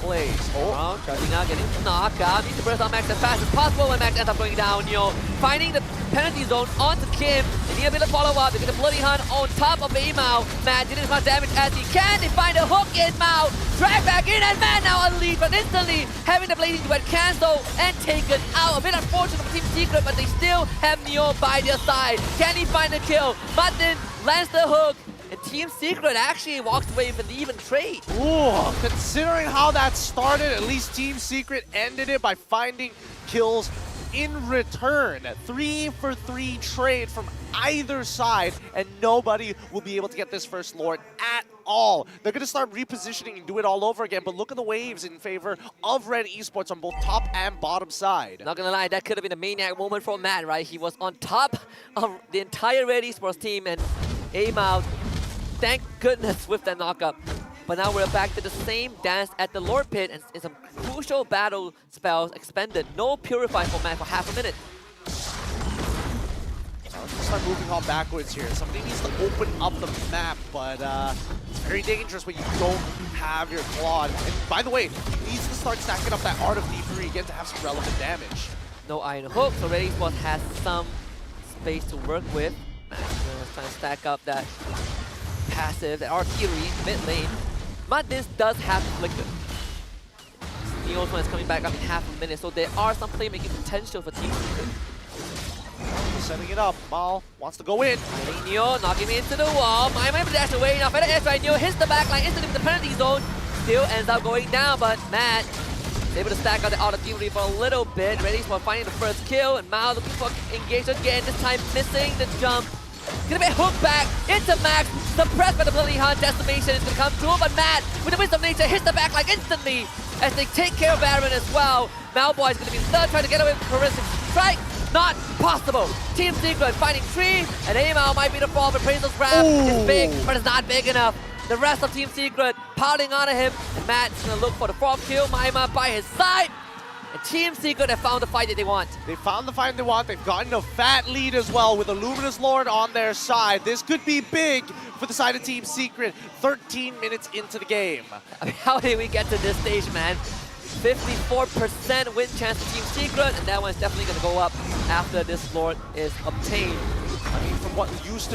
plays. Now getting knocked out. Needs to burst on Max as fast as possible when Max ends up going down. Neo finding the penalty zone onto Kim. They need a bit of follow-up. They get a Bloody Hunt on top of A-Mao. Matt didn't as much damage as he can. They find a hook in Mao. Drag back in, and Man now unleashed, but instantly having the Blazing Duet cancelled and taken out. A bit unfortunate for Team Secret, but they still have Neo by their side. Can he find the kill? Martin lands the hook. And Team Secret actually walks away with an even trade. Ooh, considering how that started, at least Team Secret ended it by finding kills in return. 3-for-3 trade from either side, and nobody will be able to get this first Lord at all. They're going to start repositioning and do it all over again, but look at the waves in favor of Red Esports on both top and bottom side. Not gonna lie, that could have been a maniac moment for Matt, right? He was on top of the entire Red Esports team, and A-Mao, thank goodness, with that knockup. But now we're back to the same dance at the Lord Pit, and some crucial battle spells expended. No Purify for Matt for half a minute. Let's start moving on backwards here. Somebody needs to open up the map, but it's very dangerous when you don't have your Claude. And by the way, he needs to start stacking up that Art of Thievery again to have some relevant damage. No Iron Hook, so Red Esports has some space to work with. Matt trying to stack up that passive, that artillery mid lane. Madness does have Flicker. Neo's one is coming back up in half a minute, so there are some playmaking potential for Team Secret. Setting it up, Mal wants to go in. Neo knocking me into the wall. My able to dash away now. Better airstrike. Neo hits the backline instantly with the penalty zone. Still ends up going down, but Matt is able to stack out the auto team for a little bit. Red Esports finding the first kill, and Mao looking for engage again. This time missing the jump. Gonna be hooked back into Max, suppressed by the Bloody Hunt. Decimation is gonna come through, but Matt, with the wisdom of nature, hits the backline instantly as they take care of Baron as well. Malboy is gonna be third, trying to get away with Charismatic Strike. Not possible. Team Secret finding Tree, and A-Mao might be the fall, but Appraisal's grab is big, but it's not big enough. The rest of Team Secret piling onto him, and Matt's gonna look for the fourth kill. Maima by his side. And Team Secret have found the fight that they want. They found the fight they want. They've gotten a fat lead as well with a Luminous Lord on their side. This could be big for the side of Team Secret. 13 minutes into the game. I mean, how did we get to this stage, man? 54% win chance for Team Secret, and that one's definitely going to go up after this Lord is obtained. I mean, from what used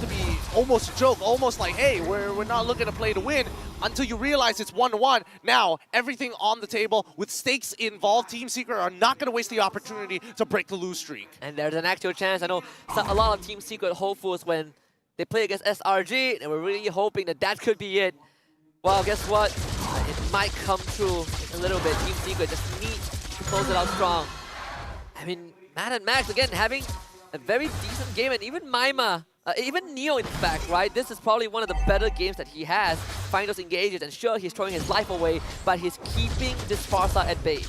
to be almost a joke, almost like, hey, we're not looking to play to win. until you realize it's 1-1. Now, everything on the table with stakes involved, Team Secret are not going to waste the opportunity to break the lose streak. And there's an actual chance. I know a lot of Team Secret hopefuls when they play against SRG, and we're really hoping that that could be it. Well, guess what? It might come true a little bit. Team Secret just need to close it out strong. I mean, Matt and Max, again, having a very decent game, and even Maima, even Neo, in fact, right? This is probably one of the better games that he has, finding those engages, and sure, he's throwing his life away, but he's keeping this Farsa at bay.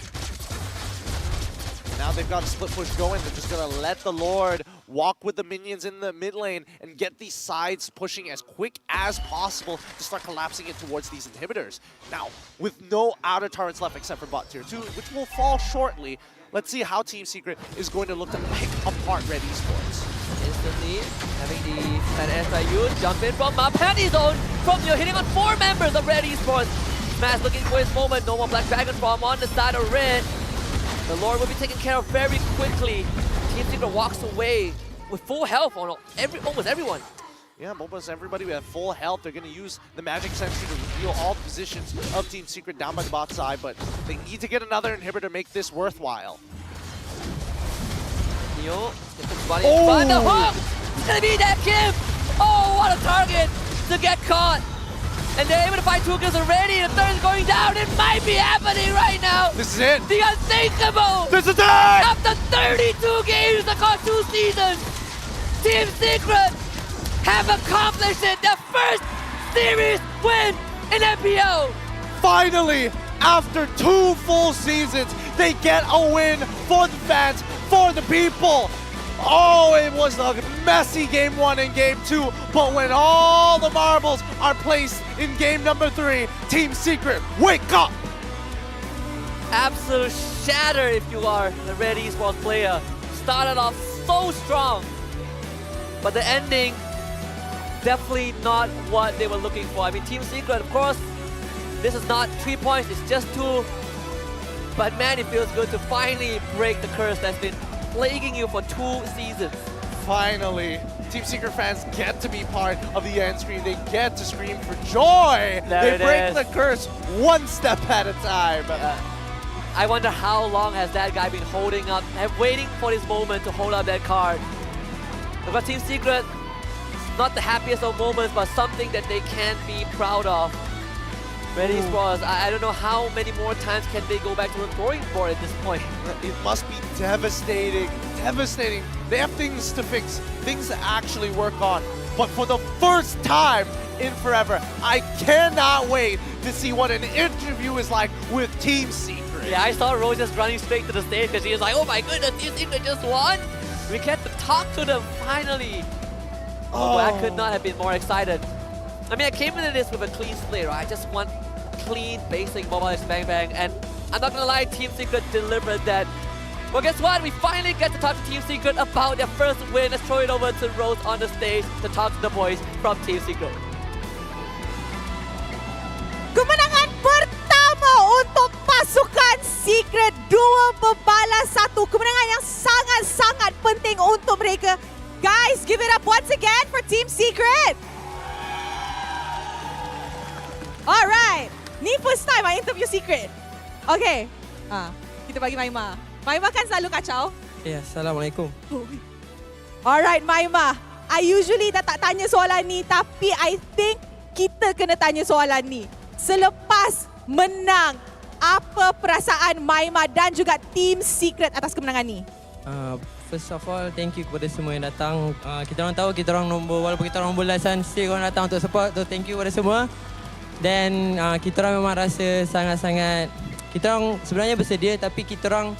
Now they've got a split push going. They're just going to let the Lord walk with the minions in the mid lane and get these sides pushing as quick as possible to start collapsing it towards these inhibitors. Now, with no outer turrets left except for bot tier 2, which will fall shortly, let's see how Team Secret is going to look to pick apart Red Esports. Instantly, having the SIU jump in from Penny Zone from Neo, hitting on 4 members of Red Esports. Smash looking for his moment. No more Black Dragon from on the side of Red. The Lord will be taken care of very quickly. Team Secret walks away with full health on almost everyone. Yeah, almost everybody with full health. They're going to use the Magic Sentry to reveal all the positions of Team Secret down by the bot side, but they need to get another inhibitor to make this worthwhile. Neo, find the hook! It's going to be that Kim! Oh, what a target to get caught! And they're able to find 2 kills already, and the third is going down. It might be happening right now. This is it. The unthinkable. This is it. After 32 games across 2 seasons, Team Secret have accomplished it. Their first series win in MPL. Finally, after 2 full seasons, they get a win for the fans, for the people. Oh, it was a messy game 1 and game 2, but when all the marbles are placed in game number 3, Team Secret, wake up! Absolute shatter if you are the Red Esports player. Started off so strong, but the ending, definitely not what they were looking for. I mean, Team Secret, of course, this is not 3 points, it's just 2. But man, it feels good to finally break the curse that's been plaguing you for 2 seasons. Finally, Team Secret fans get to be part of the end screen. They get to scream for joy. They break the curse 1 step at a time. I wonder how long has that guy been holding up and waiting for this moment to hold up that card. But Team Secret, not the happiest of moments, but something that they can be proud of. Red Esports, I don't know how many more times can they go back to the drawing board at this point. It must be devastating, devastating. They have things to fix, things to actually work on. But for the first time in forever, I cannot wait to see what an interview is like with Team Secret. Yeah, I saw Rose just running straight to the stage because he was like, oh my goodness, Team Secret just won. We get to talk to them finally. Oh, I could not have been more excited. I mean, I came into this with a clean slate, right? I just want clean, basic mobile bang bang, and I'm not gonna lie, Team Secret delivered that. Well, guess what? We finally get to talk to Team Secret about their first win. Let's throw it over to Rose on the stage to talk to the boys from Team Secret. Kemenangan pertama untuk pasukan Secret, 2 berbalas 1. Kemenangan yang sangat-sangat penting untuk mereka. Guys, give it up once again for Team Secret. Alright, ni first time I interview Secret. Okay, kita bagi Maima. Maima kan selalu kacau. Ya, Assalamualaikum. Alright Maima, I usually dah tak tanya soalan ni, tapi I think kita kena tanya soalan ni. Selepas menang, apa perasaan Maima dan juga Team Secret atas kemenangan ni? First of all, thank you kepada semua yang datang. Kita orang tahu kita orang nombor, walaupun kita orang belasan, still korang datang untuk support. So thank you kepada semua. Dan kita orang memang rasa sangat-sangat, kita orang sebenarnya bersedia, tapi kita orang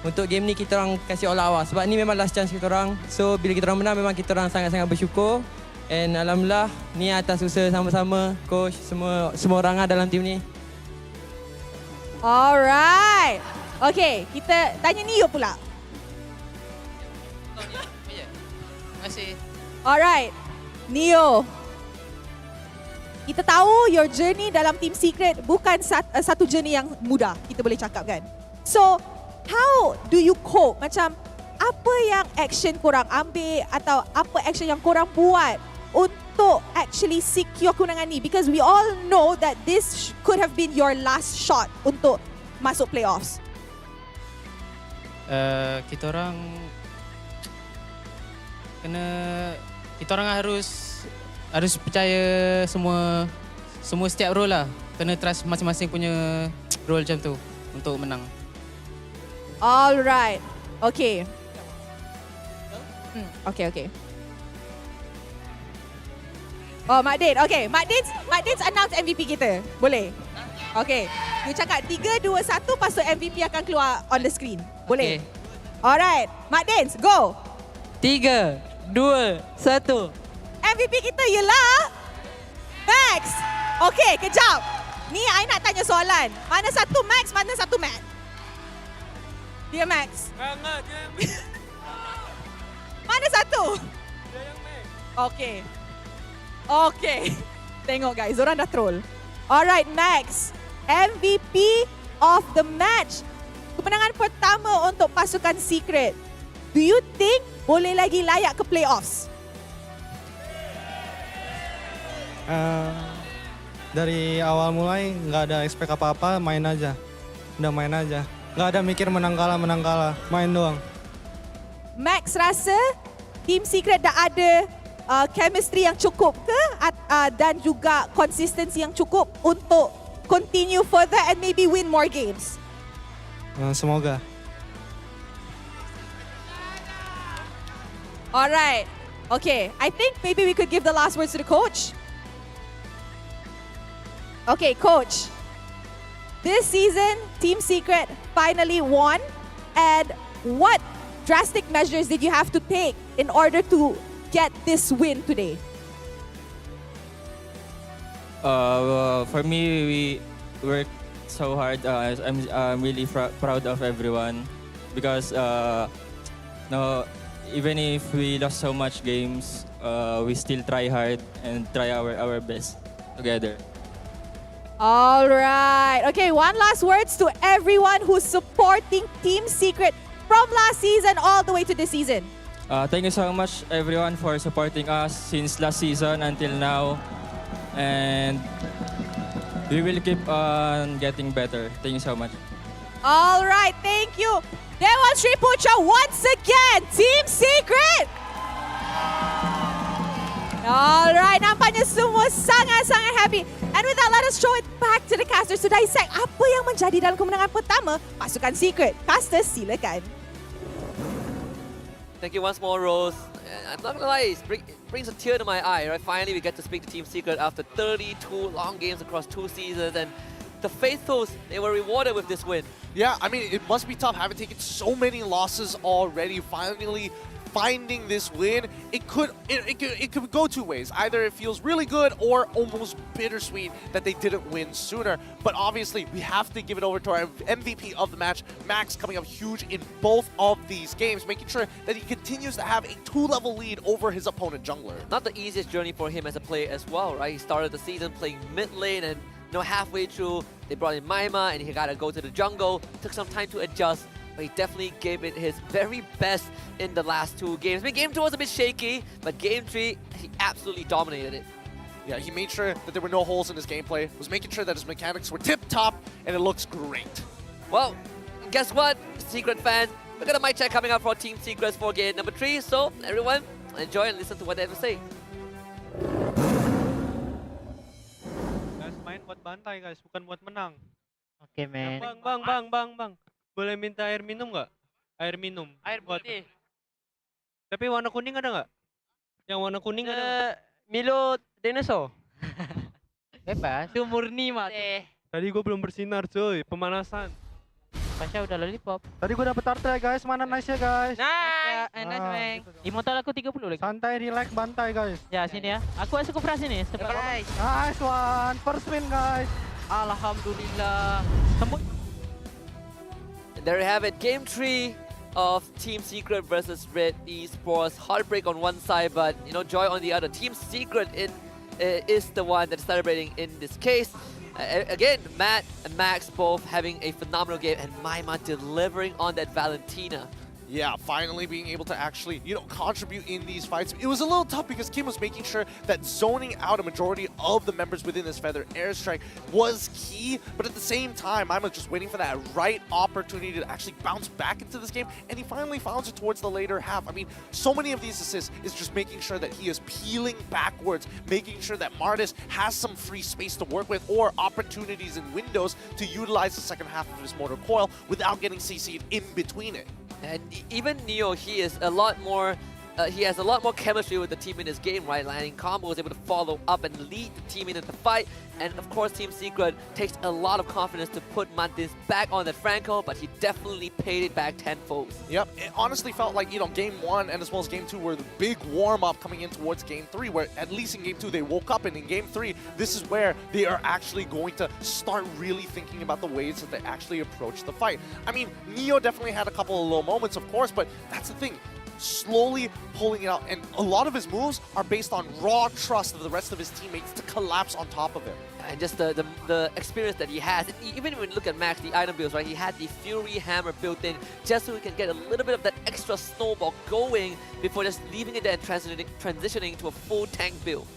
untuk game ni kita orang kasih all out sebab ni memang last chance kita orang. So bila kita orang menang, memang kita orang sangat-sangat bersyukur. And alhamdulillah ni atas usaha sama-sama coach, semua orang dalam tim ni. Alright. Okay, kita tanya Neo pula. Terima kasih. Alright, Neo. Kita tahu your journey dalam Team Secret bukan satu journey yang mudah, kita boleh cakap kan. So, how do you cope? Macam apa yang action korang ambil atau apa action yang korang buat untuk actually secure kemenangan ni? Because we all know that this could have been your last shot untuk masuk playoffs. Kita orang harus percaya semua setiap role lah. Kena trust masing-masing punya role macam tu untuk menang. Alright. Okay. Okay. Oh, Mak Din. Okay, Mak Din announce MVP kita. Boleh? Okay. You cakap 3, 2, 1, lepas tu MVP akan keluar on the screen. Boleh? Okay. Alright. Mak Din, go. 3, 2, 1. MVP kita ialah Max. Okay, kejap. Ni I nak tanya soalan. Mana satu Max, mana satu Matt? Dia Max. Mana satu? Dia yang Max. Okay. Tengok guys, orang dah troll. Alright, Max. MVP of the match. Kemenangan pertama untuk pasukan Secret. Do you think boleh lagi layak ke playoffs? Dari awal mulai nggak ada expect apa-apa, main aja. Udah main aja. Nggak ada mikir menang kalah, main doang. Max rasa Team Secret dah ada chemistry yang cukup ke dan juga konsistensi yang cukup untuk continue further and maybe win more games? Semoga. Alright. Okay, I think maybe we could give the last words to the coach. Okay, coach. This season, Team Secret finally won. And what drastic measures did you have to take in order to get this win today? For me, we worked so hard. I'm really proud of everyone because even if we lost so much games, we still try hard and try our best together. All right. Okay, one last words to everyone who's supporting Team Secret from last season all the way to this season. Thank you so much, everyone, for supporting us since last season until now. And we will keep on getting better. Thank you so much. All right, thank you. Dewan Sri Putra once again, Team Secret. All right, nampaknya semua sangat-sangat happy. And with that, let us throw it back to the casters to dissect apa yang menjadi dalam kemenangan pertama pasukan Secret. Casters, silakan. Thank you once more, Rose. I'm not gonna lie, it brings a tear to my eye, right? Finally, we get to speak to Team Secret after 32 long games across 2 seasons, and the faithfuls, they were rewarded with this win. Yeah, I mean, it must be tough having taken so many losses already. Finally finding this win, it could go two ways. Either it feels really good or almost bittersweet that they didn't win sooner. But obviously, we have to give it over to our MVP of the match, Max, coming up huge in both of these games, making sure that he continues to have a 2-level lead over his opponent jungler. Not the easiest journey for him as a player as well, right? He started the season playing mid lane, and halfway through, they brought in Maima and he got to go to the jungle. Took some time to adjust, but he definitely gave it his very best in the last 2 games. I mean, game 2 was a bit shaky, but game 3, he absolutely dominated it. Yeah, he made sure that there were no holes in his gameplay, was making sure that his mechanics were tip-top, and it looks great. Well, guess what, Secret fans? We got a mic check coming up for Team Secrets for game number 3, so everyone, enjoy and listen to what they have to say. Guys, main buat bantai guys, bukan buat menang. Okay, man. Bang. Boleh minta air minum nggak? Air minum. Air putih. Tapi warna kuning ada nggak? Yang warna kuning ada? Milo dinosaur. Bebas. Itu murni mak. Tadi gue belum bersinar cuy, pemanasan. Pasnya udah lollipop. Tadi gue dapet arte guys, mana nice ya guys? Nice, nice Meng. Immortal aku 30 lagi. Santai, relax, bantai guys. Ya sini ya. Aku masuk ke pras ini. Nice one, first win guys. Alhamdulillah. There you have it, game 3 of Team Secret versus Red Esports. Heartbreak on one side, but joy on the other. Team Secret is the one that's celebrating in this case. Again, Matt and Max both having a phenomenal game, and Maima delivering on that Valentina. Yeah, finally being able to actually, contribute in these fights. It was a little tough because Kim was making sure that zoning out a majority of the members within this Feather airstrike was key, but at the same time, I'm just waiting for that right opportunity to actually bounce back into this game, and he finally found it towards the later half. I mean, so many of these assists is just making sure that he is peeling backwards, making sure that Martis has some free space to work with or opportunities and windows to utilize the second half of his mortar coil without getting CC'd in between it. And even Neo, he has a lot more chemistry with the team in this game, right? Landing combos, able to follow up and lead the team into the fight. And of course, Team Secret takes a lot of confidence to put Mantis back on that Franco, but he definitely paid it back tenfold. Yep, it honestly felt like, Game 1 and as well as Game 2 were the big warm-up coming in towards Game 3, where at least in Game 2 they woke up, and in Game 3, this is where they are actually going to start really thinking about the ways that they actually approach the fight. I mean, Neo definitely had a couple of low moments, of course, but that's the thing. Slowly pulling it out, and a lot of his moves are based on raw trust of the rest of his teammates to collapse on top of him. And just the experience that he has. And even when you look at Max, the item builds, right? He had the Fury Hammer built in just so he can get a little bit of that extra snowball going before just leaving it there and transitioning to a full tank build.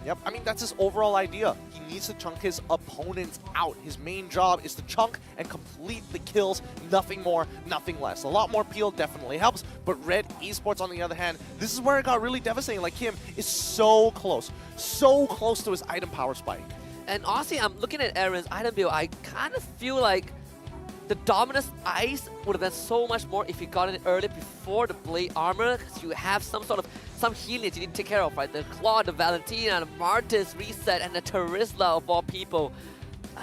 Yep, I mean, that's his overall idea. He needs to chunk his opponents out. His main job is to chunk and complete the kills, nothing more, nothing less. A lot more peel definitely helps, but Red Esports, on the other hand, this is where it got really devastating. Like, Kim is so close to his item power spike. And honestly, I'm looking at Aaron's item build, I kind of feel like the Dominus Ice would have done so much more if you got it early before the Blade Armor, because you have some healing that you need to take care of, right? The Claw, the Valentina, the Martis reset, and the Terizla of all people.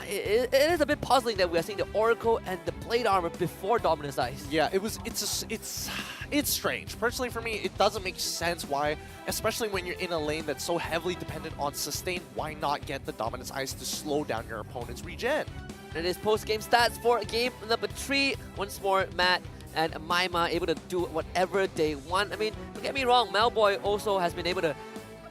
It is a bit puzzling that we are seeing the Oracle and the Blade Armor before Dominus Ice. Yeah, it's strange. Personally, for me, it doesn't make sense why, especially when you're in a lane that's so heavily dependent on sustain, why not get the Dominus Ice to slow down your opponent's regen? And it is post-game stats for game number 3. Once more, Matt and Maima able to do whatever they want. I mean, don't get me wrong, Malboy also has been able to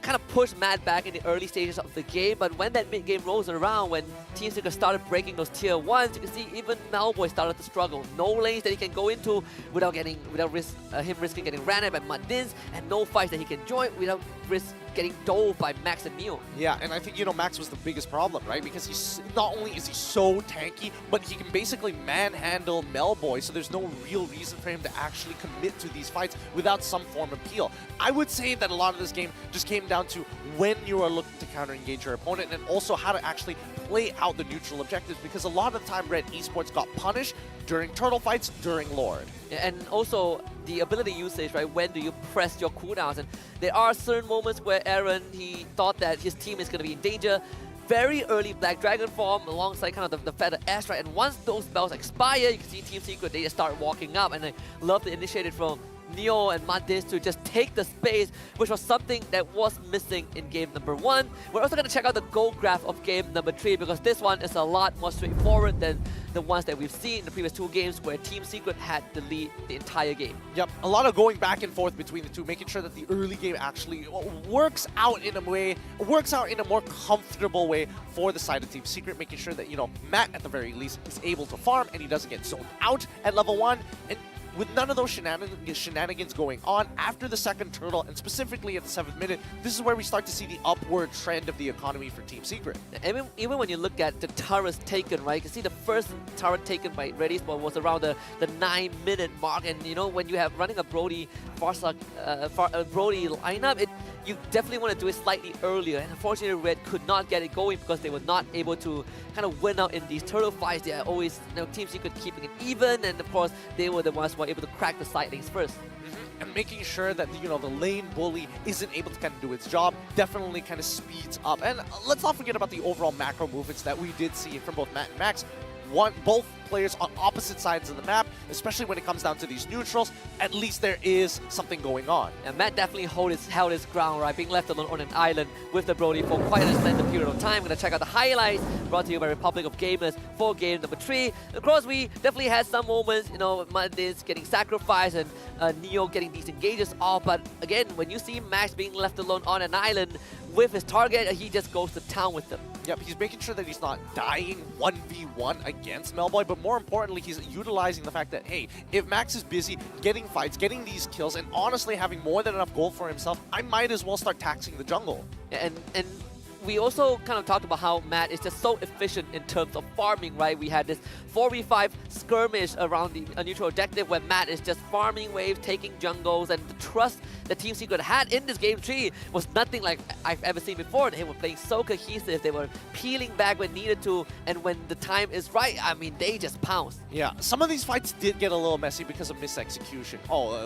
kind of push Matt back in the early stages of the game, but when that mid-game rolls around, when Team Secret started breaking those tier 1s, you can see even Malboy started to struggle. No lanes that he can go into without him risking getting ran at by Mudins, and no fights that he can join without risk getting dove by Max and Neo. Yeah, and I think, Max was the biggest problem, right? Because he's not only is he so tanky, but he can basically manhandle Melboy, so there's no real reason for him to actually commit to these fights without some form of peel. I would say that a lot of this game just came down to when you are looking to counter-engage your opponent, and also how to actually play out the neutral objectives, because a lot of the time Red Esports got punished during turtle fights, during Lord. And also the ability usage, right? When do you press your cooldowns? And there are certain moments where Aaron, he thought that his team is going to be in danger. Very early Black Dragon form alongside kind of the Feather Airstrike. And once those spells expire, you can see Team Secret, they just start walking up. And I love the initiative from Neo and Mantis to just take the space, which was something that was missing in game number 1. We're also going to check out the goal graph of game number 3, because this one is a lot more straightforward than the ones that we've seen in the previous 2 games where Team Secret had the lead the entire game. Yep, a lot of going back and forth between the two, making sure that the early game actually works out in a more comfortable way for the side of Team Secret, making sure that, Matt at the very least is able to farm and he doesn't get zoned out at level 1. And with none of those shenanigans going on, after the second turtle, and specifically at the 7th minute, this is where we start to see the upward trend of the economy for Team Secret. Even when you look at the turrets taken, right, you can see the first turret taken by Red Esports was around the 9-minute mark, and when you have running a Brody Brody lineup, you definitely want to do it slightly earlier, and unfortunately Red could not get it going because they were not able to kind of win out in these turtle fights. They are always, Team Secret keeping it even, and of course they were the ones who were able to crack the side lanes first. And making sure that, the lane bully isn't able to kind of do its job definitely kind of speeds up. And let's not forget about the overall macro movements that we did see from both Matt and Max. Both players on opposite sides of the map, especially when it comes down to these neutrals, at least there is something going on. And Matt definitely held his ground, right, being left alone on an island with the Brody for quite an extended period of time. We're going to check out the highlights brought to you by Republic of Gamers for game number 3. Of course, we definitely had some moments, Mandis getting sacrificed and Neo getting these engages off, but again, when you see Max being left alone on an island, with his target, he just goes to town with them. Yep, he's making sure that he's not dying 1v1 against Melboy, but more importantly, he's utilizing the fact that, hey, if Max is busy getting fights, getting these kills, and honestly having more than enough gold for himself, I might as well start taxing the jungle. And we also kind of talked about how Matt is just so efficient in terms of farming, right? We had this 4v5 skirmish around the neutral objective where Matt is just farming waves, taking jungles, and the trust that Team Secret had in this game 3 was nothing like I've ever seen before. They were playing so cohesive, they were peeling back when needed to, and when the time is right, I mean, they just pounced. Yeah, some of these fights did get a little messy because of misexecution.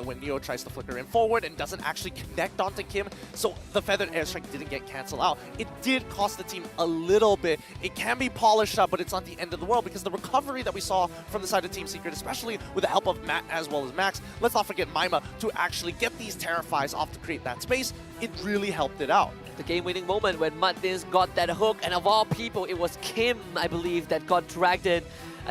When Neo tries to flicker in forward and doesn't actually connect onto Kim, so the feathered airstrike didn't get cancelled out. It did cost the team a little bit. It can be polished up, but it's not the end of the world because the recovery that we saw from the side of Team Secret, especially with the help of Matt as well as Max, let's not forget Maima, to actually get these Terrifies off to create that space, it really helped it out. The game-winning moment when Martins got that hook, and of all people, it was Kim, I believe, that got dragged in.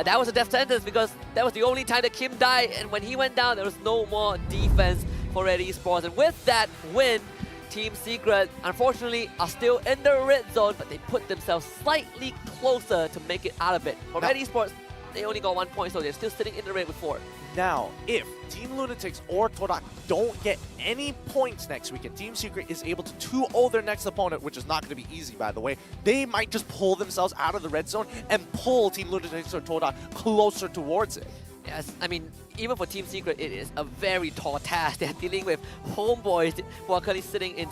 That was a death sentence because that was the only time that Kim died, and when he went down, there was no more defense for Red Esports. And with that win, Team Secret, unfortunately, are still in the red zone, but they put themselves slightly closer to make it out of it. For Red Esports, they only got 1 point, so they're still sitting in the red with 4. Now, if Team Lunatics or Todak don't get any points next week and Team Secret is able to 2-0 their next opponent, which is not going to be easy, by the way, they might just pull themselves out of the red zone and pull Team Lunatics or Todak closer towards it. Yes, I mean, even for Team Secret, it is a very tall task. They're dealing with homeboys who are currently sitting in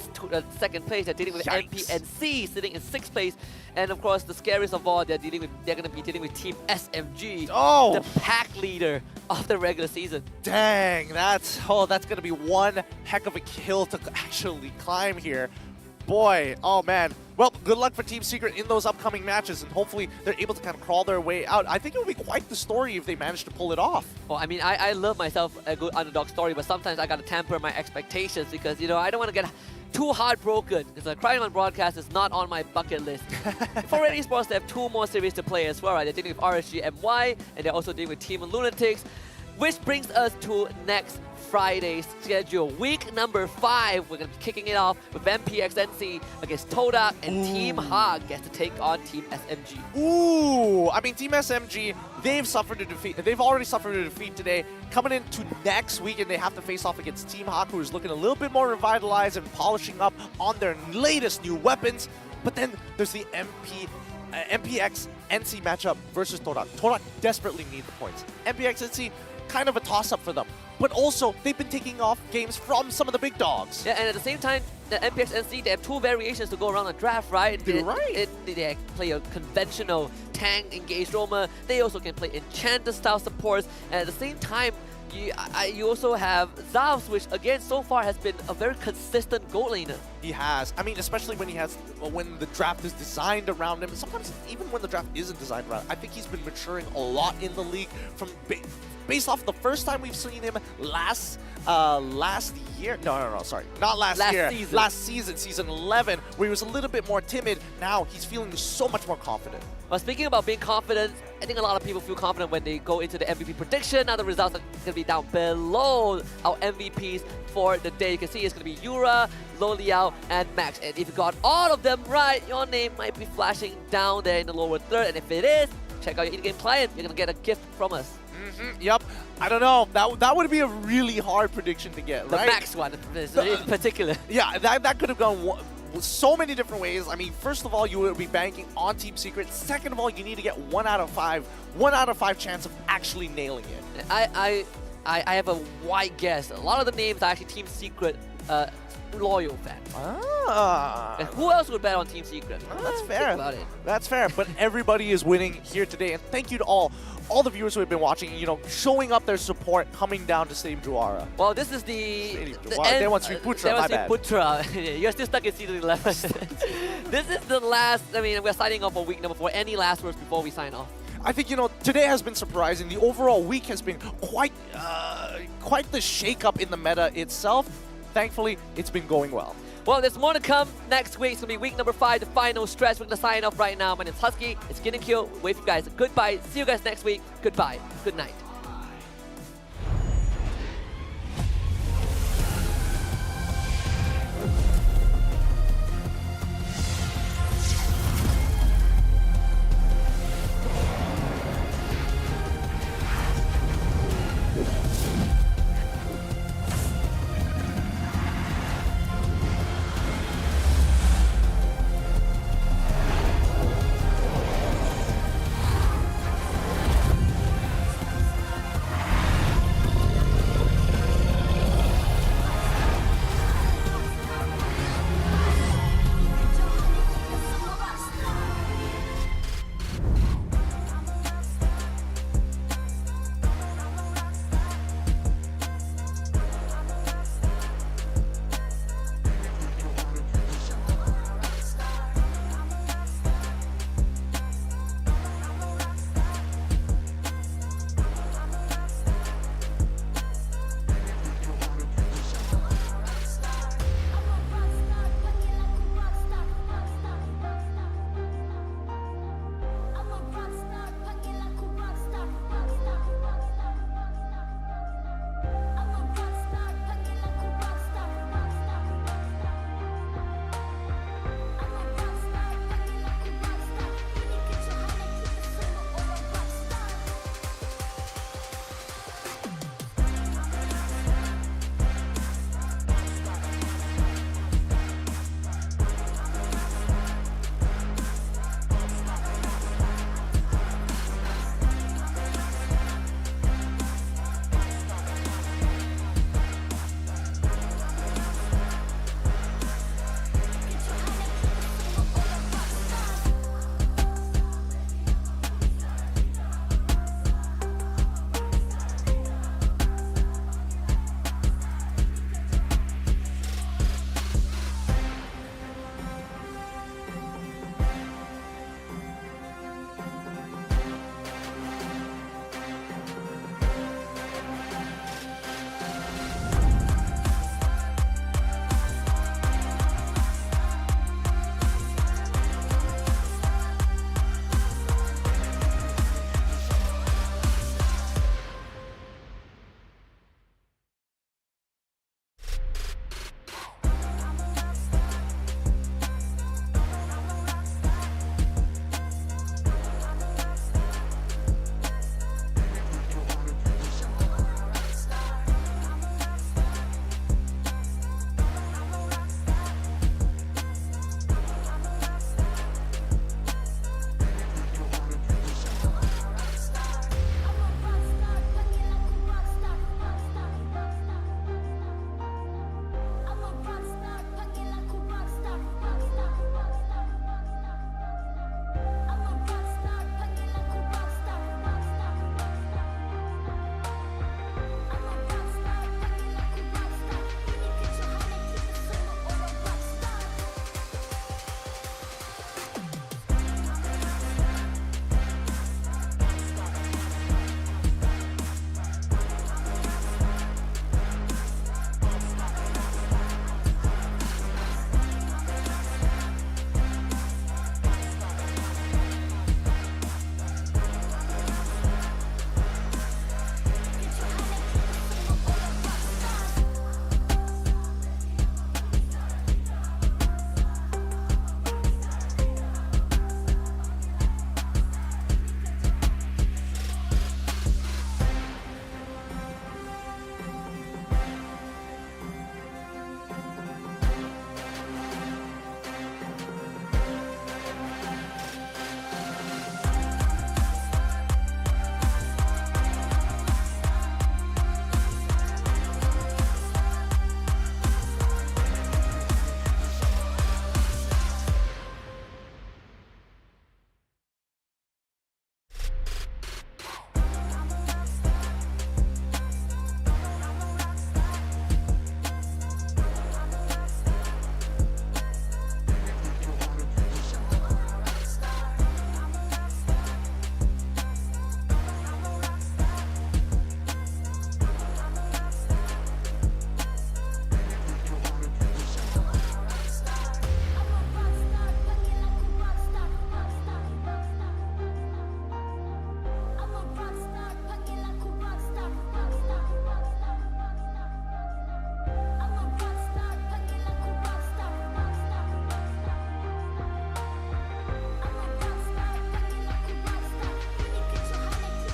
second place. They're dealing with MPNC sitting in 6th place. And of course, the scariest of all, they're going to be dealing with Team SMG, the pack leader of the regular season. Dang, that's going to be one heck of a hill to actually climb here. Boy, oh man. Well, good luck for Team Secret in those upcoming matches, and hopefully they're able to kind of crawl their way out. I think it would be quite the story if they manage to pull it off. Well, I mean, I love myself a good underdog story, but sometimes I got to temper my expectations because, you know, I don't want to get too heartbroken because a Crying on broadcast is not on my bucket list. For Red Esports, they have 2 more series to play as well, right? They're dealing with RSG MY, and they're also dealing with Team Lunatics, which brings us to next Friday's schedule. Week number 5, we're going to be kicking it off with MPXNC against Todak, and Team Hog gets to take on Team SMG. Ooh, I mean, Team SMG, they've suffered a defeat. They've already suffered a defeat today. Coming into next week, and they have to face off against Team Hawk, who is looking a little bit more revitalized and polishing up on their latest new weapons. But then there's the MPX NC matchup versus Todak. Todak desperately need the points. MPX NC, kind of a toss-up for them. But also, they've been taking off games from some of the big dogs. Yeah, and at the same time, the MPX NC, they have 2 variations to go around the draft, right? They play a conventional tank engaged roamer. They also can play enchanter style supports. And at the same time, you also have Zavs, which again so far has been a very consistent gold laner. He has. I mean, especially when when the draft is designed around him. Sometimes even when the draft isn't designed around him, I think he's been maturing a lot in the league from based off the first time we've seen him last year. No, sorry. Not last year. Season. Last season, season 11, where he was a little bit more timid. Now he's feeling so much more confident. Well, speaking about being confident, I think a lot of people feel confident when they go into the MVP prediction. Now the results are going to be down below our MVPs for the day. You can see it's going to be Yura, Loliao, and Max. And if you got all of them right, your name might be flashing down there in the lower third. And if it is, check out your in-game client. You're going to get a gift from us. Yep. I don't know. That would be a really hard prediction to get, right? The Max one in particular. Yeah, that could have gone so many different ways. I mean, first of all, you would be banking on Team Secret. Second of all, you need to get 1 out of 5. 1 out of 5 chance of actually nailing it. I have a wide guess. A lot of the names are actually Team Secret loyal fans. And who else would bet on Team Secret? That's fair. Think about it. That's fair. But everybody is winning here today, and thank you to all the viewers who have been watching, you know, showing up their support, coming down to Stadium Juara. Well, this is the end. They want Sri Putra, my bad. Putra. You're still stuck in season 11. This is the last. I mean, we're signing off for week number 4. Any last words before we sign off? I think, you know, today has been surprising. The overall week has been quite the shake-up in the meta itself. Thankfully, it's been going well. Well, there's more to come next week. It's going to be week number 5, the final stretch. We're going to sign off right now. My name's Husky. It's Skin and Kill. Wave you guys. Goodbye. See you guys next week. Goodbye. Good night.